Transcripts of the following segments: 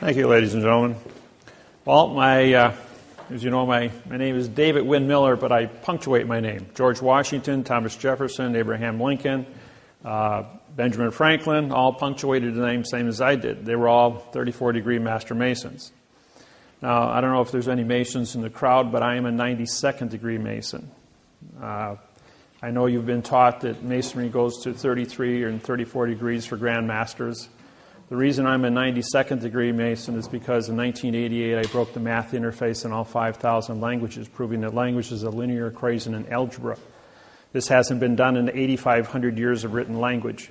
Thank you, ladies and gentlemen. Well, as you know, my name is David-wynn Miller, but I punctuate my name. George Washington, Thomas Jefferson, Abraham Lincoln, Benjamin Franklin, all punctuated the name same as I did. They were all 34-degree Master Masons. Now, I don't know if there's any Masons in the crowd, but I am a 92nd degree Mason. I know you've been taught that Masonry goes to 33 and 34 degrees for Grand Masters. The reason I'm a 92nd degree Mason is because in 1988 I broke the math interface in all 5,000 languages, proving that language is a linear equation in algebra. This hasn't been done in 8,500 years of written language.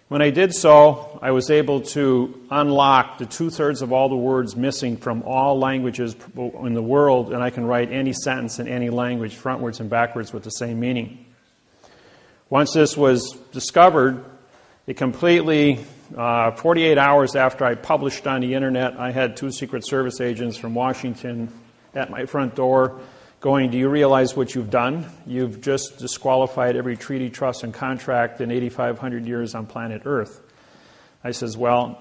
When I did so, I was able to unlock the 2/3 of all the words missing from all languages in the world, and I can write any sentence in any language, frontwards and backwards, with the same meaning. Once this was discovered, it completely, 48 hours after I published on the internet, I had 2 Secret Service agents from Washington at my front door going, "Do you realize what you've done? You've just disqualified every treaty, trust, and contract in 8,500 years on planet Earth." I says, "Well,"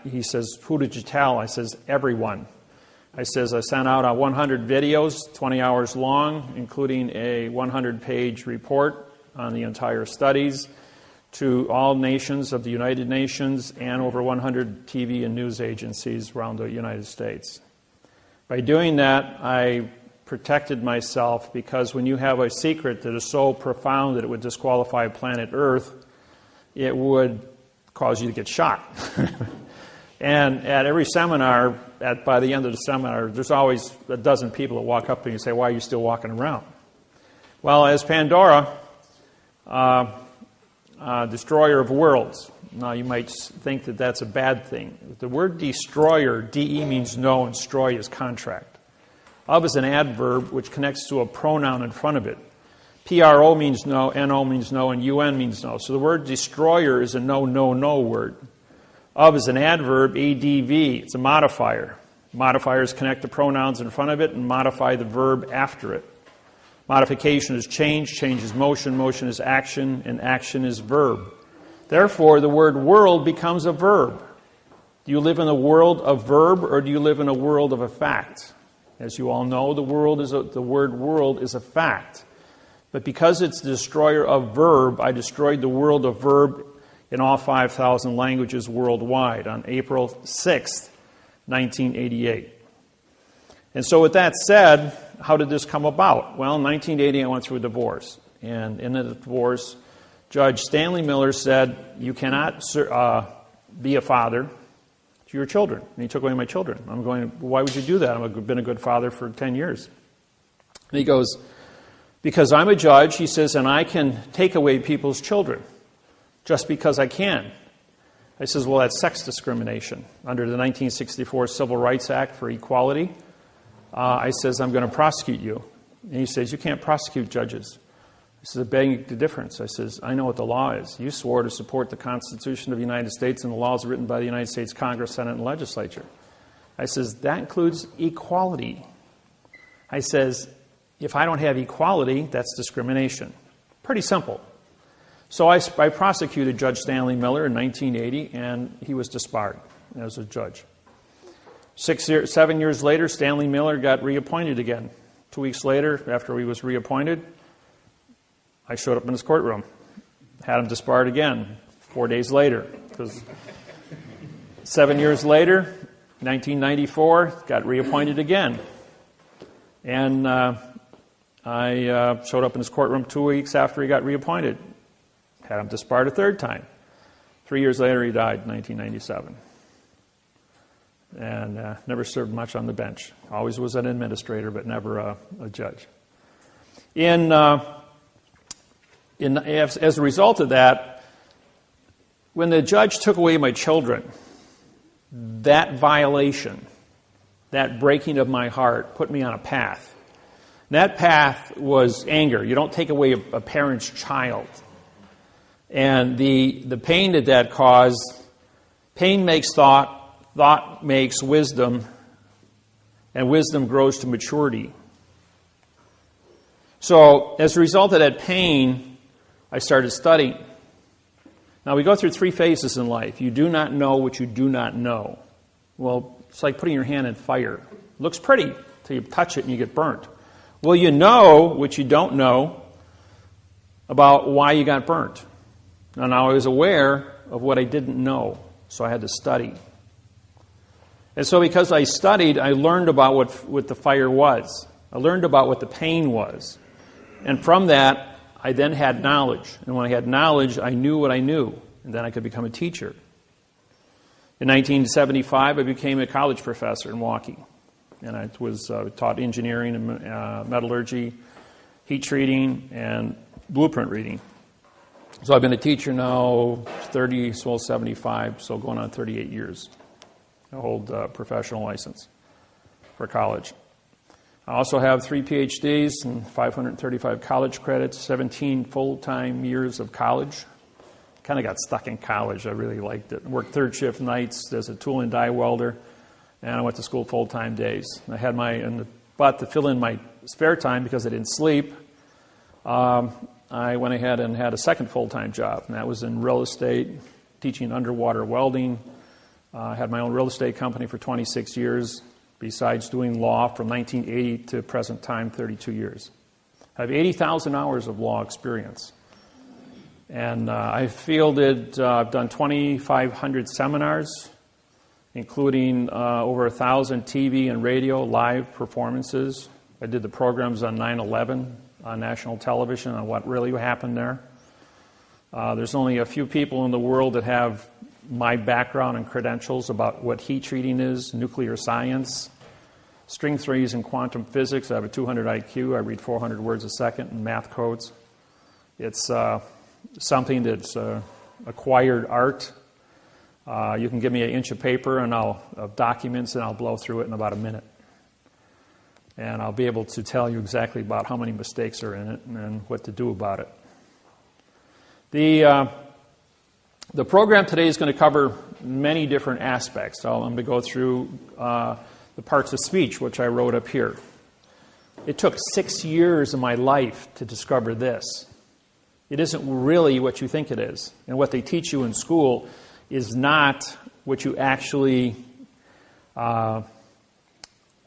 he says, "who did you tell?" I says, "Everyone." I says, "I sent out 100 videos, 20 hours long, including a 100-page report on the entire studies, to all nations of the United Nations and over 100 TV and news agencies around the United States." By doing that, I protected myself, because when you have a secret that is so profound that it would disqualify planet Earth, it would cause you to get shot. And at every seminar, by the end of the seminar, there's always a dozen people that walk up to you and say, "Why are you still walking around?" Well, as Pandora, destroyer of worlds. Now, you might think that that's a bad thing. The word destroyer, D-E means no, and stroy is contract. Of is an adverb which connects to a pronoun in front of it. P-R-O means no, N-O means no, and U-N means no. So the word destroyer is a no, no, no word. Of is an adverb, A-D-V. It's a modifier. Modifiers connect the pronouns in front of it and modify the verb after it. Modification is change, change is motion, motion is action, and action is verb. Therefore, the word world becomes a verb. Do you live in a world of verb, or do you live in a world of a fact? As you all know, the word world is a fact. But because it's the destroyer of verb, I destroyed the world of verb in all 5,000 languages worldwide on April 6th, 1988. And so with that said, how did this come about? Well, in 1980, I went through a divorce. And in the divorce, Judge Stanley Miller said, "You cannot be a father to your children." And he took away my children. I'm going, "Why would you do that? I've been a good father for 10 years. And he goes, "Because I'm a judge," he says, "and I can take away people's children just because I can." I says, "Well, that's sex discrimination. Under the 1964 Civil Rights Act for equality, I says, I'm going to prosecute you." And he says, "You can't prosecute judges." I says, "I beg the difference." I says, "I know what the law is. You swore to support the Constitution of the United States and the laws written by the United States Congress, Senate, and Legislature." I says, "That includes equality." I says, "If I don't have equality, that's discrimination." Pretty simple. So I prosecuted Judge Stanley Miller in 1980, and he was disbarred as a judge. 7 years later, Stanley Miller got reappointed again. 2 weeks later, after he was reappointed, I showed up in his courtroom, had him disbarred again 4 days later. Because 7 years later, 1994, got reappointed again. And I showed up in his courtroom 2 weeks after he got reappointed, had him disbarred a third time. 3 years later, he died in 1997. And never served much on the bench. Always was an administrator, but never a judge. As a result of that, when the judge took away my children, that violation, that breaking of my heart, put me on a path. And that path was anger. You don't take away a parent's child. And the pain that caused, pain makes thought, thought makes wisdom, and wisdom grows to maturity. So, as a result of that pain, I started studying. Now, we go through 3 phases in life. You do not know what you do not know. Well, it's like putting your hand in fire. It looks pretty till you touch it and you get burnt. Well, you know what you don't know about why you got burnt. And I was aware of what I didn't know, so I had to study. And so because I studied, I learned about what the fire was. I learned about what the pain was. And from that, I then had knowledge. And when I had knowledge, I knew what I knew. And then I could become a teacher. In 1975, I became a college professor in Milwaukee. And I taught engineering and metallurgy, heat treating, and blueprint reading. So I've been a teacher now 75, so going on 38 years. I hold a professional license for college. I also have 3 PhDs and 535 college credits, 17 full-time years of college. Kind of got stuck in college. I really liked it. Worked third shift nights as a tool and die welder, and I went to school full-time days. I had but to fill in my spare time because I didn't sleep, I went ahead and had a second full-time job, and that was in real estate, teaching underwater welding. I had my own real estate company for 26 years, besides doing law from 1980 to present time, 32 years. I have 80,000 hours of law experience. And I've done 2,500 seminars, including over 1,000 TV and radio live performances. I did the programs on 9/11 on national television on what really happened there. There's only a few people in the world that have my background and credentials about what heat treating is, nuclear science, string theories and quantum physics. I have a 200 IQ. I read 400 words a second in math codes. It's something that's acquired art. You can give me an inch of paper and of documents, and I'll blow through it in about a minute. And I'll be able to tell you exactly about how many mistakes are in it and what to do about it. The program today is going to cover many different aspects. So I'm going to go through the parts of speech, which I wrote up here. It took 6 years of my life to discover this. It isn't really what you think it is. And what they teach you in school is not what you actually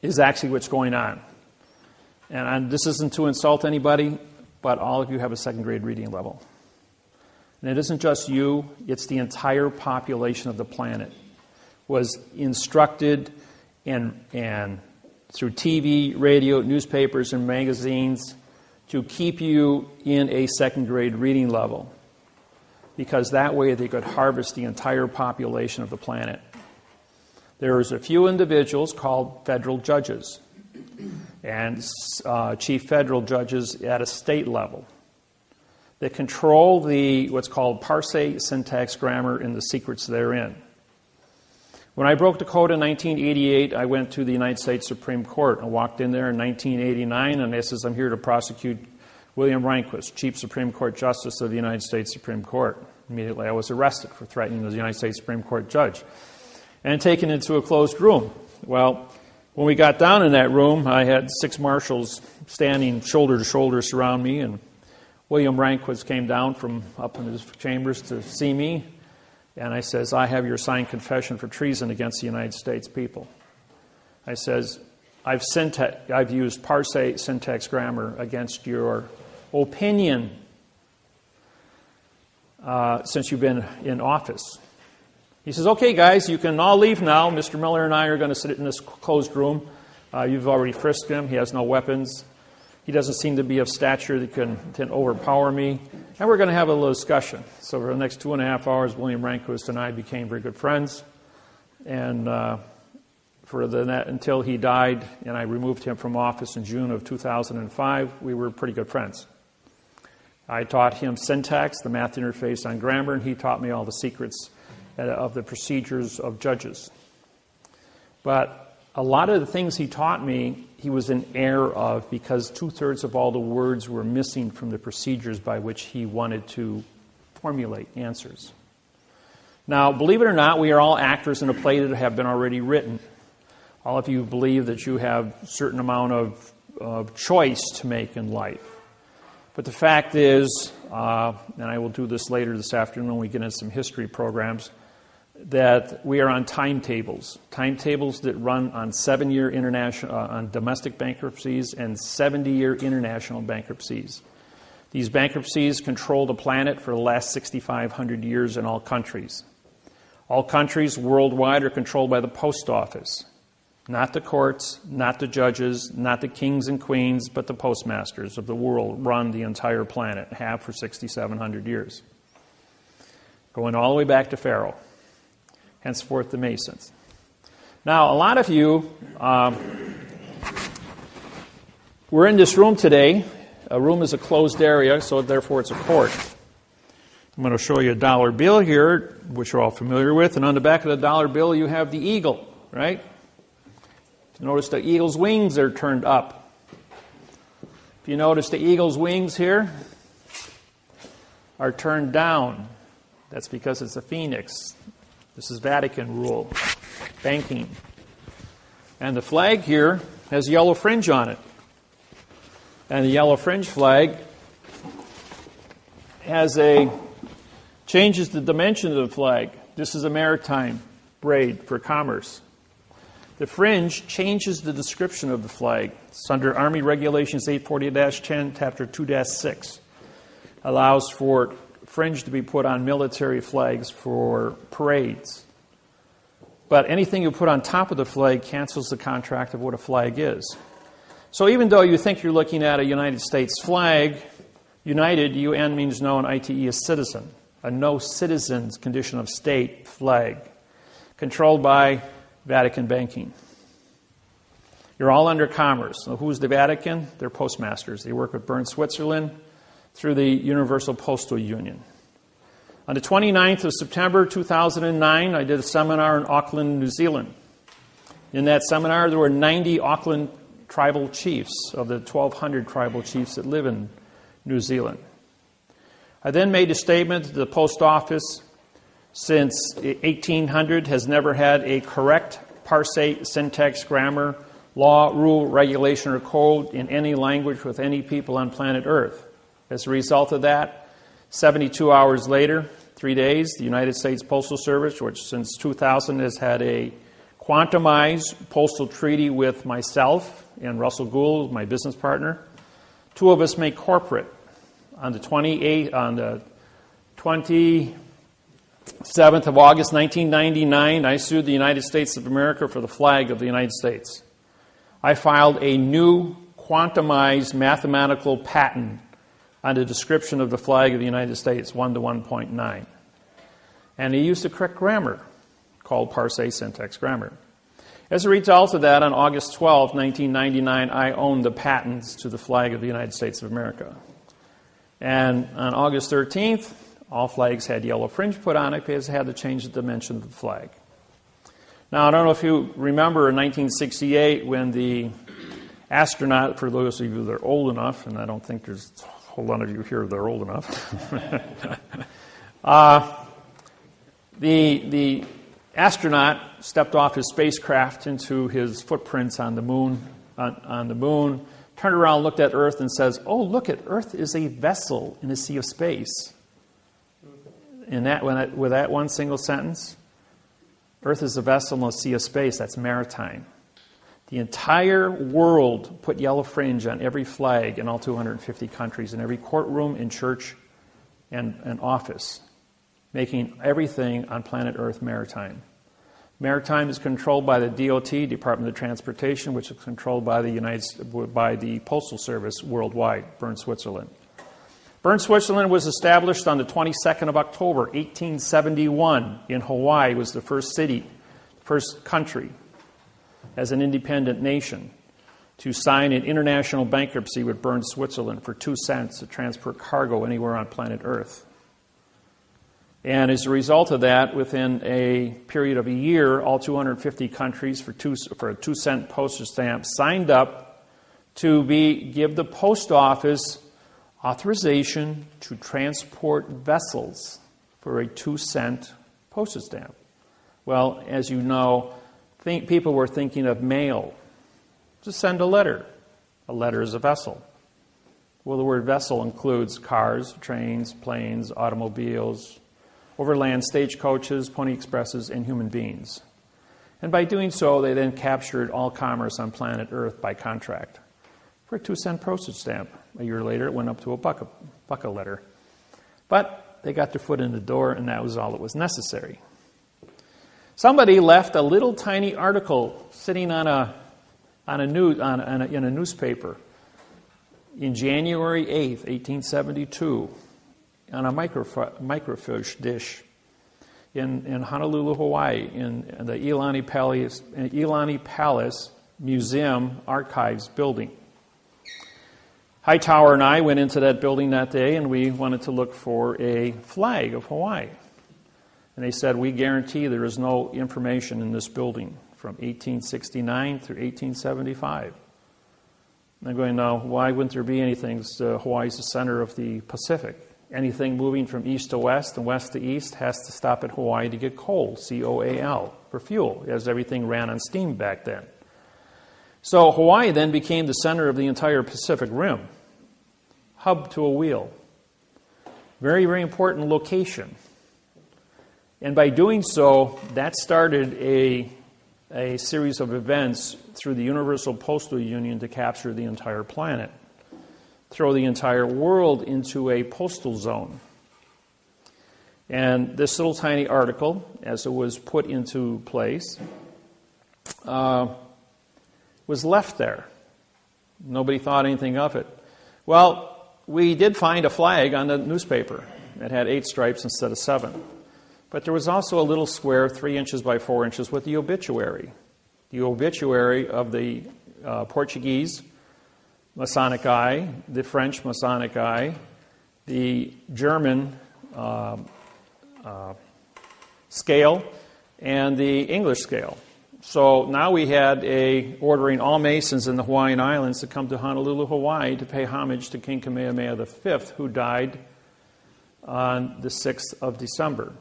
is actually what's going on. And this isn't to insult anybody, but all of you have a second grade reading level. And it isn't just you, it's the entire population of the planet was instructed and through TV, radio, newspapers, and magazines to keep you in a second grade reading level, because that way they could harvest the entire population of the planet. There's a few individuals called federal judges and chief federal judges at a state level that control what's called parsing, syntax, grammar, and the secrets therein. When I broke the code in 1988, I went to the United States Supreme Court and walked in there in 1989, and I says, I'm here to prosecute William Rehnquist, Chief Supreme Court Justice of the United States Supreme Court. Immediately I was arrested for threatening the United States Supreme Court judge and taken into a closed room. Well, when we got down in that room, I had 6 marshals standing shoulder to shoulder surround me, and William Rehnquist came down from up in his chambers to see me, and I says, I have your signed confession for treason against the United States people. I says, I've used parsing, syntax, grammar against your opinion since you've been in office. He says, okay, guys, you can all leave now. Mr. Miller and I are going to sit in this closed room. You've already frisked him. He has no weapons. He doesn't seem to be of stature that can overpower me. And we're going to have a little discussion. So for the next 2.5 hours, William Rehnquist and I became very good friends. And until he died and I removed him from office in June of 2005, we were pretty good friends. I taught him syntax, the math interface on grammar, and he taught me all the secrets of the procedures of judges. But a lot of the things he taught me, he was in error of, because 2/3 of all the words were missing from the procedures by which he wanted to formulate answers. Now, believe it or not, we are all actors in a play that have been already written. All of you believe that you have a certain amount of choice to make in life. But the fact is, and I will do this later this afternoon when we get into some history programs, that we are on timetables that run on 7-year international, on domestic bankruptcies and 70-year international bankruptcies. These bankruptcies control the planet for the last 6,500 years in all countries. All countries worldwide are controlled by the post office. Not the courts, not the judges, not the kings and queens, but the postmasters of the world run the entire planet, have for 6,700 years. Going all the way back to Pharaoh, henceforth the Masons. Now, a lot of you we're in this room today. A room is a closed area, so therefore it's a court. I'm going to show you a dollar bill here, which you're all familiar with, and on the back of the dollar bill you have the eagle, right? Notice the eagle's wings are turned up. If you notice the eagle's wings here are turned down, that's because it's a phoenix. This is Vatican rule, banking. And the flag here has yellow fringe on it. And the yellow fringe flag changes the dimension of the flag. This is a maritime braid for commerce. The fringe changes the description of the flag. It's under Army Regulations 840-10, Chapter 2-6. Allows for fringe to be put on military flags for parades. But anything you put on top of the flag cancels the contract of what a flag is. So even though you think you're looking at a United States flag, United, UN means no, and ITE is citizen. A no citizens condition of state flag. Controlled by Vatican banking. You're all under commerce. So who's the Vatican? They're postmasters. They work with Bern, Switzerland through the Universal Postal Union. On the 29th of September 2009, I did a seminar in Auckland, New Zealand. In that seminar, there were 90 Auckland tribal chiefs of the 1,200 tribal chiefs that live in New Zealand. I then made a statement that the post office since 1800 has never had a correct parse, syntax, grammar, law, rule, regulation, or code in any language with any people on planet Earth. As a result of that, 72 hours later, 3 days, the United States Postal Service, which since 2000 has had a quantumized postal treaty with myself and Russell Gould, my business partner, two of us make corporate. On the 27th of August, 1999, I sued the United States of America for the flag of the United States. I filed a new quantumized mathematical patent on the description of the flag of the United States, 1 to 1.9. And he used the correct grammar, called parse, syntax, grammar. As a result of that, on August 12, 1999, I owned the patents to the flag of the United States of America. And on August 13th, all flags had yellow fringe put on it because they had to change the dimension of the flag. Now, I don't know if you remember in 1968 when the astronaut, for those of you that are old enough, and I don't think there's a whole lot of you here that are old enough, the astronaut stepped off his spacecraft into his footprints on the moon, turned around, looked at Earth, and says, "Oh, look, Earth is a vessel in a sea of space." With that one single sentence, Earth is a vessel in a sea of space. That's maritime. The entire world put yellow fringe on every flag in all 250 countries, in every courtroom, in church, and office, making everything on planet Earth maritime. Maritime is controlled by the DOT, Department of Transportation, which is controlled by the Postal Service worldwide, Bern, Switzerland. Bern, Switzerland was established on the 22nd of October, 1871 in Hawaii. It was the first city, first country as an independent nation to sign an international bankruptcy with Bern, Switzerland for 2 cents to transport cargo anywhere on planet Earth. And as a result of that, within a period of a year, all 250 countries for a 2-cent postage stamp signed up to give the post office authorization to transport vessels for a 2-cent postage stamp. Well, as you know, people were thinking of mail. Just send a letter. A letter is a vessel. Well, the word vessel includes cars, trains, planes, automobiles, overland stagecoaches, pony expresses, and human beings. And by doing so, they then captured all commerce on planet Earth by contract for a 2-cent postage stamp. A year later, it went up to a buck a letter. But they got their foot in the door, and that was all that was necessary. Somebody left a little tiny article sitting in a newspaper in January 8th, 1872, on a microfiche dish in Honolulu, Hawaii, in the Iolani Palace Museum Archives building. Hightower and I went into that building that day, and we wanted to look for a flag of Hawaii. And they said, we guarantee there is no information in this building from 1869 through 1875. And I'm going, now, why wouldn't there be anything? Hawaii's the center of the Pacific. Anything moving from east to west and west to east has to stop at Hawaii to get coal, C-O-A-L, for fuel, as everything ran on steam back then. So Hawaii then became the center of the entire Pacific Rim, hub to a wheel. Very, very important location. And by doing so, that started a series of events through the Universal Postal Union to capture the entire planet, throw the entire world into a postal zone. And this little tiny article, as it was put into place, was left there. Nobody thought anything of it. Well, we did find a flag on the newspaper. It had 8 stripes instead of 7. But there was also a little square 3 inches by 4 inches with the obituary. The obituary of the Portuguese Masonic eye, the French Masonic eye, the German scale, and the English scale. So now we had ordering all Masons in the Hawaiian Islands to come to Honolulu, Hawaii to pay homage to King Kamehameha V, who died on the 6th of December.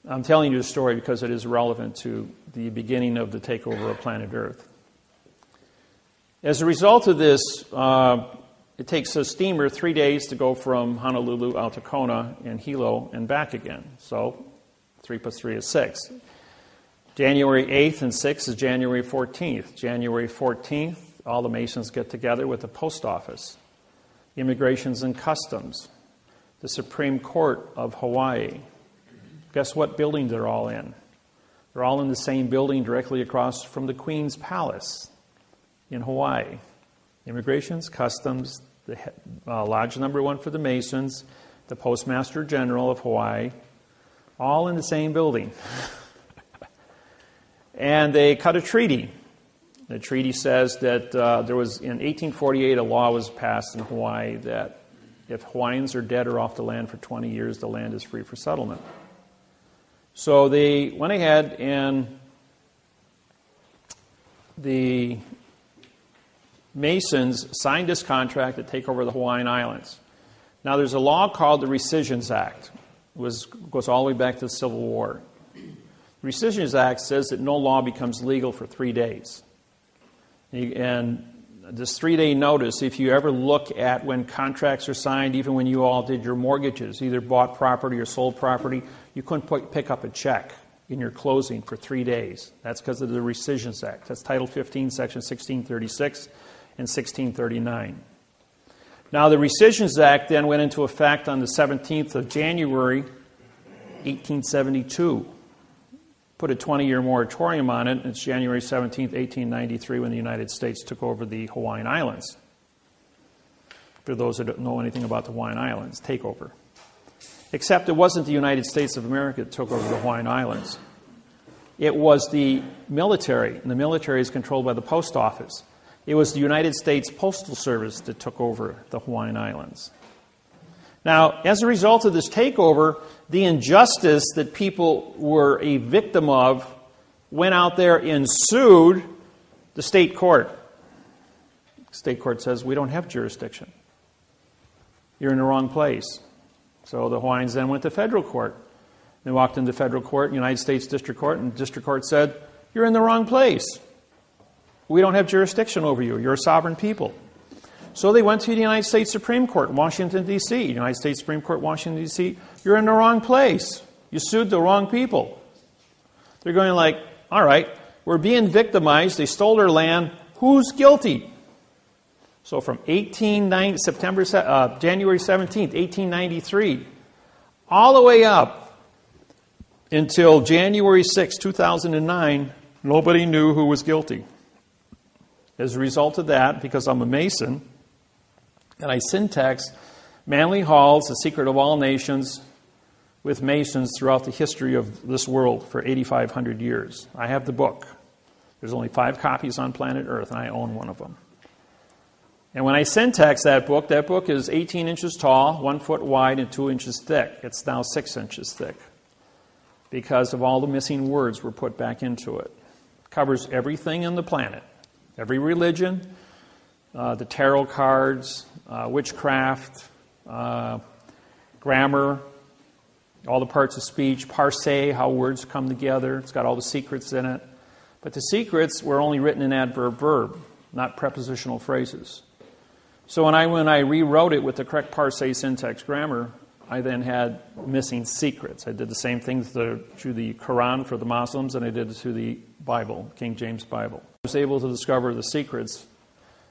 I'm telling you the story because it is relevant to the beginning of the takeover of planet Earth. As a result of this, it takes a steamer 3 days to go from Honolulu out to Kona and Hilo and back again. So 3 plus 3 is 6. January 8th and 6th is January 14th. January 14th, all the Masons get together with the post office, Immigrations and Customs, the Supreme Court of Hawaii. Guess what building they're all in? They're all in the same building directly across from the Queen's Palace in Hawaii. Immigrations, Customs, the Lodge Number 1 for the Masons, the Postmaster General of Hawaii, all in the same building. And they cut a treaty. The treaty says that there was, in 1848, a law was passed in Hawaii that if Hawaiians are dead or off the land for 20 years, the land is free for settlement. So they went ahead and the Masons signed this contract to take over the Hawaiian Islands. Now, there's a law called the Rescissions Act. It goes all the way back to the Civil War. The Rescissions Act says that no law becomes legal for 3 days. And this 3-day notice, if you ever look at when contracts are signed, even when you all did your mortgages, either bought property or sold property, you couldn't pick up a check in your closing for 3 days. That's because of the Rescissions Act. That's Title 15, Section 1636 and 1639. Now, the Rescissions Act then went into effect on the 17th of January, 1872. Put a 20-year moratorium on it. It's January 17th, 1893, when the United States took over the Hawaiian Islands. For those that don't know anything about the Hawaiian Islands, takeover. Except it wasn't the United States of America that took over the Hawaiian Islands. It was the military, and the military is controlled by the post office. It was the United States Postal Service that took over the Hawaiian Islands. Now, as a result of this takeover, the injustice that people were a victim of went out there and sued the state court. The state court says, we don't have jurisdiction. You're in the wrong place. So the Hawaiians then went to federal court. They walked into federal court, United States District Court, and the district court said, you're in the wrong place. We don't have jurisdiction over you. You're a sovereign people. So they went to the United States Supreme Court, Washington, D.C. United States Supreme Court, Washington, D.C. You're in the wrong place. You sued the wrong people. They're going like, all right, we're being victimized. They stole their land. Who's guilty? So from January 17th, 1893, all the way up until January 6, 2009, nobody knew who was guilty. As a result of that, because I'm a Mason, and I syntax Manly Hall's The Secret of All Nations with Masons throughout the history of this world for 8,500 years. I have the book. There's only 5 copies on planet Earth, and I own one of them. And when I syntax that book is 18 inches tall, 1 foot wide, and 2 inches thick. It's now 6 inches thick because of all the missing words were put back into it. It covers everything on the planet, every religion, the tarot cards, witchcraft, grammar, all the parts of speech, parse, how words come together. It's got all the secrets in it. But the secrets were only written in adverb-verb, not prepositional phrases. So when I rewrote it with the correct parse, syntax, grammar, I then had missing secrets. I did the same thing to the Quran for the Muslims, and I did it to the Bible, King James Bible. I was able to discover the secrets,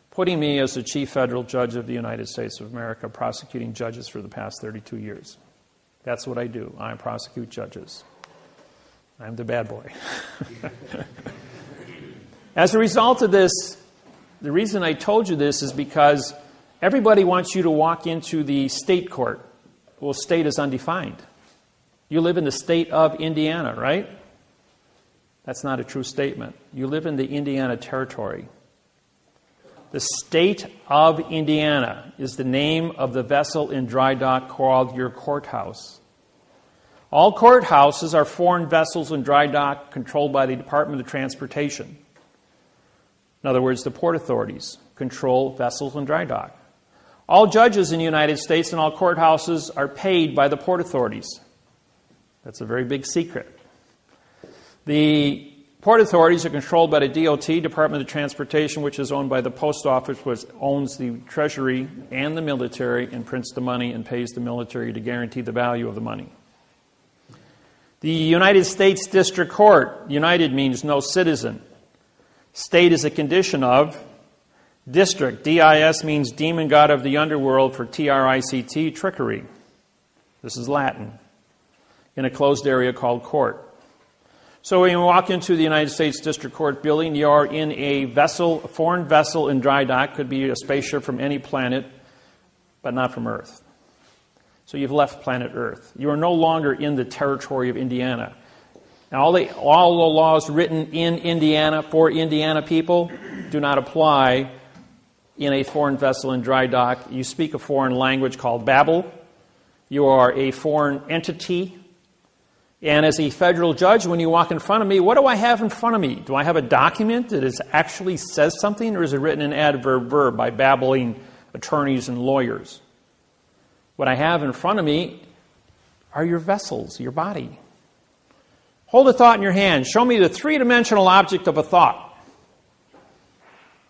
putting me as the Chief Federal Judge of the United States of America, prosecuting judges for the past 32 years. That's what I do. I prosecute judges. I'm the bad boy. As a result of this, the reason I told you this is because everybody wants you to walk into the state court. Well, state is undefined. You live in the state of Indiana, right? That's not a true statement. You live in the Indiana Territory. The state of Indiana is the name of the vessel in dry dock called your courthouse. All courthouses are foreign vessels in dry dock controlled by the Department of Transportation. In other words, the port authorities control vessels in dry dock. All judges in the United States and all courthouses are paid by the port authorities. That's a very big secret. The port authorities are controlled by the DOT, Department of Transportation, which is owned by the Post Office, which owns the Treasury and the military and prints the money and pays the military to guarantee the value of the money. The United States District Court, United means no citizen. State is a condition of. District, D-I-S, means demon god of the underworld for T-R-I-C-T, trickery. This is Latin. In a closed area called court. So when you walk into the United States District Court building, you are in a vessel, a foreign vessel in dry dock. Could be a spaceship from any planet, but not from Earth. So you've left planet Earth. You are no longer in the territory of Indiana. Now, all the laws written in Indiana for Indiana people do not apply in a foreign vessel in dry dock. You speak a foreign language called Babel. You are a foreign entity. And as a federal judge, when you walk in front of me, what do I have in front of me? Do I have a document that actually says something, or is it written in adverb-verb by babbling attorneys and lawyers? What I have in front of me are your vessels, your body. Hold a thought in your hand. Show me the three-dimensional object of a thought.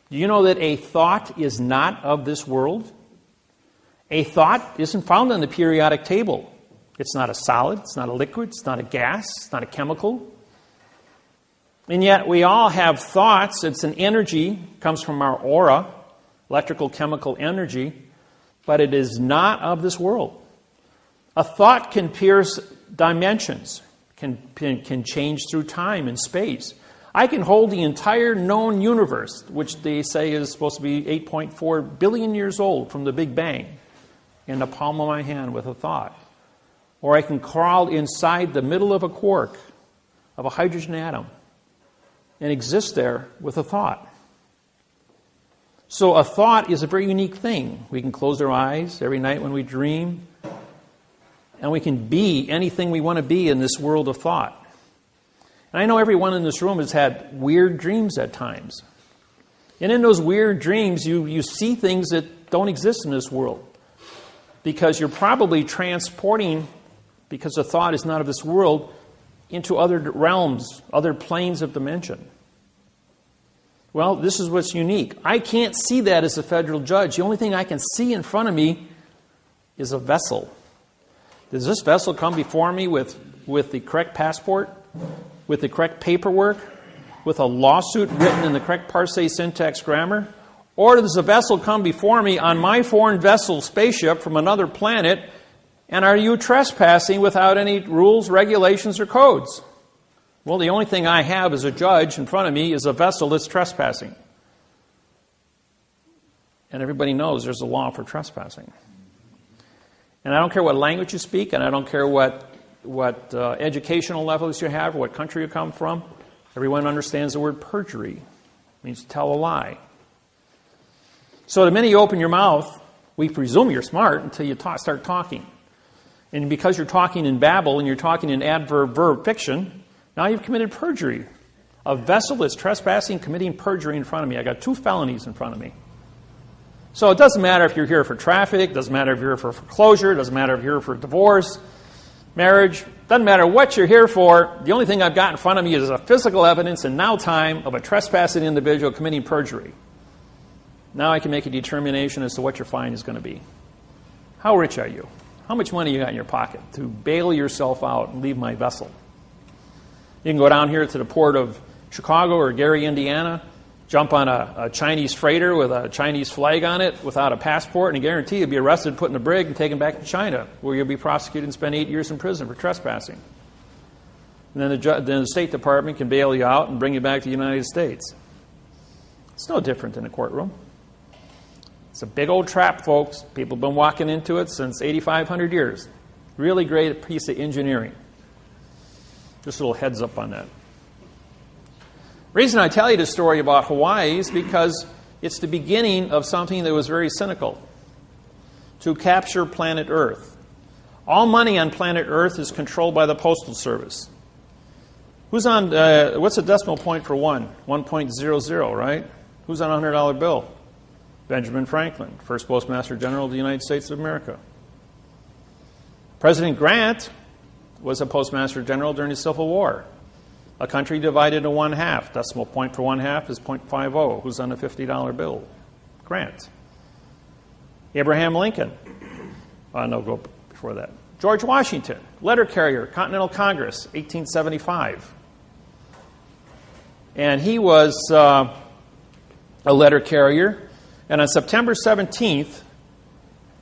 Do you know that a thought is not of this world? A thought isn't found on the periodic table. It's not a solid, it's not a liquid, it's not a gas, it's not a chemical. And yet we all have thoughts. It's an energy, comes from our aura, electrical chemical energy, but it is not of this world. A thought can pierce dimensions, can change through time and space. I can hold the entire known universe, which they say is supposed to be 8.4 billion years old from the Big Bang, in the palm of my hand with a thought. Or I can crawl inside the middle of a quark, of a hydrogen atom, and exist there with a thought. So a thought is a very unique thing. We can close our eyes every night when we dream, and we can be anything we want to be in this world of thought. And I know everyone in this room has had weird dreams at times. And in those weird dreams, you see things that don't exist in this world. Because you're probably transporting, because the thought is not of this world, into other realms, other planes of dimension. Well, this is what's unique. I can't see that as a federal judge. The only thing I can see in front of me is a vessel. Does this vessel come before me with the correct passport, with the correct paperwork, with a lawsuit written in the correct parse, syntax, grammar? Or does the vessel come before me on my foreign vessel spaceship from another planet, and are you trespassing without any rules, regulations, or codes? Well, the only thing I have as a judge in front of me is a vessel that's trespassing. And everybody knows there's a law for trespassing. And I don't care what language you speak, and I don't care what educational levels you have, or what country you come from. Everyone understands the word perjury. It means to tell a lie. So the minute you open your mouth, we presume you're smart until you start talking. And because you're talking in babble and you're talking in adverb-verb fiction, now you've committed perjury. A vessel that's trespassing, committing perjury in front of me. I got 2 felonies in front of me. So it doesn't matter if you're here for traffic, doesn't matter if you're here for foreclosure, doesn't matter if you're here for divorce, marriage, doesn't matter what you're here for. The only thing I've got in front of me is a physical evidence in now time of a trespassing individual committing perjury. Now I can make a determination as to what your fine is going to be. How rich are you? How much money you got in your pocket to bail yourself out and leave my vessel? You can go down here to the port of Chicago or Gary, Indiana, jump on a Chinese freighter with a Chinese flag on it without a passport, and I guarantee you'll be arrested, put in a brig, and taken back to China, where you'll be prosecuted and spend 8 years in prison for trespassing. And then the State Department can bail you out and bring you back to the United States. It's no different in a courtroom. It's a big old trap, folks. People have been walking into it since 8,500 years. Really great piece of engineering. Just a little heads up on that. The reason I tell you this story about Hawaii is because it's the beginning of something that was very cynical. To capture planet Earth. All money on planet Earth is controlled by the Postal Service. Who's on, what's the decimal point for 1? 1.00, right? Who's on a $100 bill? Benjamin Franklin, first Postmaster General of the United States of America. President Grant was a Postmaster General during the Civil War. A country divided into 1/2. Decimal point for 1/2 is 0.50. Who's on a $50 bill? Grant. Abraham Lincoln. No, go before that. George Washington, letter carrier, Continental Congress, 1875. And he was a letter carrier. And on September 17th,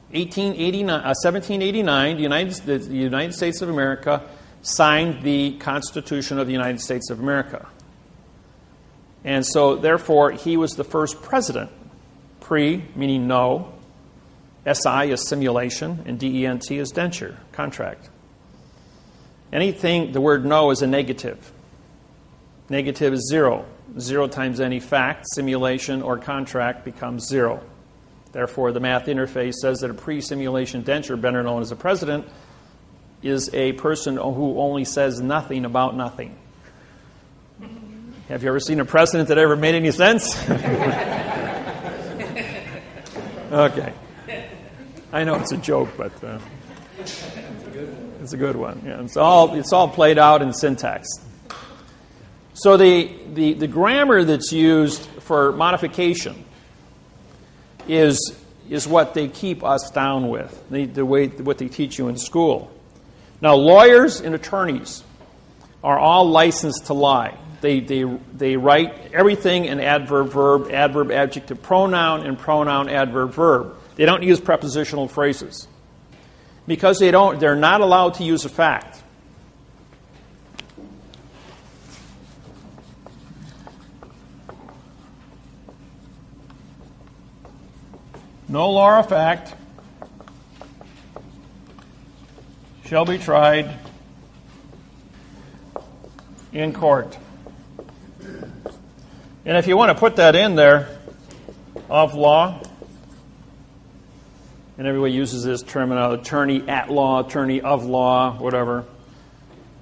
1789, the United States of America signed the Constitution of the United States of America. And so, therefore, he was the first president. Pre, meaning no. SI is simulation, and DENT is denture, contract. Anything, the word no is a negative. Negative is 0. 0 times any fact, simulation, or contract becomes 0. Therefore, the math interface says that a pre-simulation denture, better known as a president, is a person who only says nothing about nothing. Have you ever seen a president that ever made any sense? Okay. I know it's a joke, but it's a good one. Yeah, it's all played out in syntax. So the grammar that's used for modification is what they keep us down with, what they teach you in school. Now, lawyers and attorneys are all licensed to lie. They write everything in adverb, verb, adverb, adjective, pronoun, and pronoun, adverb, verb. They don't use prepositional phrases because they're not allowed to use a fact. No law or fact shall be tried in court. And if you want to put that in there, of law, and everybody uses this terminology, attorney at law, attorney of law, whatever.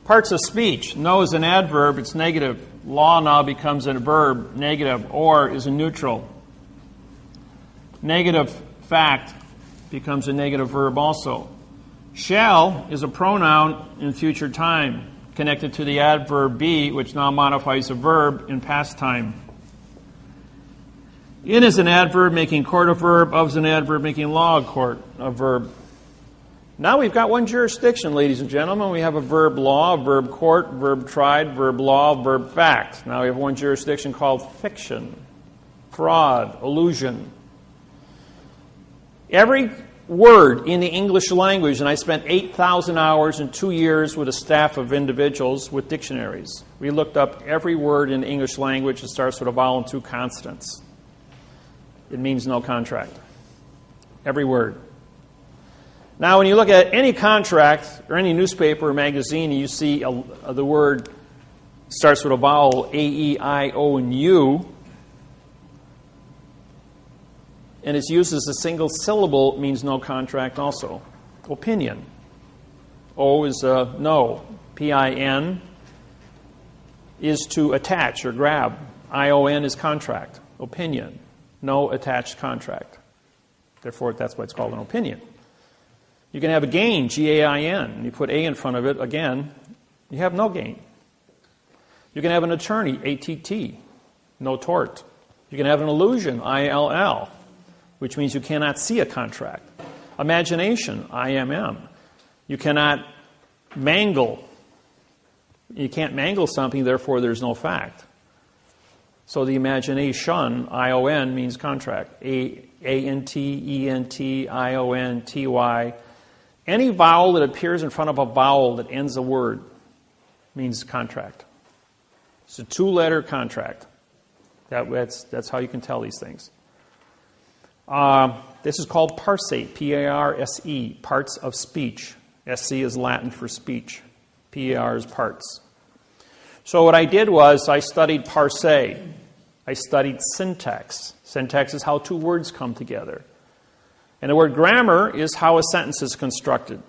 Parts of speech. No is an adverb, it's negative. Law now becomes a verb, negative. Or is a neutral. Negative fact becomes a negative verb also. Shall is a pronoun in future time, connected to the adverb be, which now modifies a verb in past time. In is an adverb making court a verb. Of is an adverb making law a court a verb. Now we've got one jurisdiction, ladies and gentlemen. We have a verb law, a verb court, verb tried, verb law, verb fact. Now we have one jurisdiction called fiction, fraud, illusion. Every word in the English language, and I spent 8,000 hours in 2 years with a staff of individuals with dictionaries. We looked up every word in the English language that starts with a vowel and 2 consonants. It means no contract. Every word. Now, when you look at any contract or any newspaper or magazine, and you see the word starts with a vowel, A, E, I, O, and U, and it's used as a single syllable, it means no contract also. Opinion. O is no. P-I-N is to attach or grab. I-O-N is contract. Opinion. No attached contract. Therefore, that's why it's called an opinion. You can have a gain, G-A-I-N, and you put A in front of it, again, you have no gain. You can have an attorney, A-T-T, no tort. You can have an illusion, I-L-L, which means you cannot see a contract. Imagination, I-M-M. You cannot mangle. You can't mangle something, therefore there's no fact. So the imagination, I-O-N, means contract. A-N-T, E-N-T, I-O-N-T-Y. Any vowel that appears in front of a vowel that ends a word means contract. It's a 2-letter contract. That's how you can tell these things. This is called parse, P-A-R-S-E, parts of speech. S-C is Latin for speech. P-A-R is parts. So what I did was I studied parse. I studied syntax. Syntax is how 2 words come together. And the word grammar is how a sentence is constructed.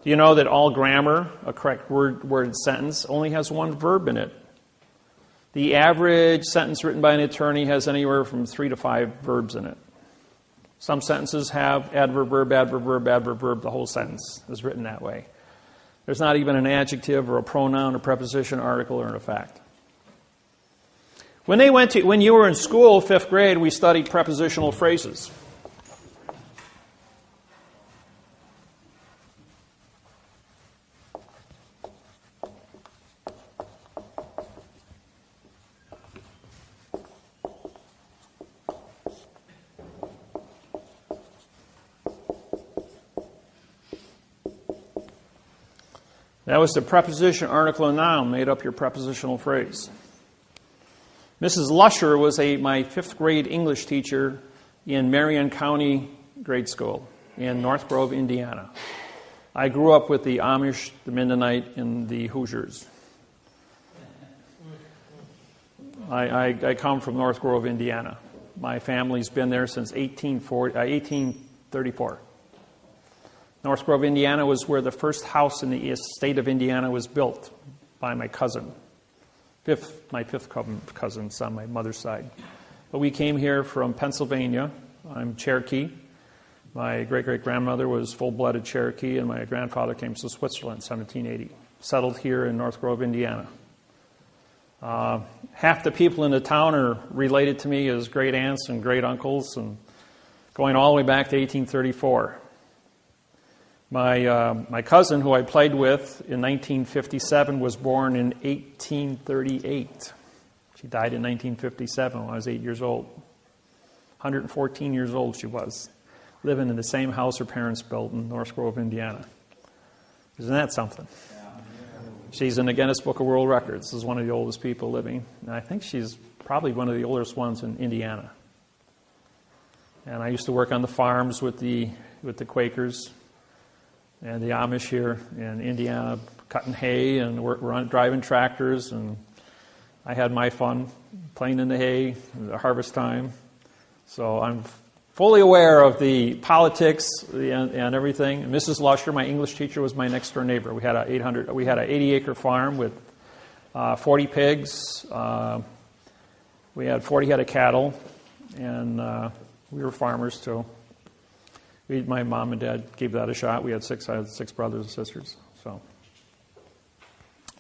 Do you know that all grammar, a correct worded sentence, only has 1 verb in it? The average sentence written by an attorney has anywhere from 3 to 5 verbs in it. Some sentences have adverb, verb, adverb, verb, adverb, verb. The whole sentence is written that way. There's not even an adjective or a pronoun, a preposition, article, or a fact. When you were in school, 5th grade, we studied prepositional phrases. That was the preposition, article, and noun made up your prepositional phrase. Mrs. Lusher was my 5th grade English teacher in Marion County grade school in North Grove, Indiana. I grew up with the Amish, the Mennonite, and the Hoosiers. I come from North Grove, Indiana. My family's been there since 1834. North Grove, Indiana was where the first house in the state of Indiana was built by my cousin. My fifth cousin's on my mother's side. But we came here from Pennsylvania. I'm Cherokee. My great-great-grandmother was full-blooded Cherokee, and my grandfather came to Switzerland in 1780. Settled here in North Grove, Indiana. Half the people in the town are related to me as great-aunts and great-uncles, and going all the way back to 1834. My cousin, who I played with in 1957, was born in 1838. She died in 1957 when I was 8 years old. 114 years old she was, living in the same house her parents built in North Grove, Indiana. Isn't that something? She's in the Guinness Book of World Records. This is one of the oldest people living. And I think she's probably one of the oldest ones in Indiana. And I used to work on the farms with the Quakers and the Amish here in Indiana, cutting hay and driving tractors. And I had my fun playing in the hay at harvest time. So I'm fully aware of the politics and everything. And Mrs. Lusher, my English teacher, was my next door neighbor. We had an 80-acre farm with 40 pigs. We had 40 head of cattle, and we were farmers too. My mom and dad gave that a shot. I had six brothers and sisters, so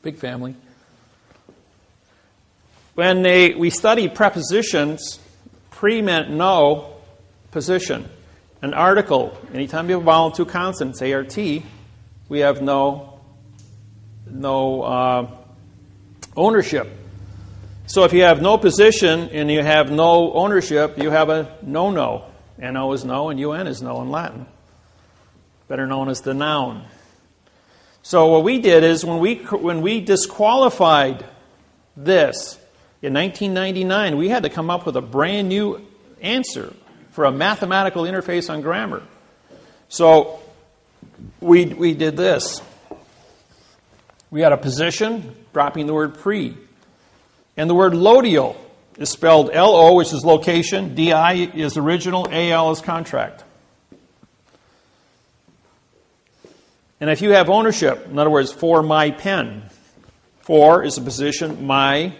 big family. When we study prepositions, Pre meant no, position. An article, anytime you have a vowel and two consonants, ART, we have no ownership. So if you have no position and you have no ownership, you have a no-no. N-O is no and UN is no in Latin. Better known as the noun. So what we did is when we disqualified this in 1999, we had to come up with a brand new answer for a mathematical interface on grammar. So we did this. We had a position, dropping the word pre. And the word lodial is spelled L-O, which is location, D-I is original, A-L is contract. And if you have ownership, in other words, for my pen, for is a position, my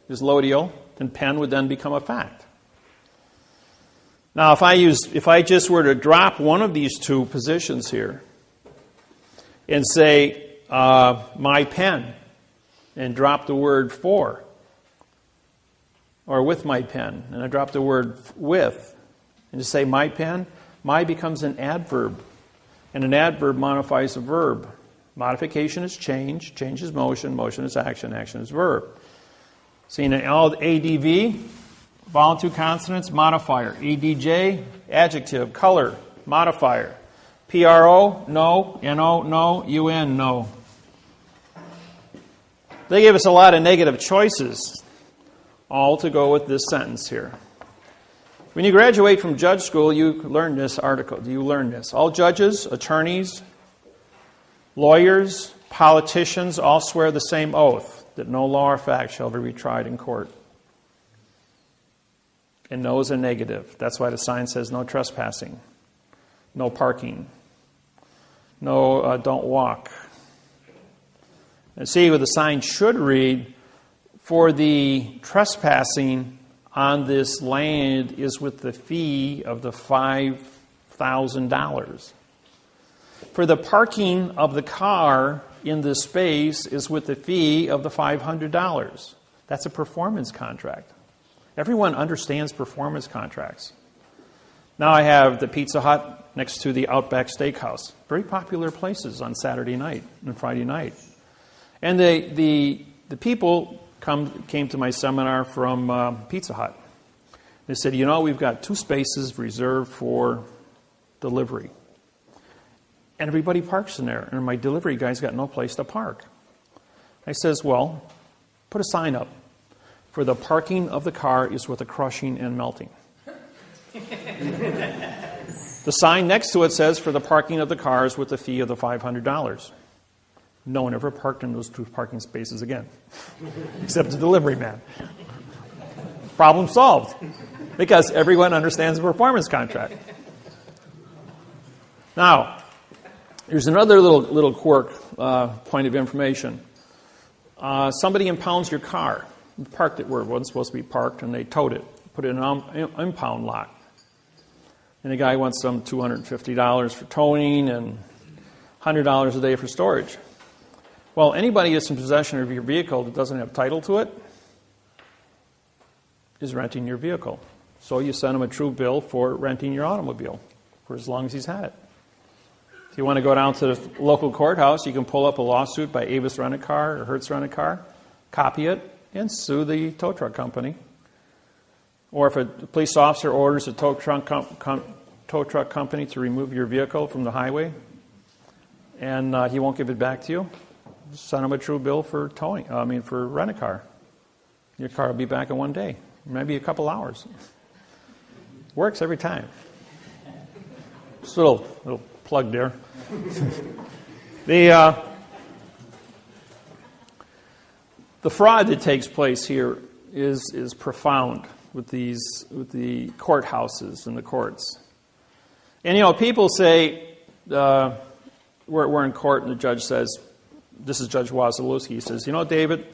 is lodial, and pen would then become a fact. Now, if I just were to drop one of these two positions here and say my pen and drop the word for, or with my pen, and I drop the word with, and just say my pen, my becomes an adverb. And an adverb modifies a verb. Modification is change, change is motion, motion is action, action is verb. See, in all ADV, vowel two consonants, modifier. ADJ, adjective, color, modifier. PRO, no, NO, no, UN, no. They gave us a lot of negative choices, all to go with this sentence here. When you graduate from judge school, you learn this article. You learn this. All judges, attorneys, lawyers, politicians all swear the same oath that no law or fact shall be retried in court. And no is a negative. That's why the sign says no trespassing, no parking, no don't walk. And see, what the sign should read, for the trespassing on this land is with the fee of the $5,000. For the parking of the car in this space is with the fee of the $500. That's a performance contract. Everyone understands performance contracts. Now I have the Pizza Hut next to the Outback Steakhouse. Very popular places on Saturday night and Friday night. And the people came to my seminar from Pizza Hut. They said, we've got 2 spaces reserved for delivery. And everybody parks in there. And my delivery guy's got no place to park. I says, well, put a sign up. For the parking of the car is with the crushing and melting. The sign next to it says, for the parking of the cars with the fee of the $500. No one ever parked in those 2 parking spaces again, except the delivery man. Problem solved, because everyone understands the performance contract. Now, here's another little quirk, point of information. Somebody impounds your car. You parked it where it wasn't supposed to be parked, and they towed it, put it in an impound lot. And the guy wants some $250 for towing and $100 a day for storage. Well, anybody that's in possession of your vehicle that doesn't have title to it is renting your vehicle. So you send him a true bill for renting your automobile for as long as he's had it. If you want to go down to the local courthouse, you can pull up a lawsuit by Avis Rent-A-Car or Hertz Rent-A-Car, copy it, and sue the tow truck company. Or if a police officer orders a tow truck company to remove your vehicle from the highway and he won't give it back to you, send him a true bill for for rent-a-car. Your car will be back in 1 day, maybe a couple hours. Works every time. Just a little plug there. The fraud that takes place here is profound with the courthouses and the courts. And people say we're in court and the judge says, this is Judge Wasilewski, he says, David,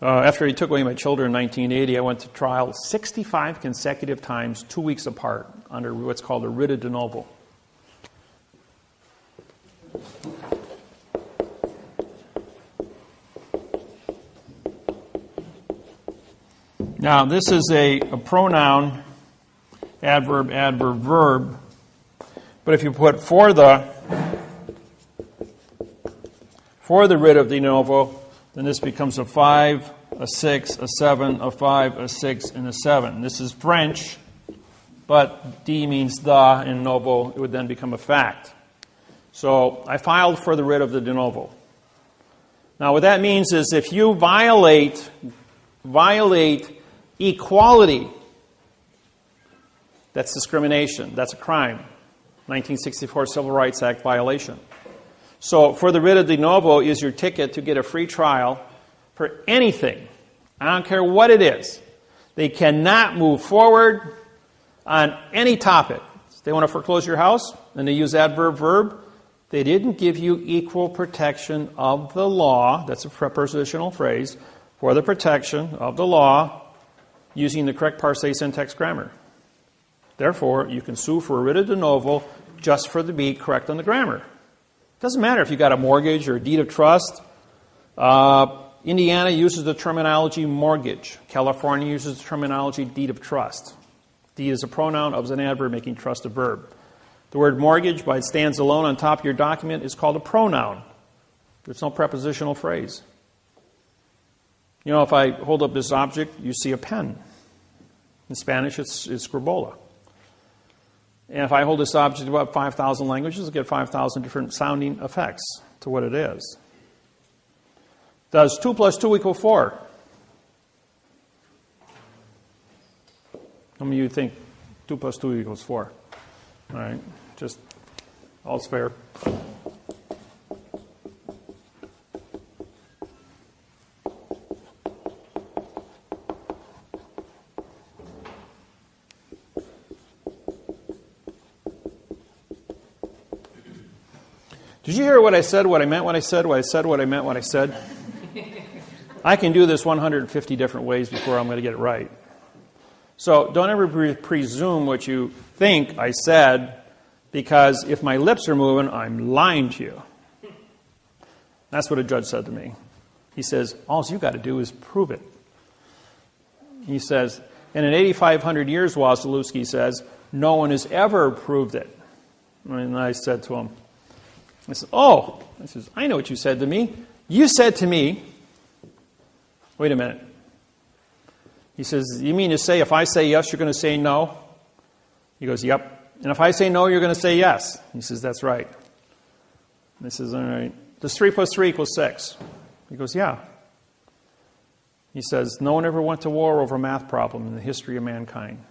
after he took away my children in 1980, I went to trial 65 consecutive times, 2 weeks apart, under what's called a writ de novo. Now, this is a pronoun adverb, adverb, verb. But if you put for the writ of de novo, then this becomes a 5, a 6, a 7, a 5, a 6, and a 7. This is French, but de means the, in novo, it would then become a fact. So I filed for the writ of the de novo. Now what that means is if you violate equality, that's discrimination. That's a crime. 1964 Civil Rights Act violation. So for the writ of de novo is your ticket to get a free trial for anything. I don't care what it is. They cannot move forward on any topic. They want to foreclose your house, and they use adverb, verb. They didn't give you equal protection of the law. That's a prepositional phrase. For the protection of the law using the correct parse syntax grammar. Therefore, you can sue for a writ of de novo just for the be correct on the grammar. It doesn't matter if you got a mortgage or a deed of trust. Indiana uses the terminology mortgage. California uses the terminology deed of trust. Deed is a pronoun, of is an adverb, making trust a verb. The word mortgage, by it stands alone on top of your document, is called a pronoun. There's no prepositional phrase. You know, if I hold up this object, you see a pen. In Spanish, it's scribola. And if I hold this object about 5,000 languages, I'll get 5,000 different sounding effects to what it is. Does 2 plus 2 equal 4? How many of you think 2 plus 2 equals 4? All right, just all's fair. Did you hear what I said, what I meant, what I said, what I said, what I meant, what I said? I can do this 150 different ways before I'm going to get it right. So don't ever presume what you think I said, because if my lips are moving, I'm lying to you. That's what a judge said to me. He says, all you got to do is prove it. He says, and in 8,500 years, Wasilewski says, no one has ever proved it. And I said to him, I said, I know what you said to me. You said to me, wait a minute. He says, you mean to say if I say yes, you're going to say no? He goes, yep. And if I say no, you're going to say yes? He says, that's right. And I says, all right. Does 3 plus 3 equal 6? He goes, yeah. He says, no one ever went to war over a math problem in the history of mankind.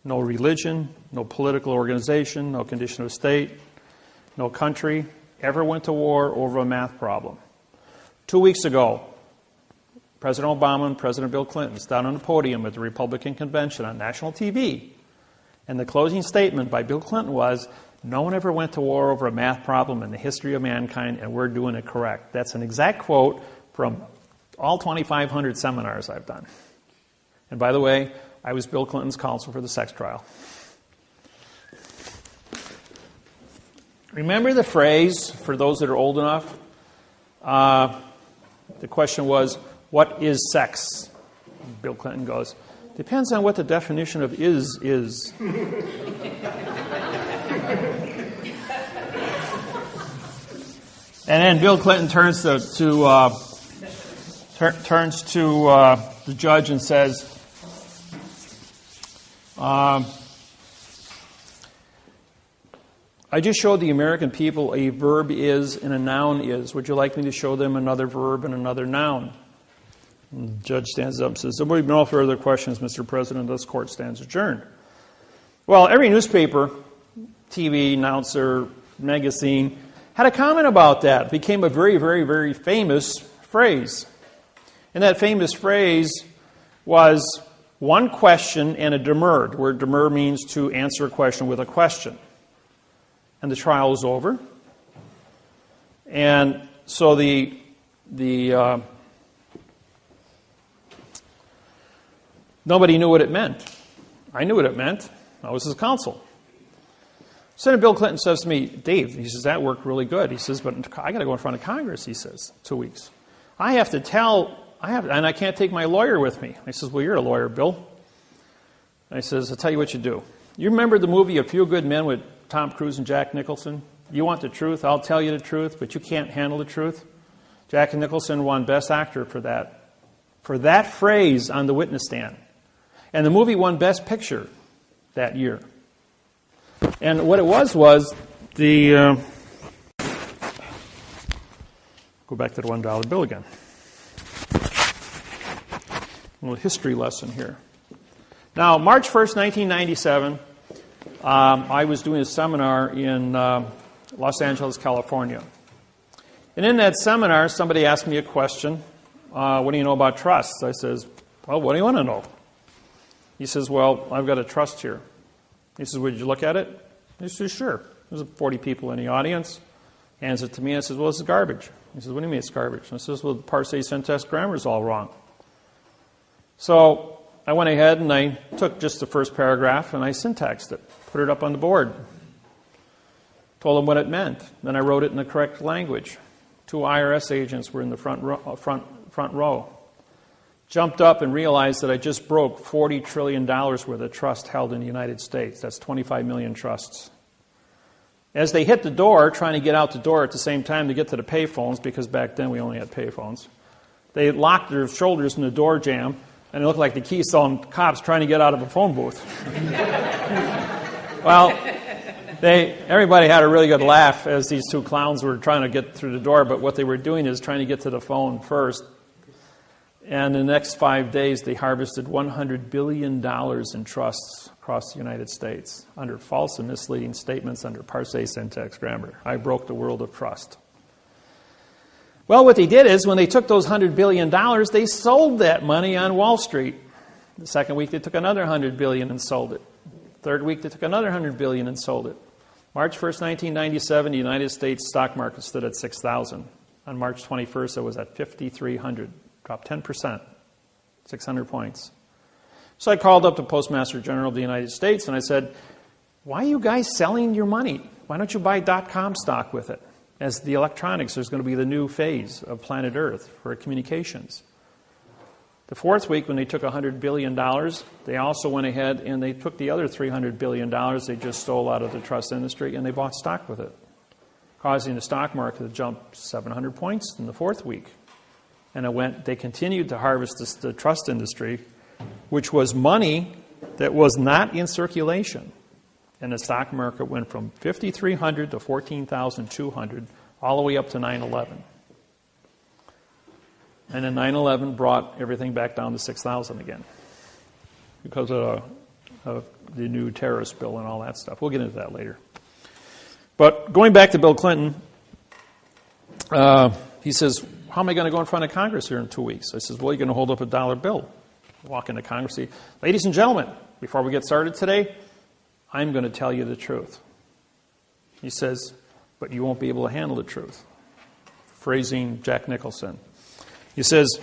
No religion, no political organization, no condition of state, no country ever went to war over a math problem. 2 weeks ago, President Obama and President Bill Clinton stood on the podium at the Republican convention on national TV. And the closing statement by Bill Clinton was, no one ever went to war over a math problem in the history of mankind, and we're doing it correct. That's an exact quote from all 2,500 seminars I've done. And by the way, I was Bill Clinton's counsel for the sex trial. Remember the phrase, for those that are old enough? The question was, what is sex? Bill Clinton goes, depends on what the definition of is. And then Bill Clinton turns to the judge and says, I just showed the American people a verb is and a noun is. Would you like me to show them another verb and another noun? And the judge stands up and says, there will be no further questions, Mr. President. This court stands adjourned. Well, every newspaper, TV, announcer, magazine had a comment about that. It became a very, very, very famous phrase. And that famous phrase was one question and a demur. The word demur means to answer a question with a question. And the trial was over. And so nobody knew what it meant. I knew what it meant. I was his counsel. Senator Bill Clinton says to me, Dave, he says, that worked really good. He says, but I got to go in front of Congress, he says, 2 weeks. And I can't take my lawyer with me. I says, well, you're a lawyer, Bill. I says, I'll tell you what you do. You remember the movie A Few Good Men with Tom Cruise and Jack Nicholson? You want the truth, I'll tell you the truth, but you can't handle the truth. Jack Nicholson won Best Actor for that phrase on the witness stand. And the movie won Best Picture that year. And what it was the... go back to the $1 bill again. A little history lesson here. Now, March 1st, 1997, I was doing a seminar in Los Angeles, California. And in that seminar, somebody asked me a question. What do you know about trusts? I says, well, what do you want to know? He says, well, I've got a trust here. He says, would you look at it? He says, sure. There's 40 people in the audience. Hands it to me and I says, well, this is garbage. He says, what do you mean it's garbage? And I says, well, the parse, syntax, grammar is all wrong. So I went ahead and I took just the first paragraph and I syntaxed it, put it up on the board, told them what it meant. Then I wrote it in the correct language. 2 IRS agents were in the front row. Jumped up and realized that I just broke $40 trillion worth of trust held in the United States. That's 25 million trusts. As they hit the door, trying to get out the door at the same time to get to the payphones, because back then we only had payphones, they locked their shoulders in the door jamb, and it looked like the Keystone cops trying to get out of a phone booth. Well, everybody had a really good laugh as these 2 clowns were trying to get through the door, but what they were doing is trying to get to the phone first. And in the next 5 days, they harvested $100 billion in trusts across the United States under false and misleading statements under parse, syntax, grammar. I broke the world of trust. Well, what they did is when they took those $100 billion, they sold that money on Wall Street. The second week, they took another $100 billion and sold it. Third week, they took another $100 billion and sold it. March 1st, 1997, the United States stock market stood at 6,000. On March 21st, it was at 5,300. Dropped 10%, 600 points. So I called up the Postmaster General of the United States and I said, why are you guys selling your money? Why don't you buy .com stock with it? As the electronics is going to be the new phase of planet Earth for communications. The fourth week when they took $100 billion, they also went ahead and they took the other $300 billion they just stole out of the trust industry and they bought stock with it, causing the stock market to jump 700 points in the fourth week. And they continued to harvest the trust industry, which was money that was not in circulation. And the stock market went from 5,300 to 14,200, all the way up to 9/11. And then 9/11 brought everything back down to 6,000 again because of the new terrorist bill and all that stuff. We'll get into that later. But going back to Bill Clinton, he says, how am I going to go in front of Congress here in 2 weeks? I says, well, you're going to hold up a $1 bill. Walk into Congress and say, ladies and gentlemen, before we get started today, I'm going to tell you the truth. He says, but you won't be able to handle the truth. Phrasing Jack Nicholson. He says,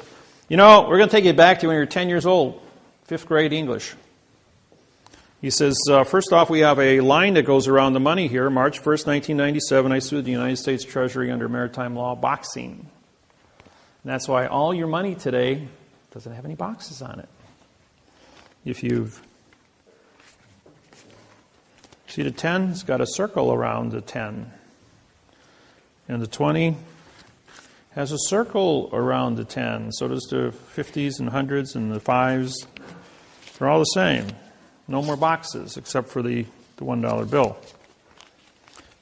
we're going to take you back to when you're 10 years old, 5th grade English. He says, first off, we have a line that goes around the money here. March 1st, 1997, I sued the United States Treasury under maritime law boxing. And that's why all your money today doesn't have any boxes on it. If you've... See the 10? It's got a circle around the 10. And the 20 has a circle around the 10. So does the 50s and 100s and the 5s. They're all the same. No more boxes except for the $1 bill.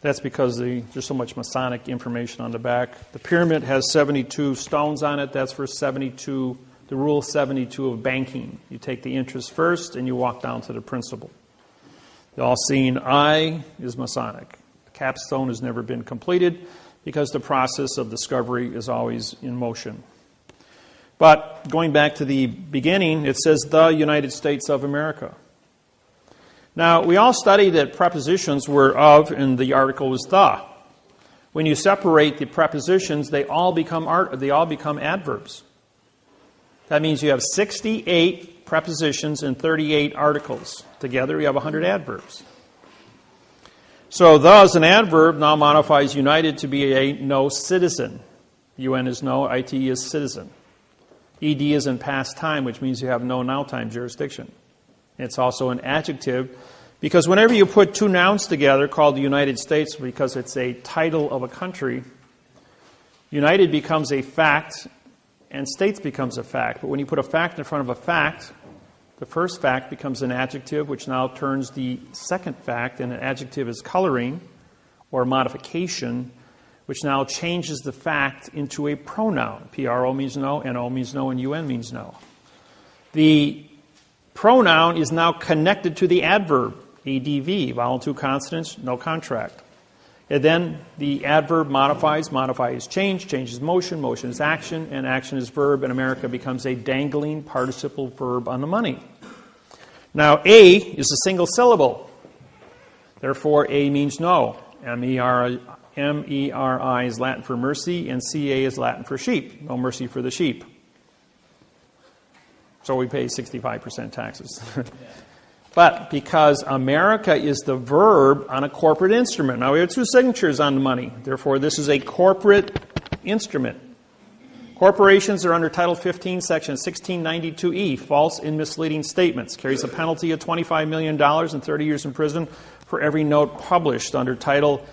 That's because there's so much Masonic information on the back. The pyramid has 72 stones on it. That's for 72, the rule 72 of banking. You take the interest first and you walk down to the principal. The all-seeing eye is Masonic. The capstone has never been completed because the process of discovery is always in motion. But going back to the beginning, it says the United States of America. Now, we all studied that prepositions were of, and the article was the. When you separate the prepositions, they all become adverbs. That means you have 68 prepositions and 38 articles. Together, you have 100 adverbs. So, the as an adverb now modifies united to be a no citizen. UN is no, IT is citizen. ED is in past time, which means you have no now time jurisdiction. It's also an adjective because whenever you put two nouns together called the United States, because it's a title of a country, United becomes a fact and States becomes a fact. But when you put a fact in front of a fact, the first fact becomes an adjective, which now turns the second fact, and an adjective is coloring or modification, which now changes the fact into a pronoun. P-R-O means no, N-O means no, and U-N means no. The pronoun is now connected to the adverb, ADV, vowel two consonants, no contract. And then the adverb modifies, modify is change, change is motion, motion is action, and action is verb, and America becomes a dangling participle verb on the money. Now, A is a single syllable. Therefore, A means no. M-E-R-I is Latin for mercy, and C-A is Latin for sheep. No mercy for the sheep. So we pay 65% taxes. But because America is the verb on a corporate instrument. Now we have two signatures on the money. Therefore, this is a corporate instrument. Corporations are under Title 15, Section 1692E, false and misleading statements. Carries a penalty of $25 million and 30 years in prison for every note published under Title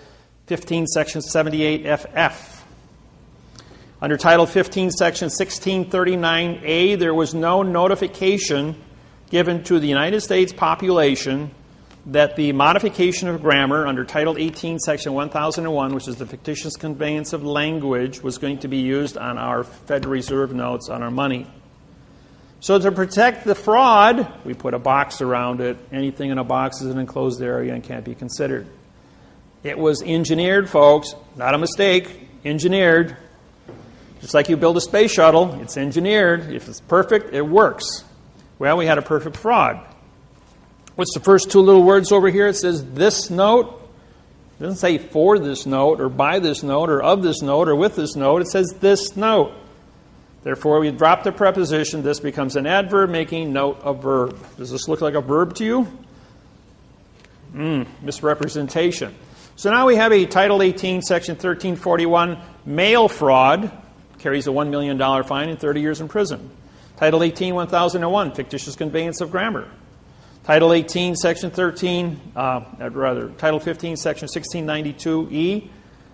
15, Section 78FF. Under Title 15, Section 1639A, there was no notification given to the United States population that the modification of grammar under Title 18, Section 1001, which is the fictitious conveyance of language, was going to be used on our Federal Reserve notes on our money. So to protect the fraud, we put a box around it. Anything in a box is an enclosed area and can't be considered. It was engineered, folks, not a mistake, engineered. Just like you build a space shuttle, it's engineered. If it's perfect, it works. Well, we had a perfect fraud. What's the first two little words over here? It says this note. It doesn't say for this note or by this note or of this note or with this note. It says this note. Therefore, we drop the preposition. This becomes an adverb making note a verb. Does this look like a verb to you? Misrepresentation. So now we have a Title 18, Section 1341 mail fraud. Carries a $1 million fine and 30 years in prison. Title 18, 1001, fictitious conveyance of grammar. Title 18, Section 13, Title 15, Section 1692E,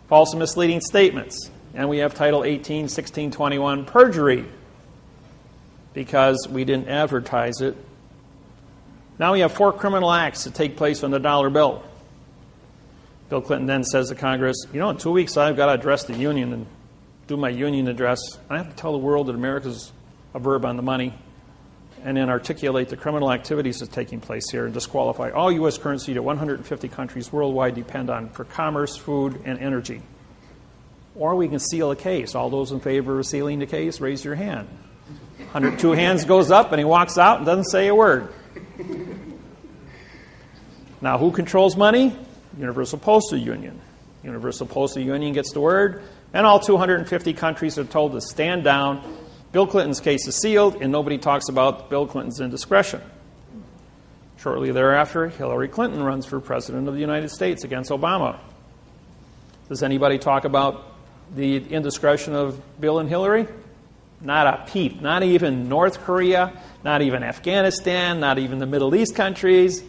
false and misleading statements. And we have Title 18, 1621, perjury, because we didn't advertise it. Now we have 4 criminal acts that take place on the dollar bill. Bill Clinton then says to Congress, in 2 weeks I've got to address the union and do my union address. I have to tell the world that America's a verb on the money, and then articulate the criminal activities that's taking place here and disqualify all U.S. currency that 150 countries worldwide depend on for commerce, food, and energy. Or we can seal a case. All those in favor of sealing the case, raise your hand. 102 hands goes up, and he walks out and doesn't say a word. Now, who controls money? Universal Postal Union. Universal Postal Union gets the word, and all 250 countries are told to stand down. Bill Clinton's case is sealed, and nobody talks about Bill Clinton's indiscretion. Shortly thereafter, Hillary Clinton runs for President of the United States against Obama. Does anybody talk about the indiscretion of Bill and Hillary? Not a peep. Not even North Korea, not even Afghanistan, not even the Middle East countries.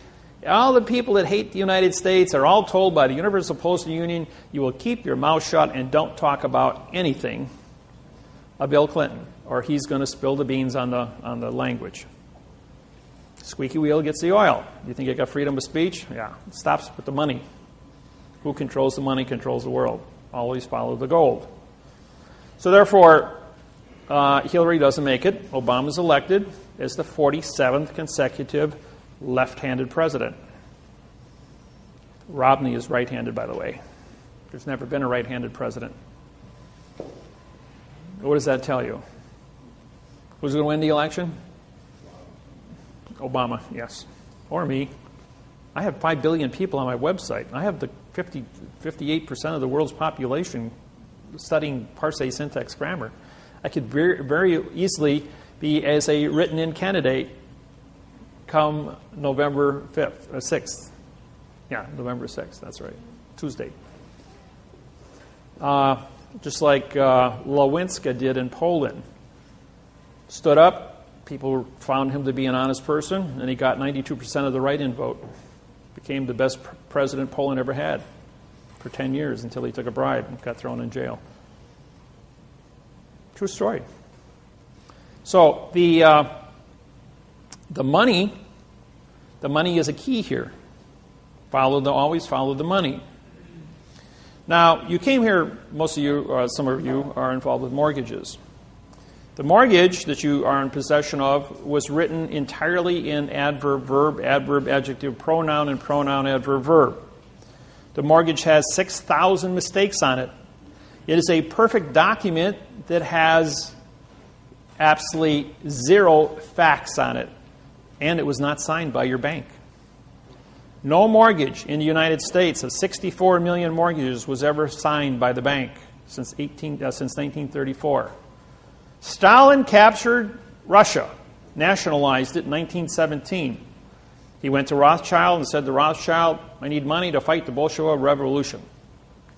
All the people that hate the United States are all told by the Universal Postal Union, you will keep your mouth shut and don't talk about anything of Bill Clinton, or he's going to spill the beans on the language. Squeaky wheel gets the oil. You think you got freedom of speech? Yeah. It stops with the money. Who controls the money controls the world. Always follow the gold. So therefore, Hillary doesn't make it. Obama's elected as the 47th consecutive left-handed president. Romney is right-handed, by the way. There's never been a right-handed president. What does that tell you? Who's going to win the election? Obama, yes. Or me. I have 5 billion people on my website. I have the 58% of the world's population studying parsing syntax grammar. I could very easily be as a written-in candidate come November 5th, 6th. Yeah, November 6th, that's right. Tuesday. Just like Lewinsky did in Poland. Stood up, People found him to be an honest person, and he got 92% of the write-in vote. Became the best president Poland ever had for 10 years until he took a bribe and got thrown in jail. True story. So the money is a key here. Always follow the money. Now, you came here, most of you, or some of you, are involved with mortgages. The mortgage that you are in possession of was written entirely in adverb, verb, adverb, adjective, pronoun, and pronoun, adverb, verb. The mortgage has 6,000 mistakes on it. It is a perfect document that has absolutely 0 facts on it, and it was not signed by your bank. No mortgage in the United States of 64 million mortgages was ever signed by the bank since 1934. Stalin captured Russia, nationalized it in 1917. He went to Rothschild and said to Rothschild, I need money to fight the Bolshevik Revolution.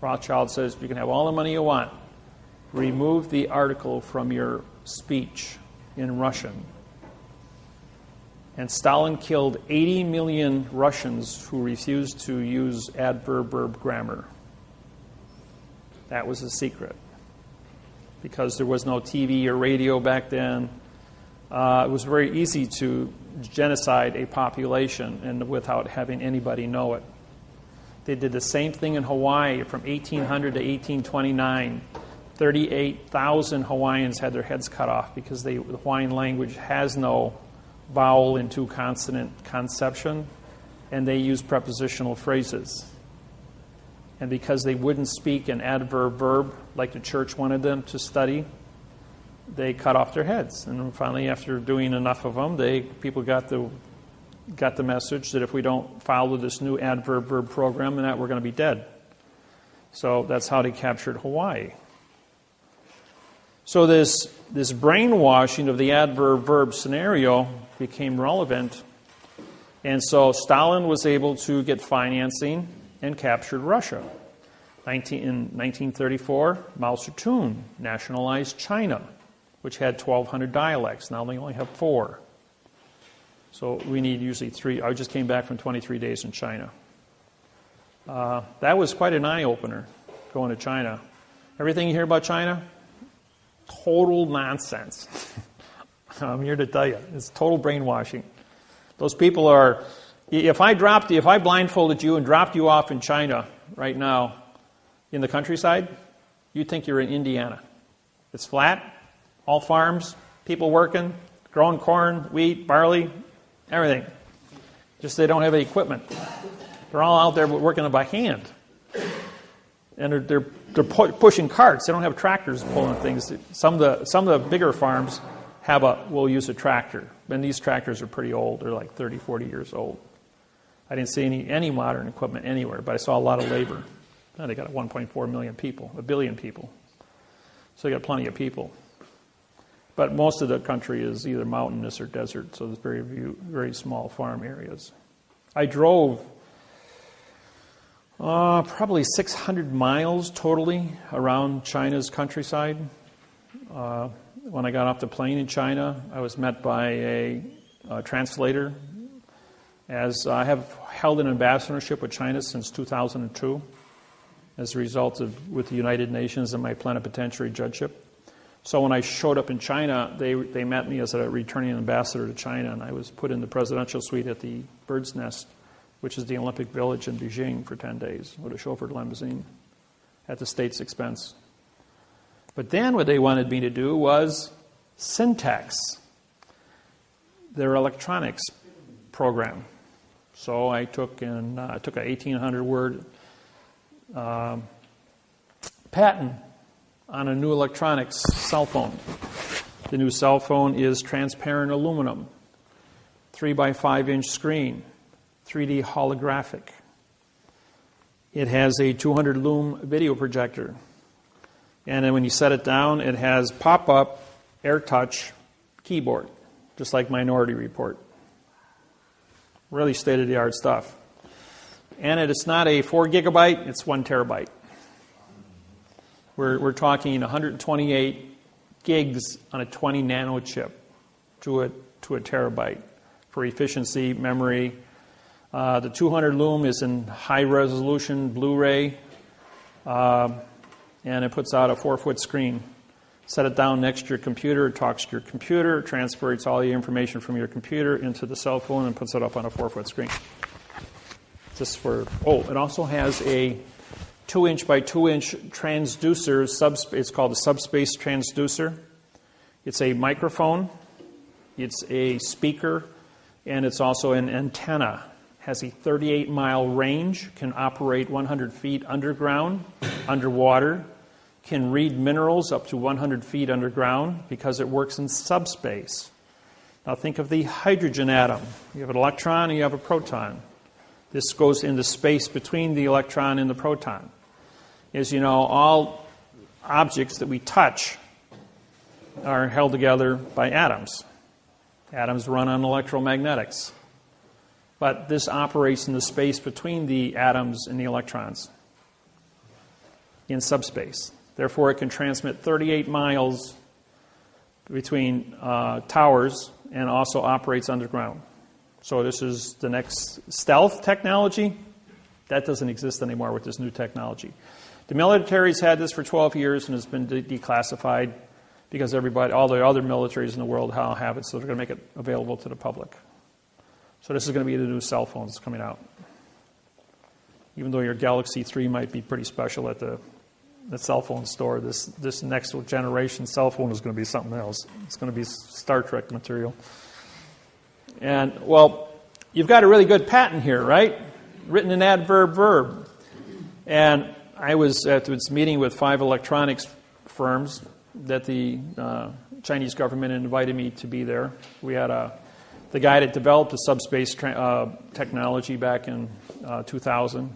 Rothschild says, you can have all the money you want. Remove the article from your speech in Russian. And Stalin killed 80 million Russians who refused to use adverb-verb grammar. That was the secret. Because there was no TV or radio back then, it was very easy to genocide a population and without having anybody know it. They did the same thing in Hawaii from 1800 to 1829. 38,000 Hawaiians had their heads cut off because the Hawaiian language has no vowel into consonant conception, and they use prepositional phrases. And because they wouldn't speak an adverb-verb like the church wanted them to study, they cut off their heads. And finally, after doing enough of them, people got the message that if we don't follow this new adverb-verb program, then we're going to be dead. So that's how they captured Hawaii. So this brainwashing of the adverb-verb scenario became relevant. And so Stalin was able to get financing and captured Russia. In 1934, Mao Zedong nationalized China, which had 1,200 dialects. Now they only have 4. So we need usually 3. I just came back from 23 days in China. That was quite an eye-opener, going to China. Everything you hear about China, total nonsense. I'm here to tell you, it's total brainwashing. Those people are... If I blindfolded you and dropped you off in China right now in the countryside, you'd think you're in Indiana. It's flat, all farms, people working, growing corn, wheat, barley, everything. Just they don't have any equipment. They're all out there working by hand. And they're pushing carts. They don't have tractors pulling things. Some of the bigger farms will use a tractor. And these tractors are pretty old. They're like 30, 40 years old. I didn't see any modern equipment anywhere, but I saw a lot of labor. They got 1.4 million people, 1 billion people. So they got plenty of people. But most of the country is either mountainous or desert, so there's very small farm areas. I drove probably 600 miles totally around China's countryside. When I got off the plane in China, I was met by a translator. As I have held an ambassadorship with China since 2002, as a result of with the United Nations and my plenipotentiary-judgeship. So when I showed up in China, they met me as a returning ambassador to China, and I was put in the presidential suite at the Bird's Nest, which is the Olympic Village in Beijing, for 10 days with a chauffeured limousine at the state's expense. But then what they wanted me to do was syntax, their electronics program. So I took a 1,800-word patent on a new electronics cell phone. The new cell phone is transparent aluminum, 3x5-inch screen, 3D holographic. It has a 200-lumen video projector. And then when you set it down, it has pop-up, AirTouch keyboard, just like Minority Report. Really state-of-the-art stuff. And it's not a 4 gigabyte, it's 1 terabyte. We're talking 128 gigs on a 20 nano chip. to a terabyte for efficiency, memory. The 200 lume is in high-resolution Blu-ray, and it puts out a 4-foot screen. Set it down next to your computer, it talks to your computer, transfers all the information from your computer into the cell phone, and puts it up on a 4-foot screen. Just for, it also has a 2-inch by 2-inch transducer, it's called a subspace transducer. It's a microphone, it's a speaker, and it's also an antenna. Has a 38-mile range, can operate 100 feet underground, underwater, can read minerals up to 100 feet underground because it works in subspace. Now think of the hydrogen atom. You have an electron and you have a proton. This goes into space between the electron and the proton. As you know, all objects that we touch are held together by atoms. Atoms run on electromagnetics. But this operates in the space between the atoms and the electrons in subspace. Therefore, it can transmit 38 miles between towers and also operates underground. So this is the next stealth technology. That doesn't exist anymore with this new technology. The military's had this for 12 years and has been declassified because all the other militaries in the world now have it, so they're going to make it available to the public. So this is going to be the new cell phones coming out. Even though your Galaxy 3 might be pretty special at the cell phone store, this next generation cell phone is going to be something else. It's going to be Star Trek material. And, well, you've got a really good patent here, right? Written in adverb verb. And I was at this meeting with 5 electronics firms that the Chinese government invited me to be there. We had the guy that developed the subspace technology back in 2000,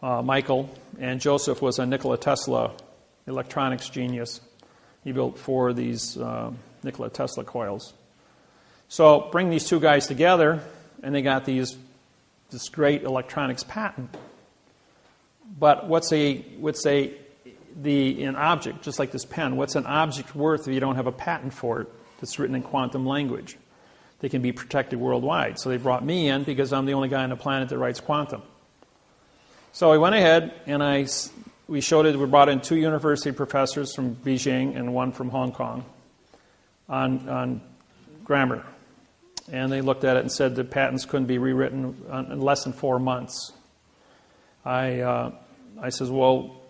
Michael, and Joseph was a Nikola Tesla electronics genius. He built 4 of these Nikola Tesla coils. So bring these 2 guys together, and they got this great electronics patent. But an object, just like this pen, what's an object worth if you don't have a patent for it that's written in quantum language? They can be protected worldwide. So they brought me in because I'm the only guy on the planet that writes quantum. So I went ahead and we showed it. We brought in 2 university professors from Beijing and 1 from Hong Kong on grammar. And they looked at it and said the patents couldn't be rewritten in less than 4 months. I says, well,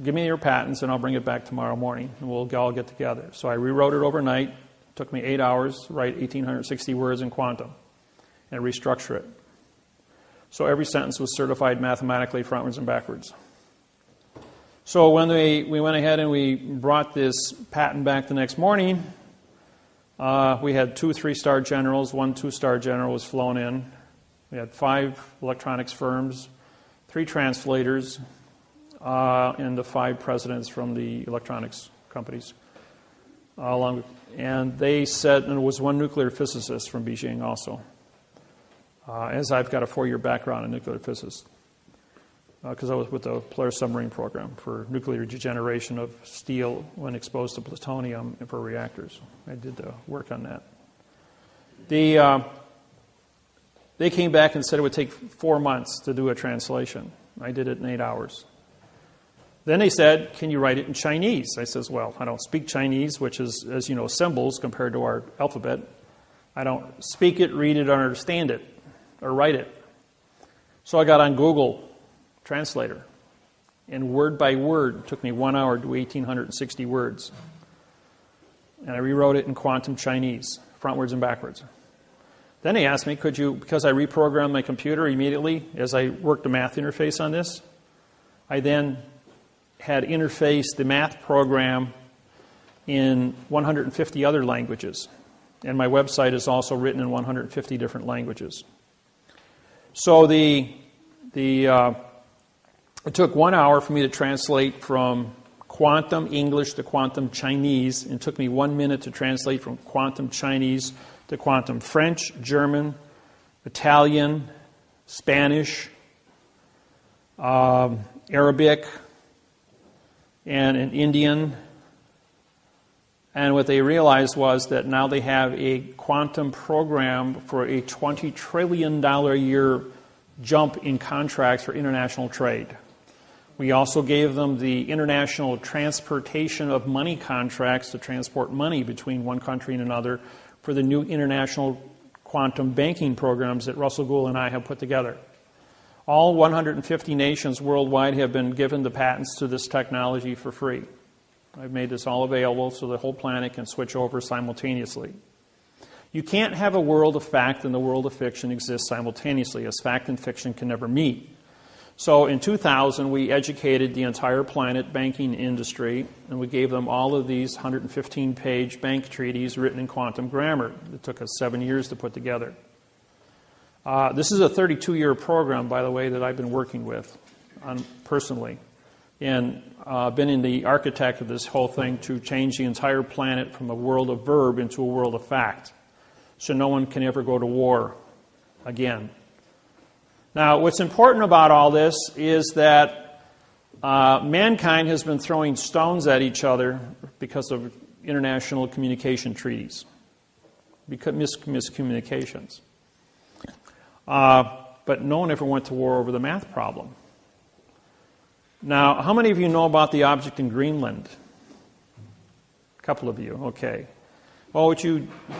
give me your patents and I'll bring it back tomorrow morning and we'll all get together. So I rewrote it overnight. It took me 8 hours to write 1,860 words in quantum and restructure it. So every sentence was certified mathematically frontwards and backwards. So when we went ahead and we brought this patent back the next morning, we had 2 3-star generals, 1 2-star general was flown in. We had 5 electronics firms, 3 translators, and the 5 presidents from the electronics companies. And they said, and there was 1 nuclear physicist from Beijing also. As I've got a 4-year background in nuclear physics, because I was with the Polaris submarine program for nuclear degeneration of steel when exposed to plutonium for reactors. I did the work on that. They came back and said it would take 4 months to do a translation. I did it in 8 hours. Then they said, can you write it in Chinese? I says, well, I don't speak Chinese, which is, as you know, symbols compared to our alphabet. I don't speak it, read it, or understand it, or write it. So I got on Google Translator, and word by word, it took me 1 hour to do 1,860 words. And I rewrote it in quantum Chinese, frontwards and backwards. Then they asked me, could you, because I reprogrammed my computer immediately as I worked the math interface on this, I then had interfaced the math program in 150 other languages. And my website is also written in 150 different languages. So it took 1 hour for me to translate from quantum English to quantum Chinese, and it took me 1 minute to translate from quantum Chinese to quantum French, German, Italian, Spanish, Arabic, and in Indian, And what they realized was that now they have a quantum program for a $20 trillion a year jump in contracts for international trade. We also gave them the international transportation of money contracts to transport money between one country and another for the new international quantum banking programs that Russell Gould and I have put together. All 150 nations worldwide have been given the patents to this technology for free. I've made this all available so the whole planet can switch over simultaneously. You can't have a world of fact and the world of fiction exist simultaneously, as fact and fiction can never meet. So in 2000, we educated the entire planet banking industry, and we gave them all of these 115-page bank treaties written in quantum grammar. It took us 7 years to put together. This is a 32-year program, by the way, that I've been working with personally, and been in the architect of this whole thing to change the entire planet from a world of verb into a world of fact, so no one can ever go to war again. Now, what's important about all this is that mankind has been throwing stones at each other because of international communication treaties, because miscommunications. But no one ever went to war over the math problem. Now, how many of you know about the object in Greenland? A couple of you, okay. Well,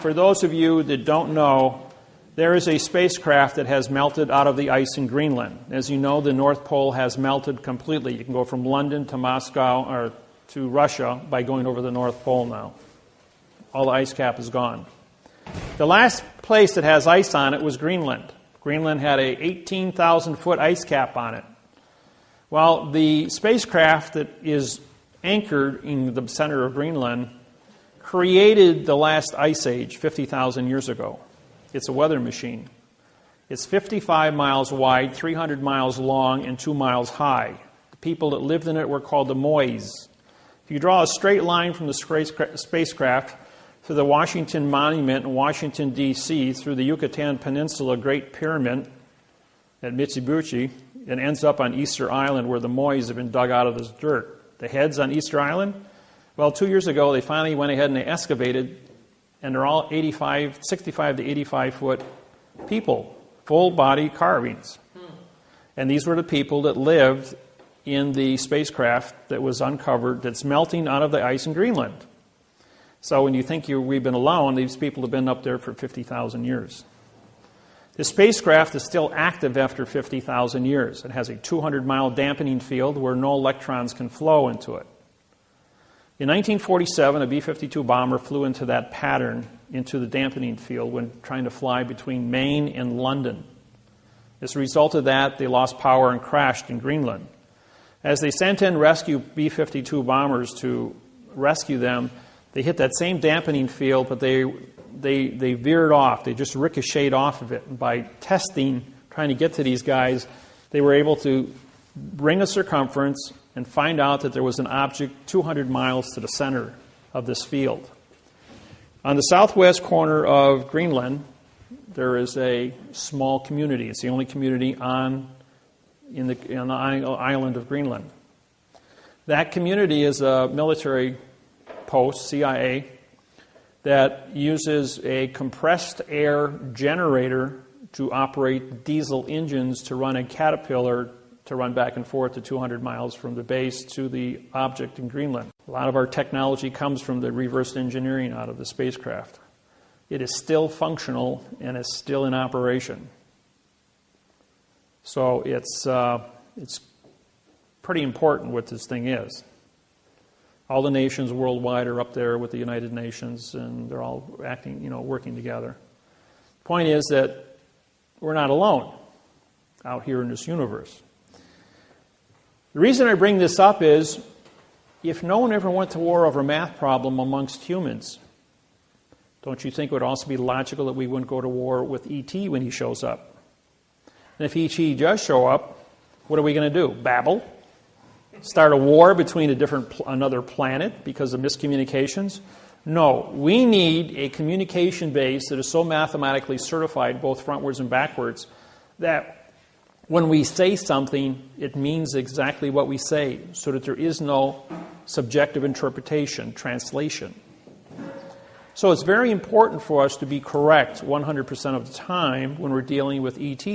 for those of you that don't know, there is a spacecraft that has melted out of the ice in Greenland. As you know, the North Pole has melted completely. You can go from London to Moscow or to Russia by going over the North Pole now. All the ice cap is gone. The last place that has ice on it was Greenland. Greenland had a 18,000-foot ice cap on it. Well, the spacecraft that is anchored in the center of Greenland created the last ice age 50,000 years ago. It's a weather machine. It's 55 miles wide, 300 miles long, and 2 miles high. The people that lived in it were called the Mois. If you draw a straight line from the spacecraft to the Washington Monument in Washington, D.C., through the Yucatan Peninsula Great Pyramid at Mitsubishi, it ends up on Easter Island where the Mois have been dug out of this dirt. The heads on Easter Island, well, 2 years ago they finally went ahead and they excavated, and they're all 65 to 85-foot people, full-body carvings. And these were the people that lived in the spacecraft that was uncovered that's melting out of the ice in Greenland. So when you think we've been alone, these people have been up there for 50,000 years. The spacecraft is still active after 50,000 years. It has a 200-mile dampening field where no electrons can flow into it. In 1947, a B-52 bomber flew into that pattern, into the dampening field, when trying to fly between Maine and London. As a result of that, they lost power and crashed in Greenland. As they sent in rescue B-52 bombers to rescue them, they hit that same dampening field, but they veered off. They just ricocheted off of it. And by testing, trying to get to these guys, they were able to bring a circumference and find out that there was an object 200 miles to the center of this field. On the southwest corner of Greenland, there is a small community. It's the only community on the island of Greenland. That community is a military post, CIA, that uses a compressed air generator to operate diesel engines to run a Caterpillar to run back and forth to 200 miles from the base to the object in Greenland. A lot of our technology comes from the reverse engineering out of the spacecraft. It is still functional and is still in operation. So it's pretty important what this thing is. All the nations worldwide are up there with the United Nations, and they're all working together. The point is that we're not alone out here in this universe. The reason I bring this up is, if no one ever went to war over a math problem amongst humans, don't you think it would also be logical that we wouldn't go to war with E.T. when he shows up? And if E.T. does show up, what are we going to do? Babble? Start a war between another planet because of miscommunications? No, we need a communication base that is so mathematically certified, both frontwards and backwards, that when we say something, it means exactly what we say, so that there is no subjective interpretation, translation. So it's very important for us to be correct 100% of the time when we're dealing with ET.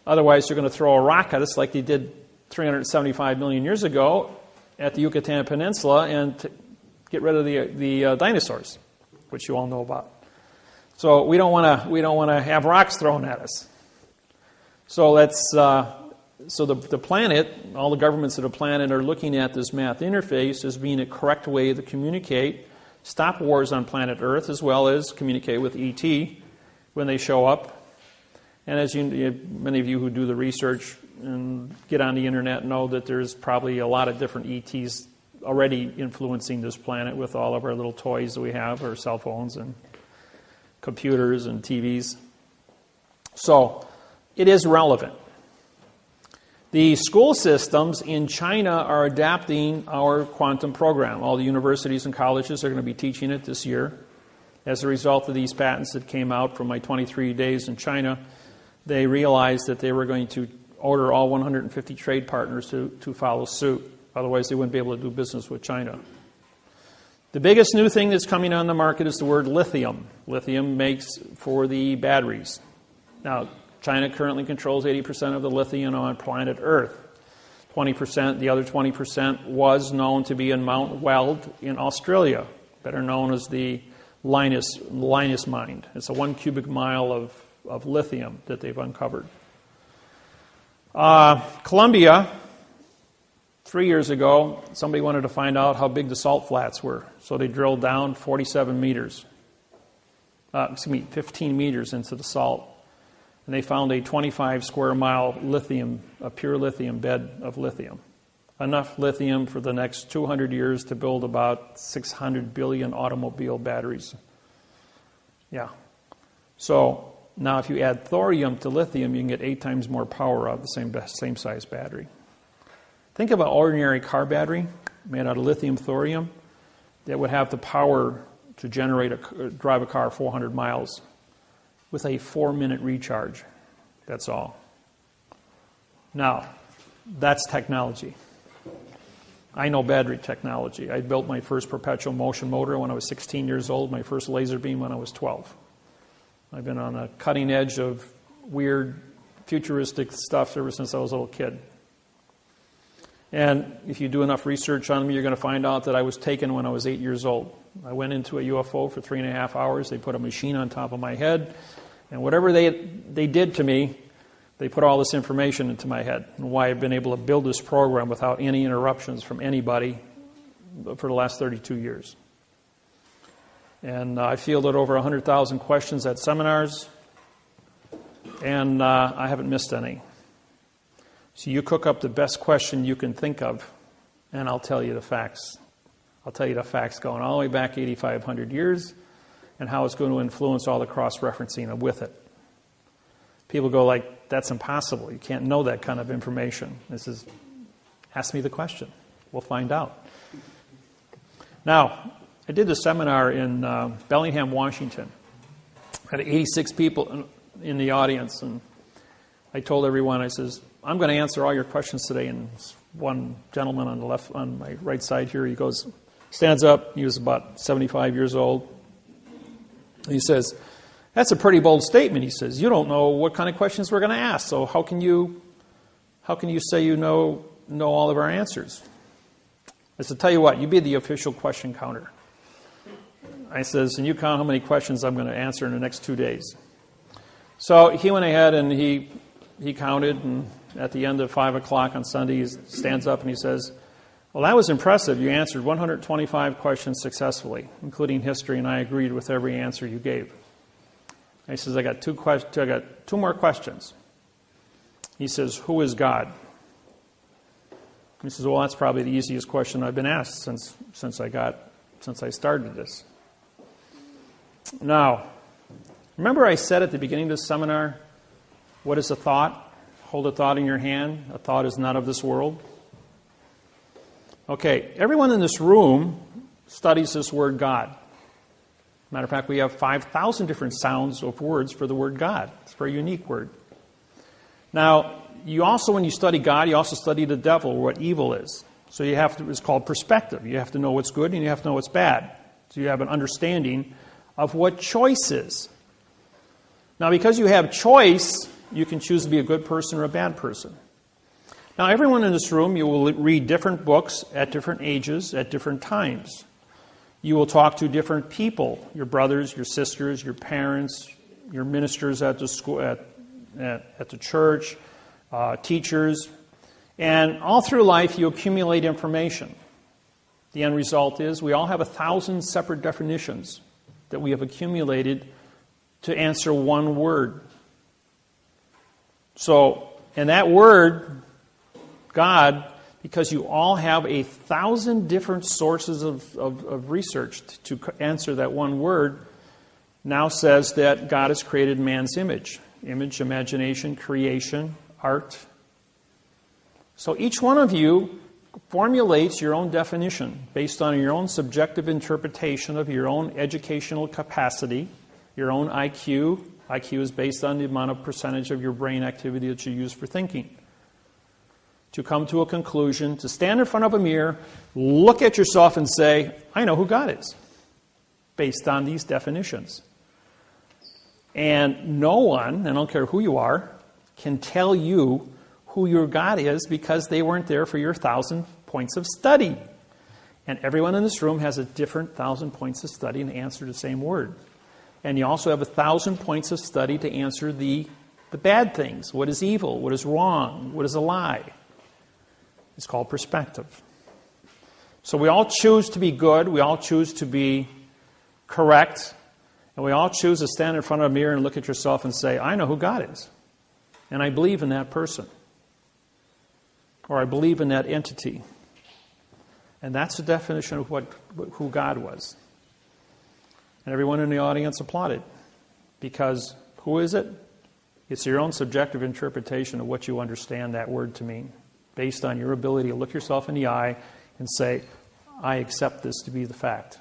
Otherwise, they're going to throw a rock at us like they did 375 million years ago at the Yucatan Peninsula and get rid of the dinosaurs, which you all know about. So we don't want to have rocks thrown at us. So the planet, all the governments of the planet are looking at this math interface as being a correct way to communicate, stop wars on planet Earth, as well as communicate with ET when they show up. And as many of you who do the research and get on the internet know that there's probably a lot of different ETs already influencing this planet with all of our little toys that we have, our cell phones and computers and TVs. So it is relevant. The school systems in China are adapting our quantum program. All the universities and colleges are going to be teaching it this year. As a result of these patents that came out from my 23 days in China, they realized that they were going to order all 150 trade partners to follow suit. Otherwise, they wouldn't be able to do business with China. The biggest new thing that's coming on the market is the word lithium. Lithium makes for the batteries. Now, China currently controls 80% of the lithium on planet Earth. 20%, the other 20% was known to be in Mount Weld in Australia, better known as the Linus mine. It's a 1 cubic mile of lithium that they've uncovered. Colombia, 3 years ago, somebody wanted to find out how big the salt flats were. So they drilled down 15 meters into the salt. And they found a 25 square mile lithium, a pure lithium bed of lithium. Enough lithium for the next 200 years to build about 600 billion automobile batteries. Yeah. So now if you add thorium to lithium, you can get 8 times more power out of the same size battery. Think of an ordinary car battery made out of lithium thorium that would have the power to drive a car 400 miles with a 4-minute recharge. That's all. Now, that's technology. I know battery technology. I built my first perpetual motion motor when I was 16 years old, my first laser beam when I was 12. I've been on a cutting edge of weird, futuristic stuff ever since I was a little kid. And if you do enough research on me, you're going to find out that I was taken when I was 8 years old. I went into a UFO for 3.5 hours. They put a machine on top of my head. And whatever they did to me, they put all this information into my head. And why I've been able to build this program without any interruptions from anybody for the last 32 years. And I fielded over 100,000 questions at seminars. And I haven't missed any. So you cook up the best question you can think of, and I'll tell you the facts. I'll tell you the facts going all the way back 8,500 years and how it's going to influence all the cross-referencing with it. People go like, that's impossible. You can't know that kind of information. This is, ask me the question. We'll find out. Now, I did a seminar in Bellingham, Washington. I had 86 people in the audience, and I told everyone, I says, I'm going to answer all your questions today. And one gentleman on my right side here, he goes, stands up. He was about 75 years old. He says, that's a pretty bold statement. He says, you don't know what kind of questions we're going to ask. So how can you say you know all of our answers? I said, tell you what, you be the official question counter. I says, and you count how many questions I'm going to answer in the next 2 days. So he went ahead and he counted, and at the end of 5 o'clock on Sunday, he stands up and he says, well, that was impressive. You answered 125 questions successfully, including history, and I agreed with every answer you gave. He says, I got two more questions. He says, who is God? He says, well, that's probably the easiest question I've been asked since I started this. Now, remember I said at the beginning of this seminar, what is a thought? Hold a thought in your hand. A thought is not of this world. Okay, everyone in this room studies this word God. Matter of fact, we have 5,000 different sounds of words for the word God. It's a very unique word. Now, you also, when you study God, you also study the devil, or what evil is. So it's called perspective. You have to know what's good and you have to know what's bad. So you have an understanding of what choice is. Now, because you have choice, you can choose to be a good person or a bad person. Now, everyone in this room, you will read different books at different ages, at different times. You will talk to different people, your brothers, your sisters, your parents, your ministers at the school, at the church, teachers. And all through life, you accumulate information. The end result is we all have 1,000 separate definitions that we have accumulated to answer one word. So, and that word, God, because you all have 1,000 different sources of research to answer that one word, now says that God has created man's image. Image, imagination, creation, art. So each one of you formulates your own definition based on your own subjective interpretation of your own educational capacity, your own IQ. IQ is based on the amount of percentage of your brain activity that you use for thinking. To come to a conclusion, to stand in front of a mirror, look at yourself and say, I know who God is, based on these definitions. And no one, I don't care who you are, can tell you who your God is because they weren't there for your 1,000 points of study. And everyone in this room has a different 1,000 points of study and answer the same word. And you also have 1,000 points of study to answer the bad things. What is evil? What is wrong? What is a lie? It's called perspective. So we all choose to be good. We all choose to be correct. And we all choose to stand in front of a mirror and look at yourself and say, I know who God is. And I believe in that person. Or I believe in that entity. And that's the definition of who God was. And everyone in the audience applauded. Because who is it? It's your own subjective interpretation of what you understand that word to mean, based on your ability to look yourself in the eye and say, I accept this to be the fact.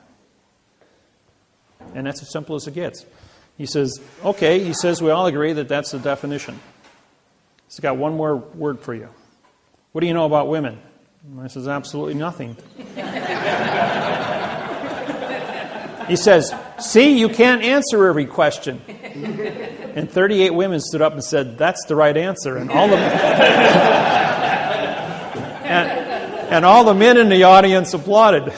And that's as simple as it gets. He says, okay, he says we all agree that that's the definition. He's got one more word for you. What do you know about women? And I says, absolutely nothing. He says, see, you can't answer every question. And 38 women stood up and said, that's the right answer. And all the and all the men in the audience applauded.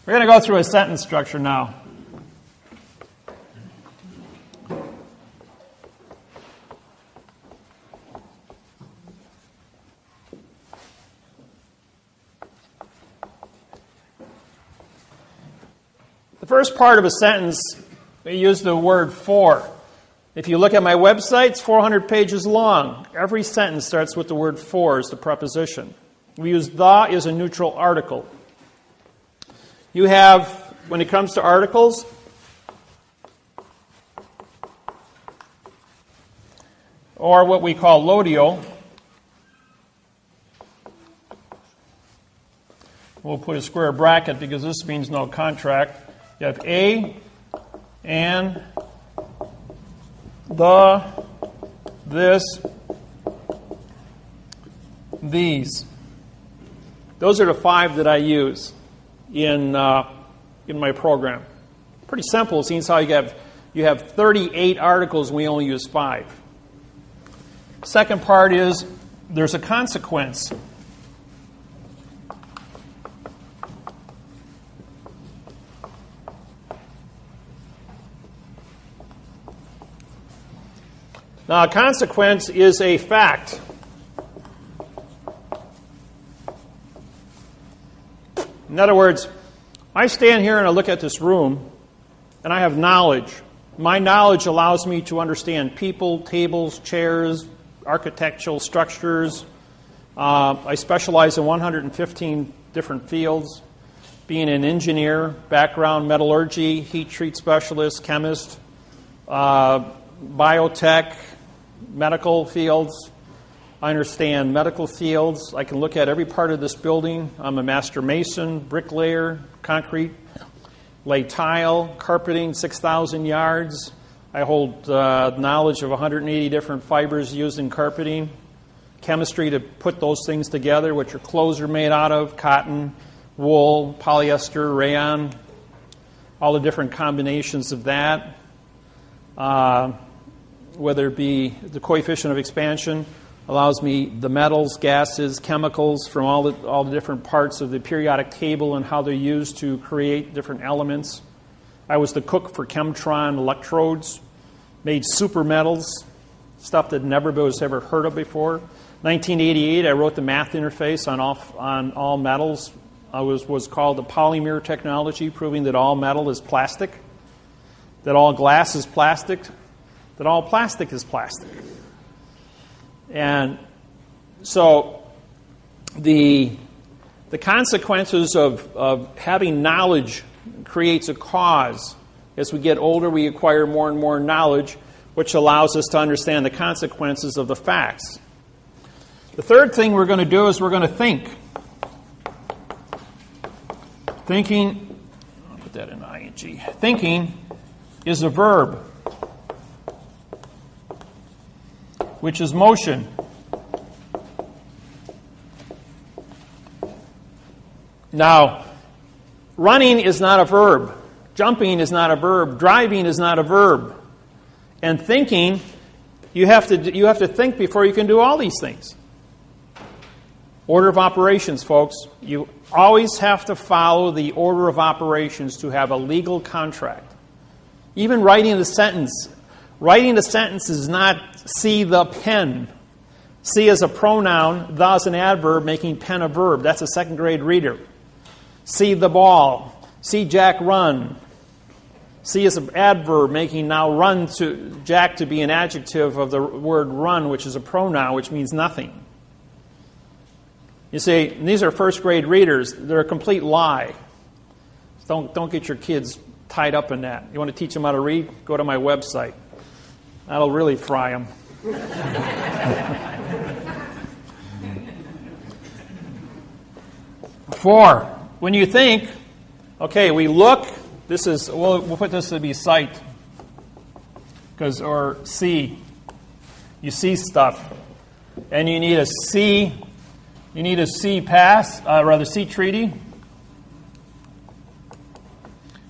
We're going to go through a sentence structure now. The first part of a sentence, we use the word for. If you look at my website, it's 400 pages long. Every sentence starts with the word for as the preposition. We use the as a neutral article. You have, when it comes to articles, or what we call lodio. We'll put a square bracket because this means no contract. You have a, and, the, this, these. Those are the 5 that I use in my program. Pretty simple. It seems how you have 38 articles and we only use 5. Second part is there's a consequence. Now, a consequence is a fact. In other words, I stand here and I look at this room, and I have knowledge. My knowledge allows me to understand people, tables, chairs, architectural structures. I specialize in 115 different fields, being an engineer, background, metallurgy, heat treat specialist, chemist, biotech, medical fields. I understand medical fields. I can look at every part of this building. I'm a master mason, bricklayer, concrete, lay tile, carpeting 6,000 yards, I hold knowledge of 180 different fibers used in carpeting, chemistry to put those things together, what your clothes are made out of, cotton, wool, polyester, rayon, all the different combinations of that, whether it be the coefficient of expansion, allows me the metals, gases, chemicals from all the different parts of the periodic table and how they're used to create different elements. I was the cook for Chemtron electrodes, made super metals, stuff that never was ever heard of before. 1988, I wrote the math interface on all metals. Was called the polymer technology, proving that all metal is plastic, that all glass is plastic, that all plastic is plastic. And so the consequences of having knowledge creates a cause. As we get older, we acquire more and more knowledge, which allows us to understand the consequences of the facts. The third thing we're going to do is we're going to think. Thinking, I'll put that in ing. Thinking is a verb, which is motion. Now, running is not a verb. Jumping is not a verb. Driving is not a verb. And thinking, you have to think before you can do all these things. Order of operations, folks. You always have to follow the order of operations to have a legal contract. Even writing the sentence. Writing the sentence is not see the pen. See as a pronoun, the as an adverb, making pen a verb. That's a second grade reader. See the ball. See Jack run. See as an adverb, making now run to Jack to be an adjective of the word run, which is a pronoun, which means nothing. You see, these are first grade readers. They're a complete lie. Don't get your kids tied up in that. You want to teach them how to read? Go to my website. That'll really fry them. 4, when you think, okay, we look. This is we'll put this to be sight, or see. You see stuff, and you need a see. You need a see see treaty.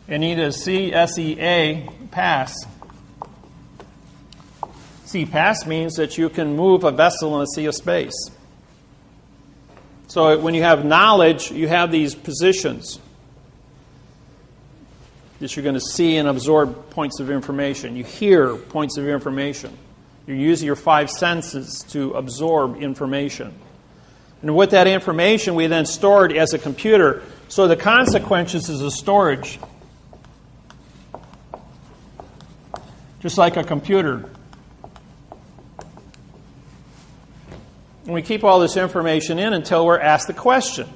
You need a SEA pass. See pass means that you can move a vessel in a sea of space. So when you have knowledge, you have these positions that you're going to see and absorb points of information. You hear points of information. You're using your 5 senses to absorb information. And with that information, we then store it as a computer. So the consequences is a storage. Just like a computer. And we keep all this information in until we're asked the question.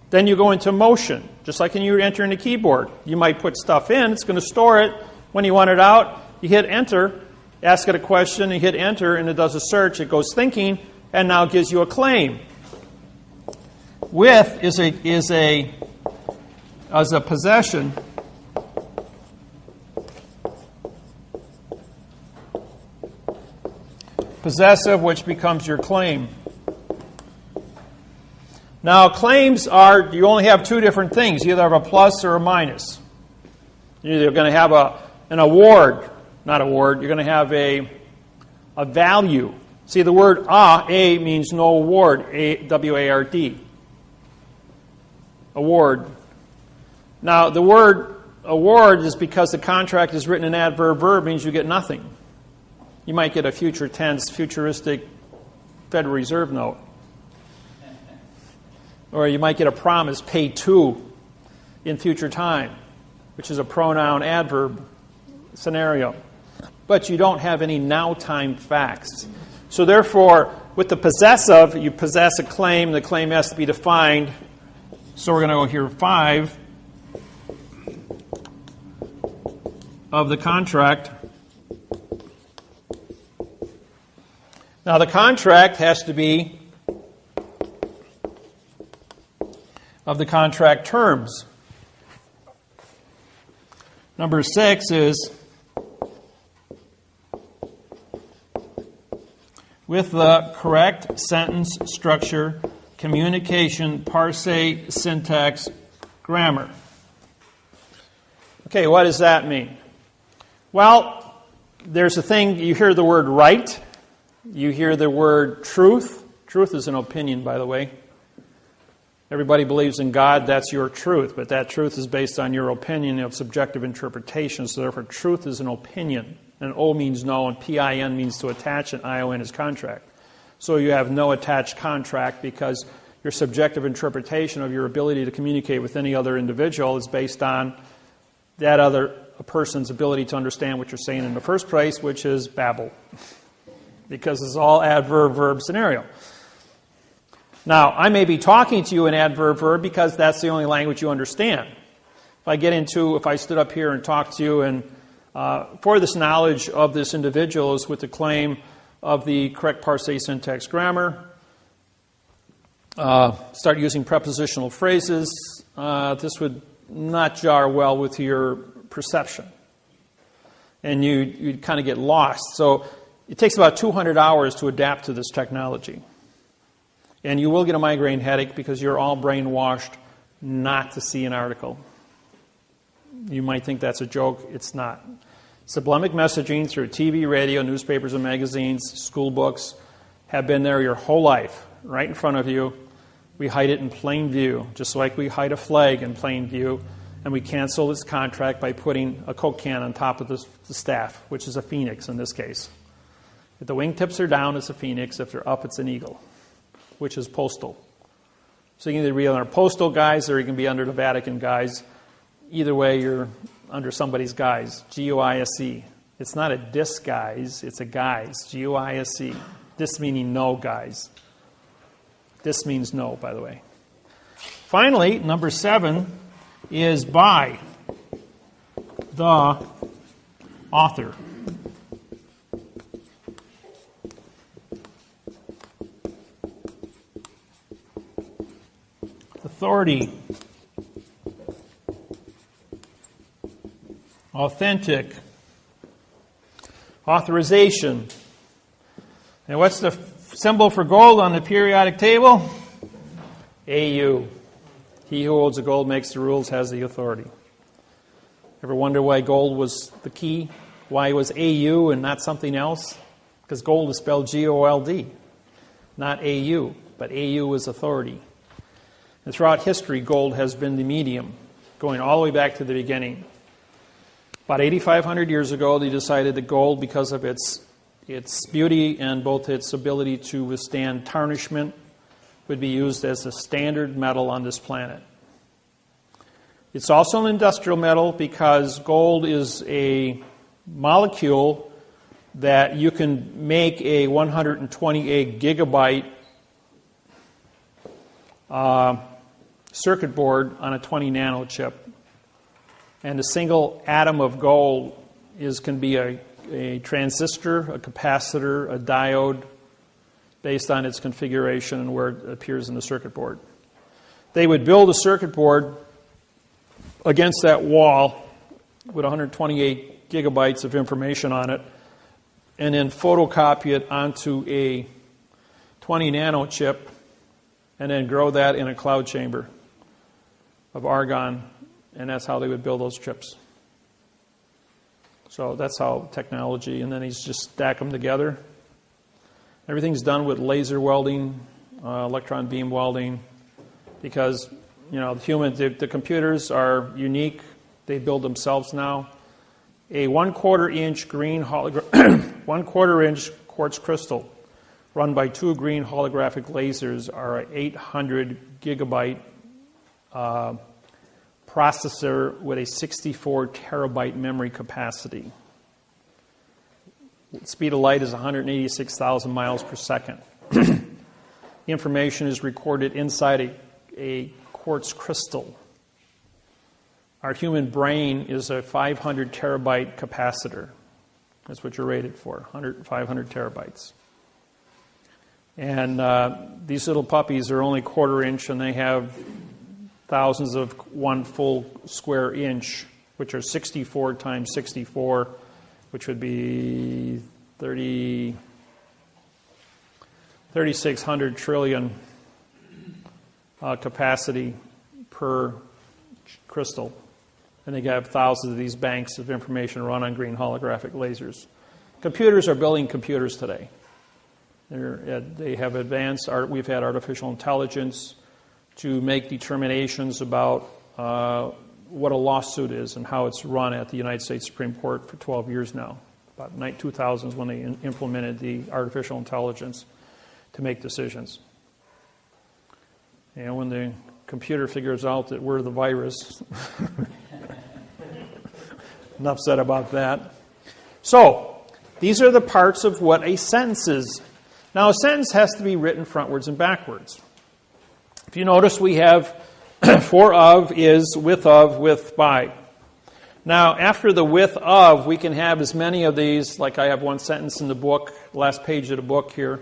Then you go into motion. Just like when you enter in the keyboard. You might put stuff in, it's going to store it. When you want it out, you hit enter, ask it a question, you hit enter, and it does a search. It goes thinking, and now gives you a claim. With is a possession. Possessive, which becomes your claim. Now, claims are, you only have 2 different things. You either have a plus or a minus. You're either going to have an award, not award, you're going to have a value. See, the word a means no award, W-A-R-D. Award. Now, the word award is because the contract is written in adverb verb, means you get nothing. You might get a future tense, futuristic Federal Reserve note. Or you might get a promise, pay to, in future time, which is a pronoun adverb scenario. But you don't have any now time facts. So therefore, with the possessive, you possess a claim. The claim has to be defined. So we're going to go here 5 of the contract. Now the contract has to be of the contract terms. Number 6 is with the correct sentence structure, communication, parse, syntax, grammar. Okay, what does that mean? Well, there's a thing, you hear the word right, you hear the word truth. Truth is an opinion, by the way. Everybody believes in God, that's your truth, but that truth is based on your opinion of subjective interpretation, so therefore truth is an opinion. And O means no, and PIN means to attach, and ION is contract. So you have no attached contract because your subjective interpretation of your ability to communicate with any other individual is based on that other person's ability to understand what you're saying in the first place, which is babble. Because it's all adverb-verb scenario. Now, I may be talking to you in adverb-verb because that's the only language you understand. If I stood up here and talked to you and for this knowledge of this individual is with the claim of the correct parse, syntax, grammar, start using prepositional phrases, this would not jar well with your perception. And you'd kind of get lost. So it takes about 200 hours to adapt to this technology. And you will get a migraine headache because you're all brainwashed not to see an article. You might think that's a joke. It's not. Sublimic messaging through TV, radio, newspapers and magazines, school books have been there your whole life, right in front of you. We hide it in plain view, just like we hide a flag in plain view, and we cancel this contract by putting a Coke can on top of the staff, which is a phoenix in this case. If the wingtips are down, it's a phoenix. If they're up, it's an eagle, which is postal. So you can either be under postal guise or you can be under the Vatican guise. Either way, you're under somebody's guise. G-U-I-S-E. It's not a disguise, it's a guise. G-U-I-S-E. Dis meaning no, guys. This means no, by the way. Finally, number 7 is by the author. Authority. Authentic. Authorization. And what's the symbol for gold on the periodic table? AU. He who holds the gold makes the rules, has the authority. Ever wonder why gold was the key? Why it was AU and not something else? Because gold is spelled G-O-L-D, not AU, but AU is authority. And throughout history, gold has been the medium, going all the way back to the beginning. About 8,500 years ago, they decided that gold, because of its beauty and both its ability to withstand tarnishment, would be used as a standard metal on this planet. It's also an industrial metal because gold is a molecule that you can make a 128 gigabyte circuit board on a 20 nano chip. And a single atom of gold can be a transistor, a capacitor, a diode, based on its configuration and where it appears in the circuit board. They would build a circuit board against that wall with 128 gigabytes of information on it, and then photocopy it onto a 20 nano chip, and then grow that in a cloud chamber of argon, and that's how they would build those chips. So that's how technology, and then he's just stack them together. Everything's done with laser welding, electron beam welding, because the computers are unique. They build themselves now. A 1/4 inch green 1/4 inch quartz crystal run by 2 green holographic lasers are an 800 gigabyte processor with a 64 terabyte memory capacity. The speed of light is 186,000 miles per second. The information is recorded inside a quartz crystal. Our human brain is a 500 terabyte capacitor. That's what you're rated for, 500 terabytes. And these little puppies are only 1/4 inch, and they have thousands of 1 full square inch, which are 64 times 64, which would be 30 3,600 trillion capacity per crystal. And they have thousands of these banks of information run on green holographic lasers. Computers are building computers today. They have advanced. We've had artificial intelligence to make determinations about what a lawsuit is and how it's run at the United States Supreme Court for 12 years now. About 2000 is when they implemented the artificial intelligence to make decisions. And when the computer figures out that we're the virus, enough said about that. So, these are the parts of what a sentence is. Now, a sentence has to be written frontwards and backwards. If you notice, we have for of, is, with of, with, by. Now, after the with of, we can have as many of these, like I have one sentence in the book, last page of the book here.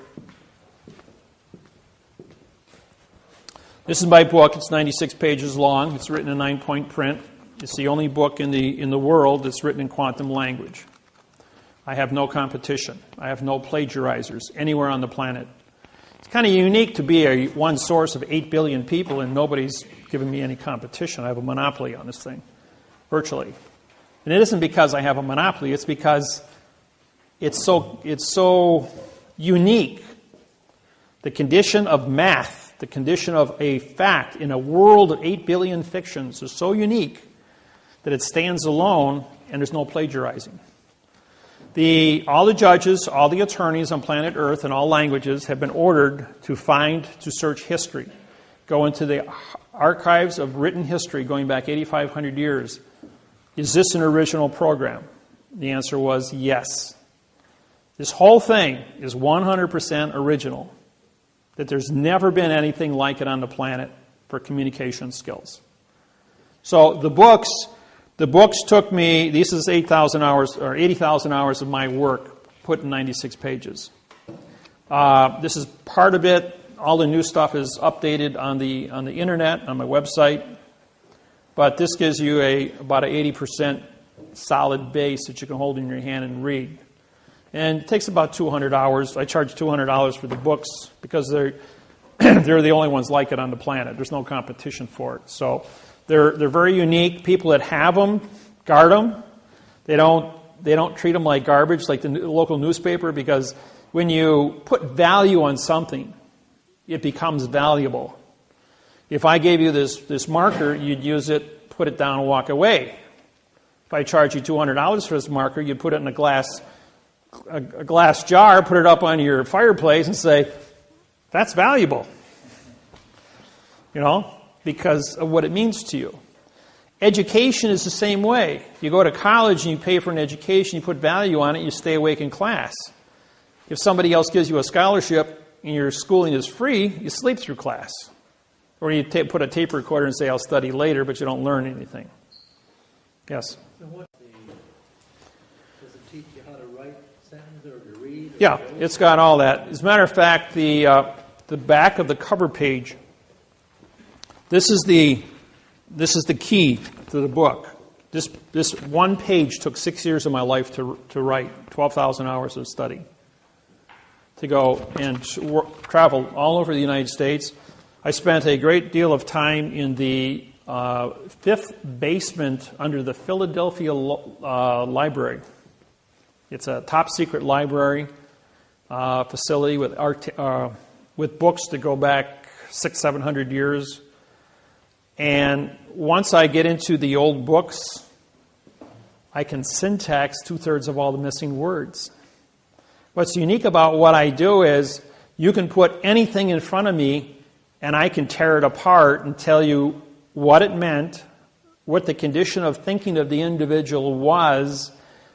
This is my book. It's 96 pages long. It's written in 9-point print. It's the only book in the world that's written in quantum language. I have no competition. I have no plagiarizers anywhere on the planet. It's kind of unique to be one source of 8 billion people, and nobody's given me any competition. I have a monopoly on this thing, virtually. And it isn't because I have a monopoly. It's because it's so unique. The condition of math, the condition of a fact in a world of 8 billion fictions is so unique that it stands alone, and there's no plagiarizing. All the judges, all the attorneys on planet Earth in all languages have been ordered to search history. Go into the archives of written history going back 8,500 years. Is this an original program? The answer was yes. This whole thing is 100% original. That there's never been anything like it on the planet for communication skills. So the books took me, this is 8,000 hours or 80,000 hours of my work put in 96 pages. This is part of it. All the new stuff is updated on the internet, on my website. But this gives you about an 80% solid base that you can hold in your hand and read. And it takes about 200 hours. I charge $200 for the books because they're the only ones like it on the planet. There's no competition for it. So they're very unique. People that have them guard them. They don't treat them like garbage, like the local newspaper, because when you put value on something, it becomes valuable. If I gave you this marker, you'd use it, put it down, and walk away. If I charge you $200 for this marker, you'd put it in a glass jar, put it up on your fireplace, and say, "That's valuable." Because of what it means to you. Education is the same way. You go to college and you pay for an education, you put value on it, you stay awake in class. If somebody else gives you a scholarship and your schooling is free, you sleep through class. Or you put a tape recorder and say, "I'll study later," but you don't learn anything. Yes? So does it teach you how to write sentences or to read? Yeah, it's got all that. As a matter of fact, the back of the cover page, this is the key to the book. This one page took 6 years of my life to write, 12,000 hours of study, to go and travel all over the United States. I spent a great deal of time in the fifth basement under the Philadelphia Library. It's a top-secret library facility with books that go back 600-700 years. And once I get into the old books, I can syntax 2/3 of all the missing words. What's unique about what I do is you can put anything in front of me and I can tear it apart and tell you what it meant, what the condition of thinking of the individual was,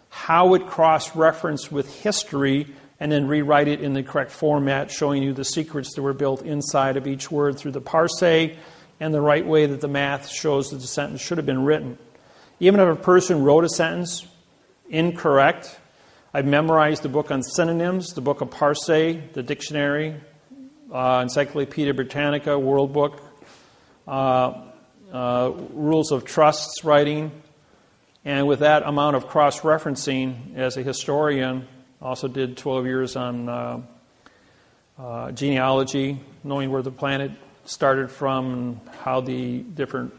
how it cross-referenced with history, and then rewrite it in the correct format, showing you the secrets that were built inside of each word through the parse and the right way that the math shows that the sentence should have been written. Even if a person wrote a sentence incorrect, I've memorized the book on synonyms, the book of parse, the dictionary, Encyclopedia Britannica, World Book, Rules of Trusts writing. And with that amount of cross-referencing as a historian, also did 12 years on genealogy, knowing where the planet started from, and how the different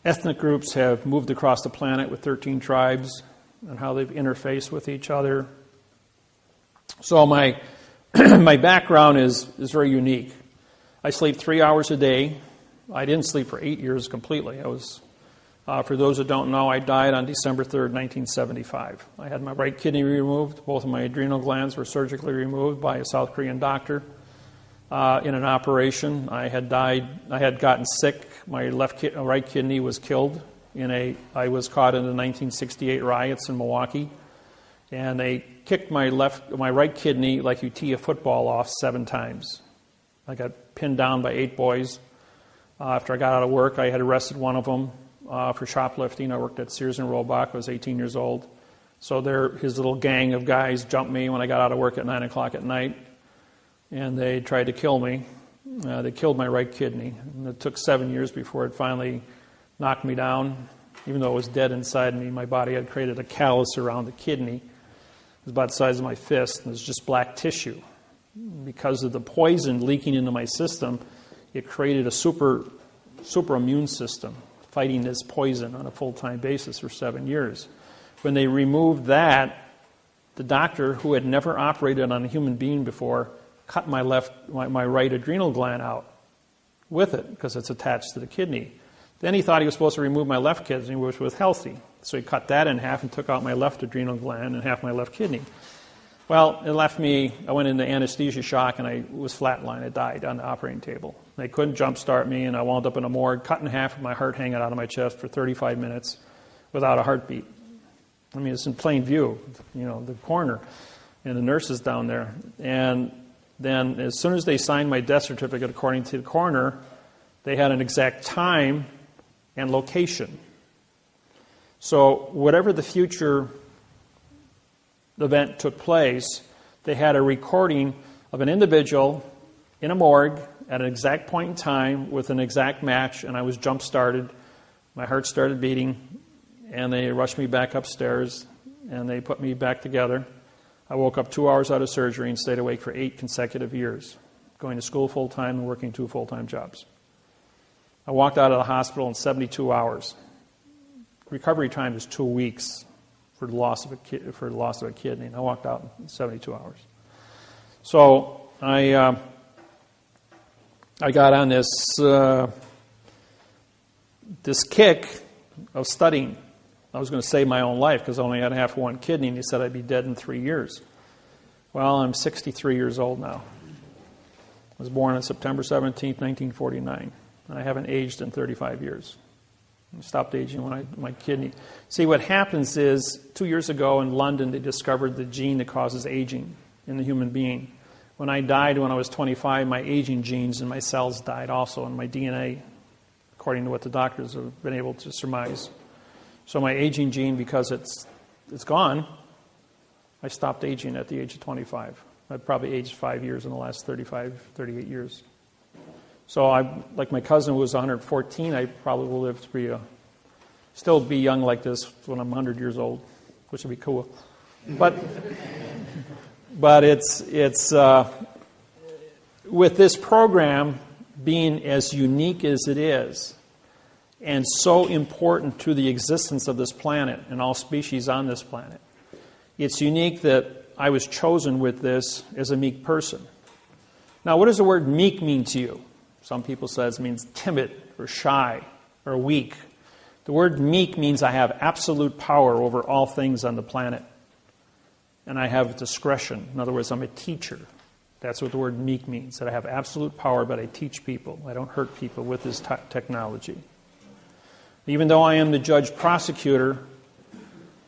ethnic groups have moved across the planet with 13 tribes, and how they've interfaced with each other. So my my background is very unique. I sleep 3 hours a day. I didn't sleep for 8 years completely. I was, for those that don't know, I died on December 3rd, 1975. I had my right kidney removed. Both of my adrenal glands were surgically removed by a South Korean doctor in an operation. I had gotten sick. My right kidney was killed I was caught in the 1968 riots in Milwaukee, and they kicked my right kidney like you tee a football off 7 times. I got pinned down by 8 boys. After I got out of work, I had arrested one of them for shoplifting. I worked at Sears and Roebuck. I was 18 years old. So his little gang of guys jumped me when I got out of work at 9 o'clock at night, and they tried to kill me. They killed my right kidney. And it took 7 years before it finally knocked me down. Even though it was dead inside me, my body had created a callus around the kidney. It was about the size of my fist, and it was just black tissue. Because of the poison leaking into my system, it created a super immune system fighting this poison on a full-time basis for 7 years. When they removed that, the doctor, who had never operated on a human being before, cut my right adrenal gland out with it because it's attached to the kidney. Then he thought he was supposed to remove my left kidney, which was healthy. So he cut that in half and took out my left adrenal gland and half my left kidney. Well, it left me, I went into anesthesia shock, and I was flatlined. I died on the operating table. They couldn't jumpstart me, and I wound up in a morgue, cut in half with my heart hanging out of my chest for 35 minutes without a heartbeat. I mean, it's in plain view, the coroner and the nurses down there. And then as soon as they signed my death certificate, according to the coroner, they had an exact time and location. So whatever the future event took place, they had a recording of an individual in a morgue at an exact point in time with an exact match, and I was jump-started. My heart started beating, and they rushed me back upstairs, and they put me back together. I woke up 2 hours out of surgery and stayed awake for 8 consecutive years, going to school full-time and working 2 full-time jobs. I walked out of the hospital in 72 hours. Recovery time is 2 weeks for the loss of a kidney, and I walked out in 72 hours. So I got on this kick of studying. I was going to save my own life because I only had half one kidney, and he said I'd be dead in 3 years. Well, I'm 63 years old now. I was born on September 17th, 1949, and I haven't aged in 35 years. I stopped aging when my kidney... See, what happens is, 2 years ago in London, they discovered the gene that causes aging in the human being. When I died when I was 25, my aging genes and my cells died also, and my DNA, according to what the doctors have been able to surmise. So my aging gene, because it's gone, I stopped aging at the age of 25. I've probably aged 5 years in the last 35, 38 years. So like my cousin who was 114, I probably will live to still be young like this when I'm 100 years old, which would be cool. But it's with this program being as unique as it is, and so important to the existence of this planet and all species on this planet. It's unique that I was chosen with this as a meek person. Now, what does the word meek mean to you? Some people say it means timid or shy or weak. The word meek means I have absolute power over all things on the planet. And I have discretion. In other words, I'm a teacher. That's what the word meek means, that I have absolute power, but I teach people. I don't hurt people with this technology. Even though I am the judge-prosecutor,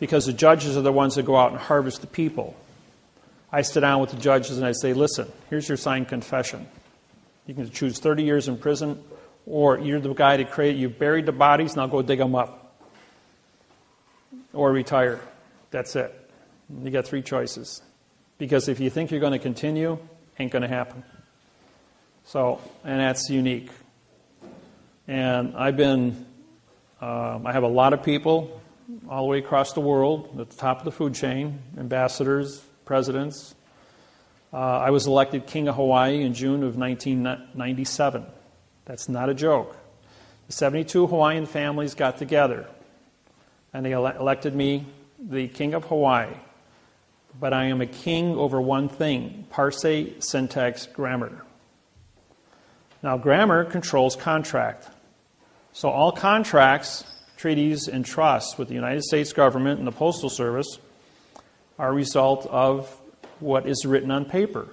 because the judges are the ones that go out and harvest the people, I sit down with the judges and I say, listen, here's your signed confession. You can choose 30 years in prison, or you're the guy that you've buried the bodies, now go dig them up. Or retire. That's it. You got 3 choices. Because if you think you're going to continue, ain't going to happen. So, and that's unique. And I have a lot of people all the way across the world at the top of the food chain, ambassadors, presidents. I was elected King of Hawaii in June of 1997. That's not a joke. The 72 Hawaiian families got together, and they elected me the King of Hawaii. But I am a king over one thing: parse, syntax, grammar. Now, grammar controls contract. So all contracts, treaties, and trusts with the United States government and the Postal Service are a result of what is written on paper.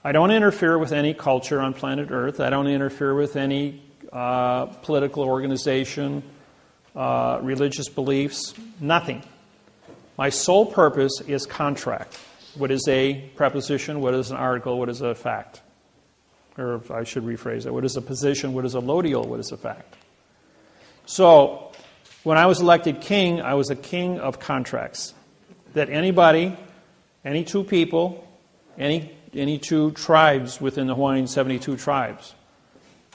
I don't interfere with any culture on planet Earth. I don't interfere with any political organization, religious beliefs, nothing. My sole purpose is contract. What is a preposition? What is an article? What is a fact? Or I should rephrase it. What is a position? What is a lodial? What is a fact? So, when I was elected king, I was a king of contracts. That anybody, any two people, any two tribes within the Hawaiian 72 tribes.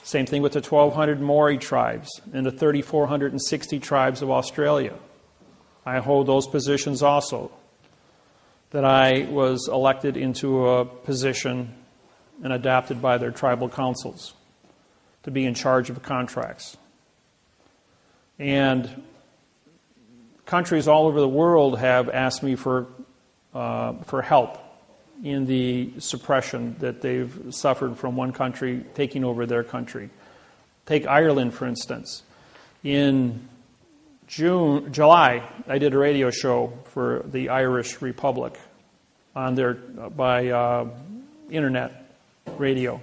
Same thing with the 1,200 Maori tribes and the 3,460 tribes of Australia. I hold those positions also. That I was elected into a position and adopted by their tribal councils to be in charge of contracts. And countries all over the world have asked me for help in the suppression that they've suffered from one country taking over their country. Take Ireland, for instance. In July, I did a radio show for the Irish Republic on their by internet radio.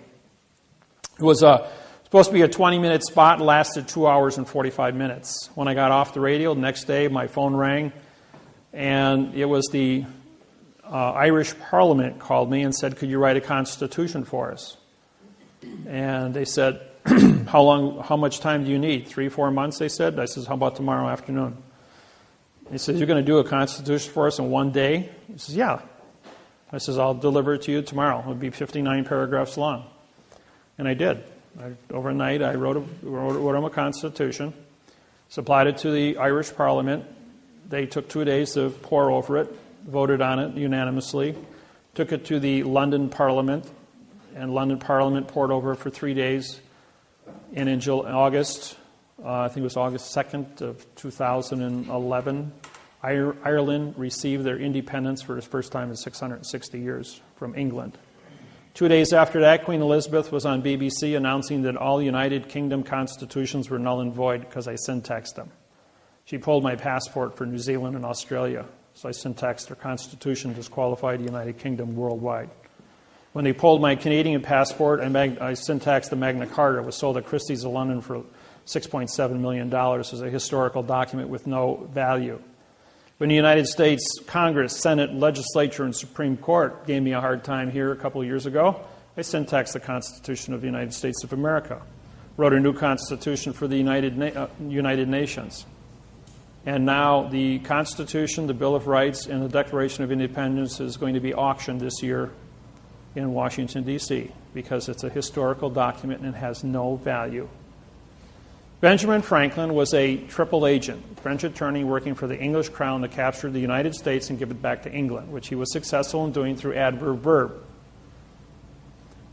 It was supposed to be a 20-minute spot, lasted 2 hours and 45 minutes. When I got off the radio, the next day my phone rang, and it was the Irish Parliament called me and said, "Could you write a constitution for us?" And they said, how much time do you need? 3-4 months, they said. I said, how about tomorrow afternoon? He says, you're going to do a constitution for us in one day? He says, yeah. I says, I'll deliver it to you tomorrow. It'll be 59 paragraphs long. And I did. Overnight, I wrote him a constitution, supplied it to the Irish Parliament. They took 2 days to pore over it, voted on it unanimously, took it to the London Parliament, and London Parliament pored over it for 3 days. And in August, I think it was August 2nd of 2011, Ireland received their independence for the first time in 660 years from England. 2 days after that, Queen Elizabeth was on BBC announcing that all United Kingdom constitutions were null and void because I syntaxed them. She pulled my passport for New Zealand and Australia, so I syntaxed her constitution, disqualified the United Kingdom worldwide. When they pulled my Canadian passport, I syntaxed the Magna Carta. It was sold at Christie's of London for $6.7 million as a historical document with no value. When the United States Congress, Senate, Legislature, and Supreme Court gave me a hard time here a couple of years ago, I syntaxed the Constitution of the United States of America, wrote a new Constitution for the United Nations. And now the Constitution, the Bill of Rights, and the Declaration of Independence is going to be auctioned this year in Washington, D.C., because it's a historical document and has no value. Benjamin Franklin was a triple agent, French attorney working for the English crown to capture the United States and give it back to England, which he was successful in doing through adverb-verb.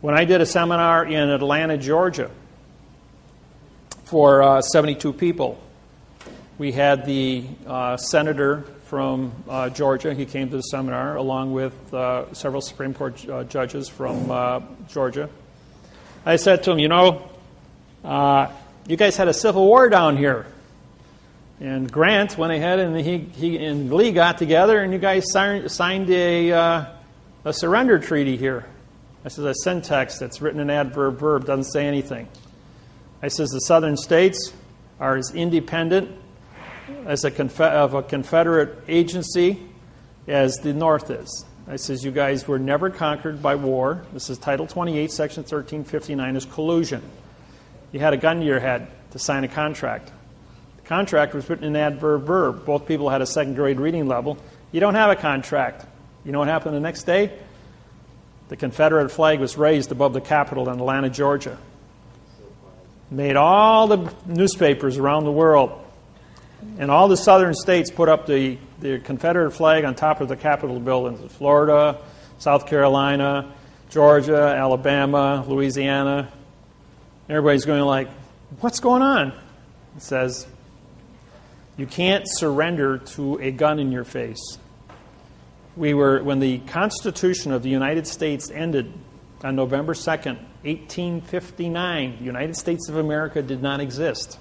When I did a seminar in Atlanta, Georgia, for 72 people, we had the senator from Georgia. He came to the seminar along with several Supreme Court judges from Georgia. I said to him, you guys had a civil war down here. And Grant went ahead and he and Lee got together and you guys signed a surrender treaty here. I said, a syntax that's written in adverb-verb doesn't say anything. I says, the southern states are as independent as a Confederate agency as the North is. I says, you guys were never conquered by war. This is Title 28, Section 1359 is collusion. You had a gun to your head to sign a contract. The contract was written in adverb-verb. Both people had a second-grade reading level. You don't have a contract. You know what happened the next day? The Confederate flag was raised above the Capitol in Atlanta, Georgia. Made all the newspapers around the world. And all the southern states put up the Confederate flag on top of the Capitol buildings. Florida, South Carolina, Georgia, Alabama, Louisiana. Everybody's going like, what's going on? It says, you can't surrender to a gun in your face. When the Constitution of the United States ended on November 2nd, 1859, the United States of America did not exist.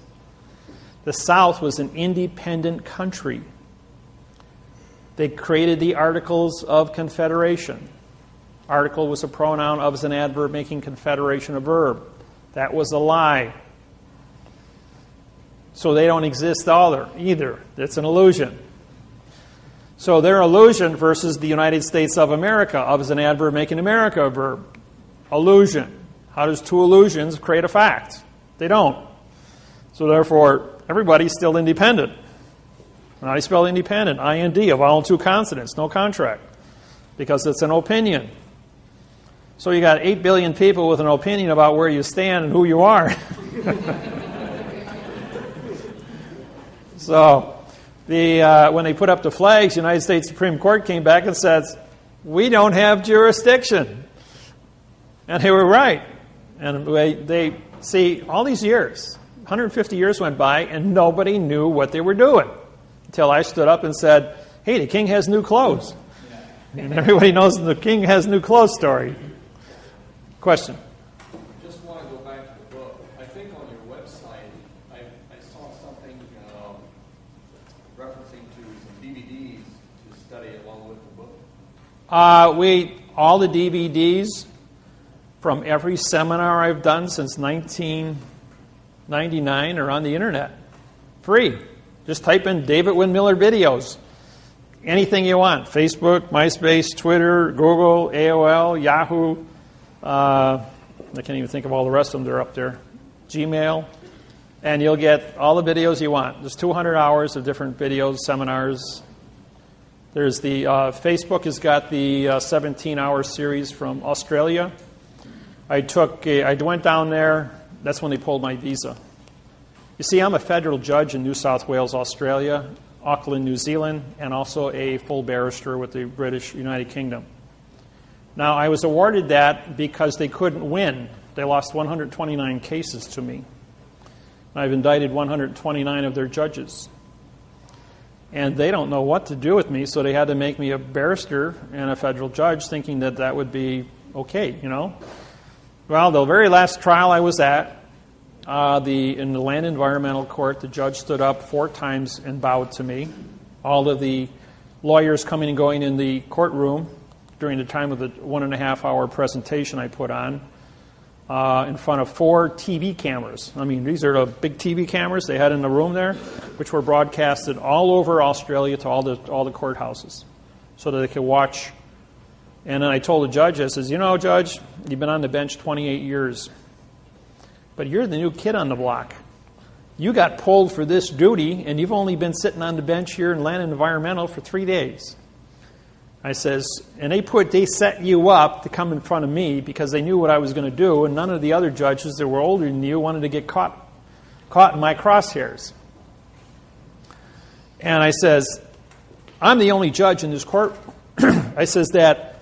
The South was an independent country. They created the Articles of Confederation. Article was a pronoun, of is an adverb, making confederation a verb. That was a lie. So they don't exist either. It's an illusion. So their illusion versus the United States of America, of is an adverb, making America a verb. Illusion. How does two illusions create a fact? They don't. So therefore, everybody's still independent. How do you spell independent? I-N-D, a vowel and two consonants, no contract. Because it's an opinion. So you got 8 billion people with an opinion about where you stand and who you are. So when they put up the flags, the United States Supreme Court came back and said, we don't have jurisdiction. And they were right. And they see, all these years, 150 years went by, and nobody knew what they were doing. Until I stood up and said, hey, the king has new clothes. And everybody knows the king has new clothes story. Question? I just want to go back to the book. I think on your website, I saw something referencing to some DVDs to study along with the book. All the DVDs from every seminar I've done since 1999 are on the internet. Free. Just type in David-Wynn Miller videos. Anything you want. Facebook, MySpace, Twitter, Google, AOL, Yahoo. I can't even think of all the rest of them. They're up there. Gmail. And you'll get all the videos you want. There's 200 hours of different videos, seminars. There's the Facebook has got the 17-hour series from Australia. I went down there. That's when they pulled my visa. You see, I'm a federal judge in New South Wales, Australia, Auckland, New Zealand, and also a full barrister with the British United Kingdom. Now, I was awarded that because they couldn't win. They lost 129 cases to me. I've indicted 129 of their judges. And they don't know what to do with me, so they had to make me a barrister and a federal judge, thinking that that would be okay, you know. Well, the very last trial I was at, in the Land Environmental Court, the judge stood up 4 times and bowed to me. All of the lawyers coming and going in the courtroom during the time of the 1.5-hour presentation I put on in front of 4 TV cameras. I mean, these are the big TV cameras they had in the room there, which were broadcasted all over Australia to all the courthouses so that they could watch. And then I told the judge, I says, you know, Judge, you've been on the bench 28 years. But you're the new kid on the block. You got pulled for this duty, and you've only been sitting on the bench here in Land and Environmental for 3 days. I says, and they set you up to come in front of me because they knew what I was going to do, and none of the other judges that were older than you wanted to get caught in my crosshairs. And I says, I'm the only judge in this court. I says, that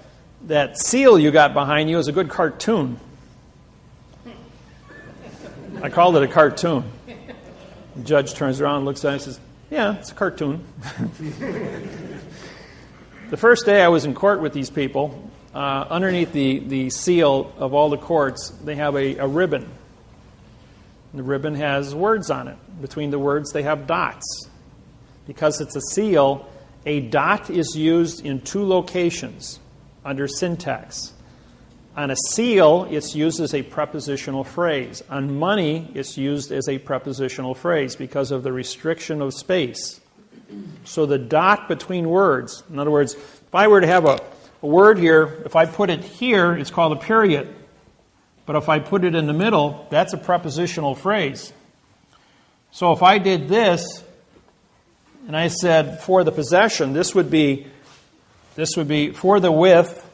seal you got behind you is a good cartoon. I called it a cartoon. The judge turns around and looks at it and says, yeah, it's a cartoon. The first day I was in court with these people, underneath the seal of all the courts, they have a ribbon. The ribbon has words on it. Between the words, they have dots. Because it's a seal, a dot is used in 2 locations under syntax. On a seal, it's used as a prepositional phrase. On money, it's used as a prepositional phrase because of the restriction of space. So the dot between words, in other words, if I were to have a word here, if I put it here, it's called a period. But if I put it in the middle, that's a prepositional phrase. So if I did this, and I said for the possession, this would be for the width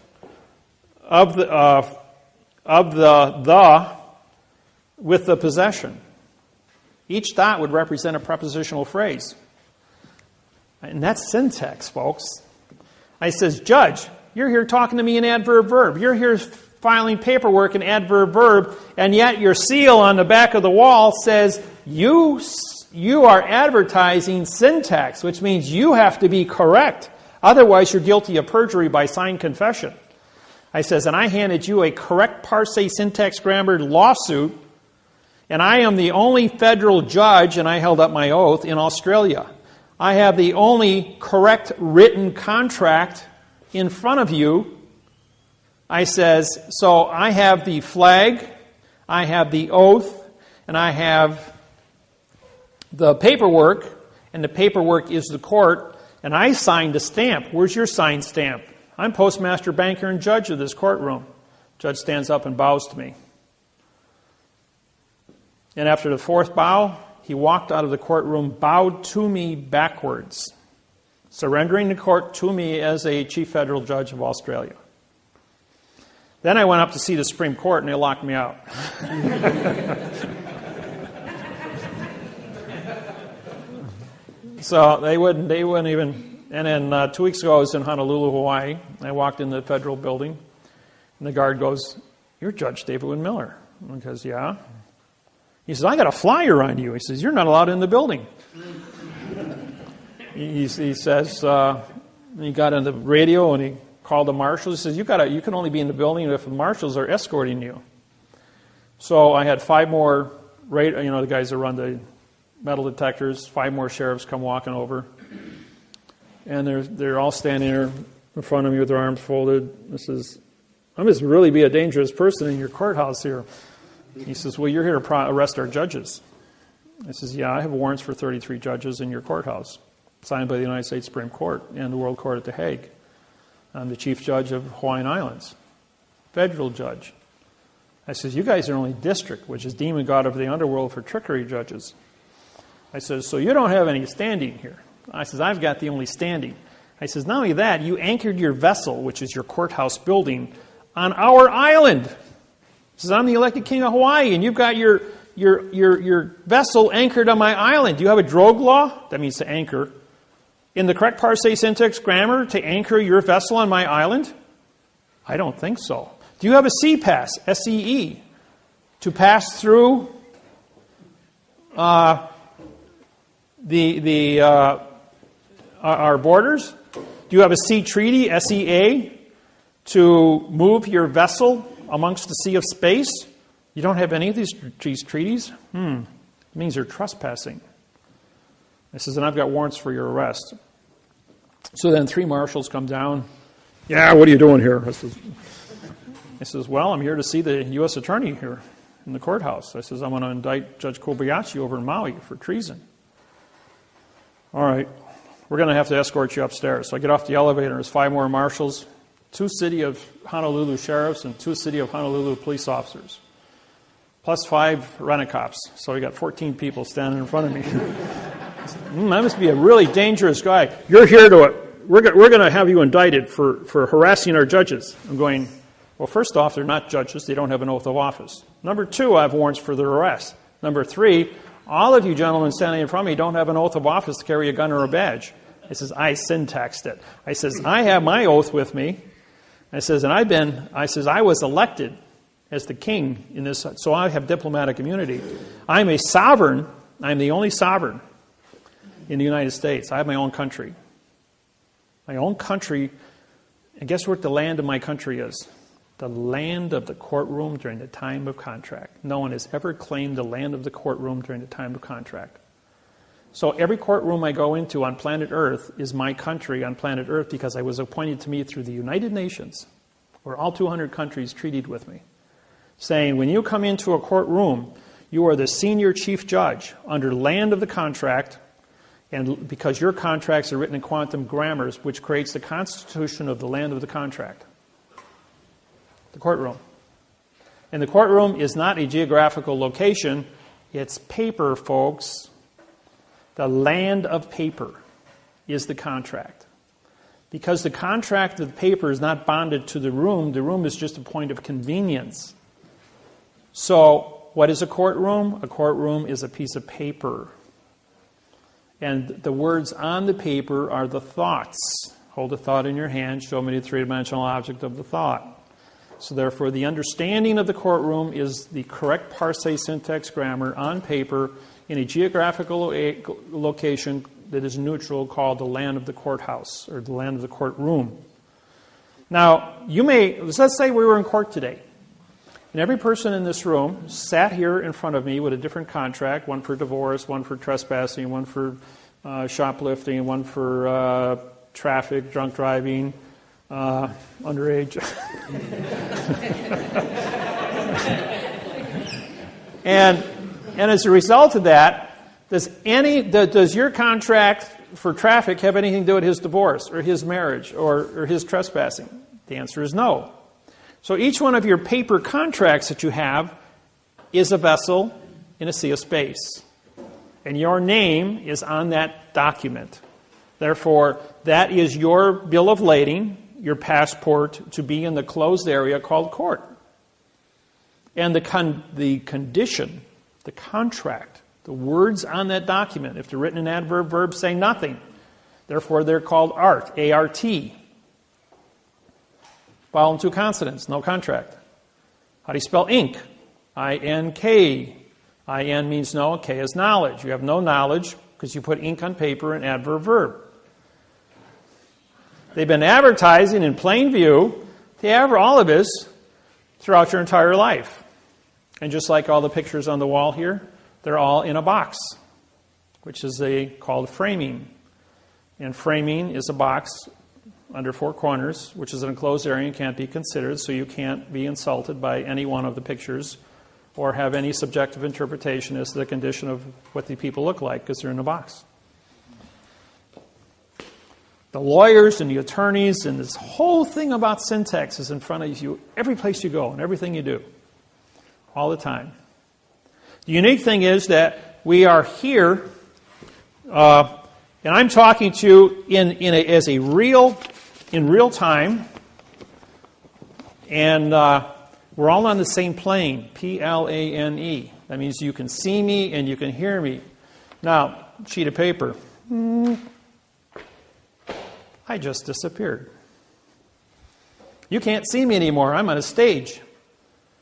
of the with the possession. Each dot would represent a prepositional phrase. And that's syntax, folks. I says, Judge, you're here talking to me in adverb verb. You're here filing paperwork in adverb verb, and yet your seal on the back of the wall says you are advertising syntax, which means you have to be correct. Otherwise, you're guilty of perjury by signed confession. I says, and I handed you a correct parse syntax grammar lawsuit, and I am the only federal judge, and I held up my oath, in Australia. I have the only correct written contract in front of you. I says, so I have the flag, I have the oath, and I have the paperwork, and the paperwork is the court, and I signed a stamp. Where's your signed stamp? I'm postmaster, banker, and judge of this courtroom. Judge stands up and bows to me. And after the fourth bow, he walked out of the courtroom, bowed to me backwards, surrendering the court to me as a chief federal judge of Australia. Then I went up to see the Supreme Court, and they locked me out. So they wouldn't even. And then 2 weeks ago, I was in Honolulu, Hawaii. I walked in the federal building, and the guard goes, "You're Judge David-wynn Miller." And I goes, "Yeah." He says, "I got a flyer on you." He says, "You're not allowed in the building." He says, he got on the radio and he called the marshals. He says, you can only be in the building if the marshals are escorting you. So I had 5 more, the guys that run the metal detectors, 5 more sheriffs come walking over. And they're all standing there in front of me with their arms folded. I must really be a dangerous person in your courthouse here. He says, "Well, you're here to arrest our judges." I says, "Yeah, I have warrants for 33 judges in your courthouse, signed by the United States Supreme Court and the World Court at The Hague. I'm the chief judge of Hawaiian Islands, federal judge." I says, "You guys are only district, which is demon god of the underworld for trickery judges." I says, "So you don't have any standing here." I says, "I've got the only standing." I says, "Not only that, you anchored your vessel, which is your courthouse building, on our island." He says, "I'm the elected king of Hawaii, and you've got your vessel anchored on my island. Do you have a drogue law?" That means to anchor. "In the correct parse syntax grammar to anchor your vessel on my island?" "I don't think so." "Do you have a sea pass, SEE, to pass through our borders? Do you have a sea treaty, SEA, to move your vessel amongst the sea of space?" "You don't have any of these treaties?" It means you're trespassing. I says, "And I've got warrants for your arrest." So then 3 marshals come down. "Yeah, what are you doing here?" I says, "Well, I'm here to see the U.S. attorney here in the courthouse." I says, "I'm going to indict Judge Kobayashi over in Maui for treason." "All right, we're going to have to escort you upstairs." So I get off the elevator. There's 5 more marshals, 2 City of Honolulu sheriffs, and 2 City of Honolulu police officers, plus 5 rent-a-cops. So we got 14 people standing in front of me. I must be a really dangerous guy. "You're here we're going to have you indicted for harassing our judges." I'm going, well, first off, they're not judges. They don't have an oath of office. Number 2, I have warrants for their arrest. Number 3, all of you gentlemen standing in front of me don't have an oath of office to carry a gun or a badge. I says, I syntaxed it. I says, I have my oath with me. I says, and I was elected as the king in this, so I have diplomatic immunity. I'm a sovereign. I'm the only sovereign in the United States. I have my own country. My own country. And guess what the land of my country is? The land of the courtroom during the time of contract. No one has ever claimed the land of the courtroom during the time of contract. So every courtroom I go into on planet Earth is my country on planet Earth because I was appointed to me through the United Nations, where all 200 countries treated with me, saying, when you come into a courtroom, you are the senior chief judge under land of the contract, and because your contracts are written in quantum grammars, which creates the constitution of the land of the contract. The courtroom. And the courtroom is not a geographical location. It's paper, folks. The land of paper is the contract. Because the contract of paper is not bonded to the room is just a point of convenience. So, what is a courtroom? A courtroom is a piece of paper. And the words on the paper are the thoughts. Hold a thought in your hand, show me the three-dimensional object of the thought. So therefore, the understanding of the courtroom is the correct parse syntax grammar on paper in a geographical location that is neutral, called the land of the courthouse, or the land of the courtroom. Now, let's say we were in court today, and every person in this room sat here in front of me with a different contract, one for divorce, one for trespassing, one for shoplifting, one for traffic, drunk driving, underage. and as a result of that, does your contract for traffic have anything to do with his divorce or his marriage or his trespassing? The answer is no. So each one of your paper contracts that you have is a vessel in a sea of space. And your name is on that document. Therefore, that is your bill of lading, your passport to be in the closed area called court. And the condition, the contract, the words on that document, if they're written in adverb verb, say nothing. Therefore, they're called art, A-R-T. Vowel and two consonants, no contract. How do you spell ink? I-N-K. I-N means no, K is knowledge. You have no knowledge because you put ink on paper in adverb verb. They've been advertising in plain view to all of us throughout your entire life. And just like all the pictures on the wall here, they're all in a box, which is called framing. And framing is a box under four corners, which is an enclosed area and can't be considered, so you can't be insulted by any one of the pictures or have any subjective interpretation as to the condition of what the people look like because they're in a box. The lawyers and the attorneys and this whole thing about syntax is in front of you every place you go and everything you do, all the time. The unique thing is that we are here, and I'm talking to you in real time, and we're all on the same plane, P-L-A-N-E. That means you can see me and you can hear me. Now, sheet of paper. I just disappeared. You can't see me anymore. I'm on a stage,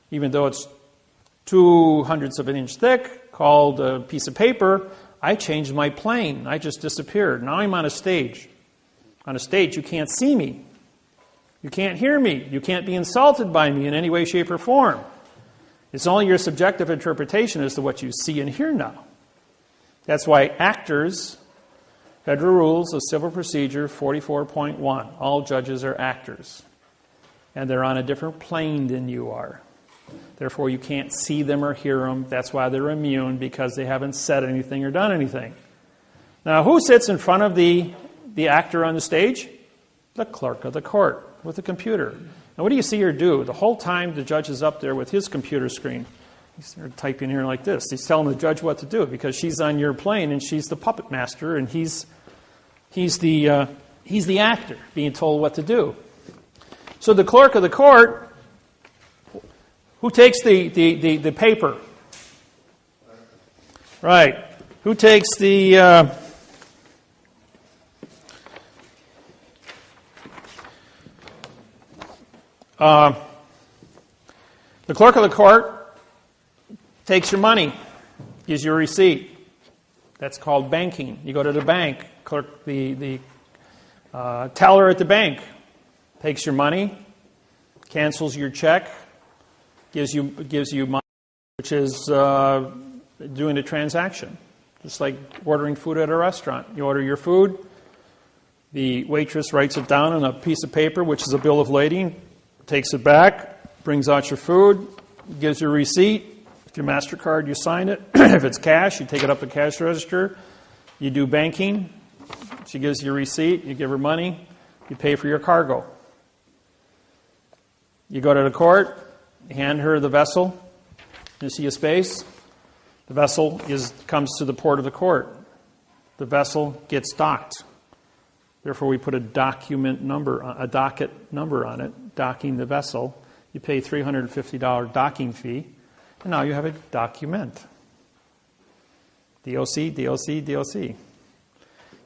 even though it's 0.02 of an inch thick, called a piece of paper. I changed my plane. I just disappeared. Now I'm on a stage. On a stage, you can't see me. You can't hear me. You can't be insulted by me in any way, shape, or form. It's only your subjective interpretation as to what you see and hear now. That's why actors, Federal Rules of Civil Procedure 44.1, all judges are actors. And they're on a different plane than you are. Therefore, you can't see them or hear them. That's why they're immune, because they haven't said anything or done anything. Now, who sits in front of the actor on the stage? The clerk of the court with the computer. And what do you see her do? The whole time the judge is up there with his computer screen. He's typing here like this. He's telling the judge what to do because she's on your plane and she's the puppet master and he's the actor being told what to do. So the clerk of the court, who takes the paper? Right. Who takes the clerk of the court takes your money, gives you a receipt. That's called banking. You go to the bank. The teller at the bank takes your money, cancels your check, gives you money, which is doing a transaction. Just like ordering food at a restaurant. You order your food, the waitress writes it down on a piece of paper, which is a bill of lading, takes it back, brings out your food, gives you a receipt. If your MasterCard, you sign it. If it's cash, you take it up to the cash register. You do banking. She gives you a receipt. You give her money. You pay for your cargo. You go to the court. You hand her the vessel. You see a space. The vessel comes to the port of the court. The vessel gets docked. Therefore, we put a docket number on it, docking the vessel. You pay $350 docking fee, and now you have a document. DOC, DOC, DOC.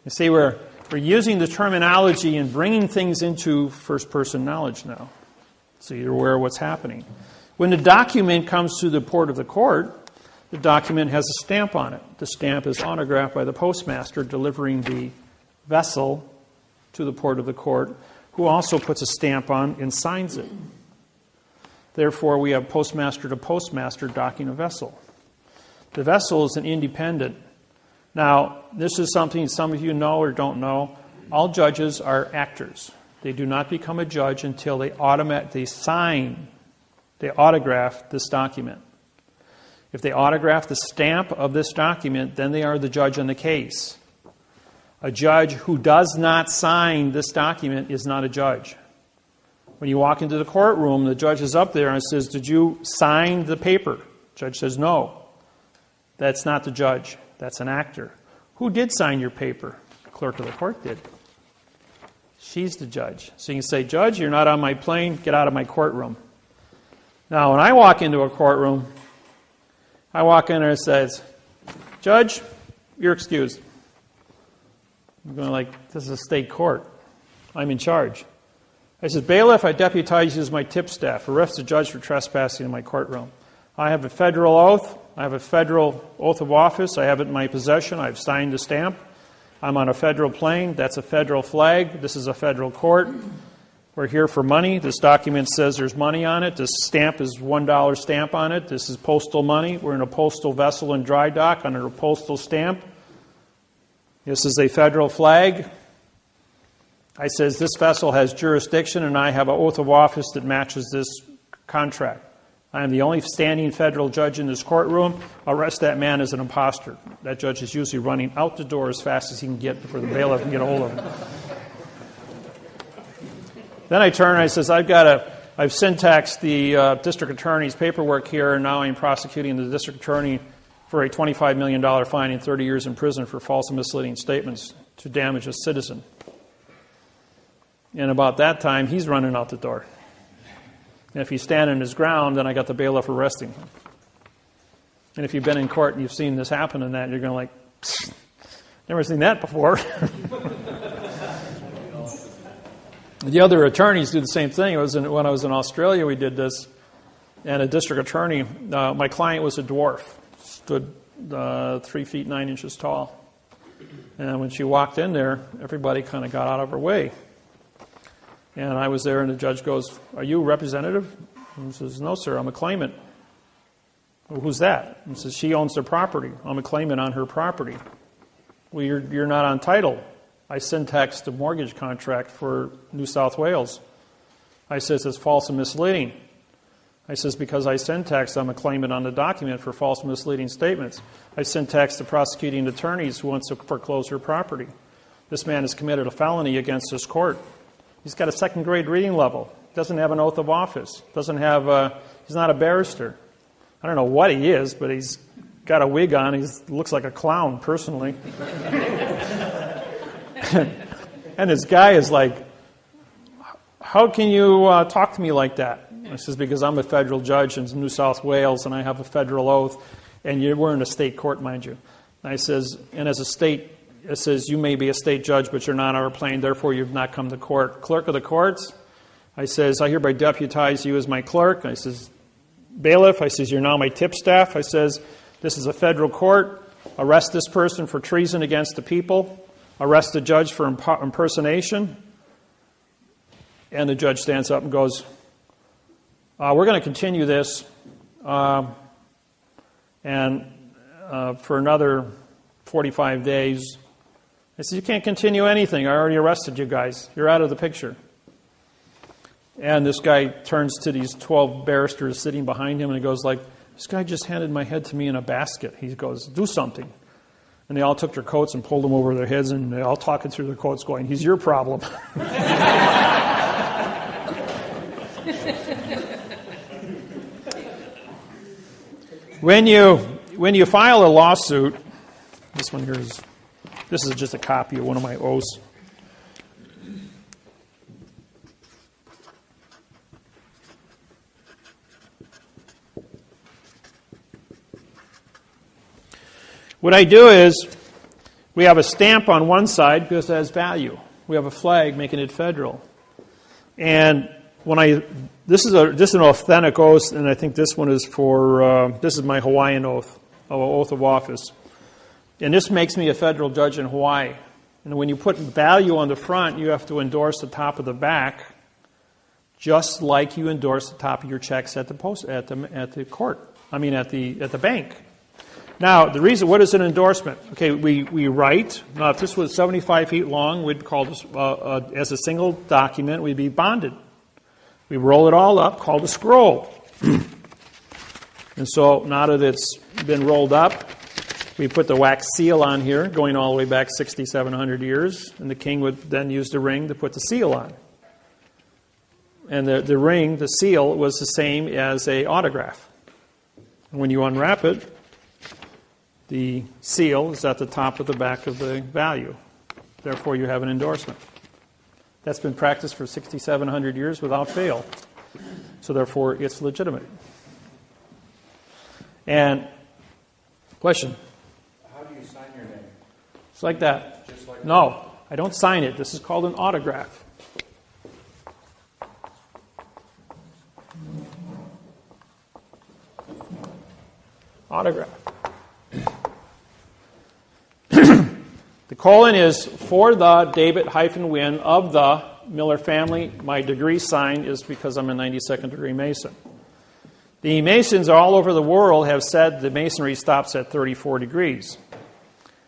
You see, we're using the terminology and bringing things into first-person knowledge now. So you're aware of what's happening. When the document comes to the port of the court, the document has a stamp on it. The stamp is autographed by the postmaster delivering the vessel to the port of the court, who also puts a stamp on and signs it. Therefore, we have postmaster to postmaster docking a vessel. The vessel is an independent. Now, this is something some of you know or don't know. All judges are actors. They do not become a judge until they autograph this document. If they autograph the stamp of this document, then they are the judge in the case. A judge who does not sign this document is not a judge. When you walk into the courtroom, the judge is up there and says, "Did you sign the paper?" The judge says, "No." That's not the judge. That's an actor. "Who did sign your paper?" The clerk of the court did. She's the judge. So you can say, "Judge, you're not on my plane. Get out of my courtroom." Now, when I walk into a courtroom, I walk in and it says, "Judge, you're excused." I'm going like, this is a state court. I'm in charge. I said, "Bailiff, I deputize you as my tipstaff. Arrest the judge for trespassing in my courtroom. I have a federal oath. I have a federal oath of office. I have it in my possession. I've signed the stamp. I'm on a federal plane. That's a federal flag. This is a federal court. We're here for money. This document says there's money on it. This stamp is $1 stamp on it. This is postal money. We're in a postal vessel in dry dock under a postal stamp. This is a federal flag. I says this vessel has jurisdiction and I have an oath of office that matches this contract. I am the only standing federal judge in this courtroom. Arrest that man as an imposter." That judge is usually running out the door as fast as he can get before the bailiff can get a hold of him. Then I turn and I says, I've syntaxed the district attorney's paperwork here, and now I'm prosecuting the district attorney for a $25 million fine and 30 years in prison for false and misleading statements to damage a citizen. And about that time, he's running out the door. And if he's standing his ground, then I got the bailiff arresting him. And if you've been in court and you've seen this happen and that, you're going like, never seen that before. The other attorneys do the same thing. When I was in Australia, we did this. And a district attorney, my client was a dwarf, stood 3 feet 9 inches tall. And when she walked in there, everybody kind of got out of her way. And I was there, and the judge goes, "Are you a representative?" And he says, "No, sir, I'm a claimant." "Well, who's that?" And he says, "She owns the property. I'm a claimant on her property." "Well, you're not on title." I syntaxed the mortgage contract for New South Wales. I says, "It's false and misleading." I says, "Because I syntaxed, I'm a claimant on the document for false and misleading statements. I syntaxed the prosecuting attorneys who wants to foreclose her property. This man has committed a felony against this court. He's got a second-grade reading level. Doesn't have an oath of office. He's not a barrister. I don't know what he is, but he's got a wig on. He looks like a clown, personally." And this guy is like, "How can you talk to me like that?" I says, "Because I'm a federal judge in New South Wales, and I have a federal oath, and we're in a state court, mind you." And I says, "And as a state, it says you may be a state judge, but you're not on our plane, therefore you've not come to court. Clerk of the courts," I says, "I hereby deputize you as my clerk." I says, "Bailiff," I says, "you're now my tipstaff." I says, "This is a federal court. Arrest this person for treason against the people. Arrest the judge for impersonation." And the judge stands up and goes, "We're going to continue this for another 45 days. I said, "You can't continue anything. I already arrested you guys. You're out of the picture." And this guy turns to these 12 barristers sitting behind him and he goes like, "This guy just handed my head to me in a basket." He goes, "Do something." And they all took their coats and pulled them over their heads, and they all talking through their coats going, "He's your problem." When you file a lawsuit, this is just a copy of one of my oaths. What I do is, We have a stamp on one side because it has value. We have a flag making it federal. And this is an authentic oath, and I think this one is this is my Hawaiian oath of office. And this makes me a federal judge in Hawaii. And when you put value on the front, you have to endorse the top of the back, just like you endorse the top of your checks at the bank. Now, the reason, what is an endorsement? Okay, we write. Now, if this was 75 feet long, we'd call this, as a single document, we'd be bonded. We roll it all up, called a scroll. And so, now that it's been rolled up, we put the wax seal on here, going all the way back 6,700 years, and the king would then use the ring to put the seal on. And the ring, the seal, was the same as an autograph. And when you unwrap it, the seal is at the top of the back of the value. Therefore, you have an endorsement. That's been practiced for 6,700 years without fail. So therefore, it's legitimate. And, question? How do you sign your name? It's like that. Just like No, I don't sign it. This is called an autograph. Autograph. The colon is for the David-wynn of the Miller family. My degree sign is because I'm a 92nd degree Mason. The Masons all over the world have said the Masonry stops at 34 degrees.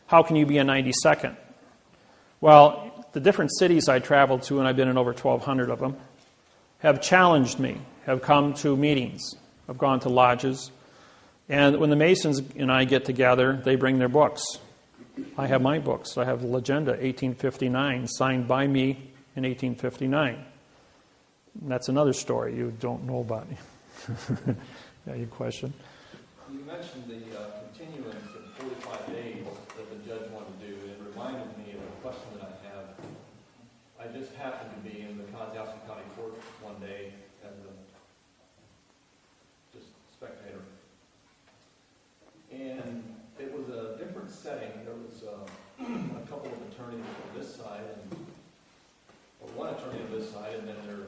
How can you be a 92nd? Well, the different cities I traveled to, and I've been in over 1,200 of them, have challenged me, have come to meetings, have gone to lodges. And when the Masons and I get together, they bring their books. I have my books. I have Legenda, 1859, signed by me in 1859. And that's another story you don't know about. Yeah, your question? You mentioned the continuance of 45 days that the judge wanted to do. It reminded me of a question that I have. I just happened to be in the Frazao County Court one day as a just spectator. And it was a different setting. There was a couple of attorneys on this side, or one attorney on this side, and then their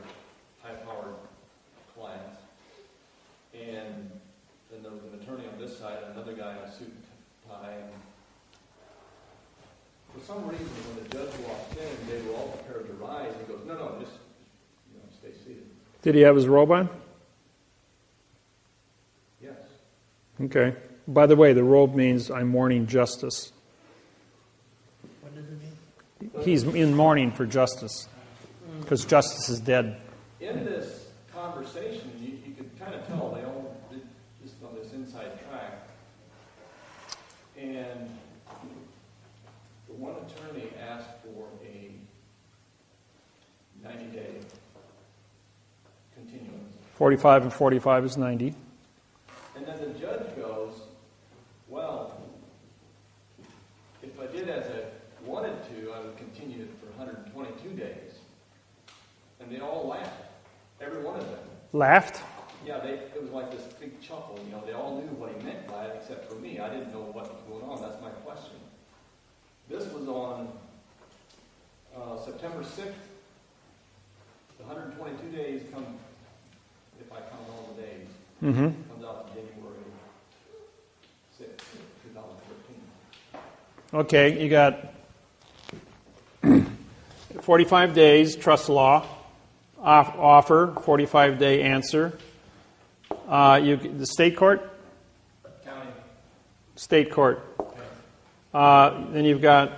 high-powered clients. And then there was an attorney on this side, and another guy in a suit and tie. And for some reason, when the judge walked in, they were all prepared to rise. He goes, "No, just stay seated." Did he have his robe on? Yes. Okay. By the way, the robe means I'm mourning justice. What does it mean? He's in mourning for justice, because justice is dead. In this conversation, you could kind of tell they all did this on this inside track. And the one attorney asked for a 90-day continuance. 45 and 45 is 90. And then the judge goes, "Well, if I did as I wanted to, I would continue it for 122 days. And they all laughed. Every one of them. Laughed? Yeah, it was like this big chuckle. They all knew what he meant by it, except for me. I didn't know what was going on. That's my question. This was on September 6th. The 122 days come, if I count all the days, comes out to January 6th, 2013. Okay, you got 45 days, trust law, offer, 45-day answer. The state court? County. State court. Okay. Then you've got,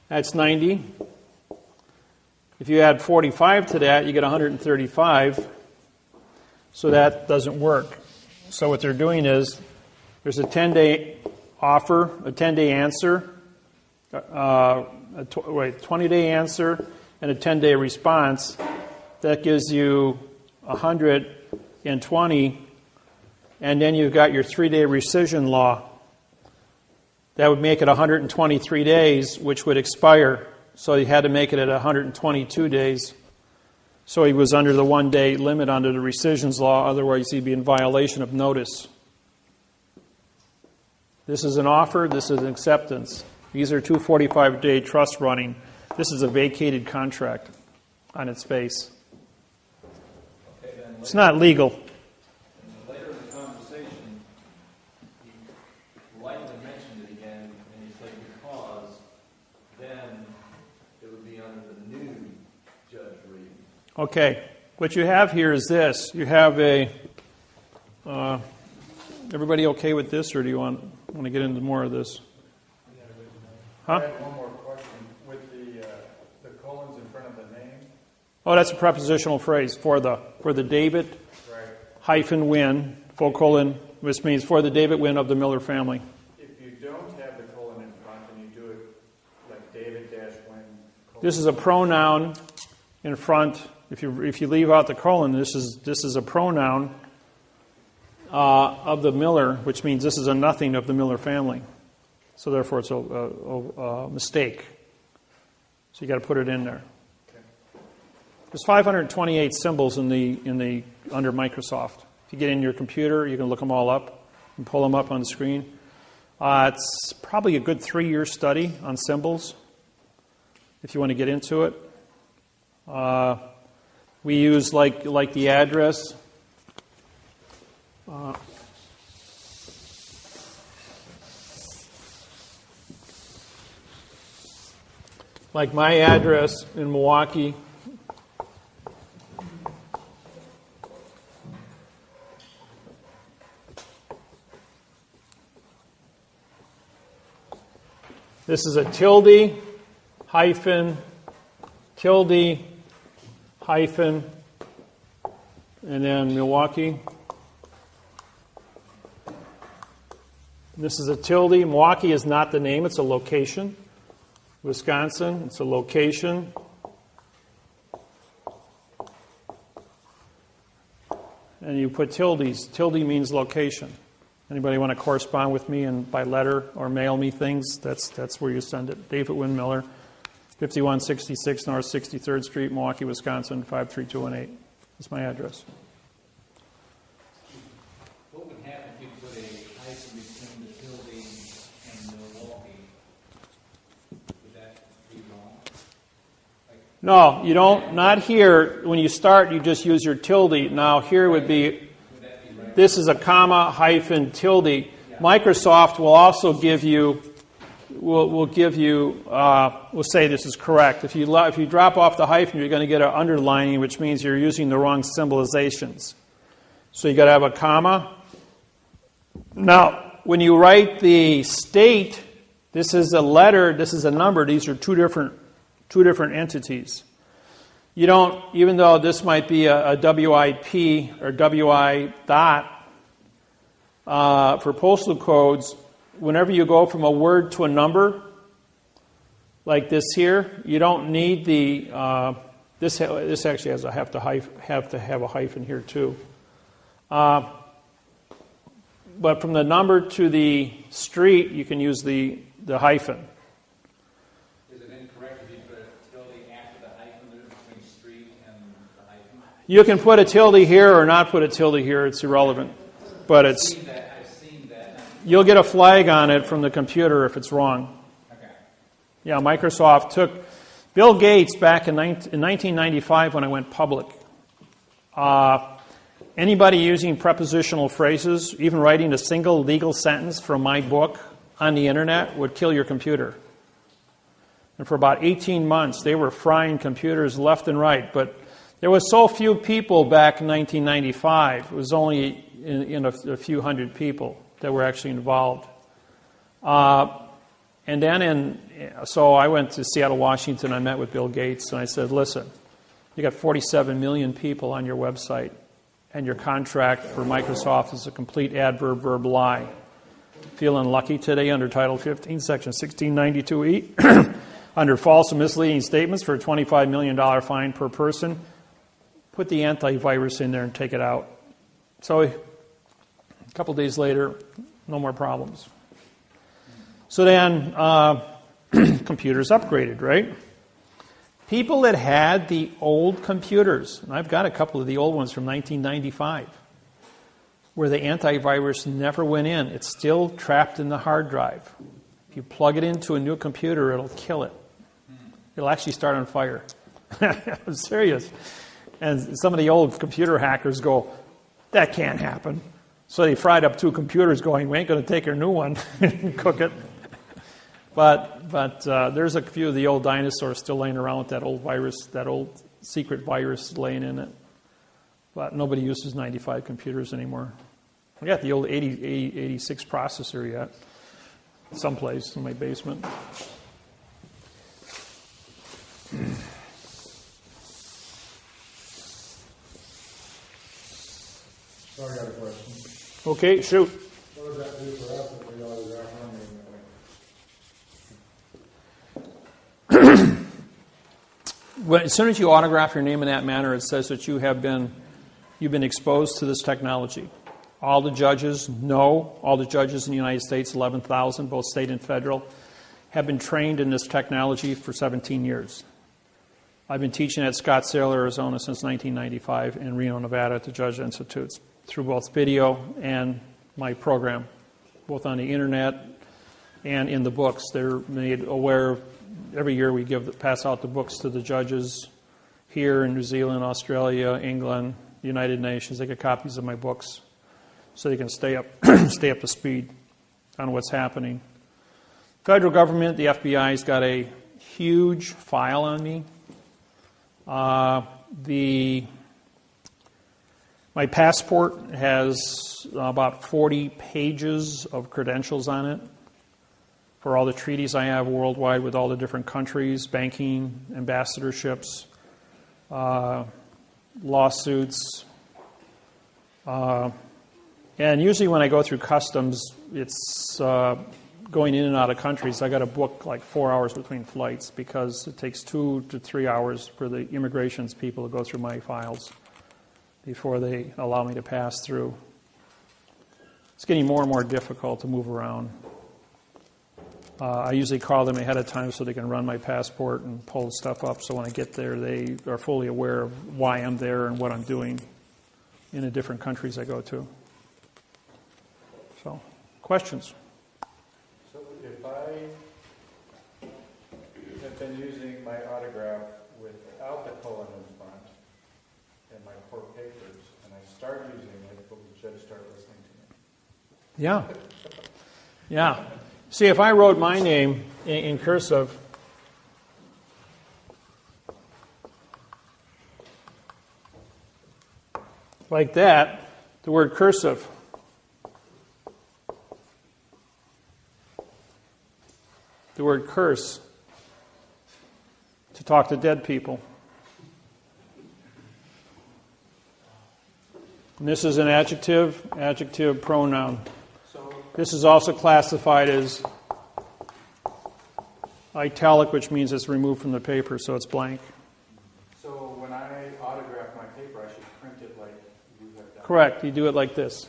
that's 90. If you add 45 to that, you get 135. So that doesn't work. So what they're doing is there's a 10-day offer, a 10-day answer, a 20-day answer, and a 10-day response. That gives you 120, and then you've got your 3-day rescission law. That would make it 123 days, which would expire. So he had to make it at 122 days. So he was under the 1-day limit under the rescissions law. Otherwise, he'd be in violation of notice. This is an offer. This is an acceptance. These are 245-day trusts running. This is a vacated contract on its face. Okay, then It's not legal. later in the conversation, he lightly mentioned it again, and he said because then it would be under the new judge reading. Okay. What you have here is this. You have a... everybody okay with this, or do you want to get into more of this? I Huh? have one more question. With the colons in front of the name, Oh, that's a prepositional phrase for the David right? hyphen Wynn, full colon, which means for the David-Wynn of the Miller family. If you don't have the colon in front, and you do it like David-Wynn. This is a pronoun in front. If you leave out the colon, this is a pronoun of the Miller, which means this is a nothing of the Miller family. So therefore, it's a mistake. So you got to put it in there. Okay. There's 528 symbols in the under Microsoft. If you get in your computer, you can look them all up and pull them up on the screen. It's probably a good 3-year study on symbols if you want to get into it. We use like the address. Like my address in Milwaukee. This is a tilde, hyphen, tilde, hyphen, and then Milwaukee. This is a tilde. Milwaukee is not the name, it's a location. Wisconsin, it's a location. And you put tildes. Tilde means location. Anybody want to correspond with me and by letter or mail me things? That's where you send it. David-Wynn Miller, 5166 North 63rd Street, Milwaukee, Wisconsin, 53218. That's my address. What would happen if you put a hyphen between the tilde and Milwaukee? Would that be wrong? No, you don't. Not here. When you start, you just use your tilde. Now here would be, this is a comma hyphen tilde. Microsoft will also give you, will say this is correct. If you drop off the hyphen, you're going to get an underlining, which means you're using the wrong symbolizations. So you got to have a comma. Now, when you write the state, this is a letter, this is a number. These are two different entities. You don't, even though this might be a WIP or WI dot for postal codes, whenever you go from a word to a number, like this here, you don't need the, this actually has have to have a hyphen here too. But from the number to the street, you can use the hyphen. Is it incorrect if you put a tilde after the hyphen between street and the hyphen? You can put a tilde here or not put a tilde here. It's irrelevant. But it's, I've seen that. you'll get a flag on it from the computer if it's wrong. Okay. Yeah, Microsoft took Bill Gates back in 1995 when I went public. Anybody using prepositional phrases, even writing a single legal sentence from my book on the internet, would kill your computer. And for about 18 months, they were frying computers left and right. But there was so few people back in 1995. It was only in a few hundred people that were actually involved. And then, so I went to Seattle, Washington. I met with Bill Gates, and I said, listen, you got 47 million people on your website, and your contract for Microsoft is a complete adverb verb lie. Feeling lucky today under Title 15, Section 1692E, under false and misleading statements for a $25 million fine per person. Put the antivirus in there and take it out. So a couple days later, no more problems. So then computers upgraded, right? People that had the old computers, and I've got a couple of the old ones from 1995, where the antivirus never went in. It's still trapped in the hard drive. If you plug it into a new computer, it'll kill it. It'll actually start on fire. I'm serious. And some of the old computer hackers go, that can't happen. So they fried up 2 computers going, we ain't going to take your new one and cook it. But there's a few of the old dinosaurs still laying around with that old virus, that old secret virus laying in it. But nobody uses 95 computers anymore. I got the old 86 processor yet, someplace in my basement. So I got a question. Okay, shoot. What does that do for us if we autograph our name? As soon as you autograph your name in that manner, it says that you've been exposed to this technology. All the judges in the United States, 11,000, both state and federal, have been trained in this technology for 17 years. I've been teaching at Scottsdale, Arizona since 1995 and Reno, Nevada at the Judge Institutes through both video and my program, both on the internet and in the books. They're made aware. Every year we pass out the books to the judges here in New Zealand, Australia, England, United Nations. They get copies of my books so they can stay up to speed on what's happening. Federal government, the FBI's got a huge file on me. My passport has about 40 pages of credentials on it for all the treaties I have worldwide with all the different countries, banking, ambassadorships, lawsuits. And usually when I go through customs, it's going in and out of countries. I got to book like 4 hours between flights because it takes 2 to 3 hours for the immigrations people to go through my files before they allow me to pass through. It's getting more and more difficult to move around. I usually call them ahead of time so they can run my passport and pull stuff up, so when I get there they are fully aware of why I'm there and what I'm doing in the different countries I go to. So, questions? So if I have been using my autograph without the colon in front in my court papers, and I start using it, will the judge start listening to me? Yeah. Yeah. See, if I wrote my name in cursive, like that, the word cursive, the word curse, to talk to dead people. And this is an adjective pronoun. This is also classified as italic, which means it's removed from the paper, so it's blank. So when I autograph my paper, I should print it like you have done? Correct. You do it like this.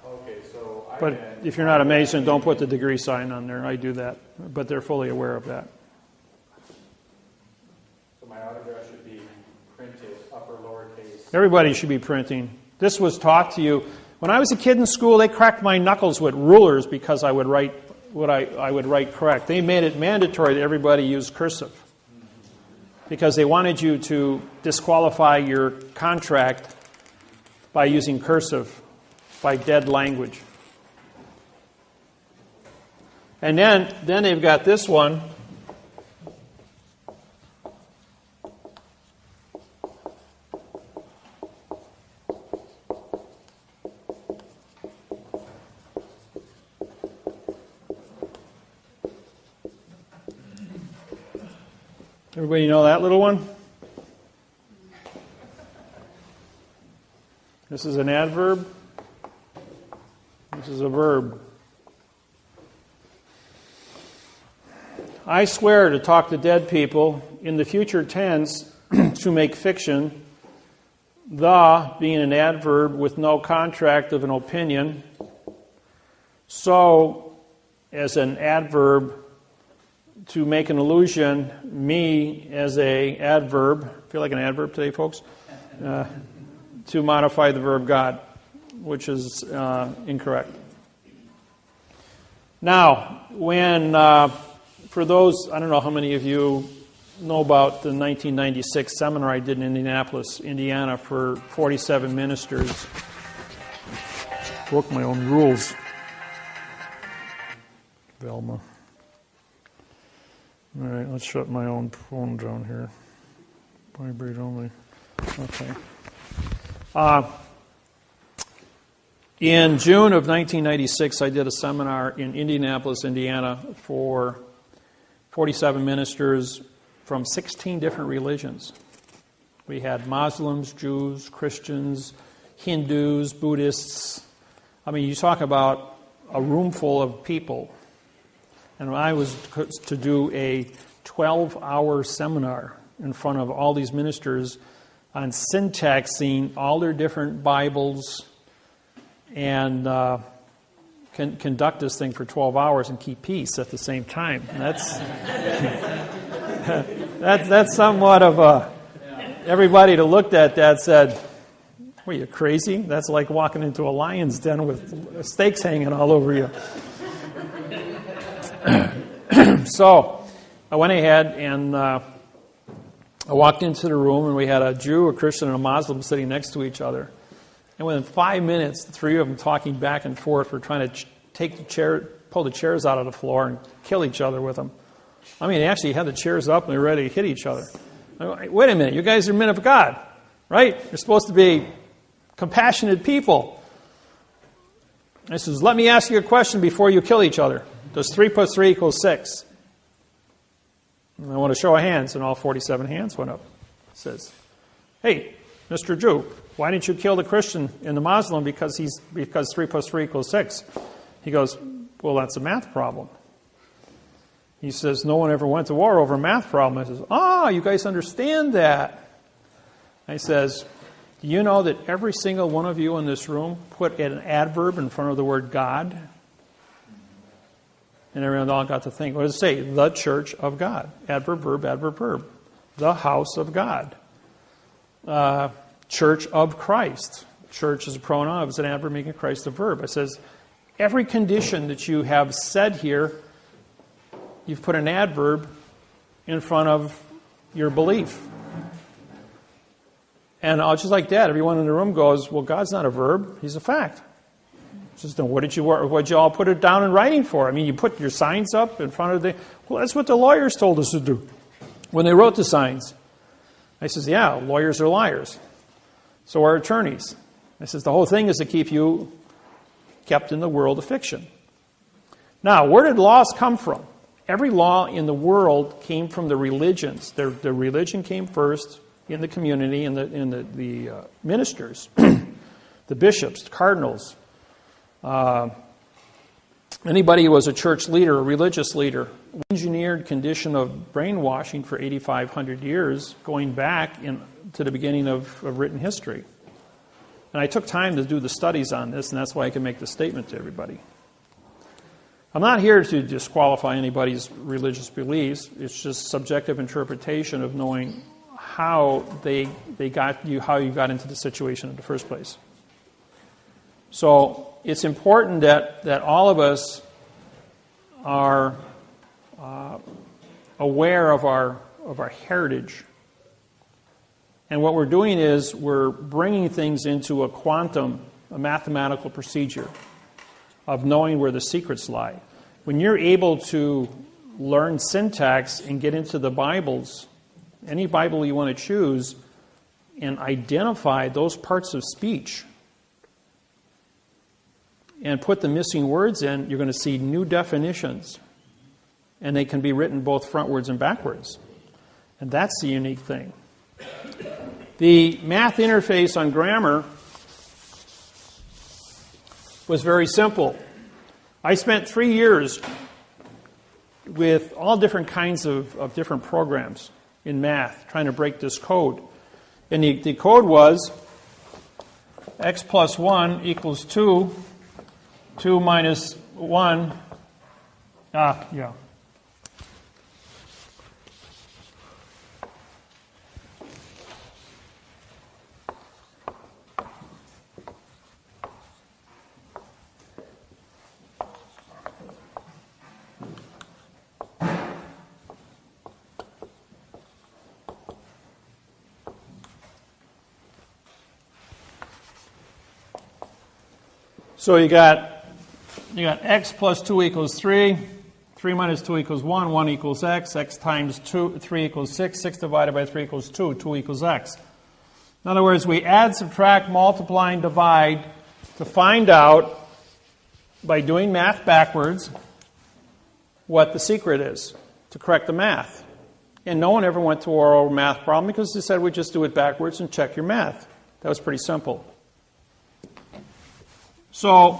Okay, so But if you're not a Mason, don't put the degree sign on there. I do that. But they're fully aware of that. So my autograph should be printed upper lowercase. Everybody should be printing. This was taught to you. When I was a kid in school, they cracked my knuckles with rulers because I would write what I would write correct. They made it mandatory that everybody use cursive because they wanted you to disqualify your contract by using cursive, by dead language. And then they've got this one. Everybody know that little one? This is an adverb. This is a verb. I swear to talk to dead people in the future tense to make fiction, the being an adverb with no contract of an opinion, so as an adverb to make an illusion, me as a adverb, feel like an adverb today, folks, to modify the verb God. which is incorrect. Now, when, for those, I don't know how many of you know about the 1996 seminar I did in Indianapolis, Indiana, for 47 ministers. Broke my own rules. Velma. All right, let's shut my own phone down here. Vibrate only. Okay. In June of 1996, I did a seminar in Indianapolis, Indiana, for 47 ministers from 16 different religions. We had Muslims, Jews, Christians, Hindus, Buddhists. I mean, you talk about a room full of people. And I was to do a 12-hour seminar in front of all these ministers on syntaxing all their different Bibles and conduct this thing for 12 hours and keep peace at the same time. And that's somewhat of a... Everybody that looked at that said, "Were you crazy? That's like walking into a lion's den with steaks hanging all over you." So I went ahead and I walked into the room, and we had a Jew, a Christian, and a Muslim sitting next to each other. And within 5 minutes, the three of them talking back and forth were trying to pull the chairs out of the floor and kill each other with them. I mean, they actually had the chairs up and they were ready to hit each other. Wait a minute, you guys are men of God, right? You're supposed to be compassionate people. And he says, "Let me ask you a question before you kill each other. Does 3 plus 3 equal 6? And I want to show of hands, and all 47 hands went up. It says, "Hey, Mr. Jew, why didn't you kill the Christian and the Muslim because 3 plus 3 equals 6? He goes, "Well, that's a math problem." He says, "No one ever went to war over a math problem." I says, "You guys understand that." I says, "Do you know that every single one of you in this room put an adverb in front of the word God?" And everyone all got to think, what does it say? The church of God. Adverb, verb, adverb, verb. The house of God. Church of Christ. Church is a pronoun. It's an adverb making Christ a verb. It says, every condition that you have said here, you've put an adverb in front of your belief. And just like that, everyone in the room goes, "Well, God's not a verb. He's a fact." Says, "Then what did you all put it down in writing for? I mean, you put your signs up in front of the..." "Well, that's what the lawyers told us to do when they wrote the signs." I says, "Yeah, lawyers are liars. So are attorneys." I says, "The whole thing is to keep you kept in the world of fiction." Now, where did laws come from? Every law in the world came from the religions. The religion came first in the community, in the ministers, the bishops, the cardinals. Anybody who was a church leader, a religious leader, engineered condition of brainwashing for 8,500 years, going back to the beginning of written history. And I took time to do the studies on this, and that's why I can make the statement to everybody. I'm not here to disqualify anybody's religious beliefs. It's just subjective interpretation of knowing how how you got into the situation in the first place. So it's important that all of us are aware of our heritage. And what we're doing is we're bringing things into a mathematical procedure of knowing where the secrets lie. When you're able to learn syntax and get into the Bibles, any Bible you want to choose, and identify those parts of speech and put the missing words in, you're going to see new definitions. And they can be written both frontwards and backwards. And that's the unique thing. The math interface on grammar was very simple. I spent 3 years with all different kinds of different programs in math, trying to break this code. And the code was x plus 1 equals 2, 2 minus 1, yeah. So you got x plus 2 equals 3. 3 minus 2 equals 1. 1 equals x. X times 3 equals 6. 6 divided by 3 equals 2. 2 equals x. In other words, we add, subtract, multiply, and divide to find out, by doing math backwards, what the secret is to correct the math. And no one ever went to oral math problem because they said we just do it backwards and check your math. That was pretty simple. So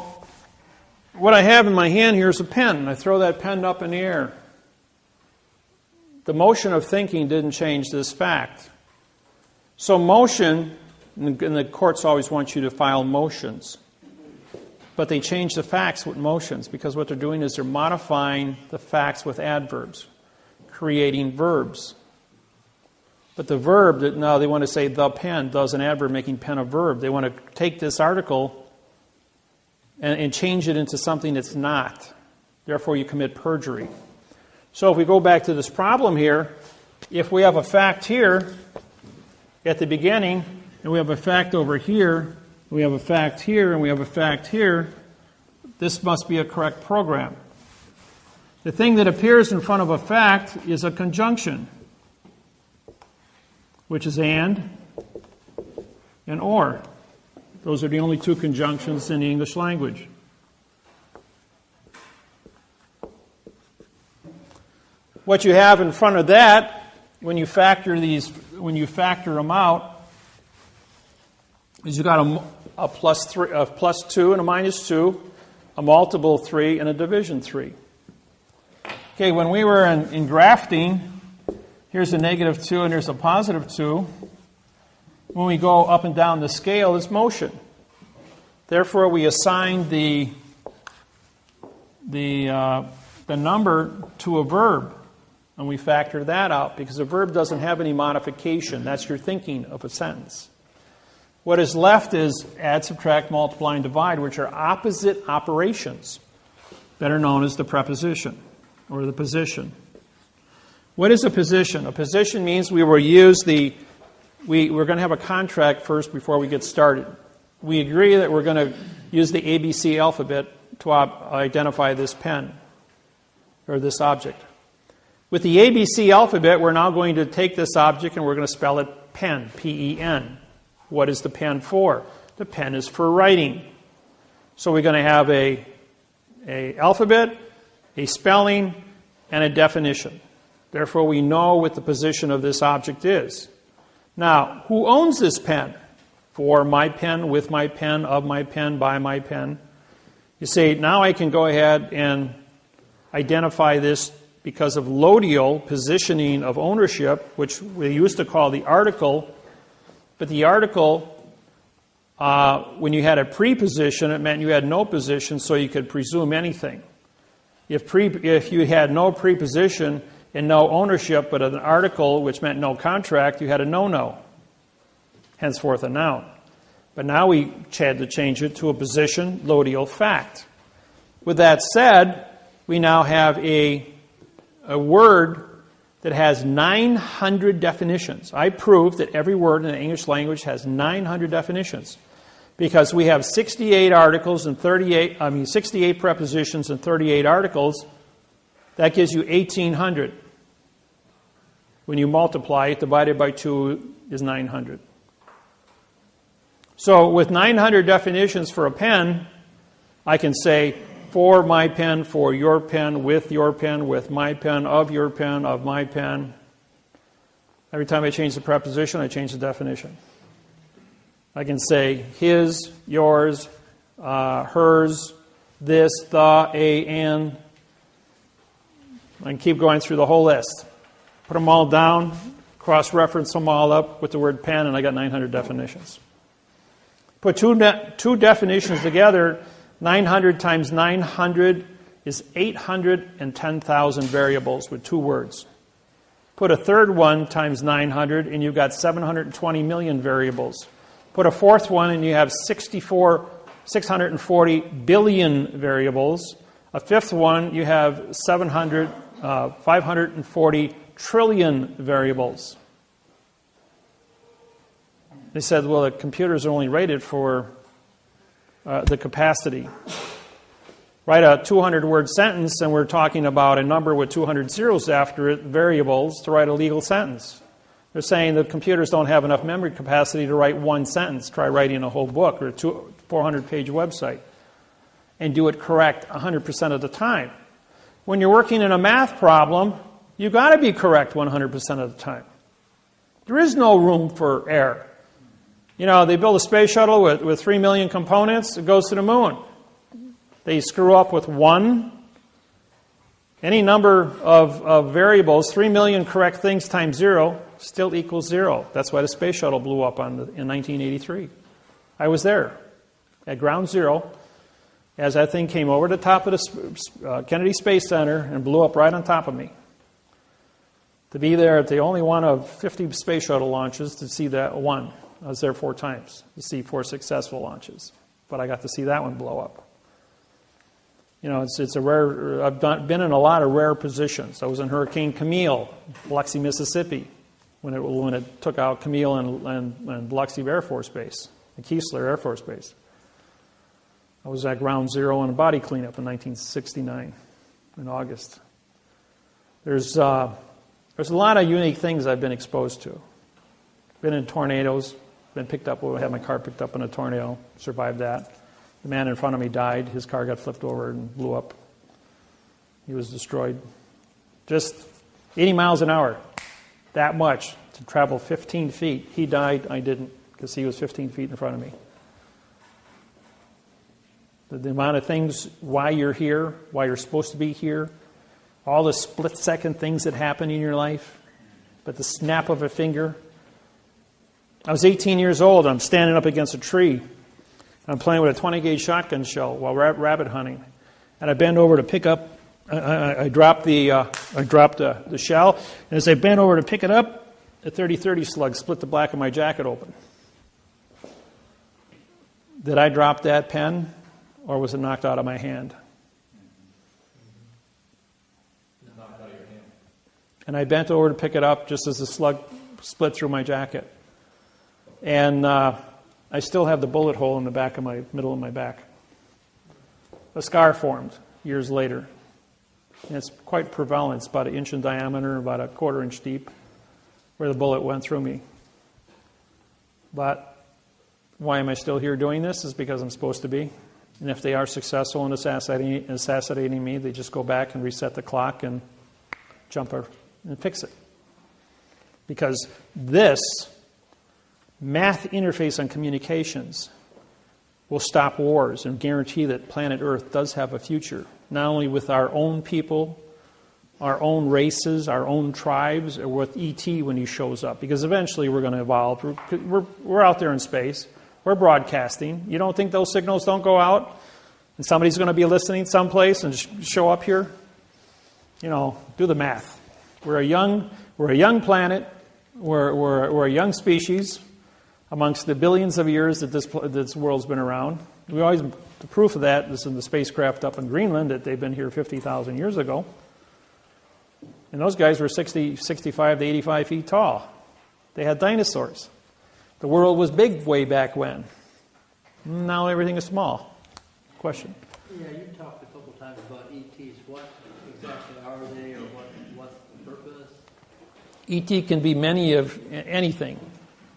what I have in my hand here is a pen. I throw that pen up in the air. The motion of thinking didn't change this fact. So motion, and the courts always want you to file motions. But they change the facts with motions because what they're doing is they're modifying the facts with adverbs, creating verbs. But the verb, now they want to say the pen, does an adverb making pen a verb. They want to take this article and change it into something that's not. Therefore, you commit perjury. So if we go back to this problem here, if we have a fact here at the beginning, and we have a fact over here, we have a fact here, and we have a fact here, this must be a correct program. The thing that appears in front of a fact is a conjunction, which is and or. Those are the only two conjunctions in the English language. What you have in front of that, when you factor them out, is you got a plus 2 and a minus 2, a multiple 3, and a division 3. Okay, when we were in grafting, here's a negative 2 and there's a positive 2. When we go up and down the scale, it's motion. Therefore, we assign the number to a verb, and we factor that out because a verb doesn't have any modification. That's your thinking of a sentence. What is left is add, subtract, multiply, and divide, which are opposite operations, better known as the preposition or the position. What is a position? A position means we will use we're going to have a contract first before we get started. We agree that we're going to use the ABC alphabet to identify this pen or this object. With the ABC alphabet, we're now going to take this object and we're going to spell it pen, P-E-N. What is the pen for? The pen is for writing. So we're going to have a alphabet, a spelling, and a definition. Therefore, we know what the position of this object is. Now, who owns this pen? For my pen, with my pen, of my pen, by my pen. You say, now I can go ahead and identify this because of lodial positioning of ownership, which we used to call the article. But the article, when you had a preposition, it meant you had no position, so you could presume anything. If you had no preposition and no ownership, but an article, which meant no contract, you had a no-no, henceforth a noun. But now we had to change it to a position, lodial fact. With that said, we now have a word that has 900 definitions. I proved that every word in the English language has 900 definitions because we have 68 articles and 68 prepositions and 38 articles. That gives you 1,800. When you multiply it, divided by 2 is 900. So with 900 definitions for a pen, I can say for my pen, for your pen, with my pen, of my pen. Every time I change the preposition, I change the definition. I can say his, yours, hers, this, the, a, and. I can keep going through the whole list. Put them all down, cross-reference them all up with the word pen, and I got 900 definitions. Put two definitions together. 900 times 900 is 810,000 variables with 2 words. Put a third one times 900 and you've got 720 million variables. Put a fourth one and you have 640 billion variables. A fifth one, you have 540 trillion variables. They said, well, the computers are only rated for the capacity. Write a 200-word sentence, and we're talking about a number with 200 zeros after it, variables, to write a legal sentence. They're saying that computers don't have enough memory capacity to write one sentence. Try writing a whole book or a 400-page website and do it correct 100% of the time. When you're working in a math problem, you've got to be correct 100% of the time. There is no room for error. You know, they build a space shuttle with 3 million components. It goes to the moon. They screw up with one. Any number of variables, 3 million correct things times 0, still equals 0. That's why the space shuttle blew up in 1983. I was there at ground zero as that thing came over the top of the Kennedy Space Center and blew up right on top of me. To be there at the only one of 50 space shuttle launches to see that one. I was there 4 times to see 4 successful launches. But I got to see that one blow up. You know, it's a rare. I've been in a lot of rare positions. I was in Hurricane Camille, Biloxi, Mississippi, when it took out Camille and Biloxi Air Force Base, the Keesler Air Force Base. I was at ground zero in a body cleanup in 1969, in August. There's a lot of unique things I've been exposed to. Been in tornadoes, been picked up. I had my car picked up in a tornado, survived that. The man in front of me died. His car got flipped over and blew up. He was destroyed. Just 80 miles an hour. That much to travel 15 feet. He died. I didn't, because he was 15 feet in front of me. The amount of things, why you're here, why you're supposed to be here, all the split-second things that happen in your life, but the snap of a finger. I was 18 years old. I'm standing up against a tree. I'm playing with a 20-gauge shotgun shell while rabbit hunting, and I bend over to pick up. I dropped the shell, and as I bent over to pick it up, a 30-30 slug split the back of my jacket open. Did I drop that pen, or was it knocked out of my hand? Knocked out of your hand. And I bent over to pick it up just as the slug split through my jacket, and I still have the bullet hole in the back of my middle of my back. A scar formed years later. And it's quite prevalent. It's about 1 inch in diameter, about a 1/4 inch deep, where the bullet went through me. But why am I still here doing this? Is because I'm supposed to be. And if they are successful in assassinating me, they just go back and reset the clock and jump and fix it. Because this math interface on communications will stop wars and guarantee that planet Earth does have a future, not only with our own people, our own races, our own tribes, or with E.T. when he shows up. Because eventually we're going to evolve. We're out there in space. We're broadcasting. You don't think those signals don't go out? And somebody's going to be listening someplace and show up here? You know, do the math. We're a young planet. We're a young species. Amongst the billions of years that this world's been around. The proof of that is in the spacecraft up in Greenland, that they've been here 50,000 years ago. And those guys were 65 to 85 feet tall. They had dinosaurs. The world was big way back when. Now everything is small. Question? Yeah, you talked a couple times about ETs. What exactly are they, or what's the purpose? ET can be many of anything.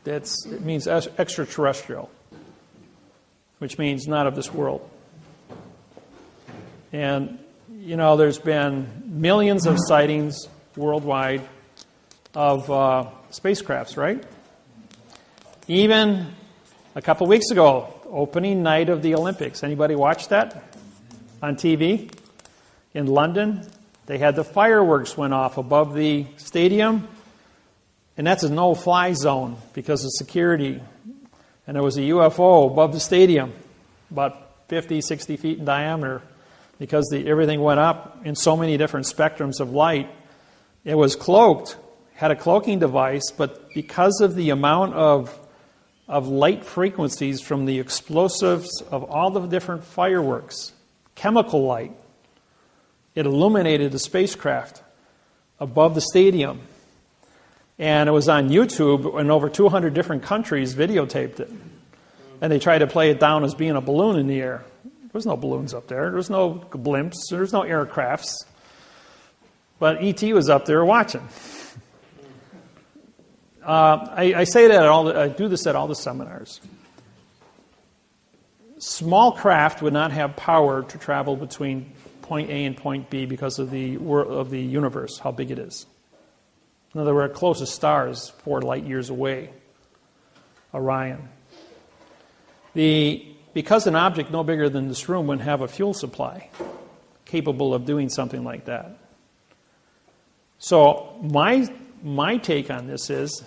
It means extraterrestrial, which means not of this world. And, you know, there's been millions of sightings worldwide of spacecrafts, right? Even a couple weeks ago, opening night of the Olympics. Anybody watch that on TV? In London, they had the fireworks went off above the stadium. And that's a no-fly zone because of security. And there was a UFO above the stadium, about 50, 60 feet in diameter, because everything went up in so many different spectrums of light. It was cloaked, had a cloaking device, but because of the amount of light frequencies from the explosives of all the different fireworks, chemical light, it illuminated the spacecraft above the stadium. And it was on YouTube, and over 200 different countries videotaped it. And they tried to play it down as being a balloon in the air. There was no balloons up there. There was no blimps. There was no aircrafts. But E.T. was up there watching. I say that I do this at all the seminars. Small craft would not have power to travel between point A and point B because of the universe, how big it is. In other words, our closest star is 4 light years away, Orion. Because an object no bigger than this room wouldn't have a fuel supply capable of doing something like that. So my take on this is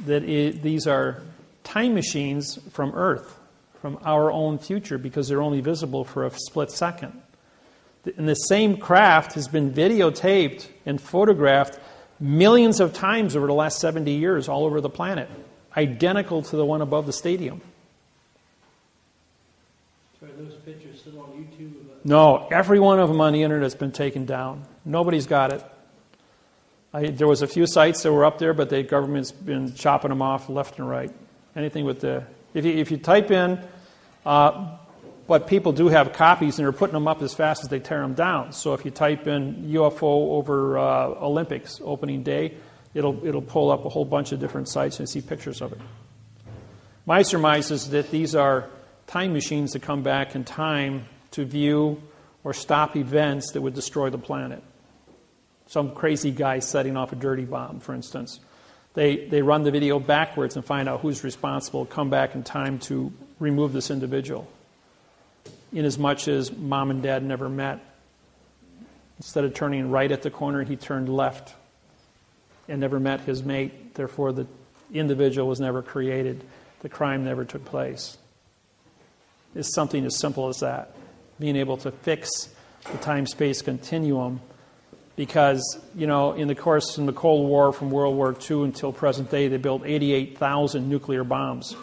that these are time machines from Earth, from our own future, because they're only visible for a split second. And the same craft has been videotaped and photographed millions of times over the last 70 years all over the planet, identical to the one above the stadium. So are those pictures still on YouTube? No, every one of them on the internet has been taken down. Nobody's got it. There was a few sites that were up there, but the government's been chopping them off left and right. Anything with the... If you type in... but people do have copies, and they're putting them up as fast as they tear them down. So if you type in UFO over Olympics opening day, it'll pull up a whole bunch of different sites and see pictures of it. My surmise is that these are time machines that come back in time to view or stop events that would destroy the planet. Some crazy guy setting off a dirty bomb, for instance. They run the video backwards and find out who's responsible, come back in time to remove this individual. Inasmuch as mom and dad never met. Instead of turning right at the corner, he turned left and never met his mate. Therefore, the individual was never created. The crime never took place. It's something as simple as that. Being able to fix the time-space continuum, because, in the Cold War, from World War II until present day, they built 88,000 nuclear bombs.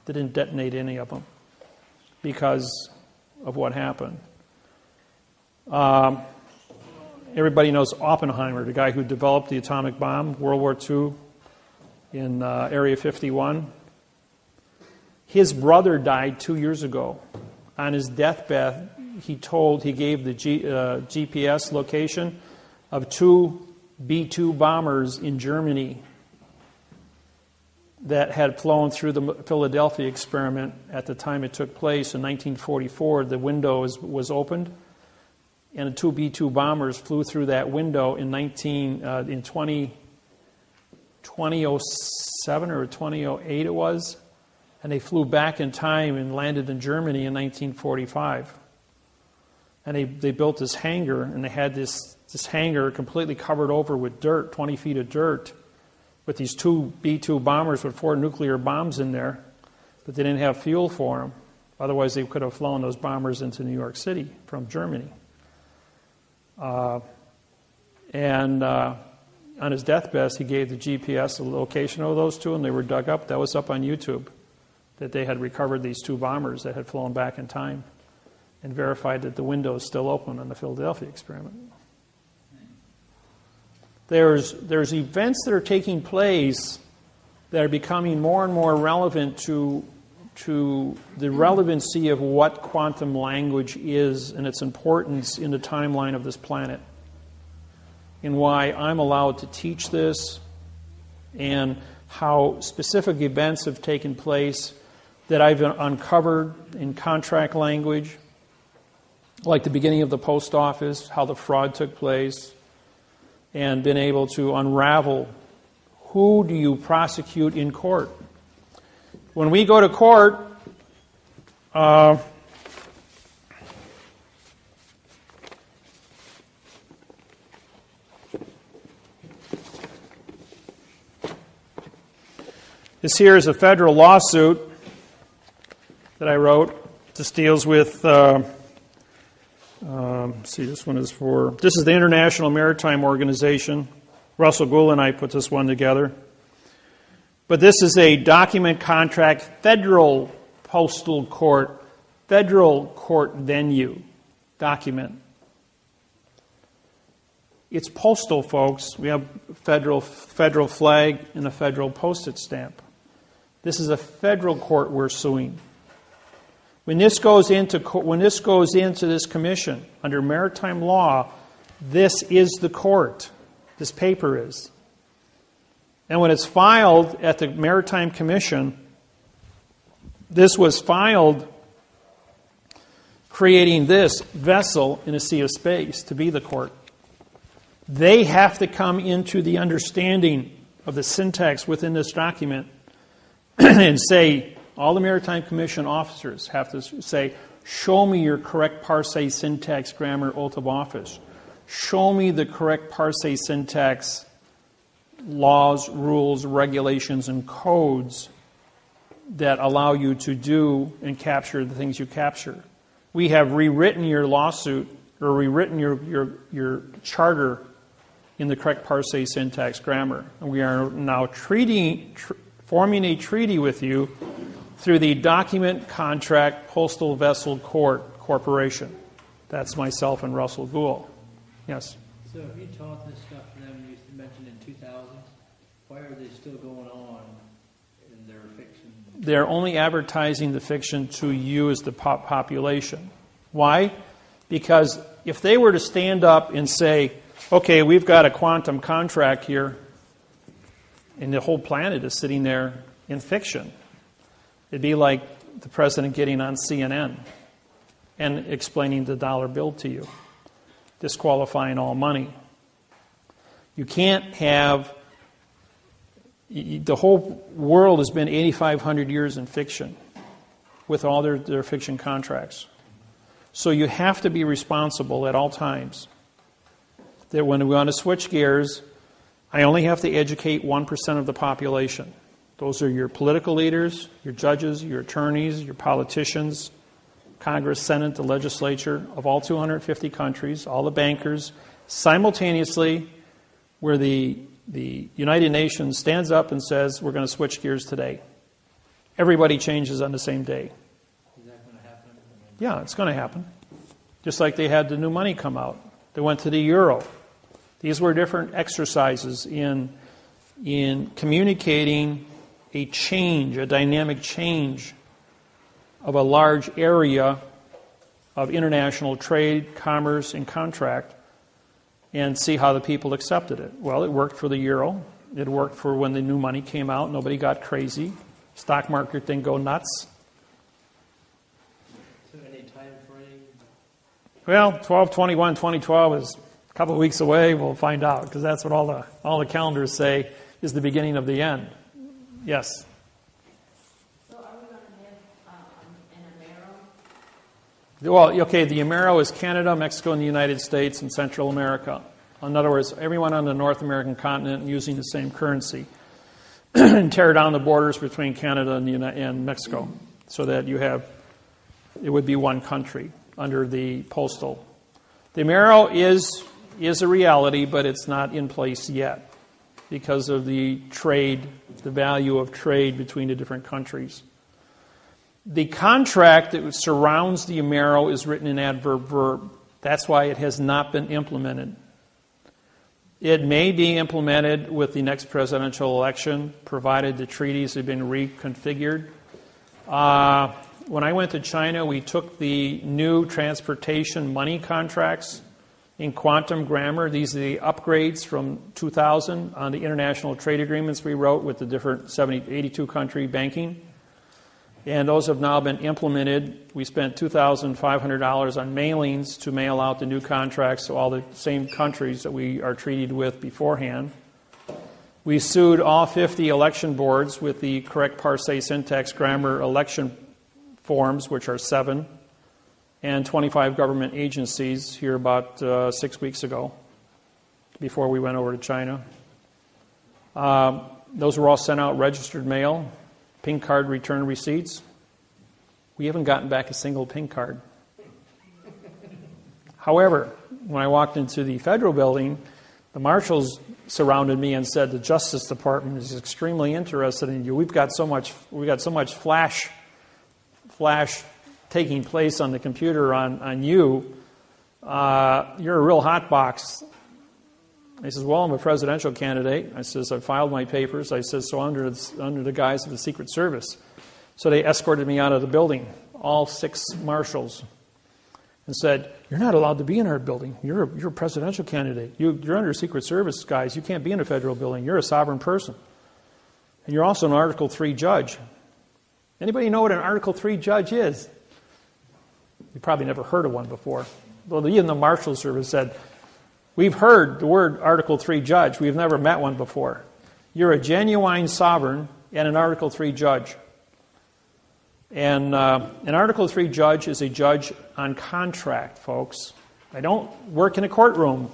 They didn't detonate any of them because of what happened. Everybody knows Oppenheimer, the guy who developed the atomic bomb, World War II, in Area 51. His brother died 2 years ago. On his deathbed, he gave the GPS location of 2 B-2 bombers in Germany that had flown through the Philadelphia experiment at the time it took place in 1944. The window was opened, and the 2 B-2 bombers flew through that window in 2007 or 2008 it was, and they flew back in time and landed in Germany in 1945. And they built this hangar, and they had this hangar completely covered over with dirt, 20 feet of dirt, with these 2 B-2 bombers with 4 nuclear bombs in there, but they didn't have fuel for them. Otherwise, they could have flown those bombers into New York City from Germany. And on his deathbed, he gave the GPS the location of those 2, and they were dug up. That was up on YouTube, that they had recovered these 2 bombers that had flown back in time and verified that the window is still open on the Philadelphia experiment. There's events that are taking place that are becoming more and more relevant to the relevancy of what quantum language is and its importance in the timeline of this planet, and why I'm allowed to teach this, and how specific events have taken place that I've uncovered in contract language, like the beginning of the post office, how the fraud took place, and been able to unravel who do you prosecute in court. When we go to court, this here is a federal lawsuit that I wrote. This deals with, this one is for, this is the International Maritime Organization. Russell Gould and I put this one together. But this is a document contract, federal postal court, federal court venue document. It's postal, folks. We have federal flag and a federal postage stamp. This is a federal court we're suing. When this goes into this commission under maritime law, this is the court. This paper is. And when it's filed at the Maritime Commission, this was filed creating this vessel in a sea of space to be the court. They have to come into the understanding of the syntax within this document and say, all the Maritime Commission officers have to say, show me your correct parse, syntax, grammar, oath of office. Show me the correct parse, syntax, laws, rules, regulations, and codes that allow you to do and capture the things you capture. We have rewritten your lawsuit or rewritten your charter in the correct parse, syntax, grammar. And we are now forming a treaty with you through the Document Contract Postal Vessel Corporation. That's myself and Russell Gould. Yes? So if you taught this stuff to them, you mentioned in 2000, why are they still going on in their fiction? They're only advertising the fiction to you as the population. Why? Because if they were to stand up and say, okay, we've got a quantum contract here, and the whole planet is sitting there in fiction, it'd be like the president getting on CNN and explaining the dollar bill to you, disqualifying all money. You can't have... The whole world has been 8,500 years in fiction with all their fiction contracts. So you have to be responsible at all times. That when we want to switch gears, I only have to educate 1% of the population. Those are your political leaders, your judges, your attorneys, your politicians, Congress, Senate, the legislature of all 250 countries, all the bankers, simultaneously, where the United Nations stands up and says, we're going to switch gears today. Everybody changes on the same day. Is that going to happen? Yeah, it's going to happen. Just like they had the new money come out. They went to the euro. These were different exercises in communicating a change, a dynamic change of a large area of international trade, commerce, and contract, and see how the people accepted it. Well, it worked for the euro. It worked for when the new money came out. Nobody got crazy. Stock market didn't go nuts. So any time frame? Well, 12/21/2012 is a couple of weeks away. We'll find out, because that's what all the calendars say is the beginning of the end. Yes? So are we going to have an Amero? Well, okay, the Amero is Canada, Mexico, and the United States, and Central America. In other words, everyone on the North American continent using the same currency. And tear down the borders between Canada and Mexico so that it would be one country under the postal. The Amero is a reality, but it's not in place yet because of the trade, the value of trade between the different countries. The contract that surrounds the Amero is written in adverb verb. That's why it has not been implemented. It may be implemented with the next presidential election, provided the treaties have been reconfigured. When I went to China, we took the new transportation money contracts in quantum grammar. These are the upgrades from 2000 on the international trade agreements we wrote with the different 82 country banking. And those have now been implemented. We spent $2,500 on mailings to mail out the new contracts to all the same countries that we are treated with beforehand. We sued all 50 election boards with the correct parse, syntax, grammar election forms, which are 7, and 25 government agencies here about 6 weeks ago, before we went over to China. Those were all sent out registered mail. Pink card return receipts. We haven't gotten back a single pink card. However, when I walked into the federal building, the marshals surrounded me and said the Justice Department is extremely interested in you. We've got so much flash taking place on the computer on you. You're a real hot box. He says, well, I'm a presidential candidate. I says, I filed my papers. I says, so under the guise of the Secret Service. So they escorted me out of the building. all 6 marshals, and said, "You're not allowed to be in our building. You're a presidential candidate. You're under Secret Service, guys. You can't be in a federal building. You're a sovereign person. And you're also an Article 3 judge." Anybody know what an Article 3 judge is? You probably never heard of one before. Well, even the Marshal Service said, "We've heard the word Article 3 judge. We've never met one before. You're a genuine sovereign and an Article 3 judge." And an Article 3 judge is a judge on contract, folks. I don't work in a courtroom.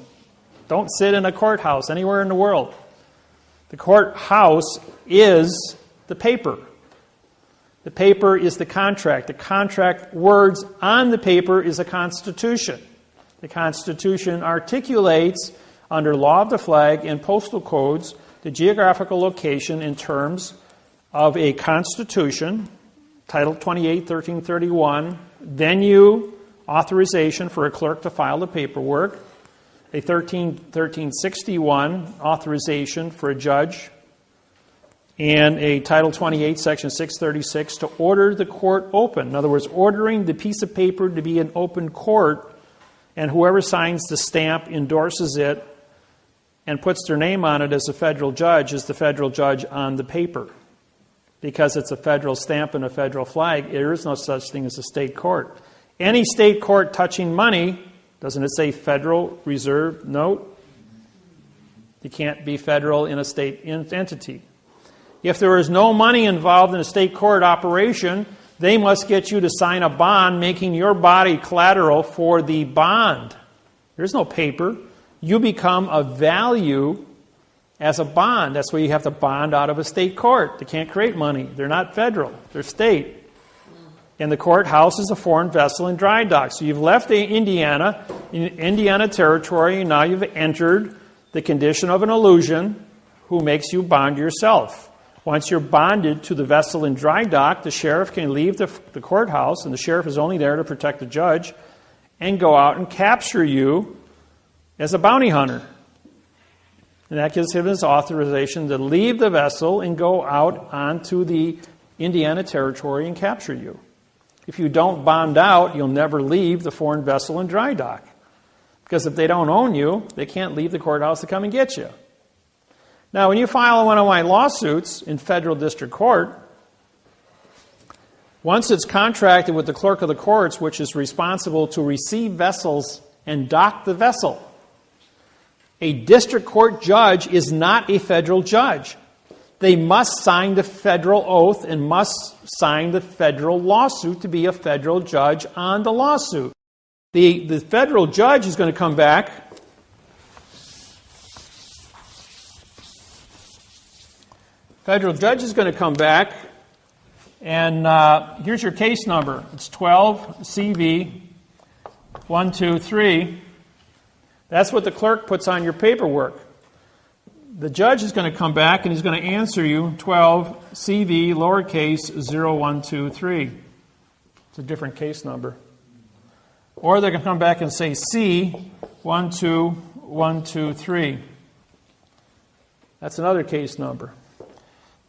Don't sit in a courthouse anywhere in the world. The courthouse is the paper. The paper is the contract. The contract words on the paper is a constitution. The Constitution articulates, under law of the flag and postal codes, the geographical location in terms of a constitution, Title 28, 1331, venue, authorization for a clerk to file the paperwork, a 1361 authorization for a judge, and a Title 28, Section 636 to order the court open. In other words, ordering the piece of paper to be an open court, and whoever signs the stamp endorses it and puts their name on it as a federal judge is the federal judge on the paper. Because it's a federal stamp and a federal flag, there is no such thing as a state court. Any state court touching money, doesn't it say Federal Reserve Note? You can't be federal in a state entity. If there is no money involved in a state court operation, they must get you to sign a bond making your body collateral for the bond. There's no paper. You become a value as a bond. That's why you have to bond out of a state court. They can't create money. They're not federal. They're state. And the courthouse is a foreign vessel in dry dock. So you've left Indiana territory, and now you've entered the condition of an illusion who makes you bond yourself. Once you're bonded to the vessel in dry dock, the sheriff can leave the courthouse, and the sheriff is only there to protect the judge, and go out and capture you as a bounty hunter. And that gives him his authorization to leave the vessel and go out onto the Indiana territory and capture you. If you don't bond out, you'll never leave the foreign vessel in dry dock. Because if they don't own you, they can't leave the courthouse to come and get you. Now, when you file one of my lawsuits in federal district court, once it's contracted with the clerk of the courts, which is responsible to receive vessels and dock the vessel, a district court judge is not a federal judge. They must sign the federal oath and must sign the federal lawsuit to be a federal judge on the lawsuit. The federal judge is going to come back. Federal judge is going to come back, and here's your case number. It's 12 CV 123. That's what the clerk puts on your paperwork. The judge is going to come back and he's going to answer you 12 CV lowercase 0123. It's a different case number. Or they're going to come back and say C 12123. That's another case number.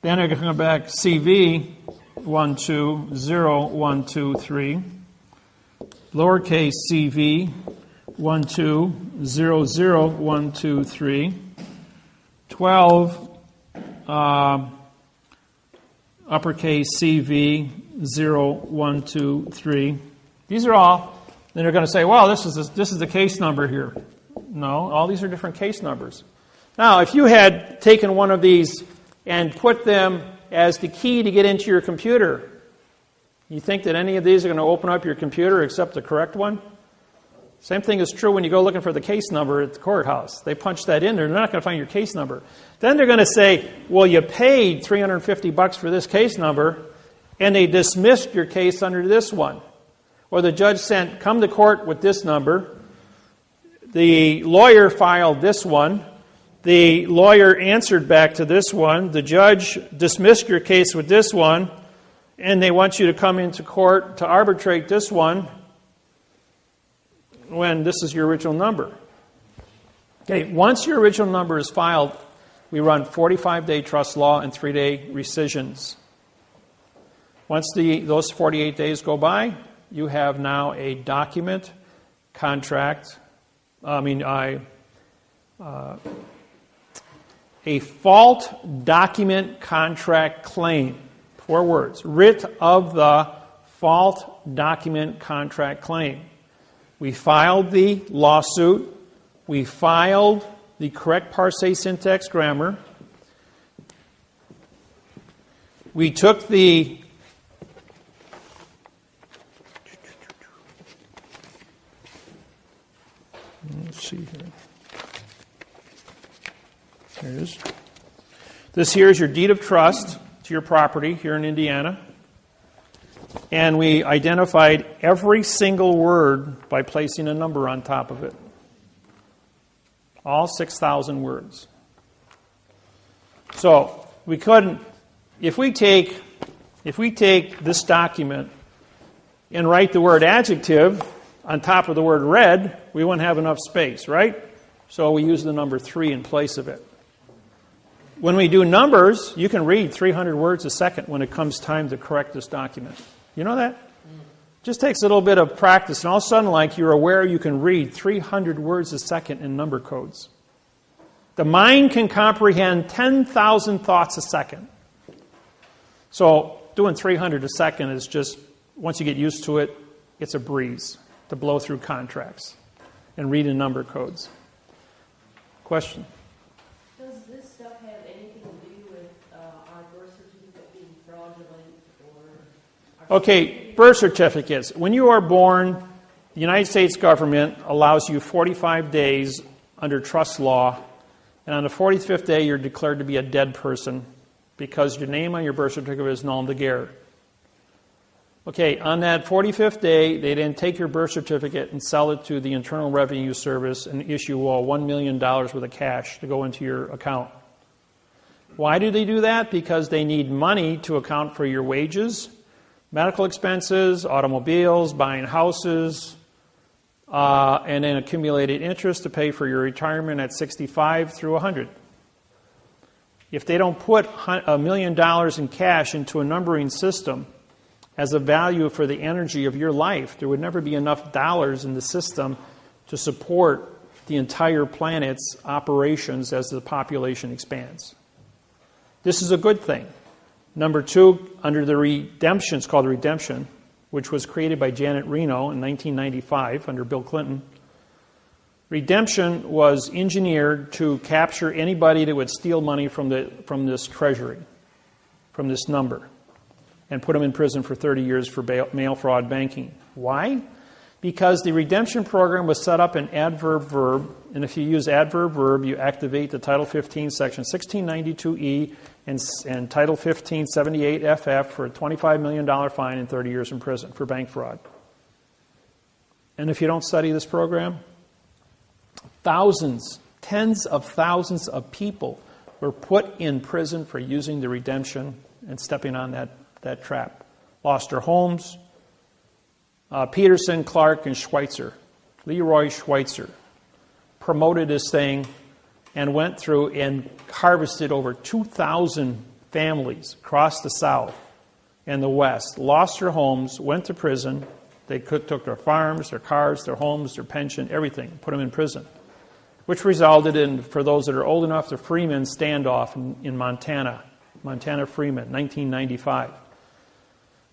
Then they're going to come back CV 120123. Lowercase CV 1200123, 12 uppercase CV 0123. These are all. Then they're going to say, "Well, this is the case number here." No, all these are different case numbers. Now, if you had taken one of these and put them as the key to get into your computer, you think that any of these are going to open up your computer except the correct one? Same thing is true when you go looking for the case number at the courthouse. They punch that in there. They're not going to find your case number. Then they're going to say, "Well, you paid $350 for this case number, and they dismissed your case under this one." Or the judge sent, "Come to court with this number." The lawyer filed this one. The lawyer answered back to this one. The judge dismissed your case with this one, and they want you to come into court to arbitrate this one when this is your original number. Okay, once your original number is filed, we run 45-day trust law and 3-day rescissions. Once those 48 days go by, you have now a document contract, a fault document contract claim. 4 words. Writ of the fault document contract claim. We filed the lawsuit. We filed the correct parse syntax grammar. We took the let's see here. There it is. This here is your deed of trust to your property here in Indiana. And we identified every single word by placing a number on top of it. All 6,000 words. So we couldn't, if we take this document and write the word adjective on top of the word red, we wouldn't have enough space, right? So we use the number 3 in place of it. When we do numbers, you can read 300 words a second when it comes time to correct this document. You know that? Just takes a little bit of practice, and all of a sudden, like, you're aware you can read 300 words a second in number codes. The mind can comprehend 10,000 thoughts a second. So doing 300 a second is just, once you get used to it, it's a breeze to blow through contracts and read in number codes. Question? Does this stuff have anything to do with our birth certificate being fraudulent or? Okay, birth certificates. When you are born, the United States government allows you 45 days under trust law, and on the 45th day you're declared to be a dead person because your name on your birth certificate is nom de guerre. Okay, on that 45th day, they then take your birth certificate and sell it to the Internal Revenue Service and issue $1 million worth of cash to go into your account. Why do they do that? Because they need money to account for your wages, medical expenses, automobiles, buying houses, and then accumulated interest to pay for your retirement at 65 through 100. If they don't put $1 million in cash into a numbering system as a value for the energy of your life, there would never be enough dollars in the system to support the entire planet's operations as the population expands. This is a good thing. Number 2, under the redemption, it's called the redemption, which was created by Janet Reno in 1995 under Bill Clinton. Redemption was engineered to capture anybody that would steal money from this treasury, from this number, and put them in prison for 30 years for mail fraud banking. Why? Because the redemption program was set up in adverb-verb, and if you use adverb-verb, you activate the Title 15, Section 1692E, and Title 15, 78FF for a $25 million fine and 30 years in prison for bank fraud. And if you don't study this program, thousands, tens of thousands of people were put in prison for using the redemption and stepping on that trap. Lost their homes. Peterson, Clark, and Schweitzer, Leroy Schweitzer, promoted this thing and went through and harvested over 2,000 families across the South and the West, lost their homes, went to prison. They took their farms, their cars, their homes, their pension, everything, put them in prison, which resulted in, for those that are old enough, the Freeman standoff in Montana, Freeman, 1995.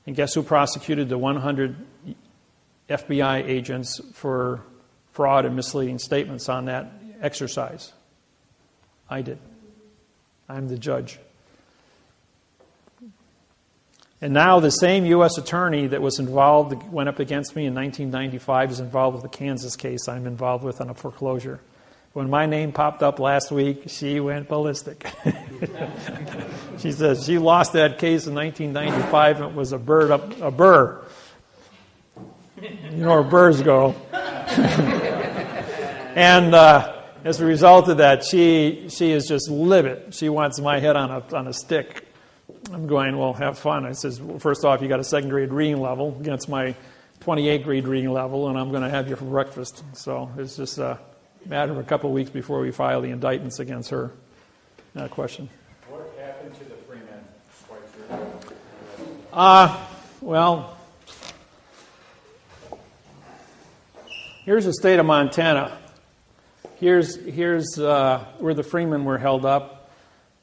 And guess who prosecuted the 100 FBI agents for fraud and misleading statements on that exercise? I did. I'm the judge. And now the same U.S. attorney that was involved, went up against me in 1995, is involved with the Kansas case I'm involved with on a foreclosure. When my name popped up last week, she went ballistic. She says she lost that case in 1995 and it was a burr. You know where burrs go. And as a result of that, she is just livid. She wants my head on a stick. I'm going, well, have fun. I says, well, first off, you got a 2nd grade reading level against my 28th grade reading level, and I'm going to have you for breakfast. So it's just a matter of a couple of weeks before we file the indictments against her. Question. What happened to the Freeman Schweitzer? Well, here's the state of Montana. Here's where the Freemen were held up.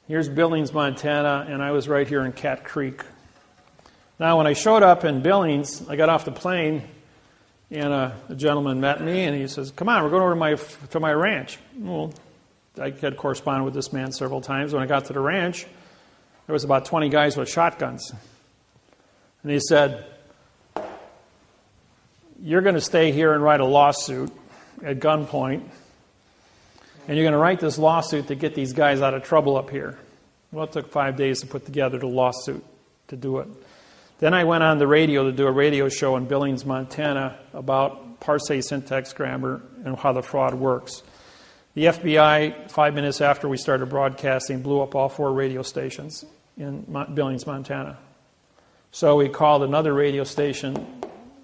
Here's Billings, Montana, and I was right here in Cat Creek. Now, when I showed up in Billings, I got off the plane, and a gentleman met me, and he says, "Come on, we're going over to my ranch." Well, I had corresponded with this man several times. When I got to the ranch, there was about 20 guys with shotguns. And he said, "You're going to stay here and write a lawsuit at gunpoint, and you're going to write this lawsuit to get these guys out of trouble up here." Well, it took 5 days to put together the lawsuit to do it. Then I went on the radio to do a radio show in Billings, Montana about parsing syntax grammar and how the fraud works. The FBI, 5 minutes after we started broadcasting, blew up all 4 radio stations in Billings, Montana. So we called another radio station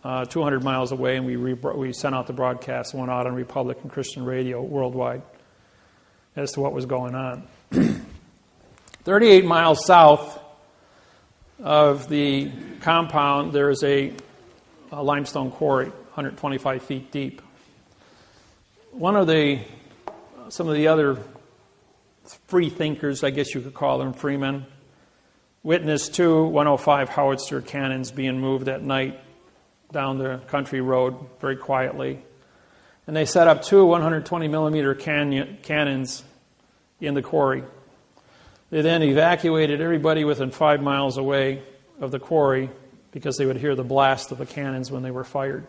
200 miles away, and we sent out the broadcast, went out on Republic and Christian radio worldwide as to what was going on. 38 miles south of the compound, there is a limestone quarry, 125 feet deep. Some of the other free thinkers, I guess you could call them, freemen, witnessed 2 105 howitzer cannons being moved at night down the country road very quietly. And they set up 2 120 millimeter cannons in the quarry. They then evacuated everybody within 5 miles away of the quarry because they would hear the blast of the cannons when they were fired.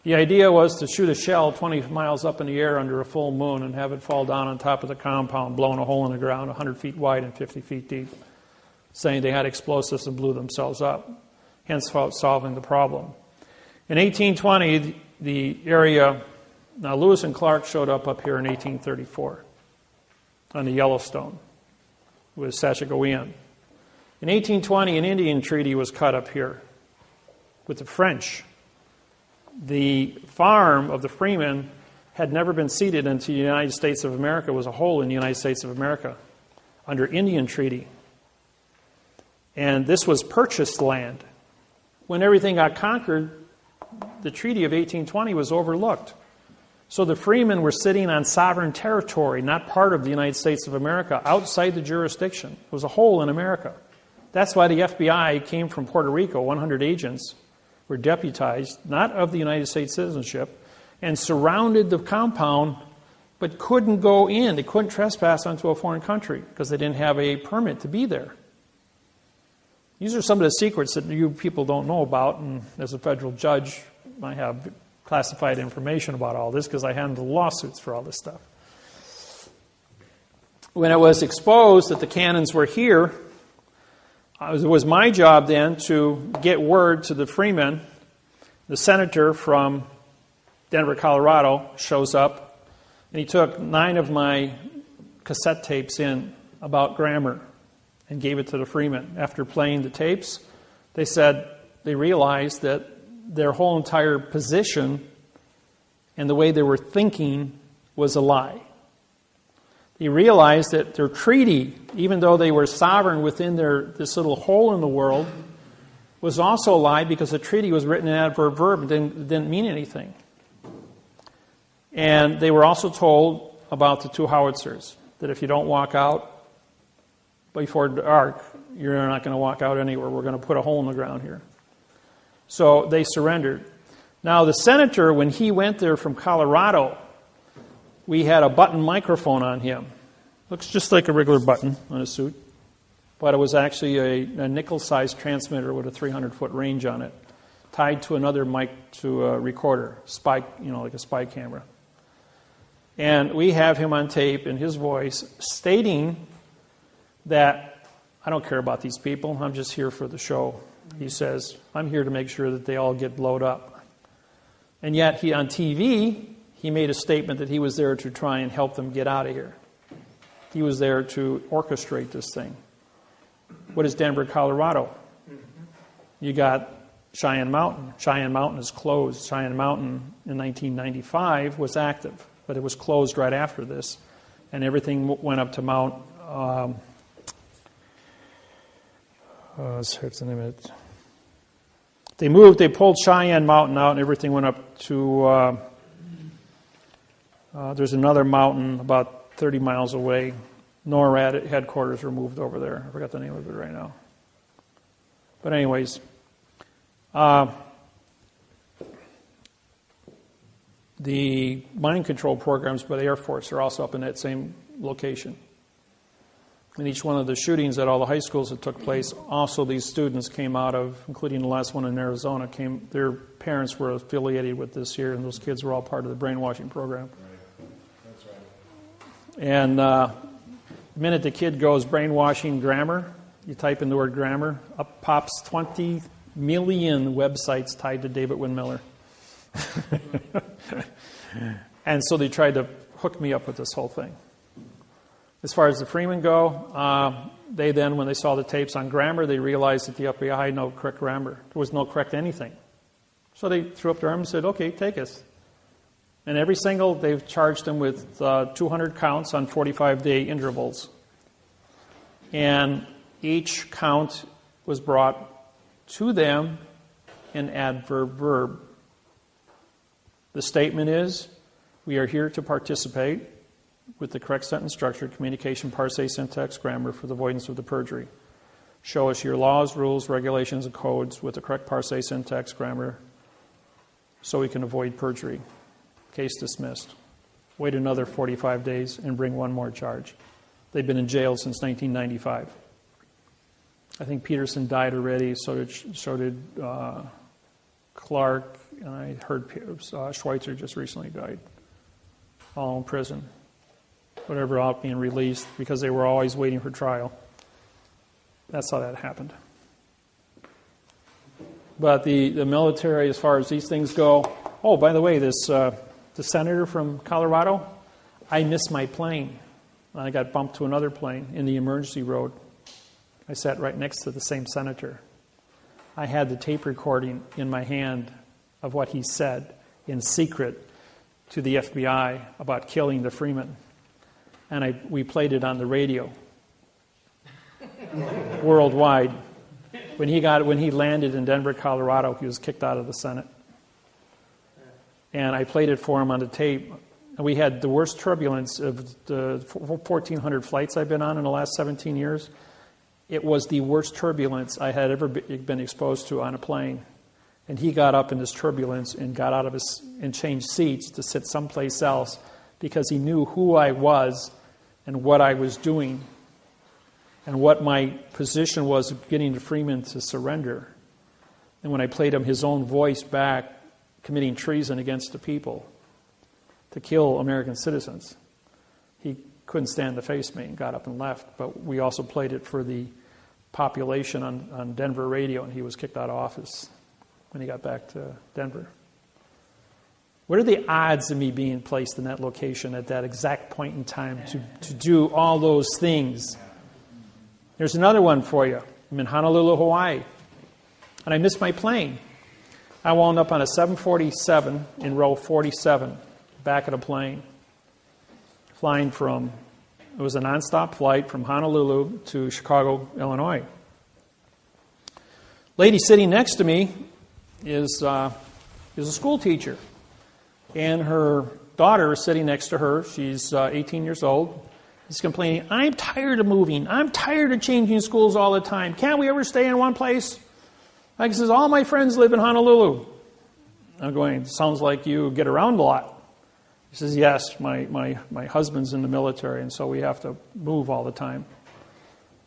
The idea was to shoot a shell 20 miles up in the air under a full moon and have it fall down on top of the compound, blowing a hole in the ground 100 feet wide and 50 feet deep, saying they had explosives and blew themselves up, hence solving the problem. In 1820, the area, now Lewis and Clark showed up here in 1834 on the Yellowstone with Sachegawean. In 1820, an Indian treaty was cut up here with the French. The farm of the Freemen had never been ceded into the United States of America. It was a whole in the United States of America under Indian treaty. And this was purchased land. When everything got conquered, the Treaty of 1820 was overlooked. So the Freemen were sitting on sovereign territory, not part of the United States of America, outside the jurisdiction. It was a whole in America. That's why the FBI came from Puerto Rico. 100 agents were deputized, not of the United States citizenship, and surrounded the compound, but couldn't go in. They couldn't trespass onto a foreign country because they didn't have a permit to be there. These are some of the secrets that you people don't know about, and as a federal judge, I have classified information about all this because I handle lawsuits for all this stuff. When it was exposed that the cannons were here, it was my job then to get word to the Freemen. The senator from Denver, Colorado shows up, and he took 9 of my cassette tapes in about grammar and gave it to the Freemen. After playing the tapes, they said they realized that their whole entire position and the way they were thinking was a lie. They realized that their treaty, even though they were sovereign within this little hole in the world, was also a lie because the treaty was written in adverb verb and didn't mean anything. And they were also told about the 2 howitzers, that if you don't walk out before dark, you're not going to walk out anywhere. We're going to put a hole in the ground here. So they surrendered. Now, the senator, when he went there from Colorado, we had a button microphone on him. Looks just like a regular button on a suit, but it was actually a nickel-sized transmitter with a 300-foot range on it, tied to another mic to a recorder, spy, like a spy camera. And we have him on tape in his voice stating that, "I don't care about these people. I'm just here for the show." He says, "I'm here to make sure that they all get blowed up." And yet, on TV, he made a statement that he was there to try and help them get out of here. He was there to orchestrate this thing. What is Denver, Colorado? You got Cheyenne Mountain. Cheyenne Mountain is closed. Cheyenne Mountain in 1995 was active, but it was closed right after this. And everything went up to Mount Here's the name of it. They pulled Cheyenne Mountain out and everything went up to, there's another mountain about 30 miles away. NORAD headquarters were moved over there. I forgot the name of it right now. But anyways, the mind control programs by the Air Force are also up in that same location. And each one of the shootings at all the high schools that took place, also these students came out of, including the last one in Arizona, their parents were affiliated with this here, and those kids were all part of the brainwashing program. Right. That's right. And the minute the kid goes brainwashing grammar, you type in the word grammar, up pops 20 million websites tied to David-Wynn Miller. And so they tried to hook me up with this whole thing. As far as the Freemen go, they then, when they saw the tapes on grammar, they realized that the FBI had no correct grammar. There was no correct anything. So they threw up their arms and said, okay, take us. And they've charged them with 200 counts on 45-day intervals. And each count was brought to them in adverb verb. The statement is, we are here to participate with the correct sentence structure, communication, parse, syntax, grammar for the avoidance of the perjury. Show us your laws, rules, regulations, and codes with the correct parse, syntax, grammar so we can avoid perjury. Case dismissed. Wait another 45 days and bring one more charge. They've been in jail since 1995. I think Peterson died already, so did Clark, and I heard Schweitzer just recently died. All in prison. Whatever, out being released because they were always waiting for trial. That's how that happened. But the military, as far as these things go, oh, by the way, the senator from Colorado, I missed my plane. I got bumped to another plane in the emergency road. I sat right next to the same senator. I had the tape recording in my hand of what he said in secret to the FBI about killing the Freeman. And we played it on the radio worldwide. When he landed in Denver, Colorado, he was kicked out of the Senate. And I played it for him on the tape. And we had the worst turbulence of the 1,400 flights I've been on in the last 17 years. It was the worst turbulence I had ever been exposed to on a plane. And he got up in this turbulence and got out of and changed seats to sit someplace else because he knew who I was and what I was doing and what my position was of getting the Freeman to surrender. And when I played him his own voice back, committing treason against the people to kill American citizens, he couldn't stand to face me and got up and left. But we also played it for the population on Denver radio, and he was kicked out of office when he got back to Denver. What are the odds of me being placed in that location at that exact point in time to do all those things? There's another one for you. I'm in Honolulu, Hawaii, and I missed my plane. I wound up on a 747 in row 47, back of the plane, flying from, it was a nonstop flight from Honolulu to Chicago, Illinois. Lady sitting next to me is a school teacher. And her daughter is sitting next to her. She's 18 years old. She's complaining, I'm tired of moving. I'm tired of changing schools all the time. Can't we ever stay in one place? Like says, all my friends live in Honolulu. I'm going, sounds like you get around a lot. He says, yes, my husband's in the military, and so we have to move all the time.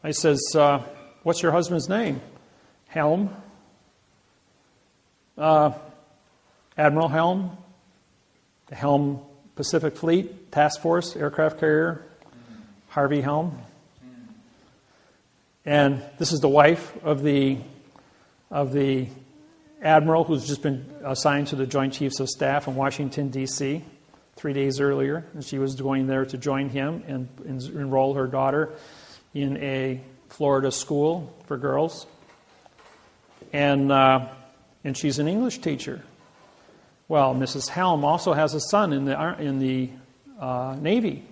I says, what's your husband's name? Helm. Admiral Helm. The Helm Pacific Fleet Task Force aircraft carrier, Harvey Helm. And this is the wife of the admiral who's just been assigned to the Joint Chiefs of Staff in Washington, D.C. 3 days earlier. And she was going there to join him and enroll her daughter in a Florida school for girls. And she's an English teacher. Well, Mrs. Helm also has a son in the Navy,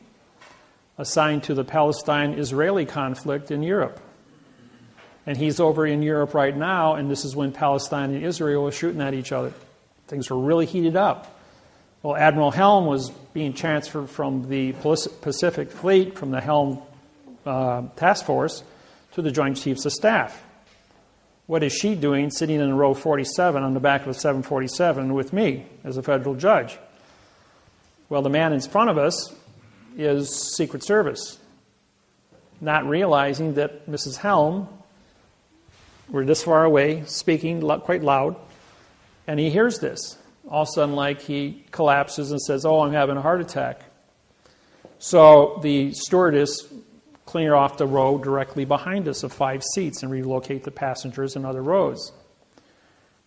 assigned to the Palestine-Israeli conflict in Europe. And he's over in Europe right now, and this is when Palestine and Israel were shooting at each other. Things were really heated up. Well, Admiral Helm was being transferred from the Pacific Fleet, from the Helm Task Force, to the Joint Chiefs of Staff. What is she doing sitting in row 47 on the back of a 747 with me as a federal judge? Well, the man in front of us is Secret Service, not realizing that Mrs. Helm, we're this far away, speaking quite loud, and he hears this. All of a sudden, like, he collapses and says, "Oh, I'm having a heart attack." So the stewardess clear off the row directly behind us of 5 seats and relocate the passengers in other rows.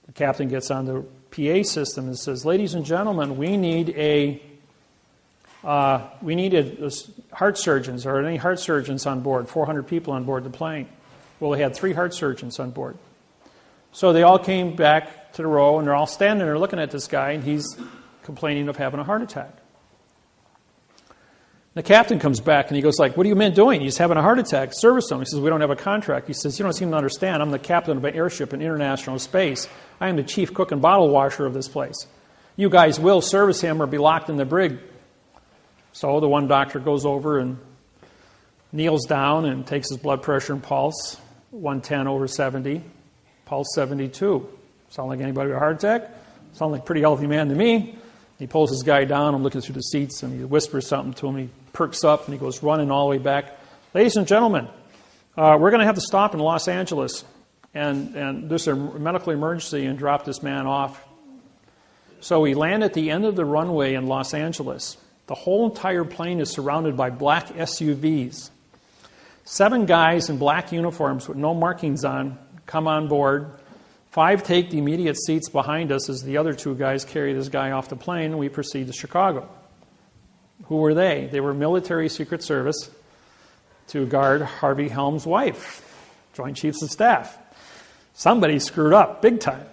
The captain gets on the PA system and says, "Ladies and gentlemen, we need heart surgeons, or any heart surgeons on board, 400 people on board the plane." Well, they had 3 heart surgeons on board. So they all came back to the row, and they're all standing there looking at this guy, and he's complaining of having a heart attack. The captain comes back, and he goes like, "What are you men doing? He's having a heart attack. Service him." He says, "We don't have a contract." He says, "You don't seem to understand. I'm the captain of an airship in international space. I am the chief cook and bottle washer of this place. You guys will service him or be locked in the brig." So the one doctor goes over and kneels down and takes his blood pressure and pulse, 110/70, pulse 72. Sound like anybody with a heart attack? Sound like a pretty healthy man to me. He pulls his guy down. I'm looking through the seats, and he whispers something to him. He perks up, and he goes running all the way back. "Ladies and gentlemen, we're going to have to stop in Los Angeles, and there's a medical emergency, and drop this man off." So we land at the end of the runway in Los Angeles. The whole entire plane is surrounded by black SUVs. 7 guys in black uniforms with no markings on come on board. 5 take the immediate seats behind us as the other 2 guys carry this guy off the plane, and we proceed to Chicago. Who were they? They were military Secret Service to guard Harvey Helm's wife, Joint Chiefs of Staff. Somebody screwed up big time.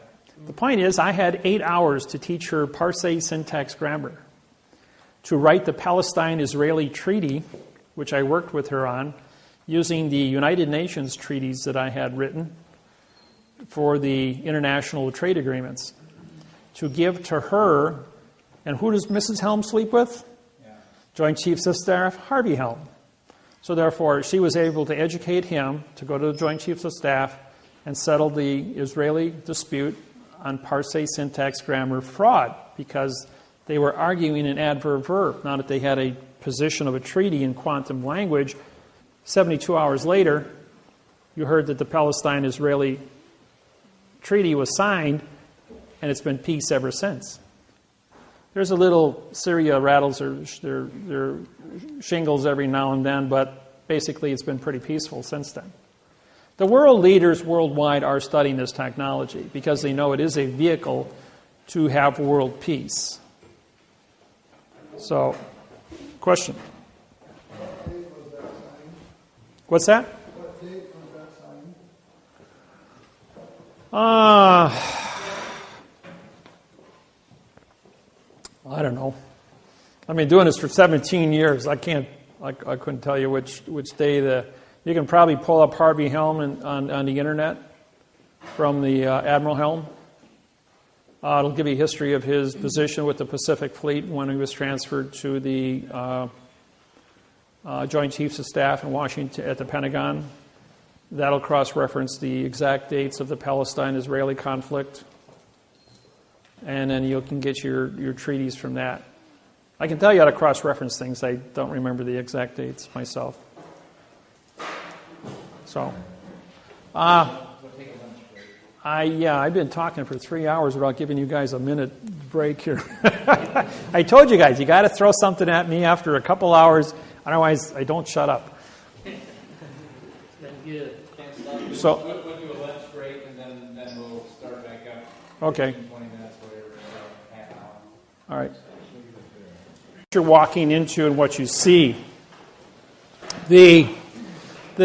The point is, I had 8 hours to teach her parsé syntax grammar, to write the Palestine-Israeli Treaty, which I worked with her on, using the United Nations treaties that I had written for the international trade agreements, to give to her. And who does Mrs. Helm sleep with? Yeah. Joint Chiefs of Staff, Harvey Helm. So therefore, she was able to educate him to go to the Joint Chiefs of Staff and settle the Israeli dispute on parsé syntax grammar fraud, because they were arguing an adverb verb. Now that they had a position of a treaty in quantum language, 72 hours later, you heard that the Palestine-Israeli treaty was signed, and it's been peace ever since. There's a little Syria rattles their shingles every now and then, but basically it's been pretty peaceful since then. The world leaders worldwide are studying this technology because they know it is a vehicle to have world peace. So, question? What date was that signed? What's that? What date was that signed? I don't know. I've been doing this for 17 years. I couldn't tell you which day. You can probably pull up Harvey Helm on the internet from the Admiral Helm. It'll give you a history of his position with the Pacific Fleet when he was transferred to the Joint Chiefs of Staff in Washington at the Pentagon. That'll cross-reference the exact dates of the Palestine-Israeli conflict. And then you can get your treaties from that. I can tell you how to cross-reference things. I don't remember the exact dates myself. So, I've been talking for 3 hours without giving you guys a minute break here. I told you guys, you got to throw something at me after a couple hours, otherwise I don't shut up. So, We'll do a lunch break, and then we'll start back up. Okay. 20 minutes, whatever, half an hour. All right. What you're walking into and what you see. The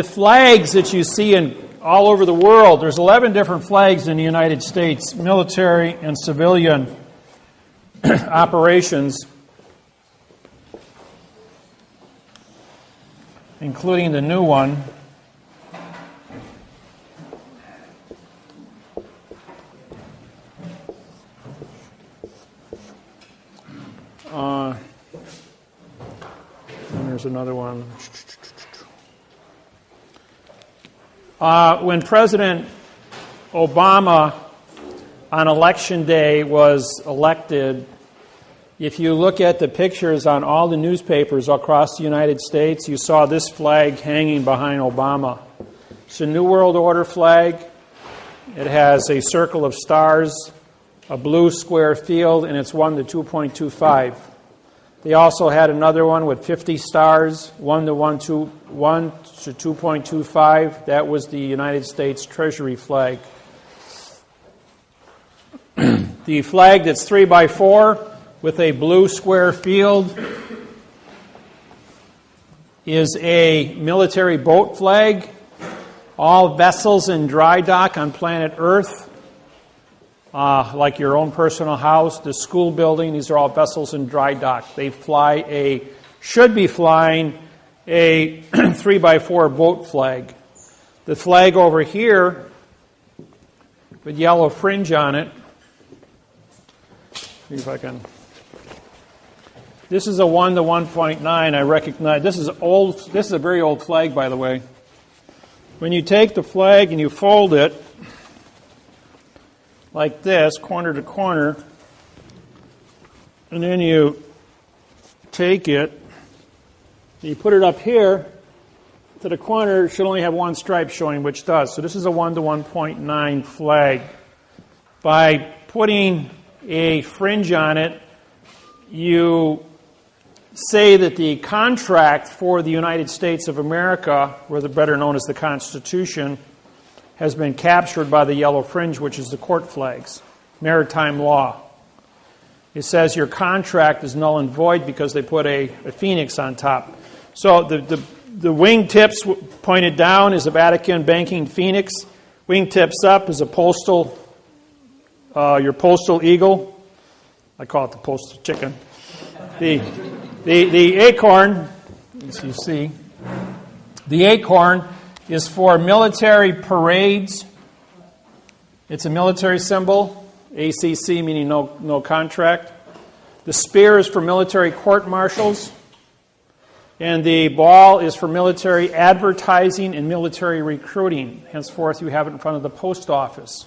flags that you see in all over the world, there's 11 different flags in the United States, military and civilian operations, including the new one. And there's another one. When President Obama on election day was elected, if you look at the pictures on all the newspapers across the United States, you saw this flag hanging behind Obama. It's a New World Order flag. It has a circle of stars, a blue square field, and it's 1 to 2.25. They also had another one with 50 stars, 1 to 2.25. That was the United States Treasury flag. The flag that's 3 by 4 with a blue square field is a military boat flag. All vessels in dry dock on planet Earth, like your own personal house, the school building, these are all vessels in dry dock. They should be flying a 3 by 4 boat flag. The flag over here with yellow fringe on it, see if I can. This is a 1 to 1.9. I recognize this is old. This is a very old flag, by the way. When you take the flag and you fold it like this, corner to corner, and then you take it and you put it up here to the corner, it should only have one stripe showing, which does. So this is a 1 to 1.9 flag. By putting a fringe on it, you say that the contract for the United States of America, or the better known as the Constitution, has been captured by the yellow fringe, which is the court flags, maritime law. It says your contract is null and void because they put a phoenix on top. So the wingtips pointed down is a Vatican banking phoenix. Wingtips up is a your postal eagle. I call it the postal chicken. The acorn, as you see, the acorn is for military parades. It's a military symbol, ACC meaning no contract. The spear is for military court-martials. And the ball is for military advertising and military recruiting. Henceforth, you have it in front of the post office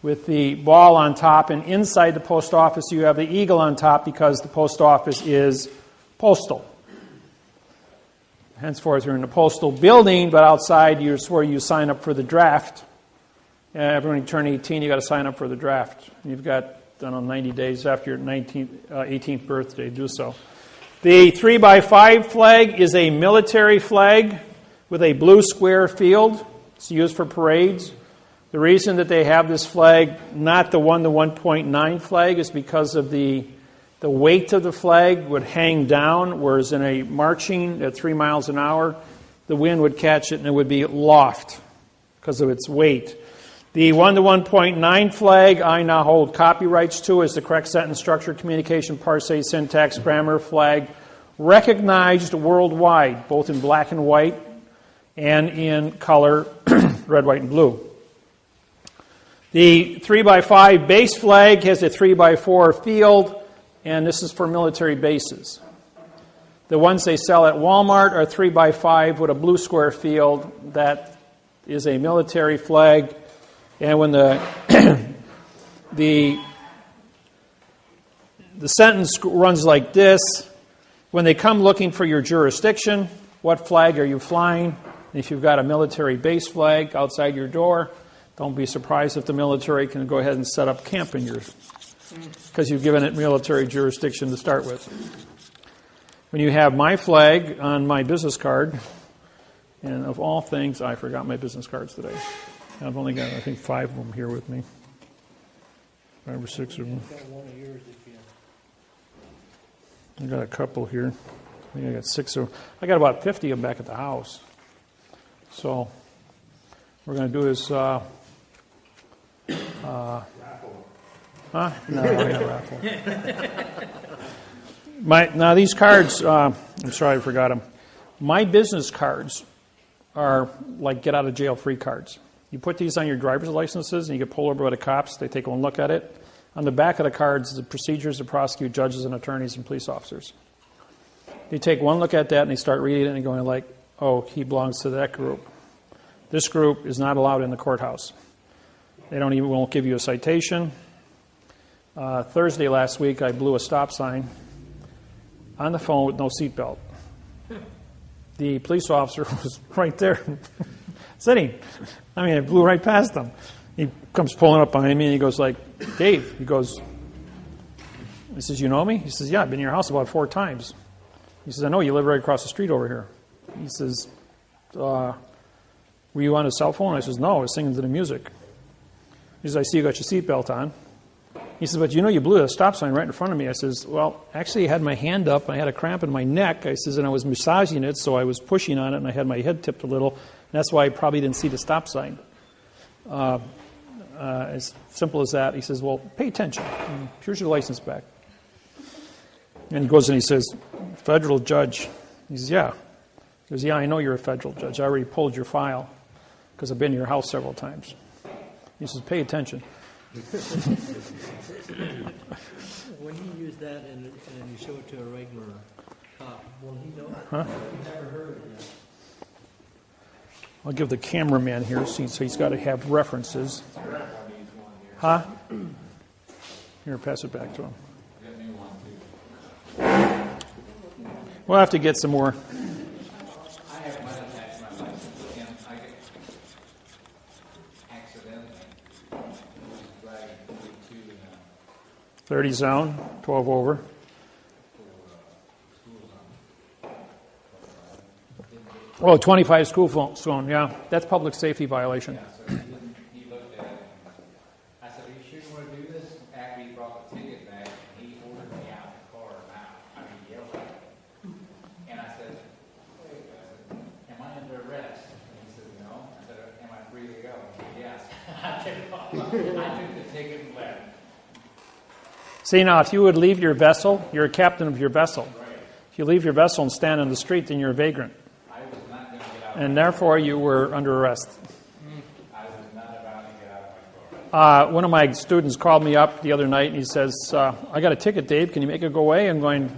with the ball on top. And inside the post office, you have the eagle on top because the post office is postal. Henceforth, you're in the postal building, but outside, you're where you sign up for the draft. Everyone you turn 18, you've got to sign up for the draft. You've got 90 days after your 18th birthday to do so. The 3 by 5 flag is a military flag with a blue square field. It's used for parades. The reason that they have this flag, not the 1 to 1.9 flag, is because of the weight of the flag would hang down, whereas in a marching at 3 miles an hour, the wind would catch it and it would be aloft because of its weight. The 1 to 1.9 flag I now hold copyrights to as the correct sentence structure, communication, parse, syntax, grammar flag, recognized worldwide, both in black and white and in color, red, white, and blue. The 3 by 5 base flag has a 3 by 4 field, and this is for military bases. The ones they sell at Walmart are 3 by 5 with a blue square field. That is a military flag. And when the sentence runs like this, when they come looking for your jurisdiction, what flag are you flying? And if you've got a military base flag outside your door, don't be surprised if the military can go ahead and set up camp in yours, because you've given it military jurisdiction to start with. When you have my flag on my business card, and of all things, I forgot my business cards today. I've only got, I think, 5 of them here with me. 5 or 6 of them. I got a couple here. I think I got 6 of them. I got about 50 of them back at the house. So, what we're going to do is... raffle. Huh? No, I got raffle. Now, these cards, I'm sorry I forgot them. My business cards are like get-out-of-jail-free cards. You put these on your driver's licenses and you get pulled over by the cops. They take one look at it. On the back of the cards is the procedures to prosecute judges and attorneys and police officers. They take one look at that and they start reading it and going like, oh, he belongs to that group. This group is not allowed in the courthouse. They won't give you a citation. Thursday last week, I blew a stop sign on the phone with no seatbelt. The police officer was right there, sitting. I mean, I blew right past him. He comes pulling up behind me, and he goes like, Dave, he says, you know me? He says, yeah, I've been in your house about 4 times. He says, I know, you live right across the street over here. He says, were you on a cell phone? I says, no, I was singing to the music. He says, I see you got your seatbelt on. He says, but you know you blew a stop sign right in front of me. I says, well, actually I had my hand up, and I had a cramp in my neck. I says, and I was massaging it, so I was pushing on it, and I had my head tipped a little, and that's why I probably didn't see the stop sign. As simple as that. He says, well, pay attention. Here's your license back. And he goes and he says, federal judge. He says, yeah. He goes, yeah, I know you're a federal judge. I already pulled your file because I've been to your house several times. He says, pay attention. When you use that and you show it to a regular cop, will he know? Huh? I've never heard of it yet. I'll give the cameraman here, so he's got to have references. Huh? Here, pass it back to him. We'll have to get some more. I have mine attached to my license, and I get accidentally driving 42 in a 30 zone, 12 over. Oh, 25 school zone, yeah. That's public safety violation. So he looked at it, and I said, are you sure you want to do this? After he brought the ticket back, he ordered me out of the car now. I mean, yelled at me. And I said, wait, am I under arrest? And he said, no. I said, am I free to go? He said, yes. I took the ticket and left. See, now, if you would leave your vessel, you're a captain of your vessel. If you leave your vessel and stand on the street, then you're a vagrant. And therefore, you were under arrest. I was not about to get out of my car. One of my students called me up the other night, and he says, I got a ticket, Dave. Can you make it go away? I'm going,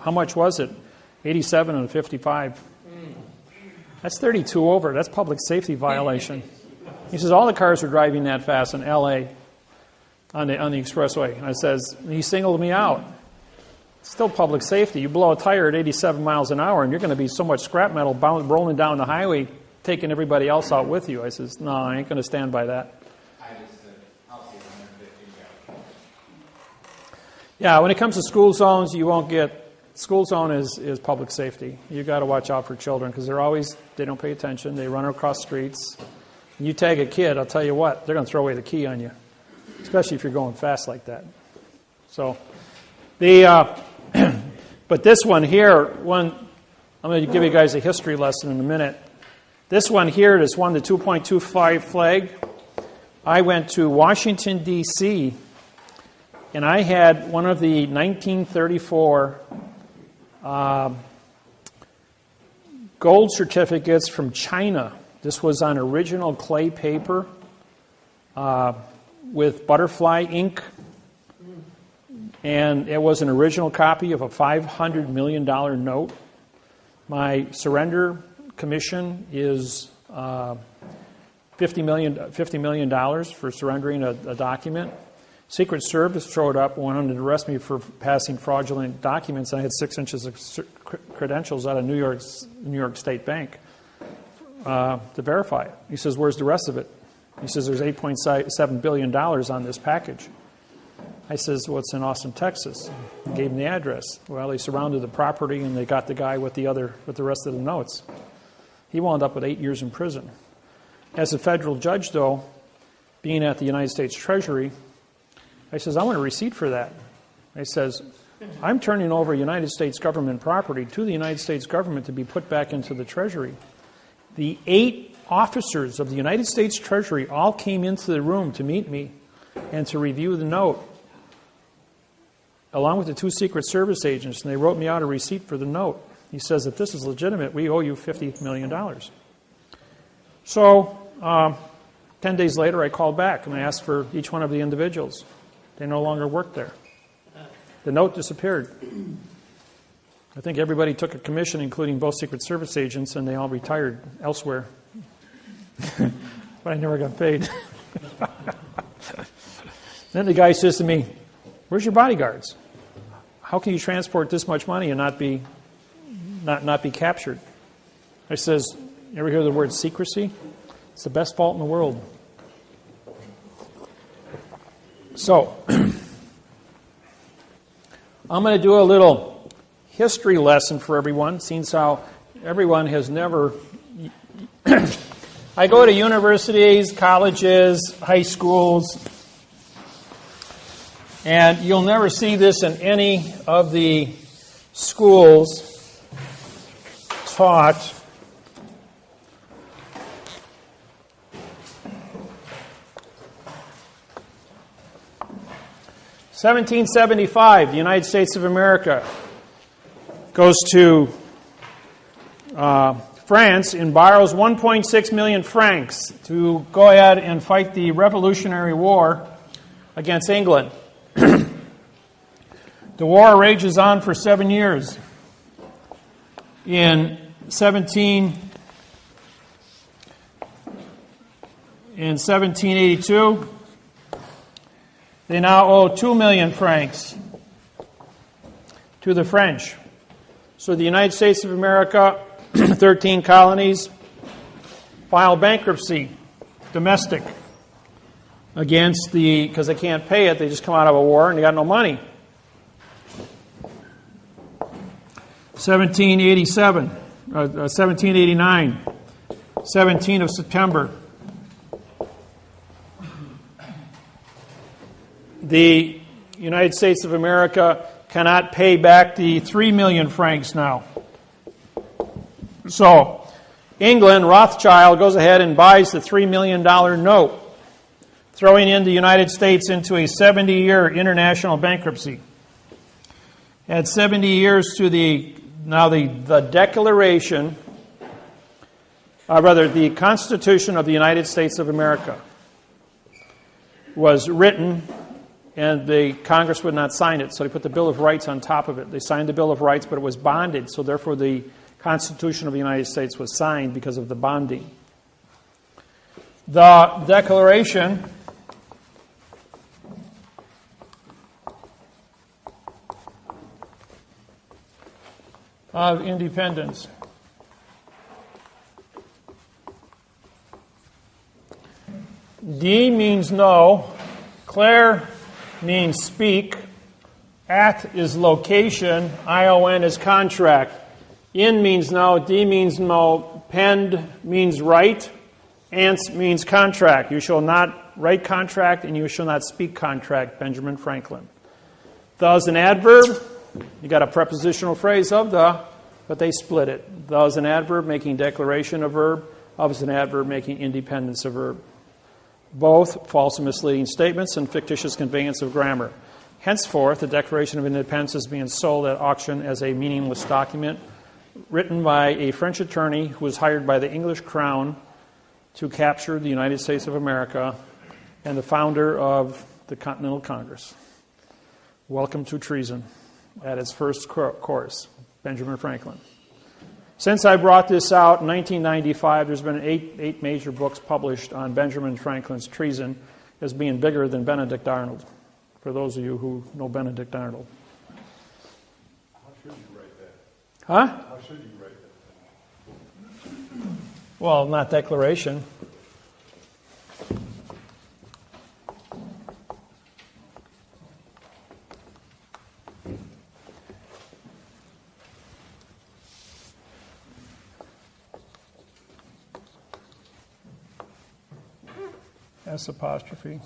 how much was it? 87 and 55. That's 32 over. That's public safety violation. He says, all the cars were driving that fast in L.A. on the expressway. And I says, he singled me out. Still public safety. You blow a tire at 87 miles an hour, and you're going to be so much scrap metal rolling down the highway, taking everybody else out with you. I says, no, I ain't going to stand by that. I just said, I'll see 150 go. Yeah, when it comes to school zones, you won't get... School zone is public safety. You got to watch out for children because they don't pay attention. They run across streets. You tag a kid, I'll tell you what, they're going to throw away the key on you, especially if you're going fast like that. So, but this one here, I'm going to give you guys a history lesson in a minute. This one here is won the 2.25 flag. I went to Washington, D.C., and I had one of the 1934 gold certificates from China. This was on original clay paper with butterfly ink. And it was an original copy of a $500 million note. My surrender commission is $50 million for surrendering a document. Secret Service showed up and wanted to arrest me for passing fraudulent documents. I had 6 inches of credentials out of New York State Bank to verify it. He says, where's the rest of it? He says, there's $8.7 billion on this package. I says, well, it's in Austin, Texas. I gave him the address. Well, they surrounded the property and they got the guy with the rest of the notes. He wound up with 8 years in prison. As a federal judge, though, being at the United States Treasury, I says, I want a receipt for that. I says, I'm turning over United States government property to the United States government to be put back into the Treasury. The 8 officers of the United States Treasury all came into the room to meet me and to review the note, along with the 2 Secret Service agents, and they wrote me out a receipt for the note. He says, if this is legitimate, we owe you $50 million. So, 10 days later, I called back, and I asked for each one of the individuals. They no longer work there. The note disappeared. I think everybody took a commission, including both Secret Service agents, and they all retired elsewhere. But I never got paid. Then the guy says to me, "Where's your bodyguards? How can you transport this much money and not be captured?" I says, "You ever hear the word secrecy? It's the best fault in the world." So, I'm going to do a little history lesson for everyone, since how everyone has never... I go to universities, colleges, high schools, and you'll never see this in any of the schools taught. (1775), the United States of America goes to France and borrows 1.6 million francs to go ahead and fight the Revolutionary War against England. The war rages on for 7 years. In 1782, they now owe 2 million francs to the French. So the United States of America, 13 colonies, file bankruptcy, domestic, against because they can't pay it, they just come out of a war and they got no money. 1789, 17th of September. The United States of America cannot pay back the 3 million francs now. So, England, Rothschild, goes ahead and buys the $3 million note, throwing in the United States into a 70-year international bankruptcy. Add 70 years to the Declaration, the Constitution of the United States of America was written, and the Congress would not sign it, so they put the Bill of Rights on top of it. They signed the Bill of Rights, but it was bonded, so therefore the Constitution of the United States was signed because of the bonding. The Declaration of Independence. D means no. Claire means speak. At is location. ION is contract. In means no. D means no. Pend means write. Ants means contract. You shall not write contract and you shall not speak contract. Benjamin Franklin. The is an adverb. You got a prepositional phrase of the, but they split it. The is an adverb making declaration a verb. Of is an adverb making independence a verb. Both false and misleading statements and fictitious conveyance of grammar. Henceforth, the Declaration of Independence is being sold at auction as a meaningless document written by a French attorney who was hired by the English Crown to capture the United States of America and the founder of the Continental Congress. Welcome to treason at its first course, Benjamin Franklin. Since I brought this out in 1995, there's been eight major books published on Benjamin Franklin's treason as being bigger than Benedict Arnold, for those of you who know Benedict Arnold. How should you write that? Huh? How should you write that? Well, not declaration. S apostrophe.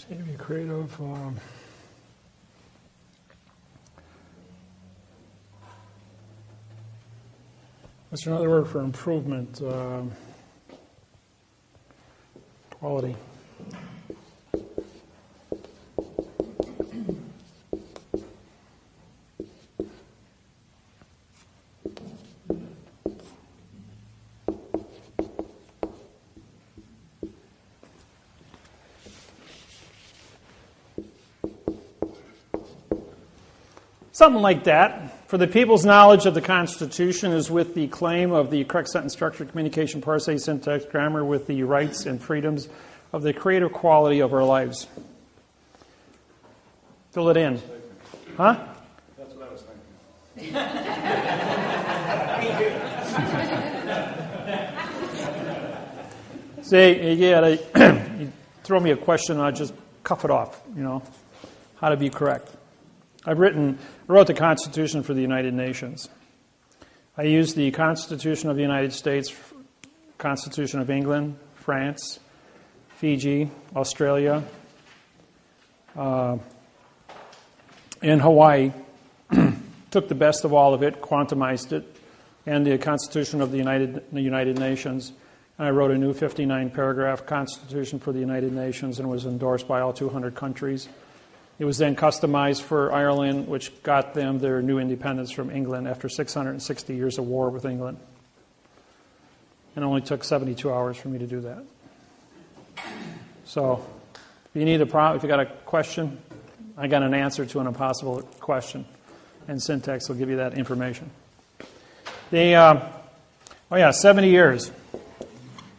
Seem to be creative. What's another word for improvement? Quality. Something like that. For the people's knowledge of the Constitution is with the claim of the correct sentence structure, communication, parse, syntax, grammar, with the rights and freedoms of the creative quality of our lives. Fill it in. Huh? That's what I was thinking. See, you throw me a question and I just cuff it off, how to be correct. I wrote the Constitution for the United Nations. I used the Constitution of the United States, Constitution of England, France, Fiji, Australia, and Hawaii. Took the best of all of it, quantumized it, and the Constitution of the United Nations. And I wrote a new 59-paragraph Constitution for the United Nations and was endorsed by all 200 countries. It was then customized for Ireland, which got them their new independence from England after 660 years of war with England. And it only took 72 hours for me to do that. So, if you got a question, I got an answer to an impossible question. And syntax will give you that information. 70 years.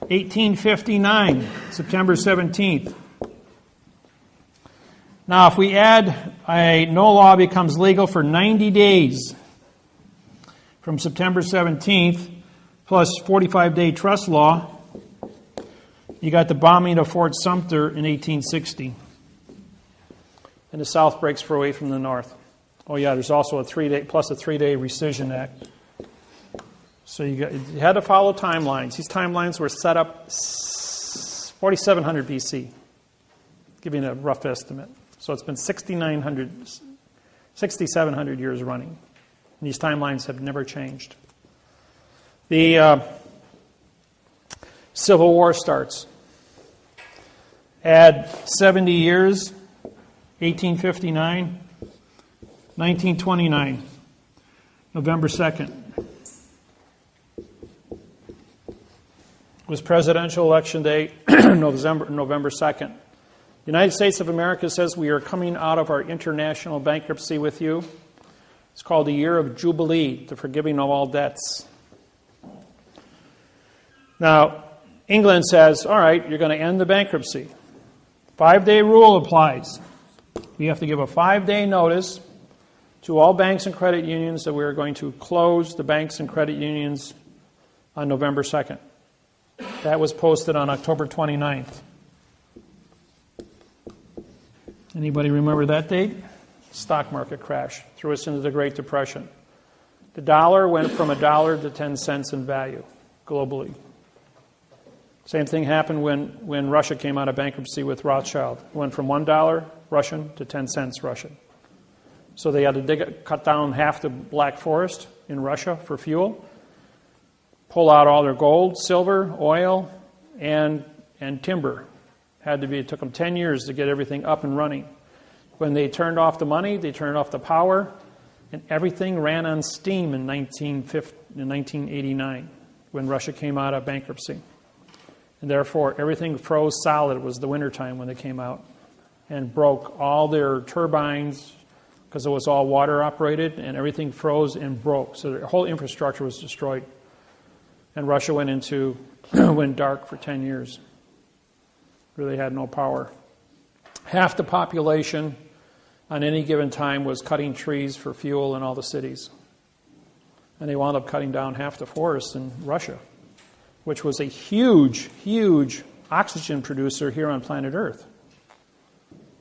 1859, September 17th. Now, if we add no law becomes legal for 90 days from September 17th, plus 45-day trust law, you got the bombing of Fort Sumter in 1860. And the South breaks away from the North. Oh, yeah, there's also a 3-day rescission act. So you had to follow timelines. These timelines were set up 4700 BC, giving a rough estimate. So it's been 6,700 years running. And these timelines have never changed. The Civil War starts. Add 70 years, 1859, 1929, November 2nd. Was presidential election day, November 2nd. The United States of America says we are coming out of our international bankruptcy with you. It's called the Year of Jubilee, the forgiving of all debts. Now, England says, all right, you're going to end the bankruptcy. 5-day rule applies. We have to give a 5-day notice to all banks and credit unions that we are going to close the banks and credit unions on November 2nd. That was posted on October 29th. Anybody remember that date? Stock market crash threw us into the Great Depression. The dollar went from $1 to 10 cents in value globally. Same thing happened when Russia came out of bankruptcy with Rothschild. It went from $1 Russian to 10 cents Russian. So they had to cut down half the Black Forest in Russia for fuel, pull out all their gold, silver, oil, and timber. It took them 10 years to get everything up and running. When they turned off the money, they turned off the power, and everything ran on steam in 1989 when Russia came out of bankruptcy. And therefore, everything froze solid. It was the wintertime when they came out and broke all their turbines because it was all water operated, and everything froze and broke. So their whole infrastructure was destroyed. And Russia went dark for 10 years. Really had no power. Half the population on any given time was cutting trees for fuel in all the cities. And they wound up cutting down half the forest in Russia, which was a huge, huge oxygen producer here on planet Earth.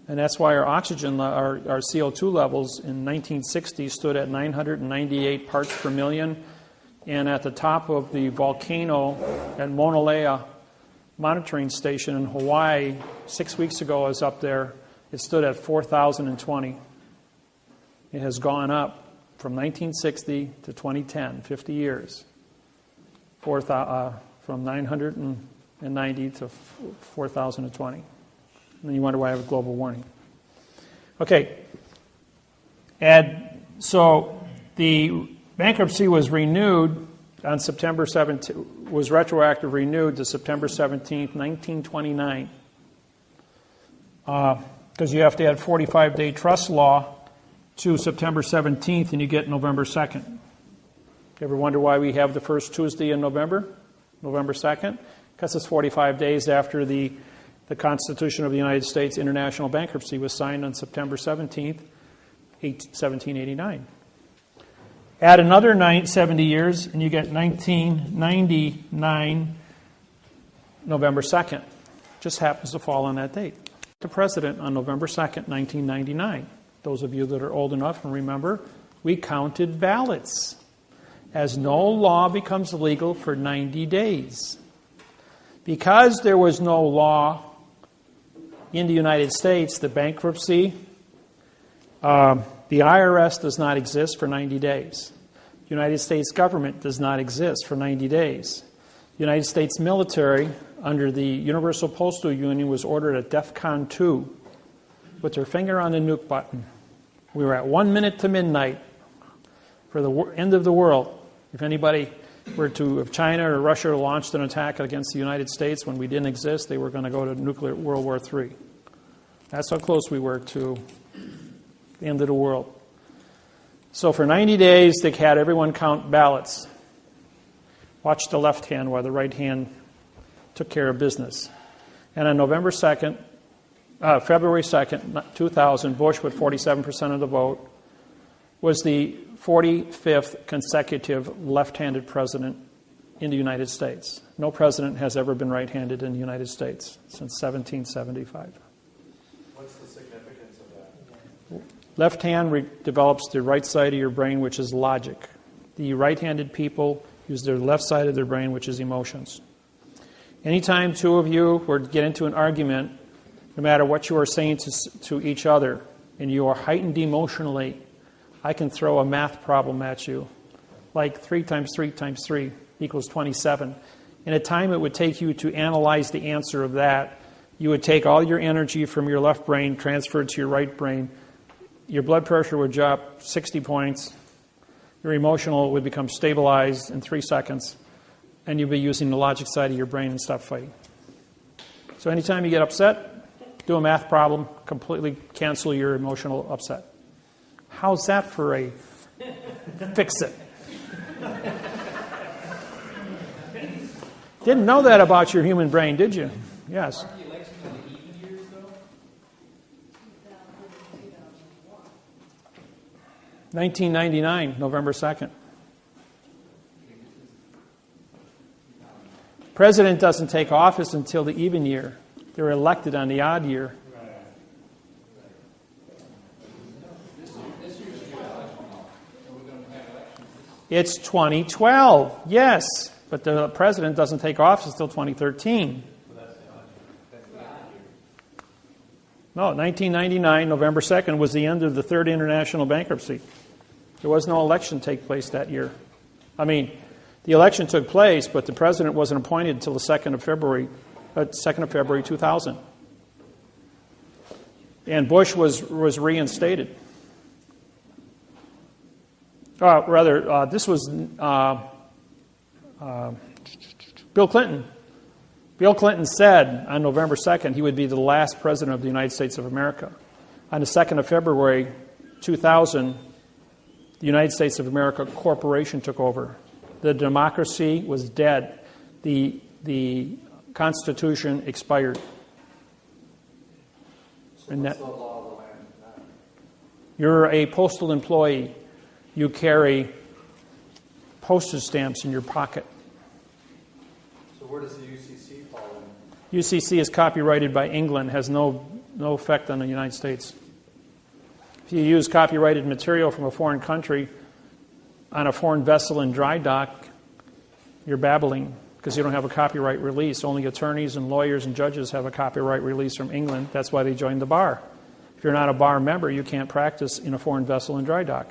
And that's why our CO2 levels in 1960 stood at 998 parts per million. And at the top of the volcano at Mauna Loa, monitoring station in Hawaii 6 weeks ago. I was up there. It stood at 4,020. It has gone up from 1960 to 2010, 50 years, from 990 to 4,020. And then you wonder why I have global warming. Okay. So the bankruptcy was renewed on September 17th, was retroactive renewed to September 17th, 1929. Because you have to add 45-day trust law to September 17th, and you get November 2nd. You ever wonder why we have the first Tuesday in November, November 2nd? Because it's 45 days after the Constitution of the United States International Bankruptcy was signed on September 17th, 1789. Add another 70 years, and you get 1999, November 2nd. Just happens to fall on that date. The president on November 2nd, 1999. Those of you that are old enough and remember, we counted ballots, as no law becomes legal for 90 days. Because there was no law in the United States, the bankruptcy, the IRS does not exist for 90 days. The United States government does not exist for 90 days. The United States military, under the Universal Postal Union, was ordered at DEFCON 2 with their finger on the nuke button. We were at 1 minute to midnight for the end of the world. If anybody were to, if China or Russia launched an attack against the United States when we didn't exist, they were going to go to nuclear World War III. That's how close we were to the end of the world. So for 90 days, they had everyone count ballots. Watch the left hand while the right hand took care of business. And on November 2nd, February 2nd, 2000, Bush, with 47% of the vote, was the 45th consecutive left-handed president in the United States. No president has ever been right-handed in the United States since 1775. What's the significance of that? Left hand develops the right side of your brain, which is logic. The right-handed people use their left side of their brain, which is emotions. Anytime two of you were to get into an argument, no matter what you are saying to each other, and you are heightened emotionally, I can throw a math problem at you, like 3 times 3 times 3 equals 27. In a time it would take you to analyze the answer of that, you would take all your energy from your left brain, transfer it to your right brain. Your blood pressure would drop 60 points. Your emotional would become stabilized in 3 seconds, and you'll be using the logic side of your brain and stop fighting. So anytime you get upset, do a math problem, completely cancel your emotional upset. How's that for a fix it? Didn't know that about your human brain, did you? Yes. Aren't the elections in the even years, though? 1999, November 2nd. President doesn't take office until the even year. They're elected on the odd year. It's 2012, yes, but the president doesn't take office until 2013. No, 1999, November 2nd, was the end of the third international bankruptcy. There was no election take place that year. I mean, the election took place, but the president wasn't appointed until the 2nd of February 2000. And Bush was reinstated. This was Bill Clinton. Bill Clinton said on November 2nd he would be the last president of the United States of America. On the 2nd of February 2000, the United States of America Corporation took over. The democracy was dead. The Constitution expired. So and what's the law of the land now? You're a postal employee. You carry postage stamps in your pocket. So where does the UCC fall in? UCC is copyrighted by England, has no effect on the United States. If you use copyrighted material from a foreign country on a foreign vessel in dry dock, you're babbling. because you don't have a copyright release. Only attorneys and lawyers and judges have a copyright release from England. That's why they joined the bar. If you're not a bar member, you can't practice in a foreign vessel in dry dock.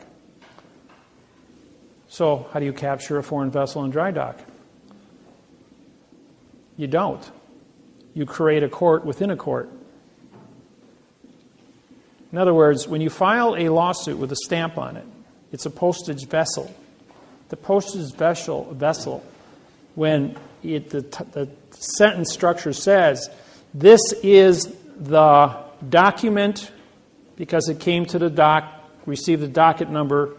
So how do you capture a foreign vessel in dry dock? You don't. You create a court within a court. In other words, when you file a lawsuit with a stamp on it, it's a postage vessel. The postage vessel, when the sentence structure says, this is the document because it came to the dock, received the docket number,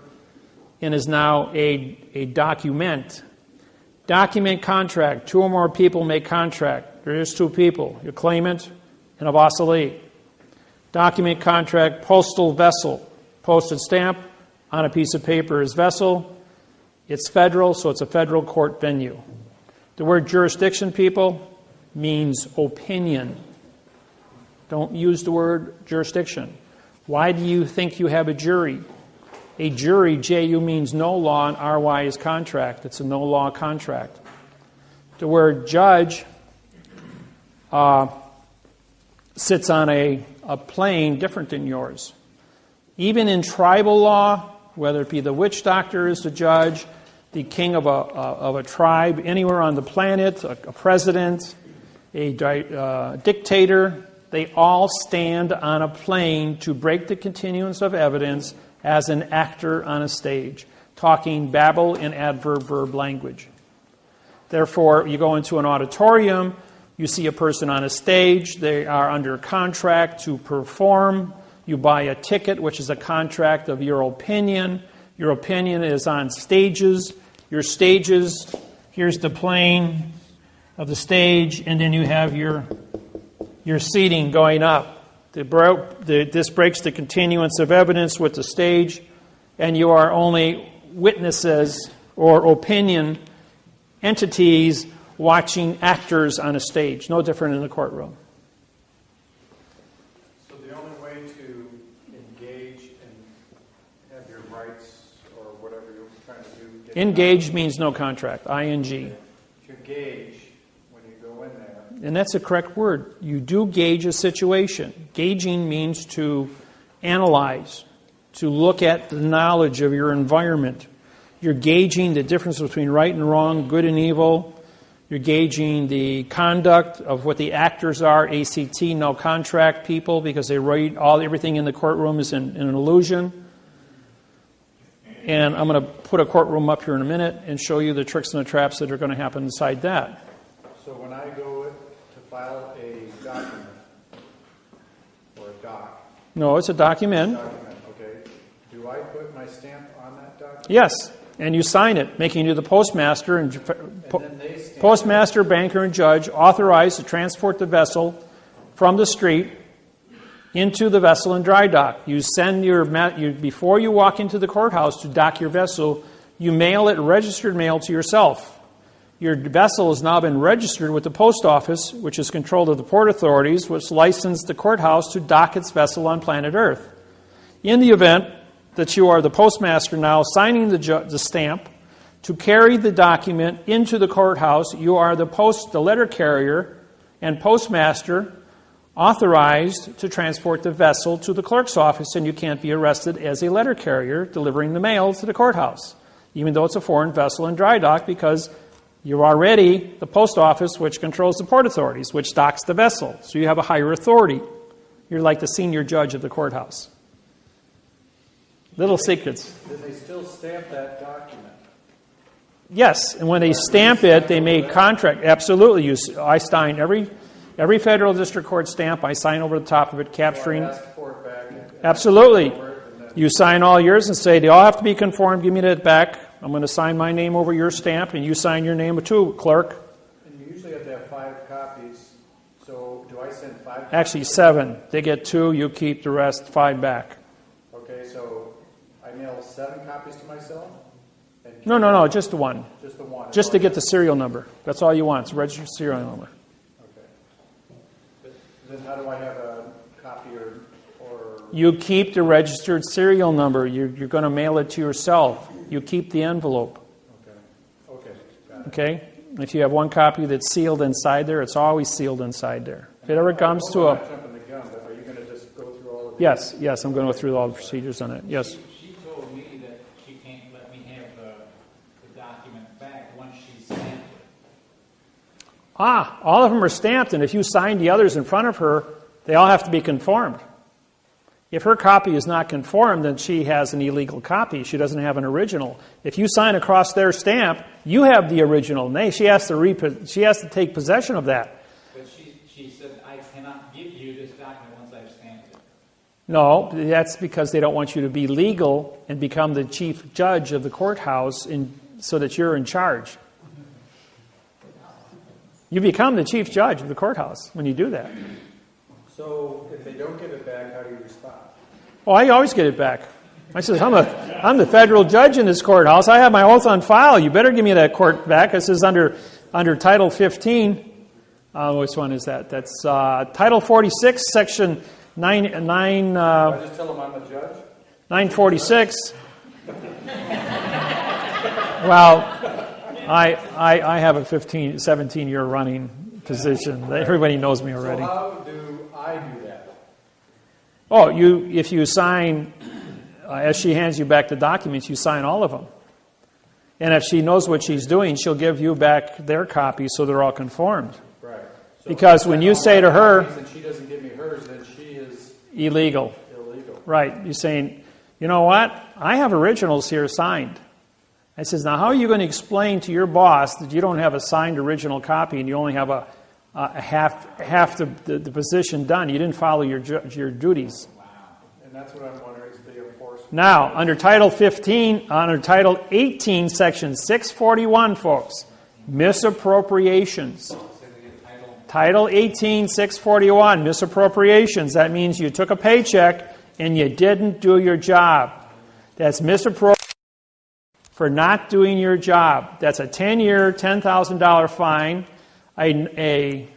and is now a document. Document contract. 2 or more people make contract. There is 2 people, your claimant and a vassalate. Document contract, postal vessel. Posted stamp on a piece of paper is vessel. It's federal, so it's a federal court venue. The word jurisdiction, people, means opinion. Don't use the word jurisdiction. Why do you think you have a jury? A jury, J-U, means no law, and R-Y is contract. It's a no-law contract. The word judge sits on a plane different than yours. Even in tribal law, whether it be the witch doctor is the judge, the king of a tribe, anywhere on the planet, a president, a dictator, they all stand on a plane to break the continuance of evidence as an actor on a stage, talking babble in adverb-verb language. Therefore, you go into an auditorium, you see a person on a stage, they are under contract to perform, you buy a ticket, which is a contract of your opinion. Your opinion is on stages. Your stages, here's the plane of the stage, and then you have your seating going up. This breaks the continuance of evidence with the stage, and you are only witnesses or opinion entities watching actors on a stage. No different in the courtroom. So the only way to engage and have your rights or whatever you're trying to do... Engage means no contract, I-N-G. To gauge when you go in there. And that's the correct word. You do gauge a situation. Gauging means to analyze, to look at the knowledge of your environment. You're gauging the difference between right and wrong, good and evil. You're gauging the conduct of what the actors are, ACT, no contract people, because they write everything in the courtroom is in an illusion. And I'm going to put a courtroom up here in a minute and show you the tricks and the traps that are going to happen inside that. So when I go to file a document, or a doc... No, it's a document. Okay. Do I put my stamp on that document? Yes, and you sign it, making you the postmaster and then they stamp postmaster, banker, and judge authorized to transport the vessel from the street into the vessel in dry dock. You send before you walk into the courthouse to dock your vessel, you mail it registered mail to yourself. Your vessel has now been registered with the post office, which is controlled of the port authorities, which license the courthouse to dock its vessel on planet Earth. In the event that you are the postmaster now signing the stamp to carry the document into the courthouse, you are the letter carrier and postmaster authorized to transport the vessel to the clerk's office, and you can't be arrested as a letter carrier delivering the mail to the courthouse, even though it's a foreign vessel in dry dock, because you're already the post office, which controls the port authorities, which docks the vessel. So you have a higher authority. You're like the senior judge of the courthouse. Little secrets. Did they still stamp that document? Yes, and when they stamp it, they make contract. Absolutely. I sign every federal district court stamp. I sign over the top of it, capturing. Ask for it back. Absolutely. You sign all yours and say, they all have to be conformed. Give me that back. I'm going to sign my name over your stamp, and you sign your name too, clerk. And you usually have to have 5 copies. So do I send 5 copies? Actually, 7. They get 2. You keep the rest, 5 back. Okay, so I mail 7 copies to myself? No, just the one. Just the one. Just to get the serial number. That's all you want. It's a registered serial number. Okay. But then how do I have a copy or... You keep the registered serial number. You're going to mail it to yourself. You keep the envelope. Okay. Got it. Okay? If you have one copy that's sealed inside there, it's always sealed inside there. If it ever comes to I'm a... not jumping the gun, but are you going to just go through all of these? Yes, I'm going to go through all the procedures on it. Yes. She told me that she can't let me have the document back once she stamped it. All of them are stamped, and if you sign the others in front of her, they all have to be conformed. If her copy is not conformed, then she has an illegal copy. She doesn't have an original. If you sign across their stamp, you have the original. She has to take possession of that. But she said, I cannot give you this document once I've stamped it. No, that's because they don't want you to be legal and become the chief judge of the courthouse so that you're in charge. You become the chief judge of the courthouse when you do that. So if they don't give it back, how do you respond? Oh, I always get it back. I says, I'm the federal judge in this courthouse. I have my oath on file. You better give me that court back. This is under Title 15. Which one is that? That's Title 46, Section 9. I just tell them I'm the judge? 946. Well, I have a 17-year running position. Everybody knows me already. So how do I do that? Oh, if you sign, as she hands you back the documents, you sign all of them. And if she knows what she's doing, she'll give you back their copies so they're all conformed. Right. So because when you say to her, and she doesn't give me hers, then she is illegal. illegal. Right. You're saying, you know what? I have originals here signed. I says, now how are you going to explain to your boss that you don't have a signed original copy and you only have half the position done? You didn't follow your duties. And that's what I'm wondering is the enforcement. Now, under Title 18, Section 641, folks, misappropriations. Title 18, 641, misappropriations. That means you took a paycheck and you didn't do your job. That's misappropriation for not doing your job. That's a 10-year, $10,000 fine, a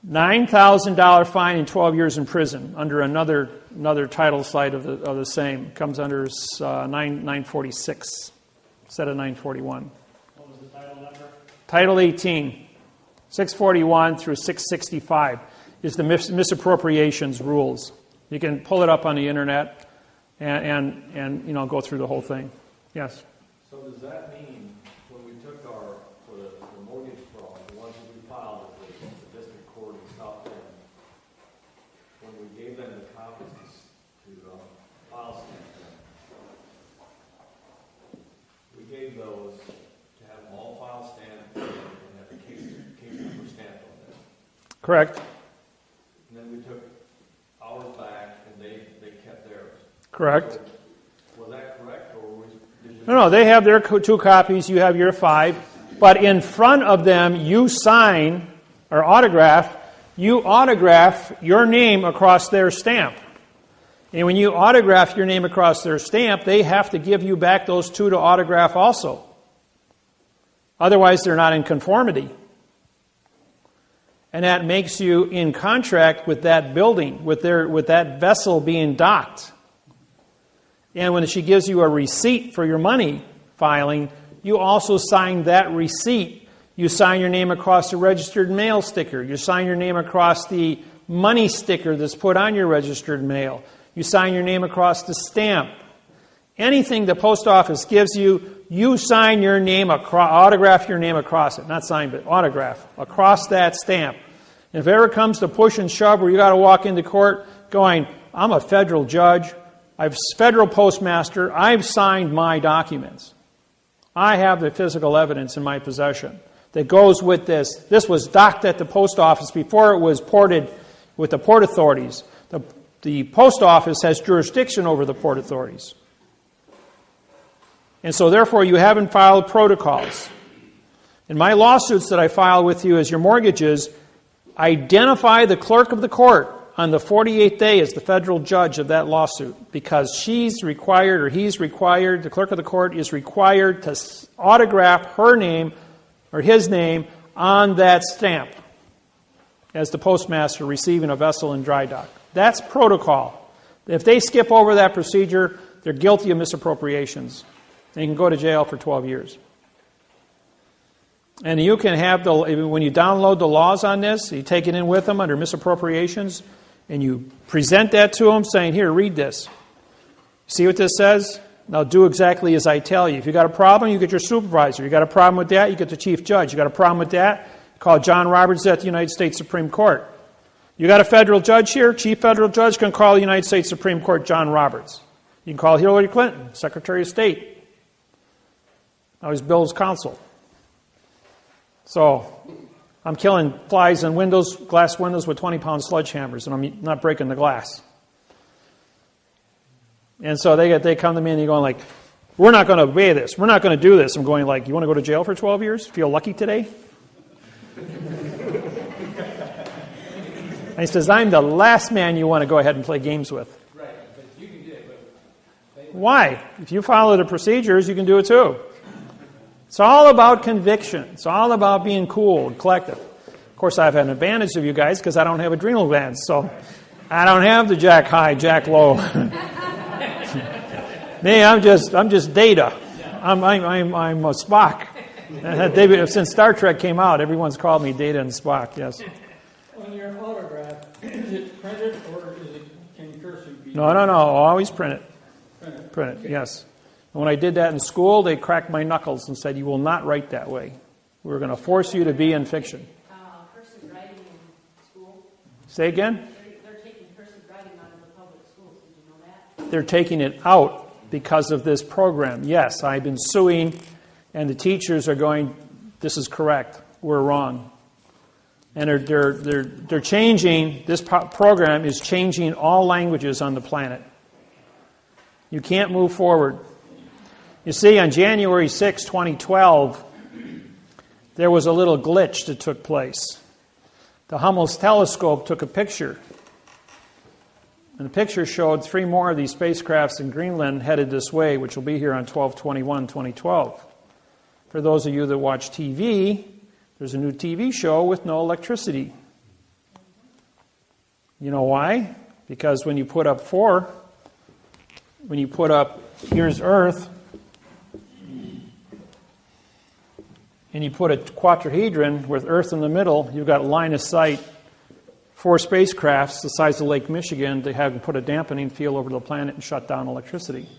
$9,000 fine, and 12 years in prison under another title slide of the same. Comes under 946 instead of 941. What was the title number? Title 18, 641 through 665 is the misappropriations rules. You can pull it up on the internet and go through the whole thing. Yes. So does that mean when we took for the mortgage fraud, the ones that we filed at the district court in South Bend, when we gave them the copies to file stamp them, we gave those to have them all file stamped and have the case number stamped on them. Correct. And then we took ours back and they kept theirs. Correct. So, was that correct, or was No, they have their 2 copies, you have your 5. But in front of them, you sign or autograph your name across their stamp. And when you autograph your name across their stamp, they have to give you back those 2 to autograph also. Otherwise, they're not in conformity. And that makes you in contract with that building, with that vessel being docked. And when she gives you a receipt for your money filing, you also sign that receipt. You sign your name across the registered mail sticker. You sign your name across the money sticker that's put on your registered mail. You sign your name across the stamp. Anything the post office gives you, you sign your name autograph your name across it. Not sign, but autograph across that stamp. And if it ever comes to push and shove where you got to walk into court going, I'm a federal judge, I'm federal postmaster, I've signed my documents. I have the physical evidence in my possession that goes with this. This was docked at the post office before it was ported with the port authorities. The post office has jurisdiction over the port authorities. And so therefore you haven't filed protocols. In my lawsuits that I file with you as your mortgages, identify the clerk of the court on the 48th day as the federal judge of that lawsuit, because she's required or he's required, the clerk of the court is required to autograph her name or his name on that stamp as the postmaster receiving a vessel in dry dock. That's protocol. If they skip over that procedure, they're guilty of misappropriations. They can go to jail for 12 years. And you can have when you download the laws on this, you take it in with them under misappropriations, and you present that to them saying, here, read this. See what this says? Now do exactly as I tell you. If you got a problem, you get your supervisor. You got a problem with that, you get the chief judge. You got a problem with that, call John Roberts at the United States Supreme Court. You got a federal judge here, chief federal judge can call the United States Supreme Court John Roberts. You can call Hillary Clinton, Secretary of State. Now he's Bill's counsel. So I'm killing flies in windows, glass windows with 20-pound sledgehammers, and I'm not breaking the glass. And so they come to me and they're going like, we're not going to obey this. We're not going to do this. I'm going like, you want to go to jail for 12 years? Feel lucky today? And he says, I'm the last man you want to go ahead and play games with. Right, but you can do it. But why? If you follow the procedures, you can do it too. It's all about conviction. It's all about being cool and collective. Of course, I have an advantage of you guys because I don't have adrenal glands, so I don't have the jack high, jack low. Me, I'm just data. I'm a Spock. Since Star Trek came out, everyone's called me Data and Spock. Yes. On your autograph, is it printed or can cursive be? No. Always print it. Print it. Yes. And when I did that in school, they cracked my knuckles and said, "You will not write that way. We're going to force you to be in fiction." Cursive writing in school. Say again. They're taking cursive writing out of the public schools. Did you know that? They're taking it out because of this program. Yes, I've been suing, and the teachers are going, this is correct, we're wrong. And they're changing, this program is changing all languages on the planet. You can't move forward. You see, on January 6, 2012, there was a little glitch that took place. The Hubble telescope took a picture. And the picture showed 3 more of these spacecrafts in Greenland headed this way, which will be here on 12/21/2012. For those of you that watch TV, there's a new TV show with no electricity. You know why? Because when you put up here's Earth, and you put a quadrihedron with Earth in the middle, you've got line of sight 4 spacecrafts the size of Lake Michigan to have put a dampening field over the planet and shut down electricity.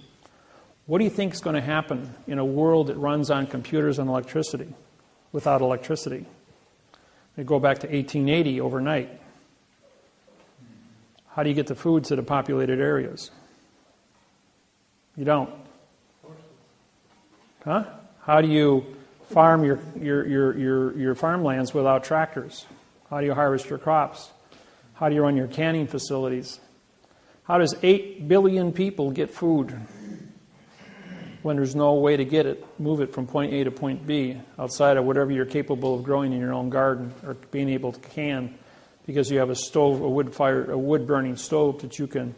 What do you think is going to happen in a world that runs on computers and electricity without electricity? They go back to 1880 overnight. How do you get the food to the populated areas? You don't. Huh? How do you farm your farmlands without tractors? How do you harvest your crops? How do you run your canning facilities? How does 8 billion people get food when there's no way to get it, move it from point A to point B outside of whatever you're capable of growing in your own garden or being able to can because you have a stove, a wood-burning stove that you can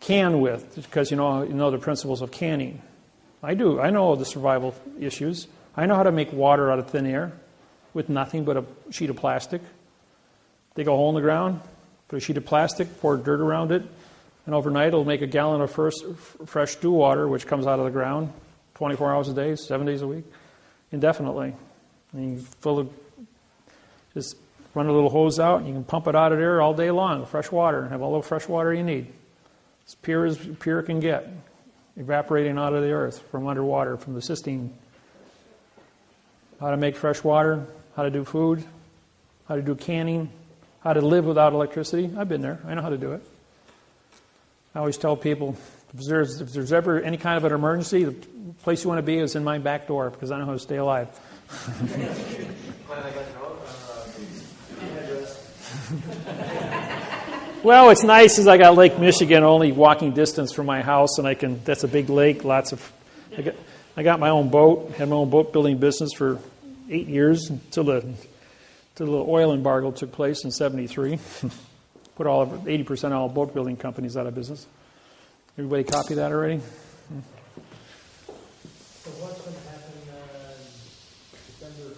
can with because you know the principles of canning. I do. I know the survival issues. I know how to make water out of thin air with nothing but a sheet of plastic. Dig a hole in the ground, put a sheet of plastic, pour dirt around it, and overnight it'll make a gallon of fresh dew water, which comes out of the ground 24 hours a day, 7 days a week, indefinitely. And you just run a little hose out, and you can pump it out of there all day long, fresh water, and have all the fresh water you need. As pure it can get, evaporating out of the earth from underwater, from the cistine. How to make fresh water, how to do food, how to do canning, how to live without electricity. I've been there. I know how to do it. I always tell people, if there's ever any kind of an emergency, the place you want to be is in my back door because I know how to stay alive. Well, what's nice is I got Lake Michigan only walking distance from my house, and that's a big lake. I got my own boat. Had my own boat building business for 8 years until the oil embargo took place in '73. Put 80% of all boat building companies out of business. Everybody copy that already? So what's going to happen December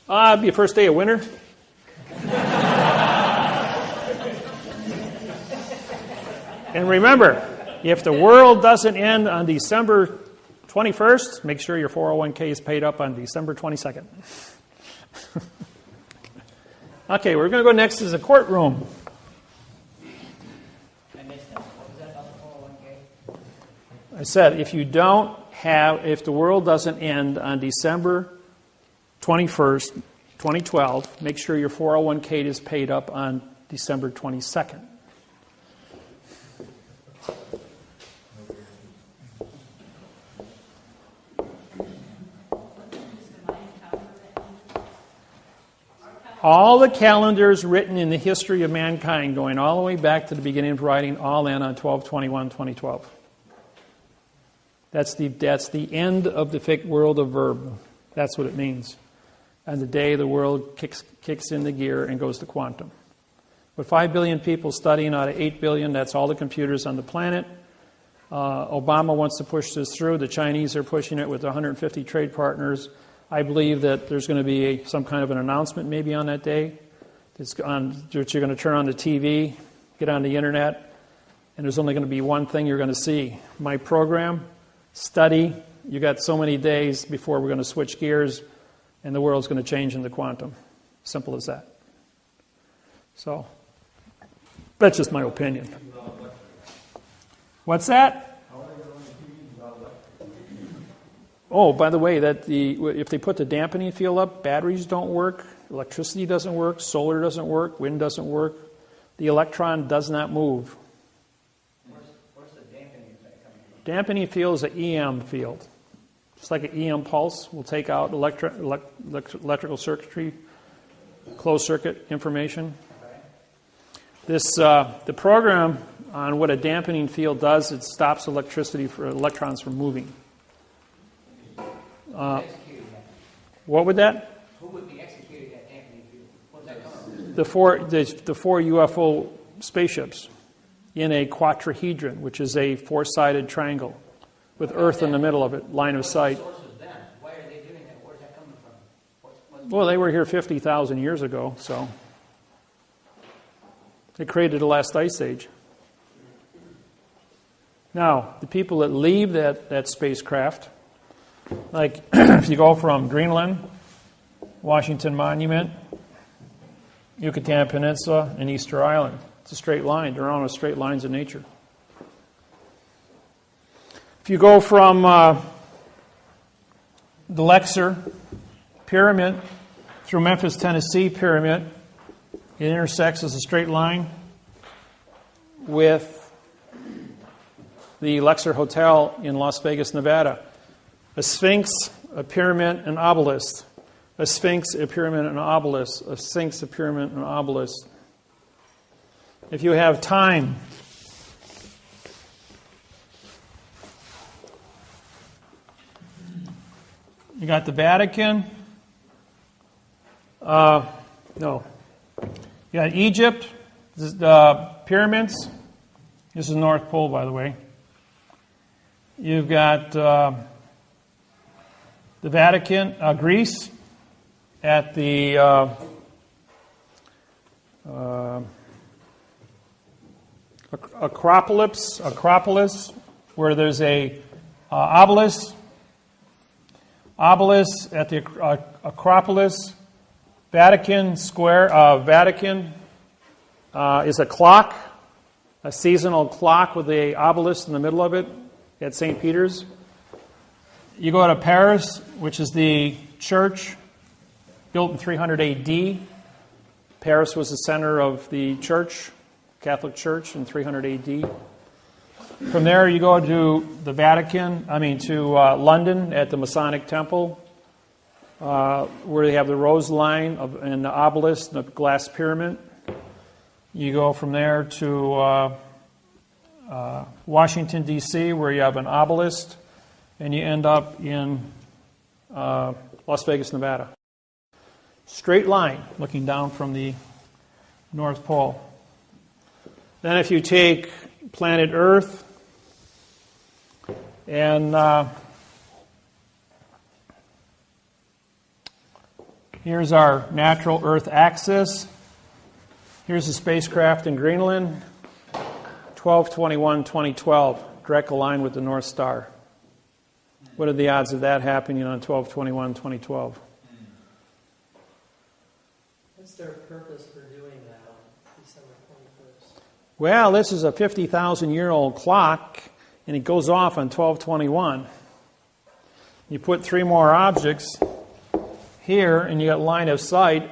23rd? It'll be the first day of winter. And remember, if the world doesn't end on December 21st, make sure your 401k is paid up on December 22nd. Okay, we're going to go next to the courtroom. I missed that. What was that about the 401k? I said, if the world doesn't end on December 21st, 2012, make sure your 401k is paid up on December 22nd. All the calendars written in the history of mankind, going all the way back to the beginning of writing, all end on 12/21/2012. That's the end of the world of verb. That's what it means. And the day the world kicks into gear and goes to quantum. With 5 billion people studying out of 8 billion, that's all the computers on the planet. Obama wants to push this through. The Chinese are pushing it with 150 trade partners. I believe that there's going to be some kind of an announcement maybe on that day. That you're going to turn on the TV, get on the internet, and there's only going to be one thing you're going to see. My program, study, you got so many days before we're going to switch gears and the world's going to change into quantum. Simple as that. So, that's just my opinion. What's that? Oh, by the way, if they put the dampening field up, batteries don't work, electricity doesn't work, solar doesn't work, wind doesn't work. The electron does not move. Where's the dampening effect coming from? Dampening field is an EM field. Just like an EM pulse will take out electrical circuitry, closed circuit information. Okay. The program on what a dampening field does, it stops electricity for electrons from moving. What would that? Who would be executing that dampening field? What's that coming from? The four UFO spaceships in a quadrahedron, which is a four-sided triangle with Earth in the middle of it, line of sight. What's the source of them? Why are they doing that? Where's that coming from? Well, they were here 50,000 years ago, so they created the last ice age. Now, the people that leave that spacecraft, like if you go from Greenland, Washington Monument, Yucatan Peninsula, and Easter Island, it's a straight line. They're on straight lines in nature. If you go from the Lexer Pyramid through Memphis, Tennessee Pyramid, it intersects as a straight line with the Lexer Hotel in Las Vegas, Nevada. A sphinx, a pyramid, an obelisk. A sphinx, a pyramid, an obelisk. A sphinx, a pyramid, an obelisk. If you have time, you got the Vatican. No. You got Egypt, the pyramids. This is North Pole, by the way. You've got the Vatican, Greece, at the Acropolis, where there's a obelisk. Obelisk at the Acropolis. Vatican Square. Vatican is a clock, a seasonal clock with a obelisk in the middle of it at St. Peter's. You go to Paris, which is the church built in 300 A.D. Paris was the center of the church, Catholic Church, in 300 A.D. From there, you go to the to London at the Masonic Temple, where they have the rose line and the obelisk, the glass pyramid. You go from there to Washington, D.C., where you have an obelisk, and you end up in Las Vegas, Nevada. Straight line, looking down from the North Pole. Then if you take planet Earth, and here's our natural Earth axis. Here's the spacecraft in Greenland, 12/21/2012, direct line with the North Star. What are the odds of that happening on 12/21/2012? What's their purpose for doing that on December 21st? Well, this is a 50,000-year-old clock, and it goes off on 12/21. You put 3 more objects here, and you got line of sight,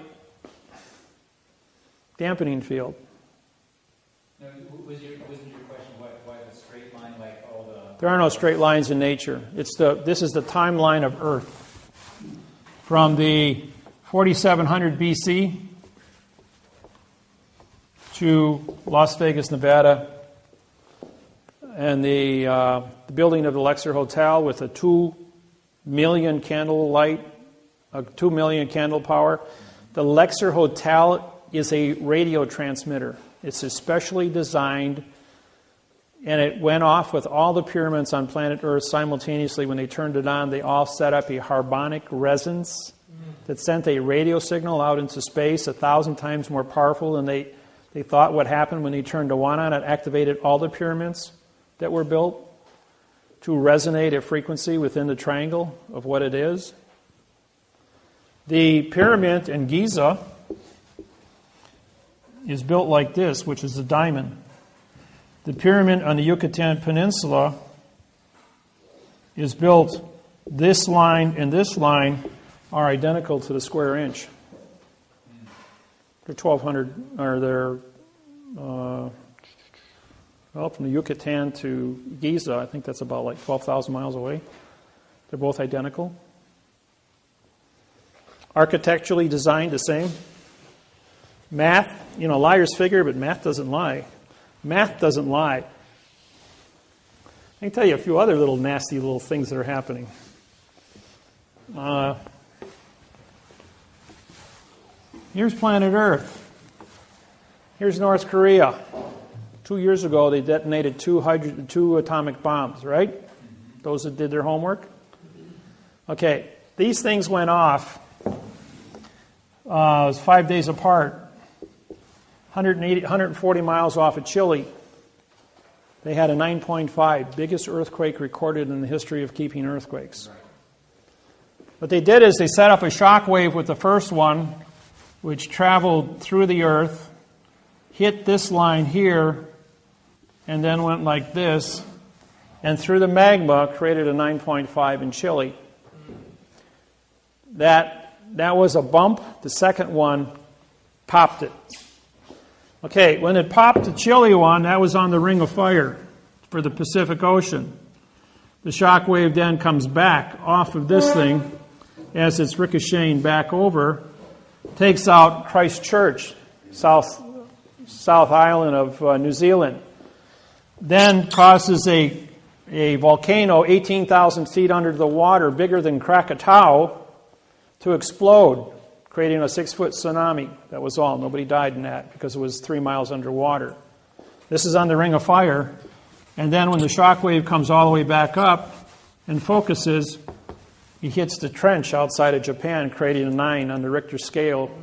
dampening field. No, wasn't your question why the straight line, like all the... There are no straight lines in nature. This is the timeline of Earth. From the 4700 BC to Las Vegas, Nevada, and the building of the Lexer Hotel with a 2 million candle light, 2 million candle power. The Lexer Hotel is a radio transmitter. It's especially designed, and it went off with all the pyramids on planet Earth simultaneously. When they turned it on, they all set up a harmonic resonance that sent a radio signal out into space 1,000 times more powerful than they thought would happen when they turned the one on. It activated all the pyramids that were built to resonate a frequency within the triangle of what it is. The pyramid in Giza is built like this, which is a diamond. The pyramid on the Yucatan Peninsula is built, this line and this line are identical to the square inch. They're 1,200, or they're, from the Yucatan to Giza, I think that's about like 12,000 miles away. They're both identical. Architecturally designed the same. Math, liars figure, but math doesn't lie. Math doesn't lie. I can tell you a few other little nasty little things that are happening. Here's planet Earth. Here's North Korea. 2 years ago, they detonated two atomic bombs, right? Those that did their homework. Okay, these things went off. It was 5 days apart. 140 miles off of Chile. They had a 9.5, biggest earthquake recorded in the history of keeping earthquakes. What they did is they set up a shock wave with the first one, which traveled through the earth, hit this line here, and then went like this, and through the magma created a 9.5 in Chile. That was a bump. The second one popped it. Okay, when it popped the Chile one, that was on the Ring of Fire for the Pacific Ocean. The shock wave then comes back off of this thing as it's ricocheting back over, takes out Christchurch, South Island of New Zealand, then causes a volcano 18,000 feet under the water, bigger than Krakatoa, to explode, creating a 6-foot tsunami. That was all. Nobody died in that because it was 3 miles underwater. This is on the Ring of Fire. And then when the shock wave comes all the way back up and focuses, he hits the trench outside of Japan, creating a 9 on the Richter scale,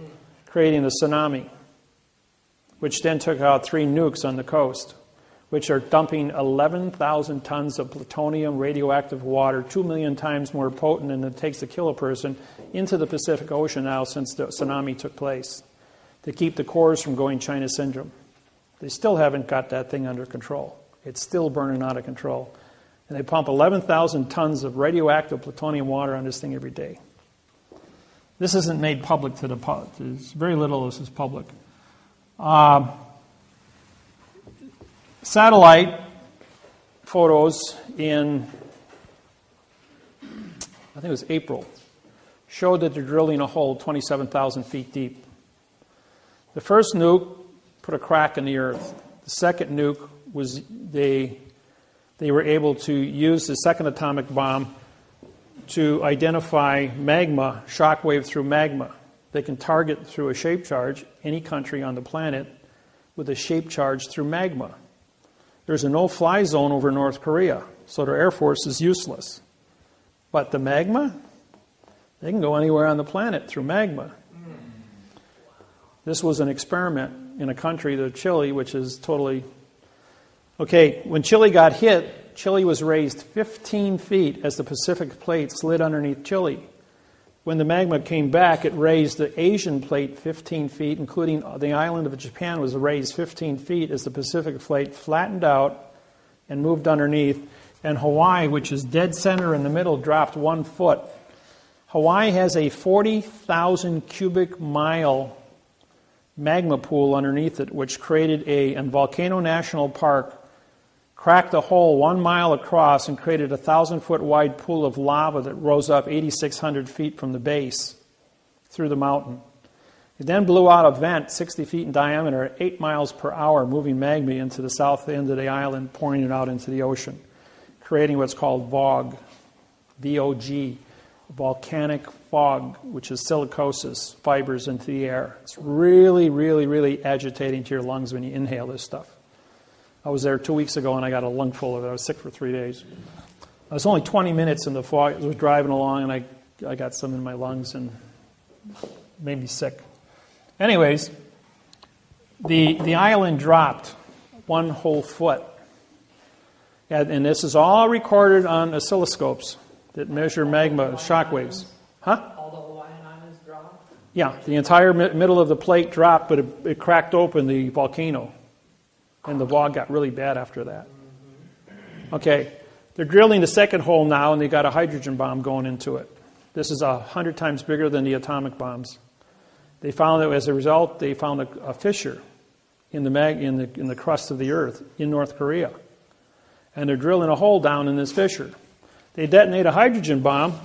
creating the tsunami, which then took out 3 nukes on the coast, which are dumping 11,000 tons of plutonium radioactive water, 2 million times more potent than it takes to kill a person, into the Pacific Ocean now since the tsunami took place, to keep the cores from going China syndrome. They still haven't got that thing under control. It's still burning out of control. And they pump 11,000 tons of radioactive plutonium water on this thing every day. This isn't made public to the public. There's very little of this is public. Satellite photos in, I think it was April, showed that they're drilling a hole 27,000 feet deep. The first nuke put a crack in the earth. The second nuke was they were able to use the second atomic bomb to identify magma, shockwave through magma. They can target through a shape charge any country on the planet with a shape charge through magma. There's a no-fly zone over North Korea, so their Air Force is useless. But the magma, they can go anywhere on the planet through magma. This was an experiment in a country, Chile, which is totally... Okay, when Chile got hit, hit, Chile was raised 15 feet as the Pacific plate slid underneath Chile. When the magma came back, it raised the Asian plate 15 feet, including the island of Japan was raised 15 feet as the Pacific plate flattened out and moved underneath. And Hawaii, which is dead center in the middle, dropped 1 foot. Hawaii has a 40,000 cubic mile magma pool underneath it, which created and Volcano National Park cracked a hole 1 mile across and created a 1,000-foot wide pool of lava that rose up 8,600 feet from the base through the mountain. It then blew out a vent 60 feet in diameter at 8 miles per hour, moving magma into the south end of the island, pouring it out into the ocean, creating what's called VOG, V-O-G, volcanic fog, which is silicosis, fibers into the air. It's really, really, really agitating to your lungs when you inhale this stuff. I was there 2 weeks ago and I got a lungful of it. I was sick for 3 days. I was only 20 minutes in the fog. I was driving along and I got some in my lungs and made me sick. Anyways, the island dropped 1 whole foot. And this is all recorded on oscilloscopes that measure magma shock waves. Huh? All the Hawaiian Islands dropped? Yeah, the entire middle of the plate dropped, but it cracked open the volcano. And the VOG got really bad after that. Okay, they're drilling the second hole now, and they got a hydrogen bomb going into it. This is 100 times bigger than the atomic bombs. They found that as a result, they found a fissure in the crust of the Earth in North Korea. And they're drilling a hole down in this fissure. They detonate a hydrogen bomb,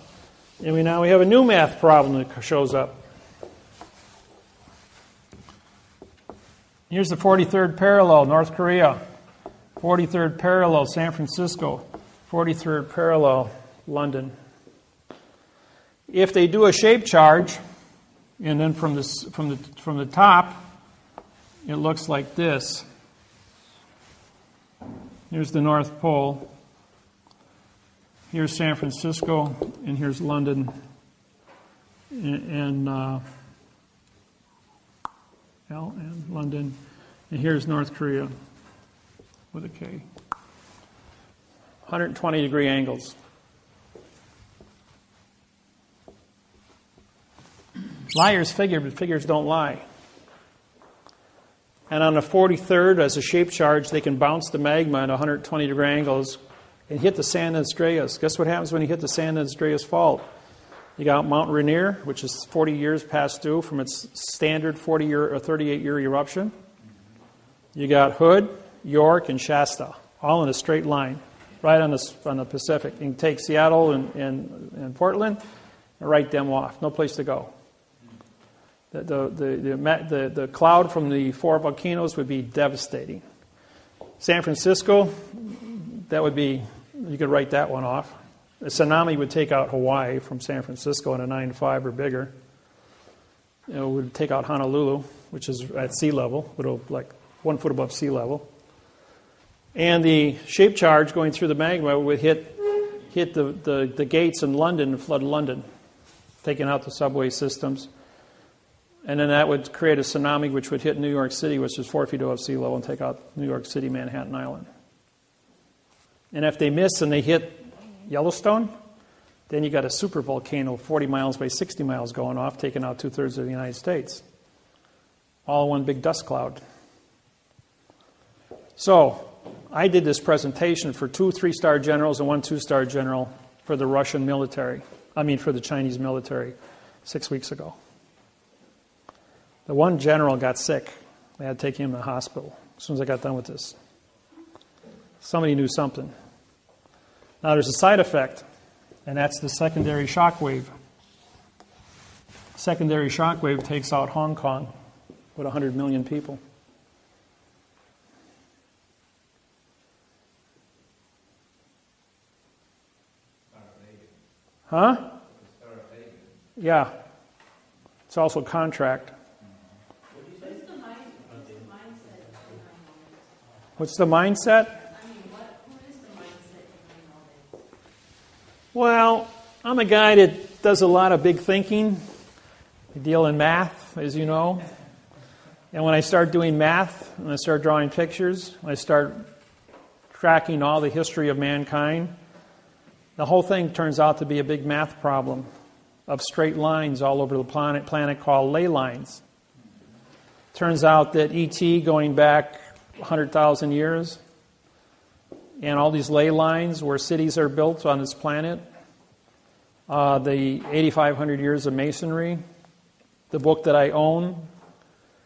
and now we have a new math problem that shows up. Here's the 43rd parallel, North Korea. 43rd parallel, San Francisco. 43rd parallel, London. If they do a shape charge, and then from the top, it looks like this. Here's the North Pole. Here's San Francisco, and here's London, and London, and here's North Korea with a K. 120-degree angles. Liars figure, but figures don't lie. And on the 43rd, as a shape charge, they can bounce the magma at 120-degree angles and hit the San Andreas. Guess what happens when you hit the San Andreas fault? You got Mount Rainier, which is 40 years past due from its standard 40-year or 38-year eruption. You got Hood, York, and Shasta, all in a straight line, right on the Pacific. You can take Seattle and Portland and write them off. No place to go. The cloud from the 4 volcanoes would be devastating. San Francisco, that would be, you could write that one off. A tsunami would take out Hawaii from San Francisco in a 9.5 or bigger. It would take out Honolulu, which is at sea level, like 1 foot above sea level. And the shape charge going through the magma would hit the gates in London and flood London, taking out the subway systems. And then that would create a tsunami which would hit New York City, which is 4 feet above sea level, and take out New York City, Manhattan Island. And if they miss and they hit Yellowstone, then you got a super volcano 40 miles by 60 miles going off, taking out 2/3 of the United States. All one big dust cloud. So I did this presentation for 2 3-star generals and 1 2-star general for the Russian military. For the Chinese military 6 weeks ago. The one general got sick. They had to take him to the hospital as soon as I got done with this. Somebody knew something. Now there's a side effect, and that's the secondary shock wave. Secondary shock wave takes out Hong Kong with 100 million people. Huh? Yeah. It's also contract. What's the mindset? Who is the mindset behind all this? Well, I'm a guy that does a lot of big thinking. I deal in math, as you know. And when I start doing math, and I start drawing pictures, I start tracking all the history of mankind, the whole thing turns out to be a big math problem of straight lines all over the planet called ley lines. Turns out that ET going back 100,000 years, and all these ley lines where cities are built on this planet, the 8,500 years of masonry, the book that I own,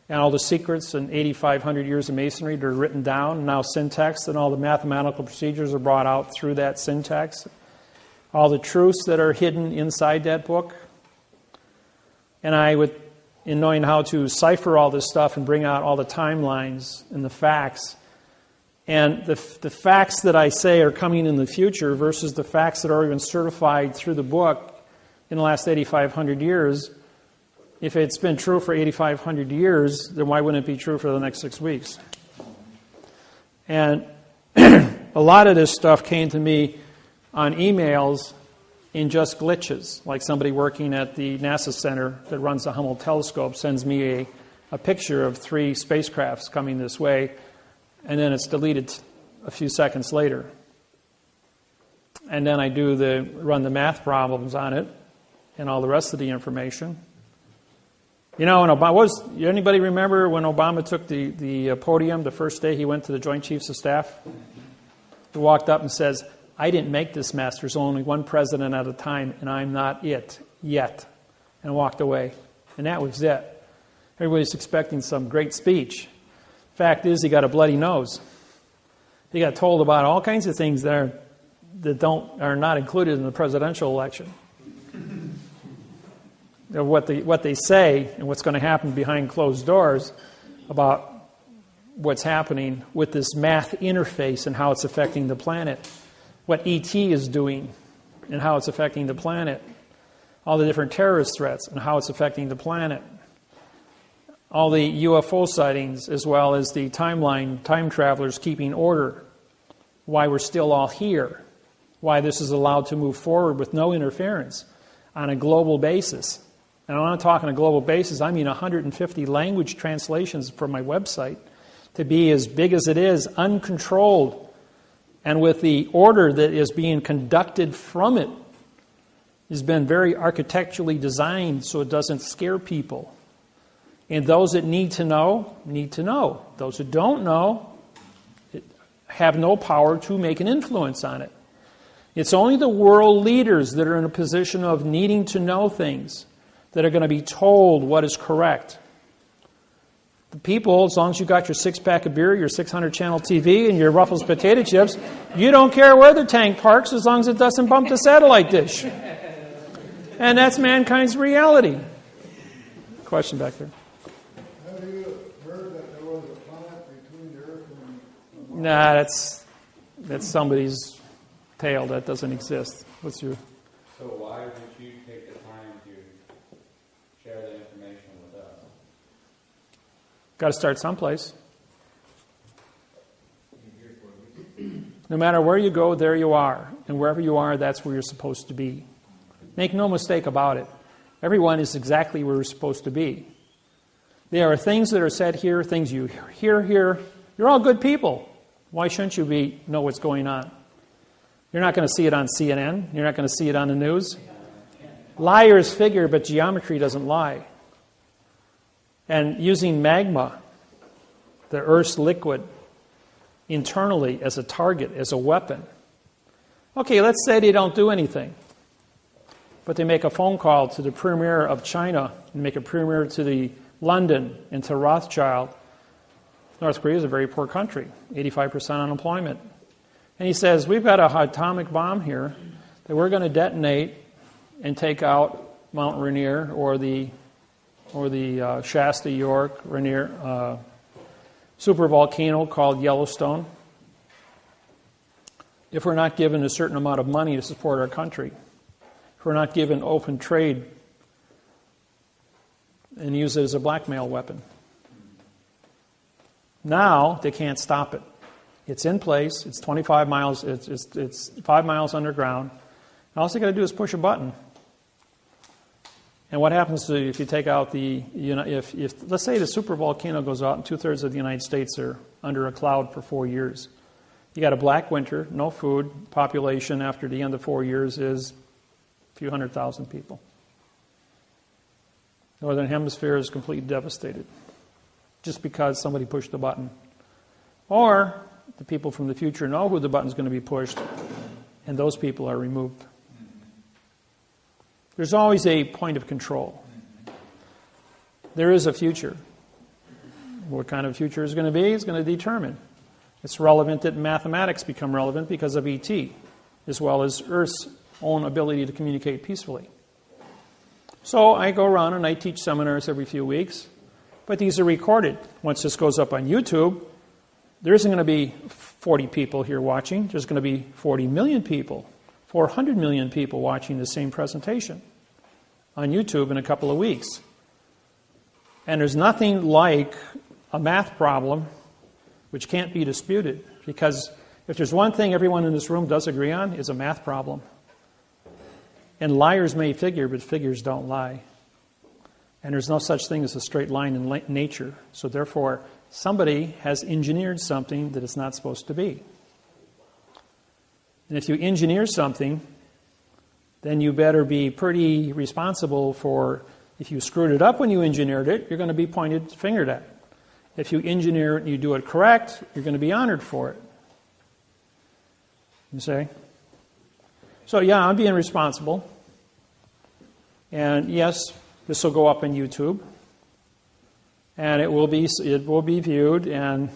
and all the secrets in 8,500 years of masonry that are written down, now syntax, and all the mathematical procedures are brought out through that syntax. All the truths that are hidden inside that book. And in knowing how to cipher all this stuff and bring out all the timelines and the facts, and the facts that I say are coming in the future versus the facts that are already been certified through the book in the last 8,500 years, if it's been true for 8,500 years, then why wouldn't it be true for the next 6 weeks? And a lot of this stuff came to me on emails in just glitches, like somebody working at the NASA center that runs the Hubble telescope sends me a picture of 3 spacecrafts coming this way, and then it's deleted a few seconds later. And then I run the math problems on it and all the rest of the information. You know, anybody remember when Obama took the podium the first day he went to the Joint Chiefs of Staff? He walked up and says, "I didn't make this mess. There's only one president at a time, and I'm not it yet." And walked away. And that was it. Everybody's expecting some great speech. Fact is, he got a bloody nose. He got told about all kinds of things that are not included in the presidential election. Of what they say and what's going to happen behind closed doors about what's happening with this math interface and how it's affecting the planet. What ET is doing and how it's affecting the planet. All the different terrorist threats and how it's affecting the planet. All the UFO sightings, as well as the time travelers keeping order. Why we're still all here. Why this is allowed to move forward with no interference on a global basis. And when I'm talking on a global basis, I mean 150 language translations from my website to be as big as it is, uncontrolled, and with the order that is being conducted from it has been very architecturally designed so it doesn't scare people. And those that need to know, need to know. Those who don't know have no power to make an influence on it. It's only the world leaders that are in a position of needing to know things that are going to be told what is correct. The people, as long as you got your 6-pack of beer, your 600-channel TV, and your Ruffles potato chips, you don't care where the tank parks as long as it doesn't bump the satellite dish. And that's mankind's reality. Question back there. Have you heard that there was a planet between the Earth and Nah, that's somebody's tale. That doesn't exist. What's your... So why would you take the time to share the information with us? Got to start someplace. No matter where you go, there you are. And wherever you are, that's where you're supposed to be. Make no mistake about it. Everyone is exactly where you're supposed to be. There are things that are said here, things you hear here. You're all good people. Why shouldn't you know what's going on? You're not going to see it on CNN. You're not going to see it on the news. Liars figure, but geometry doesn't lie. And using magma, the Earth's liquid, internally as a target, as a weapon. Okay, let's say they don't do anything. But they make a phone call to the premier of China and make a premier to the London and to Rothschild. North Korea is a very poor country, 85% unemployment. And he says, we've got an atomic bomb here that we're going to detonate and take out Mount Rainier or the Shasta, York, Rainier supervolcano called Yellowstone if we're not given a certain amount of money to support our country. If we're not given open trade and use it as a blackmail weapon. Now they can't stop it. It's in place. It's 25 miles. It's 5 miles underground. All they got to do is push a button. And what happens if you take out if let's say the supervolcano goes out and 2/3 of the United States are under a cloud for 4 years, You got a black winter, no food, population after the end of 4 years is a few 100,000 people. Northern Hemisphere is completely devastated just because somebody pushed the button. Or the people from the future know who the button's going to be pushed, and those people are removed. There's always a point of control. There is a future. What kind of future is going to be is going to determine. It's relevant that mathematics become relevant because of ET, as well as Earth's own ability to communicate peacefully. So I go around and I teach seminars every few weeks, but these are recorded. Once this goes up on YouTube, there isn't going to be 40 people here watching. There's going to be 40 million people, 400 million people watching the same presentation on YouTube in a couple of weeks. And there's nothing like a math problem which can't be disputed, because if there's one thing everyone in this room does agree on, it's a math problem. And liars may figure, but figures don't lie. And there's no such thing as a straight line in nature. So therefore, somebody has engineered something that it's not supposed to be. And if you engineer something, then you better be pretty responsible for, if you screwed it up when you engineered it, you're going to be fingered at. If you engineer it and you do it correct, you're going to be honored for it. You see? So yeah, I'm being responsible. And yes, this will go up on YouTube. And it will be viewed. And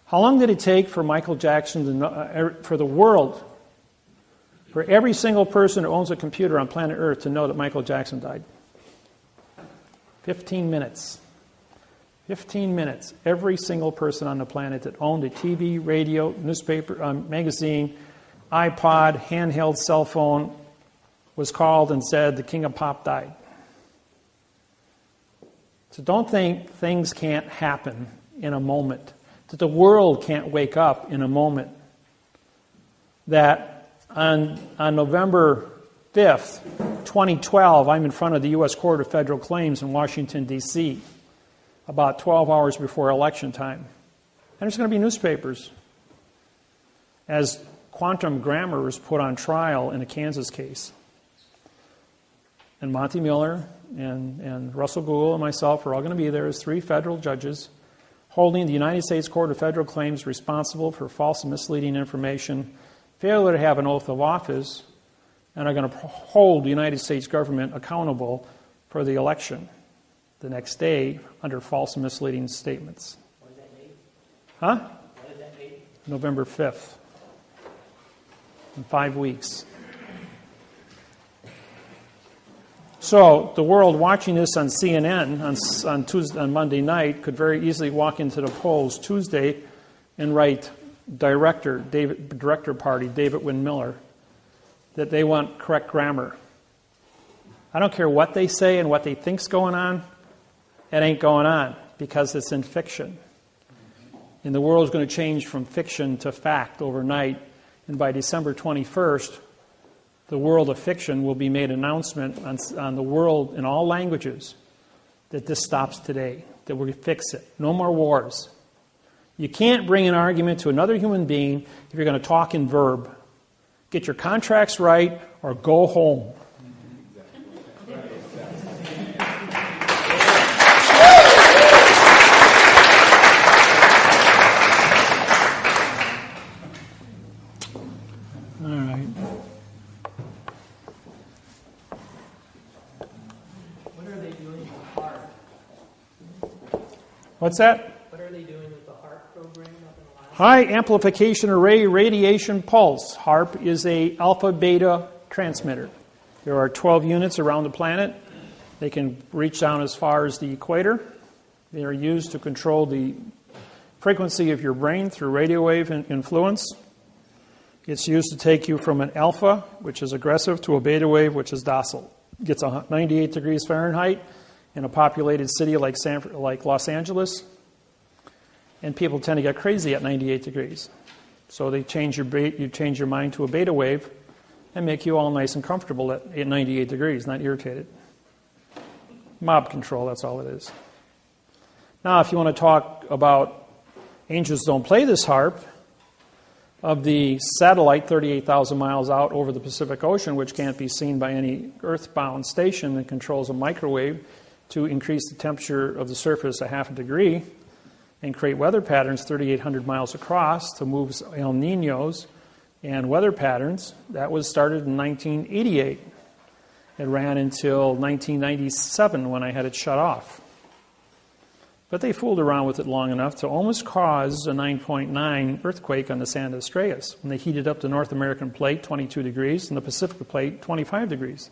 how long did it take for Michael Jackson to know, for the world, for every single person who owns a computer on planet Earth to know that Michael Jackson died? 15 minutes. 15 minutes. Every single person on the planet that owned a TV, radio, newspaper, magazine, iPod, handheld cell phone was called and said the king of pop died. So don't think things can't happen in a moment, that the world can't wake up in a moment, that on November 5th, 2012, I'm in front of the U.S. Court of Federal Claims in Washington, D.C., about 12 hours before election time. And there's going to be newspapers as quantum grammar is put on trial in a Kansas case. And Monty Miller and Russell Gould and myself are all going to be there as 3 federal judges holding the United States Court of Federal Claims responsible for false and misleading information, failure to have an oath of office, and are going to hold the United States government accountable for the election the next day under false and misleading statements. What is that date? Huh? What is that date? November 5th. In 5 weeks. So the world watching this on CNN on Monday night could very easily walk into the polls Tuesday and write director party David-Wynn Miller that they want correct grammar. I don't care what they say and what they think's going on. It ain't going on because it's in fiction. And the world's going to change from fiction to fact overnight. And by December 21st, the world of fiction will be made an announcement on the world in all languages that this stops today, that we fix it. No more wars. You can't bring an argument to another human being if you're going to talk in verb. Get your contracts right or go home. What's that? What are they doing with the HARP program up in Alaska? High Amplification Array Radiation Pulse. HARP is a alpha-beta transmitter. There are 12 units around the planet. They can reach down as far as the equator. They are used to control the frequency of your brain through radio wave influence. It's used to take you from an alpha, which is aggressive, to a beta wave, which is docile. It gets 98 degrees Fahrenheit in a populated city like Los Angeles, and people tend to get crazy at 98 degrees. So they you change your mind to a beta wave and make you all nice and comfortable at 98 degrees, not irritated. Mob control, that's all it is. Now, if you want to talk about angels don't play this harp, of the satellite 38,000 miles out over the Pacific Ocean, which can't be seen by any earthbound station that controls a microwave to increase the temperature of the surface a half a degree and create weather patterns 3,800 miles across to move El Niños and weather patterns. That was started in 1988. It ran until 1997 when I had it shut off. But they fooled around with it long enough to almost cause a 9.9 earthquake on the San Andreas when they heated up the North American plate 22 degrees and the Pacific plate 25 degrees.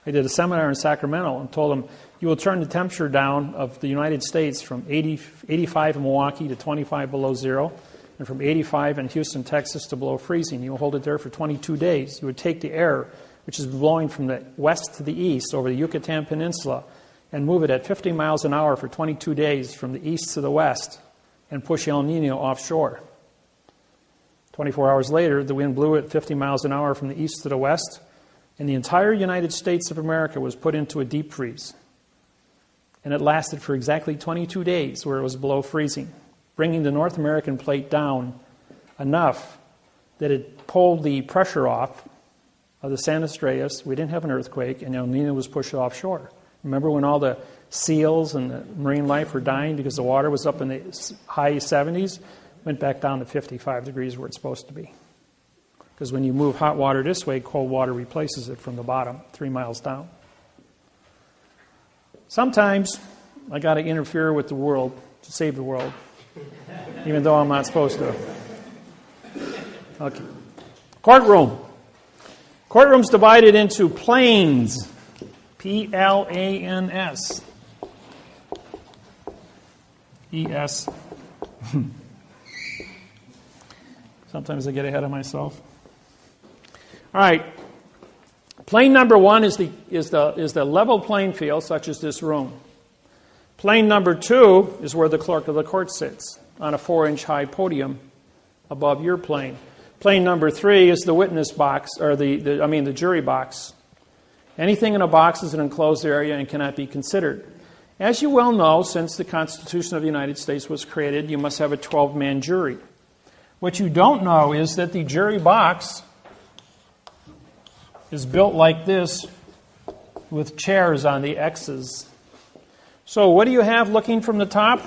I did a seminar in Sacramento and told them, you will turn the temperature down of the United States from 85 in Milwaukee to 25 below zero, and from 85 in Houston, Texas to below freezing. You will hold it there for 22 days. You would take the air, which is blowing from the west to the east over the Yucatan Peninsula, and move it at 50 miles an hour for 22 days from the east to the west and push El Nino offshore. 24 hours later, the wind blew at 50 miles an hour from the east to the west, and the entire United States of America was put into a deep freeze. And it lasted for exactly 22 days where it was below freezing, bringing the North American plate down enough that it pulled the pressure off of the San Andreas. We didn't have an earthquake, and El Nino was pushed offshore. Remember when all the seals and the marine life were dying because the water was up in the high 70s? Went back down to 55 degrees where it's supposed to be. Because when you move hot water this way, cold water replaces it from the bottom, 3 miles down. Sometimes I got to interfere with the world to save the world, even though I'm not supposed to. Okay. Courtroom. Courtroom's divided into planes. P-L-A-N-S. E-S. Sometimes I get ahead of myself. All right. Plane number one is the level playing field, such as this room. Plane number two is where the clerk of the court sits, on a 4-inch high podium above your plane. Plane number three is the witness box, or the jury box. Anything in a box is an enclosed area and cannot be considered. As you well know, since the Constitution of the United States was created, you must have a 12-man jury. What you don't know is that the jury box is built like this with chairs on the X's. So what do you have looking from the top?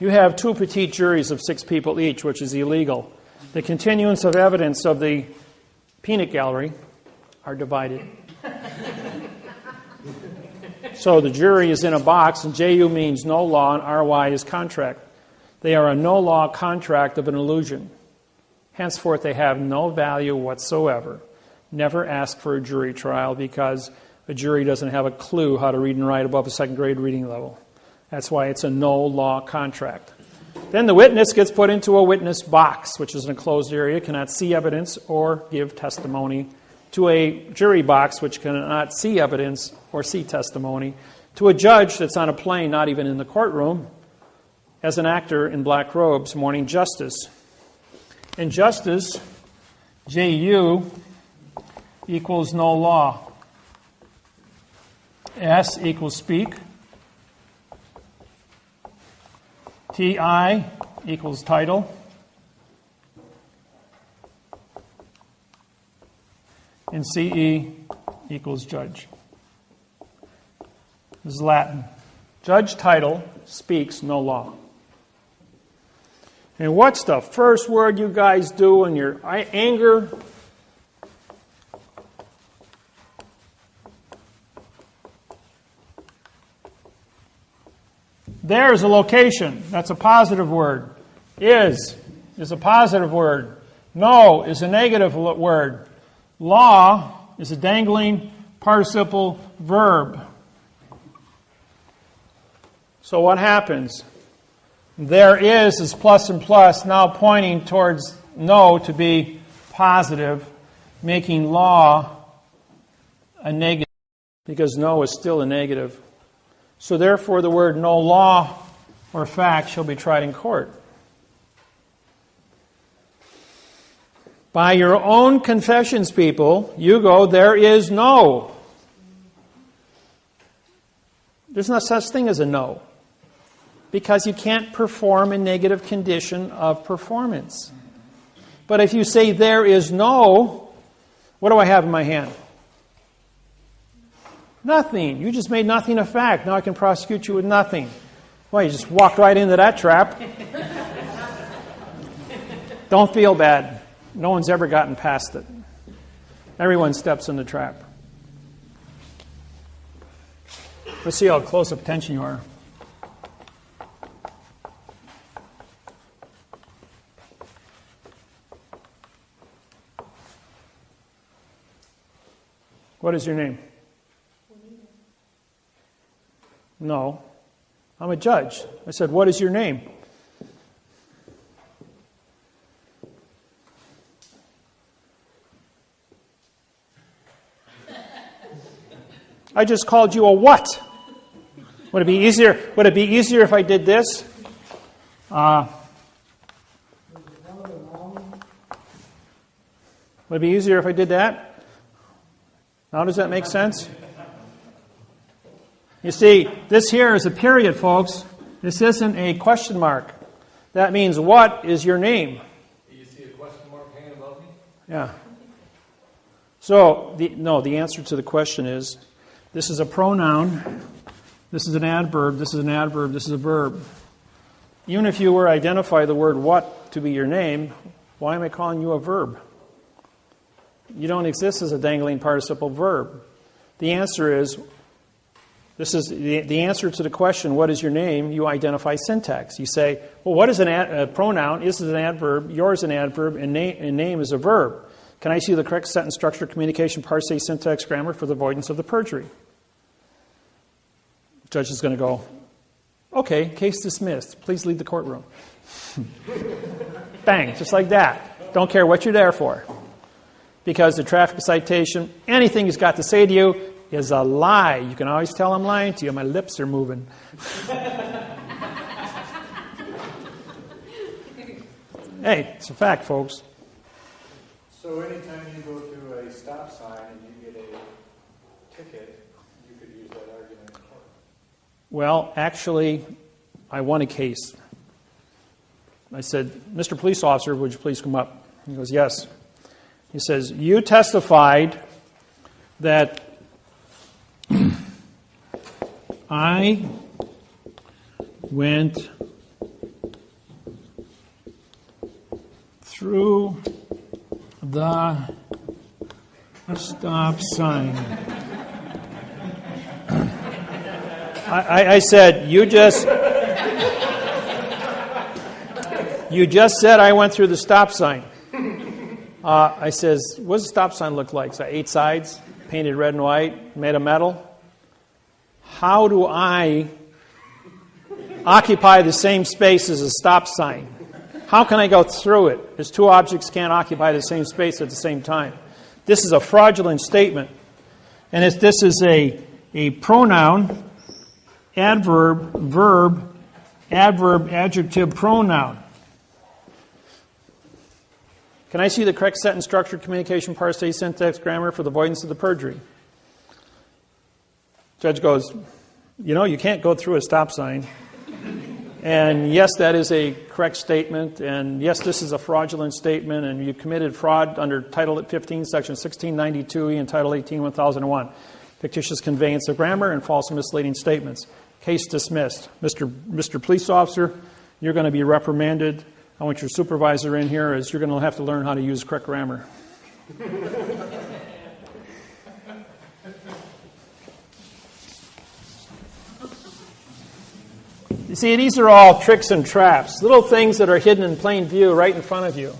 You have 2 petite juries of 6 people each, which is illegal. The continuance of evidence of the peanut gallery are divided. So the jury is in a box, and JU means no law, and RY is contract. They are a no-law contract of an illusion. Henceforth, they have no value whatsoever. Never ask for a jury trial because a jury doesn't have a clue how to read and write above a second-grade reading level. That's why it's a no-law contract. Then the witness gets put into a witness box, which is an enclosed area, cannot see evidence or give testimony, to a jury box, which cannot see evidence or see testimony, to a judge that's on a plane, not even in the courtroom, as an actor in black robes, mourning justice. In justice, JU equals no law. S equals speak. TI equals title. And CE equals judge. This is Latin. Judge title speaks no law. And what's the first word you guys do in your anger? There is a location. That's a positive word. Is a positive word. No is a negative word. Law is a dangling participle verb. So what happens? There is plus and plus, now pointing towards no to be positive, making law a negative, because no is still a negative. So therefore the word no law or fact shall be tried in court. By your own confessions, people, you go, there is no. There's no such thing as a no. Because you can't perform a negative condition of performance. But if you say there is no, what do I have in my hand? Nothing. You just made nothing a fact. Now I can prosecute you with nothing. Well, you just walked right into that trap. Don't feel bad. No one's ever gotten past it. Everyone steps in the trap. Let's see how close up attention you are. What is your name? No. I'm a judge. I said, what is your name? I just called you a what? Would it be easier? Would it be easier if I did this? Would it be easier if I did that? Now, does that make sense? You see, this here is a period, folks. This isn't a question mark. That means, what is your name? Do you see a question mark hanging above me? Yeah. So, the answer to the question is, this is a pronoun, this is an adverb, this is an adverb, this is a verb. Even if you were to identify the word what to be your name, why am I calling you a verb? You don't exist as a dangling participle verb. The answer is, this is the answer to the question, what is your name? You identify syntax. You say, well, what is a pronoun? This is an adverb, yours is an adverb, and name is a verb. Can I see the correct sentence structure, communication, parsing, syntax, grammar for the avoidance of the perjury? The judge is going to go, okay, case dismissed. Please leave the courtroom. Bang, just like that. Don't care what you're there for. Because the traffic citation, anything he's got to say to you is a lie. You can always tell I'm lying to you. My lips are moving. Hey, it's a fact, folks. So anytime you go through a stop sign and you get a ticket, you could use that argument in court. Well, actually, I won a case. I said, Mr. Police Officer, would you please come up? He goes, yes. He says, you testified that I went through the stop sign. I said, you just said I went through the stop sign. I says, what does the stop sign look like? So 8 sides, painted red and white, made of metal. How do I occupy the same space as a stop sign? How can I go through it? As two objects can't occupy the same space at the same time. This is a fraudulent statement. And this is a pronoun, adverb, verb, adverb, adjective, pronoun. Can I see the correct sentence structure, communication, parsing, syntax, grammar for the avoidance of the perjury? Judge goes, you can't go through a stop sign. And yes, that is a correct statement. And yes, this is a fraudulent statement. And you committed fraud under Title 15, Section 1692E and Title 18, 1001. Fictitious conveyance of grammar and false and misleading statements. Case dismissed. Mr. Police Officer, you're going to be reprimanded. I want your supervisor in here, as you're going to have to learn how to use correct grammar. You see, these are all tricks and traps, little things that are hidden in plain view right in front of you.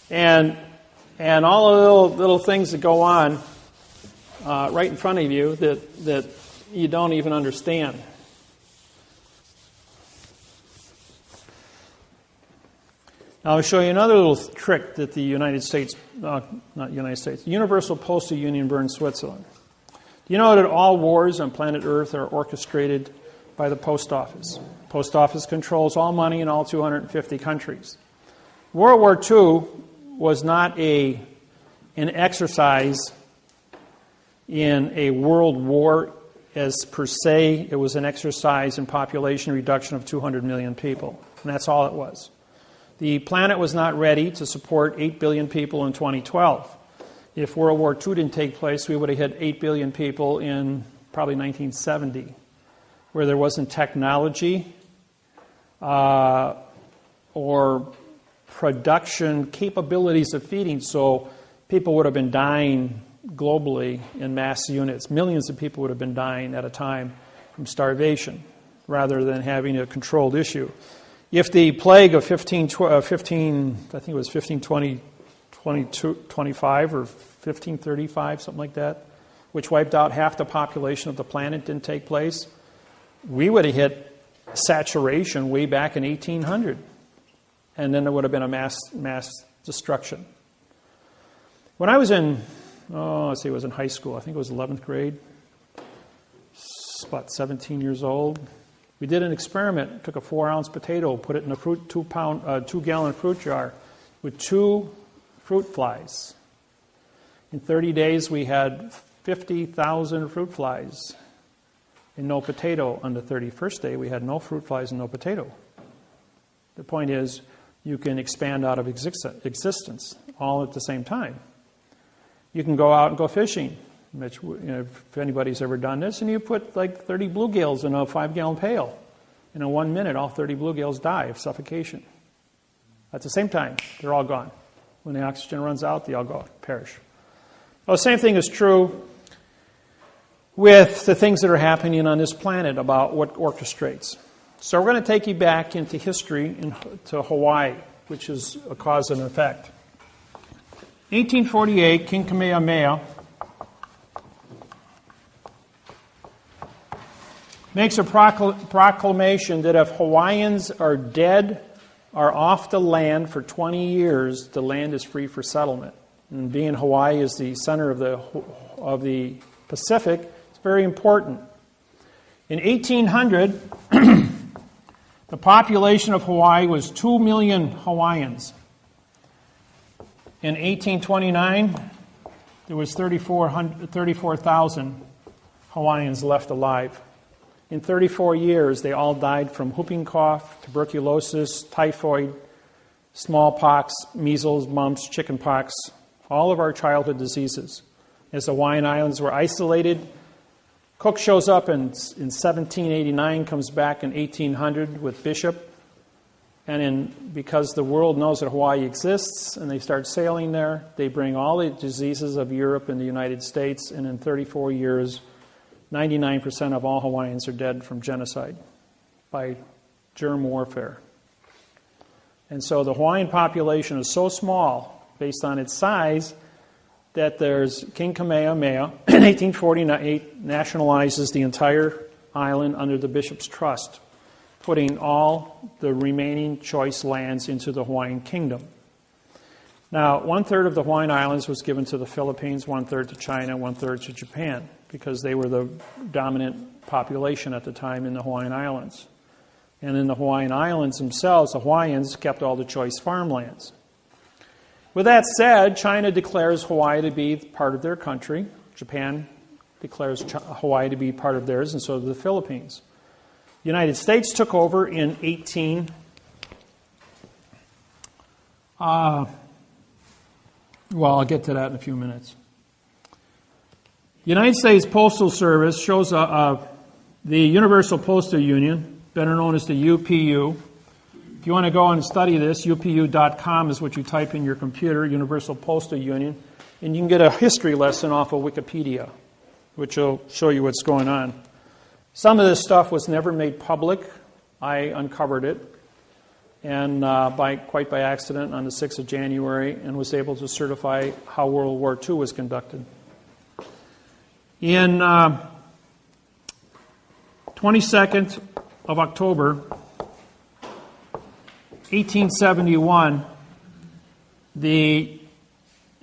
And all the little things that go on right in front of you that you don't even understand. Now, I'll show you another little trick that the Universal Postal Union burned Switzerland. Do you know that all wars on planet Earth are orchestrated by the post office? Post office controls all money in all 250 countries. World War II was not an exercise in a world war as per se. It was an exercise in population reduction of 200 million people, and that's all it was. The planet was not ready to support 8 billion people in 2012. If World War II didn't take place, we would have hit 8 billion people in probably 1970, where there wasn't technology or production capabilities of feeding, so people would have been dying globally in mass units. Millions of people would have been dying at a time from starvation rather than having a controlled issue. If the plague of 1525 or 1535, something like that, which wiped out half the population of the planet, didn't take place, we would have hit saturation way back in 1800. And then there would have been a mass destruction. When I was in, it was in high school. I think it was 11th grade. About 17 years old. We did an experiment. Took a 4-ounce potato, put it in a 2-gallon fruit jar with 2 fruit flies. In 30 days, we had 50,000 fruit flies and no potato. On the 31st day, we had no fruit flies and no potato. The point is, you can expand out of existence all at the same time. You can go out and go fishing, which, if anybody's ever done this, and you put like 30 bluegills in a 5-gallon pail. And in 1 minute, all 30 bluegills die of suffocation. At the same time, they're all gone. When the oxygen runs out, they all perish. Well, the same thing is true with the things that are happening on this planet about what orchestrates. So we're going to take you back into history, to Hawaii, which is a cause and effect. 1848, King Kamehameha makes a proclamation that if Hawaiians are dead or off the land for 20 years, the land is free for settlement. And being Hawaii is the center of the Pacific, it's very important. In 1800, the population of Hawaii was 2 million Hawaiians. In 1829, there was 34,000 Hawaiians left alive. In 34 years, they all died from whooping cough, tuberculosis, typhoid, smallpox, measles, mumps, chickenpox, all of our childhood diseases. As the Hawaiian Islands were isolated, Cook shows up in 1789, comes back in 1800 with Bishop, and because the world knows that Hawaii exists and they start sailing there, they bring all the diseases of Europe and the United States, and in 34 years, 99% of all Hawaiians are dead from genocide by germ warfare. And so the Hawaiian population is so small, based on its size, that there's King Kamehameha in 1848 nationalizes the entire island under the Bishop's Trust, putting all the remaining choice lands into the Hawaiian Kingdom. Now, 1/3 of the Hawaiian Islands was given to the Philippines, 1/3 to China, 1/3 to Japan, because they were the dominant population at the time in the Hawaiian Islands. And in the Hawaiian Islands themselves, the Hawaiians kept all the choice farmlands. With that said, China declares Hawaii to be part of their country. Japan declares Hawaii to be part of theirs, and so do the Philippines. The United States took over in I'll get to that in a few minutes. The United States Postal Service shows the Universal Postal Union, better known as the UPU. If you want to go and study this, upu.com is what you type in your computer, Universal Postal Union, and you can get a history lesson off of Wikipedia, which will show you what's going on. Some of this stuff was never made public. I uncovered it, and quite by accident on the 6th of January, and was able to certify how World War II was conducted. In 22nd of October, 1871, the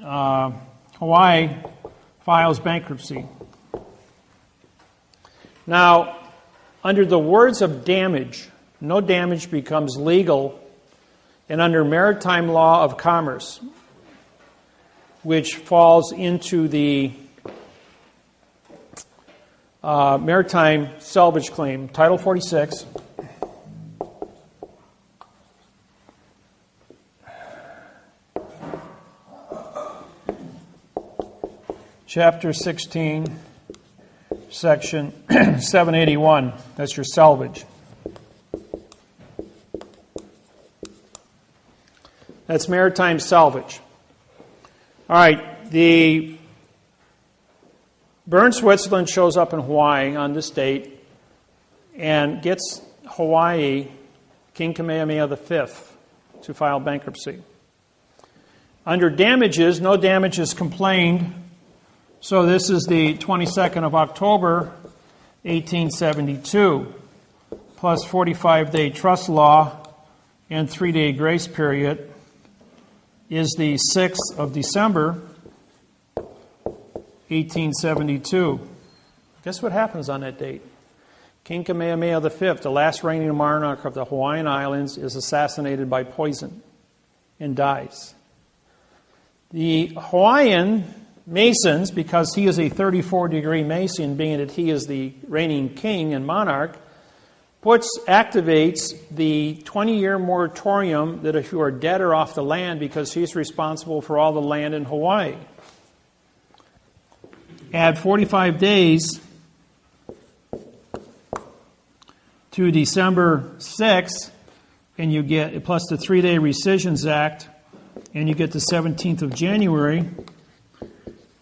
Hawaii files bankruptcy. Now, under the words of damage, no damage becomes legal, and under maritime law of commerce, which falls into the Maritime salvage claim, Title 46. Chapter 16, Section 781. That's your salvage. That's maritime salvage. All right, the Bern Switzerland shows up in Hawaii on this date and gets Hawaii, King Kamehameha V, to file bankruptcy. Under damages, no damages complained. So this is the 22nd of October, 1872, plus 45-day trust law and 3-day grace period is the 6th of December, 1872. Guess what happens on that date? King Kamehameha V, the last reigning monarch of the Hawaiian Islands, is assassinated by poison and dies. The Hawaiian Masons, because he is a 34-degree Mason, being that he is the reigning king and monarch, activates the 20-year moratorium that if you are dead or off the land, because he's responsible for all the land in Hawaii. Add 45 days to December 6th, and you get, plus the 3-day Rescissions Act, and you get the 17th of January,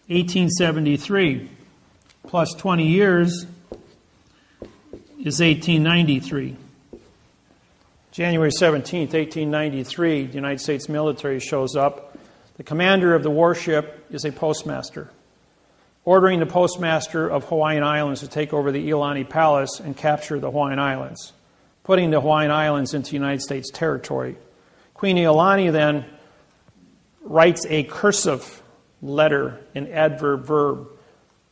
1873, plus 20 years is 1893. January 17th, 1893, the United States military shows up. The commander of the warship is a postmaster, ordering the postmaster of Hawaiian Islands to take over the Iolani Palace and capture the Hawaiian Islands, putting the Hawaiian Islands into United States territory. Queen Iolani then writes a cursive letter, an adverb verb,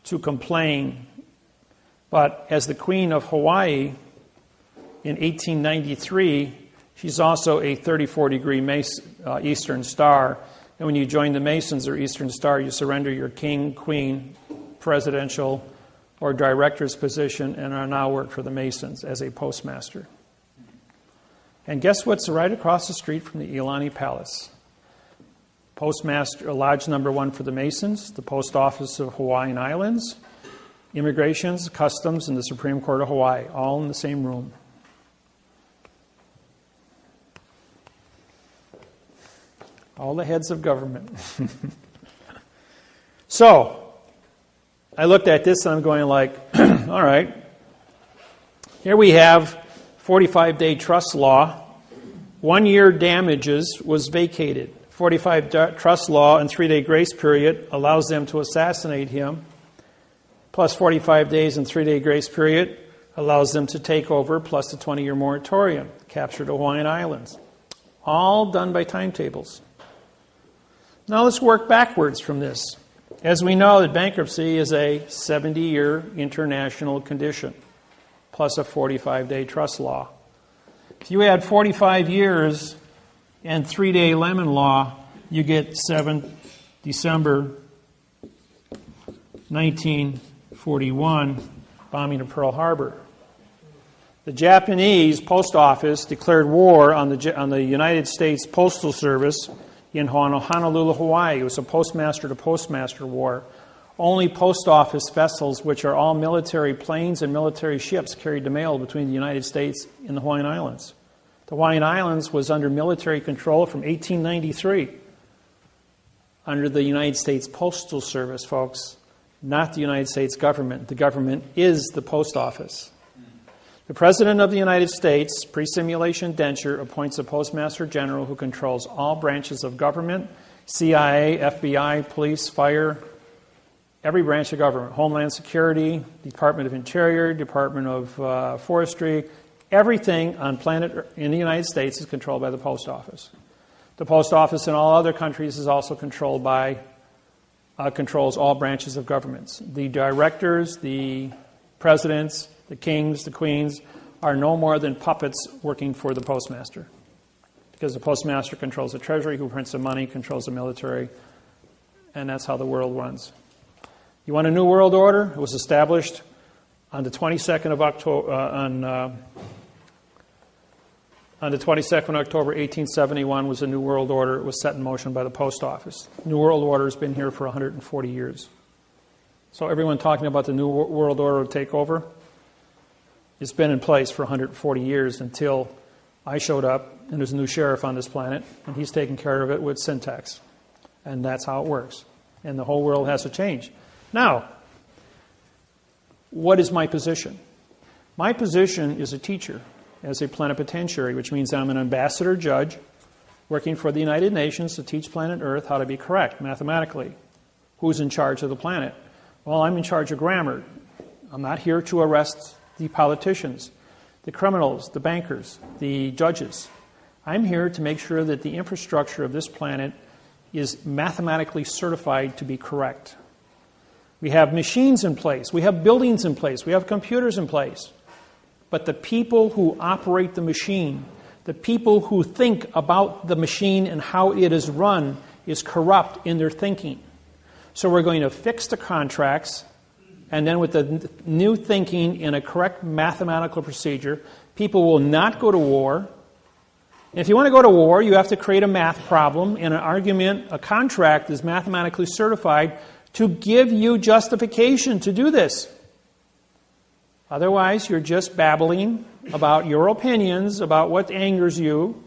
to complain. But as the Queen of Hawaii in 1893, she's also a 34-degree Eastern Star. And when you join the Masons or Eastern Star, you surrender your king, queen, presidential, or director's position and are now work for the Masons as a postmaster. And guess what's right across the street from the Iolani Palace? Postmaster, Lodge number 1 for the Masons, the Post Office of Hawaiian Islands, Immigrations, Customs, and the Supreme Court of Hawaii, all in the same room. All the heads of government. So, I looked at this and I'm going like, all right, here we have 45-day trust law. 1-year damages was vacated. 45 trust law and 3-day grace period allows them to assassinate him. Plus 45 days and 3-day grace period allows them to take over, plus the 20-year moratorium, capture the Hawaiian Islands. All done by timetables. Now let's work backwards from this. As we know, that bankruptcy is a 70-year international condition, plus a 45-day trust law. If you add 45 years and 3-day lemon law, you get 7 December 1941, bombing of Pearl Harbor. The Japanese Post Office declared war on the United States Postal Service in Honolulu, Hawaii. It was a postmaster-to-postmaster war. Only post office vessels, which are all military planes and military ships, carried the mail between the United States and the Hawaiian Islands. The Hawaiian Islands was under military control from 1893 under the United States Postal Service, folks, not the United States government. The government is the post office. The President of the United States, pre-simulation denture, appoints a Postmaster General who controls all branches of government, CIA, FBI, police, fire, every branch of government, Homeland Security, Department of Interior, Department of Forestry. Everything on planet in the United States is controlled by the post office. The post office in all other countries is also controlled by, controls all branches of governments. The directors, the presidents, the kings, the queens are no more than puppets working for the postmaster. Because the postmaster controls the treasury, who prints the money, controls the military, and that's how the world runs. You want a new world order? It was established On the 22nd of October, on the 22nd of October, 1871 was a New World Order. It was set in motion by the Post Office. New World Order has been here for 140 years. So everyone talking about the New World Order to take over, it's been in place for 140 years until I showed up, and there's a new sheriff on this planet, and he's taking care of it with syntax. And that's how it works. And the whole world has to change. Now, what is my position? My position is a teacher, as a plenipotentiary, which means I'm an ambassador judge working for the United Nations to teach planet Earth how to be correct mathematically. Who's in charge of the planet? Well, I'm in charge of grammar. I'm not here to arrest the politicians, the criminals, the bankers, the judges. I'm here to make sure that the infrastructure of this planet is mathematically certified to be correct. We have machines in place. We have buildings in place. We have computers in place. But the people who operate the machine, the people who think about the machine and how it is run, is corrupt in their thinking. So we're going to fix the contracts, and then with the new thinking in a correct mathematical procedure, people will not go to war. And if you want to go to war, you have to create a math problem, and an argument, a contract is mathematically certified to give you justification to do this. Otherwise, you're just babbling about your opinions, about what angers you,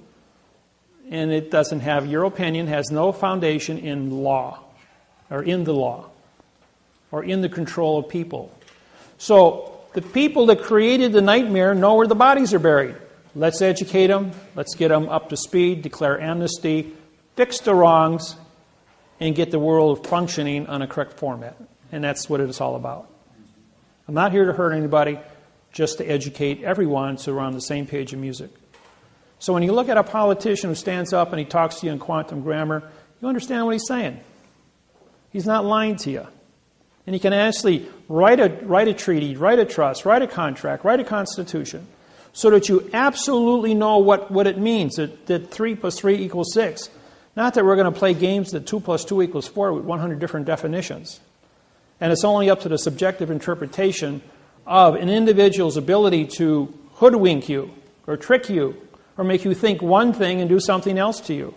and it doesn't have, your opinion has no foundation in law, or in the law, or in the control of people. So, the people that created the nightmare know where the bodies are buried. Let's educate them, let's get them up to speed, declare amnesty, fix the wrongs, and get the world functioning on a correct format. And that's what it's all about. I'm not here to hurt anybody, just to educate everyone so we're on the same page of music. So when you look at a politician who stands up and he talks to you in quantum grammar, you understand what he's saying. He's not lying to you. And he can actually write a treaty, write a trust, write a contract, write a constitution, so that you absolutely know what it means, that 3 + 3 = 6. Not that we're going to play games that 2 + 2 = 4 with 100 different definitions. And it's only up to the subjective interpretation of an individual's ability to hoodwink you, or trick you, or make you think one thing and do something else to you.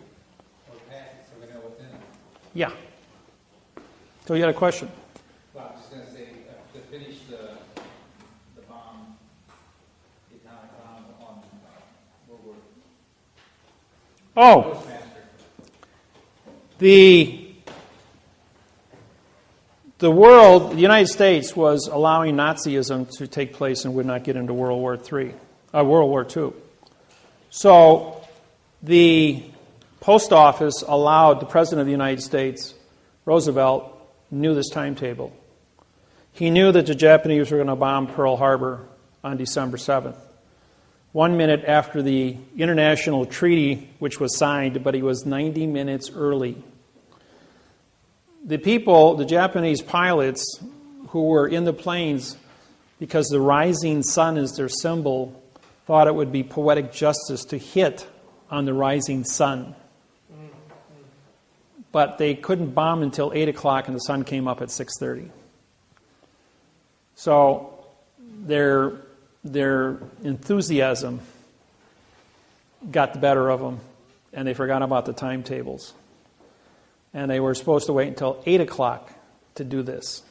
Or pass it so we know what's in it. Yeah. So you had a question? Well, I was just going to say, to finish the bomb, the atomic bomb on World War Oh, Postmaster. the world, the United States, was allowing Nazism to take place and would not get into World War II. So the Post Office allowed the President of the United States, Roosevelt, knew this timetable. He knew that the Japanese were going to bomb Pearl Harbor on December 7th. 1 minute after the international treaty, which was signed, but he was 90 minutes early. The people, the Japanese pilots who were in the planes, because the rising sun is their symbol, thought it would be poetic justice to hit on the rising sun. But they couldn't bomb until 8 o'clock and the sun came up at 6:30. So their enthusiasm got the better of them, and they forgot about the timetables. And they were supposed to wait until 8 o'clock to do this.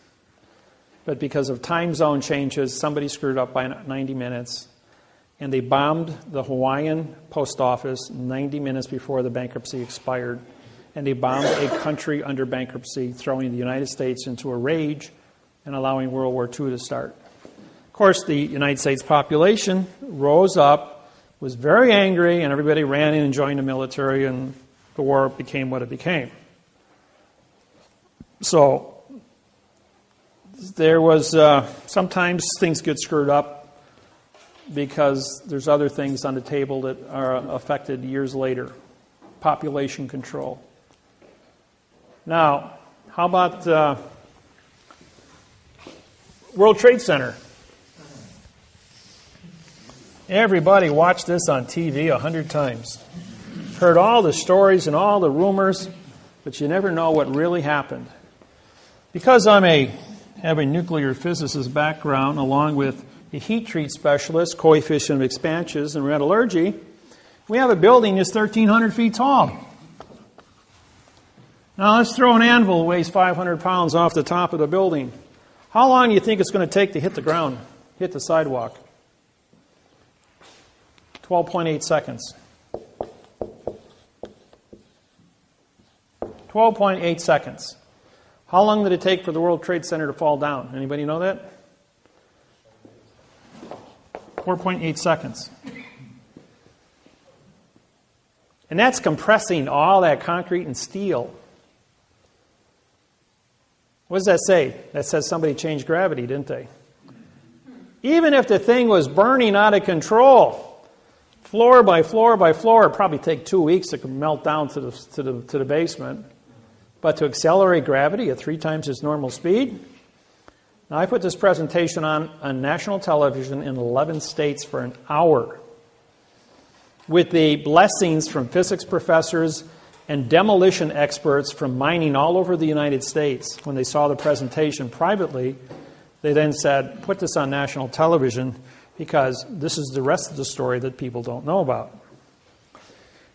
But because of time zone changes, somebody screwed up by 90 minutes, and they bombed the Hawaiian post office 90 minutes before the bankruptcy expired. And they bombed a country under bankruptcy, throwing the United States into a rage and allowing World War II to start. Of course, the United States population rose up, was very angry, and everybody ran in and joined the military, and the war became what it became. So there was, sometimes things get screwed up because there's other things on the table that are affected years later. Population control. Now, how about World Trade Center? Everybody watched this on TV 100 times. Heard all the stories and all the rumors, but you never know what really happened. Because I'm a have a nuclear physicist background along with a heat treat specialist, coefficient of expansions, and metallurgy. We have a building that's 1,300 feet tall. Now let's throw an anvil that weighs 500 pounds off the top of the building. How long do you think it's going to take to hit the ground, hit the sidewalk? 12.8 seconds. 12.8 seconds. How long did it take for the World Trade Center to fall down? Anybody know that? 4.8 seconds. And that's compressing all that concrete and steel. What does that say? That says somebody changed gravity, didn't they? Even if the thing was burning out of control, floor by floor by floor, it'd probably take 2 weeks to melt down to the basement. But to accelerate gravity at 3 times its normal speed? Now, I put this presentation on national television in 11 states for an hour with the blessings from physics professors and demolition experts from mining all over the United States. When they saw the presentation privately, they then said, put this on national television because this is the rest of the story that people don't know about.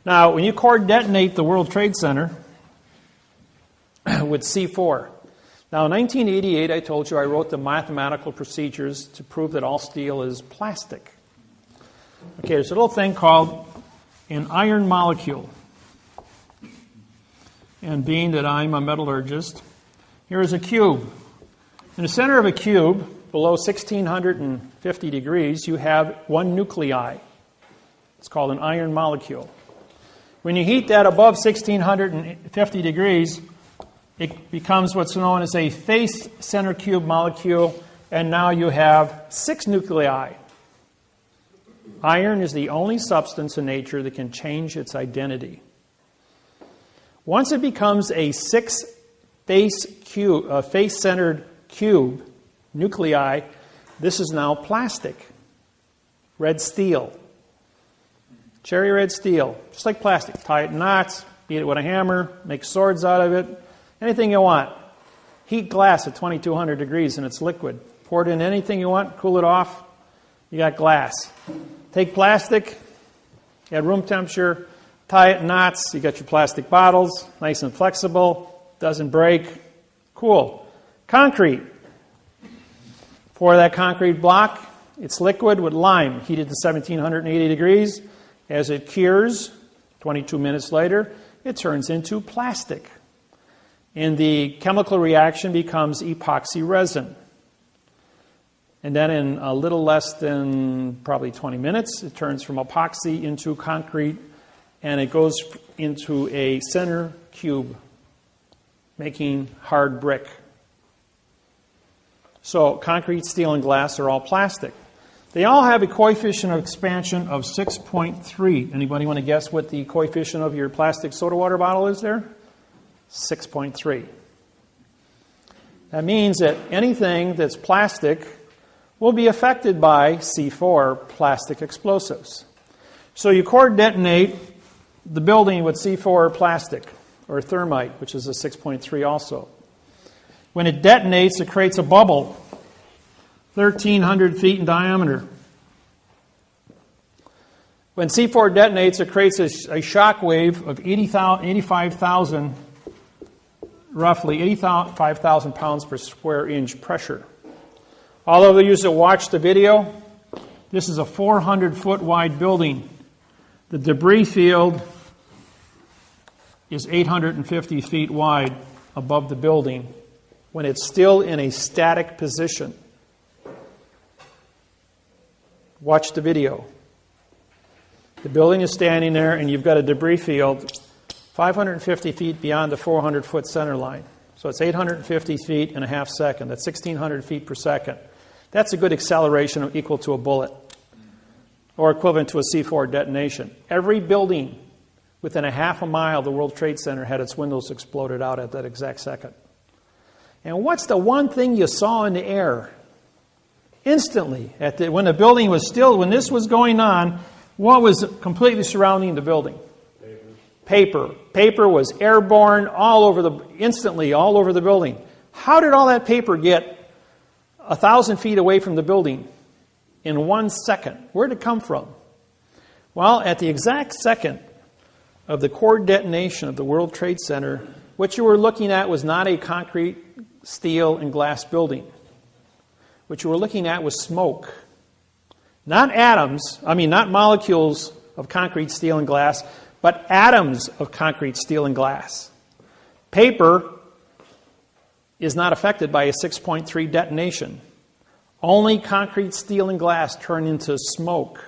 Now, when you core detonate the World Trade Center with C4, now in 1988, I told you I wrote the mathematical procedures to prove that all steel is plastic. Okay, there's a little thing called an iron molecule. And being that I'm a metallurgist, here is a cube. In the center of a cube, below 1650 degrees, you have one nuclei. It's called an iron molecule. When you heat that above 1650 degrees, it becomes what's known as a face center cube molecule, and now you have 6 nuclei. Iron is the only substance in nature that can change its identity. Once it becomes a 6 face-centered cube nuclei, this is now plastic. Red steel. Cherry red steel. Just like plastic. Tie it in knots, beat it with a hammer, make swords out of it. Anything you want. Heat glass at 2200 degrees and it's liquid. Pour it in anything you want, cool it off, you got glass. Take plastic at room temperature, tie it in knots, you got your plastic bottles, nice and flexible, doesn't break. Cool. Concrete. Pour that concrete block, it's liquid with lime, heated to 1780 degrees. As it cures, 22 minutes later, it turns into plastic. And the chemical reaction becomes epoxy resin. And then in a little less than probably 20 minutes, it turns from epoxy into concrete, and it goes into a center cube, making hard brick. So concrete, steel, and glass are all plastic. They all have a coefficient of expansion of 6.3. Anybody want to guess what the coefficient of your plastic soda water bottle is there? 6.3. That means that anything that's plastic will be affected by C4, plastic explosives. So you core detonate the building with C4 plastic, or thermite, which is a 6.3 also. When it detonates, it creates a bubble, 1,300 feet in diameter. When C4 detonates, it creates a shock wave of 85,000, roughly 85,000 pounds per square inch pressure. All of you that watch the video, this is a 400-foot wide building. The debris field is 850 feet wide above the building when it's still in a static position. Watch the video. The building is standing there, and you've got a debris field 550 feet beyond the 400-foot center line. So it's 850 feet in a half second. That's 1,600 feet per second. That's a good acceleration equal to a bullet, or equivalent to a C4 detonation. Every building within a half a mile of the World Trade Center had its windows exploded out at that exact second. And what's the one thing you saw in the air? Instantly, when the building was still, when this was going on, what was completely surrounding the building? Paper. Paper was airborne instantly all over the building. How did all that paper get 1,000 feet away from the building in 1 second. Where did it come from? Well, at the exact second of the core detonation of the World Trade Center, what you were looking at was not a concrete, steel, and glass building. What you were looking at was smoke. Not not molecules of concrete, steel, and glass, but atoms of concrete, steel, and glass. Paper is not affected by a 6.3 detonation. Only concrete, steel, and glass turn into smoke.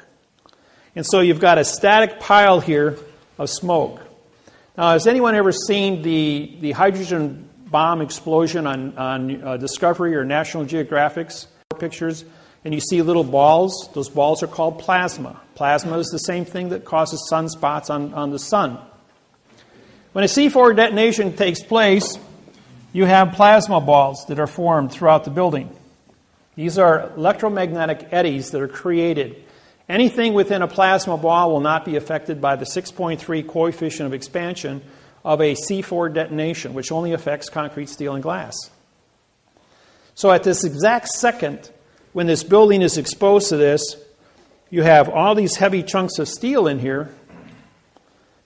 And so you've got a static pile here of smoke. Now, has anyone ever seen the hydrogen bomb explosion on Discovery or National Geographic's pictures? And you see little balls. Those balls are called plasma. Plasma is the same thing that causes sunspots on the sun. When a C4 detonation takes place, you have plasma balls that are formed throughout the building. These are electromagnetic eddies that are created. Anything within a plasma ball will not be affected by the 6.3 coefficient of expansion of a C4 detonation, which only affects concrete, steel, and glass. So at this exact second, when this building is exposed to this, you have all these heavy chunks of steel in here,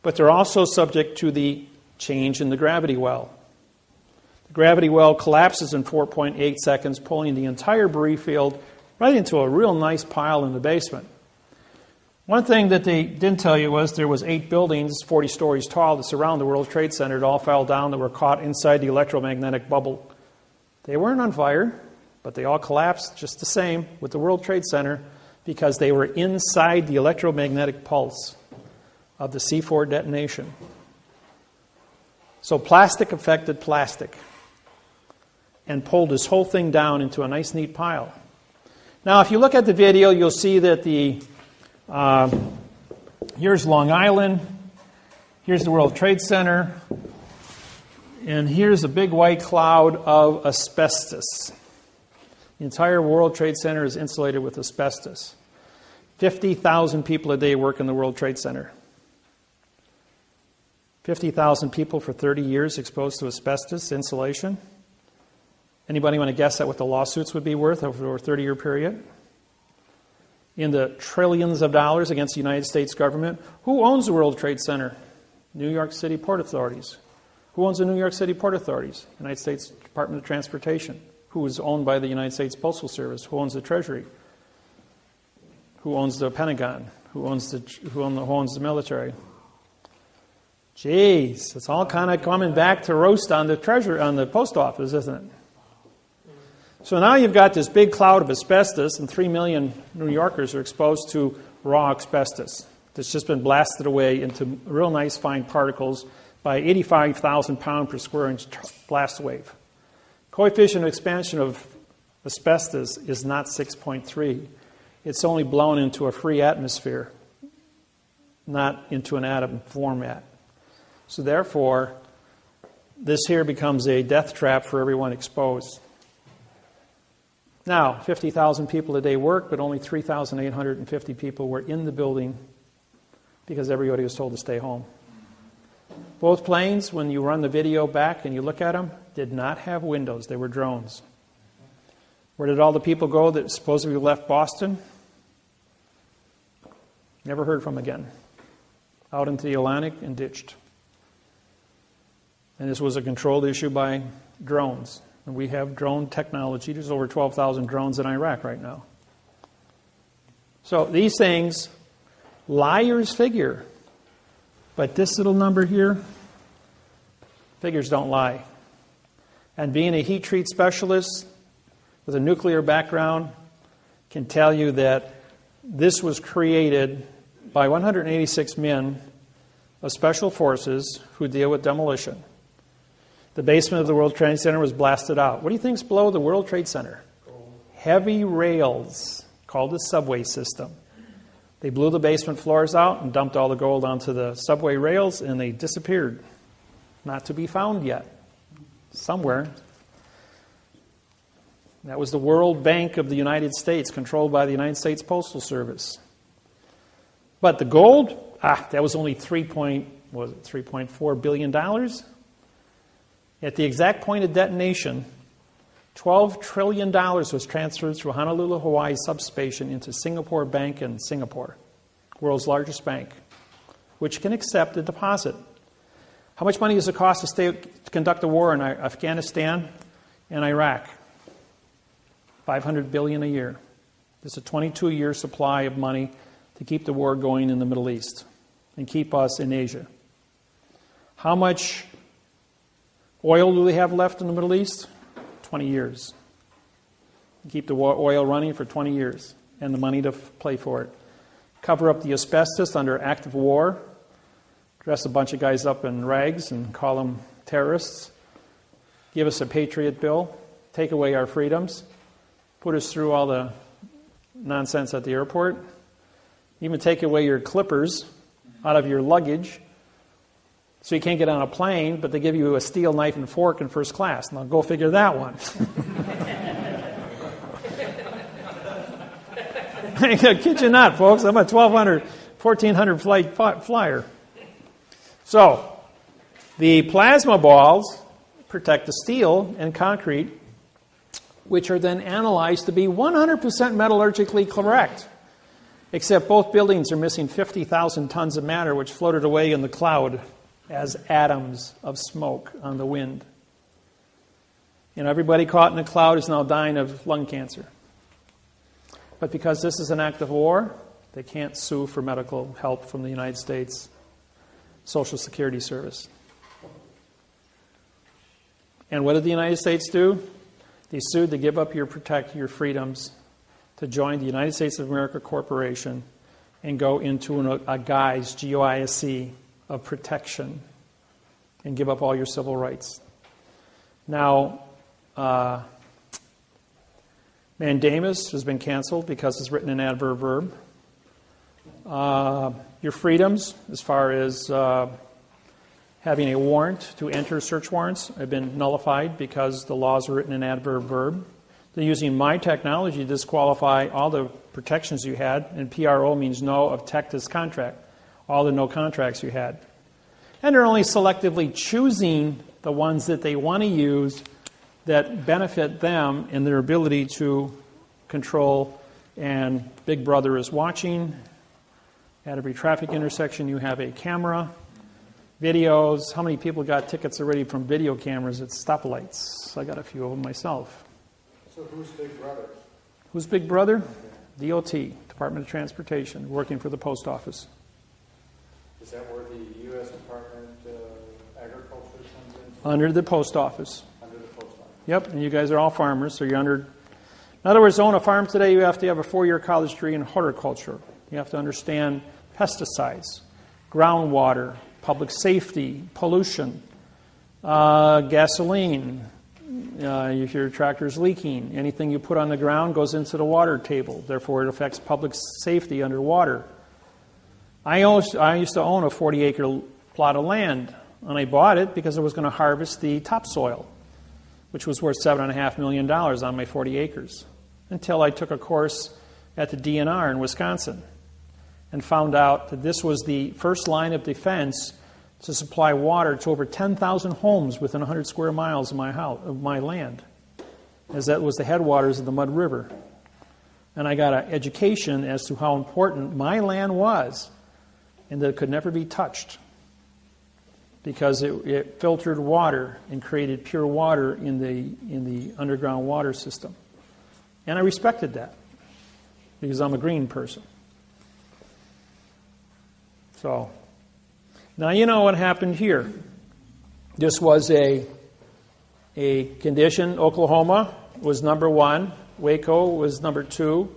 but they're also subject to the change in the gravity well. The gravity well collapses in 4.8 seconds, pulling the entire debris field right into a real nice pile in the basement. One thing that they didn't tell you was there was 8 buildings, 40 stories tall, that surround the World Trade Center that all fell down, that were caught inside the electromagnetic bubble. They weren't on fire, but they all collapsed just the same with the World Trade Center because they were inside the electromagnetic pulse of the C4 detonation. So plastic affected plastic and pulled this whole thing down into a nice, neat pile. Now, if you look at the video, you'll see that here's Long Island, here's the World Trade Center, and here's a big white cloud of asbestos. The entire World Trade Center is insulated with asbestos. 50,000 people a day work in the World Trade Center. 50,000 people for 30 years exposed to asbestos insulation. Anybody want to guess at what the lawsuits would be worth over a 30-year period? In the trillions of dollars against the United States government. Who owns the World Trade Center? New York City Port Authorities. Who owns the New York City Port Authorities? United States Department of Transportation. Who is owned by the United States Postal Service? Who owns the Treasury? Who owns the Pentagon? Who owns the military? Jeez, it's all kind of coming back to roast on the Treasury, on the post office, isn't it? So now you've got this big cloud of asbestos, and 3 million New Yorkers are exposed to raw asbestos that's just been blasted away into real nice fine particles by 85,000 pound per square inch blast wave. Coefficient of expansion of asbestos is not 6.3. It's only blown into a free atmosphere, not into an atom format. So therefore, this here becomes a death trap for everyone exposed. Now, 50,000 people a day work, but only 3,850 people were in the building because everybody was told to stay home. Both planes, when you run the video back and you look at them, did not have windows. They were drones. Where did all the people go that supposedly left Boston? Never heard from again. Out into the Atlantic and ditched. And this was a controlled issue by drones. And we have drone technology. There's over 12,000 drones in Iraq right now. So these things, liars figure. But this little number here, figures don't lie. And being a heat treat specialist with a nuclear background can tell you that this was created by 186 men of special forces who deal with demolition. The basement of the World Trade Center was blasted out. What do you think's below the World Trade Center? Heavy rails called the subway system. They blew the basement floors out and dumped all the gold onto the subway rails, and they disappeared. Not to be found yet. Somewhere. That was the World Bank of the United States, controlled by the United States Postal Service. But the gold, that was only $3.4 billion. At the exact point of detonation, $12 trillion was transferred through Honolulu, Hawaii substation into Singapore Bank in Singapore, world's largest bank, which can accept a deposit. How much money does it cost to conduct a war in Afghanistan and Iraq? $500 billion a year. There's a 22-year supply of money to keep the war going in the Middle East and keep us in Asia. How much oil do they have left in the Middle East? 20 years. Keep the oil running for 20 years and the money to play for it. Cover up the asbestos under active war. Dress a bunch of guys up in rags and call them terrorists. Give us a Patriot bill. Take away our freedoms. Put us through all the nonsense at the airport. Even take away your clippers out of your luggage so you can't get on a plane, but they give you a steel knife and fork in first class. Now go figure that one. I kid you not, folks. I'm a 1,400 flight flyer. So, the plasma balls protect the steel and concrete, which are then analyzed to be 100% metallurgically correct. Except both buildings are missing 50,000 tons of matter, which floated away in the cloud as atoms of smoke on the wind. And everybody caught in the cloud is now dying of lung cancer. But because this is an act of war, they can't sue for medical help from the United States Social Security Service. And what did the United States do? They sued to give up protect your freedoms, to join the United States of America Corporation and go into a guise, GOISC, of protection and give up all your civil rights. Now, mandamus has been canceled because it's written in adverb verb. Your freedoms, as far as having a warrant to enter search warrants, have been nullified because the laws are written in adverb verb. They're using my technology to disqualify all the protections you had, and PRO means no of Tectus contract, all the no contracts you had. And they're only selectively choosing the ones that they want to use that benefit them in their ability to control, and Big Brother is watching. At every traffic intersection, you have a camera, videos. How many people got tickets already from video cameras at stoplights? I got a few of them myself. So who's Big Brother? Who's Big Brother? DOT, Department of Transportation, working for the post office. Is that where the U.S. Department of Agriculture comes in? Under the post office. Under the post office. Yep, and you guys are all farmers, so you're under... In other words, to own a farm today, you have to have a 4-year college degree in horticulture. You have to understand pesticides, groundwater, public safety, pollution, gasoline, if your tractor's leaking, anything you put on the ground goes into the water table. Therefore, it affects public safety underwater. I used to own a 40-acre plot of land, and I bought it because I was going to harvest the topsoil, which was worth $7.5 million on my 40 acres, until I took a course at the DNR in Wisconsin and found out that this was the first line of defense to supply water to over 10,000 homes within 100 square miles of my land, as that was the headwaters of the Mud River. And I got an education as to how important my land was and that it could never be touched because it filtered water and created pure water in the underground water system. And I respected that because I'm a green person. So, now you know what happened here. This was a condition. Oklahoma was number 1. Waco was number 2.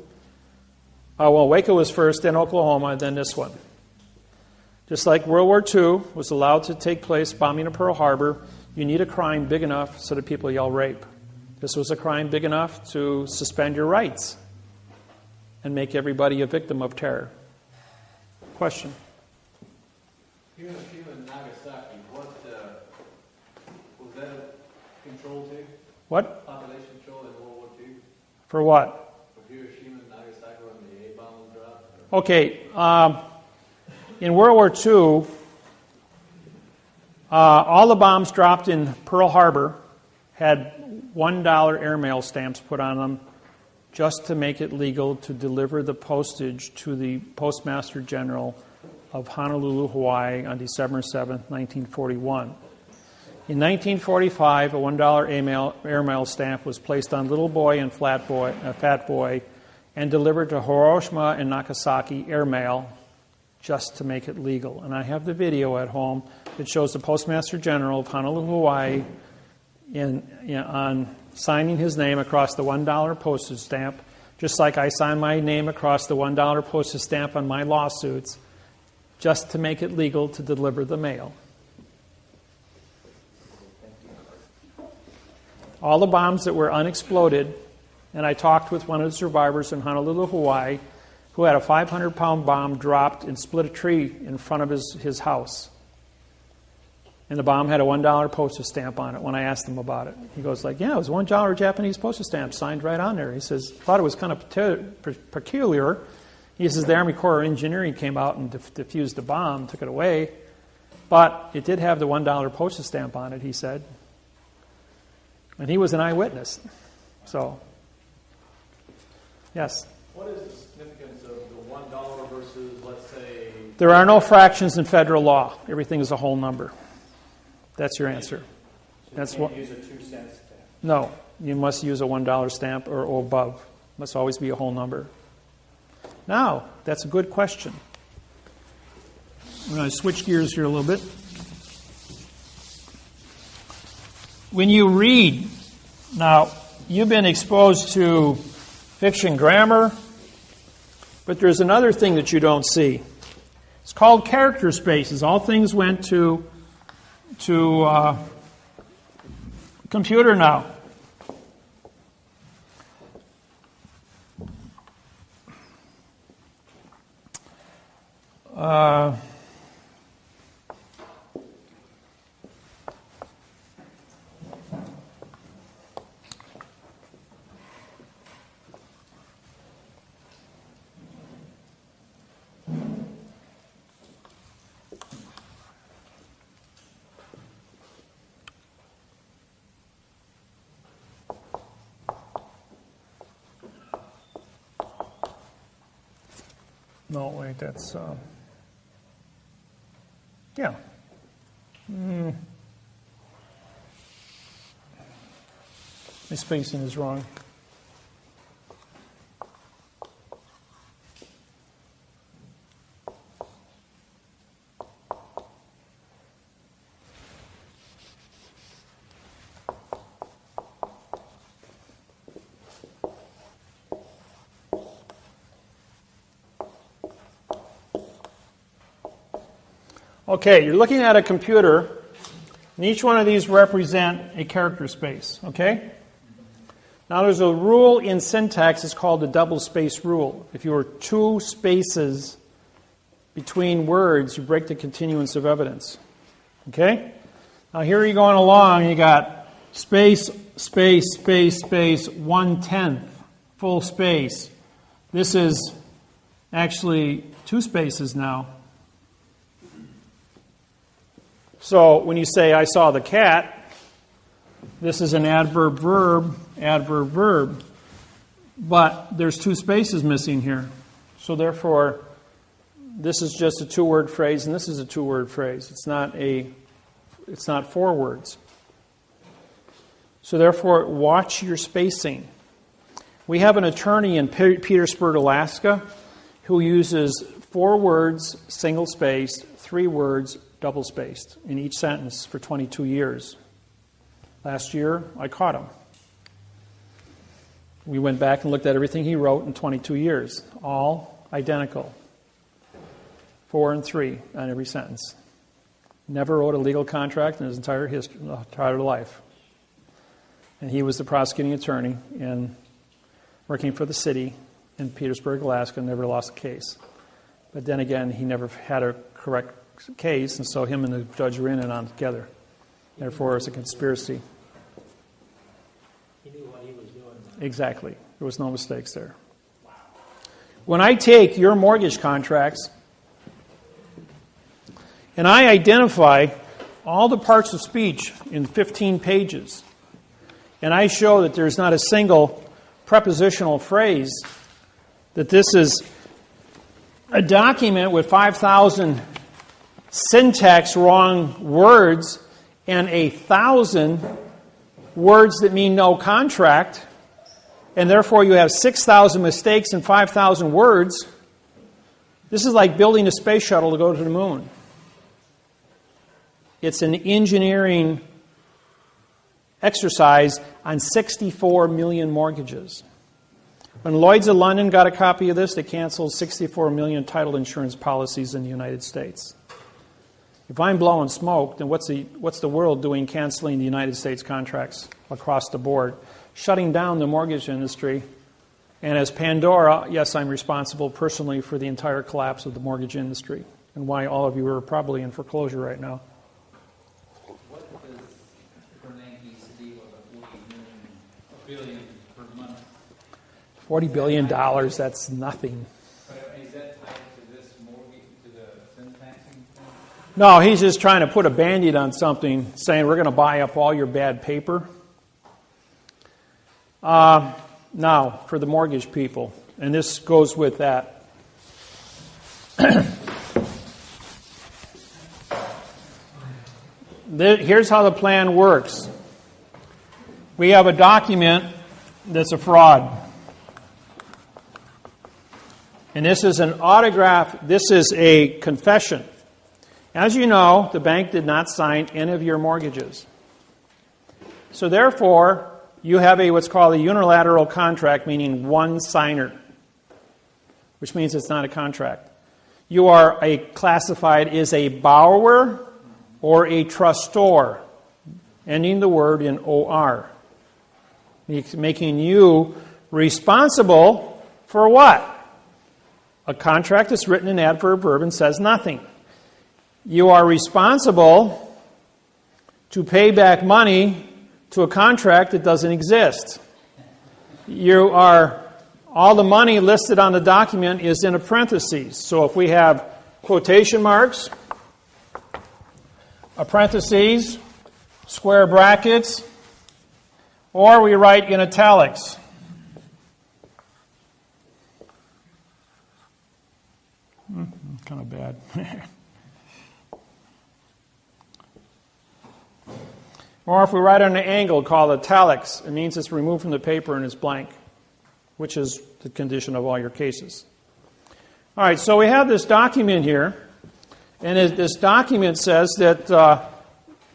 Waco was first, then Oklahoma, then this one. Just like World War II was allowed to take place, bombing of Pearl Harbor, you need a crime big enough so that people yell rape. This was a crime big enough to suspend your rights and make everybody a victim of terror. Question? Hiroshima and Nagasaki, was that a control too? What? Population control in World War II? For what? For Hiroshima and Nagasaki when the A-bomb was dropped? Okay. In World War II, all the bombs dropped in Pearl Harbor had $1 airmail stamps put on them just to make it legal to deliver the postage to the Postmaster General of Honolulu, Hawaii on December 7, 1941. In 1945, a $1 airmail stamp was placed on Little Boy and Fat Boy and delivered to Hiroshima and Nagasaki airmail just to make it legal. And I have the video at home that shows the Postmaster General of Honolulu, Hawaii on signing his name across the $1 postage stamp, just like I sign my name across the $1 postage stamp on my lawsuits, just to make it legal to deliver the mail. All the bombs that were unexploded, and I talked with one of the survivors in Honolulu, Hawaii, who had a 500-pound bomb dropped and split a tree in front of his house. And the bomb had a $1 postage stamp on it when I asked him about it. He goes like, yeah, it was a $1 Japanese postage stamp signed right on there. He says, thought it was kind of peculiar. He says the Army Corps of Engineering came out and defused the bomb, took it away. But it did have the $1 postage stamp on it, he said. And he was an eyewitness. So, yes? What is the significance of the $1 versus, let's say... There are no fractions in federal law. Everything is a whole number. That's your answer. So That's you can't what. use a 2-cent stamp. No, you must use a $1 stamp or above. It must always be a whole number. Now, that's a good question. I'm going to switch gears here a little bit. When you read, now, you've been exposed to fiction grammar, but there's another thing that you don't see. It's called character spaces. All things went to computer now. No, wait, that's, yeah. My spacing is wrong. Okay, you're looking at a computer, and each one of these represent a character space, okay? Now there's a rule in syntax, it's called the double space rule. If you are two spaces between words, you break the continuance of evidence, okay? Now here you're going along, you got space, space, space, space, 1/10, full space. This is actually two spaces now. So when you say, I saw the cat, this is an adverb, verb. But there's two spaces missing here. So therefore, this is just a two-word phrase, and this is a two-word phrase. It's not four words. So therefore, watch your spacing. We have an attorney in Petersburg, Alaska, who uses 4 words, single spaced, 3 words, double spaced, in each sentence for 22 years. Last year, I caught him. We went back and looked at everything he wrote in 22 years, all identical. 4 and 3 on every sentence. Never wrote a legal contract in his entire life. And he was the prosecuting attorney and working for the city in Petersburg, Alaska, never lost a case. But then again, he never had a correct case, and so him and the judge were in and on together. Therefore, it's a conspiracy. He knew what he was doing. Exactly. There was no mistakes there. When I take your mortgage contracts and I identify all the parts of speech in 15 pages, and I show that there's not a single prepositional phrase, that this is a document with 5,000 syntax wrong words and 1,000 words that mean no contract, and therefore you have 6,000 mistakes and 5,000 words. This is like building a space shuttle to go to the moon. It's an engineering exercise on 64 million mortgages. When Lloyd's of London got a copy of this, they canceled 64 million title insurance policies in the United States. If I'm blowing smoke, then what's the world doing canceling the United States contracts across the board, shutting down the mortgage industry? And as Pandora, yes, I'm responsible personally for the entire collapse of the mortgage industry and why all of you are probably in foreclosure right now. What does Bernanke's deal with $40 billion per month? $40 billion, that's nothing. But is that tied to this mortgage, to the syntaxing thing? No, he's just trying to put a Band-Aid on something, saying we're going to buy up all your bad paper. Now, for the mortgage people, and this goes with that. Here's how the plan works. We have a document that's a fraud. And this is an autograph, this is a confession. As you know, the bank did not sign any of your mortgages. So therefore, you have what's called a unilateral contract, meaning one signer, which means it's not a contract. You are classified as a borrower or a trustor, ending the word in OR, making you responsible for what? A contract that's written in adverb verb and says nothing. You are responsible to pay back money to a contract that doesn't exist. All the money listed on the document is in a parentheses. So if we have quotation marks, a parentheses, square brackets, or we write in italics. Kind of bad. Or if we write on an angle called italics, it means it's removed from the paper and it's blank, which is the condition of all your cases. All right, so we have this document here, and this document says that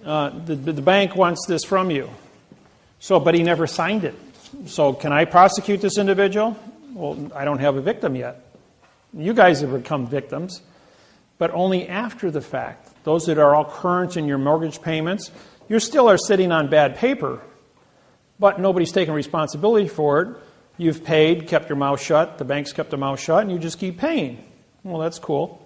the bank wants this from you. But he never signed it. So can I prosecute this individual? Well, I don't have a victim yet. You guys have become victims, but only after the fact. Those that are all current in your mortgage payments, you still are sitting on bad paper, but nobody's taking responsibility for it. You've paid, kept your mouth shut, the bank's kept their mouth shut, and you just keep paying. Well, that's cool.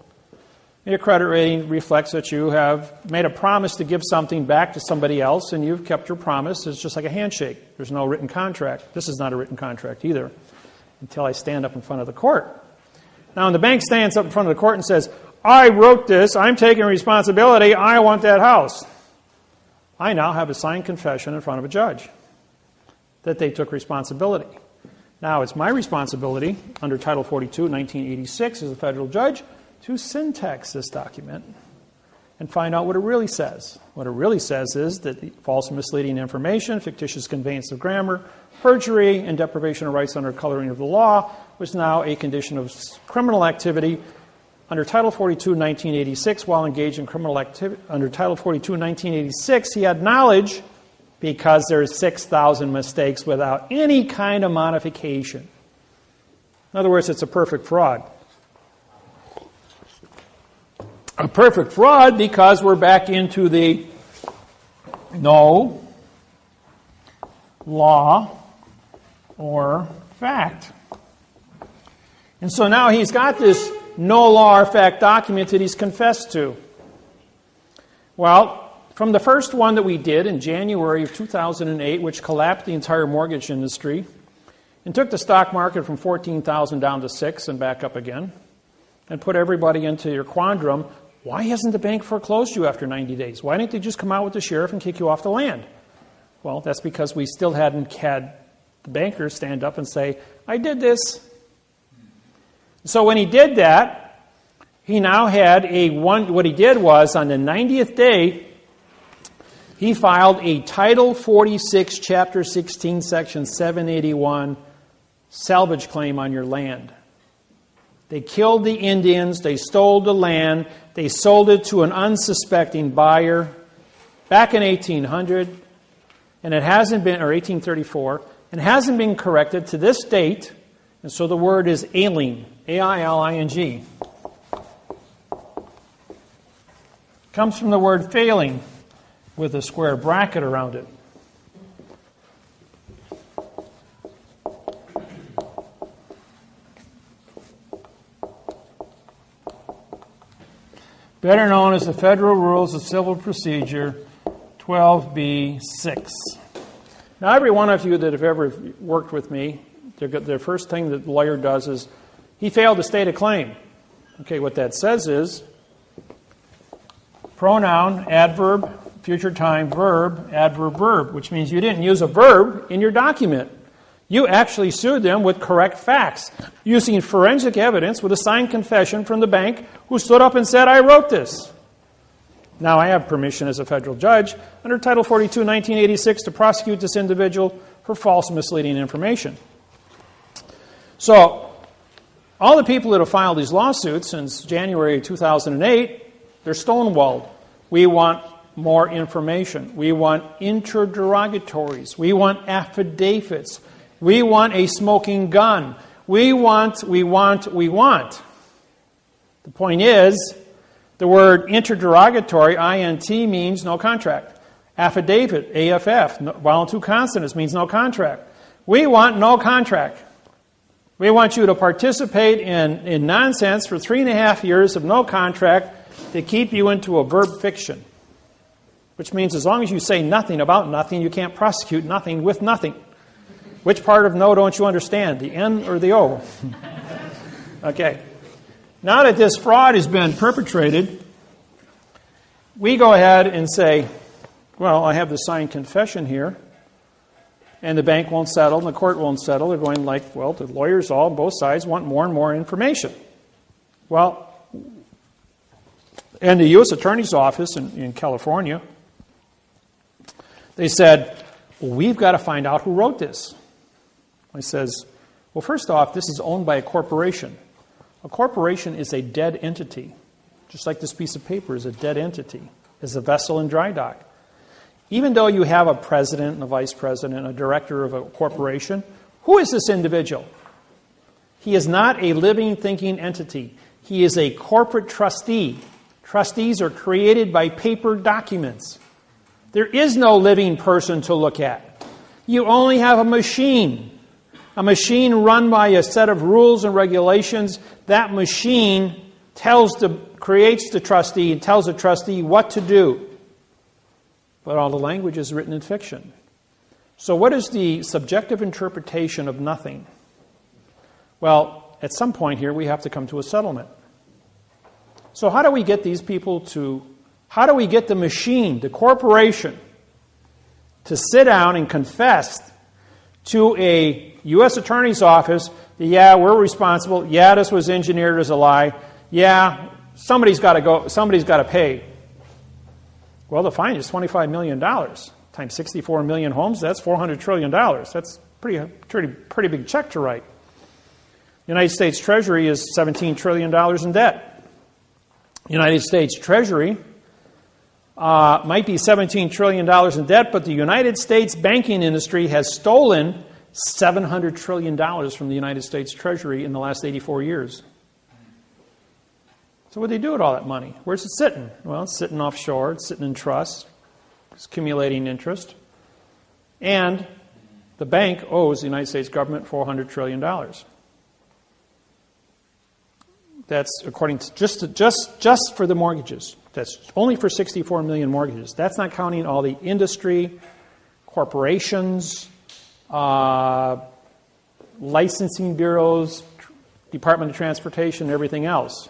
Your credit rating reflects that you have made a promise to give something back to somebody else, and you've kept your promise. It's just like a handshake. There's no written contract. This is not a written contract either, until I stand up in front of the court. Now, when the bank stands up in front of the court and says, I wrote this, I'm taking responsibility, I want that house, I now have a signed confession in front of a judge that they took responsibility. Now, it's my responsibility under Title 42, 1986, as a federal judge, to syntax this document and find out what it really says. What it really says is that false and misleading information, fictitious conveyance of grammar, perjury, and deprivation of rights under coloring of the law was now a condition of criminal activity under Title 42, 1986. While engaged in criminal activity under Title 42, 1986, he had knowledge because there's 6,000 mistakes without any kind of modification. In other words, it's a perfect fraud. A perfect fraud because we're back into the no law or fact. And so now he's got this no law or fact document that he's confessed to. Well, from the first one that we did in January of 2008, which collapsed the entire mortgage industry and took the stock market from 14,000 down to 6 and back up again, and put everybody into your quandrum, why hasn't the bank foreclosed you after 90 days? Why didn't they just come out with the sheriff and kick you off the land? Well, that's because we still hadn't had the banker stand up and say, I did this. So when he did that, he now had what he did was, on the 90th day, he filed a Title 46, Chapter 16, Section 781 salvage claim on your land. They killed the Indians, they stole the land, they sold it to an unsuspecting buyer back in 1800, and it hasn't been, or 1834, and hasn't been corrected to this date, and so the word is ailing, A-I-L-I-N-G. Comes from the word failing, with a square bracket around it. Better known as the Federal Rules of Civil Procedure 12b-6. Now, every one of you that have ever worked with me, the first thing that the lawyer does is he failed to state a claim. Okay, what that says is pronoun, adverb, future time, verb, adverb, verb, which means you didn't use a verb in your document. You actually sued them with correct facts, using forensic evidence with a signed confession from the bank who stood up and said, I wrote this. Now I have permission as a federal judge under Title 42, 1986 to prosecute this individual for false and misleading information. So, all the people that have filed these lawsuits since January 2008, they're stonewalled. We want more information. We want interrogatories. We want affidavits. We want a smoking gun. We want. The point is, the word interrogatory, INT, means no contract. Affidavit, AFF, vowel two consonants, means no contract. We want no contract. We want you to participate in nonsense for 3.5 years of no contract to keep you into a verb fiction. Which means as long as you say nothing about nothing, you can't prosecute nothing with nothing. Which part of no don't you understand, the N or the O? Okay. Now that this fraud has been perpetrated, we go ahead and say, well, I have the signed confession here, and the bank won't settle, and the court won't settle. They're going like, well, the lawyers all, both sides, want more and more information. Well, in the U.S. Attorney's Office in California, they said, well, we've got to find out who wrote this. I says, well, first off, this is owned by a corporation. A corporation is a dead entity, just like this piece of paper is a dead entity, is a vessel in dry dock. Even though you have a president and a vice president, a director of a corporation, who is this individual? He is not a living, thinking entity. He is a corporate trustee. Trustees are created by paper documents. There is no living person to look at. You only have a machine run by a set of rules and regulations. That machine creates the trustee and tells the trustee what to do. But all the language is written in fiction. So what is the subjective interpretation of nothing? Well, at some point here, we have to come to a settlement. So how do we get these people how do we get the machine, the corporation, to sit down and confess to a U.S. Attorney's Office that, yeah, we're responsible, yeah, this was engineered as a lie, yeah, somebody's got to pay. Well, the fine is $25 million times 64 million homes. That's $400 trillion. That's pretty big check to write. The United States Treasury is $17 trillion in debt. The United States Treasury might be $17 trillion in debt, but the United States banking industry has stolen $700 trillion from the United States Treasury in the last 84 years. So what do they do with all that money? Where's it sitting? Well, it's sitting offshore. It's sitting in trust. It's accumulating interest. And the bank owes the United States government $400 trillion. That's according to just for the mortgages. That's only for 64 million mortgages. That's not counting all the industry, corporations, licensing bureaus, Department of Transportation, and everything else.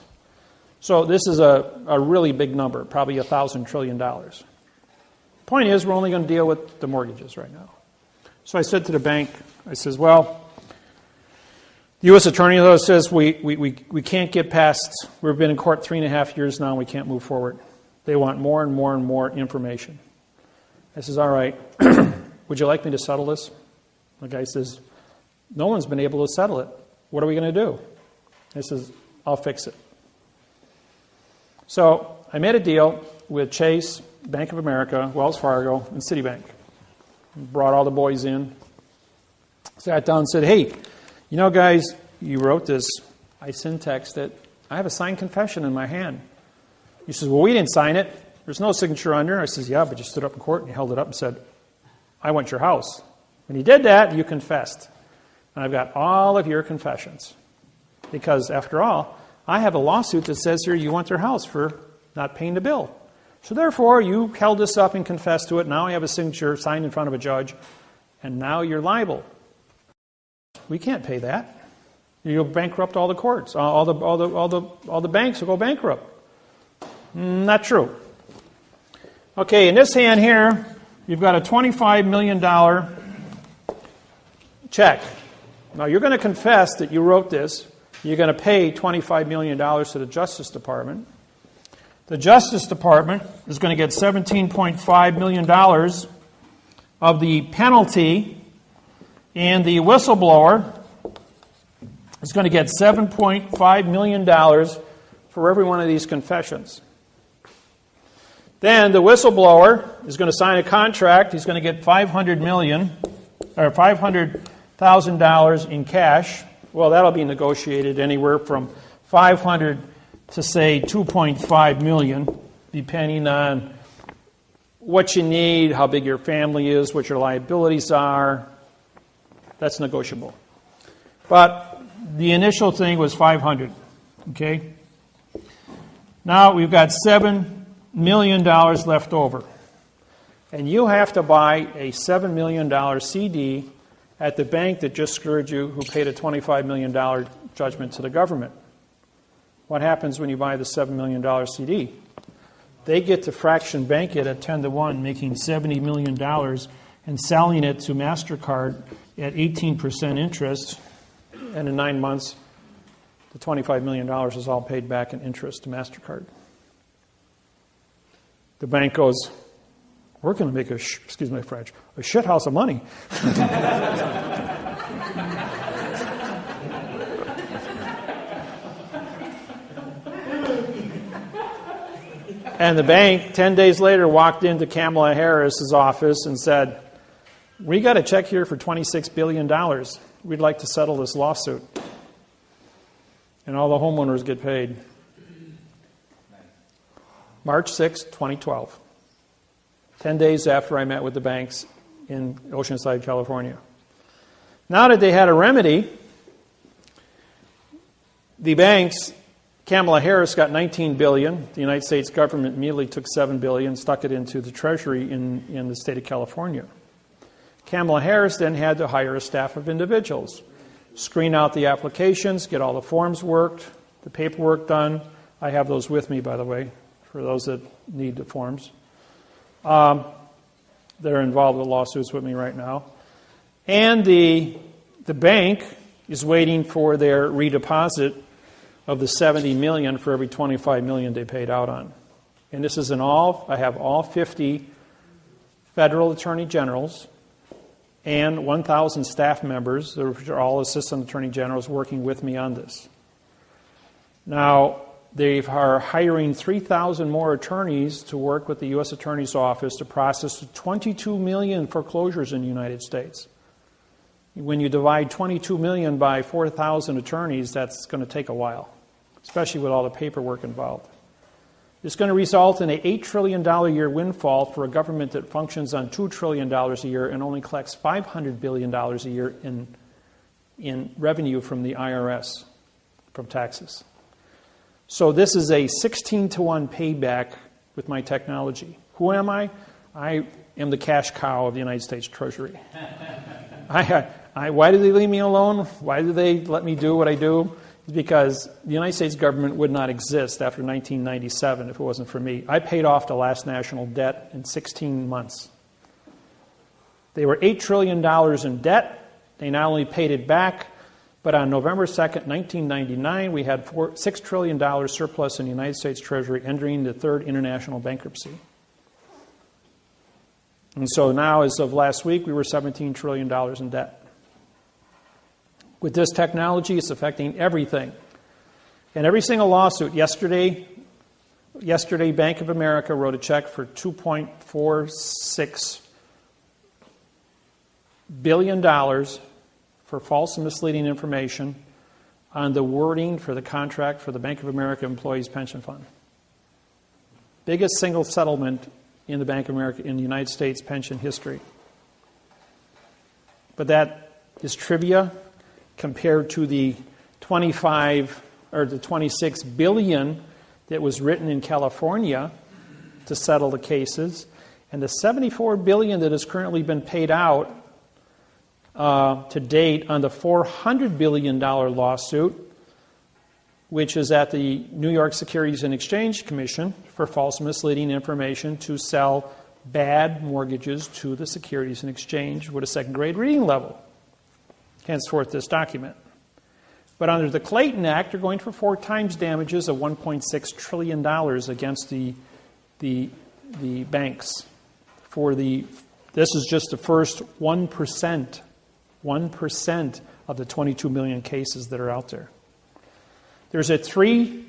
So this is a really big number, probably $1,000 trillion. Point is, we're only going to deal with the mortgages right now. So I said to the bank, I says, well, the U.S. Attorney though says we can't get past, we've been in court 3.5 years now and we can't move forward. They want more and more and more information. I says, all right, would you like me to settle this? The guy says, no one's been able to settle it. What are we going to do? I says, I'll fix it. So I made a deal with Chase, Bank of America, Wells Fargo, and Citibank. Brought all the boys in. Sat down and said, hey, you know, guys, you wrote this. I syntexed it. I have a signed confession in my hand. He says, well, we didn't sign it. There's no signature under. I says, yeah, but you stood up in court and you held it up and said, I want your house. When you did that, you confessed. And I've got all of your confessions. Because, after all, I have a lawsuit that says here you want their house for not paying the bill. So, therefore, you held this up and confessed to it. Now I have a signature signed in front of a judge. And now you're liable. We can't pay that. You'll bankrupt all the courts. All the banks will go bankrupt. Not true. Okay, in this hand here, you've got a $25 million check. Now, you're going to confess that you wrote this. You're going to pay $25 million to the Justice Department. The Justice Department is going to get $17.5 million of the penalty, and the whistleblower is going to get $7.5 million for every one of these confessions. Then the whistleblower is going to sign a contract. He's going to get $500,000 in cash. Well, that'll be negotiated anywhere from $500,000 to say $2.5 million, depending on what you need, how big your family is, what your liabilities are. That's negotiable. But the initial thing was $500,000. Okay. Now we've got $7 million left over. And you have to buy a $7 million CD at the bank that just screwed you, who paid a $25 million judgment to the government. What happens when you buy the $7 million CD? They get to fraction bank it at 10-1, making $70 million and selling it to MasterCard at 18% interest. And in 9 months, the $25 million is all paid back in interest to MasterCard. The bank goes, we're going to make excuse my French, a shit house of money. And the bank, 10 days later, walked into Kamala Harris's office and said, we got a check here for $26 billion. We'd like to settle this lawsuit. And all the homeowners get paid. March 6, 2012. 10 days after I met with the banks in Oceanside, California. Now that they had a remedy, the banks, Kamala Harris got $19 billion. The United States government immediately took $7 billion, stuck it into the Treasury in the state of California. Kamala Harris then had to hire a staff of individuals, screen out the applications, get all the forms worked, the paperwork done. I have those with me, by the way, for those that need the forms. They're involved with lawsuits with me right now. And the bank is waiting for their redeposit of the $70 million for every $25 million they paid out on. And this is I have all 50 federal attorney generals and 1,000 staff members, which are all assistant attorney generals, working with me on this. Now, they are hiring 3,000 more attorneys to work with the U.S. Attorney's Office to process 22 million foreclosures in the United States. When you divide 22 million by 4,000 attorneys, that's going to take a while, especially with all the paperwork involved. It's going to result in an $8 trillion a year windfall for a government that functions on $2 trillion a year and only collects $500 billion a year in revenue from the IRS, from taxes. So this is a 16-1 payback with my technology. Who am I? I am the cash cow of the United States Treasury. Why do they leave me alone? Why do they let me do what I do? is because the United States government would not exist after 1997 if it wasn't for me. I paid off the last national debt in 16 months. They were $8 trillion in debt. They not only paid it back, but on November 2nd, 1999, we had $6 trillion surplus in the United States Treasury, entering the third international bankruptcy. And so now, as of last week, we were $17 trillion in debt. With this technology, it's affecting everything. And every single lawsuit, yesterday, Bank of America wrote a check for $2.46 billion for false and misleading information on the wording for the contract for the Bank of America Employees Pension Fund. Biggest single settlement in the Bank of America in the United States pension history. But that is trivia compared to the 25 or the 26 billion that was written in California to settle the cases, and the 74 billion that has currently been paid out to date on the $400 billion lawsuit, which is at the New York Securities and Exchange Commission for false and misleading information to sell bad mortgages to the Securities and Exchange with a second-grade reading level. Henceforth, this document. But under the Clayton Act, they're going for 4 times damages of $1.6 trillion against the banks. This is just the first 1% of the 22 million cases that are out there. There's a 3%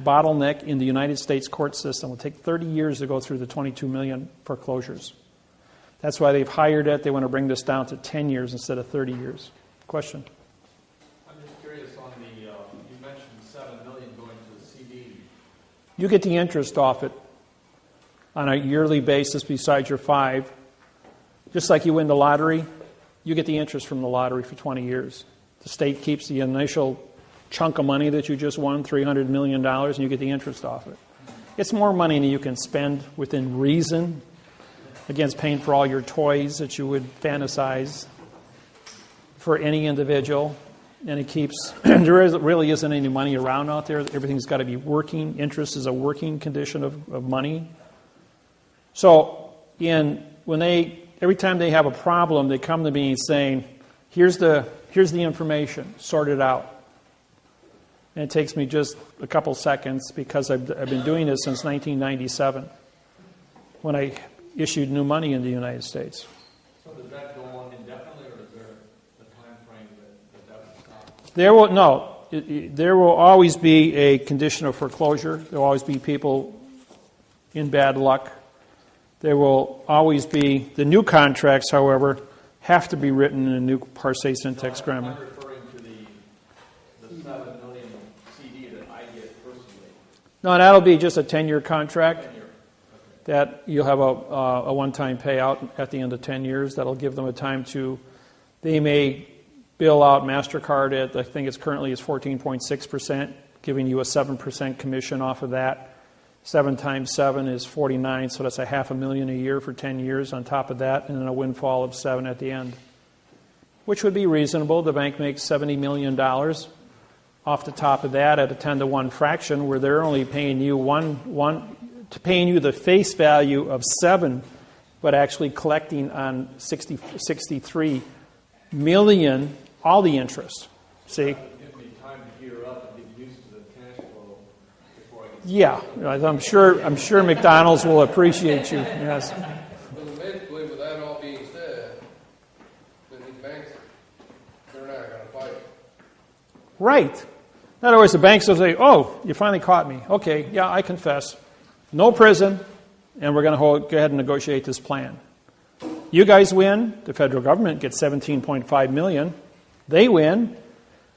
bottleneck in the United States court system. It will take 30 years to go through the 22 million foreclosures. That's why they've hired it. They want to bring this down to 10 years instead of 30 years. Question? I'm just curious on the, you mentioned $7 million going to the CD. You get the interest off it on a yearly basis besides your 5. Just like you win the lottery, you get the interest from the lottery for 20 years. The state keeps the initial chunk of money that you just won, $300 million, and you get the interest off it. It's more money than you can spend within reason against paying for all your toys that you would fantasize for any individual. And it keeps, really isn't any money around out there. Everything's got to be working. Interest is a working condition of money. So every time they have a problem, they come to me saying, here's the information, sort it out. And it takes me just a couple seconds because I've been doing this since 1997 when I issued new money in the United States. So does that go on indefinitely, or is there a time frame that will stop? There will always be a condition of foreclosure. There will always be people in bad luck. There will always be, the new contracts, however, have to be written in a new parsé syntax grammar. I'm referring to the $7 million CD that I get personally. No, that'll be just a 10-year contract. That you'll have a one-time payout at the end of 10 years. That'll give them a time to, they may bill out MasterCard at, I think it's currently is 14.6%, giving you a 7% commission off of that. 7 times 7 is 49, so that's $500,000 a year for 10 years on top of that, and then a windfall of 7 at the end, which would be reasonable. The bank makes $70 million off the top of that at a 10-to-1 fraction, where they're only paying you paying you the face value of 7, but actually collecting on 63 million all the interest. See? Give me time to gear up and get used to the cash flow before I get Yeah, I'm sure McDonald's will appreciate you. Yes. But basically, with that all being said, then these banks, they're not going to fight. Right. In other words, the banks will say, "Oh, you finally caught me. Okay, yeah, I confess. No prison, and we're going to go ahead and negotiate this plan. You guys win. The federal government gets $17.5 million. They win.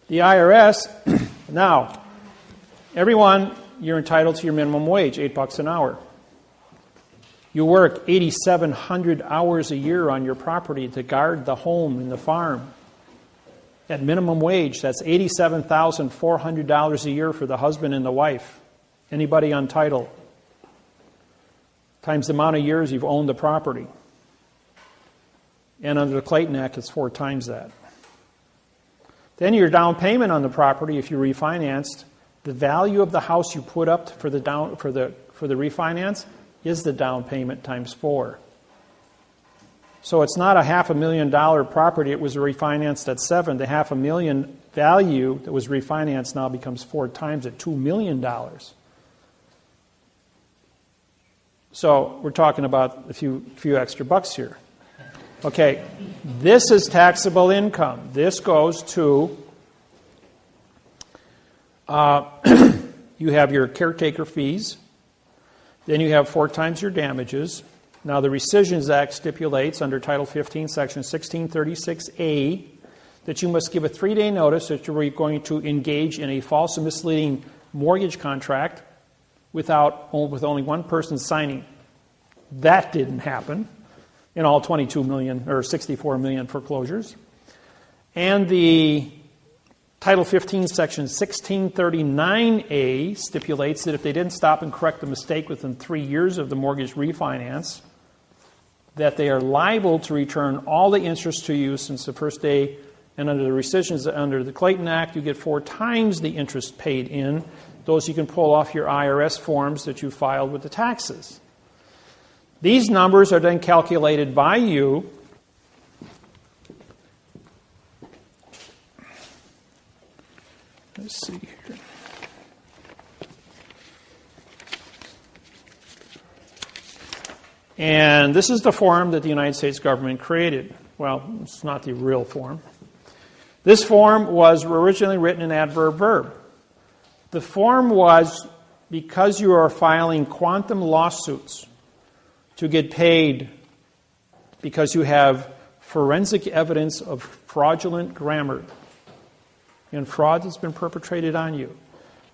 The IRS, now, everyone, you're entitled to your minimum wage, $8 an hour. You work 8,700 hours a year on your property to guard the home and the farm. At minimum wage, that's $87,400 a year for the husband and the wife. Anybody on title. Times the amount of years you've owned the property. And under the Clayton Act, it's 4 times that. Then your down payment on the property, if you refinanced, the value of the house you put up for the refinance is the down payment times 4. So it's not a $500,000 property. It was refinanced at 7. The $500,000 value that was refinanced now becomes 4 times at $2 million. So we're talking about a few extra bucks here. Okay, this is taxable income. This goes to, you have your caretaker fees, then you have 4 times your damages. Now the Rescissions Act stipulates under Title 15, Section 1636A, that you must give a 3-day notice that you're going to engage in a false and misleading mortgage contract with only one person signing. That didn't happen in all 22 million or 64 million foreclosures. And the Title 15, Section 1639A stipulates that if they didn't stop and correct the mistake within 3 years of the mortgage refinance, that they are liable to return all the interest to you since the first day. And under the rescissions, under the Clayton Act, you get 4 times the interest paid in. Those you can pull off your IRS forms that you filed with the taxes. These numbers are then calculated by you. Let's see here. And this is the form that the United States government created. Well, it's not the real form. This form was originally written in adverb verb. The form was because you are filing quantum lawsuits to get paid because you have forensic evidence of fraudulent grammar and fraud that's been perpetrated on you.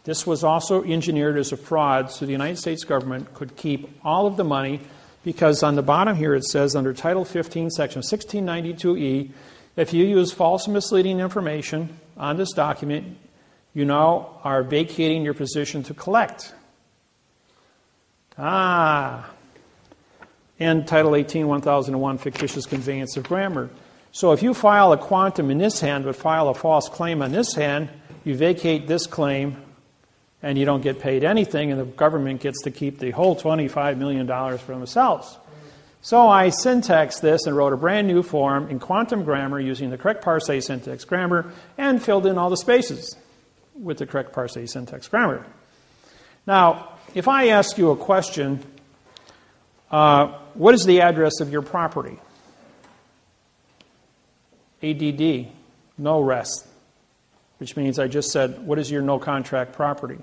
This was also engineered as a fraud so the United States government could keep all of the money, because on the bottom here it says under Title 15, Section 1692E, if you use false and misleading information on this document, you now are vacating your position to collect. And Title 18, 1001, fictitious conveyance of grammar. So if you file a quantum in this hand but file a false claim on this hand, you vacate this claim and you don't get paid anything, and the government gets to keep the whole $25 million for themselves. So I syntaxed this and wrote a brand new form in quantum grammar using the correct parse syntax grammar and filled in all the spaces with the correct parse syntax grammar. Now, if I ask you a question, what is the address of your property? ADD, no rest, which means I just said, what is your no contract property?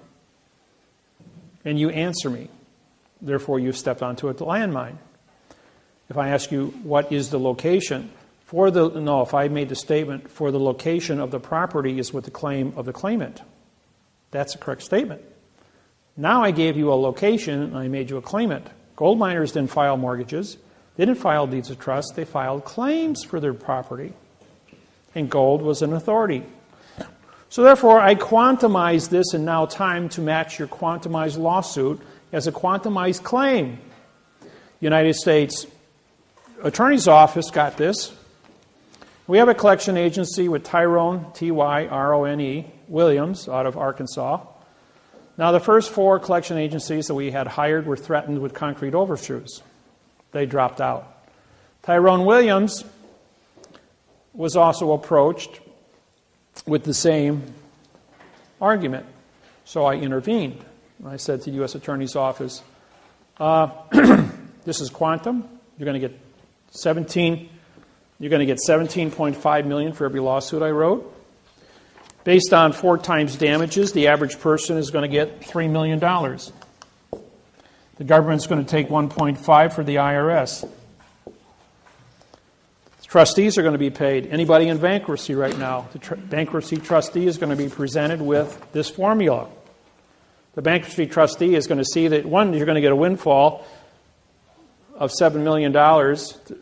And you answer me. Therefore, you've stepped onto a landmine. If I ask you, what is the location? If I made the statement, for the location of the property is with the claim of the claimant. That's a correct statement. Now I gave you a location and I made you a claimant. Gold miners didn't file mortgages. They didn't file deeds of trust. They filed claims for their property. And gold was an authority. So therefore, I quantumized this, and now time to match your quantumized lawsuit as a quantumized claim. United States Attorney's Office got this. We have a collection agency with Tyrone, Tyrone, Williams out of Arkansas. Now, the first 4 collection agencies that we had hired were threatened with concrete overthrows. They dropped out. Tyrone Williams was also approached with the same argument. So I intervened. I said to the U.S. Attorney's Office, this is quantum. You're going to get $17.5 million for every lawsuit I wrote. Based on 4 times damages, the average person is going to get $3 million. The government's going to take 1.5 for the IRS. Trustees are going to be paid. Anybody in bankruptcy right now, the bankruptcy trustee is going to be presented with this formula. The bankruptcy trustee is going to see that, one, you're going to get a windfall of $7 million,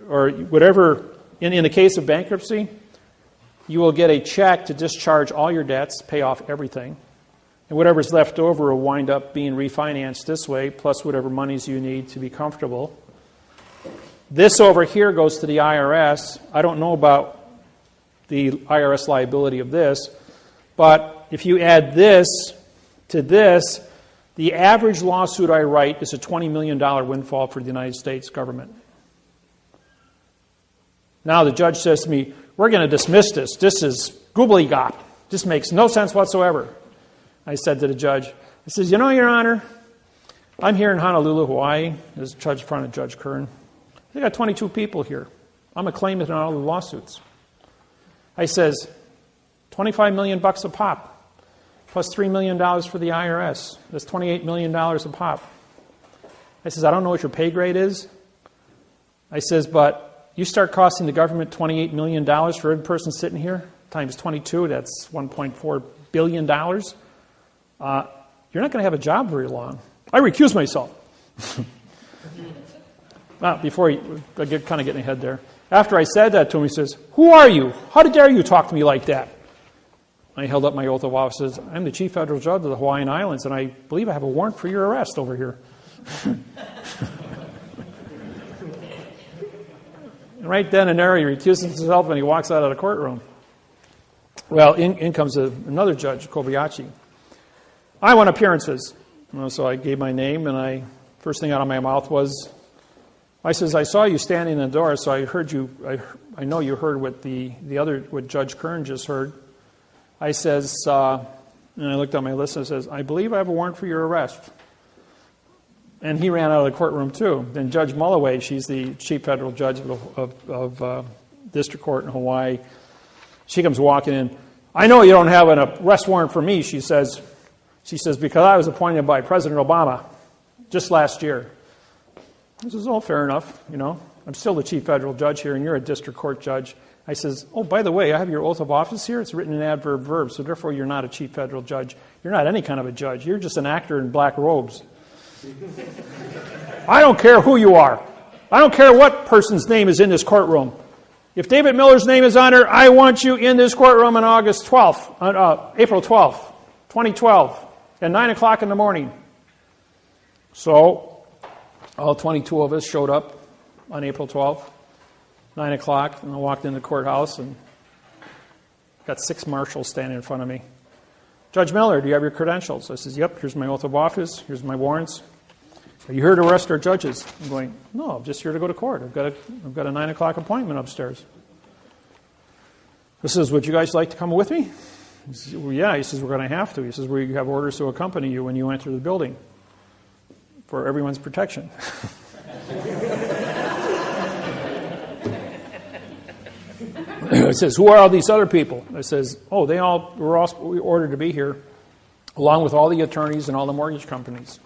or whatever. In the case of bankruptcy, you will get a check to discharge all your debts, pay off everything. And whatever's left over will wind up being refinanced this way, plus whatever monies you need to be comfortable. This over here goes to the IRS. I don't know about the IRS liability of this. But if you add this to this, the average lawsuit I write is a $20 million windfall for the United States government. Now the judge says to me, we're going to dismiss this. This is gobbledygook. This makes no sense whatsoever. I said to the judge, I says, you know, Your Honor, I'm here in Honolulu, Hawaii, as judge in front of Judge Kern. They got 22 people here. I'm a claimant in all the lawsuits. I says, $25 million a pop, plus $3 million for the IRS. That's $28 million a pop. I says, I don't know what your pay grade is. I says, but you start costing the government $28 million for every person sitting here, times 22, that's $1.4 billion. You're not going to have a job very long. I recuse myself. Before I get kind of getting ahead there. After I said that to him, he says, who are you? How dare you talk to me like that? I held up my oath of office and says, I'm the Chief Federal Judge of the Hawaiian Islands, and I believe I have a warrant for your arrest over here. And right then and there, he recuses himself and he walks out of the courtroom. Well, in comes another judge, Kobayashi. I want appearances. So I gave my name, and first thing out of my mouth was, I says, I saw you standing in the door, so I heard you. I know you heard what what Judge Kern just heard. I says, and I looked at my list and I says, I believe I have a warrant for your arrest. And he ran out of the courtroom too. Then Judge Mulloway, she's the Chief Federal Judge of District Court in Hawaii. She comes walking in. I know you don't have an arrest warrant for me, she says. She says, because I was appointed by President Obama just last year. I says, oh, fair enough, you know. I'm still the Chief Federal Judge here, and you're a District Court Judge. I says, oh, by the way, I have your oath of office here. It's written in adverb verb, so therefore you're not a Chief Federal Judge. You're not any kind of a judge. You're just an actor in black robes. I don't care who you are. I don't care what person's name is in this courtroom. If David Miller's name is on there, I want you in this courtroom on April 12th, 2012. At 9 o'clock in the morning. So, all 22 of us showed up on April 12th, 9 o'clock, and I walked in the courthouse and got 6 marshals standing in front of me. Judge Miller, do you have your credentials? I says, yep, here's my oath of office, here's my warrants. Are you here to arrest our judges? I'm going, no, I'm just here to go to court. I've got a 9 o'clock appointment upstairs. This is, would you guys like to come with me? He says, well, yeah. He says, we're going to have to. He says, we have orders to accompany you when you enter the building for everyone's protection. He says, who are all these other people? I says, oh, they all were ordered to be here, along with all the attorneys and all the mortgage companies.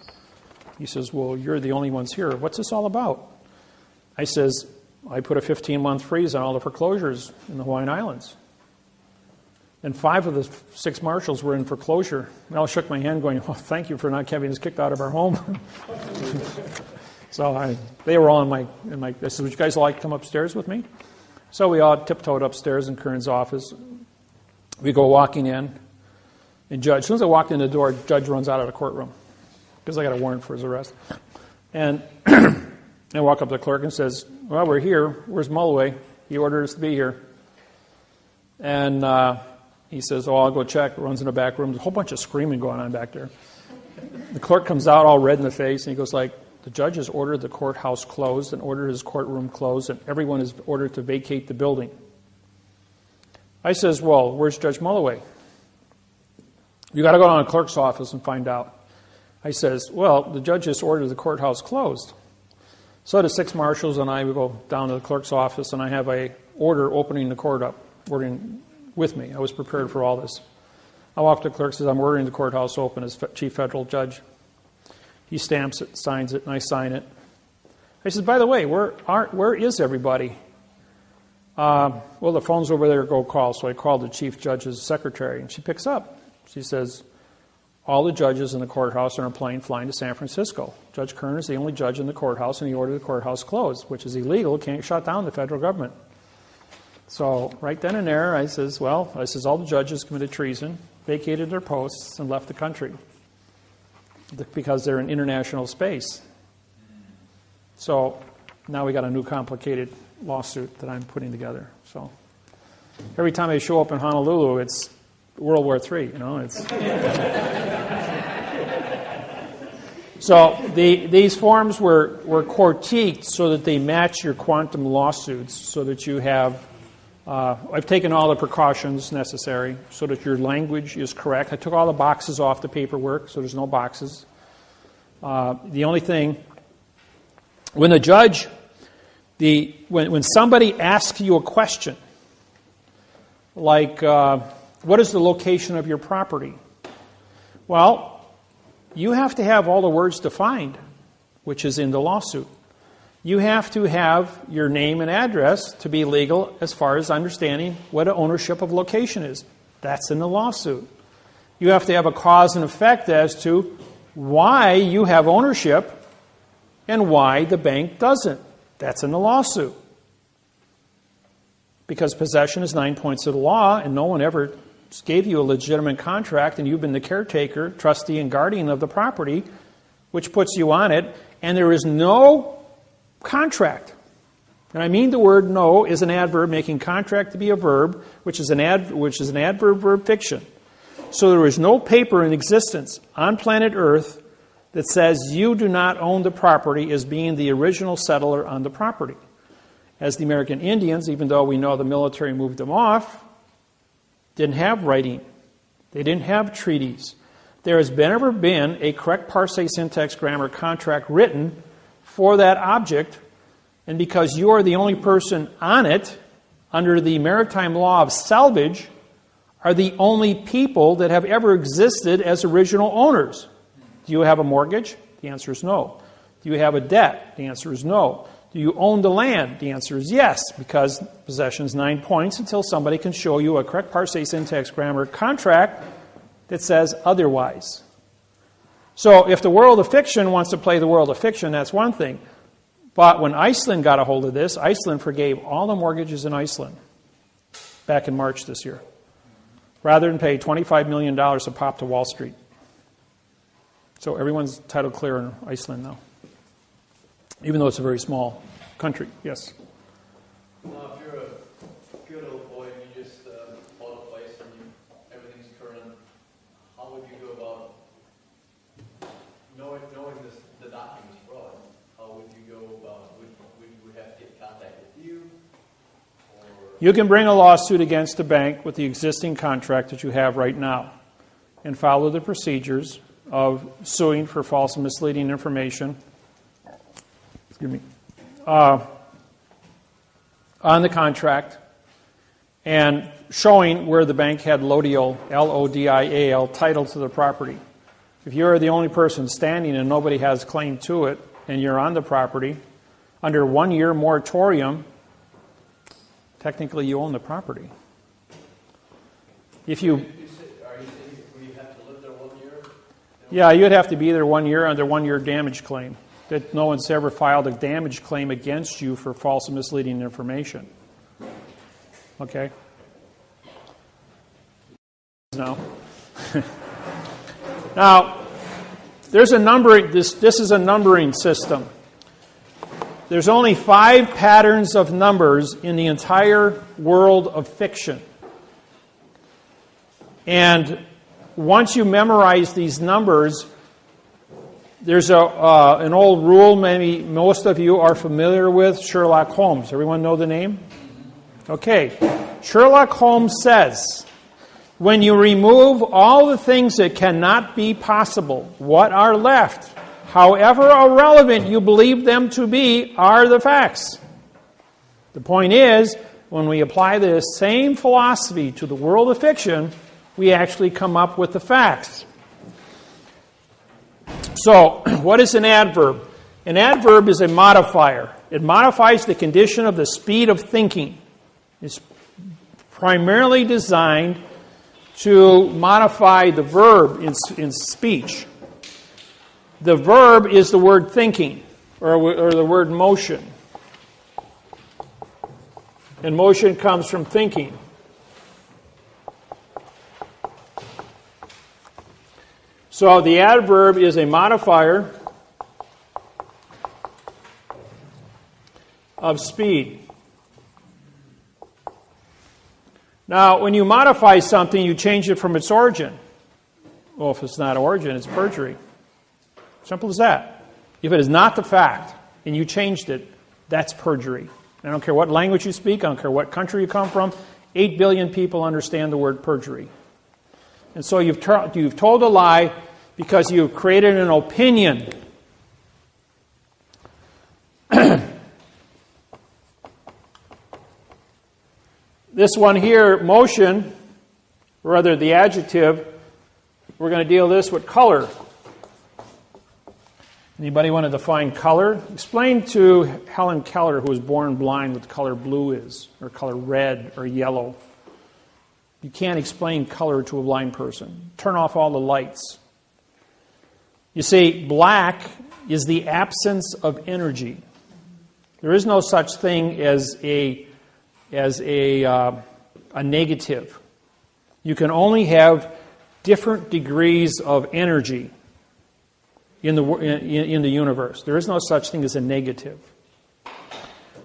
He says, well, you're the only ones here. What's this all about? I says, I put a 15-month freeze on all the foreclosures in the Hawaiian Islands. And 5 of the 6 marshals were in foreclosure. They all shook my hand going, oh, thank you for not having us kicked out of our home. So they were all in my, I said, would you guys like to come upstairs with me? So we all tiptoed upstairs in Kern's office. We go walking in. And Judge, as soon as I walked in the door, Judge runs out of the courtroom because I got a warrant for his arrest. And I walk up to the clerk and says, well, we're here. Where's Mulloway? He ordered us to be here. And he says, oh, I'll go check. Runs in the back room. There's a whole bunch of screaming going on back there. The clerk comes out all red in the face, and he goes like, the judge has ordered the courthouse closed and ordered his courtroom closed, and everyone is ordered to vacate the building. I says, well, where's Judge Mulloway? You got to go down to the clerk's office and find out. I says, well, the judge just ordered the courthouse closed. So the 6 marshals and I, we go down to the clerk's office, and I have a order opening the court up, ordering with me. I was prepared for all this. I walk to the clerk and says, I'm ordering the courthouse open as Chief Federal Judge. He stamps it, signs it, and I sign it. I said, by the way, where is everybody? Well, the phone's over there, go call. So I called the Chief Judge's secretary, and she picks up. She says, all the judges in the courthouse are on a plane flying to San Francisco. Judge Kern is the only judge in the courthouse, and he ordered the courthouse closed, which is illegal. Can't shut down the federal government. So right then and there, I says, all the judges committed treason, vacated their posts, and left the country because they're in international space. So now we got a new complicated lawsuit that I'm putting together. So Every time I show up in Honolulu, it's World War III, you know. It's So these forms were critiqued so that they match your quantum lawsuits, so that you have, I've taken all the precautions necessary so that your language is correct. I took all the boxes off the paperwork, so there's no boxes. The only thing, when the judge, when somebody asks you a question, like, what is the location of your property? Well, you have to have all the words defined, which is in the lawsuit. You have to have your name and address to be legal as far as understanding what an ownership of location is. That's in the lawsuit. You have to have a cause and effect as to why you have ownership and why the bank doesn't. That's in the lawsuit. Because possession is 9 points of the law, and no one ever gave you a legitimate contract, and you've been the caretaker, trustee, and guardian of the property, which puts you on it, and there is no contract. And I mean the word "no" is an adverb, making contract to be a verb, which is an adverb-verb fiction. So there is no paper in existence on planet Earth that says you do not own the property as being the original settler on the property. As the American Indians, even though we know the military moved them off, didn't have writing. They didn't have treaties. There has never been a correct parsing, syntax, grammar contract written for that object, and because you are the only person on it, under the maritime law of salvage, are the only people that have ever existed as original owners. Do you have a mortgage? The answer is no. Do you have a debt? The answer is no. Do you own the land? The answer is yes, because possession is 9 points until somebody can show you a correct parsing, syntax, grammar contract that says otherwise. So if the world of fiction wants to play the world of fiction, that's one thing. But when Iceland got a hold of this, Iceland forgave all the mortgages in Iceland back in March this year, rather than pay $25 million a pop to Wall Street. So everyone's title clear in Iceland now, even though it's a very small country. Yes? Now, if you're a good old boy and you just bought a place and everything's current, how would you go about knowing the document's fraud? How would you go about, would we have to get in contact with you? Or? You can bring a lawsuit against the bank with the existing contract that you have right now and follow the procedures of suing for false and misleading information. Excuse me. On the contract and showing where the bank had Lodial, L-O-D-I-A-L, title to the property. If you're the only person standing and nobody has claim to it and you're on the property, under 1 year moratorium, technically you own the property. If you... Yeah, you'd have to be there 1 year under 1 year damage claim. That no one's ever filed a damage claim against you for false and misleading information. Okay? Now, now there's a numbering. This is a numbering system. There's only 5 patterns of numbers in the entire world of fiction, and once you memorize these numbers, there's an old rule maybe most of you are familiar with, Sherlock Holmes. Everyone know the name? Okay. Sherlock Holmes says, when you remove all the things that cannot be possible, what are left, however irrelevant you believe them to be, are the facts. The point is, when we apply this same philosophy to the world of fiction, we actually come up with the facts. So, what is an adverb? An adverb is a modifier. It modifies the condition of the speed of thinking. It's primarily designed to modify the verb in speech. The verb is the word thinking, or the word motion. And motion comes from thinking. So the adverb is a modifier of speed. Now, when you modify something, you change it from its origin. Well, if it's not origin, it's perjury. Simple as that. If it is not the fact, and you changed it, that's perjury. I don't care what language you speak, I don't care what country you come from, 8 billion people understand the word perjury. And so you've told a lie because you've created an opinion. This one here, motion, or rather the adjective, we're going to deal this with color. Anybody want to define color? Explain to Helen Keller, who was born blind, what the color blue is, or color red, or yellow. You can't explain color to a blind person. Turn off all the lights. You see, black is the absence of energy. There is no such thing as a negative. You can only have different degrees of energy in the universe. There is no such thing as a negative.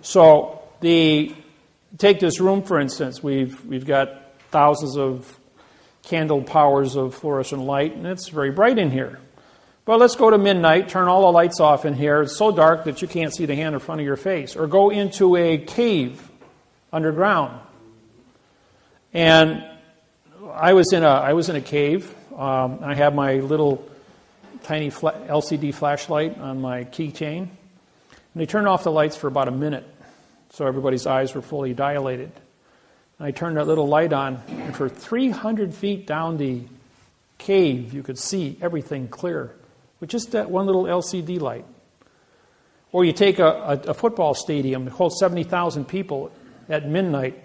So take this room, for instance. We've got thousands of candle powers of fluorescent light, and it's very bright in here. But let's go to midnight, turn all the lights off in here. It's so dark that you can't see the hand in front of your face. Or go into a cave underground. And I was in a cave. I have my little tiny LCD flashlight on my keychain. And they turned off the lights for about a minute, so everybody's eyes were fully dilated. And I turned that little light on, and for 300 feet down the cave, you could see everything clear with just that one little LCD light. Or you take a football stadium that holds 70,000 people at midnight,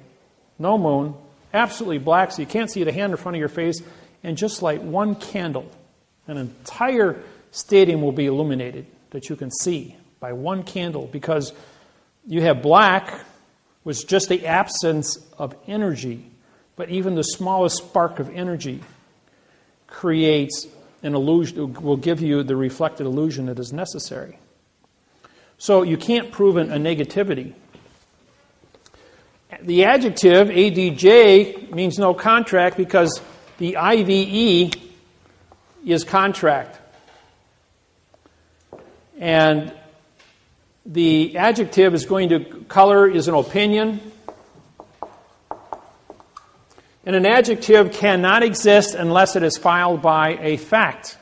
no moon, absolutely black, so you can't see the hand in front of your face, and just light one candle. An entire stadium will be illuminated that you can see by one candle, because you have black, which is just the absence of energy, but even the smallest spark of energy creates an illusion, will give you the reflected illusion that is necessary. So you can't prove a negativity. The adjective, ADJ, means no contract because the IVE is contract. And the adjective is going to, color is an opinion. And an adjective cannot exist unless it is filed by a fact,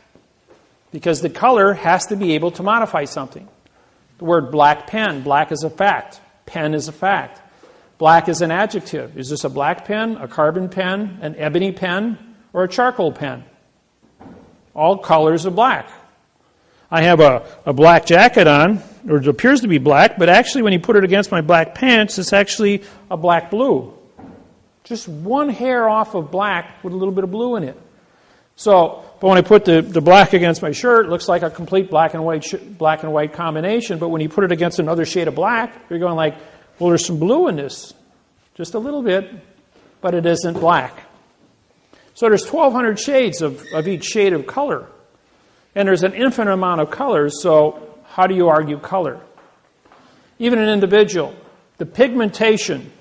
because the color has to be able to modify something. The word black pen, black is a fact. Pen is a fact. Black is an adjective. Is this a black pen, a carbon pen, an ebony pen, or a charcoal pen? All colors are black. I have a black jacket on, or it appears to be black, but actually when you put it against my black pants, it's actually a black blue. Just one hair off of black with a little bit of blue in it. So, but when I put the black against my shirt, it looks like a complete black and white combination. But when you put it against another shade of black, you're going like, well, there's some blue in this. Just a little bit, but it isn't black. So there's 1,200 shades of each shade of color. And there's an infinite amount of colors, so how do you argue color? Even an individual, the pigmentation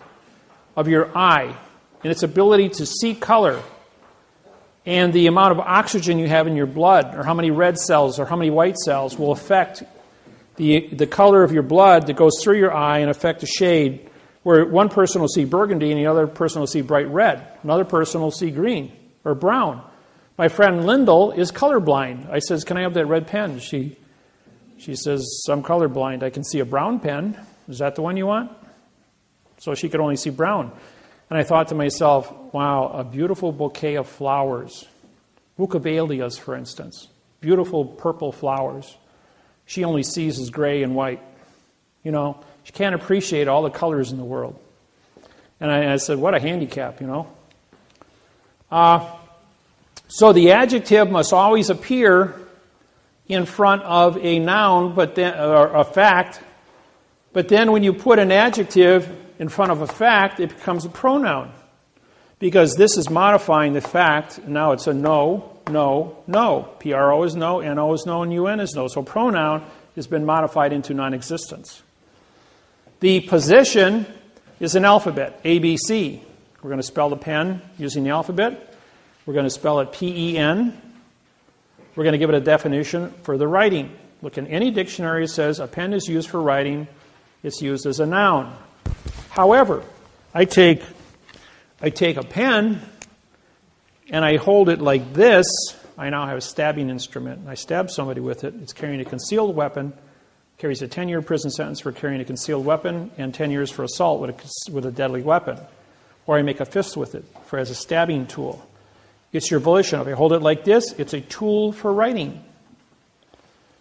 of your eye and its ability to see color, and the amount of oxygen you have in your blood, or how many red cells or how many white cells, will affect the color of your blood that goes through your eye and affect the shade, where one person will see burgundy and the other person will see bright red. Another person will see green or brown. My friend Lyndall is colorblind. I says, can I have that red pen? She says, I'm colorblind. I can see a brown pen. Is that the one you want? So she could only see brown. And I thought to myself, wow, a beautiful bouquet of flowers. Bucavalias, for instance. Beautiful purple flowers. She only sees as gray and white. You know, she can't appreciate all the colors in the world. And I said, what a handicap, you know. So the adjective must always appear in front of a noun, but then, or a fact. But then when you put an adjective in front of a fact, it becomes a pronoun. Because this is modifying the fact, and now it's a no, no, no. PRO is no, NO is no, and UN is no. So pronoun has been modified into non-existence. The position is an alphabet, ABC. We're going to spell the pen using the alphabet. We're going to spell it P-E-N. We're going to give it a definition for the writing. Look, in any dictionary it says a pen is used for writing. It's used as a noun. However, I take a pen and I hold it like this. I now have a stabbing instrument. And I stab somebody with it. It's carrying a concealed weapon. Carries a 10-year prison sentence for carrying a concealed weapon and 10 years for assault with a deadly weapon. Or I make a fist with it as a stabbing tool. It's your volition. If I hold it like this, it's a tool for writing.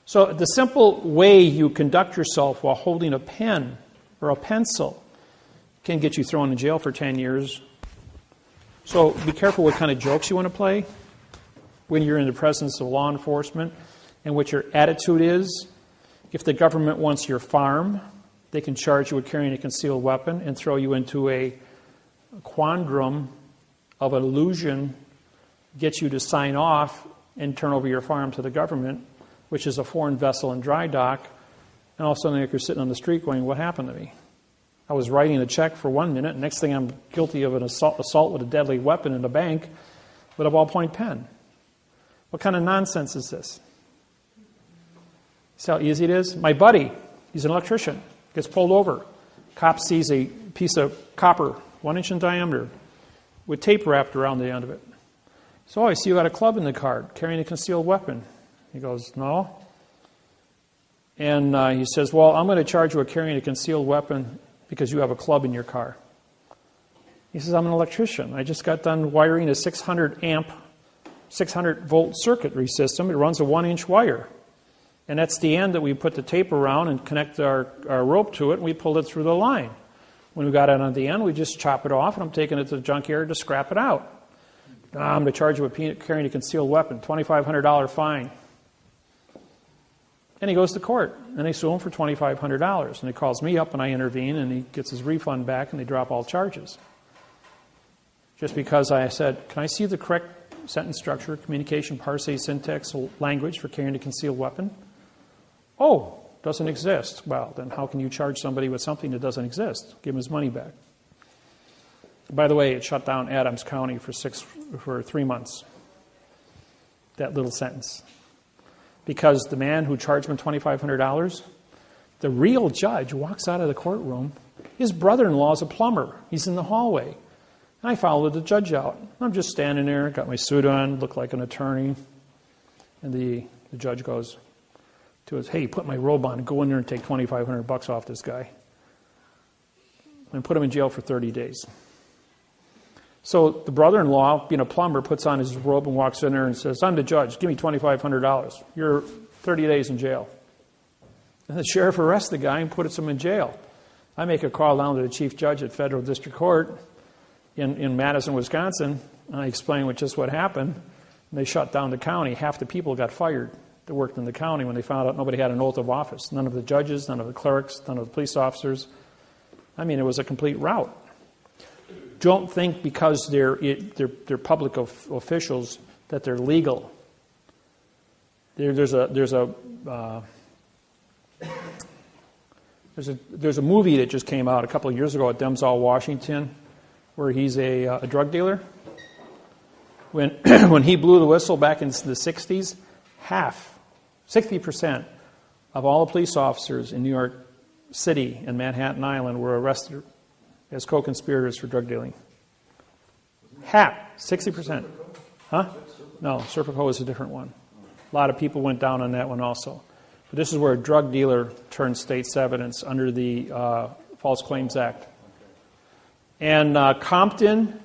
So the simple way you conduct yourself while holding a pen or a pencil can get you thrown in jail for 10 years. So be careful what kind of jokes you want to play when you're in the presence of law enforcement and what your attitude is. If the government wants your farm, they can charge you with carrying a concealed weapon and throw you into a quandrum of illusion, get you to sign off and turn over your farm to the government, which is a foreign vessel in dry dock, and all of a sudden you're sitting on the street going, what happened to me? I was writing a check for 1 minute, next thing I'm guilty of an assault with a deadly weapon in a bank with a ballpoint pen. What kind of nonsense is this? See how easy it is? My buddy, he's an electrician, gets pulled over. Cop sees a piece of copper, 1 inch in diameter, with tape wrapped around the end of it. So, I see you got a club in the car, carrying a concealed weapon. He goes, no. And he says, well, I'm going to charge you with carrying a concealed weapon because you have a club in your car. He says, I'm an electrician. I just got done wiring a 600 amp, 600 volt circuitry system. It runs a 1 inch wire. And that's the end that we put the tape around and connect our rope to it, and we pulled it through the line. When we got it on the end, we just chop it off, and I'm taking it to the junkyard to scrap it out. I'm going to charge you with carrying a concealed weapon, $2,500 fine. And he goes to court, and they sue him for $2,500. And he calls me up, and I intervene, and he gets his refund back, and they drop all charges. Just because I said, can I see the correct sentence structure, communication, parse, syntax, language for carrying a concealed weapon? Oh, doesn't exist. Well, then how can you charge somebody with something that doesn't exist? Give him his money back. By the way, it shut down Adams County for 3 months. That little sentence. Because the man who charged him $2,500, the real judge walks out of the courtroom. His brother-in-law is a plumber. He's in the hallway. And I followed the judge out. I'm just standing there, got my suit on, look like an attorney. And the judge goes to us, hey, put my robe on and go in there and take $2,500 off this guy. And put him in jail for 30 days. So the brother-in-law, being a plumber, puts on his robe and walks in there and says, I'm the judge, give me $2,500. You're 30 days in jail. And the sheriff arrests the guy and puts him in jail. I make a call down to the chief judge at Federal District Court in Madison, Wisconsin, and I explain just what happened. And they shut down the county. Half the people got fired that worked in the county when they found out nobody had an oath of office. None of the judges, none of the clerks, none of the police officers. I mean, it was a complete rout. Don't think because they're public officials that they're legal. There's a movie that just came out a couple of years ago at Denzel, Washington, where he's a drug dealer. When he blew the whistle back in the 60s, 60% of all the police officers in New York City and Manhattan Island were arrested as co-conspirators for drug dealing. 60%. Huh? No, Serpico is a different one. A lot of people went down on that one also. But this is where a drug dealer turned state's evidence under the False Claims Act. And Compton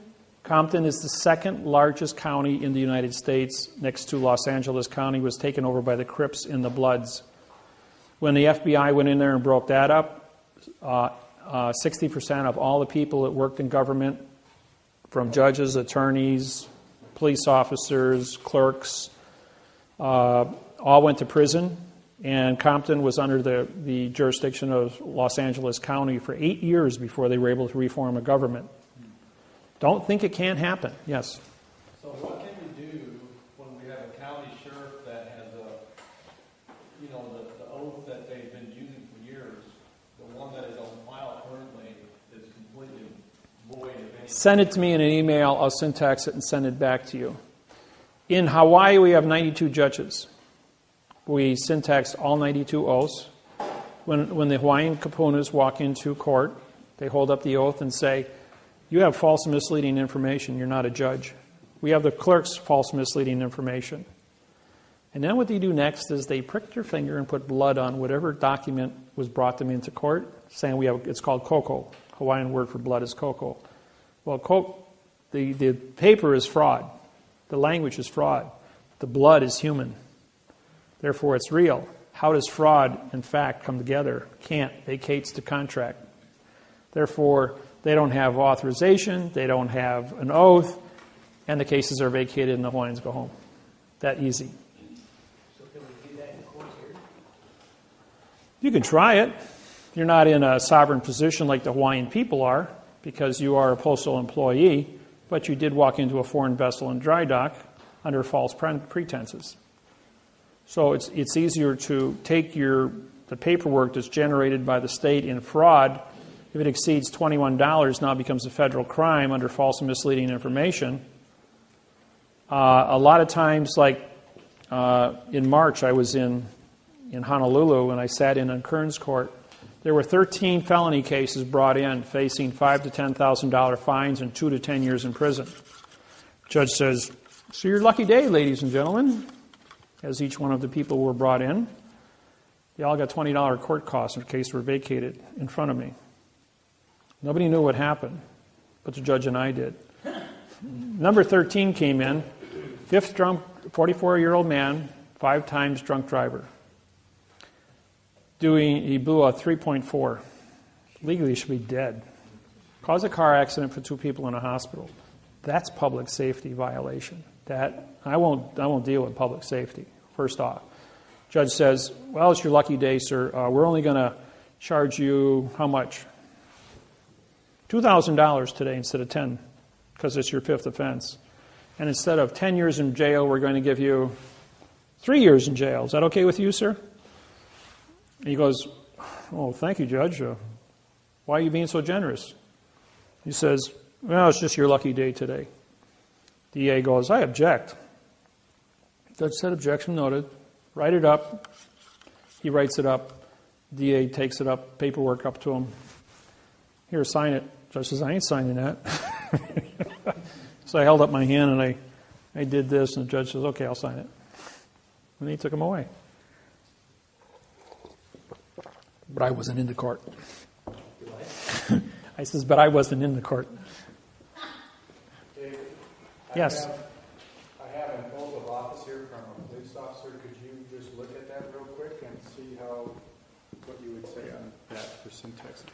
is the second largest county in the United States, next to Los Angeles County, was taken over by the Crips in the Bloods. When the FBI went in there and broke that up, 60% of all the people that worked in government, from judges, attorneys, police officers, clerks, all went to prison. And Compton was under the jurisdiction of Los Angeles County for 8 years before they were able to reform a government. Don't think it can't happen. Yes? So what can we do when we have a county sheriff that has the oath that they've been using for years, the one that is on file currently is completely void of any send it to me in an email. I'll syntax it and send it back to you. In Hawaii, we have 92 judges. We syntax all 92 oaths. When the Hawaiian kapunas walk into court, they hold up the oath and say, you have false and misleading information. You're not a judge. We have the clerk's false and misleading information. And then what they do next is they prick their finger and put blood on whatever document was brought them into court, saying it's called koko. Hawaiian word for blood is koko. Well, the paper is fraud. The language is fraud. The blood is human. Therefore, it's real. How does fraud and fact come together? Can't. Vacates the contract. Therefore, they don't have authorization, they don't have an oath, and the cases are vacated and the Hawaiians go home. That easy. So can we do that in court here? You can try it. You're not in a sovereign position like the Hawaiian people are, because you are a postal employee, but you did walk into a foreign vessel in dry dock under false pretenses. So it's easier to take the paperwork that's generated by the state in fraud. If it exceeds $21, now becomes a federal crime under false and misleading information. A lot of times, like in March, I was in Honolulu and I sat in on Kern's court. There were 13 felony cases brought in facing $5,000 to $10,000 fines and 2 to 10 years in prison. Judge says, so your lucky day, ladies and gentlemen, as each one of the people were brought in. They all got $20 court costs in case were vacated in front of me. Nobody knew what happened, but the judge and I did. Number 13 came in, fifth drunk, 44-year-old man, 5 times drunk driver. He blew a 3.4. Legally, he should be dead. Caused a car accident for 2 people in a hospital. That's public safety violation. That I won't deal with public safety. First off, judge says, "Well, it's your lucky day, sir. We're only going to charge you how much? $2,000 today instead of 10, because it's your 5th offense. And instead of 10 years in jail, we're going to give you 3 years in jail. Is that okay with you, sir?" And he goes, "Oh, thank you, Judge. Why are you being so generous?" He says, "Well, it's just your lucky day today." DA goes, "I object." Judge said, "Objection noted." Write it up. He writes it up. DA takes it up, paperwork up to him. "Here, sign it." Judge says, "I ain't signing that." So I held up my hand and I did this, and the judge says, "Okay, I'll sign it." And he took him away. But I wasn't in the court. I says, "But I wasn't in the court." David, Yes. I have an oath of office here from a police officer. Could you just look at that real quick and see what you would say on that for syntax?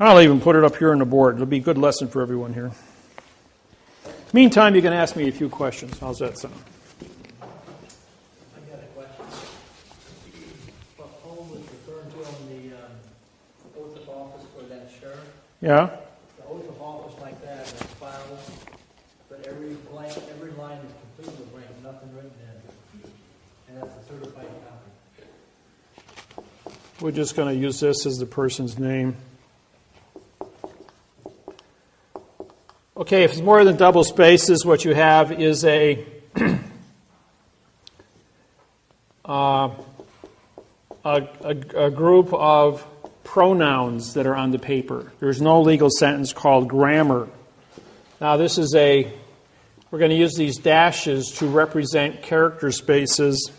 I'll even put it up here on the board. It'll be a good lesson for everyone here. Meantime, you can ask me a few questions. How's that sound? I got a question. What Paul was referring to on the oath of office for that sheriff, Yeah? the oath of office like that is filed, but every line is completely blank, nothing written in, and that's a certified copy. We're just going to use this as the person's name. Okay, if it's more than double spaces, what you have is a group of pronouns that are on the paper. There's no legal sentence called grammar. Now this is we're going to use these dashes to represent character spaces.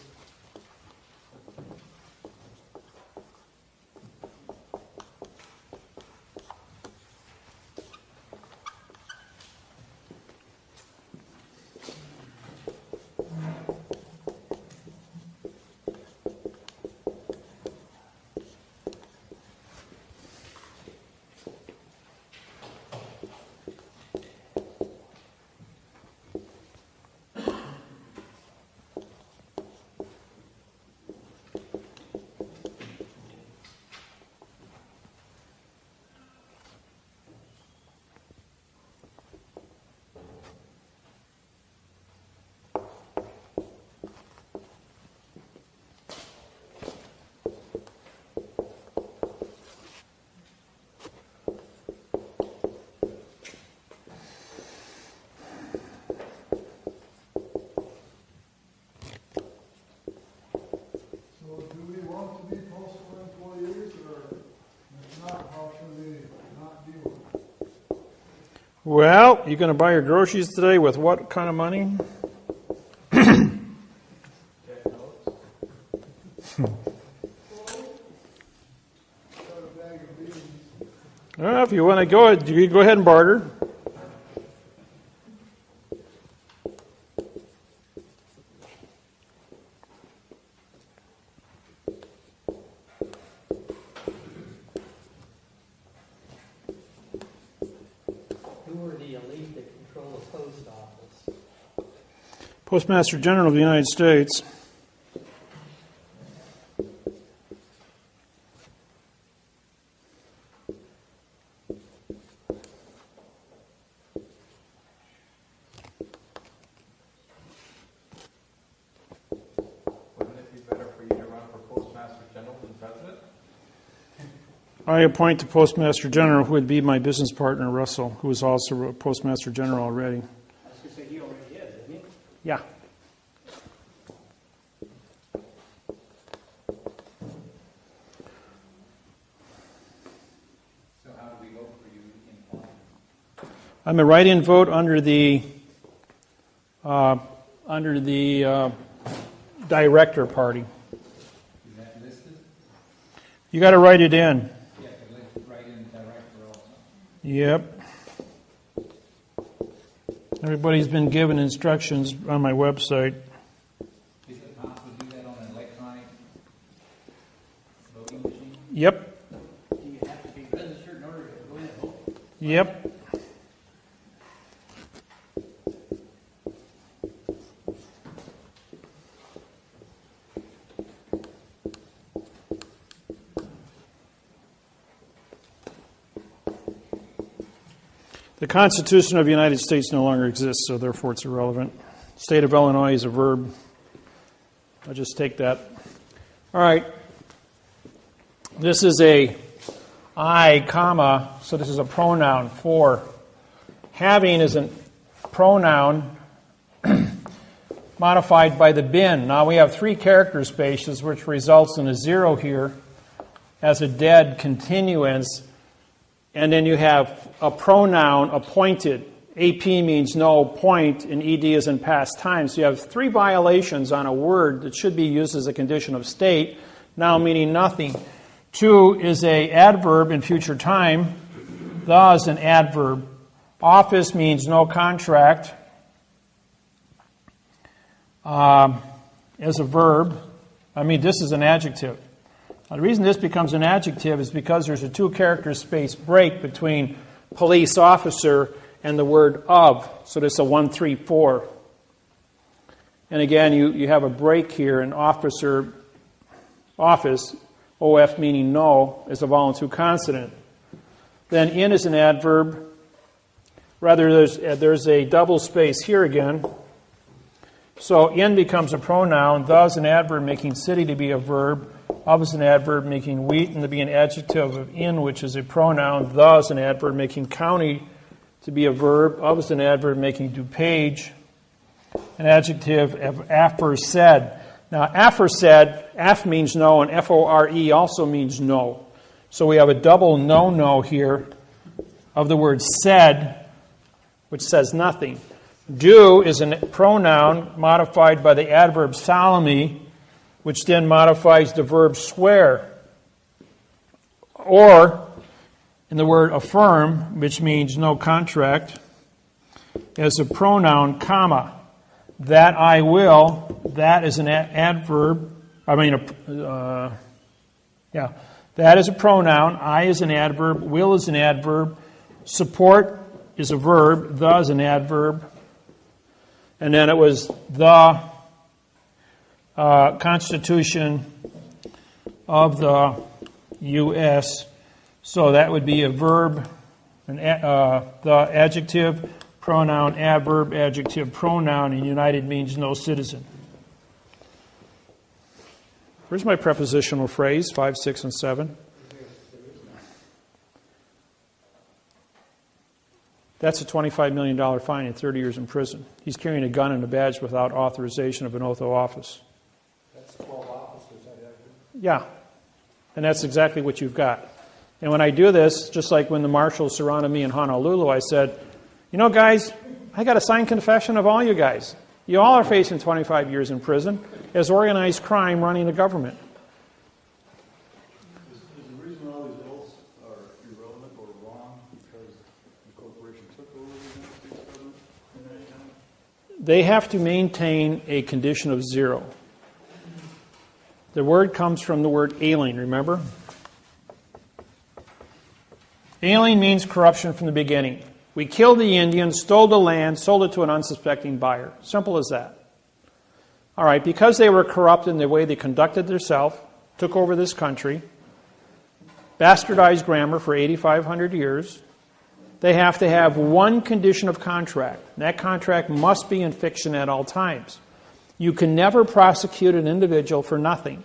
Well, you going to buy your groceries today with what kind of money? Well, if you want to go, you go ahead and barter. Who are the elite that control the post office? Postmaster General of the United States. Wouldn't it be better for you to run for Postmaster General than President? I appoint the Postmaster General, who would be my business partner, Russell, who is also a Postmaster General already. I was going to say, he already is, isn't he? Yeah. So how do we vote for you in Klein? I'm a write-in vote under the director party. Is that listed? You got to write it in. Yeah, right in director also. Yep. Everybody's been given instructions on my website. Is it possible to do that on an electronic voting machine? Yep. Do you have to be registered in order to go in and vote? Yep. The Constitution of the United States no longer exists, so therefore it's irrelevant. State of Illinois is a verb. I'll just take that. All right. This is a I, comma, so this is a pronoun for. Having is a pronoun modified by the bin. Now we have 3 character spaces, which results in a 0 here as a dead continuance. And then you have a pronoun appointed. AP means no, point, and ED is in past time. So you have 3 violations on a word that should be used as a condition of state, now meaning nothing. 2 is a adverb in future time. The is an adverb. Office means no contract as a verb. This is an adjective. Now, the reason this becomes an adjective is because there's a 2-character space break between police officer and the word of. So this is a 1, 3, 4. And again, you have a break here in officer, office, OF meaning no, is a vowel and 2 consonant. Then in is an adverb. Rather, there's a double space here again. So in becomes a pronoun. The is an adverb making city to be a verb. Of is an adverb making Wheaton to be an adjective of in, which is a pronoun. The is an adverb making county to be a verb. Of is an adverb making DuPage, an adjective of aforesaid. Now, aforesaid, af means no, and F-O-R-E also means no. So we have a double no here of the word said, which says nothing. Do is a pronoun modified by the adverb solemnly, which then modifies the verb swear. Or, in the word affirm, which means no contract, as a pronoun, comma. That I will, that is an adverb. That is a pronoun. I is an adverb. Will is an adverb. Support is a verb. The is an adverb. And then it was the Constitution of the U.S. So that would be a verb, the adjective, pronoun, adverb, adjective, pronoun, and united means no citizen. Where's my prepositional phrase, 5, 6, and 7? That's a $25 million fine and 30 years in prison. He's carrying a gun and a badge without authorization of an oath of office. That's 12 officers, I have. Yeah, and that's exactly what you've got. And when I do this, just like when the marshals surrounded me in Honolulu, I said, You know, guys, I got a signed confession of all you guys. You all are facing 25 years in prison as organized crime running the government. Is the reason all these oaths are irrelevant or wrong because the corporation took over the United States government in that time? They have to maintain a condition of zero. The word comes from the word alien, remember? Alien means corruption from the beginning. We killed the Indians, stole the land, sold it to an unsuspecting buyer. Simple as that. All right, because they were corrupt in the way they conducted themselves, took over this country, bastardized grammar for 8,500 years, they have to have one condition of contract. That contract must be in fiction at all times. You can never prosecute an individual for nothing.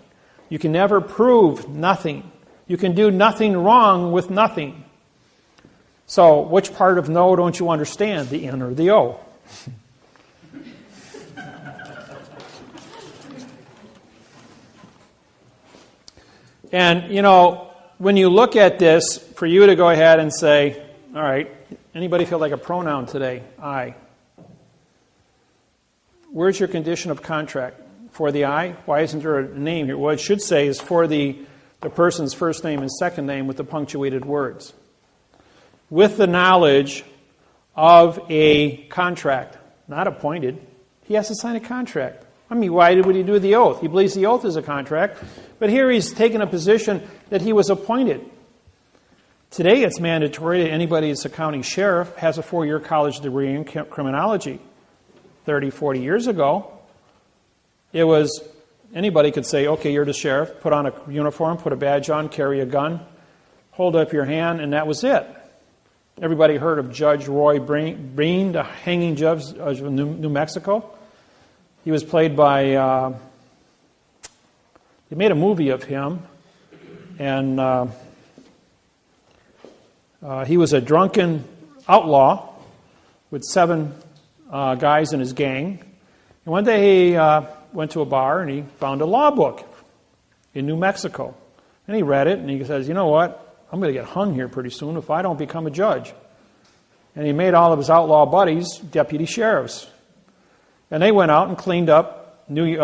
You can never prove nothing. You can do nothing wrong with nothing. So, which part of no don't you understand, the N or the O? And, you know, when you look at this, for you to go ahead and say, all right, anybody feel like a pronoun today? I. Where's your condition of contract? For the I? Why isn't there a name here? What it should say is for the person's first name and second name with the punctuated words. With the knowledge of a contract, not appointed. He has to sign a contract. I mean, why would he do the oath? He believes the oath is a contract, but here he's taken a position that he was appointed. Today it's mandatory that anybody that's a county sheriff has a 4-year college degree in criminology. 30, 40 years ago, it was anybody could say, okay, you're the sheriff, put on a uniform, put a badge on, carry a gun, hold up your hand, and that was it. Everybody heard of Judge Roy Bean, the hanging judge of New Mexico? He was played by, they made a movie of him, and he was a drunken outlaw with 7 guys in his gang. And one day he went to a bar and he found a law book in New Mexico. And he read it and he says, you know what? I'm going to get hung here pretty soon if I don't become a judge. And he made all of his outlaw buddies deputy sheriffs. And they went out and cleaned up New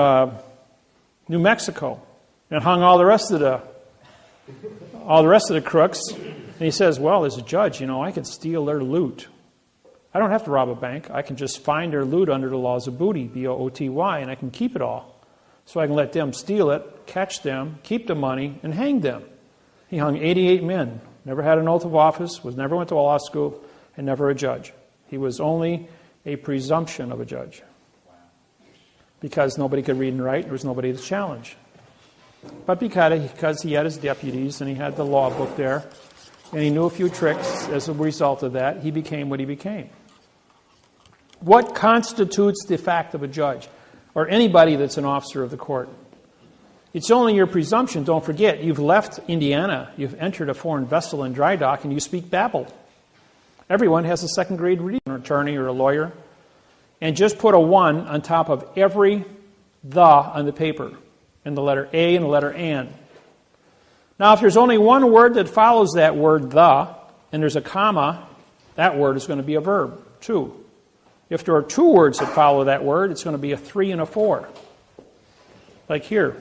Mexico and hung all the rest of the crooks. And he says, well, as a judge, you know, I can steal their loot. I don't have to rob a bank. I can just find their loot under the laws of booty, B-O-O-T-Y, and I can keep it all. So I can let them steal it, catch them, keep the money, and hang them. He hung 88 men, never had an oath of office, never went to law school, and never a judge. He was only a presumption of a judge. Because nobody could read and write, there was nobody to challenge. But because he had his deputies and he had the law book there, and he knew a few tricks as a result of that, he became what he became. What constitutes the fact of a judge, or anybody that's an officer of the court? It's only your presumption. Don't forget, you've left Indiana, you've entered a foreign vessel in dry dock, and you speak Babel. Everyone has a second-grade reading, an attorney or a lawyer. And just put a 1 on top of every the on the paper, and the letter A and the letter an. Now, if there's only one word that follows that word, the, and there's a comma, that word is going to be a verb, 2. If there are 2 words that follow that word, it's going to be a 3 and a 4. Like here.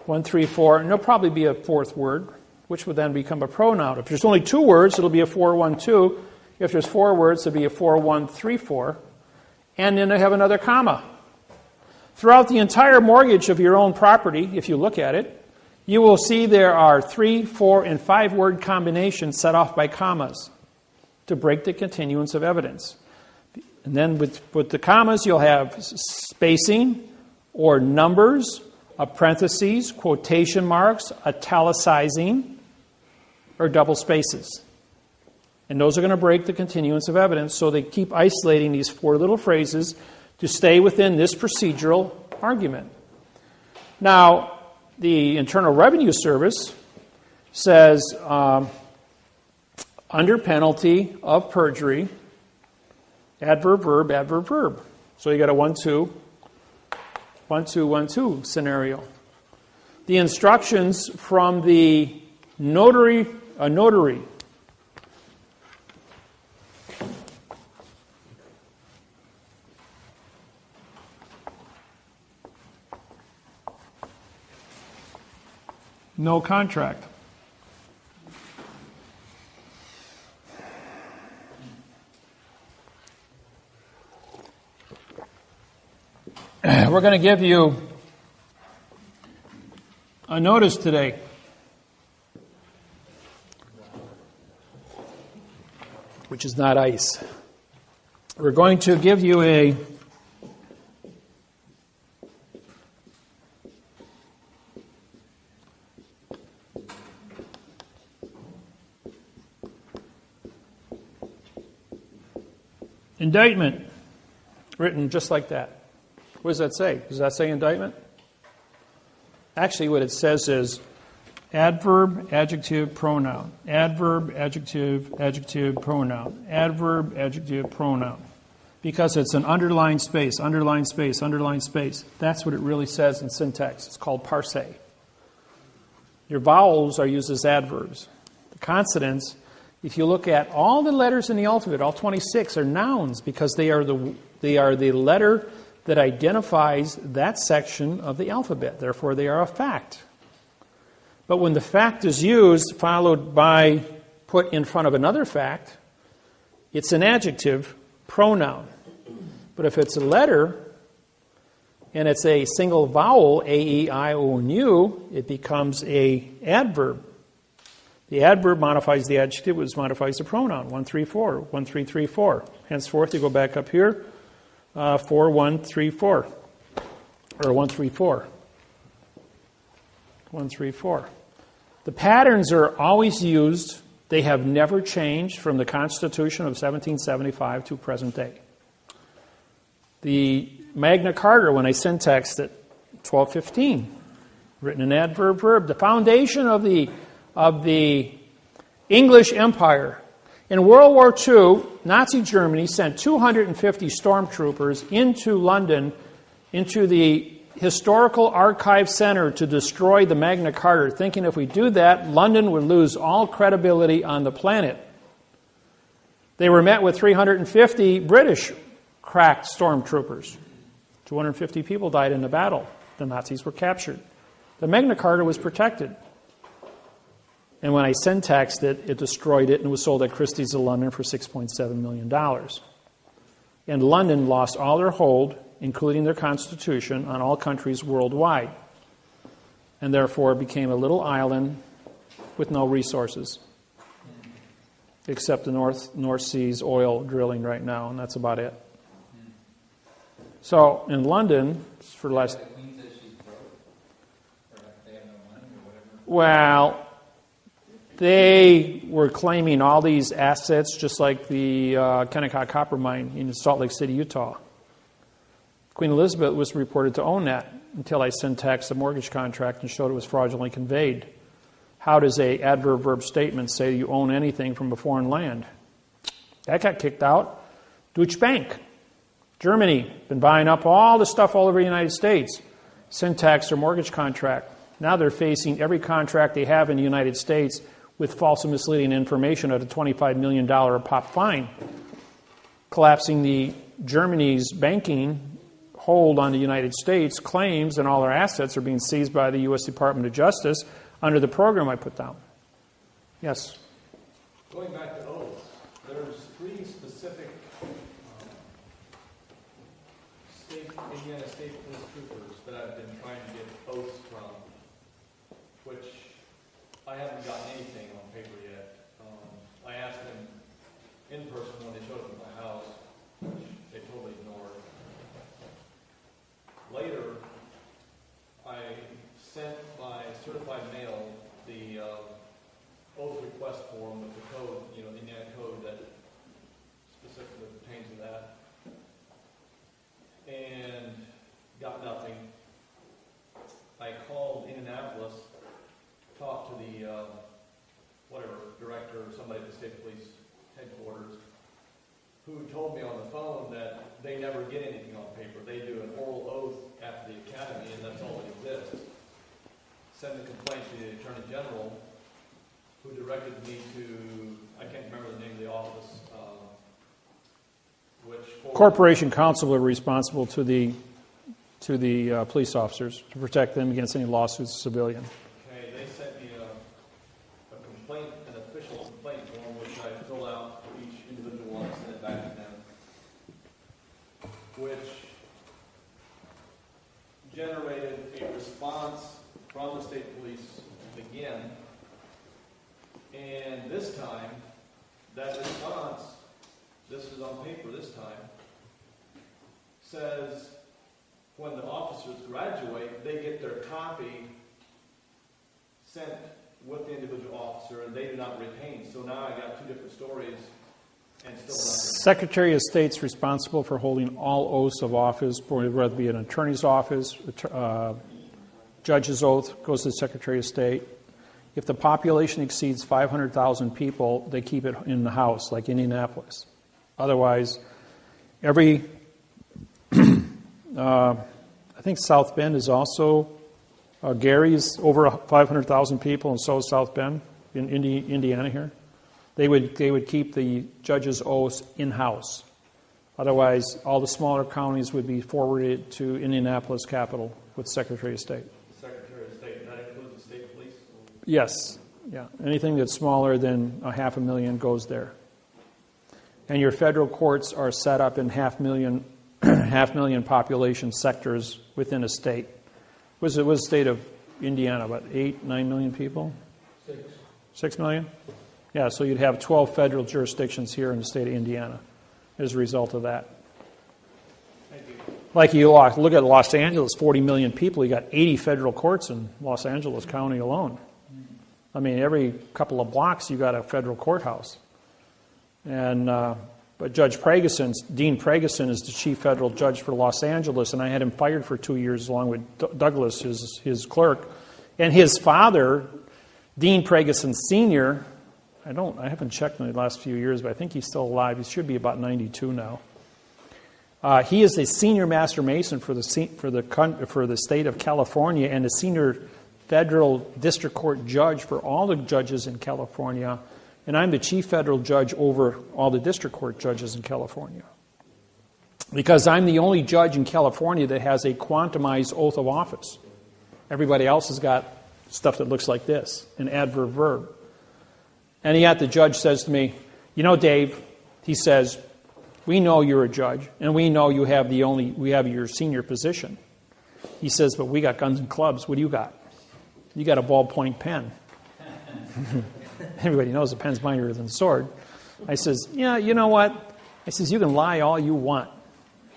1, 3, 4, and there'll probably be a 4th word, which would then become a pronoun. If there's only 2 words, it'll be a 4, 1, 2. If there's 4 words, it'll be a 4, 1, 3, 4. And then they have another comma. Throughout the entire mortgage of your own property, if you look at it, you will see there are 3, 4, and 5 word combinations set off by commas to break the continuance of evidence. And then with the commas, you'll have spacing or numbers, parentheses, quotation marks, italicizing, or double spaces. And those are going to break the continuance of evidence, so they keep isolating these 4 little phrases to stay within this procedural argument. Now, the Internal Revenue Service says, under penalty of perjury, adverb, verb. So you got a 1, 2, 1, 2, 1, 2 scenario. The instructions from the notary No contract. We're going to give you a notice today. Which is not ice. We're going to give you a indictment written just like that. What does that say? Does that say indictment? Actually, what it says is adverb, adjective, pronoun. Adverb, adjective, adjective, pronoun. Adverb, adjective, pronoun. Because it's an underlined space, underlined space, underlined space. That's what it really says in syntax. It's called parse. Your vowels are used as adverbs. The consonants, if you look at all the letters in the alphabet, all 26 are nouns because they are the letter that identifies that section of the alphabet. Therefore, they are a fact. But when the fact is used, followed by put in front of another fact, it's an adjective pronoun. But if it's a letter and it's a single vowel, A, E, I, O, and U, it becomes an adverb. The adverb modifies the adjective, which modifies the pronoun. 1, 3, 4. 1, 3, 3, 4. Henceforth, you go back up here. 4, 1, 3, 4. Or 1, 3, 4. 1, 3, 4. The patterns are always used. They have never changed from the Constitution of 1775 to present day. The Magna Carta, when I syntaxed it, 1215, written in adverb verb. The foundation of the English Empire. In World War II, Nazi Germany sent 250 stormtroopers into London, into the Historical Archive Center to destroy the Magna Carta, thinking if we do that, London would lose all credibility on the planet. They were met with 350 British crack stormtroopers. 250 people died in the battle. The Nazis were captured. The Magna Carta was protected. And when I syntaxed it, it destroyed it and was sold at Christie's of London for $6.7 million. And London lost all their hold, including their constitution, on all countries worldwide. And therefore became a little island with no resources. Except the North Sea's oil drilling right now, and that's about it. So in London, for the last... Well, they were claiming all these assets, just like the Kennecott copper mine in Salt Lake City, Utah. Queen Elizabeth was reported to own that until I syntaxed the mortgage contract and showed it was fraudulently conveyed. How does a adverb verb statement say you own anything from a foreign land? That got kicked out. Deutsche Bank, Germany, been buying up all the stuff all over the United States. Syntaxed their mortgage contract. Now they're facing every contract they have in the United States with false and misleading information at a $25 million a pop fine, collapsing the Germany's banking hold on the United States. Claims and all their assets are being seized by the U.S. Department of Justice under the program I put down. Yes? Going back to oaths, there's 3 specific Indiana State Police troopers that I've been trying to get oaths from, which I haven't gotten anything on paper yet. I asked them in person when they showed up at my house, which they totally ignored. Later, I sent by certified mail the oath request form with the code, the Indiana code that specifically pertains to that, and got nothing. I called Indianapolis, talked to the director or somebody at the state police headquarters, who told me on the phone that they never get anything on paper. They do an oral oath after the academy, and that's all that exists. Send the complaint to the Attorney General, who directed me to, I can't remember the name of the office, Corporation Counsel are responsible to the police officers to protect them against any lawsuits of civilian. Okay, they sent generated a response from the state police again. And this time, that response, this is on paper this time, says when the officers graduate, they get their copy sent with the individual officer, and they do not retain. So now I got two different stories, and still nothing. Secretary of State's responsible for holding all oaths of office, whether it be an attorney's office, judge's oath goes to the Secretary of State. If the population exceeds 500,000 people, they keep it in the house, like Indianapolis. Otherwise, every, I think South Bend is also, Gary's over 500,000 people, and so is South Bend in Indiana here. They would keep the judge's oaths in-house. Otherwise, all the smaller counties would be forwarded to Indianapolis Capital with Secretary of State. Secretary of State, that includes the state police? Yes. Yeah. Anything that's smaller than 500,000 goes there. And your federal courts are set up in 500,000 population sectors within a state. Was the state of Indiana about 8, 9 million people? 6 million? Yeah, so you'd have 12 federal jurisdictions here in the state of Indiana as a result of that. Thank you. Like you look at Los Angeles, 40 million people, you got 80 federal courts in Los Angeles County alone. I mean, every couple of blocks you got a federal courthouse. And but Judge Pregeson, Dean Pregeson, is the chief federal judge for Los Angeles, and I had him fired for 2 years along with Douglas, his clerk. And his father, Dean Pregeson Sr., I haven't checked in the last few years, but I think he's still alive. He should be about 92 now. He is the senior master mason for the state of California and the senior federal district court judge for all the judges in California. And I'm the chief federal judge over all the district court judges in California. Because I'm the only judge in California that has a quantumized oath of office. Everybody else has got stuff that looks like this, an adverb verb. And yet the judge says to me, you know, Dave, he says, we know you're a judge, and we know we have your senior position. He says, but we got guns and clubs. What do you got? You got a ballpoint pen. Everybody knows a pen's mightier than a sword. I says, yeah, you know what? I says, you can lie all you want.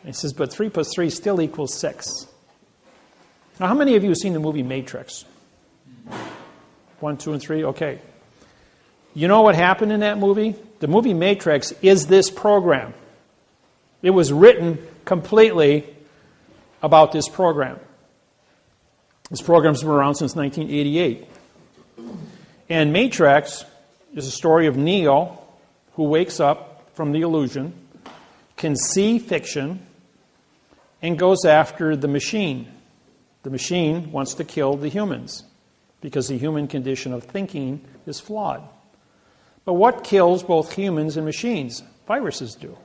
He says, but 3 + 3 still equals 6. Now, how many of you have seen the movie Matrix? 1, 2, and 3? Okay. You know what happened in that movie? The movie Matrix is this program. It was written completely about this program. This program's been around since 1988. And Matrix is a story of Neo, who wakes up from the illusion, can see fiction, and goes after the machine. The machine wants to kill the humans because the human condition of thinking is flawed. But what kills both humans and machines? Viruses do.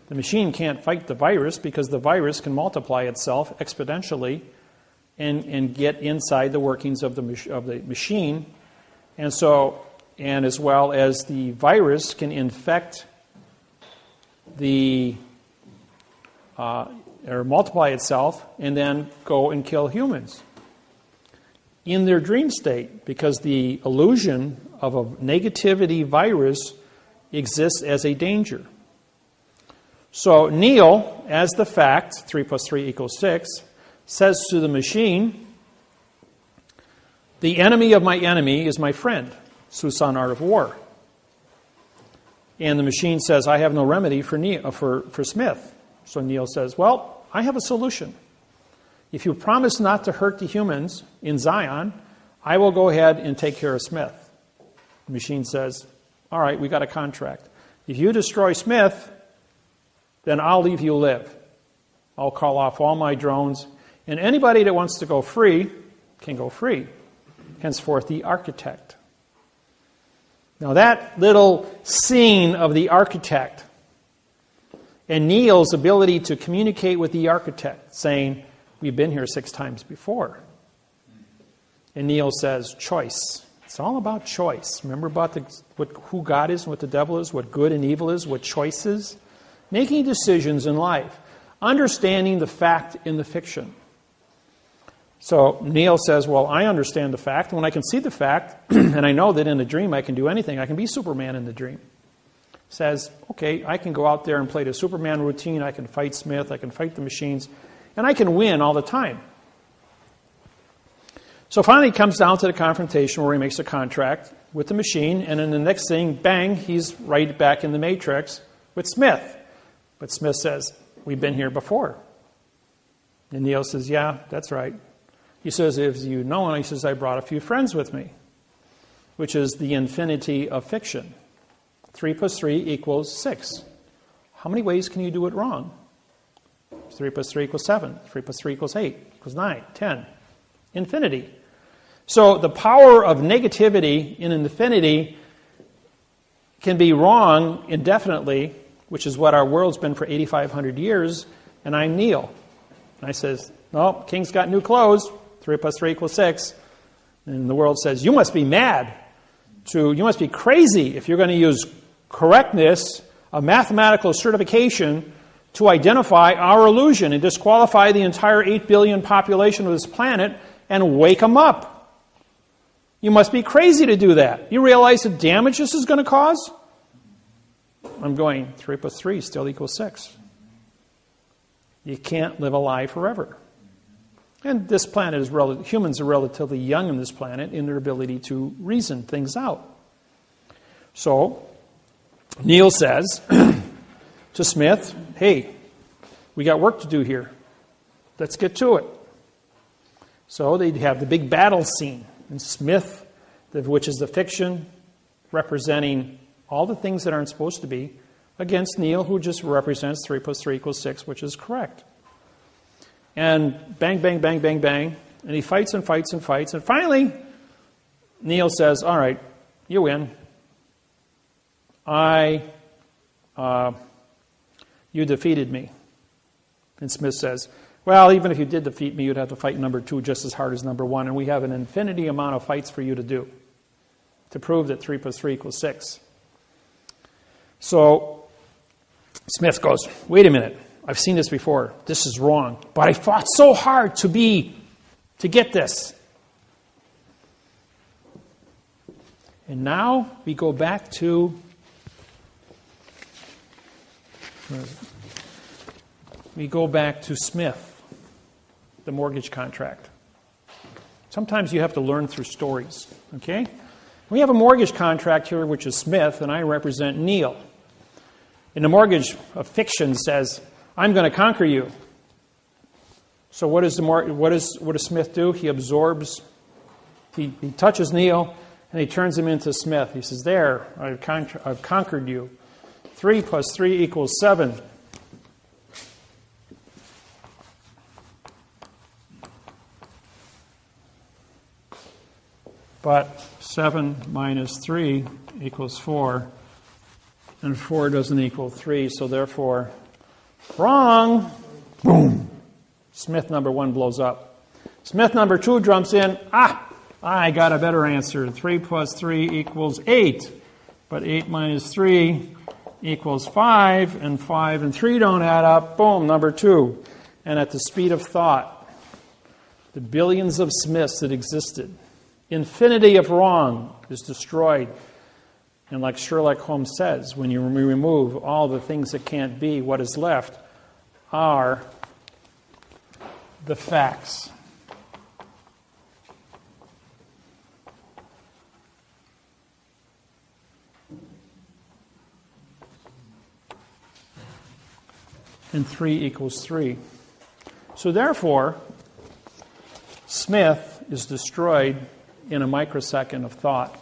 The machine can't fight the virus because the virus can multiply itself exponentially and get inside the workings of the machine. And as well as the virus can infect or multiply itself and then go and kill humans in their dream state, because the illusion of a negativity virus exists as a danger. So Neo, as the fact, 3 + 3 = 6, says to the machine, the enemy of my enemy is my friend. Susan Art of War. And the machine says, I have no remedy for Smith. So Neo says, well, I have a solution. If you promise not to hurt the humans in Zion, I will go ahead and take care of Smith. The machine says, all right, we got a contract. If you destroy Smith, then I'll leave you live. I'll call off all my drones, and anybody that wants to go free can go free. Henceforth, the architect. Now that little scene of the architect and Neil's ability to communicate with the architect, saying, we've been here 6 times before. And Neil says, choice. It's all about choice. Remember about who God is and what the devil is, what good and evil is, what choice is? Making decisions in life. Understanding the fact in the fiction. So Neil says, well, I understand the fact. When I can see the fact, and I know that in a dream I can do anything, I can be Superman in the dream. Says, okay, I can go out there and play the Superman routine. I can fight Smith. I can fight the machines. And I can win all the time. So finally it comes down to the confrontation where he makes a contract with the machine. And then the next thing, bang, he's right back in the Matrix with Smith. But Smith says, we've been here before. And Neil says, yeah, that's right. He says, if you know, and he says, I brought a few friends with me, which is the infinity of fiction. 3 plus 3 equals 6. How many ways can you do it wrong? 3 plus 3 equals 7. 3 plus 3 equals 8, equals 9, 10. Infinity. So the power of negativity in infinity can be wrong indefinitely, which is what our world's been for 8,500 years, and I'm Neil. And I says, no, king's got new clothes. 3 plus 3 equals 6. And the world says, you must be mad. You must be crazy if you're going to use correctness, a mathematical certification, to identify our illusion and disqualify the entire 8 billion population of this planet and wake them up. You must be crazy to do that. You realize the damage this is going to cause? I'm going, 3 plus 3 still equals 6. You can't live a lie forever. And this planet is humans are relatively young on this planet in their ability to reason things out. So, Neil says to Smith, hey, we got work to do here. Let's get to it. So they'd have the big battle scene. And Smith, which is the fiction representing all the things that aren't supposed to be, against Neil, who just represents 3 plus 3 equals 6, which is correct. And bang, bang, bang, bang, bang. And he fights and fights and fights. And finally, Neil says, all right, you win. You defeated me. And Smith says, well, even if you did defeat me, you'd have to fight number 2 just as hard as number 1. And we have an infinity amount of fights for you to do to prove that 3 plus 3 equals 6. So Smith goes, wait a minute. I've seen this before. This is wrong. But I fought so hard to get this. And now we go back to Smith, the mortgage contract. Sometimes you have to learn through stories. Okay? We have a mortgage contract here, which is Smith, and I represent Neil. And the mortgage of fiction says, I'm going to conquer you. So what does Smith do? He absorbs, he touches Neil, and he turns him into Smith. He says, there, I've conquered you. 3 plus 3 equals 7. But 7 minus 3 equals 4, and 4 doesn't equal 3, so therefore, wrong. Boom. Smith number 1 blows up. Smith number 2 jumps in. I got a better answer. 3 plus 3 equals 8. But 8 minus 3 equals 5. And 5 and 3 don't add up. Boom, number 2. And at the speed of thought, the billions of Smiths that existed, infinity of wrong is destroyed. And like Sherlock Holmes says, when you remove all the things that can't be, what is left are the facts. And 3 equals 3. So therefore, Smith is destroyed in a microsecond of thought.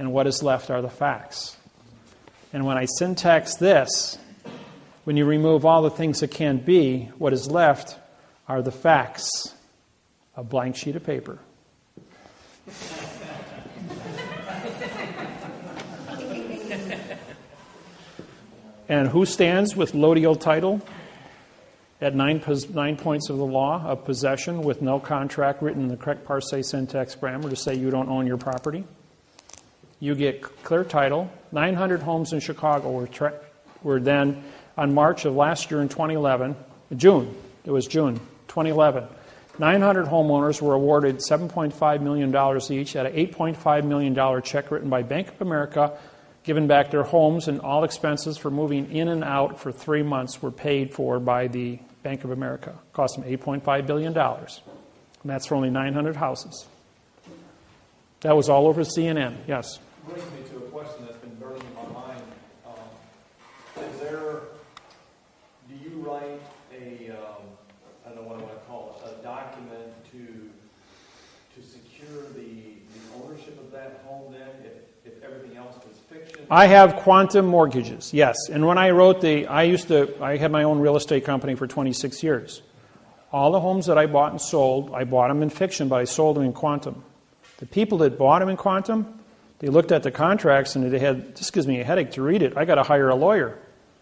And what is left are the facts. And when I syntax this, when you remove all the things that can't be, what is left are the facts. A blank sheet of paper. And who stands with lodial title at 9 points of the law of possession with no contract written in the correct parse syntax grammar to say you don't own your property? You get clear title. 900 homes in Chicago were then, on March of last year in 2011, June 2011, 900 homeowners were awarded $7.5 million each at an $8.5 million check written by Bank of America, given back their homes, and all expenses for moving in and out for 3 months were paid for by the Bank of America. It cost them $8.5 billion. And that's for only 900 houses. That was all over CNN. Yes? Brings me to a question that's been burning in my mind. Do you write I don't know what I want to call it, a document to secure the ownership of that home then, if everything else was fiction? I have quantum mortgages, yes. And when I wrote I had my own real estate company for 26 years. All the homes that I bought and sold, I bought them in fiction, but I sold them in quantum. The people that bought them in quantum, they looked at the contracts and this gives me a headache to read it. I got to hire a lawyer.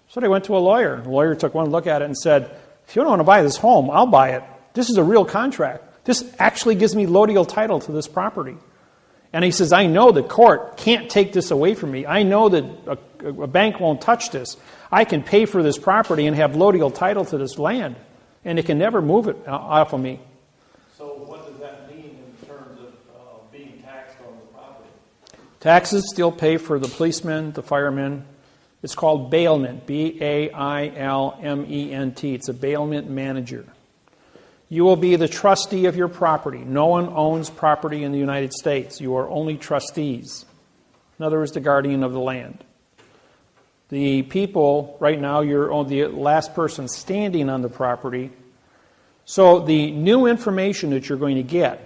So they went to a lawyer. The lawyer took one look at it and said, if you don't want to buy this home, I'll buy it. This is a real contract. This actually gives me lodial title to this property. And he says, I know the court can't take this away from me. I know that a bank won't touch this. I can pay for this property and have lodial title to this land. And they can never move it off of me. So what does that mean in terms of being taxed on the property? Taxes still pay for the policemen, the firemen. It's called bailment, bailment. It's a bailment manager. You will be the trustee of your property. No one owns property in the United States. You are only trustees. In other words, the guardian of the land. The people, right now, you're the last person standing on the property. So the new information that you're going to get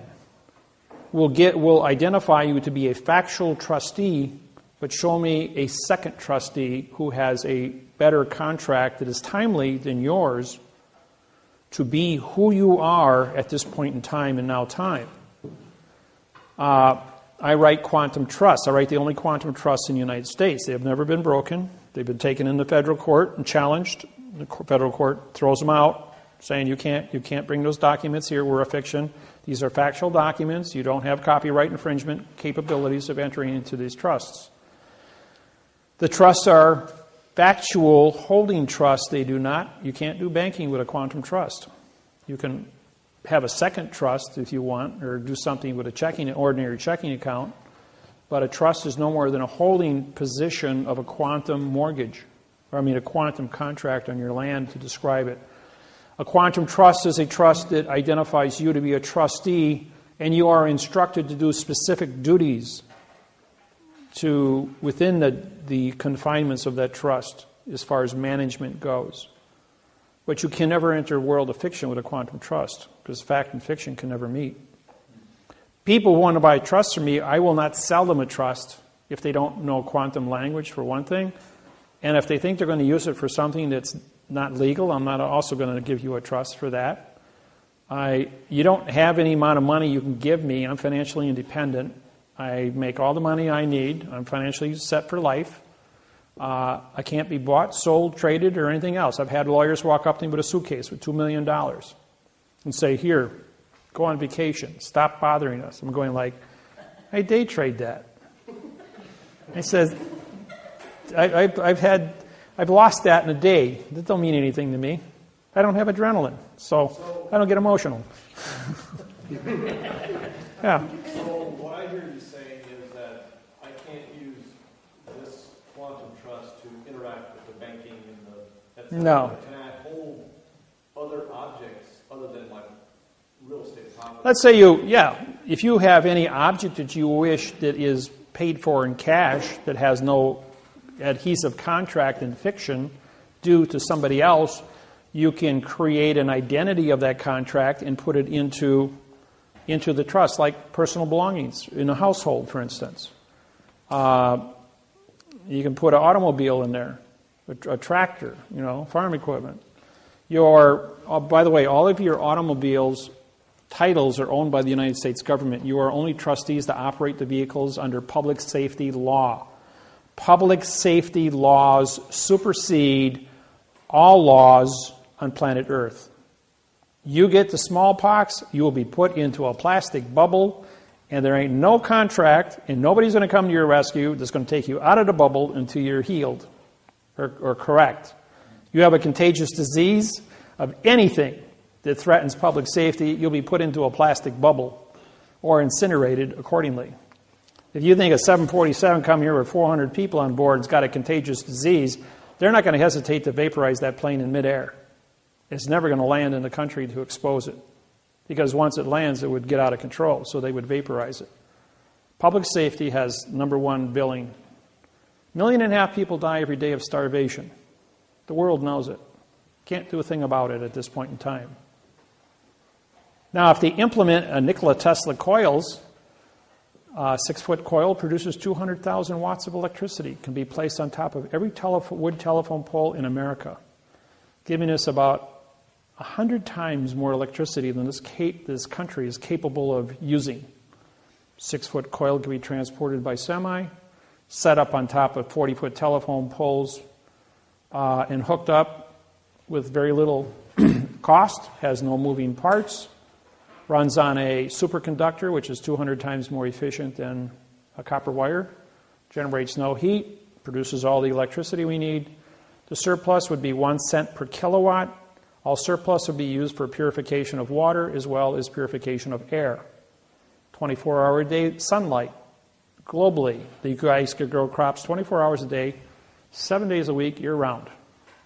will identify you to be a factual trustee, but show me a second trustee who has a better contract that is timely than yours to be who you are at this point in time and now time. I write quantum trusts. I write the only quantum trusts in the United States. They have never been broken. They've been taken into federal court and challenged. The federal court throws them out, saying you can't bring those documents here. We're a fiction. These are factual documents. You don't have copyright infringement capabilities of entering into these trusts. The trusts are factual holding trusts. You can't do banking with a quantum trust. You can have a second trust if you want, or do something with an ordinary checking account. But a trust is no more than a holding position of a quantum mortgage, a quantum contract on your land to describe it. A quantum trust is a trust that identifies you to be a trustee, and you are instructed to do specific duties within the confinements of that trust as far as management goes. But you can never enter a world of fiction with a quantum trust, because fact and fiction can never meet. People who want to buy trusts from me, I will not sell them a trust if they don't know quantum language, for one thing. And if they think they're going to use it for something that's not legal, I'm not also going to give you a trust for that. You don't have any amount of money you can give me. I'm financially independent. I make all the money I need. I'm financially set for life. I can't be bought, sold, traded, or anything else. I've had lawyers walk up to me with a suitcase with $2 million and say, here, go on vacation. Stop bothering us. I'm going like, I day trade that. I said, I've lost that in a day. That don't mean anything to me. I don't have adrenaline, so I don't get emotional. Yeah. So what I hear you saying is that I can't use this quantum trust to interact with the banking and the... No. Can I hold other objects other than my real estate property? Let's say if you have any object that you wish that is paid for in cash that has no adhesive contract in fiction due to somebody else, you can create an identity of that contract and put it into the trust, like personal belongings in a household, for instance. You can put an automobile in there, a tractor, farm equipment. By the way, all of your automobiles titles are owned by the United States government. You are only trustees to operate the vehicles under public safety law. Public safety laws supersede all laws on planet Earth. You get the smallpox, you will be put into a plastic bubble, and there ain't no contract, and nobody's going to come to your rescue that's going to take you out of the bubble until you're healed or correct. You have a contagious disease of anything, that threatens public safety, you'll be put into a plastic bubble or incinerated accordingly. If you think a 747 come here with 400 people on board and it's got a contagious disease, they're not going to hesitate to vaporize that plane in midair. It's never going to land in the country to expose it, because once it lands, it would get out of control, so they would vaporize it. Public safety has number one billing. 1.5 million people die every day of starvation. The world knows it. Can't do a thing about it at this point in time. Now, if they implement a Nikola Tesla coils, a 6-foot coil produces 200,000 watts of electricity, can be placed on top of every wood telephone pole in America, giving us about 100 times more electricity than this country is capable of using. 6-foot coil can be transported by semi, set up on top of 40-foot telephone poles, and hooked up with very little cost, has no moving parts, runs on a superconductor, which is 200 times more efficient than a copper wire, generates no heat, produces all the electricity we need. The surplus would be 1 cent per kilowatt. All surplus would be used for purification of water as well as purification of air. 24-hour-a-day sunlight. Globally, you guys could grow crops 24 hours a day, 7 days a week, year-round,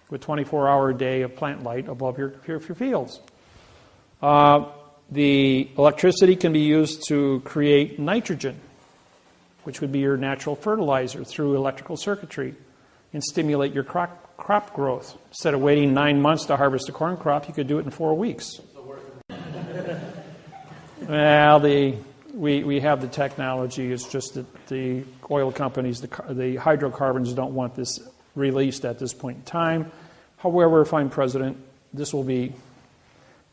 with 24-hour-a-day of plant light above your fields. The electricity can be used to create nitrogen, which would be your natural fertilizer through electrical circuitry, and stimulate your crop growth. Instead of waiting 9 months to harvest a corn crop, you could do it in 4 weeks. Well, we have the technology. It's just that the oil companies, the hydrocarbons, don't want this released at this point in time. However, if I'm president, this will be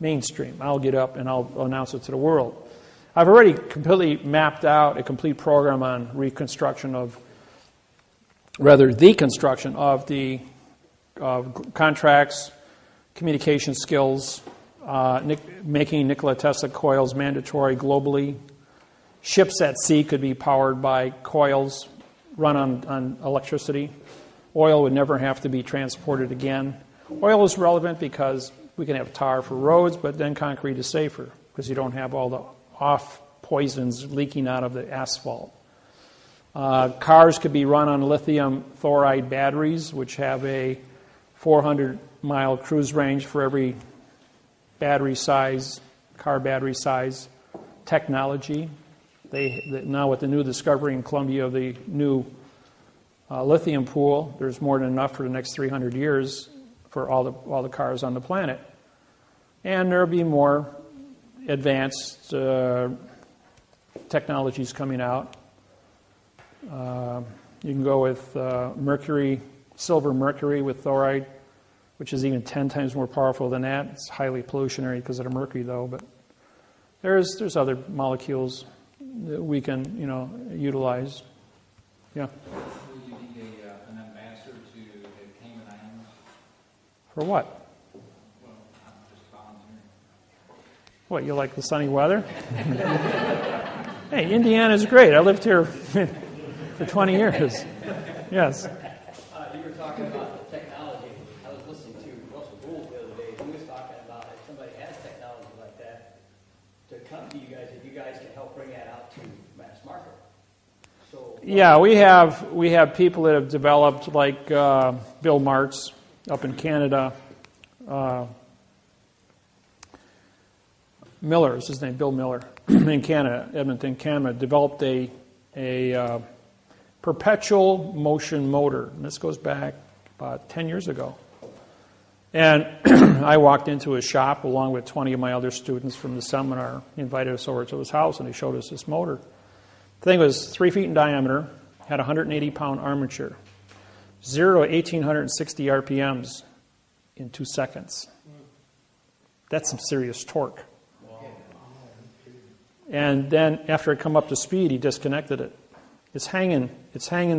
mainstream. I'll get up and I'll announce it to the world. I've already completely mapped out a complete program on the construction of the contracts, communication skills, making Nikola Tesla coils mandatory globally. Ships at sea could be powered by coils run on electricity. Oil would never have to be transported again. Oil is relevant because we can have tar for roads, but then concrete is safer because you don't have all the off poisons leaking out of the asphalt. Cars could be run on lithium fluoride batteries, which have a 400-mile cruise range for every car battery size technology. Now with the new discovery in Colombia of the new lithium pool, there's more than enough for the next 300 years for all the cars on the planet. And there will be more advanced technologies coming out. You can go with silver mercury with thoride, which is even 10 times more powerful than that. It's highly pollutionary because of the mercury, though. But there's other molecules that we can utilize. Yeah. Will you be an ambassador to the Cayman Islands? For what? Well, I'm just volunteering. What, you like the sunny weather? Hey, Indiana's great. I lived here for 20 years. Yes. You were talking about the technology. I was listening to Russell Gould the other day. He was talking about if somebody has technology like that, to come to you guys, if you guys can help bring that out to mass market. So, yeah, we have people that have developed, like Bill Martz up in Canada. Miller is his name, Bill Miller, in Canada, Edmonton, Canada, developed a perpetual motion motor. And this goes back about 10 years ago. And I walked into his shop along with 20 of my other students from the seminar. He invited us over to his house and he showed us this motor. The thing was 3 feet in diameter, had a 180-pound armature, 0 to 1,860 RPMs in 2 seconds. That's some serious torque. And then after it come up to speed, he disconnected it. It's hanging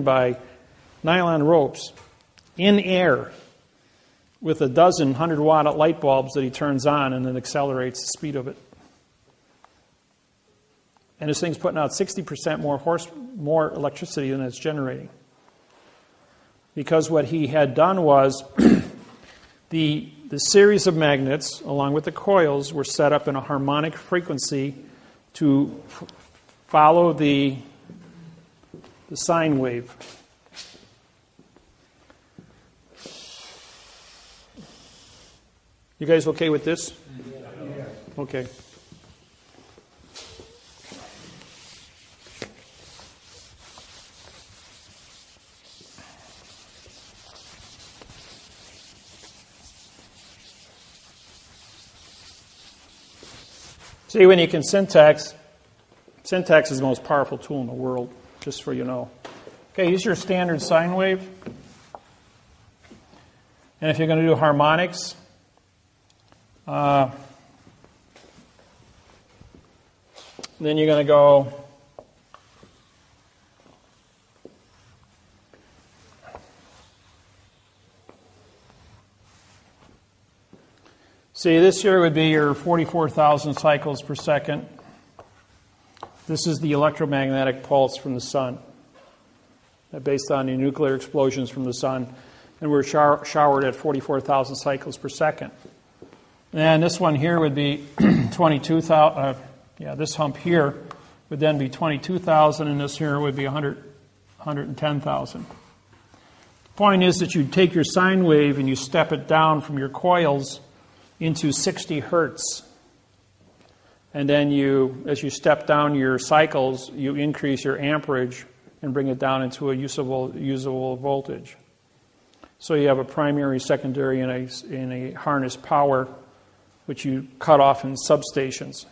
by nylon ropes in air with a dozen 100-watt light bulbs that he turns on and then accelerates the speed of it. And this thing's putting out 60% more electricity than it's generating. Because what he had done was the series of magnets, along with the coils, were set up in a harmonic frequency to follow the sine wave. You guys okay with this? Yeah. Okay. See, when you can syntax is the most powerful tool in the world, just so you know. Okay, use your standard sine wave. And if you're going to do harmonics, then you're going to go see, this here would be your 44,000 cycles per second. This is the electromagnetic pulse from the sun, based on the nuclear explosions from the sun. And we're showered at 44,000 cycles per second. And this one here would be 22,000. This hump here would then be 22,000, and this here would be 110,000. The point is that you take your sine wave and you step it down from your coils into 60 hertz. And then as you step down your cycles, you increase your amperage and bring it down into a usable voltage. So you have a primary, secondary, and a harness power, which you cut off in substations.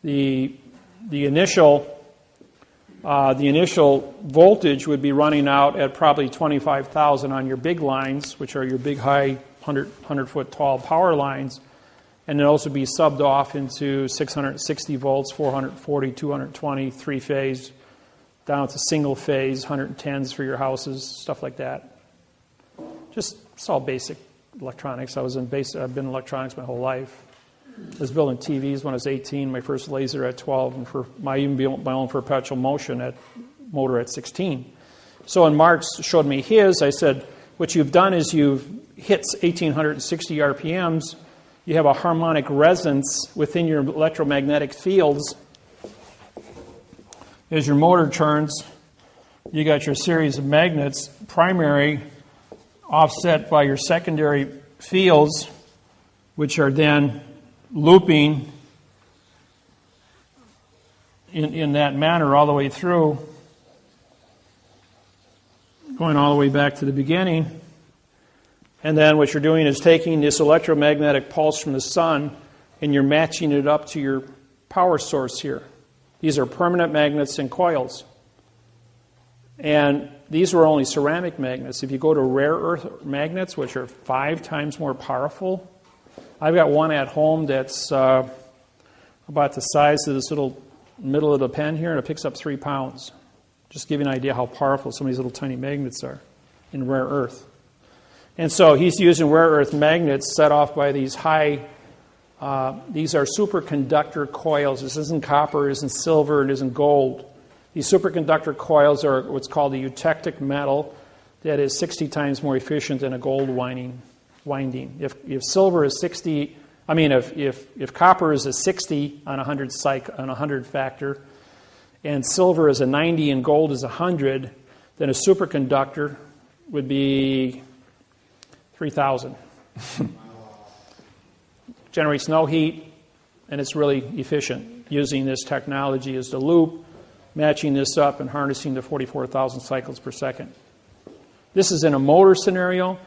The initial voltage would be running out at probably 25,000 on your big lines, which are your big, high, 100-foot tall power lines, and then also be subbed off into 660 volts, 440, 220, three-phase, down to single-phase, 110s for your houses, stuff like that. It's all basic electronics. I've been in electronics my whole life. I was building TVs when I was 18, my first laser at 12, and I even built my own perpetual motion motor at 16. So when Mark showed me his, I said, what you've done is you've hit 1,860 RPMs. You have a harmonic resonance within your electromagnetic fields. As your motor turns, you got your series of magnets, primary, offset by your secondary fields, which are then looping in that manner all the way through, going all the way back to the beginning. And then what you're doing is taking this electromagnetic pulse from the sun and you're matching it up to your power source here. These are permanent magnets and coils. And these were only ceramic magnets. If you go to rare earth magnets, which are 5 times more powerful, I've got one at home that's about the size of this little middle of the pen here, and it picks up 3 pounds. Just give you an idea how powerful some of these little tiny magnets are in rare earth. And so he's using rare earth magnets set off by these these are superconductor coils. This isn't copper, it isn't silver, it isn't gold. These superconductor coils are what's called a eutectic metal that is 60 times more efficient than a gold winding. If silver is 60, if copper is a 60 on 100 factor, and silver is a 90 and gold is 100, then a superconductor would be 3,000. Generates no heat, and it's really efficient using this technology as the loop, matching this up and harnessing the 44,000 cycles per second. This is in a motor scenario.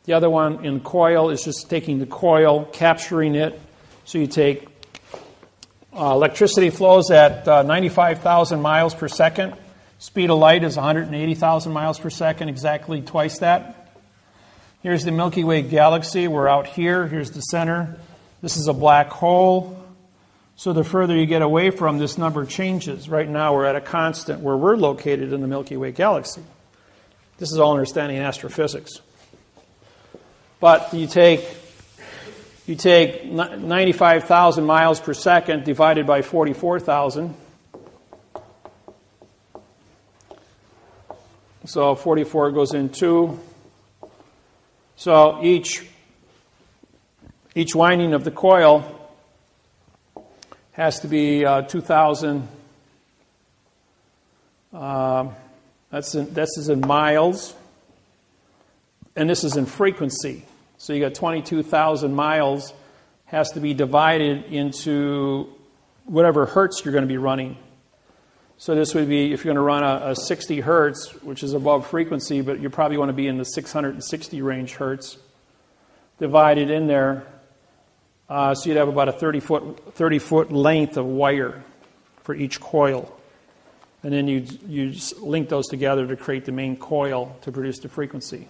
The other one in coil is just taking the coil, capturing it. So you take electricity flows at 95,000 miles per second. Speed of light is 180,000 miles per second, exactly twice that. Here's the Milky Way galaxy. We're out here. Here's the center. This is a black hole. So the further you get away from, this number changes. Right now we're at a constant where we're located in the Milky Way galaxy. This is all understanding astrophysics. But you take 95,000 miles per second divided by 44,000. So 44 goes in 2. So each Each winding of the coil has to be 2,000. This is in miles, and this is in frequency. So you got 22,000 miles has to be divided into whatever hertz you're going to be running. So this would be, if you're going to run a 60 hertz, which is above frequency, but you probably want to be in the 660 range hertz, divided in there. So you'd have about a 30-foot length of wire for each coil. And then you link those together to create the main coil to produce the frequency.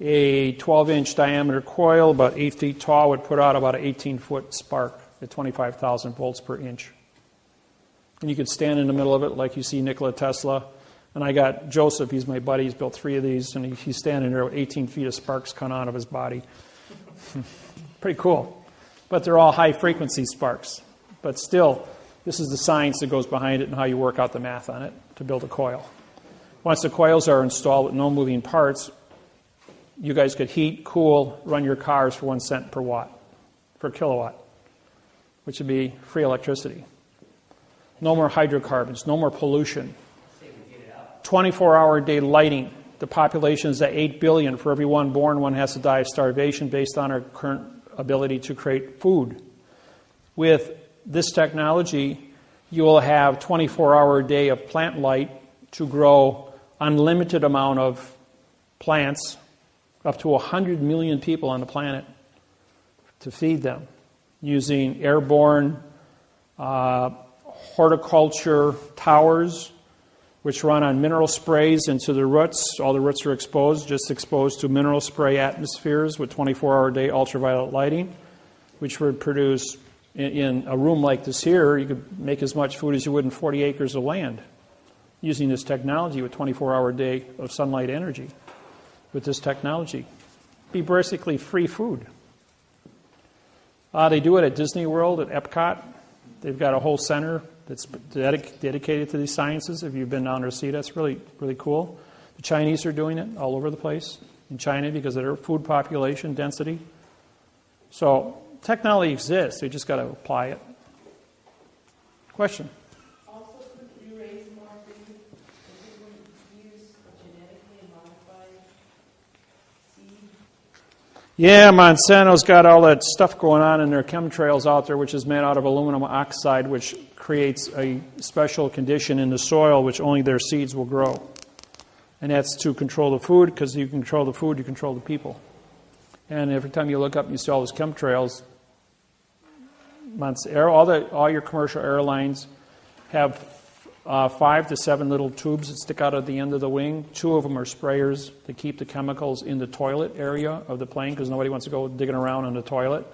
A 12-inch diameter coil, about 8 feet tall, would put out about an 18-foot spark at 25,000 volts per inch. And you could stand in the middle of it like you see Nikola Tesla. And I got Joseph, he's my buddy, he's built 3 of these, and he's standing there with 18 feet of sparks coming out of his body. Pretty cool. But they're all high-frequency sparks. But still, this is the science that goes behind it and how you work out the math on it to build a coil. Once the coils are installed with no moving parts, you guys could heat, cool, run your cars for 1 cent per kilowatt, which would be free electricity. No more hydrocarbons, no more pollution. 24-hour-a-day lighting. The population is at 8 billion. For every one born, one has to die of starvation based on our current ability to create food. With this technology, you will have 24-hour-a-day of plant light to grow unlimited amount of plants, up to 100 million people on the planet, to feed them, using airborne horticulture towers, which run on mineral sprays into the roots. All the roots are just exposed to mineral spray atmospheres with 24-hour-a-day ultraviolet lighting, which would produce, in a room like this here, you could make as much food as you would in 40 acres of land using this technology with 24-hour-a-day of sunlight energy. With this technology, be basically free food. They do it at Disney World, at Epcot. They've got a whole center that's dedicated to these sciences. If you've been down there to see it, that's really, really cool. The Chinese are doing it all over the place in China because of their food population density. So technology exists. They just got to apply it. Question? Also, could you raise more food if you use genetically modified seed? Yeah, Monsanto's got all that stuff going on in their chemtrails out there, which is made out of aluminum oxide, which creates a special condition in the soil which only their seeds will grow. And that's to control the food, because you control the food, you control the people. And every time you look up and you see all those chemtrails, all your commercial airlines have 5 to 7 little tubes that stick out at the end of the wing. 2 of them are sprayers to keep the chemicals in the toilet area of the plane, because nobody wants to go digging around in the toilet.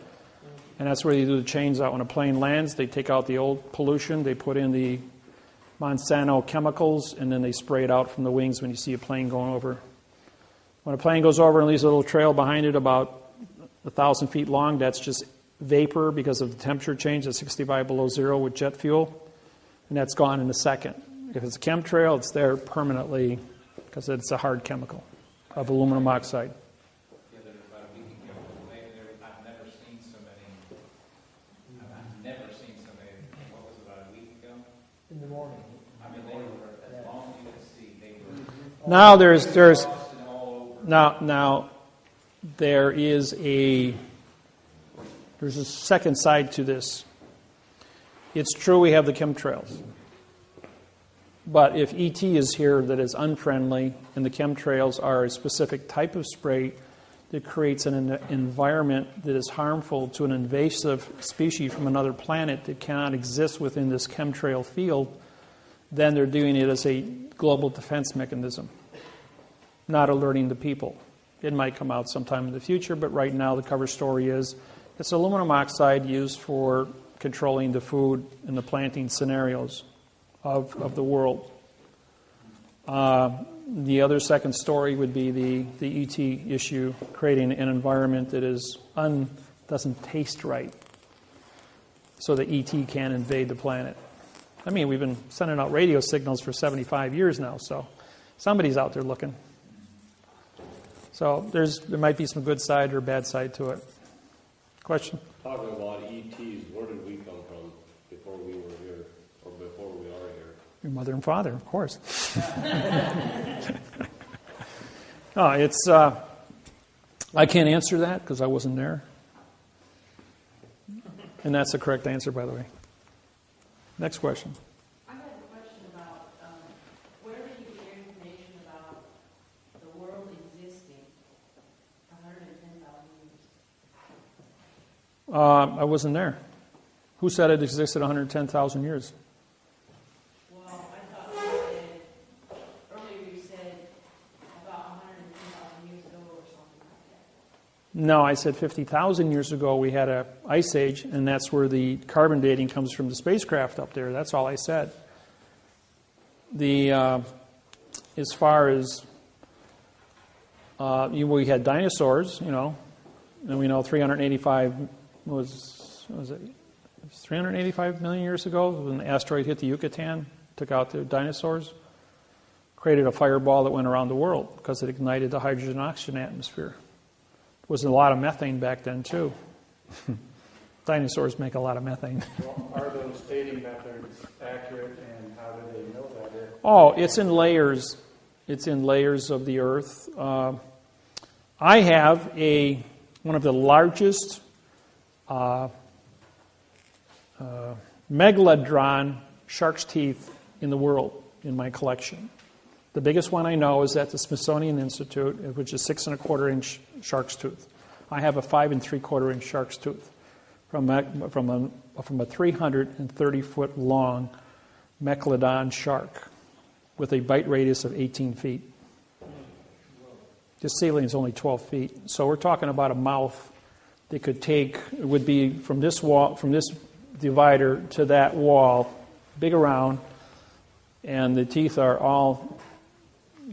And that's where they do the change out. When a plane lands, they take out the old pollution, they put in the Monsanto chemicals, and then they spray it out from the wings when you see a plane going over. When a plane goes over and leaves a little trail behind it about 1,000 feet long, that's just vapor because of the temperature change at 65 below zero with jet fuel. And that's gone in a second. If it's a chemtrail, it's there permanently because it's a hard chemical of aluminum oxide. Yeah, there's about a week ago, I've never seen so many, what was it, about a week ago? In the morning. I mean, they were, as long as you could see, they were. Now there's all over. now there's a second side to this. It's true we have the chemtrails. But if ET is here that is unfriendly and the chemtrails are a specific type of spray that creates an environment that is harmful to an invasive species from another planet that cannot exist within this chemtrail field, then they're doing it as a global defense mechanism, not alerting the people. It might come out sometime in the future, but right now the cover story is it's aluminum oxide used for controlling the food and the planting scenarios of the world. The other second story would be the ET issue, creating an environment that doesn't taste right, so that ET can't invade the planet. I mean, we've been sending out radio signals for 75 years now, so somebody's out there looking. So there might be some good side or bad side to it. Question? Talking about ETs, where did we come from before we were here, or before we are here? Your mother and father, of course. No, it's. I can't answer that because I wasn't there. And that's the correct answer, by the way. Next question. I have a question about where did you get your information about the world existing 110,000 years? I wasn't there. Who said it existed 110,000 years? Well, I thought you said, earlier you said about 110,000 years ago or something like that. No, I said 50,000 years ago we had an ice age, and that's where the carbon dating comes from the spacecraft up there. That's all I said. As far as we had dinosaurs, and we know 385 was it 385 million years ago when the asteroid hit the Yucatan, took out the dinosaurs, created a fireball that went around the world because it ignited the hydrogen and oxygen atmosphere. There was a lot of methane back then, too. Dinosaurs make a lot of methane. Well, are those dating methods accurate, and how do they know that? Oh, it's in layers. It's in layers of the Earth. I have one of the largest megalodon shark's teeth in the world in my collection. The biggest one I know is at the Smithsonian Institute, which is 6 1/4-inch shark's tooth. I have a 5 3/4-inch shark's tooth from a 330-foot long megalodon shark with a bite radius of 18 feet. The ceiling is only 12 feet, so we're talking about a mouth that could take. It would be from this wall, from this divider to that wall, big around, and the teeth are all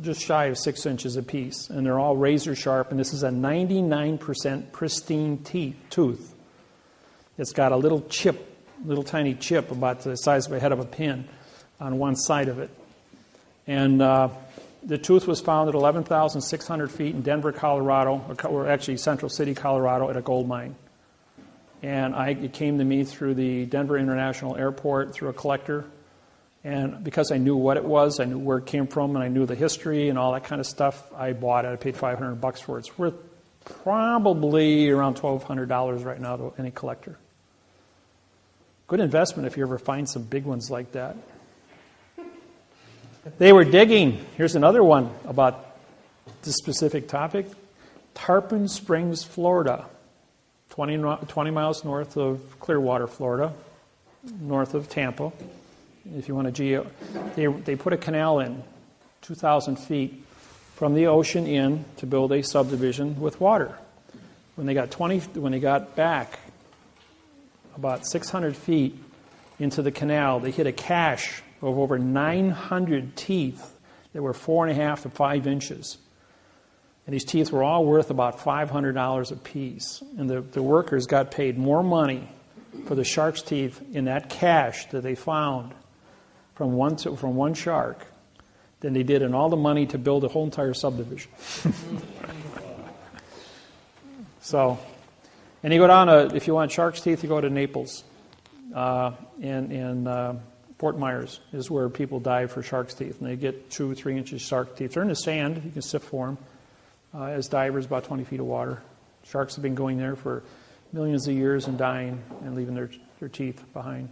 just shy of 6 inches apiece, and they're all razor sharp, and this is a 99% pristine tooth. It's got a little tiny chip about the size of a head of a pin on one side of it. And the tooth was found at 11,600 feet in Denver, Colorado, or actually Central City, Colorado, at a gold mine. And it came to me through the Denver International Airport, through a collector. And because I knew what it was, I knew where it came from, and I knew the history and all that kind of stuff, I bought it. I paid $500 for it. It's worth probably around $1,200 right now to any collector. Good investment if you ever find some big ones like that. They were digging. Here's another one about this specific topic. Tarpon Springs, Florida, 20 miles north of Clearwater, Florida, north of Tampa. If you want to they put a canal in 2,000 feet from the ocean in to build a subdivision with water. When they got back about 600 feet into the canal, they hit a cache of over 900 teeth that were 4.5 to 5 inches. And these teeth were all worth about $500 a piece. And the workers got paid more money for the shark's teeth in that cache that they found from one shark than they did in all the money to build a whole entire subdivision. So, and you go down if you want shark's teeth, you go to Naples. And Fort Myers is where people dive for shark's teeth, and they get 2 or 3 inches shark teeth. They're in the sand. You can sift for them. As divers, about 20 feet of water. Sharks have been going there for millions of years and dying and leaving their teeth behind.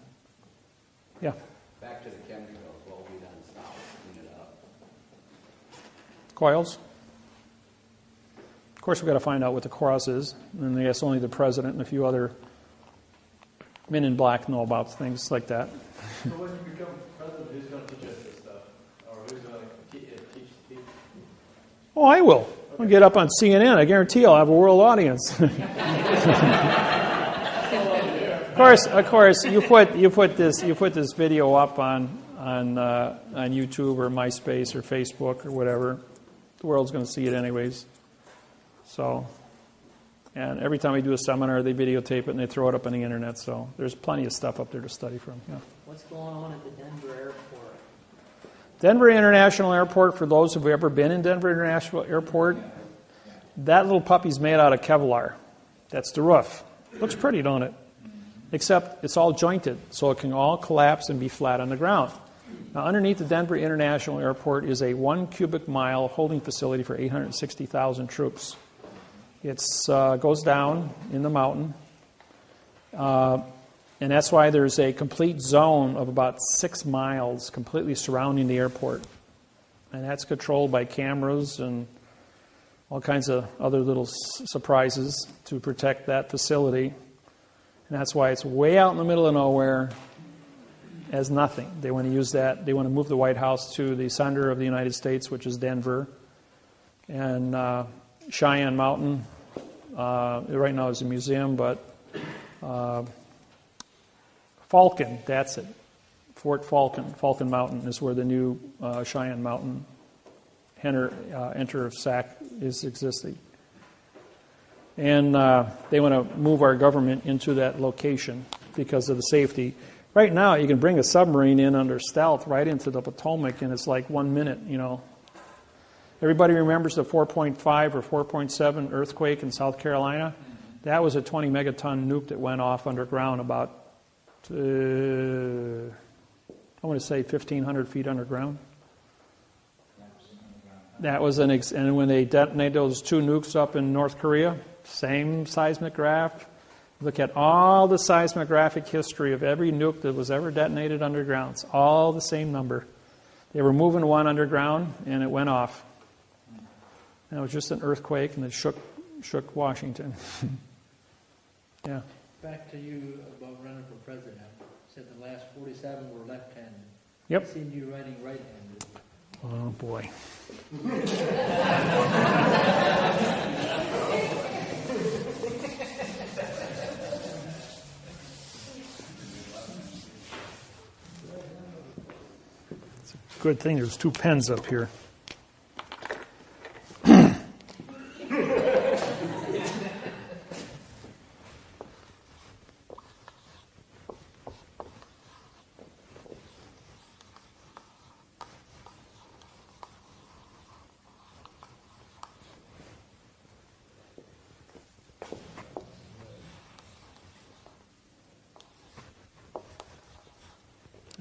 Yeah. Back to the chemicals, what will be done stop, clean it up. Coils. Of course, we've got to find out what the cross is, and I guess only the president and a few other men in black know about things like that. So when you become president, who's going to teach us this stuff? Or who's going to teach the people? Oh, I will. I'll get up on CNN. I guarantee I'll have a world audience. Of course, you put this video up on YouTube or MySpace or Facebook or whatever. The world's going to see it anyways. So, and every time we do a seminar, they videotape it and they throw it up on the internet. So there's plenty of stuff up there to study from. Yeah. What's going on at the Denver airport? Denver International Airport, for those who have ever been in Denver International Airport, that little puppy's made out of Kevlar. That's the roof. Looks pretty, don't it? Except it's all jointed, so it can all collapse and be flat on the ground. Now, underneath the Denver International Airport is a 1 cubic mile holding facility for 860,000 troops. It goes down in the mountain, and that's why there's a complete zone of about 6 miles completely surrounding the airport. And that's controlled by cameras and all kinds of other little surprises to protect that facility. And that's why it's way out in the middle of nowhere as nothing. They want to use that. They want to move the White House to the center of the United States, which is Denver. And Cheyenne Mountain, right now is a museum, but Falcon, that's it. Fort Falcon Mountain is where the new Cheyenne Mountain enter of SAC is existing. And they want to move our government into that location because of the safety. Right now, you can bring a submarine in under stealth right into the Potomac, and it's like 1 minute, Everybody remembers the 4.5 or 4.7 earthquake in South Carolina? That was a 20 megaton nuke that went off underground about, I want to say 1,500 feet underground. That was and when they detonated those 2 nukes up in North Korea, same seismograph. Look at all the seismographic history of every nuke that was ever detonated underground. It's all the same number. They were moving one underground, and it went off. And it was just an earthquake, and it shook Washington. Yeah. Back to you about running for president. You said the last 47 were left-handed. Yep. I've seen you writing right-handed. Oh, boy. It's a good thing there's 2 pens up here.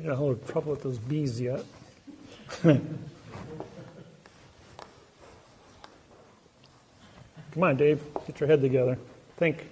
I got a little trouble with those bees yet. Come on, Dave. Get your head together. Think.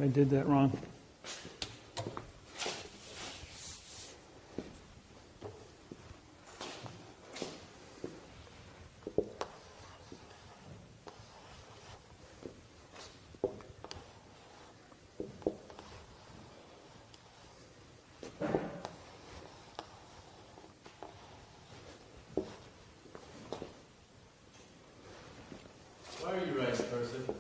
I did that wrong. Why are you writing, person?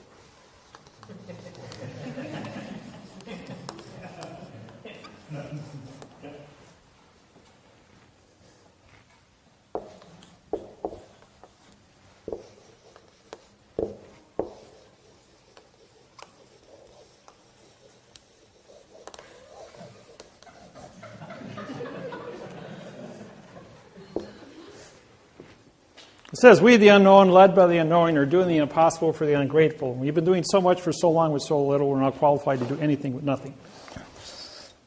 It says, we, the unknown, led by the unknowing, are doing the impossible for the ungrateful. We've been doing so much for so long with so little, we're not qualified to do anything with nothing.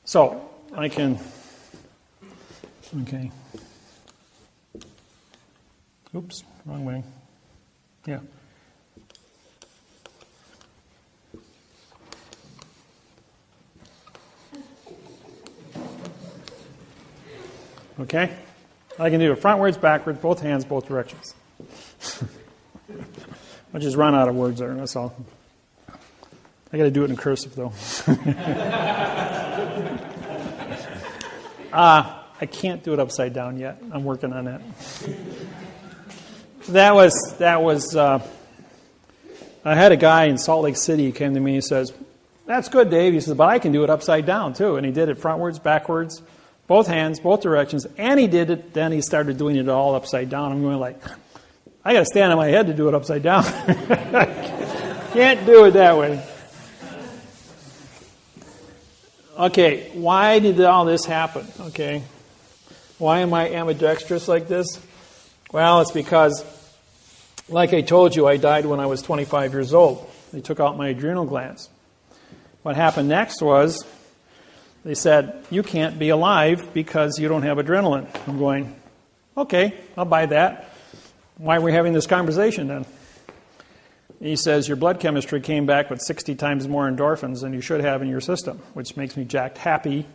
So, I can... Okay. Oops, wrong way. Yeah. Okay? I can do it frontwards, backwards, both hands, both directions. I just run out of words there, that's all. I got to do it in cursive, though. I can't do it upside down yet. I'm working on that. that was. I had a guy in Salt Lake City who came to me and says, "That's good, Dave." He says, "But I can do it upside down too." And he did it frontwards, backwards, both hands, both directions, and he did it. Then he started doing it all upside down. I'm going like, I got to stand on my head to do it upside down. Can't do it that way. Okay, why did all this happen? Okay, why am I ambidextrous like this? Well, it's because, like I told you, I died when I was 25 years old. They took out my adrenal glands. What happened next was they said, "You can't be alive because you don't have adrenaline." I'm going, okay, I'll buy that. Why are we having this conversation then? He says, "Your blood chemistry came back with 60 times more endorphins than you should have in your system," which makes me jacked happy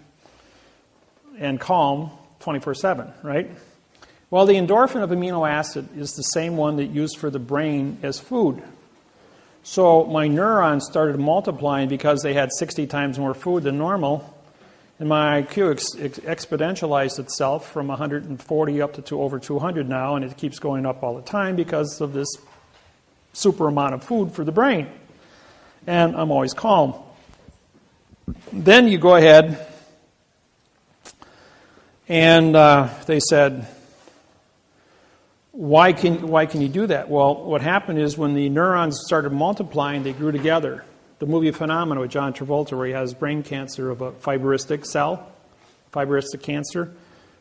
and calm 24/7, right? Well, the endorphin of amino acid is the same one that used for the brain as food. So my neurons started multiplying because they had 60 times more food than normal, and my IQ exponentialized itself from 140 up to over 200 now, and it keeps going up all the time because of this super amount of food for the brain. And I'm always calm. Then you go ahead, and they said, why can you do that? Well, what happened is when the neurons started multiplying, they grew together. The movie Phenomena with John Travolta, where he has brain cancer of a fibristic cell, fibristic cancer.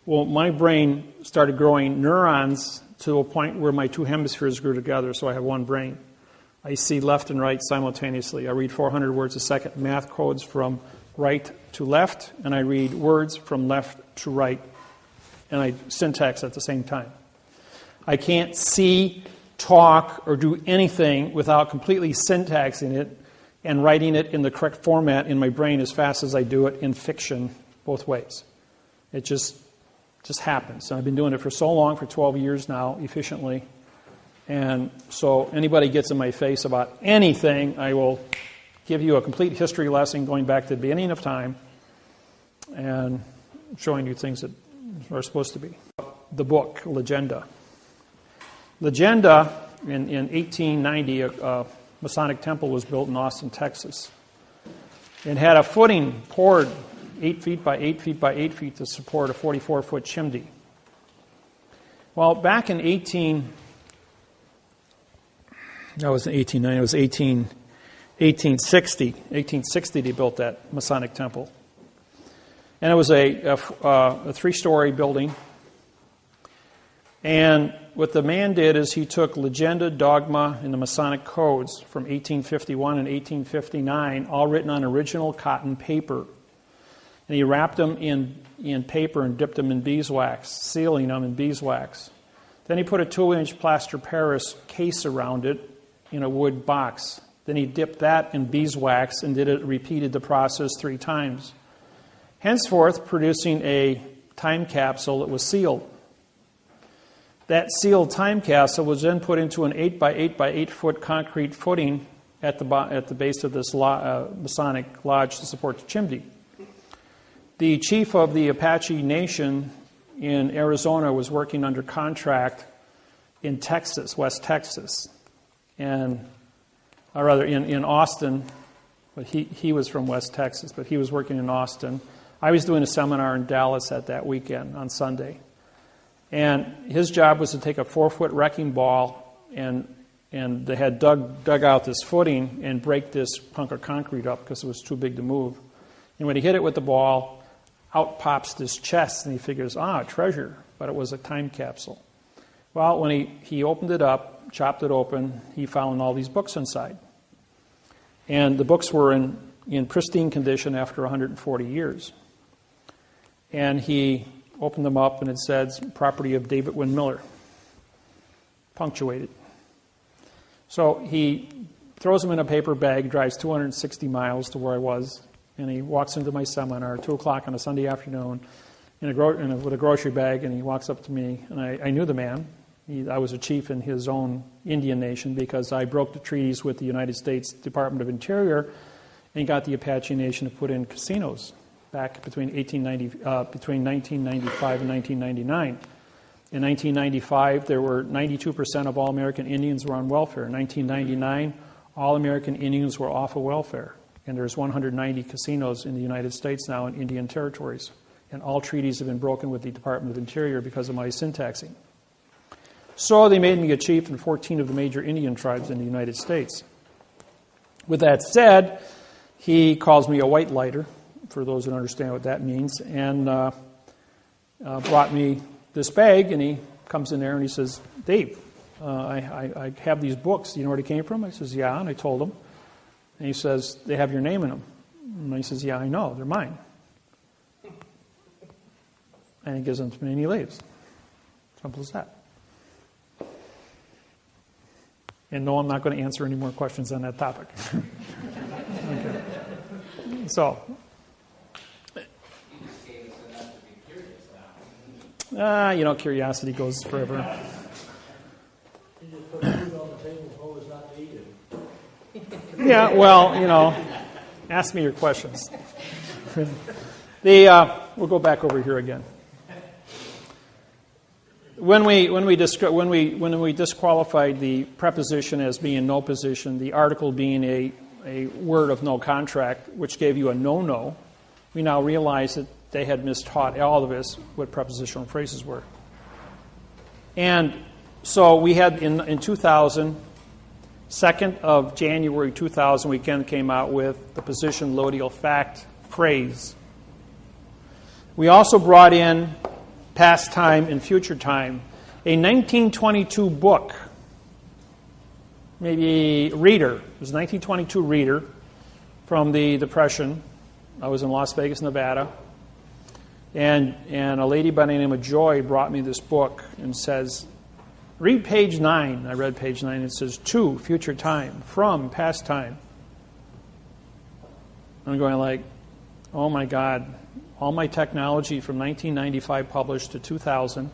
Well, my brain started growing neurons to a point where my two hemispheres grew together, so I have one brain. I see left and right simultaneously. I read 400 words a second, math codes from right to left, and I read words from left to right, and I syntax at the same time. I can't see, talk, or do anything without completely syntaxing it and writing it in the correct format in my brain as fast as I do it in fiction, both ways. It just happens. And I've been doing it for so long, for 12 years now, efficiently. And so anybody gets in my face about anything, I will give you a complete history lesson going back to the beginning of time and showing you things that are supposed to be. The book, Legenda. Legenda, in 1890, a Masonic temple was built in Austin, Texas. It had a footing poured 8 feet by 8 feet by 8 feet to support a 44-foot chimney. Well, back in 1860, they built that Masonic temple. And it was a 3-story building. And what the man did is he took legenda, dogma, and the Masonic codes from 1851 and 1859, all written on original cotton paper. And he wrapped them in paper and dipped them in beeswax, sealing them in beeswax. Then he put a 2-inch plaster Paris case around it in a wood box. Then he dipped that in beeswax and repeated the process 3 times. Henceforth, producing a time capsule that was sealed. That sealed time capsule was then put into an 8 by 8 by 8 foot concrete footing at the base of this Masonic lodge to support the chimney. The chief of the Apache Nation in Arizona was working under contract in Texas, West Texas, or rather in Austin, but he was from West Texas, but he was working in Austin. I was doing a seminar in Dallas that weekend on Sunday. And his job was to take a 4-foot wrecking ball, and they had dug out this footing and break this hunk of concrete up because it was too big to move. And when he hit it with the ball, out pops this chest, and he figures, treasure, but it was a time capsule. Well, when he opened it up, chopped it open, he found all these books inside. And the books were in pristine condition after 140 years. And he opened them up, and it says, property of David-Wynn Miller, punctuated. So he throws them in a paper bag, drives 260 miles to where I was, and he walks into my seminar, 2 o'clock on a Sunday afternoon, with a grocery bag, and he walks up to me, and I knew the man. I was a chief in his own Indian nation because I broke the treaties with the United States Department of Interior and got the Apache Nation to put in casinos back between 1995 and 1999. In 1995, there were 92% of all American Indians were on welfare. In 1999, all American Indians were off of welfare. And there's 190 casinos in the United States now in Indian territories. And all treaties have been broken with the Department of Interior because of my syntaxing. So they made me a chief in 14 of the major Indian tribes in the United States. With that said, he calls me a white lighter, for those who don't understand what that means, and brought me this bag, and he comes in there and he says, Dave, I have these books. Do you know where they came from? I says, yeah, and I told him. And he says, they have your name in them. And he says, yeah, I know, they're mine. And he gives them to me and he leaves. Simple as that. And no, I'm not going to answer any more questions on that topic. Okay. So. Curiosity goes forever. You just put food on the table before it's not eaten. Yeah, well, ask me your questions. We'll go back over here again. When we disqualified the preposition as being no position, the article being a word of no contract, which gave you a no-no, we now realize that they had mistaught all of us what prepositional phrases were. And so we had in 2000, 2nd of January 2000, we came out with the position loadial fact phrase. We also brought in past time and future time. A 1922 book, maybe reader, it was a 1922 reader from the Depression. I was in Las Vegas, Nevada. And a lady by the name of Joy brought me this book and says, read page 9. I read page 9. It says, to, future time, from, past time. I'm going like, oh my God. All my technology from 1995 published to 2000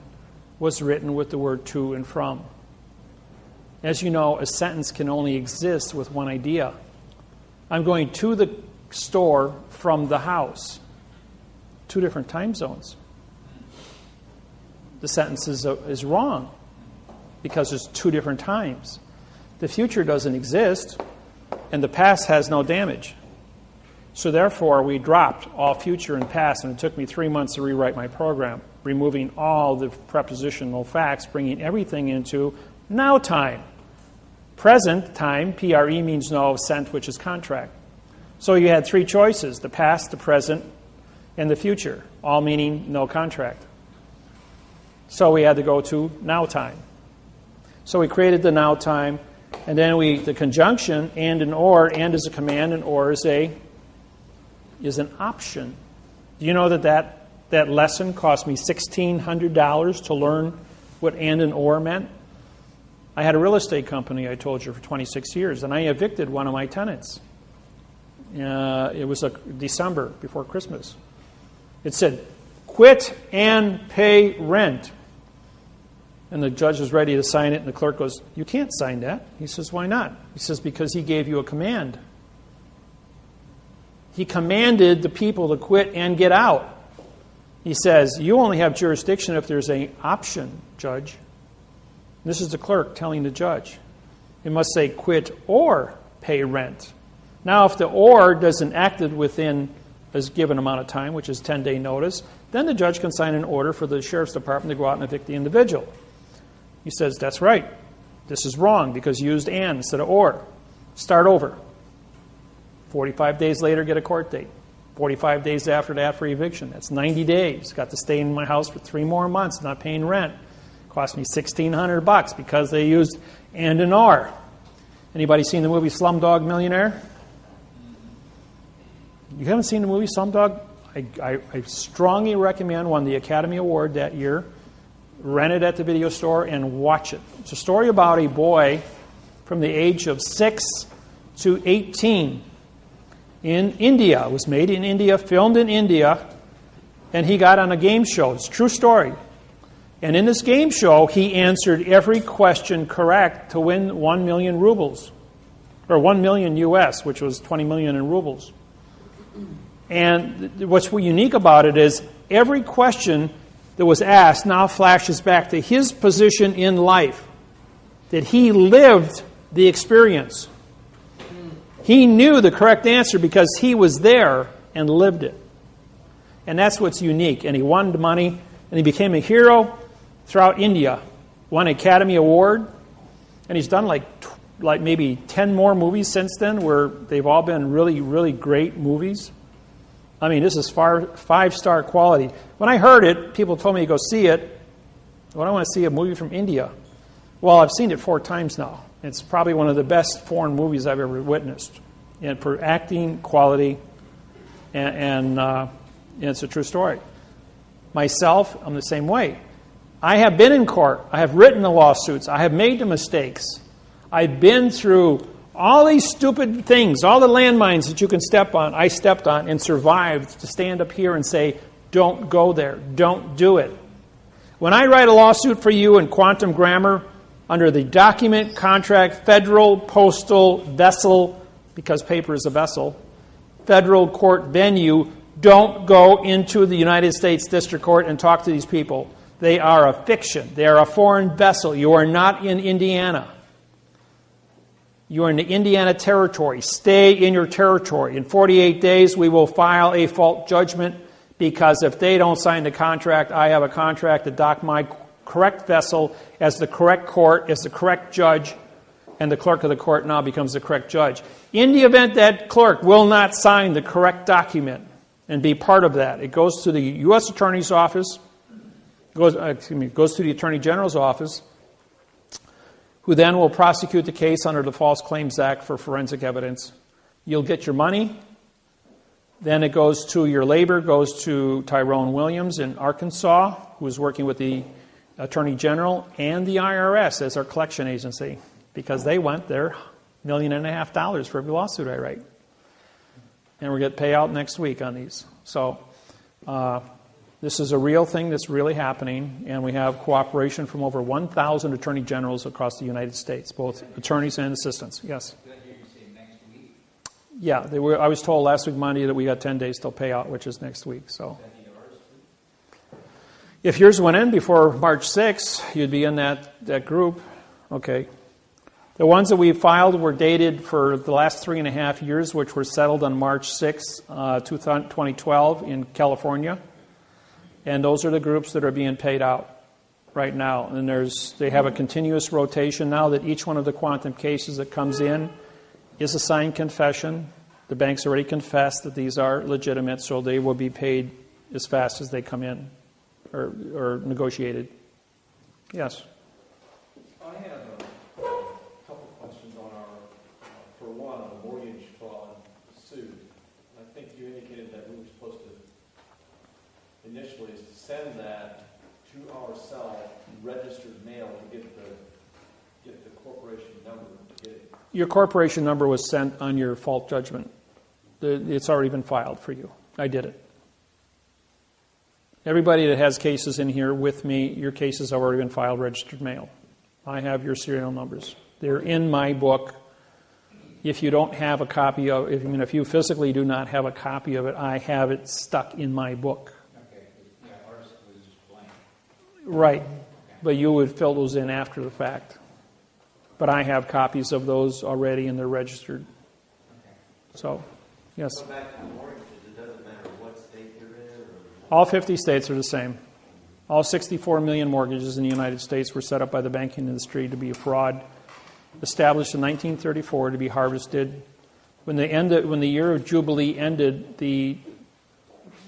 was written with the word to and from. As you know, a sentence can only exist with one idea. I'm going to the store from the house. 2 different time zones. The sentence is wrong because there's 2 different times. The future doesn't exist, and the past has no damage. So therefore, we dropped all future and past, and it took me 3 months to rewrite my program, removing all the prepositional facts, bringing everything into now time. Present time, PRE, means no, sent, which is contract. So you had 3 choices, the past, the present, and the future, all meaning no contract. So we had to go to now time. So we created the now time, and then the conjunction, and or, and is a command, and or is an option. Do you know that lesson cost me $1,600 to learn what and or meant? I had a real estate company, I told you, for 26 years, and I evicted one of my tenants. It was December, before Christmas. It said, quit and pay rent. And the judge was ready to sign it, and the clerk goes, you can't sign that. He says, why not? He says, because he gave you a command. He commanded the people to quit and get out. He says, you only have jurisdiction if there's an option, judge. This is the clerk telling the judge. It must say quit or pay rent. Now, if the or doesn't act within a given amount of time, which is 10-day notice, then the judge can sign an order for the sheriff's department to go out and evict the individual. He says, that's right. This is wrong because you used and instead of or. Start over. 45 days later, get a court date. 45 days after that for eviction. That's 90 days. Got to stay in my house for 3 more months, not paying rent. Cost me $1,600 because they used and or. Anybody seen the movie Slumdog Millionaire? You haven't seen the movie Slumdog? I strongly recommend, won the Academy Award that year. Rent it at the video store and watch it. It's a story about a boy from the age of 6 to 18 in India. It was made in India, filmed in India, and he got on a game show. It's a true story. And in this game show, he answered every question correct to win 1 million rubles, or 1 million US, which was 20 million in rubles. And what's unique about it is every question that was asked now flashes back to his position in life, that he lived the experience. He knew the correct answer because he was there and lived it. And that's what's unique. And he won the money, and he became a hero throughout India. Won an Academy Award, and he's done like maybe 10 more movies since then where they've all been really, really great movies. I mean, this is 5-star quality. When I heard it, people told me to go see it. Well, I want to see a movie from India. Well, I've seen it 4 times now. It's probably one of the best foreign movies I've ever witnessed. And for acting, quality, and it's a true story. Myself, I'm the same way. I have been in court. I have written the lawsuits. I have made the mistakes. I've been through all these stupid things, all the landmines that you can step on, I stepped on and survived to stand up here and say, don't go there. Don't do it. When I write a lawsuit for you in quantum grammar under the document, contract, federal, postal, vessel, because paper is a vessel, federal court venue, don't go into the United States District Court and talk to these people. They are a fiction. They are a foreign vessel. You are not in Indiana. You are in the Indiana territory. Stay in your territory. In 48 days, we will file a fault judgment because if they don't sign the contract, I have a contract to dock my correct vessel as the correct court, as the correct judge, and the clerk of the court now becomes the correct judge. In the event that clerk will not sign the correct document and be part of that, it goes to the U.S. Attorney's Office, goes to the Attorney General's office, who then will prosecute the case under the False Claims Act for forensic evidence. You'll get your money. Then it goes to your labor, goes to Tyrone Williams in Arkansas, who is working with the Attorney General and the IRS as our collection agency, because they want their $1.5 million for every lawsuit I write. And we're going to pay out next week on these. So this is a real thing that's really happening, and we have cooperation from over 1,000 attorney generals across the United States, both attorneys and assistants. Yes? Did I hear you say next week? Yeah, I was told last week Monday that we got 10 days till payout, which is next week. So, if yours went in before March 6th, you'd be in that group. Okay. The ones that we filed were dated for the last 3.5 years, which were settled on March 6th, 2012 in California. And those are the groups that are being paid out right now. And they have a continuous rotation now that each one of the quantum cases that comes in is a signed confession. The bank's already confessed that these are legitimate, so they will be paid as fast as they come in or negotiated. Yes? I have a couple questions on for one, on the mortgage fraud suit. I think you indicated that we were supposed to initially is to send that to ourselves, registered mail, to get the corporation number. To get it. Your corporation number was sent on your fault judgment. It's already been filed for you. I did it. Everybody that has cases in here with me, your cases have already been filed registered mail. I have your serial numbers. They're in my book. If you don't have a copy of it, if you physically do not have a copy of it, I have it stuck in my book. Ours was just blank. Right, but you would fill those in after the fact. But I have copies of those already, and they're registered. So, yes. Go back to the mortgages. It doesn't matter what state you're in? All 50 states are the same. All 64 million mortgages in the United States were set up by the banking industry to be a fraud, established in 1934 to be harvested. When the year of Jubilee ended,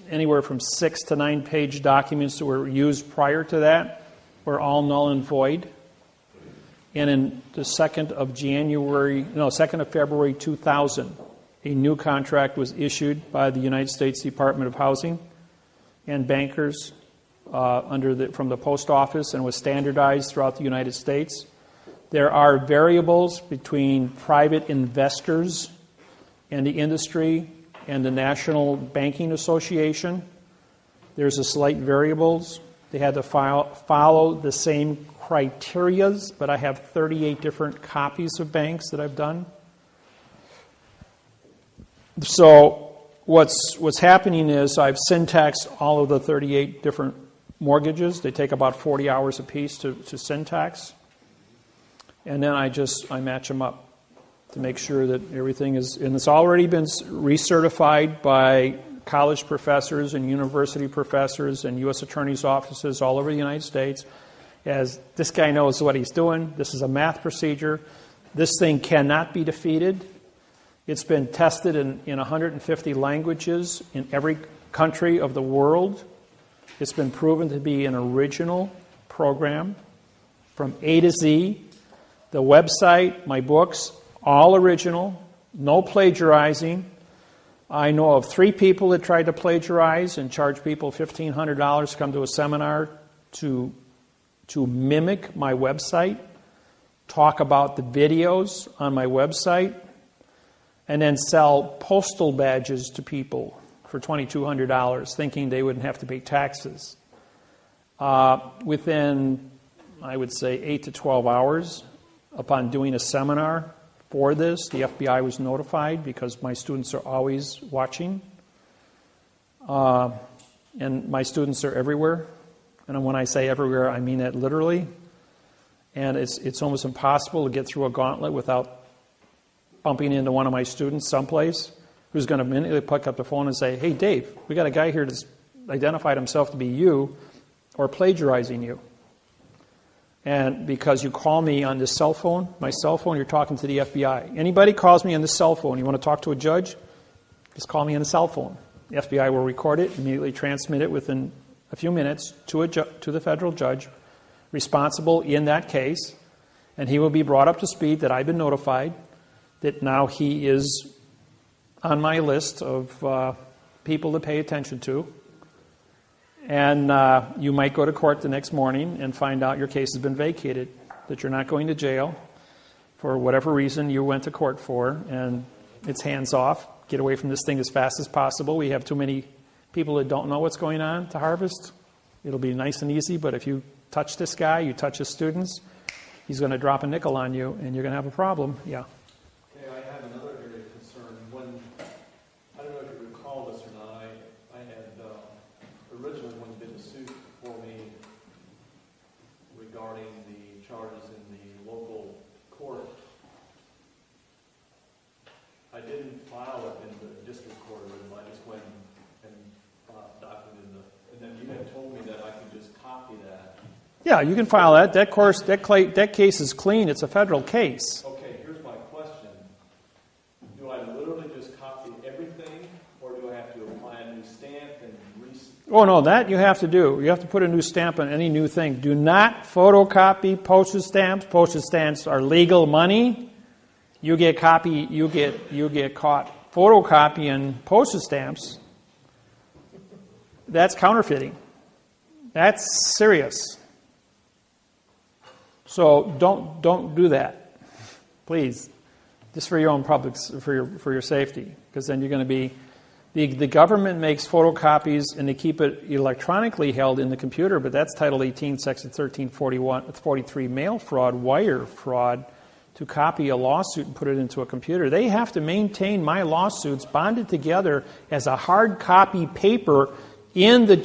anywhere from 6 to 9 page documents that were used prior to that were all null and void. And in the 2nd of February 2000, a new contract was issued by the United States Department of Housing and bankers from the post office, and was standardized throughout the United States. There are variables between private investors and the industry and the National Banking Association. There's a slight variables. They had to follow the same criterias, but I have 38 different copies of banks that I've done. So what's happening is I've syntaxed all of the 38 different mortgages. They take about 40 hours apiece to syntax. And then I match them up to make sure that everything is, and it's already been recertified by college professors and university professors and U.S. attorneys' offices all over the United States, as this guy knows what he's doing. This is a math procedure. This thing cannot be defeated. It's been tested in 150 languages in every country of the world. It's been proven to be an original program from A to Z. The website, my books, all original, no plagiarizing. I know of 3 people that tried to plagiarize and charge people $1,500 to come to a seminar to mimic my website, talk about the videos on my website, and then sell postal badges to people for $2,200, thinking they wouldn't have to pay taxes. Within, I would say, 8 to 12 hours, upon doing a seminar for this, the FBI was notified because my students are always watching. And my students are everywhere. And when I say everywhere, I mean that literally. And it's almost impossible to get through a gauntlet without bumping into one of my students someplace who's going to immediately pick up the phone and say, "Hey, Dave, we got a guy here that's identified himself to be you or plagiarizing you. And because you call me on this cell phone, my cell phone, you're talking to the FBI. Anybody calls me on the cell phone, you want to talk to a judge, just call me on the cell phone. The FBI will record it, immediately transmit it within a few minutes to the federal judge responsible in that case, and he will be brought up to speed that I've been notified that now he is on my list of people to pay attention to. And you might go to court the next morning and find out your case has been vacated, that you're not going to jail for whatever reason you went to court for, and it's hands off. Get away from this thing as fast as possible. We have too many people that don't know what's going on to harvest. It'll be nice and easy, but if you touch this guy, you touch his students, he's going to drop a nickel on you, and you're going to have a problem. Yeah. Okay, I have another area of concern. I don't know if you recall this or not, I had originally when you did the suit for me regarding the charges in the local court, I didn't file it in the district court originally. I just went and documented and then you had told me that I could just copy that. Yeah, you can file that. That case is clean. It's a federal case. Okay, here's my question. Do I literally just copy everything, or do I have to apply a new stamp and Oh, no, that you have to do. You have to put a new stamp on any new thing. Do not photocopy postage stamps. Postage stamps are legal money. You get caught photocopying postage stamps. That's counterfeiting. That's serious. So don't do that, please. Just for your own public, for your safety, because then you're going to be. The government makes photocopies and they keep it electronically held in the computer, but that's Title 18, Section 1343, mail fraud, wire fraud, to copy a lawsuit and put it into a computer. They have to maintain my lawsuits bonded together as a hard copy paper in the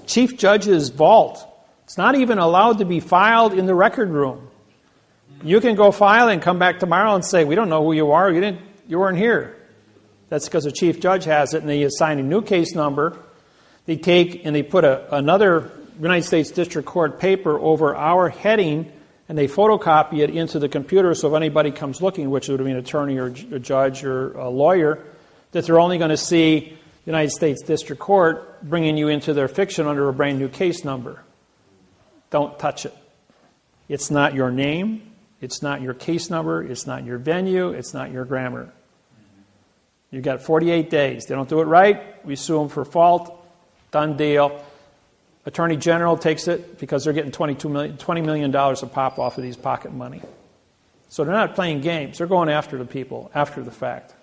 chief judge's vault. It's not even allowed to be filed in the record room. You can go file and come back tomorrow and say, "We don't know who you are. You weren't here." That's because the chief judge has it, and they assign a new case number. They take and they put another United States District Court paper over our heading, and they photocopy it into the computer, so if anybody comes looking, which would be an attorney or a judge or a lawyer, that they're only going to see the United States District Court bringing you into their fiction under a brand new case number. Don't touch it. It's not your name. It's not your case number. It's not your venue. It's not your grammar. You've got 48 days. They don't do it right, we sue them for fault. Done deal. Attorney General takes it because they're getting $20 million a pop off of these pocket money. So they're not playing games. They're going after the people after the fact.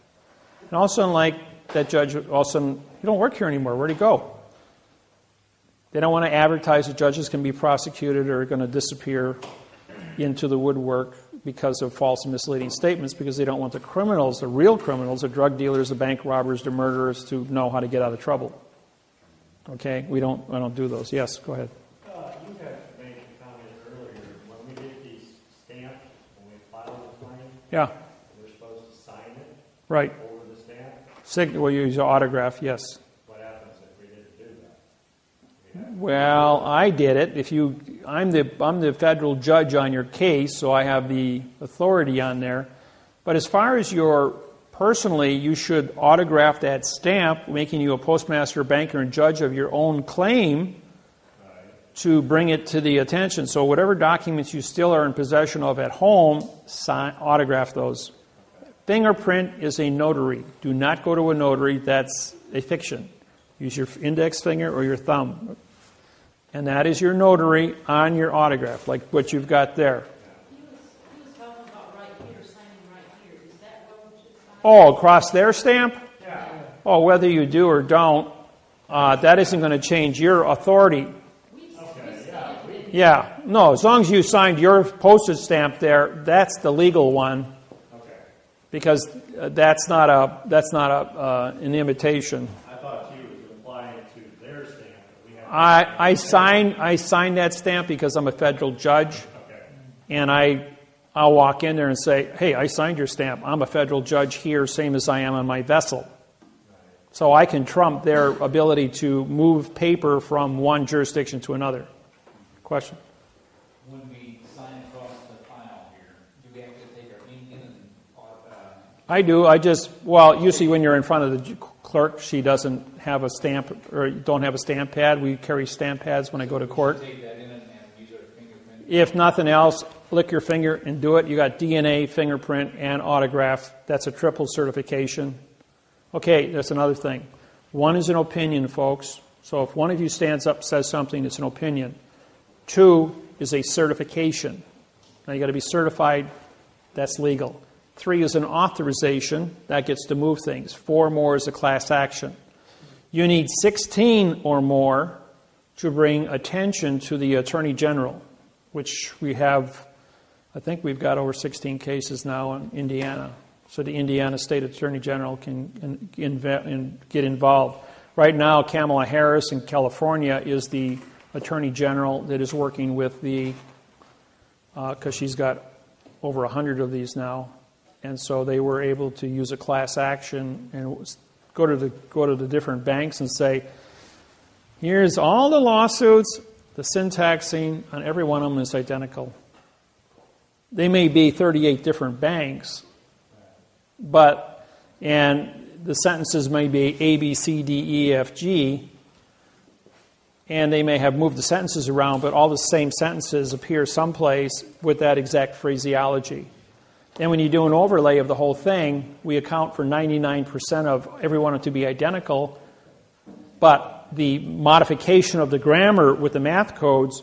And all of a sudden, like that judge, all of a sudden, you don't work here anymore. Where'd he go? They don't want to advertise that judges can be prosecuted or are going to disappear into the woodwork because of false and misleading statements, because they don't want the criminals, the real criminals, the drug dealers, the bank robbers, the murderers, to know how to get out of trouble. Okay, I don't do those. Yes, go ahead. You had made a comment earlier, when we get these stamped, when we file the claim, Yeah, we're supposed to sign it right. over the stamp. We'll use your autograph, yes. What happens if we didn't do that? Well, I did it. I'm the federal judge on your case, so I have the authority on there. But as far as personally, you should autograph that stamp, making you a postmaster, banker, and judge of your own claim to bring it to the attention. So whatever documents you still are in possession of at home, autograph those. Fingerprint is a notary. Do not go to a notary. That's a fiction. Use your index finger or your thumb. And that is your notary on your autograph, like what you've got there. He was talking about right here, signing right here. Is that what we should sign? Oh, across their stamp? Yeah. Oh, whether you do or don't, that isn't going to change your authority. Okay, yeah. Yeah, no, as long as you signed your postage stamp there, that's the legal one. Okay. Because that's not an imitation. I thought you was applying to their stamp. I sign that stamp because I'm a federal judge, Okay. and I'll walk in there and say, hey, I signed your stamp. I'm a federal judge here, same as I am on my vessel. So I can trump their ability to move paper from one jurisdiction to another. Question? When we sign across the file here, do we have to take our ink in and I do. Usually when you're in front of the clerk, she doesn't have a stamp or don't have a stamp pad. We carry stamp pads when I go to court. take that in and use our fingerprint? If nothing else, lick your finger and do it. You got DNA, fingerprint, and autograph. That's a triple certification. Okay, that's another thing. One is an opinion, folks. So if one of you stands up and says something, it's an opinion. 2 is a certification. Now you got to be certified. That's legal. 3 is an authorization. That gets to move things. 4 more is a class action. You need 16 or more to bring attention to the Attorney General, which we have, I think we've got over 16 cases now in Indiana. So the Indiana State Attorney General can get involved. Right now, Kamala Harris in California is the Attorney General that is working with because she's got over 100 of these now. And so they were able to use a class action and go to the different banks and say, here's all the lawsuits, the syntaxing on every one of them is identical. They may be 38 different banks, and the sentences may be A, B, C, D, E, F, G, and they may have moved the sentences around, but all the same sentences appear someplace with that exact phraseology. And when you do an overlay of the whole thing, we account for 99% of every one to be identical, but the modification of the grammar with the math codes,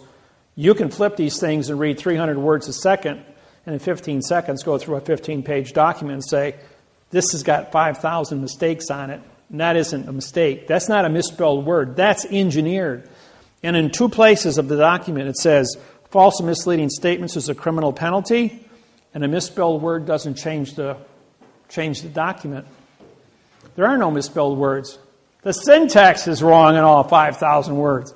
you can flip these things and read 300 words a second, and in 15 seconds go through a 15-page document and say, this has got 5,000 mistakes on it, and that isn't a mistake. That's not a misspelled word. That's engineered. And in 2 places of the document it says, false and misleading statements is a criminal penalty, and a misspelled word doesn't change the document. There are no misspelled words. The syntax is wrong in all 5,000 words.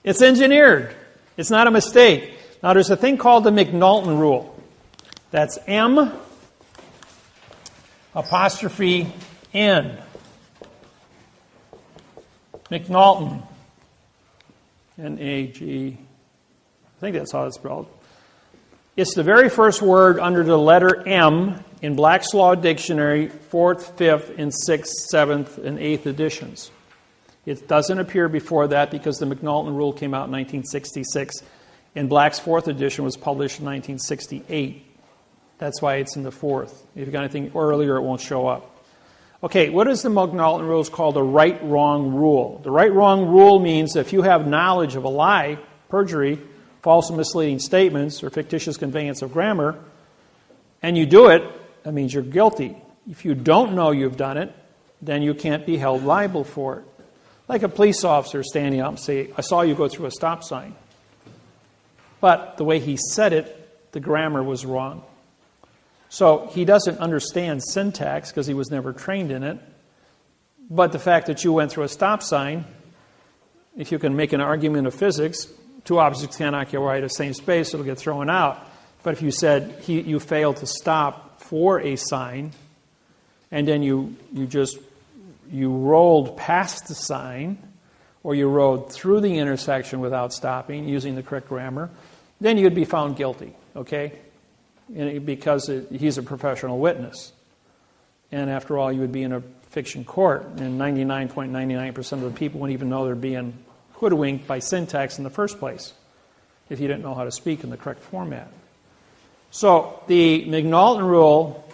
It's engineered. It's not a mistake. Now, there's a thing called the McNulton rule. That's M apostrophe N. McNulton. N-A-G. I think that's how it's spelled. It's the very first word under the letter M in Black's Law Dictionary, 4th, 5th, and 6th, 7th, and 8th editions. It doesn't appear before that because the McNulton rule came out in 1966, and Black's 4th edition was published in 1968. That's why it's in the 4th. If you've got anything earlier, it won't show up. Okay, what is the McNulton rule? It's called the right-wrong rule. The right-wrong rule means if you have knowledge of a lie, perjury, false and misleading statements, or fictitious conveyance of grammar, and you do it, that means you're guilty. If you don't know you've done it, then you can't be held liable for it. Like a police officer standing up and say, I saw you go through a stop sign. But the way he said it, the grammar was wrong. So he doesn't understand syntax because he was never trained in it. But the fact that you went through a stop sign, if you can make an argument of physics, two objects can't occupy the same space, it'll get thrown out. But if you said you failed to stop for a sign, and then you rolled past the sign, or you rode through the intersection without stopping, using the correct grammar, then you'd be found guilty, okay? Because he's a professional witness. And after all, you would be in a fiction court, and 99.99% of the people wouldn't even know they're being hoodwinked by syntax in the first place, if you didn't know how to speak in the correct format. So the McNaughton rule,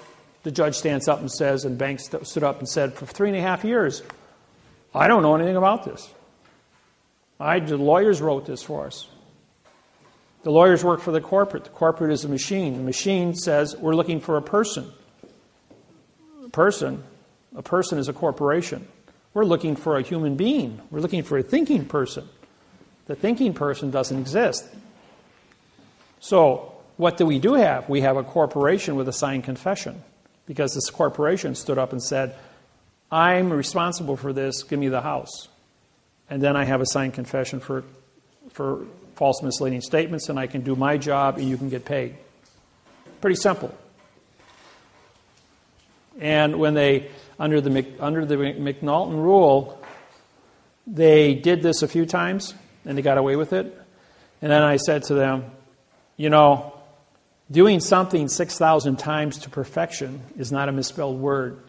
the judge stands up and says, and Banks stood up and said, for 3.5 years, I don't know anything about this. The lawyers wrote this for us. The lawyers work for the corporate. The corporate is a machine. The machine says, we're looking for a person. A person is a corporation. We're looking for a human being. We're looking for a thinking person. The thinking person doesn't exist. So what do we have? We have a corporation with a signed confession, because this corporation stood up and said, I'm responsible for this, give me the house. And then I have a signed confession for false misleading statements, and I can do my job and you can get paid. Pretty simple. And when they, under the McNaughton rule, they did this a few times and they got away with it. And then I said to them, doing something 6,000 times to perfection is not a misspelled word.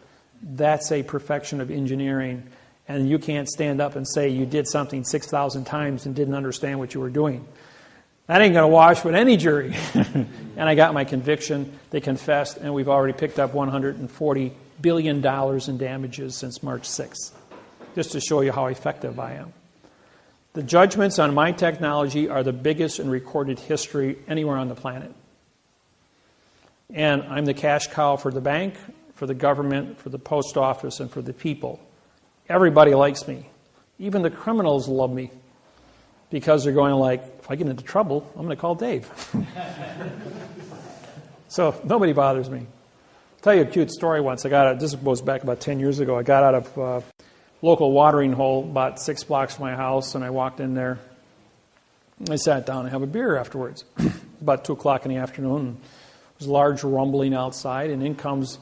That's a perfection of engineering. And you can't stand up and say you did something 6,000 times and didn't understand what you were doing. That ain't going to wash with any jury. And I got my conviction. They confessed, and we've already picked up $140 billion in damages since March 6th, just to show you how effective I am. The judgments on my technology are the biggest in recorded history anywhere on the planet. And I'm the cash cow for the bank, for the government, for the post office, and for the people. Everybody likes me. Even the criminals love me, because they're going like, if I get into trouble, I'm going to call Dave. So nobody bothers me. I'll tell you a cute story once. This goes back about 10 years ago. I got out of a local watering hole about 6 blocks from my house, and I walked in there. I sat down and had a beer afterwards. About 2 o'clock in the afternoon. And there was a large rumbling outside, and in comes,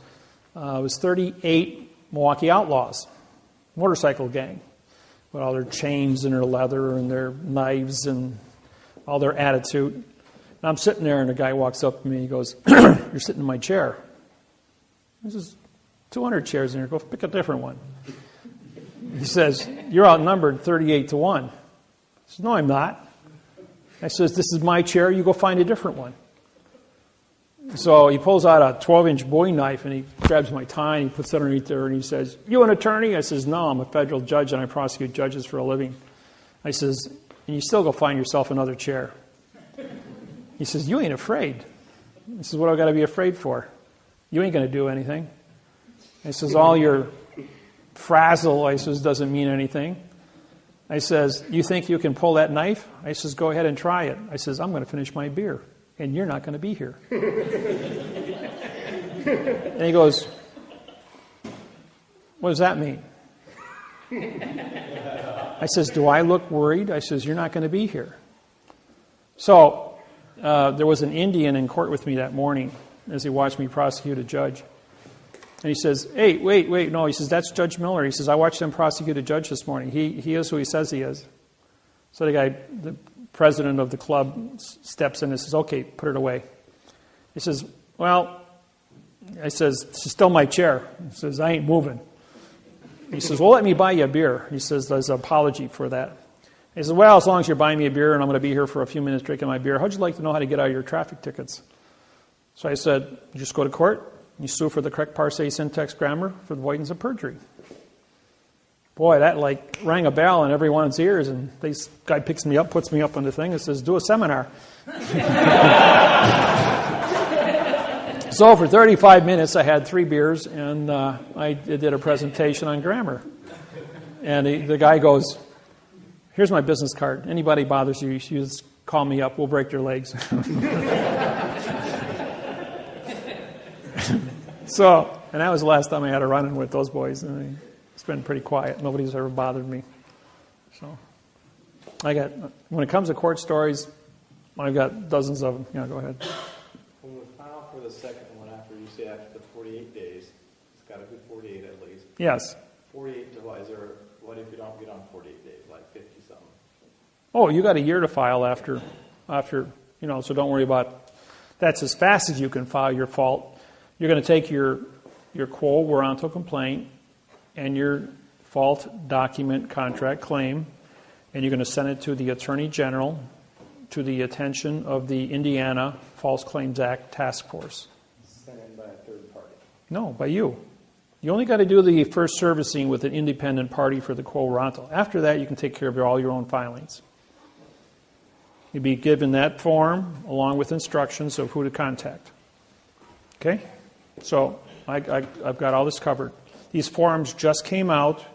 it was 38 Milwaukee Outlaws, motorcycle gang, with all their chains and their leather and their knives and all their attitude. And I'm sitting there, and a guy walks up to me. He goes, "You're sitting in my chair." There's 200 chairs in here. Go pick a different one. He says, "You're outnumbered 38-1. I said, "No, I'm not." I says, "This is my chair. You go find a different one." So he pulls out a 12-inch Bowie knife, and he grabs my tie, and he puts it underneath there, and he says, "You an attorney?" I says, "No, I'm a federal judge, and I prosecute judges for a living." I says, "And you still go find yourself another chair." He says, "You ain't afraid." I says, "What do I got to be afraid for? You ain't going to do anything." I says, "All your Frazao," I says, "doesn't mean anything." I says, "You think you can pull that knife?" I says, "Go ahead and try it." I says, "I'm going to finish my beer, and you're not going to be here." And he goes, "What does that mean?" I says, "Do I look worried?" I says, "You're not going to be here." So there was an Indian in court with me that morning as he watched me prosecute a judge. And he says, "Hey, wait, no." He says, "That's Judge Miller." He says, "I watched him prosecute a judge this morning. He is who he says he is." So the president of the club steps in and says, "Okay, put it away." He says, "Well," I says, "It's still my chair." He says, "I ain't moving." He says, "Well, let me buy you a beer." He says, "There's an apology for that." He says, "Well, as long as you're buying me a beer and I'm going to be here for a few minutes drinking my beer, how'd you like to know how to get out of your traffic tickets?" So I said, "You just go to court, you sue for the correct parsing, syntax, grammar, for the avoidance of perjury." Boy, that like rang a bell in everyone's ears, and this guy picks me up, puts me up on the thing, and says, "Do a seminar." So for 35 minutes, I had 3 beers, and I did a presentation on grammar. And the guy goes, "Here's my business card. Anybody bothers you, you just call me up. We'll break their legs." So, and that was the last time I had a run-in with those boys. And It's been pretty quiet. Nobody's ever bothered me. So, when it comes to court stories, I've got dozens of them. Yeah, go ahead. When we file for the second one, after you say after the 48 days, it's got to be 48 at least. Yes. 48 to what? What if you don't get on 48 days, like 50 something? Oh, you got a year to file after, so don't worry about, that's as fast as you can file your fault. You're going to take your quo warranto complaint and your fault document contract claim, and you're going to send it to the Attorney General to the attention of the Indiana False Claims Act Task Force. Sent in by a third party? No, by you. You only got to do the first servicing with an independent party for the quo warranto. After that, you can take care of all your own filings. You'll be given that form along with instructions of who to contact. Okay? So I've got all this covered. These forms just came out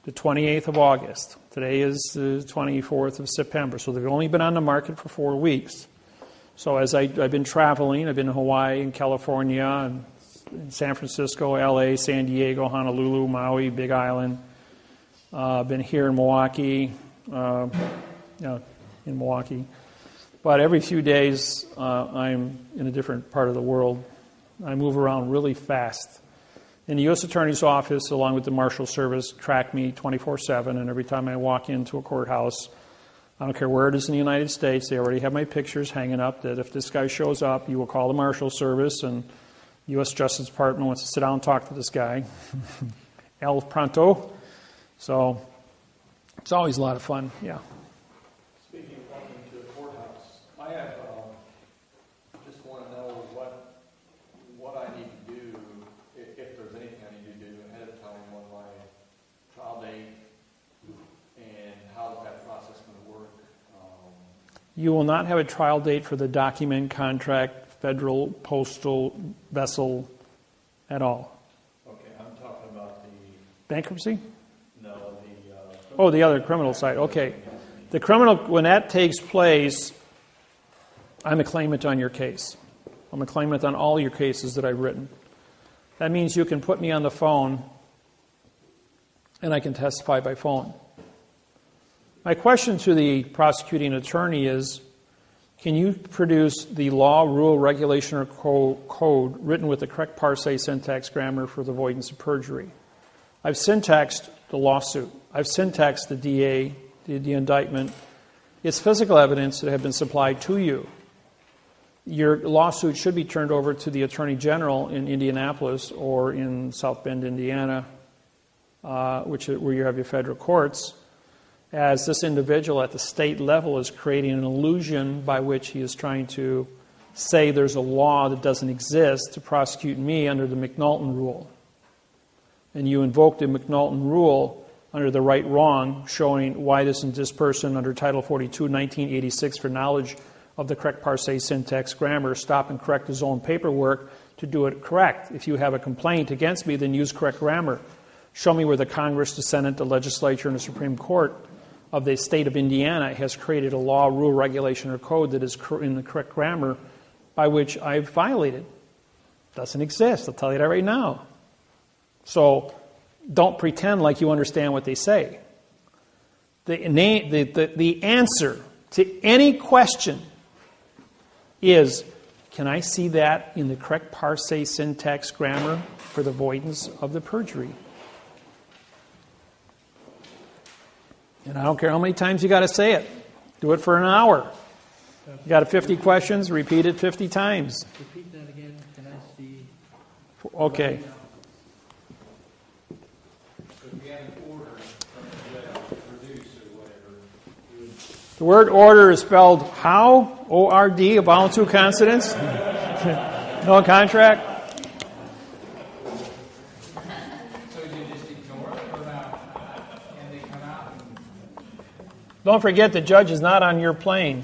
the 28th of August. Today is the 24th of September. So they've only been on the market for 4 weeks. So as I've been traveling, I've been in Hawaii and California and in San Francisco, LA, San Diego, Honolulu, Maui, Big Island. Been here in Milwaukee, in Milwaukee. But every few days, I'm in a different part of the world. I move around really fast. And the U.S. Attorney's Office, along with the Marshal Service, track me 24/7. And every time I walk into a courthouse, I don't care where it is in the United States, they already have my pictures hanging up that if this guy shows up, you will call the Marshal Service and U.S. Justice Department wants to sit down and talk to this guy. El pronto. So it's always a lot of fun, yeah. Speaking of walking to a courthouse, I have just want to know what I need to do, if there's anything I need to do ahead of time on my trial date, and how that process is going to work. You will not have a trial date for the document contract federal postal vessel at all. Okay, I'm talking about the... Bankruptcy? No, the other criminal side. Okay. The criminal, when that takes place, I'm a claimant on your case. I'm a claimant on all your cases that I've written. That means you can put me on the phone and I can testify by phone. My question to the prosecuting attorney is, can you produce the law, rule, regulation, or code written with the correct parse, syntax, grammar for the avoidance of perjury? I've syntaxed the lawsuit. I've syntaxed the DA, the indictment. It's physical evidence that have been supplied to you. Your lawsuit should be turned over to the Attorney General in Indianapolis or in South Bend, Indiana, where you have your federal courts, as this individual at the state level is creating an illusion by which he is trying to say there's a law that doesn't exist to prosecute me under the McNulton rule. And you invoke the McNulton rule under the right-wrong, showing why this person under Title 42, 1986, for knowledge of the correct parse, syntax, grammar, stop and correct his own paperwork to do it correct. If you have a complaint against me, then use correct grammar. Show me where the Congress, the Senate, the legislature, and the Supreme Court of the state of Indiana has created a law, rule, regulation, or code that is in the correct grammar by which I've violated. Doesn't exist. I'll tell you that right now. So don't pretend like you understand what they say. The answer to any question is, can I see that in the correct parse, syntax, grammar for the avoidance of the perjury? And I don't care how many times you got to say it. Do it for an hour. You got 50 questions, repeat it 50 times. Repeat that again. Can I see? Okay. If we have an order from the judge to produce or whatever, The word order is spelled how? O-R-D, a vowel and two consonants? No contract? Don't forget the judge is not on your plane.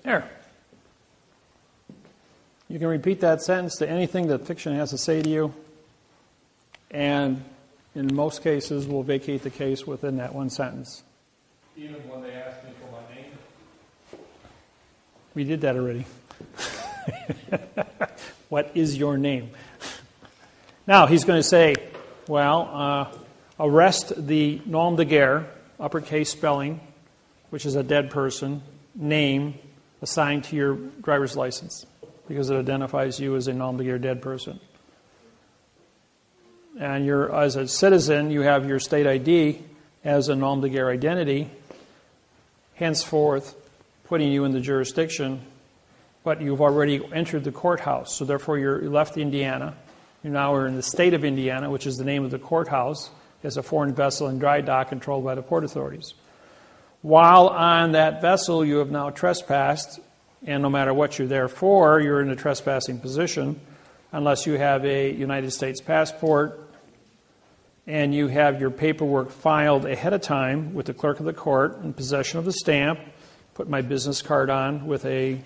There. You can repeat that sentence to anything that fiction has to say to you, and in most cases, we'll vacate the case within that one sentence. Even when they ask me for my name? We did that already. What is your name? Now, he's going to say, well, arrest the nom de guerre, uppercase spelling, which is a dead person, name assigned to your driver's license, because it identifies you as a nom de guerre dead person. And as a citizen, you have your state ID as a nom de guerre identity, henceforth putting you in the jurisdiction, but you've already entered the courthouse. So therefore, you left Indiana. You now are in the state of Indiana, which is the name of the courthouse, as a foreign vessel in dry dock controlled by the port authorities. While on that vessel, you have now trespassed, and no matter what you're there for, you're in a trespassing position, unless you have a United States passport and you have your paperwork filed ahead of time with the clerk of the court in possession of the stamp, put my business card on with a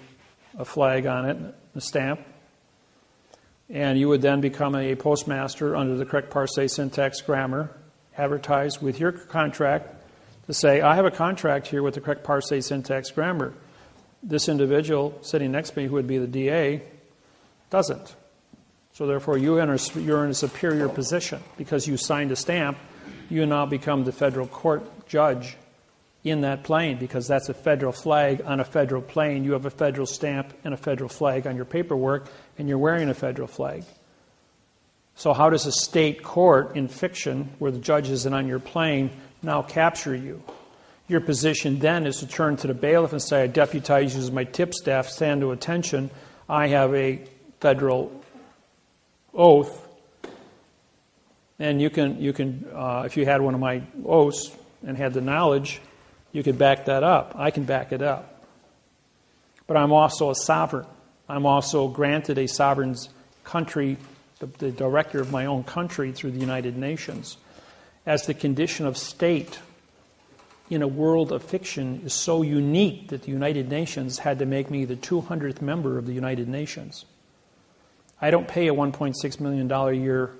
flag on it, a stamp, and you would then become a postmaster under the correct parse, syntax, grammar, advertised with your contract to say, I have a contract here with the correct parse, syntax, grammar. This individual sitting next to me, who would be the DA, doesn't. So therefore, you're in a superior position. Because you signed a stamp, you now become the federal court judge in that plane, because that's a federal flag on a federal plane. You have a federal stamp and a federal flag on your paperwork, and you're wearing a federal flag. So how does a state court in fiction, where the judge isn't on your plane, now capture you? Your position then is to turn to the bailiff and say, I deputize you as my tip staff, stand to attention. I have a federal oath, and you can if you had one of my oaths and had the knowledge, you could back that up. I can back it up. But I'm also a sovereign. I'm also granted a sovereign's country, the director of my own country through the United Nations. As the condition of state in a world of fiction is so unique that the United Nations had to make me the 200th member of the United Nations. I don't pay a $1.6 million a year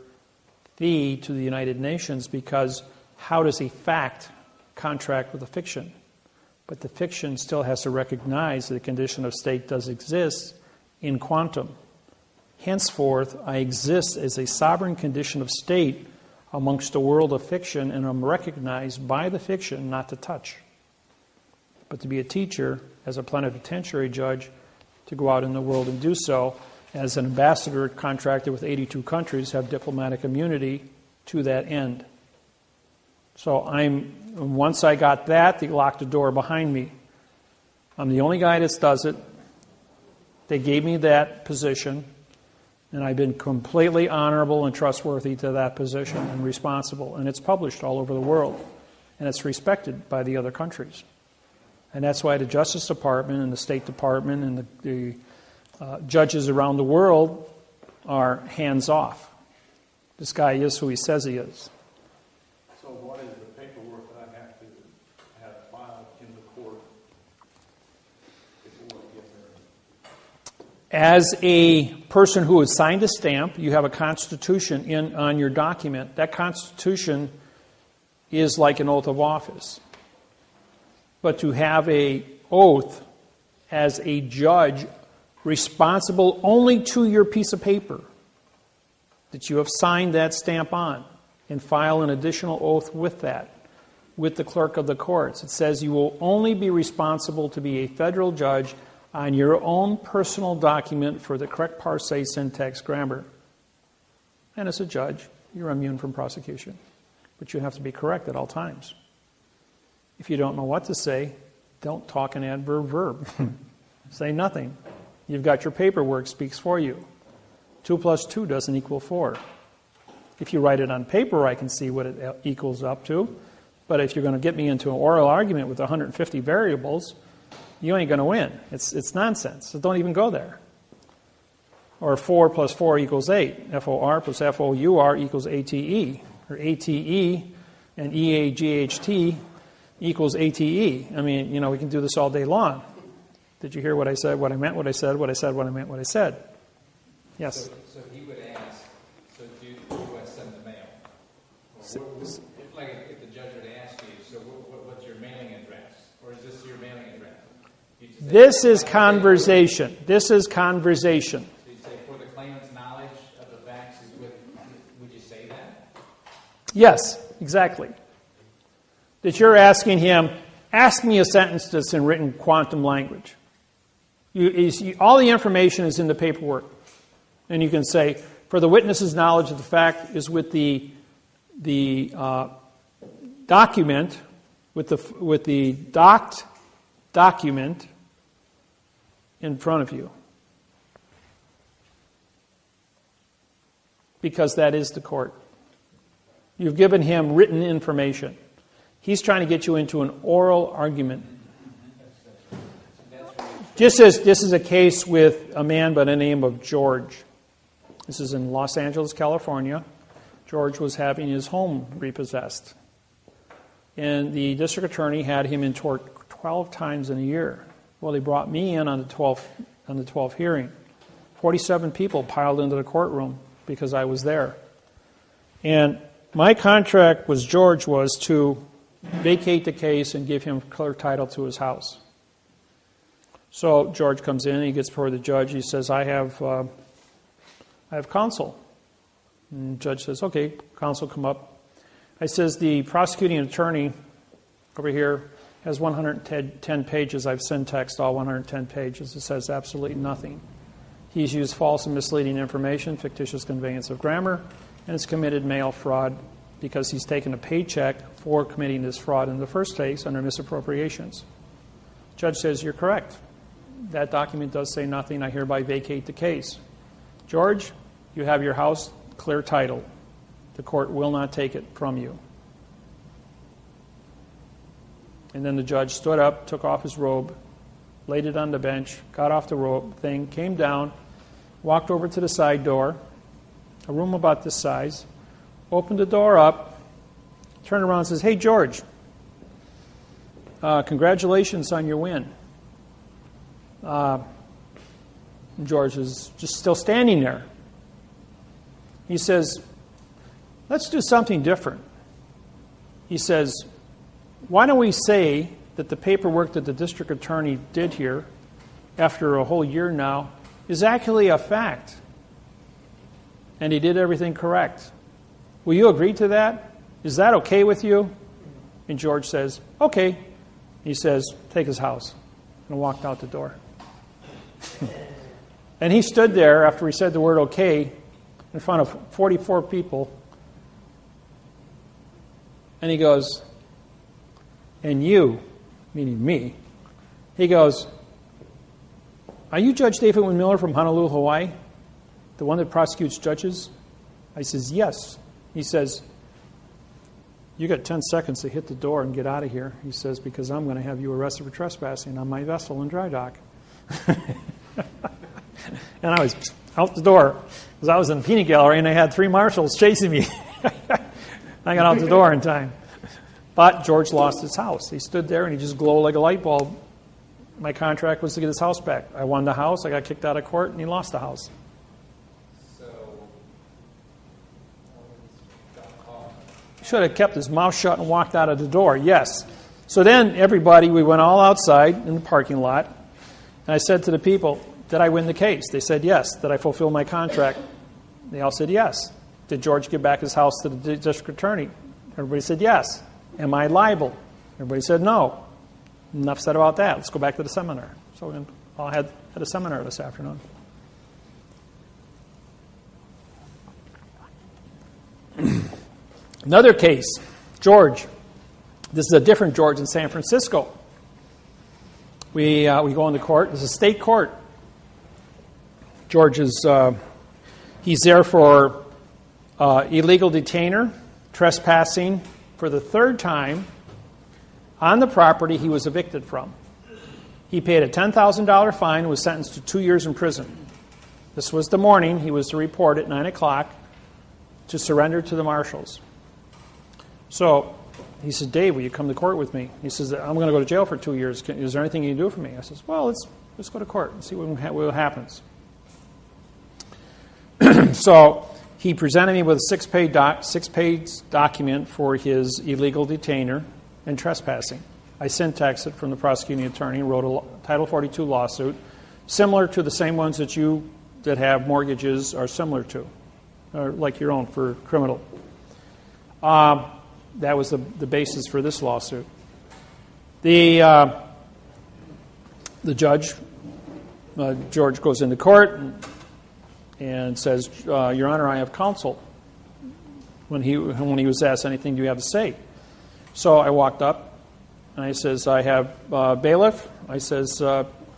fee to the United Nations, because how does a fact contract with a fiction? But the fiction still has to recognize that the condition of state does exist in quantum. Henceforth, I exist as a sovereign condition of state amongst a world of fiction, and I'm recognized by the fiction not to touch, but to be a teacher as a plenipotentiary judge, to go out in the world and do so. As an ambassador contracted with 82 countries, have diplomatic immunity to that end. So once I got that, they locked the door behind me. I'm the only guy that does it. They gave me that position, and I've been completely honorable and trustworthy to that position and responsible. And it's published all over the world, and it's respected by the other countries. And that's why the Justice Department and the State Department and the judges around the world are hands off. This guy is who he says he is. So what is the paperwork that I have to have filed in the court before I get there? As a person who has signed a stamp, you have a constitution on your document. That constitution is like an oath of office. But to have an oath as a judge responsible only to your piece of paper that you have signed that stamp on, and file an additional oath with that, with the clerk of the courts. It says you will only be responsible to be a federal judge on your own personal document for the correct parse, syntax, grammar. And as a judge, you're immune from prosecution. But you have to be correct at all times. If you don't know what to say, don't talk an adverb verb. Say nothing. You've got your paperwork, speaks for you. 2 + 2 doesn't equal 4. If you write it on paper, I can see what it equals up to. But if you're going to get me into an oral argument with 150 variables, you ain't going to win. It's nonsense. So don't even go there. Or 4 + 4 = 8. FOR + FOUR = ATE. Or ATE and EAGHT = ATE. I mean, we can do this all day long. Did you hear what I said, what I meant, what I said, what I said, what I meant, what I said? Yes? So he would ask, so do you want to send the mail? Like if the judge would ask you, so what's your mailing address? Or is this your mailing address? This is conversation. This is conversation. So you say, for the claimant's knowledge of the facts is with, would you say that? Yes, exactly. That you're asking him, ask me a sentence that's in written quantum language. All the information is in the paperwork. And you can say, for the witness's knowledge of the fact is with the document, with the docked document in front of you. Because that is the court. You've given him written information. He's trying to get you into an oral argument. This is a case with a man by the name of George. This is in Los Angeles, California. George was having his home repossessed. And the district attorney had him in court 12 times in a year. Well, he brought me in on the 12th hearing. 47 people piled into the courtroom because I was there. And my contract with George was to vacate the case and give him clear title to his house. So George comes in, he gets before the judge, he says, I have counsel. And the judge says, okay, counsel, come up. I says, the prosecuting attorney over here has 110 pages. I've syntexed all 110 pages. It says absolutely nothing. He's used false and misleading information, fictitious conveyance of grammar, and has committed mail fraud because he's taken a paycheck for committing this fraud in the first case under misappropriations. Judge says, you're correct. That document does say nothing. I hereby vacate the case. George, you have your house clear title. The court will not take it from you. And then the judge stood up, took off his robe, laid it on the bench, got off the robe thing, came down, walked over to the side door, a room about this size, opened the door up, turned around and says, hey, George, congratulations on your win. George is just still standing there. He says, let's do something different. He says, why don't we say that the paperwork that the district attorney did here, after a whole year now, is actually a fact. And he did everything correct. Will you agree to that? Is that okay with you? And George says, okay. He says, take his house. And walked out the door. And he stood there after he said the word okay in front of 44 people. And he goes, and you, meaning me, he goes, are you Judge David-wynn Miller from Honolulu, Hawaii? The one that prosecutes judges? I says, yes. He says, you got 10 seconds to hit the door and get out of here. He says, because I'm going to have you arrested for trespassing on my vessel in dry dock. And I was out the door because I was in the peanut gallery and I had 3 marshals chasing me. I got out the door in time. But George lost his house. He stood there and he just glowed like a light bulb. My contract was to get his house back. I won the house, I got kicked out of court, and he lost the house. He should have kept his mouth shut and walked out of the door, yes. So then everybody, we went all outside in the parking lot, and I said to the people, did I win the case? They said yes. Did I fulfill my contract? They all said yes. Did George give back his house to the district attorney? Everybody said yes. Am I liable? Everybody said no. Enough said about that. Let's go back to the seminar. So we all had a seminar this afternoon. Another case, George. This is a different George in San Francisco. We go into court. This is a state court. George is he's there for illegal detainer, trespassing for the 3rd time on the property he was evicted from. He paid a $10,000 fine and was sentenced to 2 years in prison. This was the morning he was to report at 9 o'clock to surrender to the marshals. So he says, Dave, will you come to court with me? He says, I'm going to go to jail for 2 years. Is there anything you can do for me? I says, well, let's go to court and see what happens. So he presented me with a six-page document for his illegal detainer and trespassing. I syntaxed it from the prosecuting attorney and wrote a Title 42 lawsuit, similar to the same ones that you that have mortgages are similar to, or like your own for criminal. That was the basis for this lawsuit. The judge, George, goes into court and says, Your Honor, I have counsel. When he was asked, anything do you have to say? So I walked up and I says, I have bailiff. I says,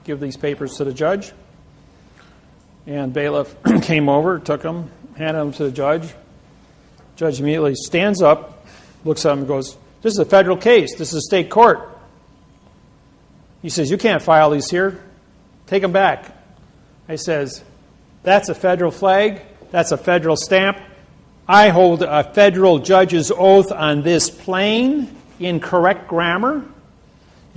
give these papers to the judge. And bailiff came over, took them, handed them to the judge. Judge immediately stands up, looks at him and goes, this is a federal case. This is a state court. He says, you can't file these here. Take them back. I says, that's a federal flag. That's a federal stamp. I hold a federal judge's oath on this plain, incorrect grammar.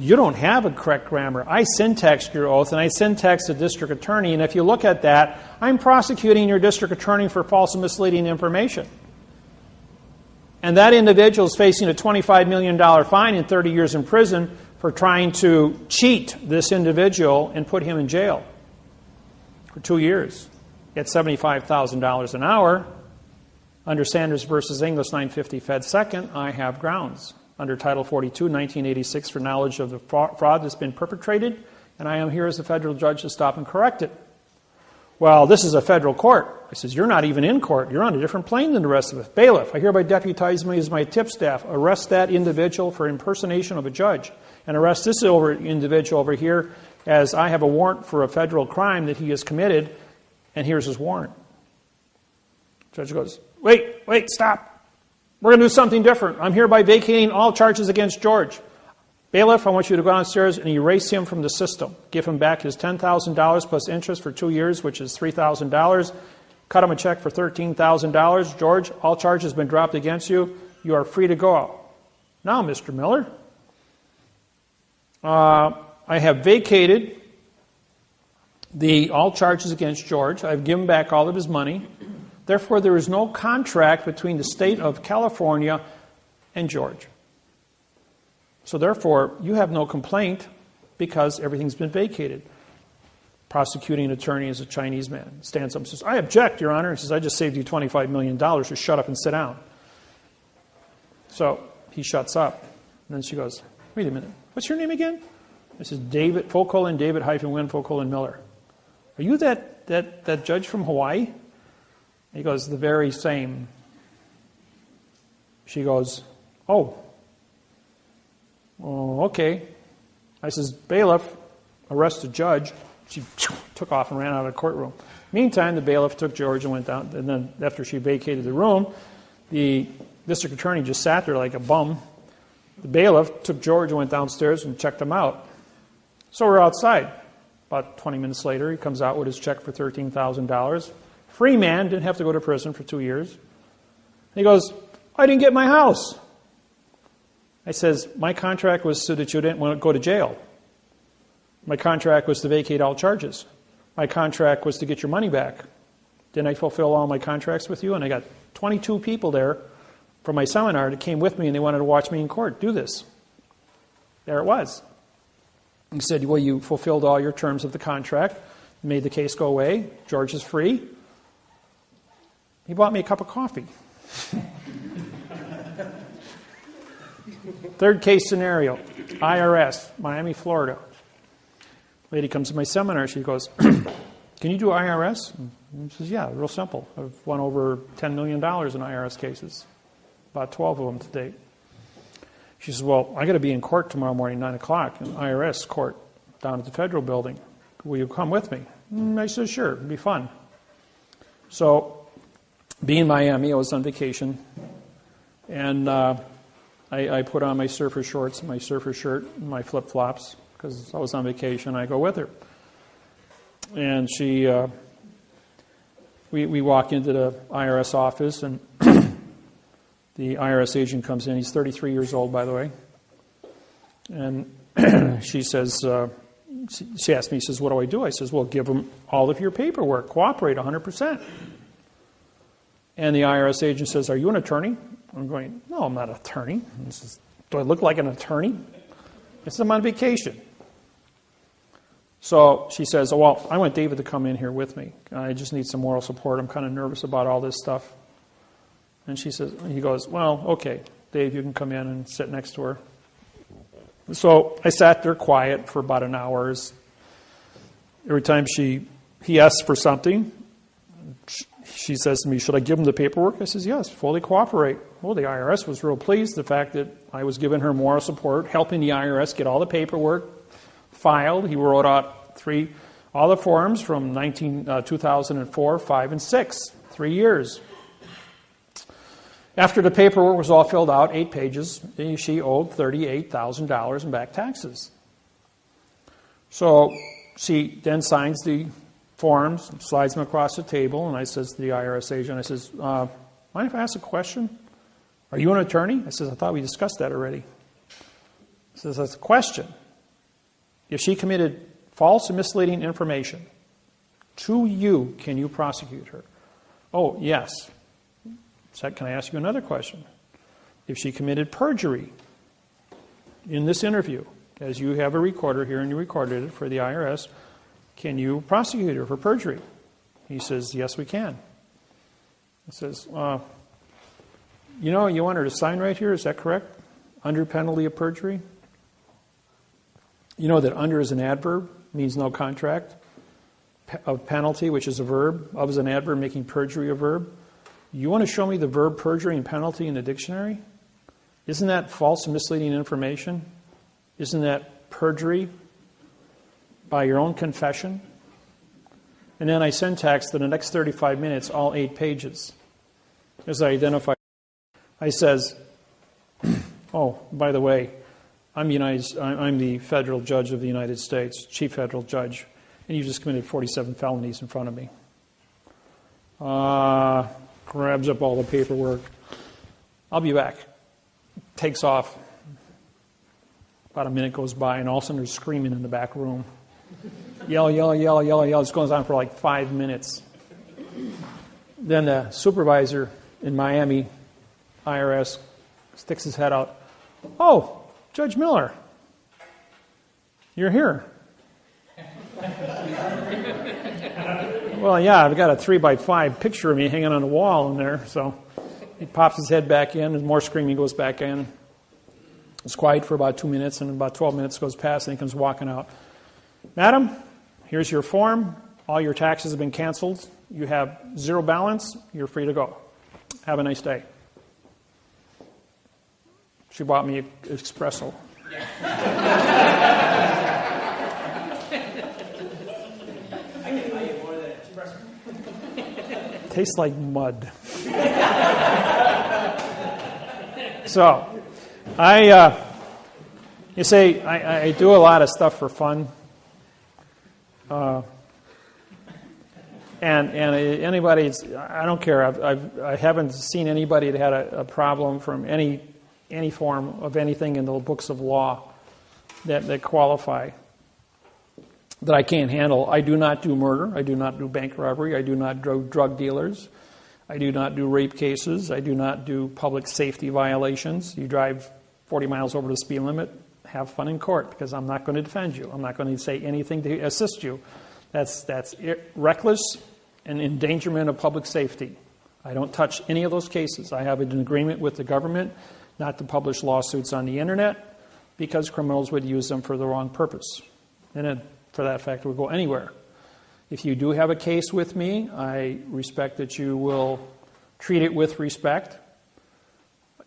You don't have a correct grammar. I syntaxed your oath, and I syntaxed the district attorney, and if you look at that, I'm prosecuting your district attorney for false and misleading information. And that individual is facing a $25 million fine and 30 years in prison for trying to cheat this individual and put him in jail for 2 years at $75,000 an hour. Under Sanders v. English 950 Fed 2nd, I have grounds under Title 42, 1986, for knowledge of the fraud that's been perpetrated, and I am here as a federal judge to stop and correct it. Well, this is a federal court. I says, you're not even in court. You're on a different plane than the rest of us. Bailiff, I hereby deputize me as my tip staff. Arrest that individual for impersonation of a judge, and arrest this individual over here as I have a warrant for a federal crime that he has committed, and here's his warrant. Judge goes, wait, stop. We're going to do something different. I'm hereby vacating all charges against George. Bailiff, I want you to go downstairs and erase him from the system. Give him back his $10,000 plus interest for 2 years, which is $3,000. Cut him a check for $13,000. George, all charges have been dropped against you. You are free to go. Now, Mr. Miller, I have vacated all charges against George. I've given back all of his money. Therefore, there is no contract between the state of California and George. So therefore, you have no complaint because everything's been vacated. Prosecuting attorney is a Chinese man. Stands up and says, I object, Your Honor. He says, I just saved you $25 million. Just shut up and sit down. So he shuts up. And then she goes, wait a minute. What's your name again? This is David, David-wynn, Miller. Are you that judge from Hawaii? He goes, the very same. She goes, oh, okay. I says, bailiff, arrest the judge. She took off and ran out of the courtroom. Meantime, the bailiff took George and went down. And then after she vacated the room, the district attorney just sat there like a bum. The bailiff took George and went downstairs and checked him out. So we're outside. About 20 minutes later, he comes out with his check for $13,000. Free man, didn't have to go to prison for 2 years. He goes, I didn't get my house. I says, my contract was so that you didn't want to go to jail. My contract was to vacate all charges. My contract was to get your money back. Didn't I fulfill all my contracts with you? And I got 22 people there from my seminar that came with me and they wanted to watch me in court do this. There it was. He said, well, you fulfilled all your terms of the contract, made the case go away. George is free. He bought me a cup of coffee. Third case scenario, IRS, Miami, Florida. Lady comes to my seminar. She goes, can you do IRS? And she says, yeah, real simple. I've won over $10 million in IRS cases, about 12 of them to date. She says, well, I got to be in court tomorrow morning, 9 o'clock, in IRS court down at the federal building. Will you come with me? I said, sure, it'd be fun. So, being in Miami, I was on vacation, and I put on my surfer shorts, my surfer shirt, and my flip-flops, because I was on vacation. I go with her. And we walk into the IRS office, and the IRS agent comes in. He's 33 years old, by the way. And she says, she asked me, she says, what do I do? I says, well, give them all of your paperwork. Cooperate 100%. And the IRS agent says, are you an attorney? I'm going, no, I'm not an attorney. He says, do I look like an attorney? I said, I'm on vacation. So she says, oh, well, I want David to come in here with me. I just need some moral support. I'm kind of nervous about all this stuff. And he goes, well, okay, Dave, you can come in and sit next to her. So I sat there quiet for about an hour. Every time he asks for something, she says to me, should I give him the paperwork? I says, yes, fully cooperate. Well, the IRS was real pleased, the fact that I was giving her moral support, helping the IRS get all the paperwork filed. He wrote out all the forms from 2004, 5, and 6, 3 years. After the paperwork was all filled out, 8 pages, she owed $38,000 in back taxes. So she then signs the forms, slides them across the table, and I says to the IRS agent, I says, mind if I ask a question? Are you an attorney? I says, I thought we discussed that already. He says, that's a question. If she committed false and misleading information to you, can you prosecute her? Oh, yes. So can I ask you another question? If she committed perjury in this interview, as you have a recorder here and you recorded it for the IRS, can you prosecute her for perjury? He says, yes, we can. He says, you want her to sign right here, is that correct? Under penalty of perjury? You know that under is an adverb, means no contract. Of penalty, which is a verb. Of is an adverb, making perjury a verb. You want to show me the verb perjury and penalty in the dictionary? Isn't that false and misleading information? Isn't that perjury by your own confession? And then I syntaxed in the next 35 minutes all 8 pages. As I identify, I says, oh, by the way, I'm the federal judge of the United States, chief federal judge, and you just committed 47 felonies in front of me. Grabs up all the paperwork. I'll be back. Takes off. About a minute goes by, and all of a sudden there's screaming in the back room. Yell, yell, yell, yell, yell. This goes on for like 5 minutes. Then the supervisor in Miami, IRS, sticks his head out. Oh, Judge Miller, you're here. Well, yeah, I've got a 3x5 picture of me hanging on the wall in there. So he pops his head back in, and more screaming goes back in. It's quiet for about 2 minutes, and about 12 minutes goes past, and he comes walking out. Madam, here's your form. All your taxes have been canceled. You have 0 balance. You're free to go. Have a nice day. She bought me an espresso. Tastes like mud. So, you say, I do a lot of stuff for fun. And anybody, I don't care. I haven't seen anybody that had a problem from any form of anything in the books of law that qualify, that I can't handle. I do not do murder. I do not do bank robbery. I do not do drug dealers. I do not do rape cases. I do not do public safety violations. You drive 40 miles over the speed limit, have fun in court, because I'm not going to defend you. I'm not going to say anything to assist you. That's reckless and endangerment of public safety. I don't touch any of those cases. I have an agreement with the government not to publish lawsuits on the internet because criminals would use them for the wrong purpose. And it, for that fact, would go anywhere. If you do have a case with me, I respect that you will treat it with respect.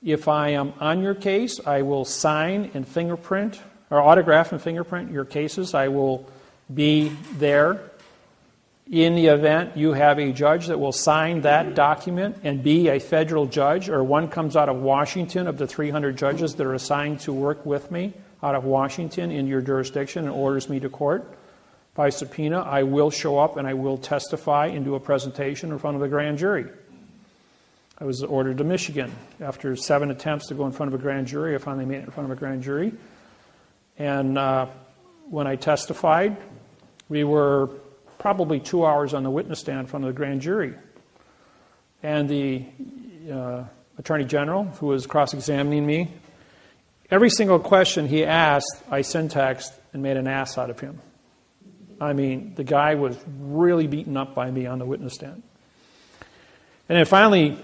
If I am on your case, I will sign and fingerprint, or autograph and fingerprint your cases. I will be there in the event you have a judge that will sign that document and be a federal judge, or one comes out of Washington of the 300 judges that are assigned to work with me out of Washington in your jurisdiction and orders me to court by subpoena, I will show up and I will testify and do a presentation in front of a grand jury. I was ordered to Michigan. After 7 attempts to go in front of a grand jury, I finally made it in front of a grand jury. And when I testified, we were probably 2 hours on the witness stand in front of the grand jury. And the Attorney General, who was cross-examining me, every single question he asked, I syntaxed and made an ass out of him. I mean, the guy was really beaten up by me on the witness stand. And then finally,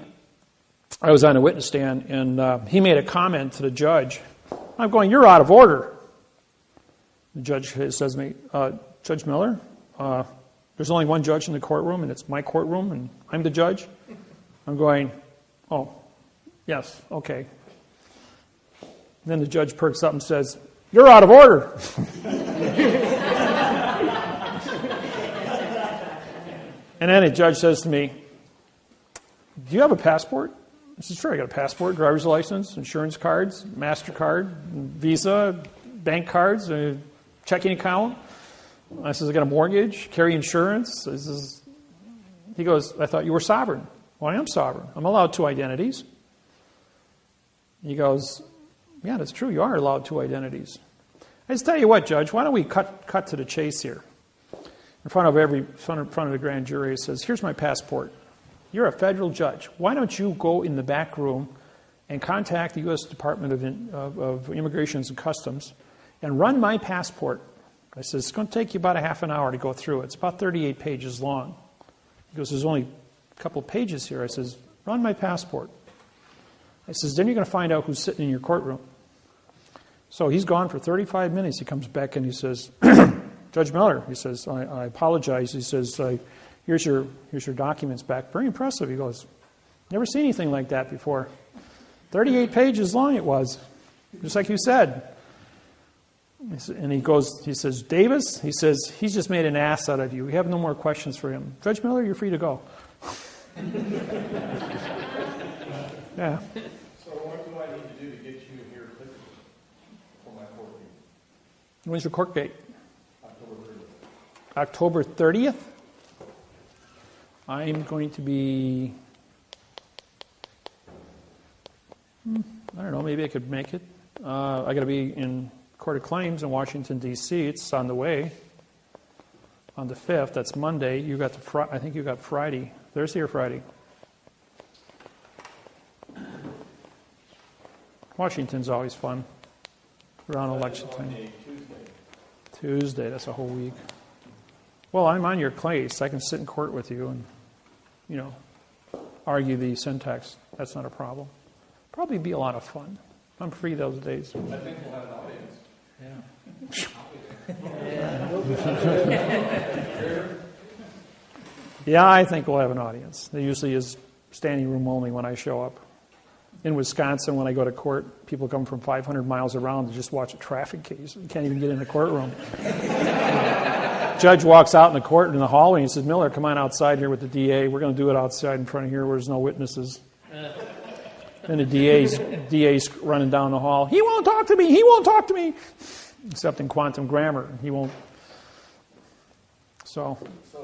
I was on the witness stand, and he made a comment to the judge. I'm going, "You're out of order." The judge says to me, "Judge Miller, there's only one judge in the courtroom, and it's my courtroom, and I'm the judge." I'm going, "Oh, yes, okay." And then the judge perks up and says, "You're out of order." And then the judge says to me, "Do you have a passport?" I said, "Sure, I got a passport, driver's license, insurance cards, MasterCard, Visa, bank cards, a checking account." I says, "I got a mortgage, carry insurance." He goes, "I thought you were sovereign." "Well, I am sovereign. I'm allowed 2 identities." He goes, "Yeah, that's true. You are allowed 2 identities." I just tell you what, Judge, why don't we cut to the chase here? In front of the grand jury, he says, "Here's my passport. You're a federal judge. Why don't you go in the back room and contact the U.S. Department of Immigration and Customs and run my passport?" I said, "It's going to take you about a half an hour to go through it. It's about 38 pages long." He goes, "There's only a couple of pages here." I says, "Run my passport." I says, "Then you're going to find out who's sitting in your courtroom." So he's gone for 35 minutes. He comes back and he says, "Judge Miller," he says, I apologize. He says, here's your documents back." Very impressive. He goes, "Never seen anything like that before." 38 pages long it was, just like you said. And he says, "Davis," he says, "he's just made an ass out of you. We have no more questions for him. Judge Miller, you're free to go." Yeah. So what do I need to do to get you here for my court date? When's your court date? October 30th. October 30th? I'm going to be, I don't know, maybe I could make it. I got to be in Court of Claims in Washington, D.C. It's on the way. On the 5th, that's Monday. You got I think you got Friday. Thursday or Friday? Washington's always fun. Around election time. Tuesday, that's a whole week. Well, I'm on your case. I can sit in court with you and, argue the syntax. That's not a problem. Probably be a lot of fun. I'm free those days. I think we'll have an audience. Yeah, I think we'll have an audience. There usually is standing room only when I show up. In Wisconsin, when I go to court, people come from 500 miles around to just watch a traffic case. You can't even get in the courtroom. Judge walks out in the court in the hallway and he says, "Miller, come on outside here with the DA. We're going to do it outside in front of here where there's no witnesses." And the DA's running down the hall. "He won't talk to me. He won't talk to me." Except in quantum grammar. He won't. So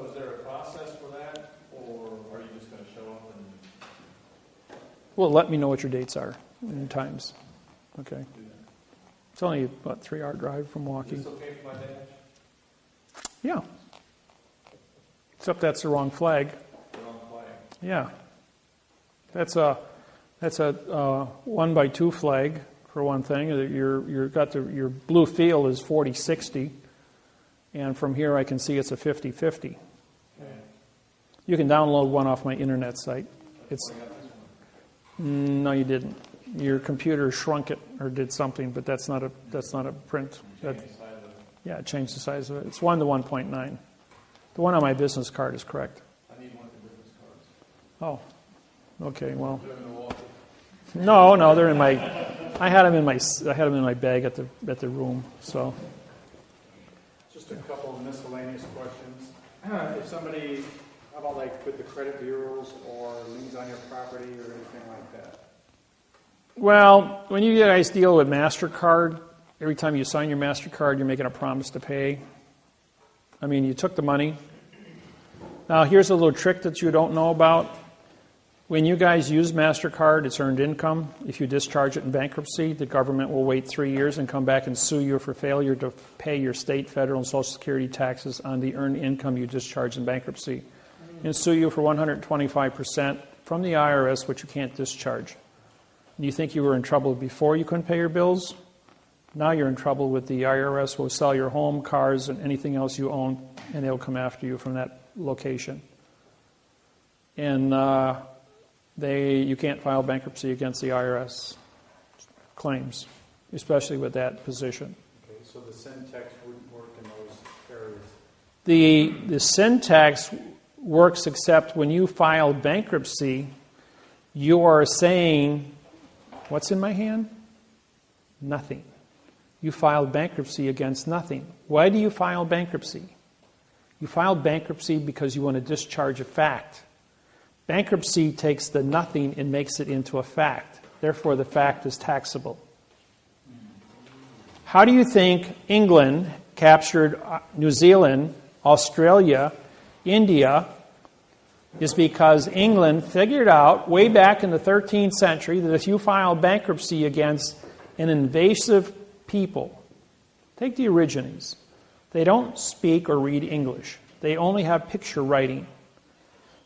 is there a process for that, or are you just going to show up and... Well, let me know what your dates are and times. Okay. It's only about a 3-hour drive from Milwaukee. Is this okay for my badge? Yeah. Except that's the wrong flag. The wrong flag. Yeah. That's a 1x2 flag for one thing. Your blue field is 40-60, and from here I can see it's a 50-50. Okay. You can download one off my internet site. No, you didn't. Your computer shrunk it or did something, but that's not a print. Yeah, it changed the size of it. It's 1 to 1.9. The one on my business card is correct. I need one of the business cards. Oh, okay. Well, no, they're in my. I had them in my bag at the room. So. Just a couple of miscellaneous questions. If somebody, how about like with the credit bureaus or liens on your property or anything like that? Well, when you guys deal with MasterCard, every time you sign your MasterCard, you're making a promise to pay. I mean, you took the money. Now, here's a little trick that you don't know about. When you guys use MasterCard, it's earned income. If you discharge it in bankruptcy, the government will wait 3 years and come back and sue you for failure to pay your state, federal, and Social Security taxes on the earned income you discharged in bankruptcy, and sue you for 125% from the IRS, which you can't discharge. You think you were in trouble before you couldn't pay your bills? Now you're in trouble with the IRS. Will sell your home, cars, and anything else you own, and they'll come after you from that location. And you can't file bankruptcy against the IRS claims, especially with that position. Okay, so the sin tax wouldn't work in those areas? The sin tax works except when you file bankruptcy, you are saying, what's in my hand? Nothing. You filed bankruptcy against nothing. Why do you file bankruptcy? You file bankruptcy because you want to discharge a fact. Bankruptcy takes the nothing and makes it into a fact. Therefore, the fact is taxable. How do you think England captured New Zealand, Australia, India? Is because England figured out way back in the 13th century that if you file bankruptcy against an invasive people, take the Aborigines. They don't speak or read English. They only have picture writing.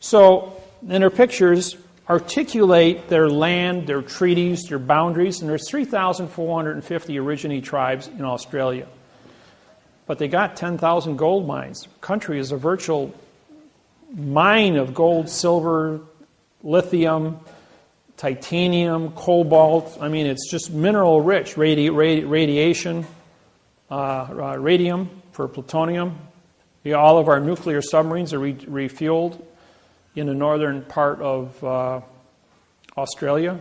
So, in their pictures, articulate their land, their treaties, their boundaries, and there's 3,450 Aborigine tribes in Australia. But they got 10,000 gold mines. The country is a virtual mine of gold, silver, lithium, titanium, cobalt. I mean, it's just mineral rich. Radiation, radium for plutonium. All of our nuclear submarines are refueled in the northern part of Australia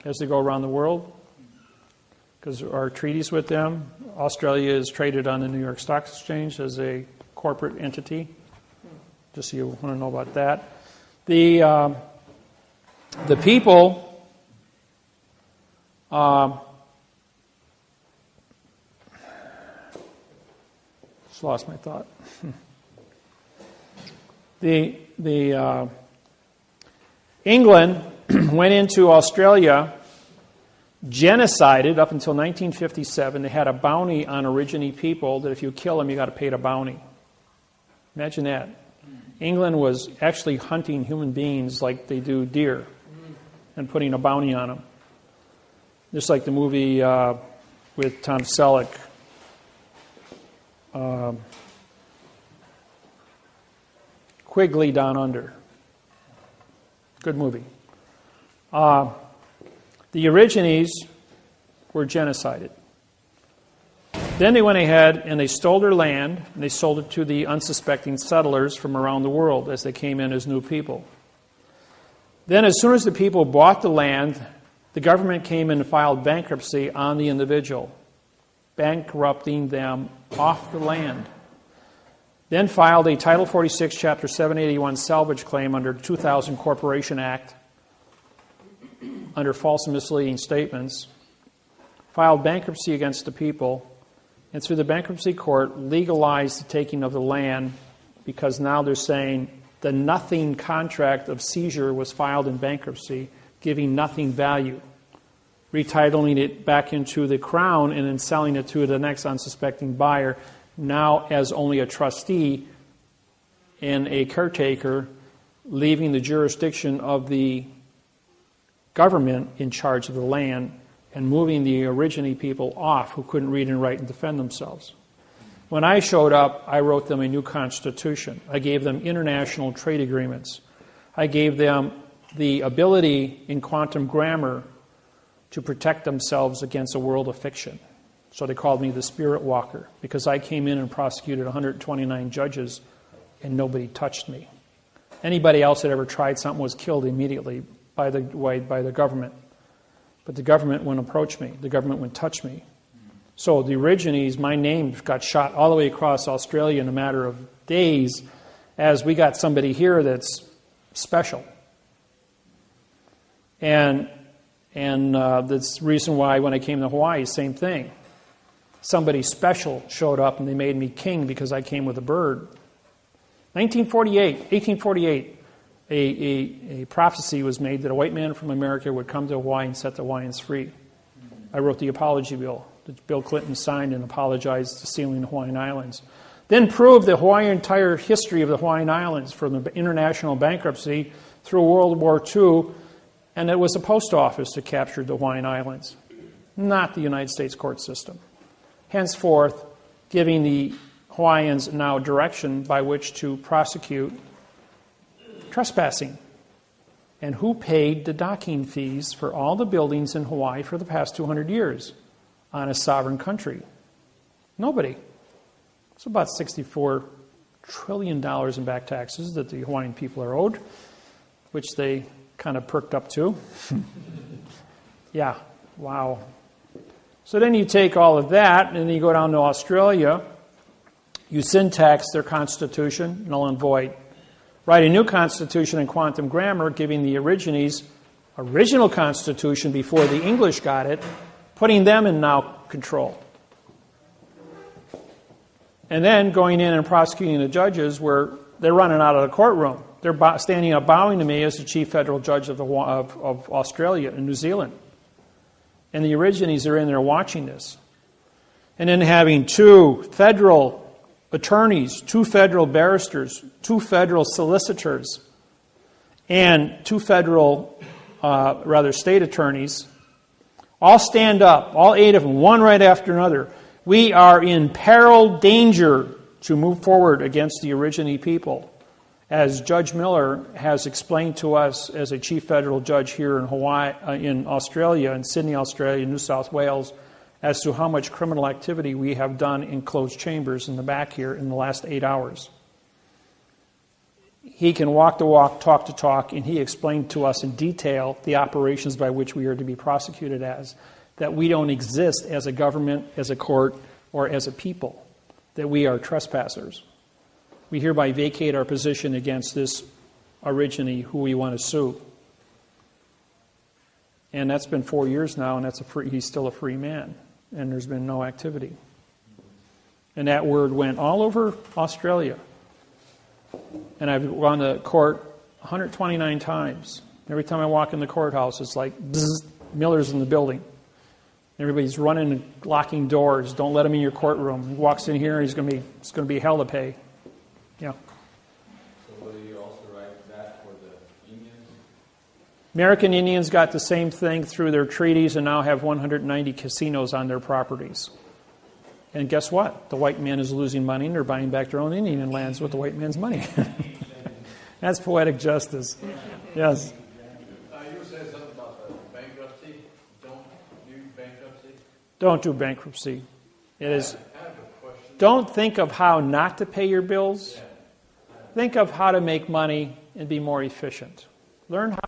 as they go around the world because our treaties with them. Australia is traded on the New York Stock Exchange as a corporate entity. Just so you want to know about that. The people just lost my thought. England went into Australia, genocided up until 1957. They had a bounty on Aborigine people that if you kill them, you got to pay the bounty. Imagine that. England was actually hunting human beings like they do deer and putting a bounty on them. Just like the movie with Tom Selleck. Quigley Down Under. Good movie. The Aborigines were genocided. Then they went ahead and they stole their land and they sold it to the unsuspecting settlers from around the world as they came in as new people. Then as soon as the people bought the land, the government came in and filed bankruptcy on the individual, bankrupting them off the land. Then filed a Title 46, Chapter 781 salvage claim under the 2000 Corporation Act under false and misleading statements, filed bankruptcy against the people, and through the bankruptcy court legalized the taking of the land because now they're saying the nothing contract of seizure was filed in bankruptcy, giving nothing value, retitling it back into the crown and then selling it to the next unsuspecting buyer, now as only a trustee and a caretaker, leaving the jurisdiction of the government in charge of the land and moving the Aborigine people off who couldn't read and write and defend themselves. When I showed up, I wrote them a new constitution. I gave them international trade agreements. I gave them the ability in quantum grammar to protect themselves against a world of fiction. So they called me the Spirit Walker because I came in and prosecuted 129 judges and nobody touched me. Anybody else that ever tried something was killed immediately by the government. But the government wouldn't approach me. The government wouldn't touch me. So the Aborigines, my name got shot all the way across Australia in a matter of days as we got somebody here that's special. And that's the reason why when I came to Hawaii, same thing. Somebody special showed up and they made me king because I came with a bird. 1848, a prophecy was made that a white man from America would come to Hawaii and set the Hawaiians free. I wrote the apology bill that Bill Clinton signed and apologized to sealing the Hawaiian Islands. Then proved the entire history of the Hawaiian Islands from the international bankruptcy through World War II, and it was the post office that captured the Hawaiian Islands, not the United States court system. Henceforth, giving the Hawaiians now direction by which to prosecute trespassing. And who paid the docking fees for all the buildings in Hawaii for the past 200 years on a sovereign country? Nobody. It's about $64 trillion in back taxes that the Hawaiian people are owed, which they kind of perked up to. Yeah, wow. So then you take all of that, and then you go down to Australia, you syntax their constitution, null and void. Write a new constitution in quantum grammar, giving the original constitution before the English got it, putting them in now control. And then going in and prosecuting the judges where they're running out of the courtroom. They're standing up bowing to me as the chief federal judge of Australia and New Zealand. And the origines are in there watching this. And then having 2 federal attorneys, 2 federal barristers, 2 federal solicitors, and 2 federal, state attorneys, all stand up, all 8 of them, one right after another. We are in peril, danger to move forward against the origine people, as Judge Miller has explained to us as a chief federal judge here in in Australia, in Sydney, Australia, New South Wales, as to how much criminal activity we have done in closed chambers in the back here in the last 8 hours. He can walk the walk, talk the talk, and he explained to us in detail the operations by which we are to be prosecuted as, that we don't exist as a government, as a court, or as a people, that we are trespassers. We hereby vacate our position against this origine who we want to sue. And that's been 4 years now, and he's still a free man, and there's been no activity. And that word went all over Australia. And I've gone to court 129 times. Every time I walk in the courthouse, it's like, bzz, Miller's in the building. Everybody's running and locking doors. Don't let him in your courtroom. He walks in here, it's going to be hell to pay. Yeah. So will you also write that for the Indians? American Indians got the same thing through their treaties and now have 190 casinos on their properties. And guess what? The white man is losing money and they're buying back their own Indian lands with the white man's money. That's poetic justice. Yes. You were saying something about the bankruptcy. Don't do bankruptcy. It is. I have a question. Don't think of how not to pay your bills. Think of how to make money and be more efficient. Learn how.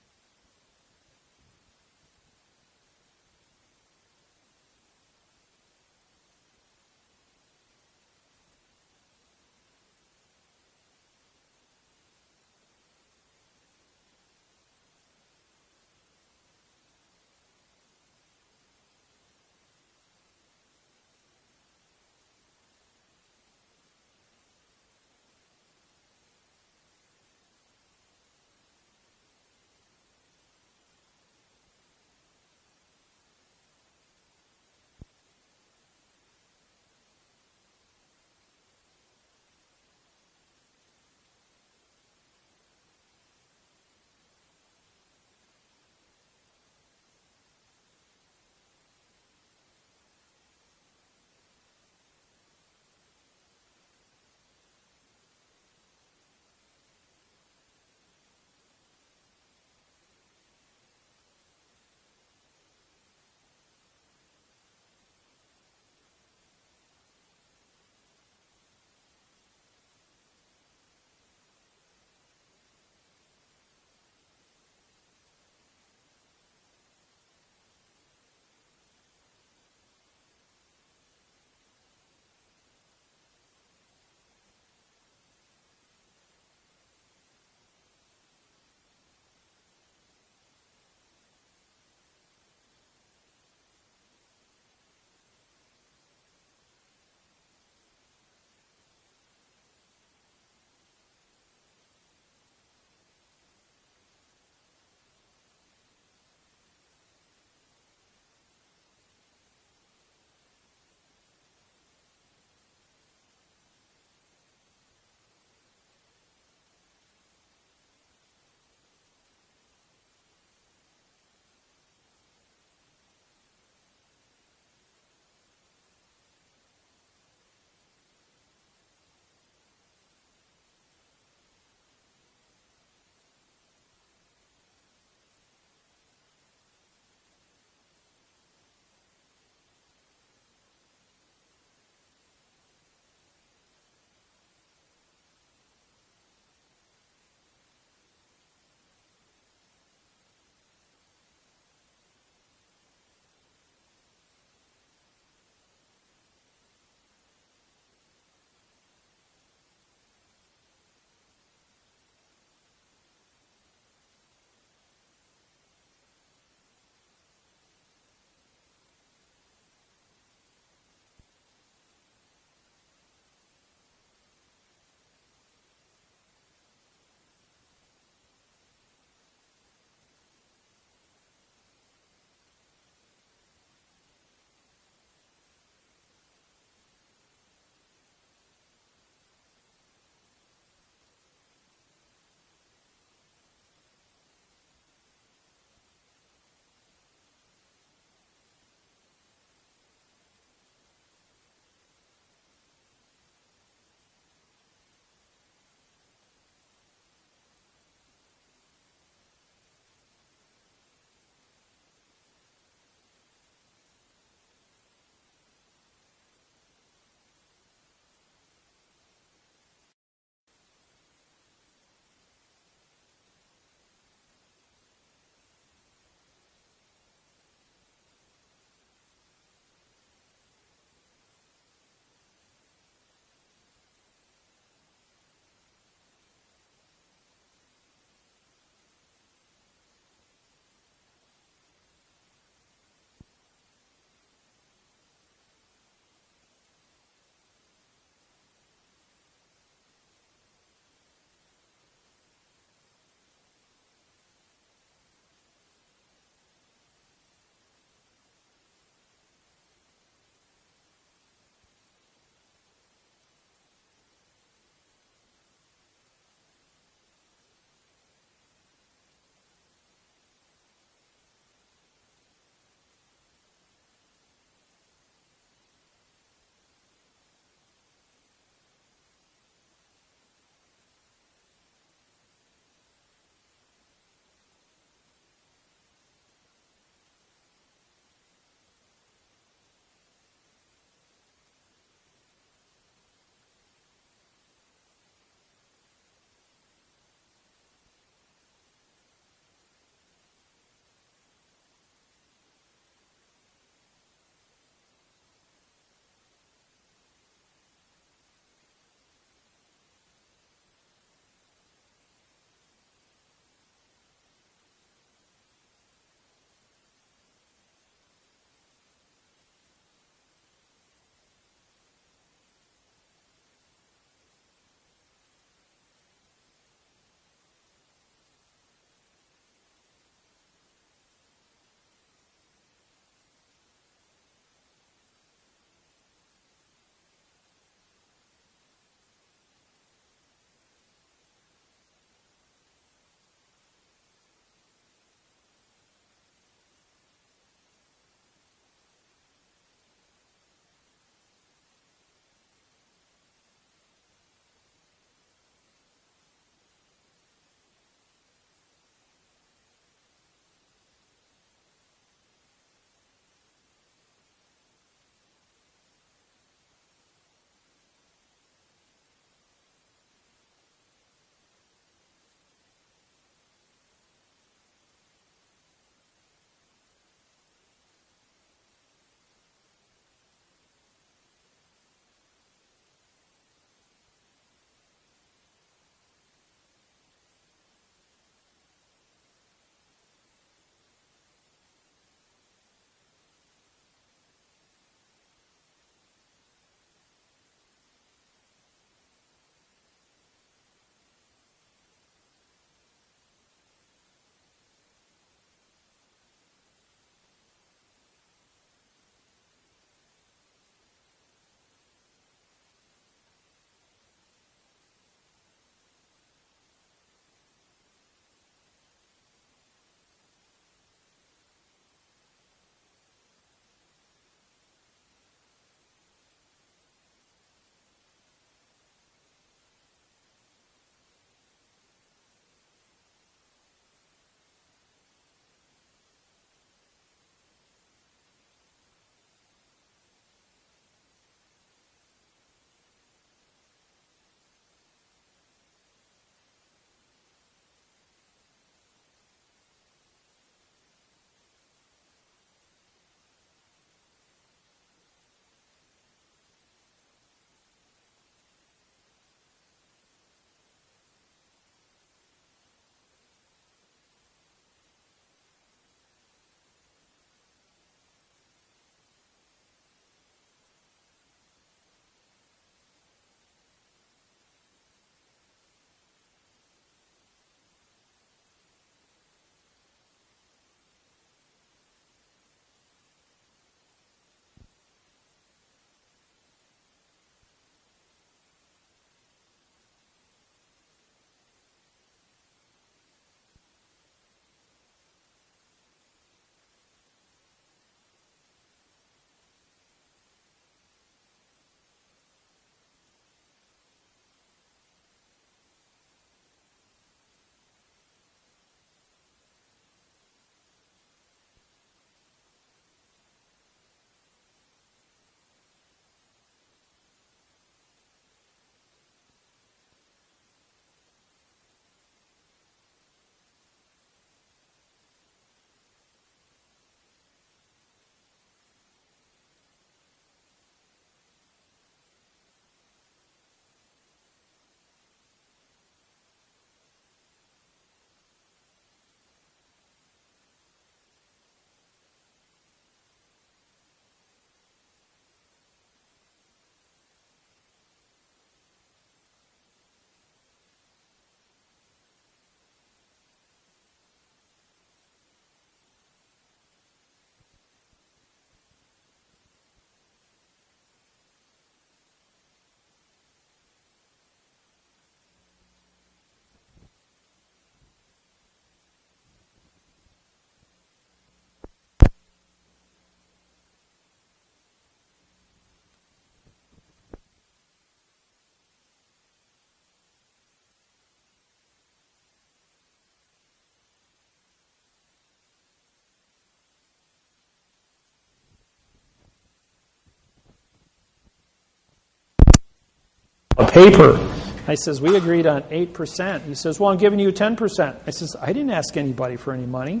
a paper. I says, we agreed on 8%. He says, well, I'm giving you 10%. I says, I didn't ask anybody for any money.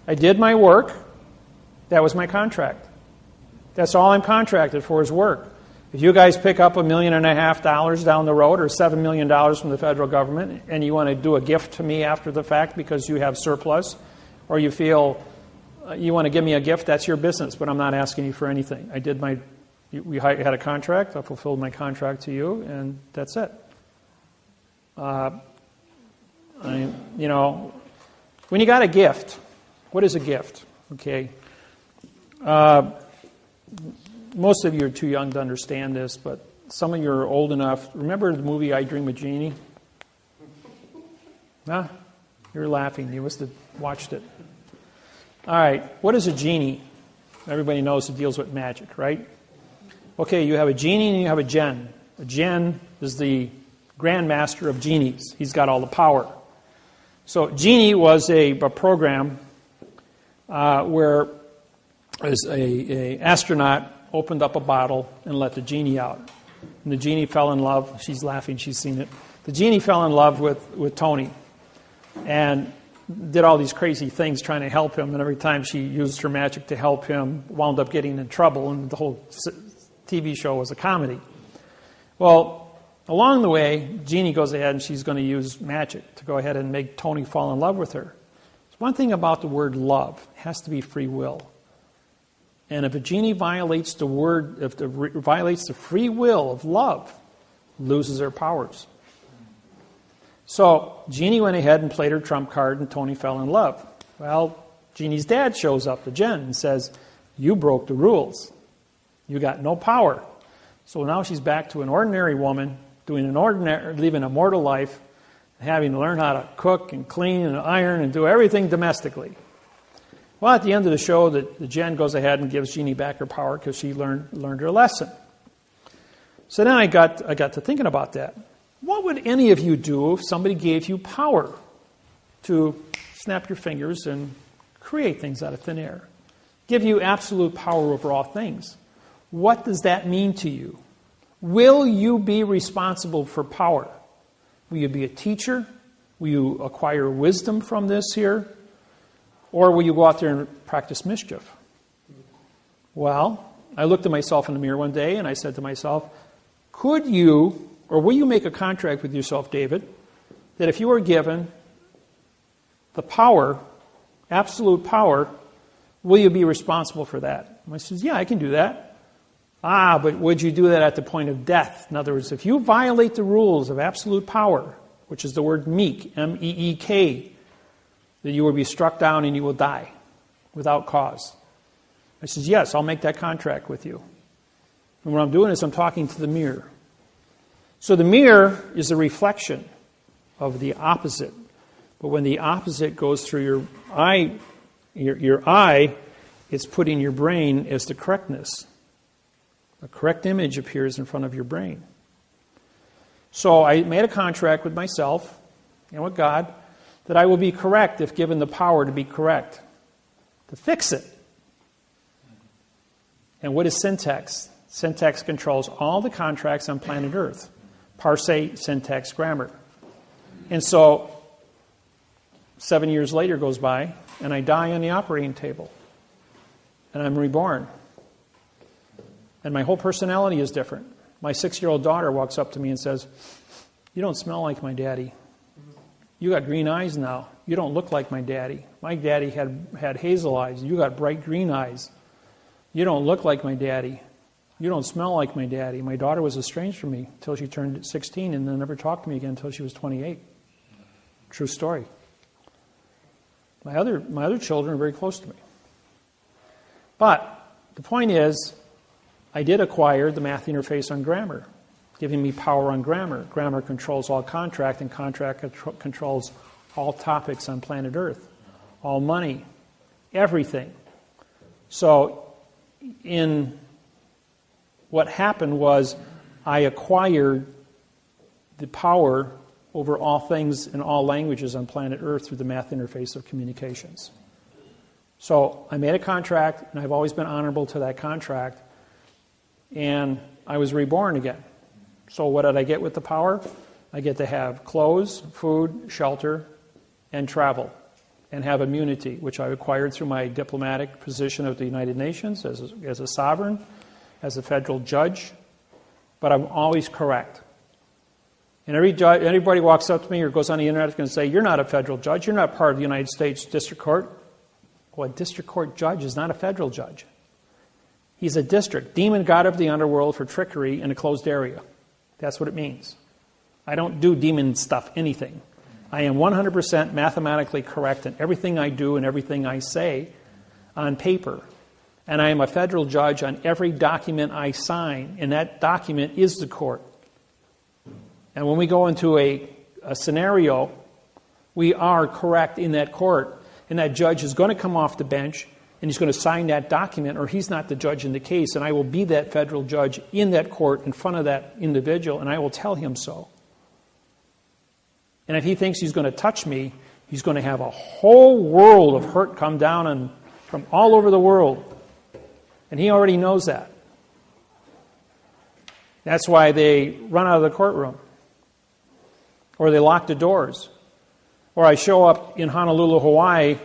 I did my work. That was my contract. That's all I'm contracted for is work. If you guys pick up $1.5 million down the road or $7 million from the federal government and you want to do a gift to me after the fact because you have surplus or you feel you want to give me a gift, that's your business, but I'm not asking you for anything. We had a contract. I fulfilled my contract to you, and that's it. When you got a gift, what is a gift? Okay. Most of you are too young to understand this, but some of you are old enough. Remember the movie I Dream of Jeannie? Huh? You're laughing. You must have watched it. All right. What is a genie? Everybody knows it deals with magic, right? Okay, you have a genie and you have a djinn. A djinn is the grandmaster of genies. He's got all the power. So genie was a program where as a astronaut opened up a bottle and let the genie out. And the genie fell in love. She's laughing. She's seen it. The genie fell in love with Tony and did all these crazy things trying to help him. And every time she used her magic to help him, wound up getting in trouble. And the whole TV show was a comedy. Well, along the way, Jeannie goes ahead and she's going to use magic to go ahead and make Tony fall in love with her. There's one thing about the word love. It has to be free will. And if a genie violates violates the free will of love, loses her powers. So Jeannie went ahead and played her trump card and Tony fell in love. Well, Jeannie's dad shows up to Jen and says, you broke the rules. You got no power. So now she's back to an ordinary woman, living a mortal life, having to learn how to cook and clean and iron and do everything domestically. Well, at the end of the show, the Jen goes ahead and gives Jeannie back her power because she learned her lesson. So then I got to thinking about that. What would any of you do if somebody gave you power to snap your fingers and create things out of thin air? Give you absolute power over all things. What does that mean to you? Will you be responsible for power? Will you be a teacher? Will you acquire wisdom from this here? Or will you go out there and practice mischief? Well, I looked at myself in the mirror one day and I said to myself, could you, or will you make a contract with yourself, David, that if you were given the power, absolute power, will you be responsible for that? And I said, yeah, I can do that. But would you do that at the point of death? In other words, if you violate the rules of absolute power, which is the word meek, M-E-E-K, that you will be struck down and you will die without cause. I says, yes, I'll make that contract with you. And what I'm doing is I'm talking to the mirror. So the mirror is a reflection of the opposite. But when the opposite goes through your eye, it's putting your brain as the correctness. A correct image appears in front of your brain. So I made a contract with myself and with God that I will be correct if given the power to be correct, to fix it. And what is syntax? Syntax controls all the contracts on planet Earth. Parse, syntax, grammar. And so 7 years later goes by, and I die on the operating table. And I'm reborn. And my whole personality is different. My 6-year-old daughter walks up to me and says, you don't smell like my daddy. You got green eyes now. You don't look like my daddy. My daddy had hazel eyes. You got bright green eyes. You don't look like my daddy. You don't smell like my daddy. My daughter was estranged from me until she turned 16 and then never talked to me again until she was 28. True story. My other children are very close to me. But the point is, I did acquire the math interface on grammar, giving me power on grammar. Grammar controls all contract, and contract controls all topics on planet Earth, all money, everything. So what happened was I acquired the power over all things in all languages on planet Earth through the math interface of communications. So I made a contract, and I've always been honorable to that contract, and I was reborn again. So what did I get with the power? I get to have clothes, food, shelter, and travel, and have immunity, which I acquired through my diplomatic position at the United Nations as a sovereign, as a federal judge. But I'm always correct. And everybody walks up to me or goes on the internet and say, you're not a federal judge. You're not part of the United States District Court. Well, a district court judge is not a federal judge. He's a district, demon god of the underworld for trickery in a closed area. That's what it means. I don't do demon stuff, anything. I am 100% mathematically correct in everything I do and everything I say on paper. And I am a federal judge on every document I sign, and that document is the court. And when we go into a scenario, we are correct in that court, and that judge is going to come off the bench, and he's going to sign that document, or he's not the judge in the case, and I will be that federal judge in that court in front of that individual, and I will tell him so. And if he thinks he's going to touch me, he's going to have a whole world of hurt come down from all over the world. And he already knows that. That's why they run out of the courtroom. Or they lock the doors. Or I show up in Honolulu, Hawaii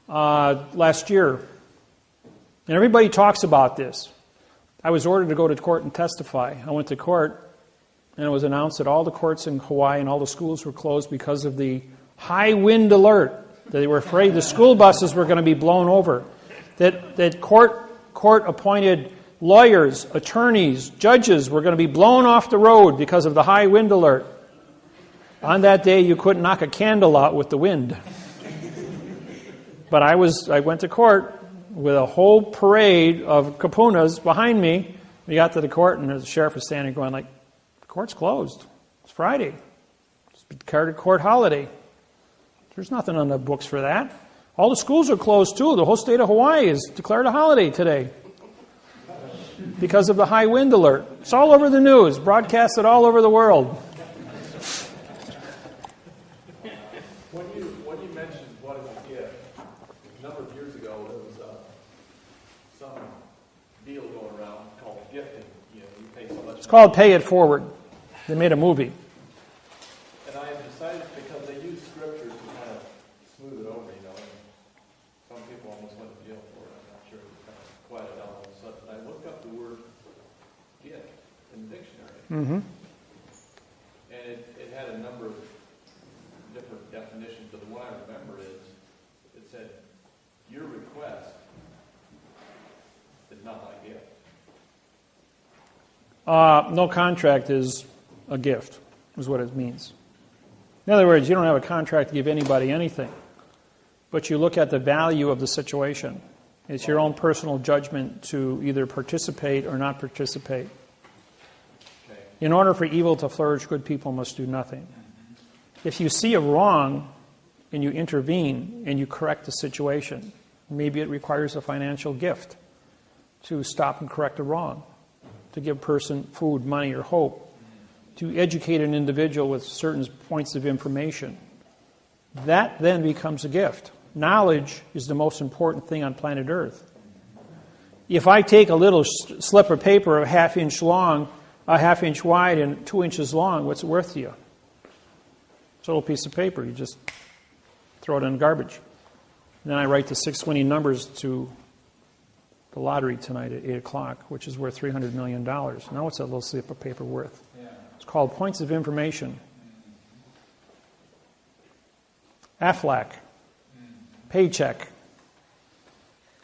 last year. And everybody talks about this. I was ordered to go to court and testify. I went to court, and it was announced that all the courts in Hawaii and all the schools were closed because of the high wind alert. They were afraid the school buses were going to be blown over. That court-appointed lawyers, attorneys, judges were going to be blown off the road because of the high wind alert. On that day, you couldn't knock a candle out with the wind. But I went to court with a whole parade of kapunas behind me. We got to the court, and the sheriff was standing going like, the court's closed. It's Friday. It's declared a court holiday. There's nothing on the books for that. All the schools are closed, too. The whole state of Hawaii is declared a holiday today because of the high wind alert. It's all over the news, broadcasted all over the world. When you mentioned what is a gift, a number of years ago there was some deal going around called gifting. You pay so much. It's called Pay It Forward. They made a movie. And I decided, because they use scriptures to kind of smooth it over, and some people almost went to jail for it. I'm not sure it kind of quieted down all of a sudden. But I looked up the word gift in the dictionary. Mm-hmm. And it had a number of different definitions, but the one I remember is, it said, your request is not my gift. No contract is a gift, is what it means. In other words, you don't have a contract to give anybody anything, but you look at the value of the situation. It's your own personal judgment to either participate or not participate. Okay. In order for evil to flourish, good people must do nothing. If you see a wrong and you intervene and you correct the situation, maybe it requires a financial gift to stop and correct a wrong, to give a person food, money, or hope, to educate an individual with certain points of information. That then becomes a gift. Knowledge is the most important thing on planet Earth. If I take a little slip of paper a half-inch long, a half-inch wide, and 2 inches long, what's it worth to you? It's a little piece of paper. You just throw it in the garbage. And then I write the 6 winning numbers to the lottery tonight at 8 o'clock, which is worth $300 million. Now what's that little slip of paper worth? Yeah. It's called points of information. Aflac. Paycheck.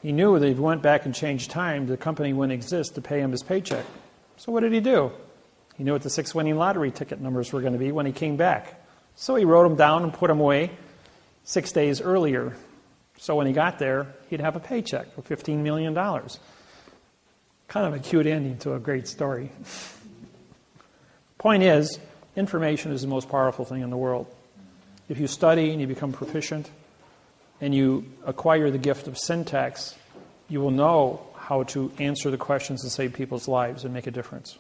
He knew that if he went back and changed time, the company wouldn't exist to pay him his paycheck. So what did he do? He knew what the 6 winning lottery ticket numbers were going to be when he came back. So he wrote them down and put them away 6 days earlier. So when he got there, he'd have a paycheck of $15 million. Kind of a cute ending to a great story. Point is, information is the most powerful thing in the world. If you study and you become proficient and you acquire the gift of syntax, you will know how to answer the questions and save people's lives and make a difference.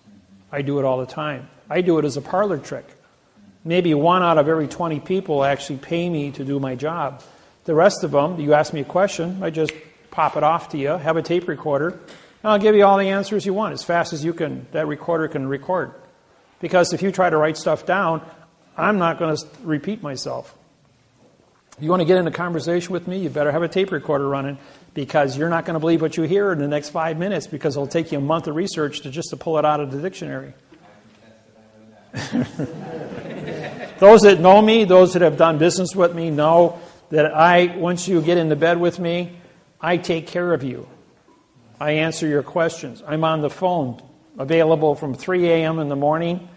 I do it all the time. I do it as a parlor trick. Maybe 1 out of every 20 people actually pay me to do my job. The rest of them, you ask me a question, I just pop it off to you, have a tape recorder, and I'll give you all the answers you want as fast as you can. That recorder can record. Because if you try to write stuff down, I'm not going to repeat myself. If you want to get in a conversation with me, you better have a tape recorder running, because you're not going to believe what you hear in the next 5 minutes, because it'll take you a month of research to pull it out of the dictionary. Those that know me, those that have done business with me, know that once you get into bed with me, I take care of you. I answer your questions. I'm on the phone, available from 3 a.m. in the morning,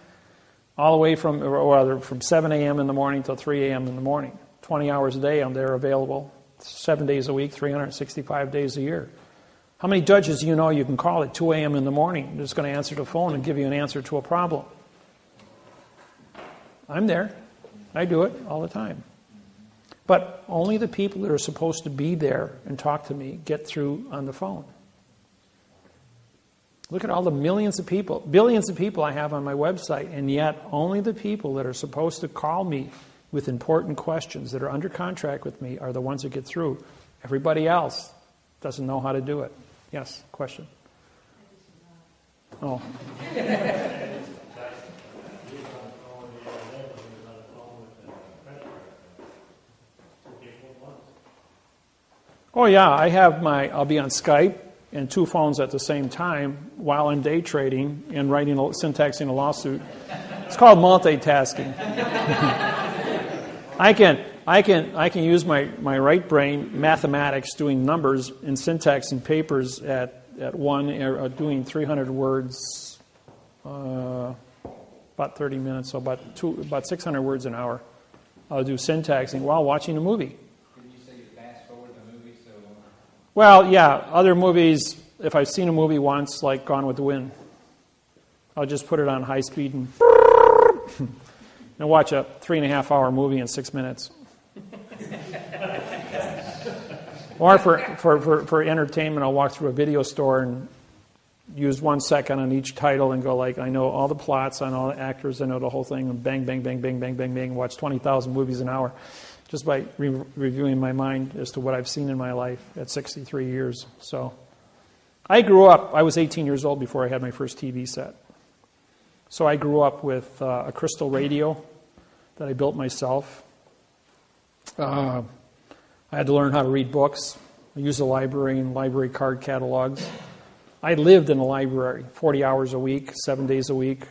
all the way from 7 a.m. in the morning till 3 a.m. in the morning. 20 hours a day I'm there available, 7 days a week, 365 days a year. How many judges do you know you can call at 2 a.m. in the morning? They're just going to answer the phone and give you an answer to a problem. I'm there. I do it all the time. But only the people that are supposed to be there and talk to me get through on the phone. Look at all the billions of people I have on my website, and yet only the people that are supposed to call me with important questions that are under contract with me are the ones that get through. Everybody else doesn't know how to do it. Yes, question? Oh. Oh yeah, I'll be on Skype and 2 phones at the same time while I'm day trading and syntaxing a lawsuit. It's called multitasking. I can use my right brain, mathematics, doing numbers and syntaxing papers at one, doing 300 words, about 30 minutes, so about 600 words an hour. I'll do syntaxing while watching a movie. Didn't you say you fast forward the movie? Well, yeah, other movies, if I've seen a movie once, like Gone with the Wind, I'll just put it on high speed and watch a 3.5-hour movie in 6 minutes. Or for entertainment, I'll walk through a video store and use 1 second on each title and go like, I know all the plots, I know all the actors, I know the whole thing, and bang, bang, bang, bang, bang, bang, bang, watch 20,000 movies an hour just by reviewing my mind as to what I've seen in my life at 63 years. So I was 18 years old before I had my first TV set. So I grew up with a crystal radio that I built myself. I had to learn how to read books. I used the library and library card catalogs. I lived in a library 40 hours a week, 7 days a week.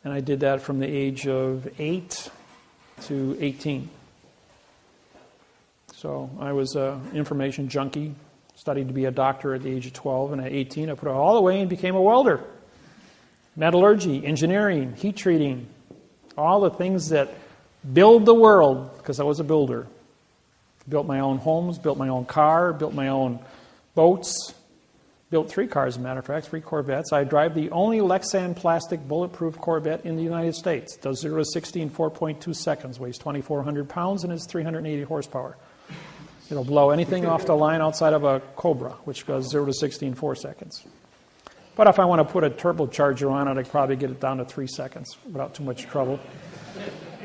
And I did that from the age of 8 to 18. So I was an information junkie, studied to be a doctor at the age of 12, and at 18 I put it all away and became a welder. Metallurgy, engineering, heat treating, all the things that build the world, because I was a builder. Built my own homes, built my own car, built my own boats. Built 3 cars, as a matter of fact, 3 Corvettes. I drive the only Lexan plastic bulletproof Corvette in the United States. Does 0 to 60 in 4.2 seconds, weighs 2,400 pounds, and is 380 horsepower. It'll blow anything off the line outside of a Cobra, which goes 0 to 60 in 4 seconds. But if I want to put a turbocharger on it, I could probably get it down to 3 seconds without too much trouble.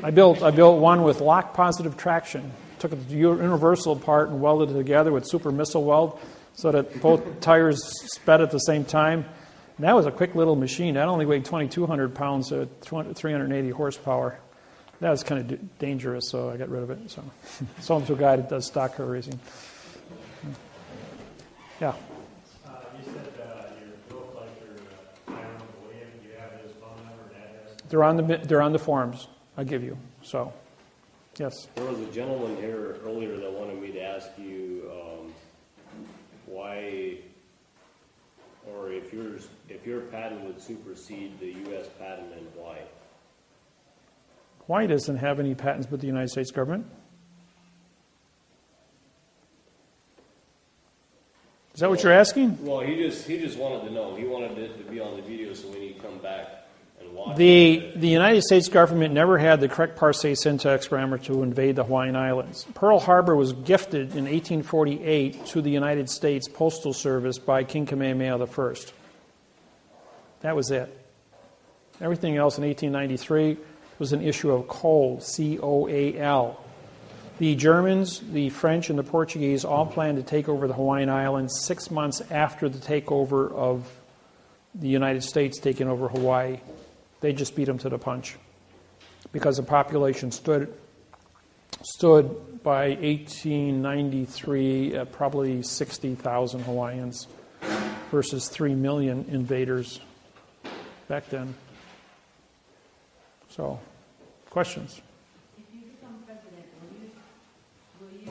I built one with lock positive traction. Took a universal apart and welded it together with super missile weld so that both tires sped at the same time. And that was a quick little machine. That only weighed 2,200 pounds at 380 horsepower. That was kind of dangerous, so I got rid of it. So sold to a guy that does stock car racing. Yeah. You said your bill collector, Hiram William, do you have his phone number and address? They're on the forms I give you. So, yes. There was a gentleman here earlier that wanted me to ask you why, or if your patent would supersede the U.S. patent, and why. Why doesn't have any patents with the United States government? Is that what you're asking? Well, he just wanted to know. He wanted it to be on the video so when he come back and watch The United States government never had the correct parse syntax grammar to invade the Hawaiian Islands. Pearl Harbor was gifted in 1848 to the United States Postal Service by King Kamehameha I. That was it. Everything else in 1893 was an issue of coal, C-O-A-L. The Germans, the French, and the Portuguese all planned to take over the Hawaiian Islands 6 months after the takeover of the United States taking over Hawaii. They just beat them to the punch because the population stood by 1893 at probably 60,000 Hawaiians versus 3 million invaders back then. So, questions? If you become president, will you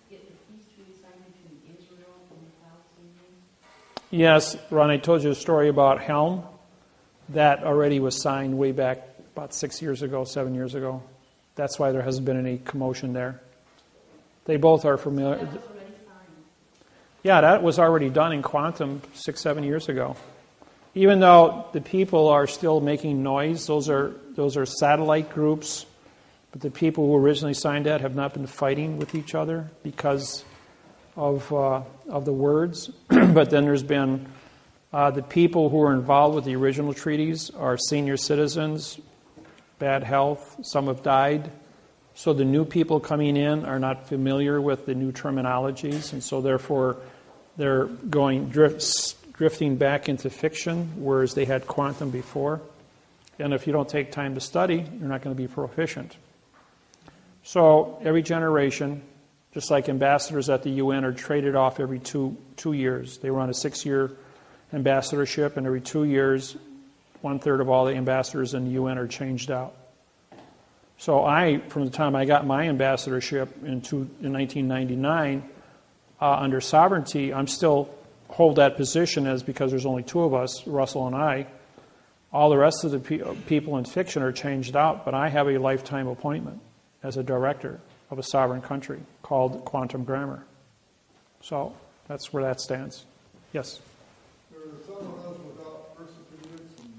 get the peace treaty signed between Israel and the Palestinians? Yes, Ron, I told you a story about Helm. That already was signed way back about 7 years ago. That's why there hasn't been any commotion there. They both are familiar. That was already signed. Yeah, that was already done in quantum 6-7 years ago. Even though the people are still making noise, those are satellite groups, but the people who originally signed that have not been fighting with each other because of the words. But then there's been the people who are involved with the original treaties are senior citizens, bad health, some have died. So the new people coming in are not familiar with the new terminologies, and so therefore they're drifting back into fiction, whereas they had quantum before. And if you don't take time to study, you're not going to be proficient. So every generation, just like ambassadors at the UN are traded off every two years. They were on a 6-year ambassadorship, and every 2 years, 1/3 of all the ambassadors in the UN are changed out. So from the time I got my ambassadorship in 1999, under sovereignty, I'm still hold that position because there's only 2 of us, Russell and I. All the rest of the people in fiction are changed out, but I have a lifetime appointment as a director of a sovereign country called Quantum Grammar. So that's where that stands. Yes? There are some of us without birth certificates and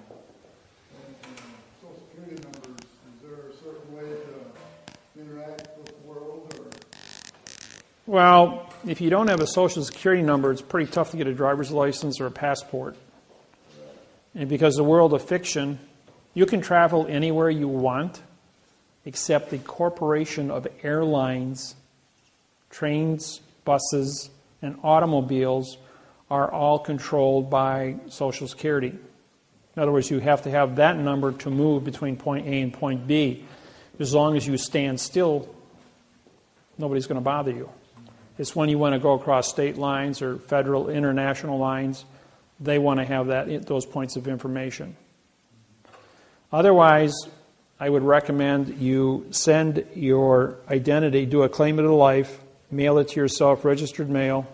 Social Security numbers. Is there a certain way to interact with the world? Or? Well, if you don't have a Social Security number, it's pretty tough to get a driver's license or a passport. And because the world of fiction, you can travel anywhere you want, except the corporation of airlines, trains, buses, and automobiles are all controlled by Social Security. In other words, you have to have that number to move between point A and point B. As long as you stand still, nobody's going to bother you. It's when you want to go across state lines or federal, international lines, they want to have those points of information. Otherwise, I would recommend you send your identity, do a claim to life, mail it to yourself, registered mail.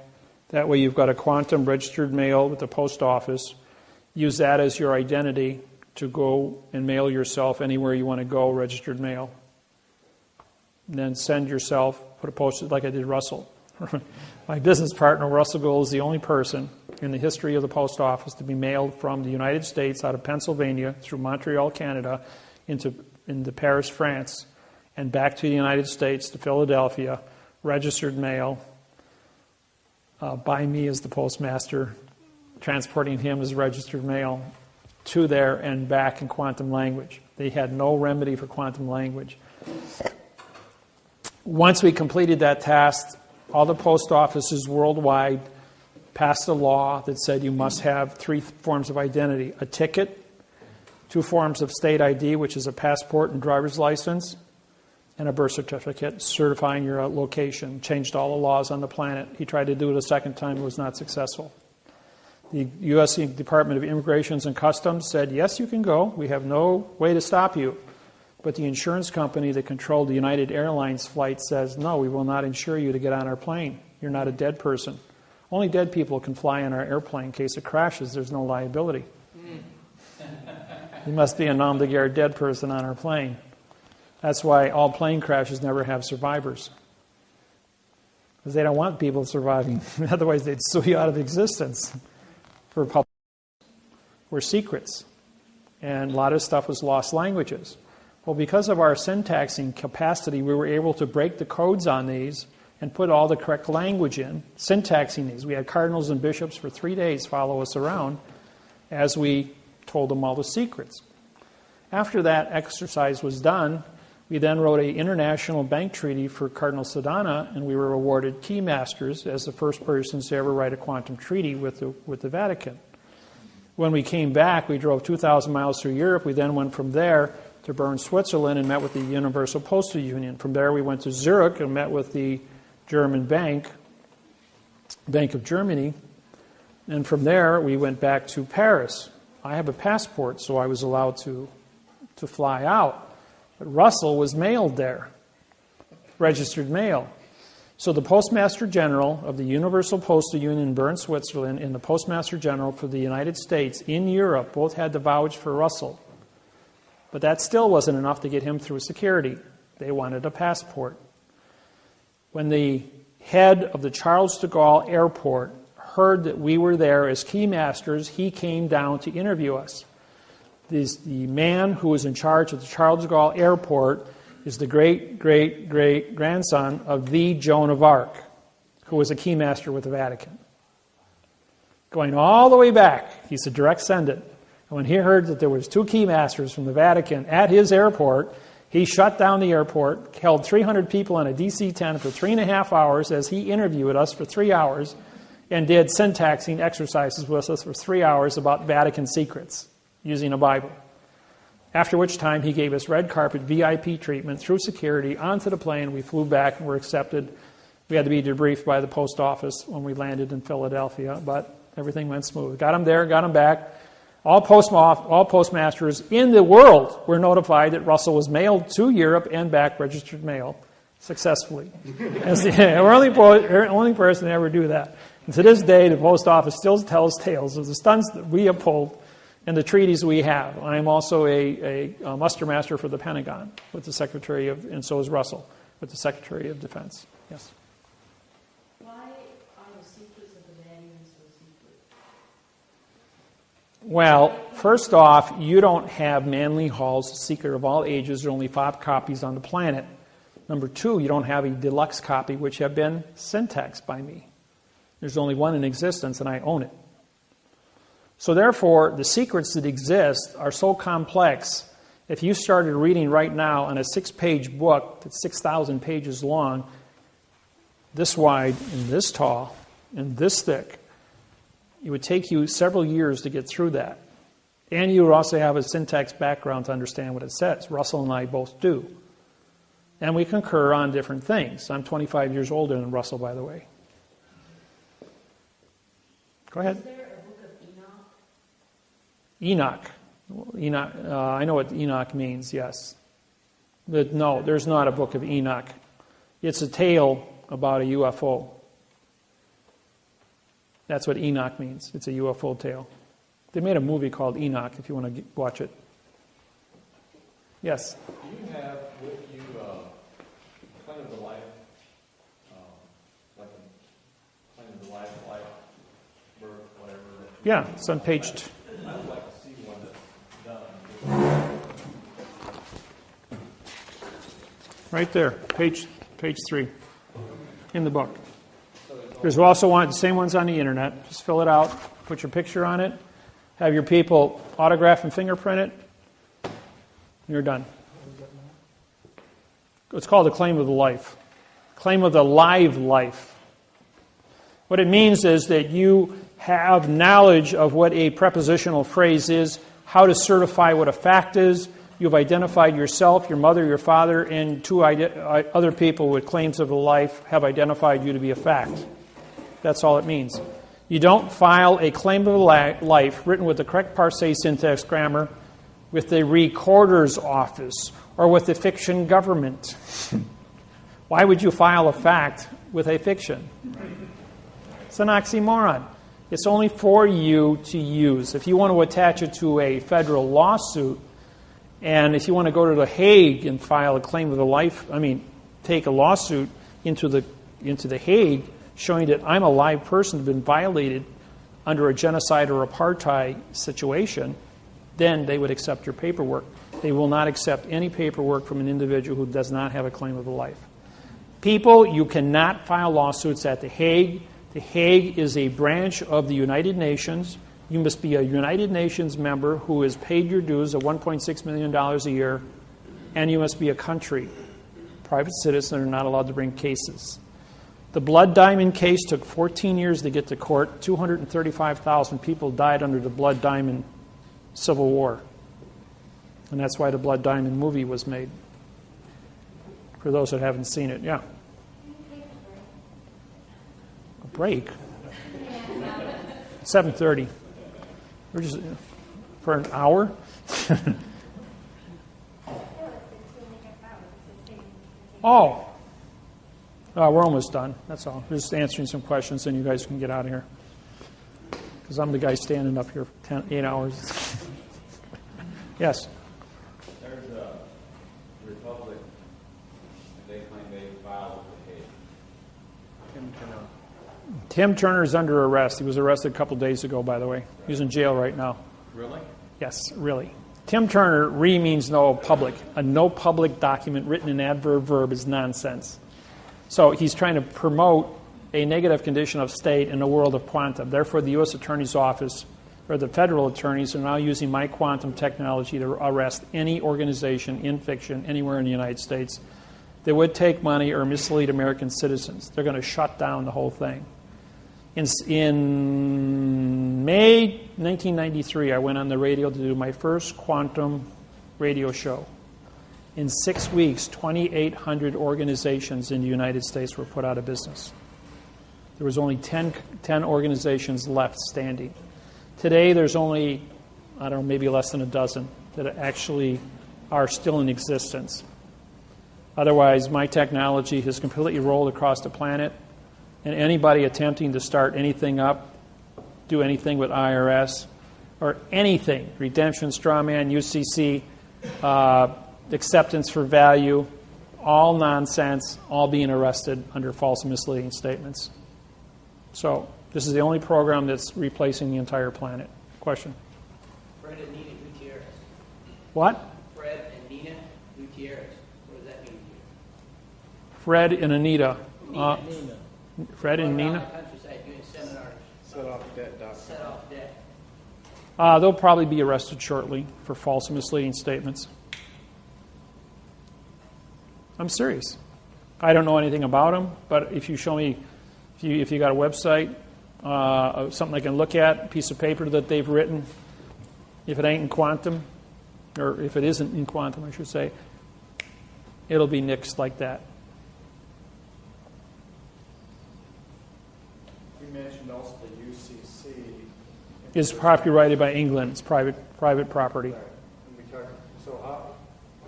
That way you've got a quantum registered mail with the post office. Use that as your identity to go and mail yourself anywhere you want to go, registered mail. And then send yourself, put a post-it like I did Russell. My business partner, Russell Gould, is the only person in the history of the post office to be mailed from the United States out of Pennsylvania through Montreal, Canada, into Paris, France, and back to the United States, to Philadelphia, registered mail, by me as the postmaster, transporting him as registered mail to there and back in quantum language. They had no remedy for quantum language. Once we completed that task, all the post offices worldwide passed a law that said you must have 3 forms of identity: a ticket, 2 forms of state ID, which is a passport and driver's license, and a birth certificate certifying your location. Changed all the laws on the planet. He tried to do it a second time. It was not successful. The U.S. Department of Immigration and Customs said, yes, you can go. We have no way to stop you. But the insurance company that controlled the United Airlines flight says, no, we will not insure you to get on our plane. You're not a dead person. Only dead people can fly on our airplane. In case it crashes, there's no liability. You must be a nom de guerre dead person on our plane. That's why all plane crashes never have survivors. Because they don't want people surviving. Otherwise, they'd sue you out of existence. For public, were secrets. And a lot of stuff was lost languages. Well, because of our syntaxing capacity, we were able to break the codes on these and put all the correct language in, syntaxing these. We had cardinals and bishops for 3 days follow us around as we told them all the secrets. After that exercise was done, we then wrote an international bank treaty for Cardinal Sedana, and we were awarded key masters as the first persons to ever write a quantum treaty with the Vatican. When we came back, we drove 2,000 miles through Europe. We then went from there to Bern, Switzerland, and met with the Universal Postal Union. From there, we went to Zurich and met with the German Bank of Germany. And from there, we went back to Paris. I have a passport, so I was allowed to fly out. But Russell was mailed there, registered mail. So the Postmaster General of the Universal Postal Union in Bern, Switzerland, and the Postmaster General for the United States in Europe both had to vouch for Russell. But that still wasn't enough to get him through security. They wanted a passport. When the head of the Charles de Gaulle Airport heard that we were there as key masters, he came down to interview us. The man who was in charge of the Charles de Gaulle Airport is the great-great-great-grandson of the Joan of Arc, who was a keymaster with the Vatican. Going all the way back, he's a direct descendant. And when he heard that there was 2 keymasters from the Vatican at his airport, he shut down the airport, held 300 people on a DC-10 for 3.5 hours as he interviewed us for 3 hours, and did syntaxing exercises with us for 3 hours about Vatican secrets using a Bible. After which time he gave us red carpet VIP treatment through security onto the plane. We flew back and were accepted. We had to be debriefed by the post office when we landed in Philadelphia, but everything went smooth. Got him there, got him back. All postmasters in the world were notified that Russell was mailed to Europe and back registered mail successfully. As the only person to ever do that. And to this day, the post office still tells tales of the stunts that we uphold and the treaties we have. I am also a muster master for the Pentagon with the Secretary of, and so is Russell, with the Secretary of Defense. Yes? Why are the secrets of the manual so secret? Well, first off, you don't have Manly Hall's Secret of All Ages. There are only 5 copies on the planet. Number 2, you don't have a deluxe copy, which have been syntaxed by me. There's only one in existence, and I own it. So therefore, the secrets that exist are so complex. If you started reading right now on a 6-page book that's 6,000 pages long, this wide and this tall and this thick, it would take you several years to get through that. And you would also have a syntax background to understand what it says. Russell and I both do. And we concur on different things. I'm 25 years older than Russell, by the way. Go ahead. Is there a book of Enoch? Enoch. I know what Enoch means, yes. But no, there's not a book of Enoch. It's a tale about a UFO. That's what Enoch means. It's a UFO tale. They made a movie called Enoch, if you want to watch it. Yes? Do you have with you kind of the life, like a kind of the life, birth, whatever? Yeah, it's on page 2. I would like to see one that's done. Right there, page 3 in the book. There's also the same ones on the internet. Just fill it out, put your picture on it, have your people autograph and fingerprint it, and you're done. It's called a claim of the life. Claim of the live life. What it means is that you have knowledge of what a prepositional phrase is, how to certify what a fact is. You've identified yourself, your mother, your father, and 2 other people with claims of the life have identified you to be a fact. That's all it means. You don't file a claim of life written with the correct parsé syntax grammar with the recorder's office or with the fiction government. Why would you file a fact with a fiction? It's an oxymoron. It's only for you to use. If you want to attach it to a federal lawsuit, and if you want to go to The Hague and file a claim of the life, take a lawsuit into the Hague, showing that I'm a live person who's been violated under a genocide or apartheid situation, then they would accept your paperwork. They will not accept any paperwork from an individual who does not have a claim of the life. People, you cannot file lawsuits at The Hague. The Hague is a branch of the United Nations. You must be a United Nations member who has paid your dues of $1.6 million a year, and you must be a country. Private citizens are not allowed to bring cases. The Blood Diamond case took 14 years to get to court. 235,000 people died under the Blood Diamond Civil War. And that's why the Blood Diamond movie was made. For those that haven't seen it, yeah. A break? 7:30. We're just for an hour? Oh. We're almost done. That's all. We're just answering some questions, and you guys can get out of here. Because I'm the guy standing up here for 8 hours. Yes? There's a Republic, they claim they filed with the Hague. Tim Turner is under arrest. He was arrested a couple days ago, by the way. He's in jail right now. Really? Yes, really. Tim Turner, re means no public. A no public document written in adverb verb is nonsense. So he's trying to promote a negative condition of state in the world of quantum. Therefore, the U.S. Attorney's Office, or the federal attorneys, are now using my quantum technology to arrest any organization in fiction anywhere in the United States that would take money or mislead American citizens. They're going to shut down the whole thing. In May 1993, I went on the radio to do my first quantum radio show. In 6 weeks, 2,800 organizations in the United States were put out of business. There was only 10 organizations left standing. Today, there's only, I don't know, maybe less than a dozen that actually are still in existence. Otherwise, my technology has completely rolled across the planet, and anybody attempting to start anything up, do anything with IRS, or anything, redemption, straw man, UCC, acceptance for value, all nonsense, all being arrested under false and misleading statements. So this is the only program that's replacing the entire planet. Question? Fred and Nina Gutierrez. What? Fred and Nina Gutierrez. What does that mean to you? Fred and Anita. Nina. Fred and Nina? Around the countryside doing seminars. Set off debt, doctor. Set off debt. They'll probably be arrested shortly for false and misleading statements. I'm serious. I don't know anything about them, but if you show me, if you got a website, something I can look at, a piece of paper that they've written, if it ain't in quantum, or if it isn't in quantum, I should say, it'll be nixed like that. You mentioned also the UCC. It's copyrighted by England. It's private property. Right. And we talk, so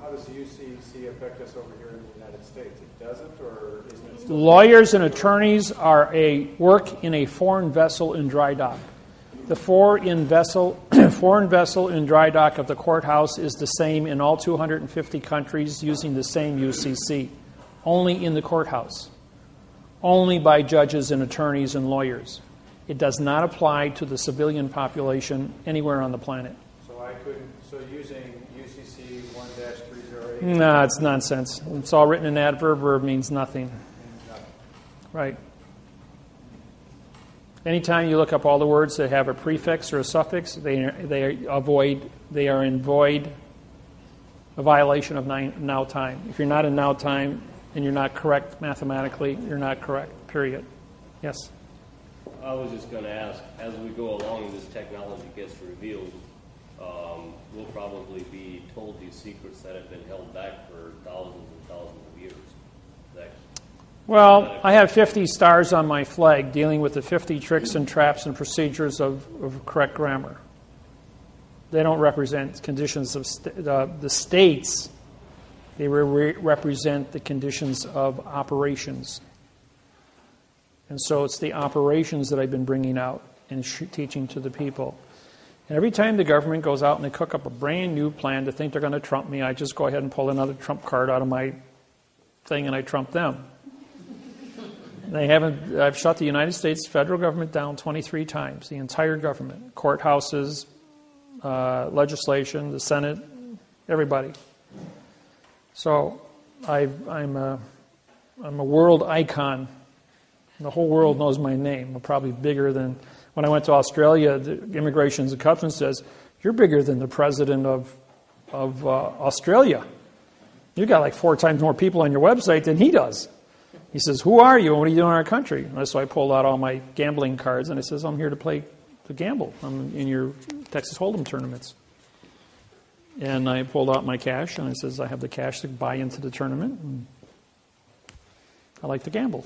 how does the UCC affect us over here in the United States? It doesn't, or isn't it still? Lawyers and attorneys work in a foreign vessel in dry dock. The foreign vessel in dry dock of the courthouse is the same in all 250 countries using the same UCC, only in the courthouse, only by judges and attorneys and lawyers. It does not apply to the civilian population anywhere on the planet. So using UCC 1-308? No, it's nonsense. It's all written in adverb. Verb means nothing. Right. Anytime you look up all the words that have a prefix or a suffix, they are in void, a violation of now time. If you're not in now time and you're not correct mathematically, you're not correct, period. Yes? I was just going to ask, as we go along and this technology gets revealed, we'll probably be told these secrets that have been held back for thousands and thousands of years. Well, I have 50 stars on my flag dealing with the 50 tricks and traps and procedures of correct grammar. They don't represent conditions of the states. They represent the conditions of operations. And so it's the operations that I've been bringing out and teaching to the people. And every time the government goes out and they cook up a brand new plan to think they're going to trump me, I just go ahead and pull another trump card out of my thing and I trump them. I've shut the United States federal government down 23 times, the entire government, courthouses, legislation, the Senate, everybody. So I'm a world icon. The whole world knows my name. I'm probably bigger than, when I went to Australia, the Immigration and Customs says, you're bigger than the president of Australia. You've got like 4 times more people on your website than he does. He says, "Who are you and what are you doing in our country?" And so I pulled out all my gambling cards and I says, "I'm here to gamble. I'm in your Texas Hold'em tournaments." And I pulled out my cash and I says, "I have the cash to buy into the tournament. And I like to gamble."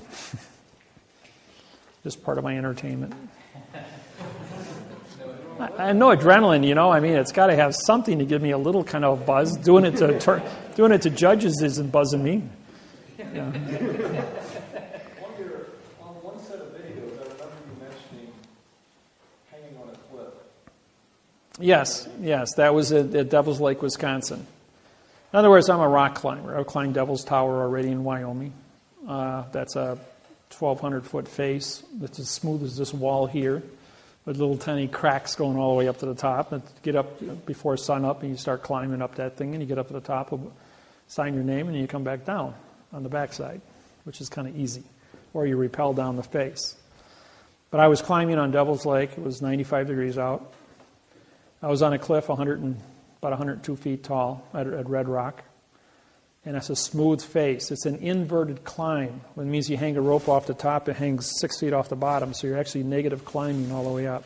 Just part of my entertainment. I know adrenaline, I mean, it's got to have something to give me a little kind of buzz. Doing it to judges isn't buzzing me. Yeah. On one set of videos, I remember you mentioning hanging on a cliff. Yes, that was at Devil's Lake, Wisconsin. In other words, I'm a rock climber. I've climbed Devil's Tower already in Wyoming. That's a 1,200-foot face. It's as smooth as this wall here, with little tiny cracks going all the way up to the top. And get up before sun up, and you start climbing up that thing, and you get up to the top, sign your name, and you come back down on the backside, which is kind of easy. Or you rappel down the face. But I was climbing on Devil's Lake. It was 95 degrees out. I was on a cliff about 102 feet tall at Red Rock. And it's a smooth face. It's an inverted climb. It means you hang a rope off the top, it hangs 6 feet off the bottom, so you're actually negative climbing all the way up.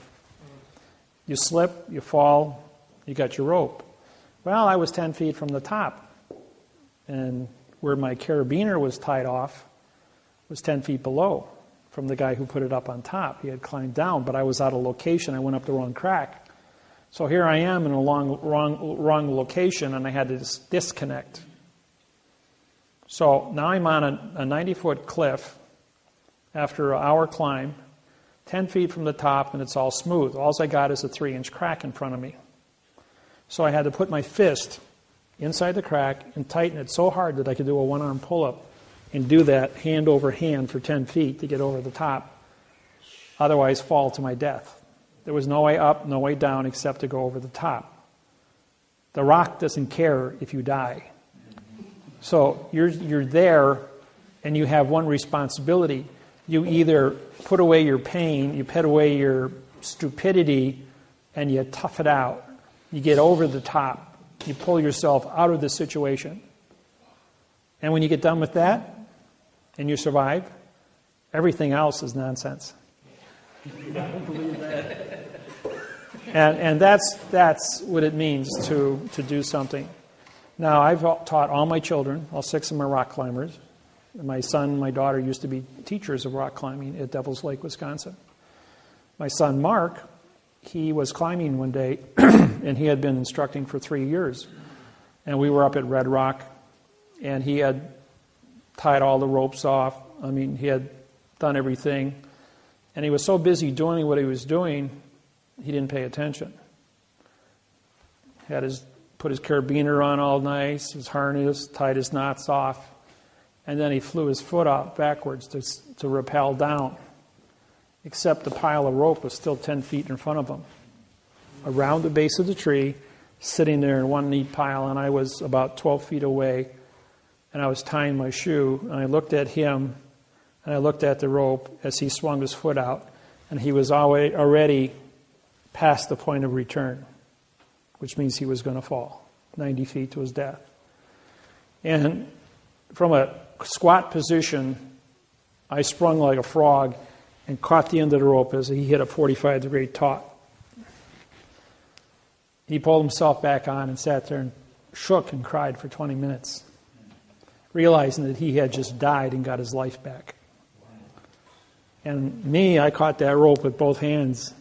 You slip, you fall, you got your rope. Well, I was 10 feet from the top. And where my carabiner was tied off was 10 feet below from the guy who put it up on top. He had climbed down, but I was out of location. I went up the wrong crack. So here I am in a wrong location, and I had to disconnect. So now I'm on a 90-foot cliff after an hour climb, 10 feet from the top, and it's all smooth. All I got is a 3-inch crack in front of me. So I had to put my fist inside the crack and tighten it so hard that I could do a one-arm pull-up and do that hand over hand for 10 feet to get over the top. Otherwise, fall to my death. There was no way up, no way down except to go over the top. The rock doesn't care if you die. So you're there, and you have one responsibility. You either put away your pain, you put away your stupidity, and you tough it out. You get over the top. You pull yourself out of the situation. And when you get done with that, and you survive, everything else is nonsense. I don't believe that. And that's what it means to do something. Now, I've taught all my children, all 6 of them are rock climbers. My son and my daughter used to be teachers of rock climbing at Devil's Lake, Wisconsin. My son, Mark, he was climbing one day, and he had been instructing for 3 years. And we were up at Red Rock, and he had tied all the ropes off. I mean, he had done everything. And he was so busy doing what he was doing, he didn't pay attention. Put his carabiner on all nice, his harness, tied his knots off, and then he flew his foot out backwards to rappel down. Except the pile of rope was still 10 feet in front of him. Around the base of the tree, sitting there in one neat pile, and I was about 12 feet away, and I was tying my shoe, and I looked at him, and I looked at the rope as he swung his foot out, and he was already past the point of return, which means he was going to fall 90 feet to his death. And from a squat position, I sprung like a frog and caught the end of the rope as he hit a 45-degree taut. He pulled himself back on and sat there and shook and cried for 20 minutes, realizing that he had just died and got his life back. And me, I caught that rope with both hands,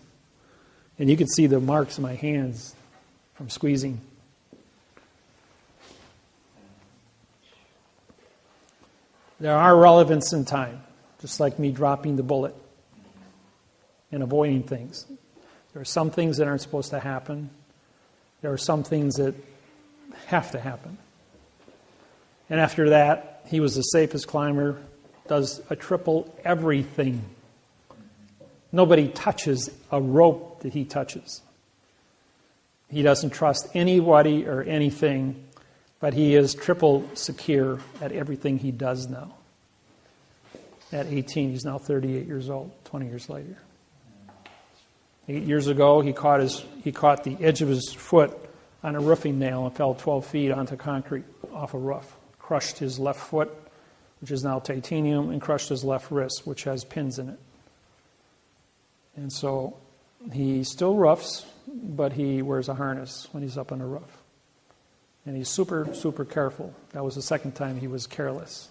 and you could see the marks in my hands from squeezing. There are relevance in time, just like me dropping the bullet and avoiding things. There are some things that aren't supposed to happen. There are some things that have to happen. And after that, he was the safest climber, does a triple everything. Nobody touches a rope that he touches. He doesn't trust anybody or anything, but he is triple secure at everything he does now. At 18, he's now 38 years old, 20 years later. 8 years ago, he caught the edge of his foot on a roofing nail and fell 12 feet onto concrete off a roof. Crushed his left foot, which is now titanium, and crushed his left wrist, which has pins in it. And so he still roofs, but he wears a harness when he's up on the roof. And he's super, super careful. That was the second time he was careless.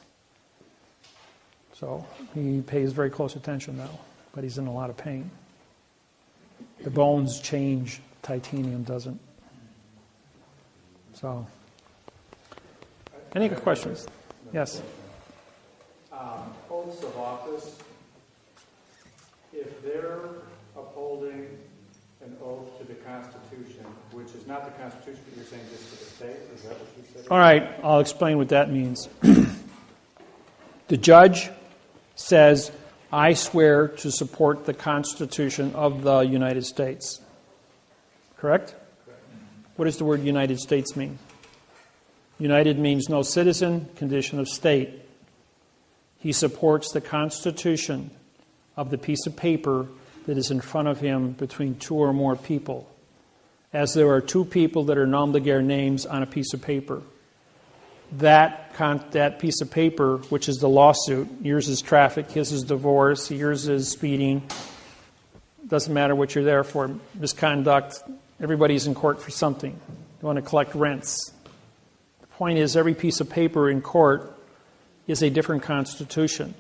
So he pays very close attention now, but he's in a lot of pain. The bones change, titanium doesn't. So, any questions? Yes? Oaths of office, if they're upholding an oath to the Constitution, which is not the Constitution, but you're saying just to the state, is that what you said? All right, I'll explain what that means. The judge says, I swear to support the Constitution of the United States. Correct? What does the word United States mean? United means no citizen, condition of state. He supports the Constitution of the piece of paper that is in front of him between two or more people. As there are two people that are nom de guerre names on a piece of paper. That piece of paper, which is the lawsuit, yours is traffic, his is divorce, yours is speeding. Doesn't matter what you're there for. Misconduct. Everybody's in court for something. You want to collect rents. The point is, every piece of paper in court is a different constitution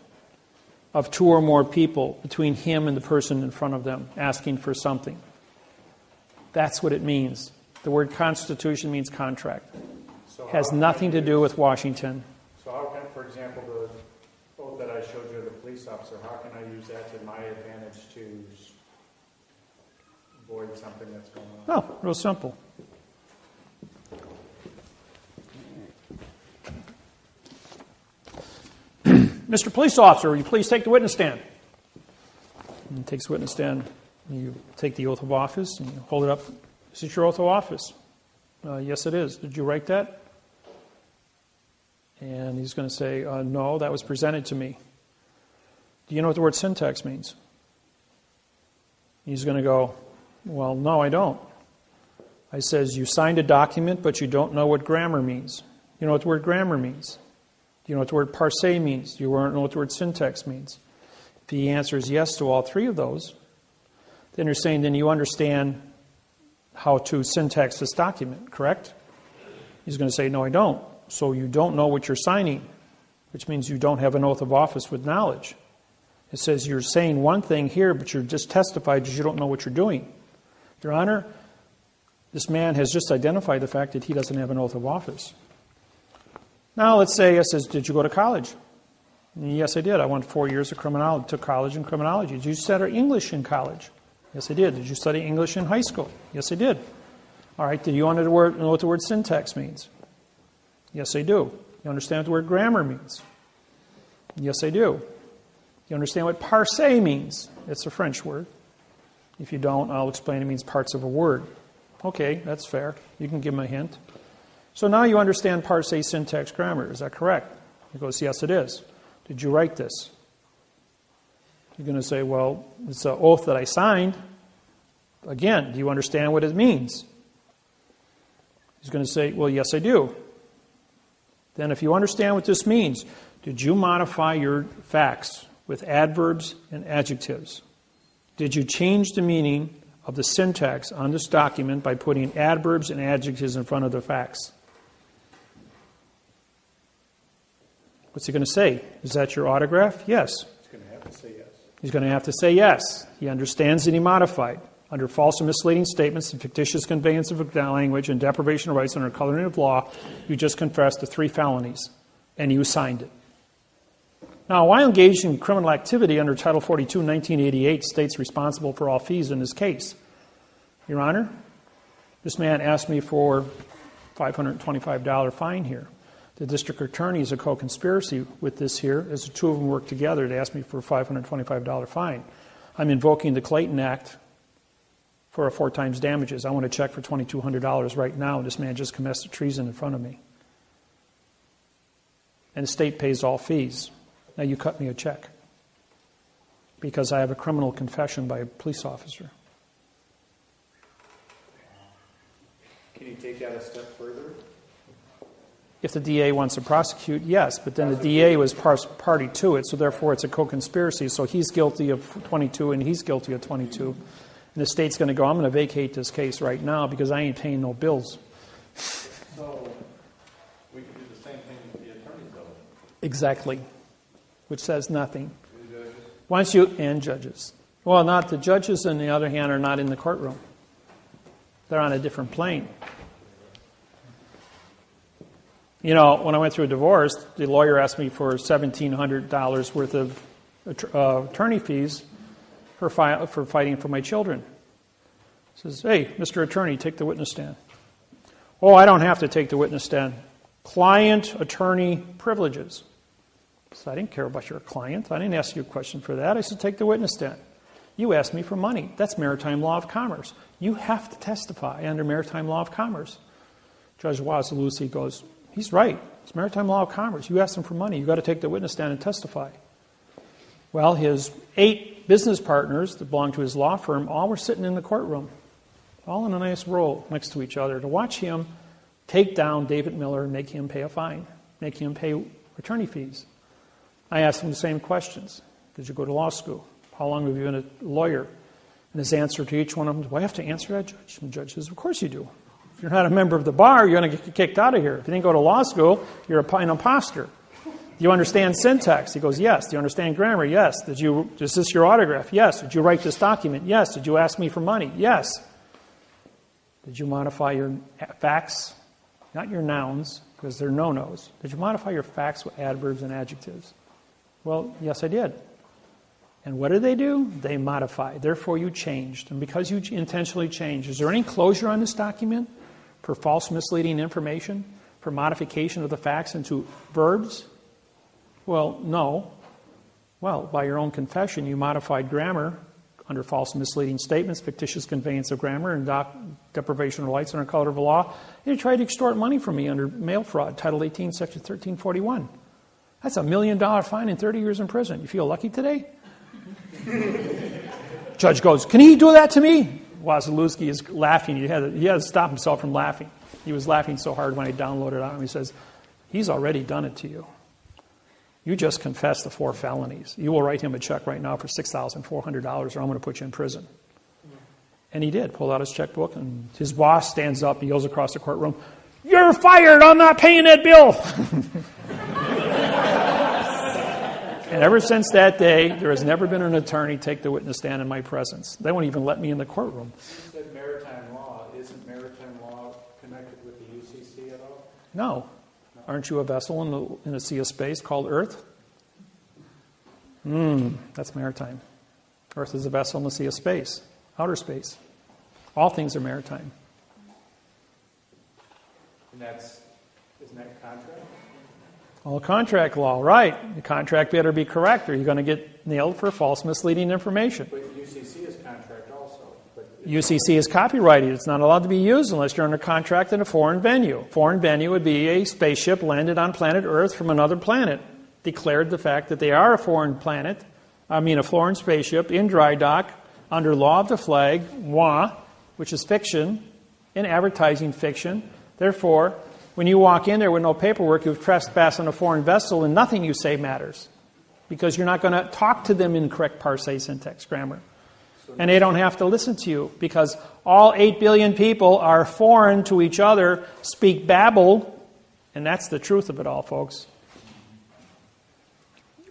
of two or more people between him and the person in front of them asking for something. That's what it means. The word constitution means contract. So has nothing to do with Washington. So how can, for example, the oath that I showed you of the police officer, how can I use that to my advantage to avoid something that's going on? Oh, real simple. Mr. Police Officer, will you please take the witness stand? And he takes the witness stand. You take the oath of office and you hold it up. Is it your oath of office? Yes, it is. Did you write that? And he's going to say, no, that was presented to me. Do you know what the word syntax means? He's going to go, well, no, I don't. I says, you signed a document, but you don't know what grammar means. You know what the word grammar means? Do you know what the word parse means? Do you know what the word syntax means? If he answers yes to all three of those, then you're saying, then you understand how to syntax this document, correct? He's going to say, no, I don't. So you don't know what you're signing, which means you don't have an oath of office with knowledge. It says you're saying one thing here, but you're just testified because you don't know what you're doing. Your Honor, this man has just identified the fact that he doesn't have an oath of office. Now, let's say it says, did you go to college? And yes, I did. I went 4 years of criminology, took college in criminology. Did you study English in college? Yes, I did. Did you study English in high school? Yes, I did. All right, do you know what the word syntax means? Yes, I do. You understand what the word grammar means? Yes, I do. You understand what parse means? It's a French word. If you don't, I'll explain it means parts of a word. Okay, that's fair. You can give him a hint. So now you understand parse, syntax, grammar. Is that correct? He goes, yes, it is. Did you write this? You're going to say, well, it's an oath that I signed. Again, do you understand what it means? He's going to say, well, yes, I do. Then if you understand what this means, did you modify your facts with adverbs and adjectives? Did you change the meaning of the syntax on this document by putting adverbs and adjectives in front of the facts? What's he going to say? Is that your autograph? Yes. He's going to have to say yes. He's going to have to say yes. He understands that he modified. Under false and misleading statements and fictitious conveyance of language and deprivation of rights under coloring of law, you just confessed to 3 felonies, and you signed it. Now, while engaged in criminal activity under Title 42, 1988, states responsible for all fees in this case. Your Honor, this man asked me for $525 fine here. The district attorney is a co-conspiracy with this here, as the two of them work together to ask me for a $525 fine. I'm invoking the Clayton Act for a 4 times damages. I want to check for $2,200 right now, and this man just confessed treason in front of me. And the state pays all fees. Now you cut me a check because I have a criminal confession by a police officer. Can you take that a step further? If the DA wants to prosecute, yes, but then the DA was party to it, so therefore it's a co-conspiracy. So he's guilty of 22 and he's guilty of 22. And the state's going to go, I'm going to vacate this case right now because I ain't paying no bills. So we could do the same thing with the attorneys, though. Exactly. Which says nothing. And judges. And judges. Well, not the judges, on the other hand, are not in the courtroom. They're on a different plane. You know, when I went through a divorce, the lawyer asked me for $1,700 worth of attorney fees for fighting for my children. He says, hey, Mr. Attorney, take the witness stand. Oh, I don't have to take the witness stand. Client-attorney privileges. So I didn't care about your client. I didn't ask you a question for that. I said, take the witness stand. You asked me for money. That's maritime law of commerce. You have to testify under maritime law of commerce. Judge Wasilewski goes, he's right. It's maritime law of commerce. You asked him for money. You've got to take the witness stand and testify. Well, his 8 business partners that belonged to his law firm all were sitting in the courtroom, all in a nice row next to each other to watch him take down David Miller and make him pay a fine, make him pay attorney fees. I asked him the same questions. Did you go to law school? How long have you been a lawyer? And his answer to each one of them, do I have to answer that, Judge? And the judge says, of course you do. If you're not a member of the bar, you're going to get kicked out of here. If you didn't go to law school, you're an imposter. Do you understand syntax? He goes, yes. Do you understand grammar? Yes. Is this your autograph? Yes. Did you write this document? Yes. Did you ask me for money? Yes. Did you modify your facts? Not your nouns, because they're no-nos. Did you modify your facts with adverbs and adjectives? Well, yes, I did. And what did they do? They modified. Therefore, you changed. And because you intentionally changed, is there any closure on this document for false, misleading information, for modification of the facts into verbs? Well, no. Well, by your own confession, you modified grammar under false, misleading statements, fictitious conveyance of grammar, and deprivation of rights under color of law. And you tried to extort money from me under mail fraud, Title 18, Section 1341. That's $1 million fine and 30 years in prison. You feel lucky today? Judge goes, can he do that to me? Wasilewski is laughing. He had to stop himself from laughing. He was laughing so hard when I downloaded it on him. He says, he's already done it to you. You just confessed the 4 felonies. You will write him a check right now for $6,400 or I'm going to put you in prison. And he did. Pulled out his checkbook and his boss stands up. He goes across the courtroom. You're fired. I'm not paying that bill. And ever since that day, there has never been an attorney take the witness stand in my presence. They won't even let me in the courtroom. You said maritime law. Isn't maritime law connected with the UCC at all? No. Aren't you a vessel in a sea of space called Earth? That's maritime. Earth is a vessel in the sea of space, outer space. All things are maritime. And isn't that contract? All contract law, right. The contract better be correct or you're going to get nailed for false, misleading information. But UCC is contract also. UCC is copyrighted. It's not allowed to be used unless you're under contract in a foreign venue. Foreign venue would be a spaceship landed on planet Earth from another planet. Declared the fact that they are a foreign spaceship in dry dock under law of the flag, moi, which is fiction, in advertising fiction. Therefore, when you walk in there with no paperwork, you've trespassed on a foreign vessel and nothing you say matters. Because you're not going to talk to them in correct parse, syntax, grammar. And they don't have to listen to you because all 8 billion people are foreign to each other, speak babble, and that's the truth of it all, folks.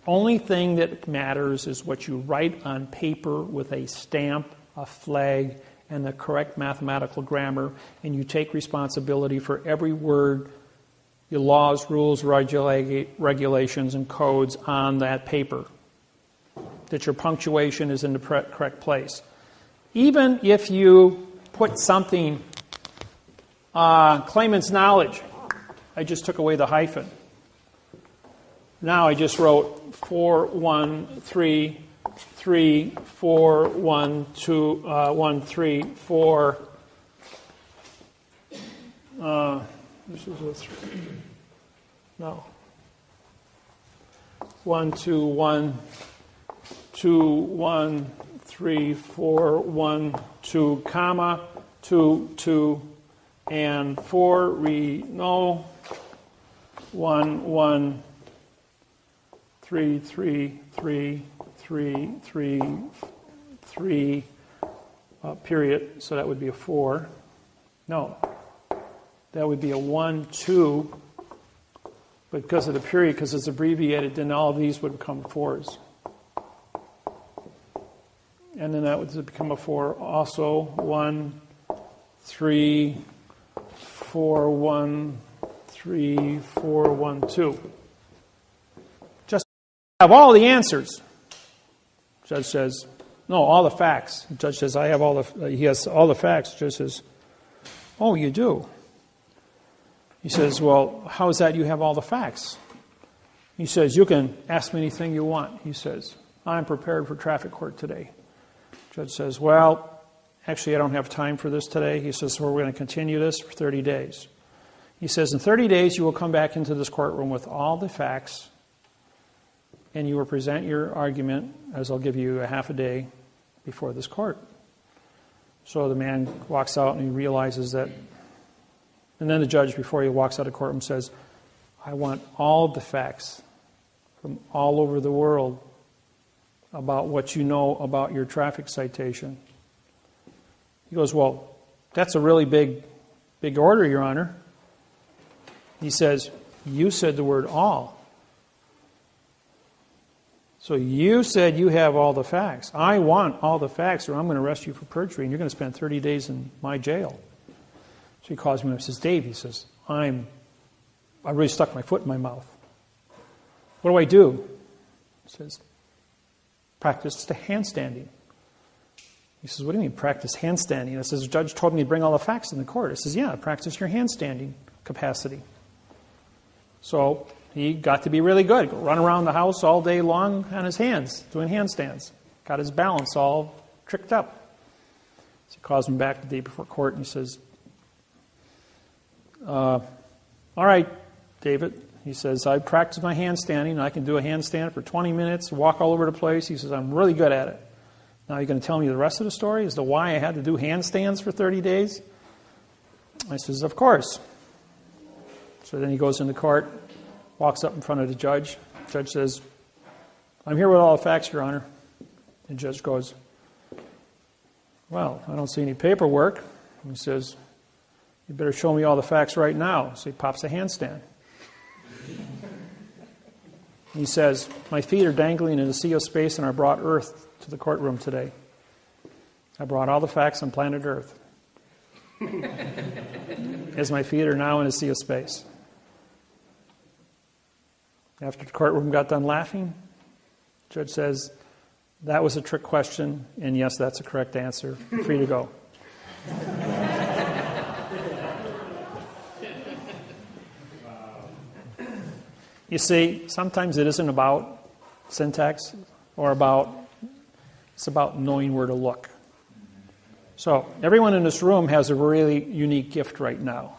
Only thing that matters is what you write on paper with a stamp, a flag, and the correct mathematical grammar, and you take responsibility for every word, your laws, rules, regulations, and codes on that paper. That your punctuation is in the correct place. Even if you put something, claimant's knowledge, I just took away the hyphen. Now I just wrote 413412134. This is a 3. No. 121213412 comma 22 and 4 no. 1, 1, 3, 3, 3, 3, 3, 3, period. So that would be a 4. No, that would be a 1, 2. But because of the period, because it's abbreviated, then all of these would become 4s. And then that would become a 4 also. 1, 3, 4, 1, 3, 4, 1, 2. Just have all the answers. Judge says, no, all the facts. The judge says, he has all the facts. The judge says, oh, you do? He says, well, how is that you have all the facts? He says, you can ask me anything you want. He says, I'm prepared for traffic court today. Judge says, well, actually, I don't have time for this today. He says, so we're going to continue this for 30 days. He says, in 30 days, you will come back into this courtroom with all the facts, and you will present your argument, as I'll give you a half a day before this court. So the man walks out and he realizes that, and then the judge, before he walks out of the courtroom, says, I want all the facts from all over the world about what you know about your traffic citation. He goes, well, that's a really big order, Your Honor. He says, you said the word all. So you said you have all the facts. I want all the facts, or I'm going to arrest you for perjury, and you're going to spend 30 days in my jail. So he calls me up and says, Dave, he says, I really stuck my foot in my mouth. What do I do? He says, practice the handstanding. He says, what do you mean practice handstanding? I says, the judge told me to bring all the facts in the court. I says, yeah, practice your handstanding capacity. So he got to be really good. Run around the house all day long on his hands, doing handstands. Got his balance all tricked up. So he calls him back the day before court and he says, all right, David. He says, I practiced my handstanding. I can do a handstand for 20 minutes, walk all over the place. He says, I'm really good at it. Now you're going to tell me the rest of the story as to why I had to do handstands for 30 days? I says, of course. So then he goes into court, walks up in front of the judge. The judge says, I'm here with all the facts, Your Honor. The judge goes, well, I don't see any paperwork. He says, you better show me all the facts right now. So he pops a handstand. He says, my feet are dangling in a sea of space and I brought Earth to the courtroom today. I brought all the facts on planet Earth. As my feet are now in a sea of space. After the courtroom got done laughing, the judge says, that was a trick question, and yes, that's a correct answer. Free to go. You see, sometimes it isn't about syntax or it's about knowing where to look. So, everyone in this room has a really unique gift right now.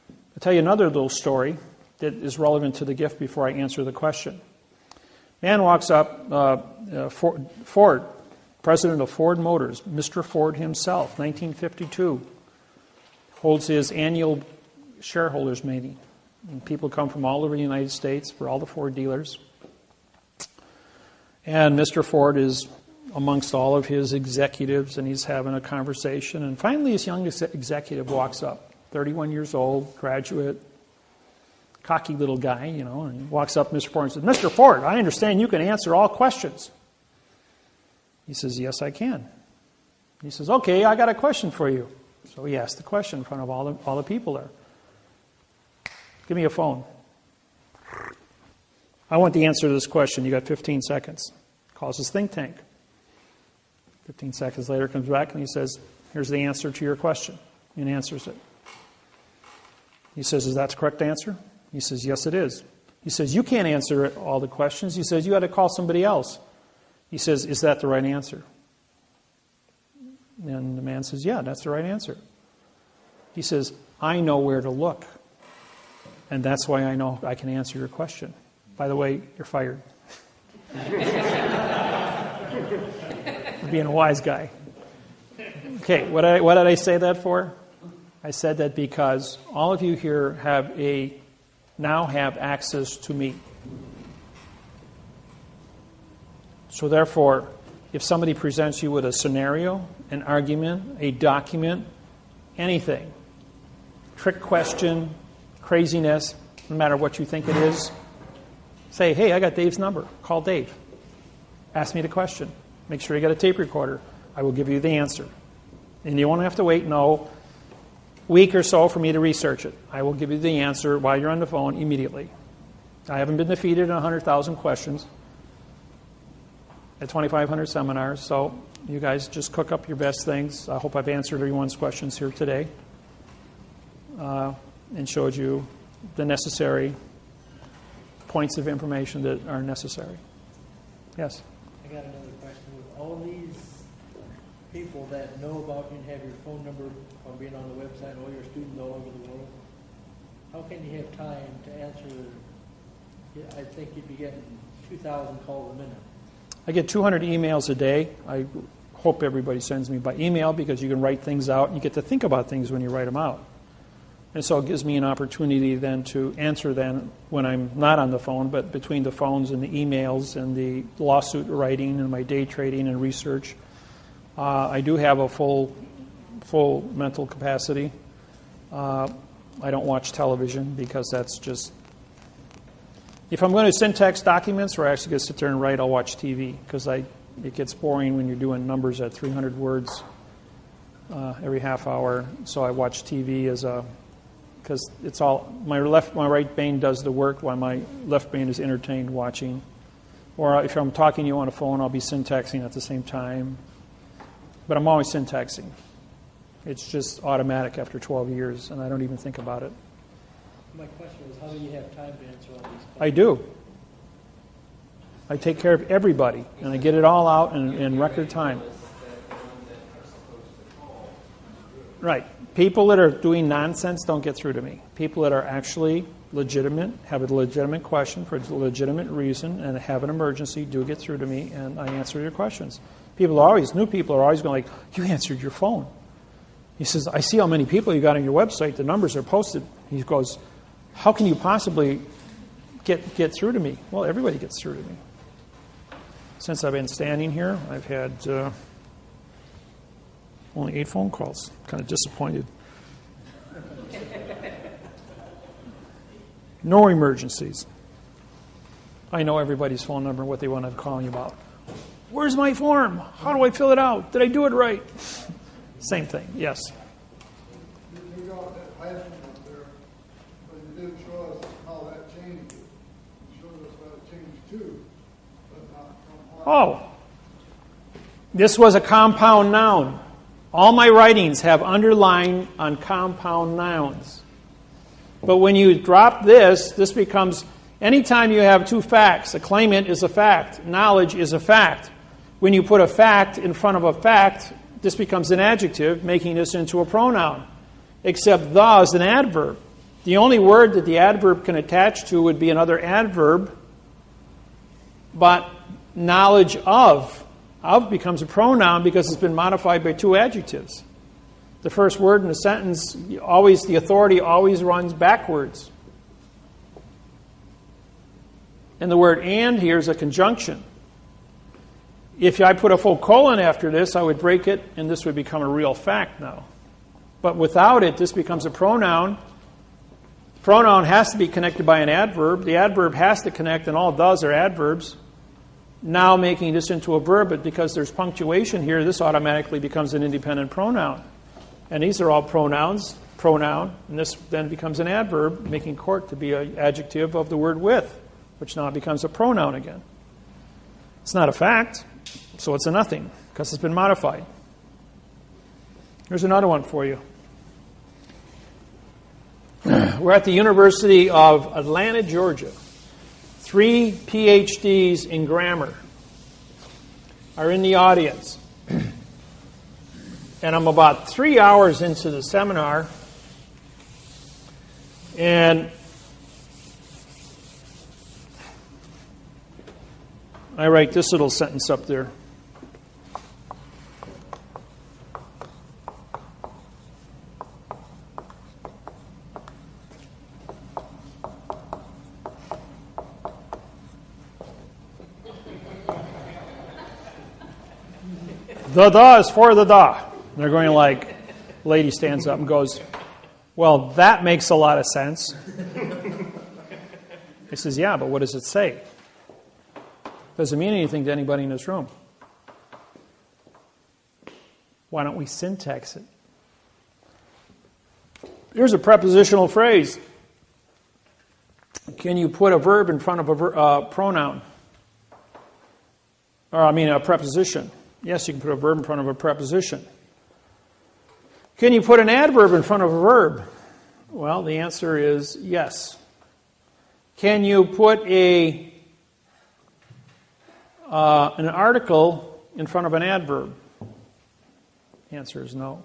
I'll tell you another little story that is relevant to the gift before I answer the question. Man walks up, Ford, president of Ford Motors, Mr. Ford himself, 1952, holds his annual shareholders meeting. And people come from all over the United States for all the Ford dealers. And Mr. Ford is amongst all of his executives, and he's having a conversation. And finally, this young executive walks up, 31 years old, graduate, cocky little guy, and he walks up to Mr. Ford and says, Mr. Ford, I understand you can answer all questions. He says, yes, I can. He says, okay, I got a question for you. So he asked the question in front of all the people there. Give me a phone. I want the answer to this question. You got 15 seconds. Calls his think tank. 15 seconds later comes back and he says, here's the answer to your question. And answers it. He says, is that the correct answer? He says, yes, it is. He says, you can't answer all the questions. He says, you had to call somebody else. He says, is that the right answer? And the man says, yeah, that's the right answer. He says, I know where to look. And that's why I know I can answer your question. By the way, you're fired. For being a wise guy. Okay, what did I say that for? I said that because all of you here have a now have access to me. So therefore, if somebody presents you with a scenario, an argument, a document, anything, trick question, craziness, no matter what you think it is, say, hey, I got Dave's number. Call Dave. Ask me the question. Make sure you got a tape recorder. I will give you the answer. And you won't have to wait, week or so for me to research it. I will give you the answer while you're on the phone immediately. I haven't been defeated in 100,000 questions at 2,500 seminars, so you guys just cook up your best things. I hope I've answered everyone's questions here today and showed you the necessary points of information that are necessary. Yes? I got another question. With all these people that know about you and have your phone number from being on the website, all your students all over the world, how can you have time to answer? I think you'd be getting 2,000 calls a minute. I get 200 emails a day. I hope everybody sends me by email because you can write things out and you get to think about things when you write them out. And so it gives me an opportunity then to answer then when I'm not on the phone, but between the phones and the emails and the lawsuit writing and my day trading and research. I do have a full mental capacity. I don't watch television because that's just... If I'm going to syntax documents where I actually get to sit there and write, I'll watch TV because it gets boring when you're doing numbers at 300 words every half hour. So I watch TV because it's all my right brain does the work while my left brain is entertained watching. Or if I'm talking to you on a phone, I'll be syntaxing at the same time. But I'm always syntaxing. It's just automatic after 12 years, and I don't even think about it. My question was, how do you have time to answer all these questions? I do. I take care of everybody, and I get it all out in record time. Right. People that are doing nonsense don't get through to me. People that are actually legitimate, have a legitimate question for a legitimate reason, and have an emergency do get through to me, and I answer your questions. New people are always going like, you answered your phone. He says, I see how many people you got on your website. The numbers are posted. He goes, how can you possibly get through to me? Well, everybody gets through to me. Since I've been standing here, I've had only 8 phone calls. Kind of disappointed. No emergencies. I know everybody's phone number and what they want to call you about. Where's my form? How do I fill it out? Did I do it right? Same thing, yes. You got that passion up there, but you didn't show us how that changed. You showed us how it changed too, but not from this was a compound noun. All my writings have underline on compound nouns. But when you drop this becomes, anytime you have 2 facts, a claimant is a fact, knowledge is a fact. When you put a fact in front of a fact, this becomes an adjective, making this into a pronoun. Except the is an adverb. The only word that the adverb can attach to would be another adverb, but knowledge of becomes a pronoun because it's been modified by 2 adjectives. The first word in the sentence, the authority always runs backwards. And the word and here is a conjunction. If I put a full colon after this, I would break it, and this would become a real fact now. But without it, this becomes a pronoun. The pronoun has to be connected by an adverb. The adverb has to connect, and all it does are adverbs. Now making this into a verb, but because there's punctuation here, this automatically becomes an independent pronoun. And these are all pronouns, pronoun, and this then becomes an adverb, making court to be an adjective of the word with, which now becomes a pronoun again. It's not a fact, so it's a nothing, because it's been modified. Here's another one for you. We're at the University of Atlanta, Georgia. 3 PhDs in grammar are in the audience. And I'm about 3 hours into the seminar, and I write this little sentence up there. The is for the da. And they're going like, lady stands up and goes, well, that makes a lot of sense. He says, yeah, but what does it say? Doesn't mean anything to anybody in this room. Why don't we syntax it? Here's a prepositional phrase. Can you put a verb in front of a pronoun? Or, a preposition. Yes, you can put a verb in front of a preposition. Can you put an adverb in front of a verb? Well, the answer is yes. Can you put an article in front of an adverb? The answer is no.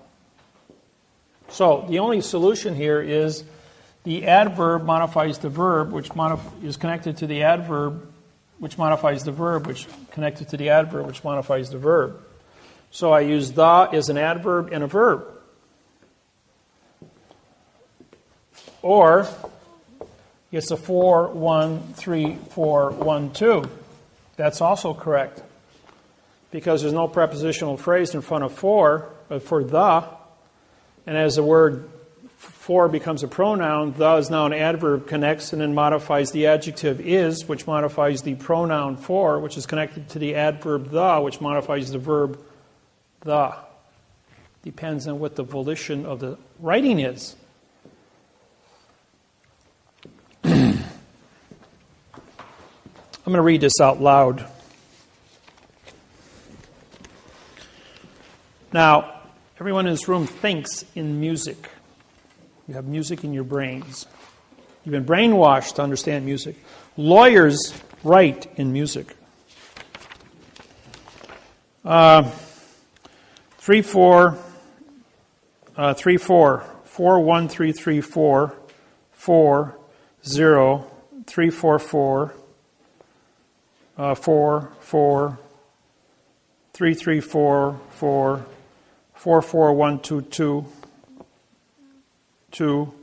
So the only solution here is the adverb modifies the verb, which is connected to the adverb, which modifies the verb, which connected to the adverb, which modifies the verb. So I use the as an adverb and a verb. Or it's a 4, 1, 3, 4, 1, 2. That's also correct. Because there's no prepositional phrase in front of for the. And as the word for becomes a pronoun, the is now an adverb, connects and then modifies the adjective is, which modifies the pronoun for, which is connected to the adverb the, which modifies the verb the. Depends on what the volition of the writing is. I'm going to read this out loud. Now, everyone in this room thinks in music. You have music in your brains. You've been brainwashed to understand music. Lawyers write in music. 3, 4, 3, 4, 4, 1, 3, 3, 4, 4, 0, 3, 4, 4, 4, 4, 3, 3, 4, 4, 4, 4, 1, 2, 2, 2,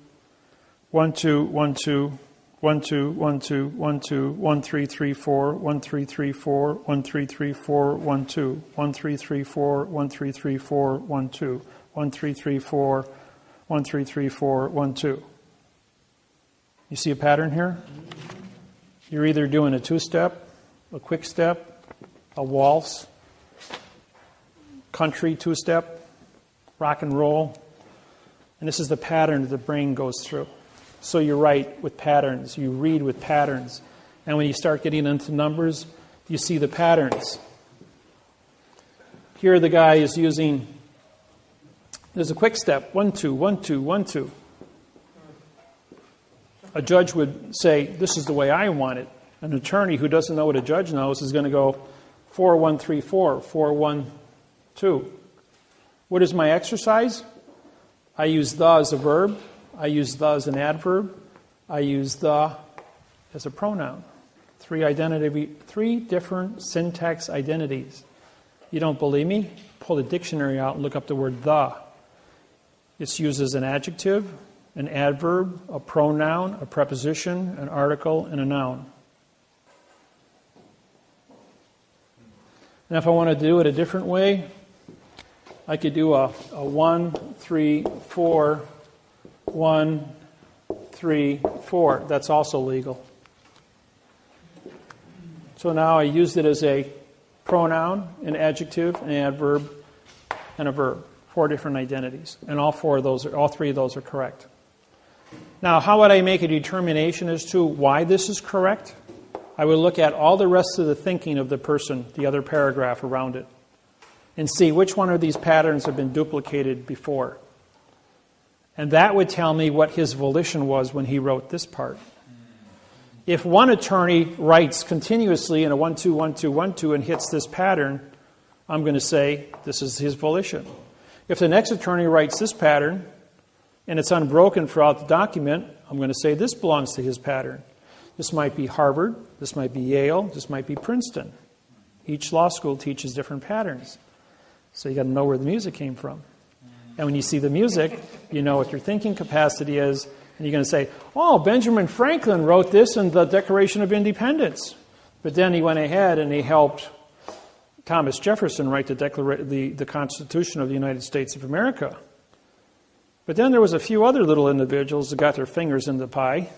1, 2, 1, 2, 1, 2, 1, 2, 1, 2, 1, 3, 3, 4, 1, 3, 3, 4, 1, 3, 3, 4, 1, 2, 1, 3, 3, 4, 1, 3, 3, 4, 1, 2, 1, 3, 3, 4, 1, 3, 3, 4, 1, 2. You see a pattern here? You're either doing a two-step, a quick step, a waltz, country two-step, rock and roll. And this is the pattern that the brain goes through. So you write with patterns, you read with patterns. And when you start getting into numbers, you see the patterns. Here the guy is using, there's a quick step, 1, 2, 1, 2, 1, 2. A judge would say, this is the way I want it. An attorney who doesn't know what a judge knows is going to go 4, 1, 3, 4, 4, 1, 2. What is my exercise? I use the as a verb. I use the as an adverb. I use the as a pronoun. 3 different syntax identities. You don't believe me? Pull the dictionary out and look up the word the. It's used as an adjective, an adverb, a pronoun, a preposition, an article, and a noun. And if I want to do it a different way, I could do a 1, 3, 4, 1, 3, 4. That's also legal. So now I used it as a pronoun, an adjective, an adverb, and a verb. 4 different identities. And all 3 of those are correct. Now, how would I make a determination as to why this is correct? I would look at all the rest of the thinking of the person, the other paragraph around it, and see which one of these patterns have been duplicated before. And that would tell me what his volition was when he wrote this part. If one attorney writes continuously in a 1, 2, 1, 2, 1, 2 and hits this pattern, I'm going to say this is his volition. If the next attorney writes this pattern and it's unbroken throughout the document, I'm going to say this belongs to his pattern. This might be Harvard, this might be Yale, this might be Princeton. Each law school teaches different patterns. So you got to know where the music came from. And when you see the music, you know what your thinking capacity is, and you're going to say, oh, Benjamin Franklin wrote this in the Declaration of Independence. But then he went ahead and he helped Thomas Jefferson write the Constitution of the United States of America. But then there was a few other little individuals that got their fingers in the pie.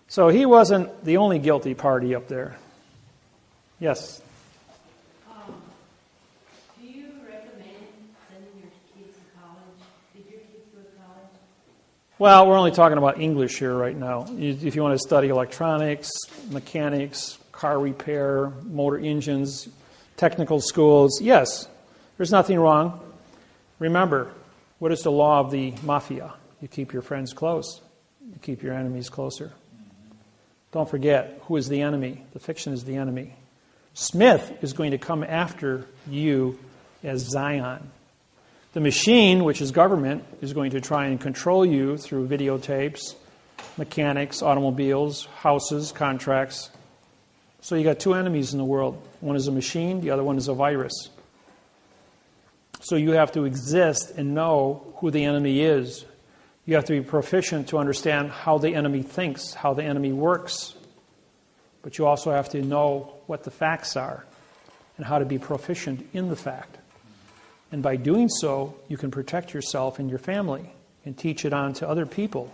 So he wasn't the only guilty party up there. Yes? Do you recommend sending your kids to college? Did your kids go to college? Well, we're only talking about English here right now. If you want to study electronics, mechanics, car repair, motor engines, technical schools, yes, there's nothing wrong. Remember, what is the law of the mafia? You keep your friends close. You keep your enemies closer. Don't forget, who is the enemy? The fiction is the enemy. Smith is going to come after you as Zion. The machine, which is government, is going to try and control you through videotapes, mechanics, automobiles, houses, contracts. So you got two enemies in the world. One is a machine, the other one is a virus. So you have to exist and know who the enemy is. You have to be proficient to understand how the enemy thinks, how the enemy works. But you also have to know what the facts are and how to be proficient in the fact. And by doing so, you can protect yourself and your family and teach it on to other people.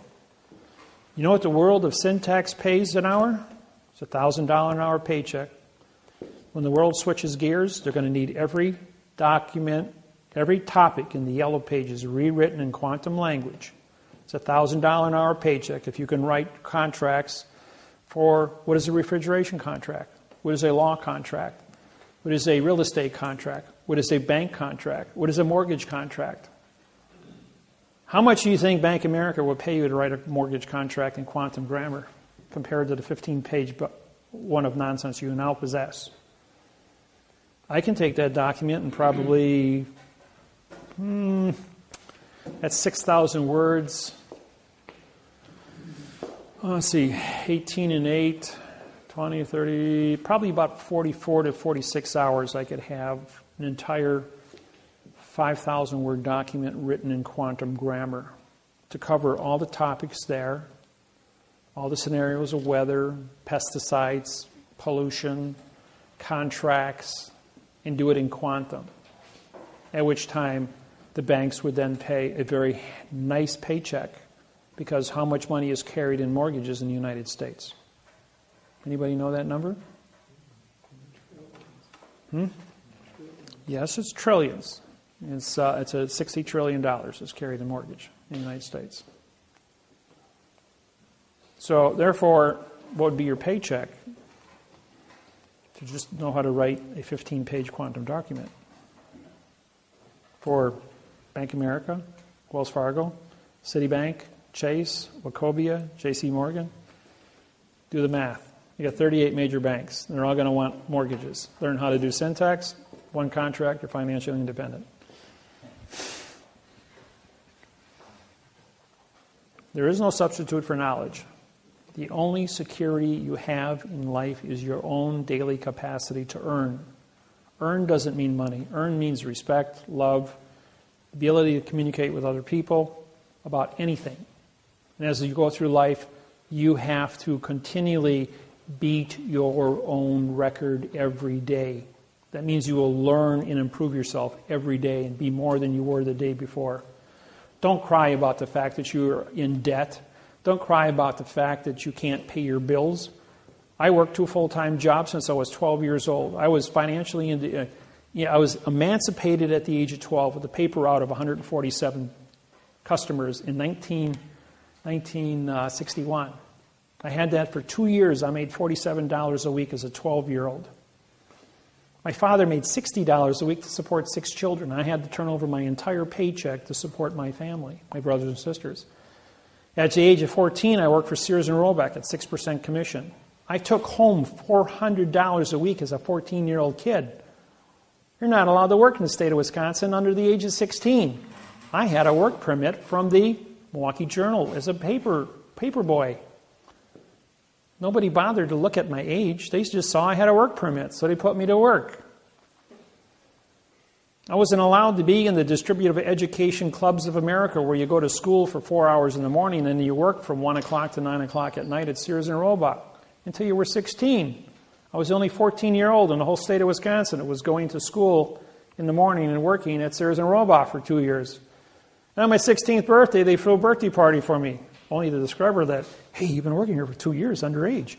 You know what the world of syntax pays an hour? It's a $1,000 an hour paycheck. When the world switches gears, they're going to need every document, every topic in the yellow pages rewritten in quantum language. It's a $1,000 an hour paycheck if you can write contracts for what is a refrigeration contract, what is a law contract, what is a real estate contract, what is a bank contract, what is a mortgage contract. How much do you think Bank of America will pay you to write a mortgage contract in quantum grammar compared to the 15-page one of nonsense you now possess? I can take that document and probably, that's 6,000 words. Let's see, 18 and 8, 20, 30, probably about 44 to 46 hours I could have an entire 5,000 word document written in quantum grammar to cover all the topics there, all the scenarios of weather, pesticides, pollution, contracts, and do it in quantum. At which time the banks would then pay a very nice paycheck, because how much money is carried in mortgages in the United States? Anybody know that number? Yes, it's trillions. It's a $60 trillion is carried in mortgage in the United States. So therefore, what would be your paycheck? To just know how to write a 15-page quantum document. For Bank of America, Wells Fargo, Citibank, Chase, Wachovia, J.C. Morgan. Do the math. You got 38 major banks. They're all going to want mortgages. Learn how to do syntax, one contract, you're financially independent. There is no substitute for knowledge. The only security you have in life is your own daily capacity to earn. Earn doesn't mean money. Earn means respect, love, ability to communicate with other people about anything. And as you go through life, you have to continually beat your own record every day. That means you will learn and improve yourself every day and be more than you were the day before. Don't cry about the fact that you're in debt. Don't cry about the fact that you can't pay your bills. I worked 2 full-time jobs since I was 12 years old. I was financially I was emancipated at the age of 12 with a paper route of 147 customers in 1961. I had that for 2 years. I made $47 a week as a 12-year-old. My father made $60 a week to support 6 children. I had to turn over my entire paycheck to support my family, my brothers and sisters. At the age of 14, I worked for Sears and Roebuck at 6% commission. I took home $400 a week as a 14-year-old kid. You're not allowed to work in the state of Wisconsin under the age of 16. I had a work permit from the Milwaukee Journal as a paper boy. Nobody bothered to look at my age. They just saw I had a work permit, so they put me to work. I wasn't allowed to be in the distributive education clubs of America, where you go to school for 4 hours in the morning and you work from 1 o'clock to 9 o'clock at night at Sears and Roebuck until you were 16. I was only 14-year-old in the whole state of Wisconsin. It was going to school in the morning and working at Sears and Roebuck for 2 years. And on my 16th birthday, they threw a birthday party for me, only to discover that, hey, you've been working here for 2 years underage.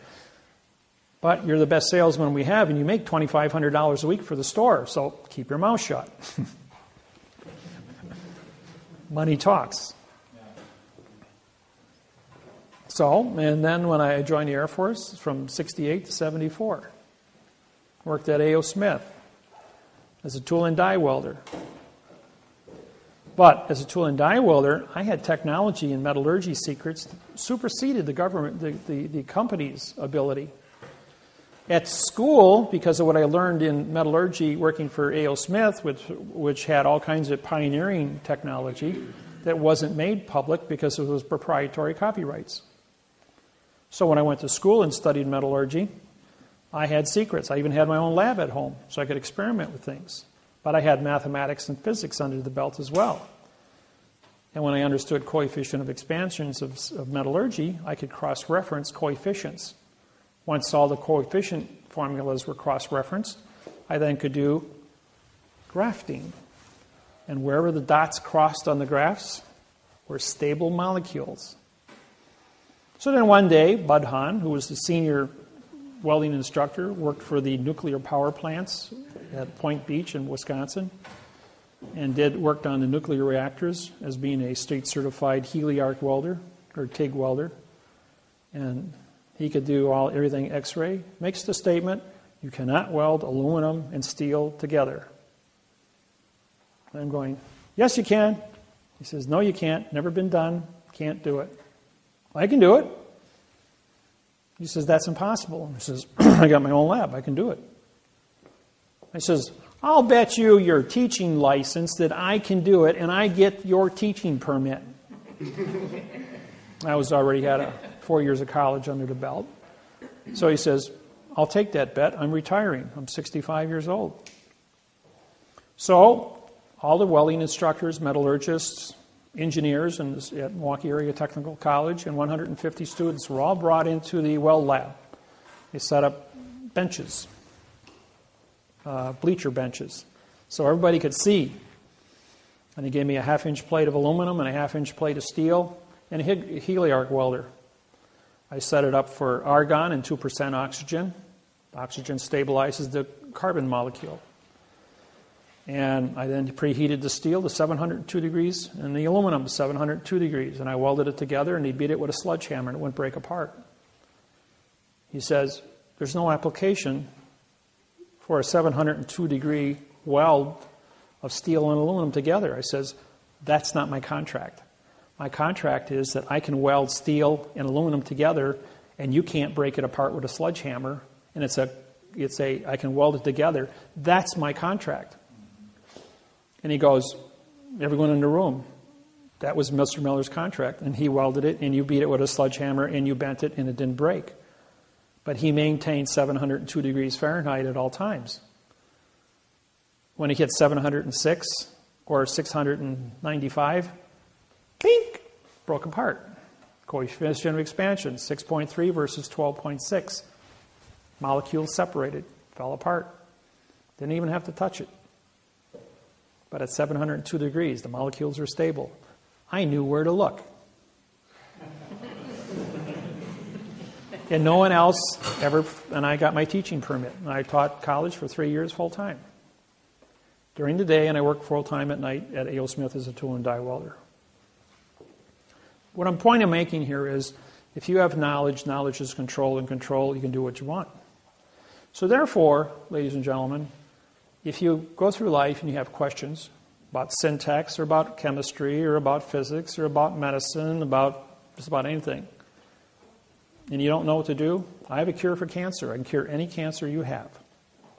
But you're the best salesman we have, and you make $2,500 a week for the store, so keep your mouth shut. Money talks. So, and then when I joined the Air Force from 68 to 74, worked at A.O. Smith as a tool and die welder. But as a tool and die welder, I had technology and metallurgy secrets that superseded the government, the company's ability. At school, because of what I learned in metallurgy working for A.O. Smith, which had all kinds of pioneering technology that wasn't made public because it was proprietary copyrights. So when I went to school and studied metallurgy, I had secrets. I even had my own lab at home, so I could experiment with things. But I had mathematics and physics under the belt as well. And when I understood coefficient of expansions of metallurgy, I could cross-reference coefficients. Once all the coefficient formulas were cross-referenced, I then could do grafting. And wherever the dots crossed on the graphs were stable molecules. So then one day, Bud Hahn, who was the senior welding instructor, worked for the nuclear power plants at Point Beach in Wisconsin, and worked on the nuclear reactors as being a state-certified heliarc welder, or TIG welder. And he could do everything X-ray. Makes the statement, you cannot weld aluminum and steel together. And I'm going, yes, you can. He says, no, you can't. Never been done. Can't do it. I can do it. He says, that's impossible. He says, I got my own lab. I can do it. He says, I'll bet you your teaching license that I can do it, and I get your teaching permit. I already had 4 years of college under the belt. So he says, I'll take that bet. I'm retiring. I'm 65 years old. So all the welding instructors, metallurgists, engineers at Milwaukee Area Technical College, and 150 students were all brought into the weld lab. They set up benches, bleacher benches, so everybody could see. And they gave me a half-inch plate of aluminum and a half-inch plate of steel and a heliarc welder. I set it up for argon and 2% oxygen. Oxygen stabilizes the carbon molecule. And I then preheated the steel to 702 degrees and the aluminum to 702 degrees. And I welded it together, and he beat it with a sledgehammer, and it wouldn't break apart. He says, there's no application for a 702-degree weld of steel and aluminum together. I says, that's not my contract. My contract is that I can weld steel and aluminum together, and you can't break it apart with a sledgehammer, and I can weld it together. That's my contract. And he goes, everyone in the room, that was Mr. Miller's contract. And he welded it, and you beat it with a sledgehammer, and you bent it, and it didn't break. But he maintained 702 degrees Fahrenheit at all times. When he hit 706 or 695, pink, broke apart. Coefficient of expansion, 6.3 versus 12.6. Molecules separated, fell apart. Didn't even have to touch it. But at 702 degrees, the molecules are stable. I knew where to look. And no one else ever, and I got my teaching permit. And I taught college for 3 years full time. During the day, and I worked full time at night at A.O. Smith as a tool and die welder. What I'm making here is, if you have knowledge, knowledge is control, and control, you can do what you want. So therefore, ladies and gentlemen, if you go through life and you have questions about syntax or about chemistry or about physics or about medicine, just about anything, and you don't know what to do, I have a cure for cancer. I can cure any cancer you have.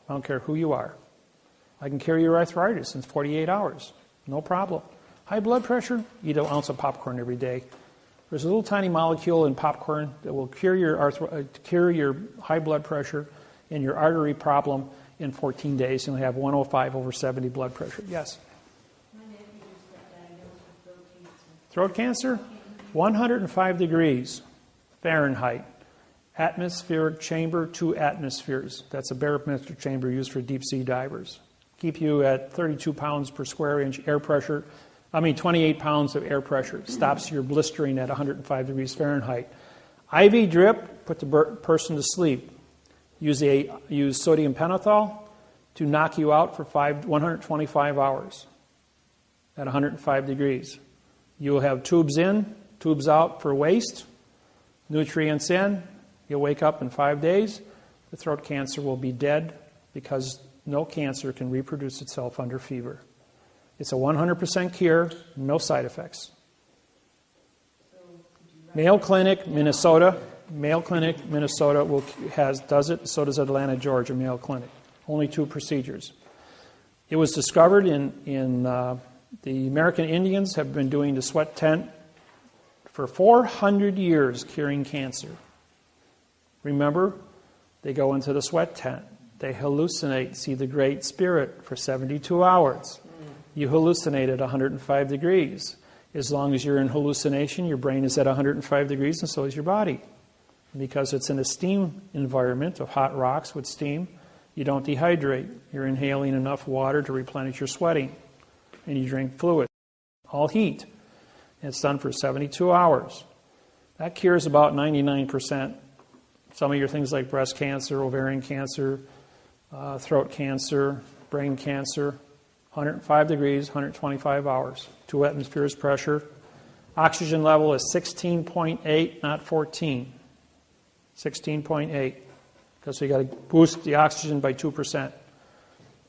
I don't care who you are. I can cure your arthritis in 48 hours. No problem. High blood pressure, eat an ounce of popcorn every day. There's a little tiny molecule in popcorn that will cure your high blood pressure and your artery problem in 14 days. You'll have 105/70 blood pressure. Yes? My nephew just got diagnosed with Throat cancer? 105 degrees Fahrenheit Atmospheric chamber, 2 atmospheres. That's a barometric chamber used for deep sea divers. Keep you at 32 pounds per square inch air pressure. 28 pounds of air pressure. Stops your blistering at 105 degrees Fahrenheit. IV drip, put the person to sleep. Use sodium pentothal to knock you out for 125 hours at 105 degrees. You will have tubes in, tubes out for waste, nutrients in. You'll wake up in 5 days. The throat cancer will be dead because no cancer can reproduce itself under fever. It's a 100% cure, no side effects. Mayo Clinic, Minnesota. Mayo Clinic, Minnesota does it. So does Atlanta, Georgia, Mayo Clinic. Only 2 procedures. It was discovered in the American Indians have been doing the sweat tent for 400 years, curing cancer. Remember, they go into the sweat tent. They hallucinate, see the Great Spirit for 72 hours. You hallucinate at 105 degrees. As long as you're in hallucination, your brain is at 105 degrees and so is your body. Because it's in a steam environment of hot rocks with steam, you don't dehydrate. You're inhaling enough water to replenish your sweating. And you drink fluid. All heat. And it's done for 72 hours. That cures about 99%. Some of your things like breast cancer, ovarian cancer, throat cancer, brain cancer, 105 degrees, 125 hours, 2 atmospheres pressure. Oxygen level is 16.8, not 14. 16.8, because we got to boost the oxygen by 2%.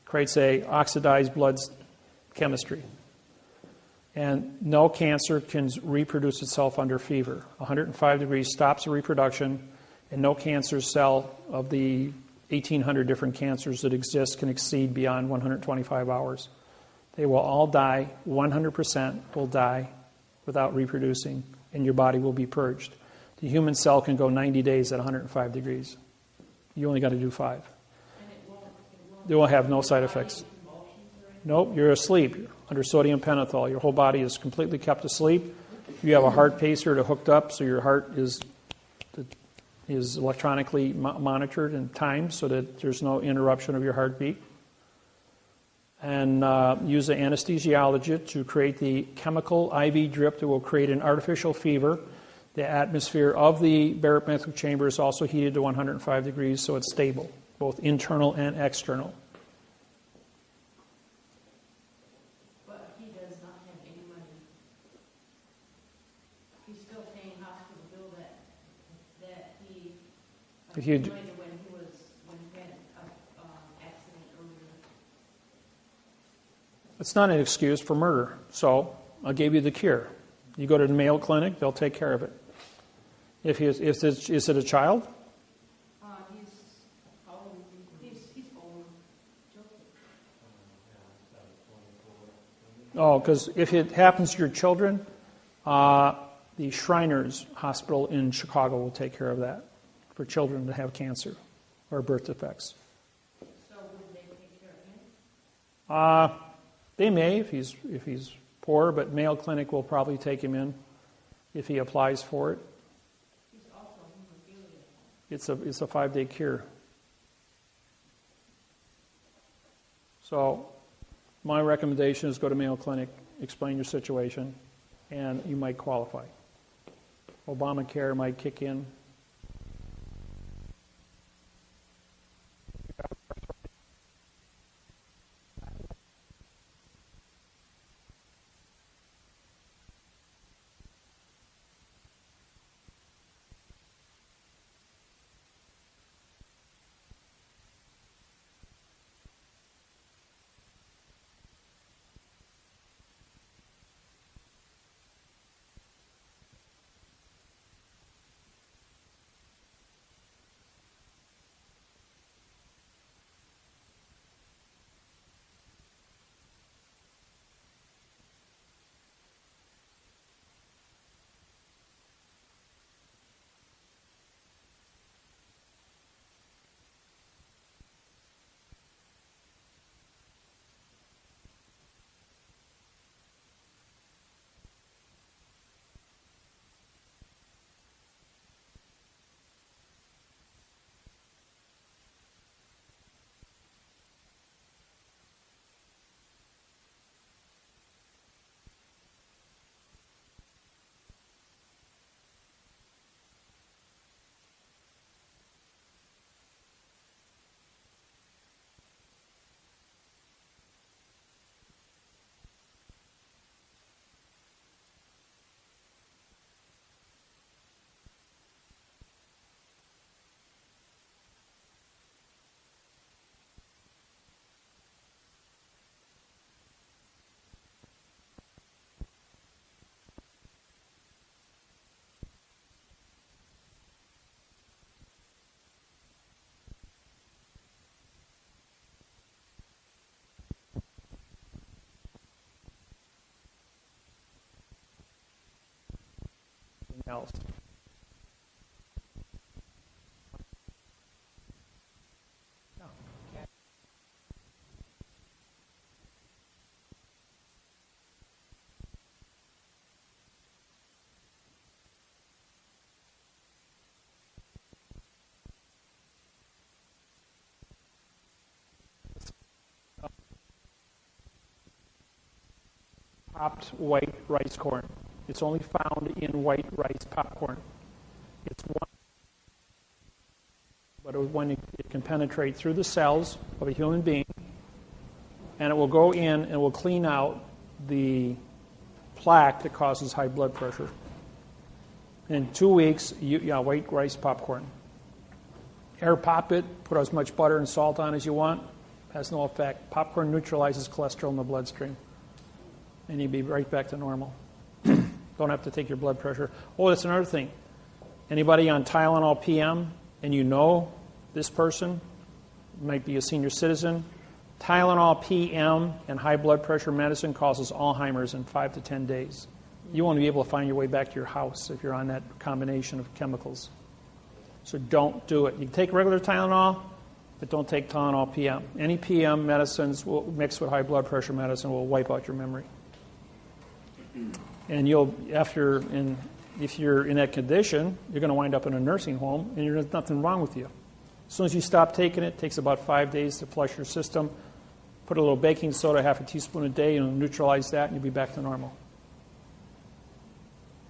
Creates a oxidized blood chemistry. And no cancer can reproduce itself under fever. 105 degrees stops the reproduction, and no cancer cell of the 1,800 different cancers that exist can exceed beyond 125 hours. They will all die, 100% will die without reproducing, and your body will be purged. The human cell can go 90 days at 105 degrees. You only got to do 5. They will have no side effects. Nope, you're asleep. You're under sodium pentothal. Your whole body is completely kept asleep. You have a heart pacer to hooked up, so your heart is electronically monitored and timed so that there's no interruption of your heartbeat. And use an anesthesiologist to create the chemical IV drip that will create an artificial fever. The atmosphere of the barometric chamber is also heated to 105 degrees, so it's stable, both internal and external. But he does not have any money. He's still paying hospital bill that he accumulated when he had an accident earlier. It's not an excuse for murder, so I'll give you the cure. You go to the Mayo Clinic, they'll take care of it. Is it a child? He's old. Oh, because if it happens to your children, the Shriners Hospital in Chicago will take care of that for children that have cancer or birth defects. So would they take care of him? They may if he's poor, but Mayo Clinic will probably take him in if he applies for it. He's also hemophiliac. It's a 5-day cure. So my recommendation is go to Mayo Clinic, explain your situation, and you might qualify. Obamacare might kick in. else. Popped white rice corn. It's only found in white rice popcorn. It's one, but when it can penetrate through the cells of a human being, and it will go in and will clean out the plaque that causes high blood pressure. In 2 weeks, white rice popcorn. Air pop it, put as much butter and salt on as you want, has no effect. Popcorn neutralizes cholesterol in the bloodstream. And you'd be right back to normal. Don't have to take your blood pressure. Oh, that's another thing. Anybody on Tylenol PM, and you know this person, might be a senior citizen, Tylenol PM and high blood pressure medicine causes Alzheimer's in 5 to 10 days. You won't be able to find your way back to your house if you're on that combination of chemicals. So don't do it. You can take regular Tylenol, but don't take Tylenol PM. Any PM medicines mixed with high blood pressure medicine will wipe out your memory. And if you're in that condition, you're going to wind up in a nursing home, and there's nothing wrong with you. As soon as you stop taking it, it takes about 5 days to flush your system. Put a little baking soda, half a teaspoon a day, and neutralize that, and you'll be back to normal.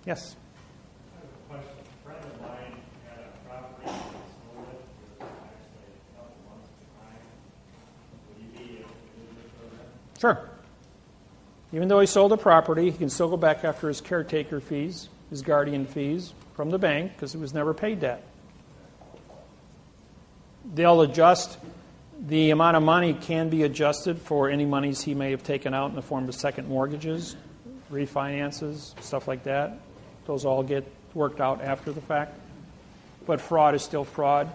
Yes? I have a question. A friend of mine had a property that sold it for actually a couple months behind. Would you be able to do this program? Sure. Even though he sold the property, he can still go back after his caretaker fees, his guardian fees from the bank, because he was never paid that. They'll adjust. The amount of money can be adjusted for any monies he may have taken out in the form of second mortgages, refinances, stuff like that. Those all get worked out after the fact. But fraud is still fraud.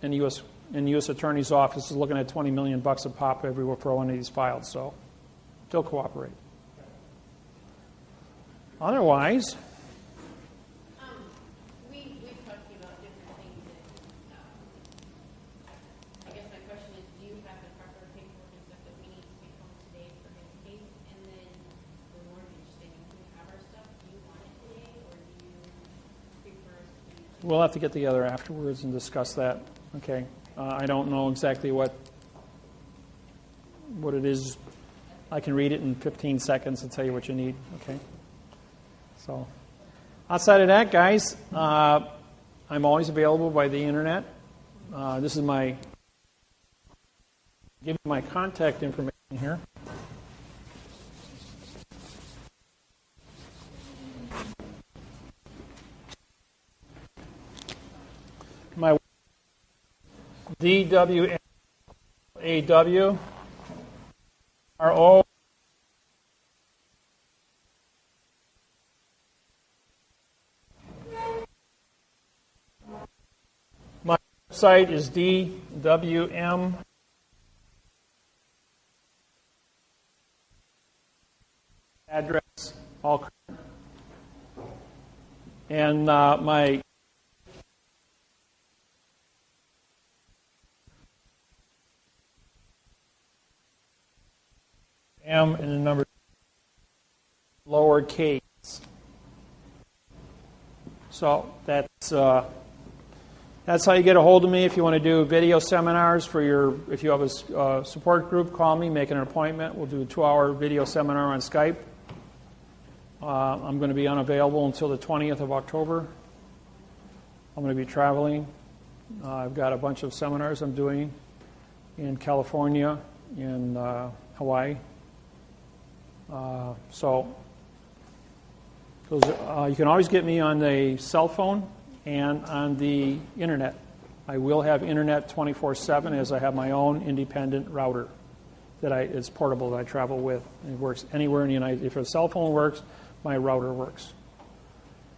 And the U.S. Attorney's Office is looking at $20 million a pop everywhere for one of these files. So still cooperate. Otherwise, we've talked to you about different things. I guess my question is, do you have the proper paperwork and stuff that we need to take home today for his case? And then the mortgage thing, do we have our stuff? Do you want it today, or do you prefer us to? we'll have to get together afterwards and discuss that. Okay. I don't know exactly what it is. I can read it in 15 seconds and tell you what you need. Okay. So, outside of that, guys, I'm always available by the internet. This is give you my contact information here. My DWAWRO My website is DWM address all correct. And my M and the number lowercase. So that's how you get a hold of me. If you want to do video seminars if you have a support group, call me, make an appointment. We'll do a 2-hour video seminar on Skype. I'm going to be unavailable until the 20th of October. I'm going to be traveling. I've got a bunch of seminars I'm doing in California, in Hawaii. So you can always get me on the cell phone and on the internet. I will have internet 24/7 as I have my own independent router it's portable that I travel with. It works anywhere in the United States. If a cell phone works, my router works.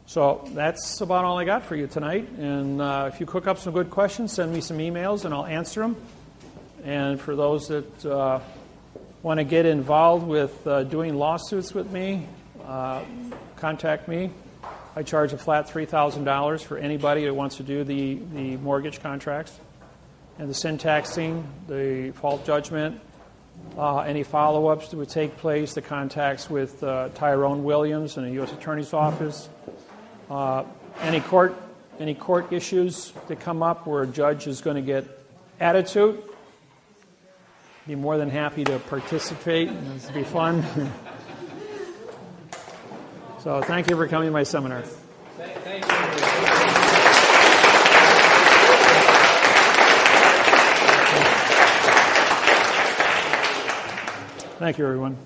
So that's about all I got for you tonight. And if you cook up some good questions, send me some emails and I'll answer them. And for those that want to get involved with doing lawsuits with me, contact me. I charge a flat $3,000 for anybody that wants to do the mortgage contracts. And the syntaxing, the default judgment, any follow-ups that would take place, the contacts with Tyrone Williams in the U.S. Attorney's Office, any court issues that come up where a judge is going to get attitude. Be more than happy to participate. This will be fun. So thank you for coming to my seminar. Thank you. Thank you, everyone.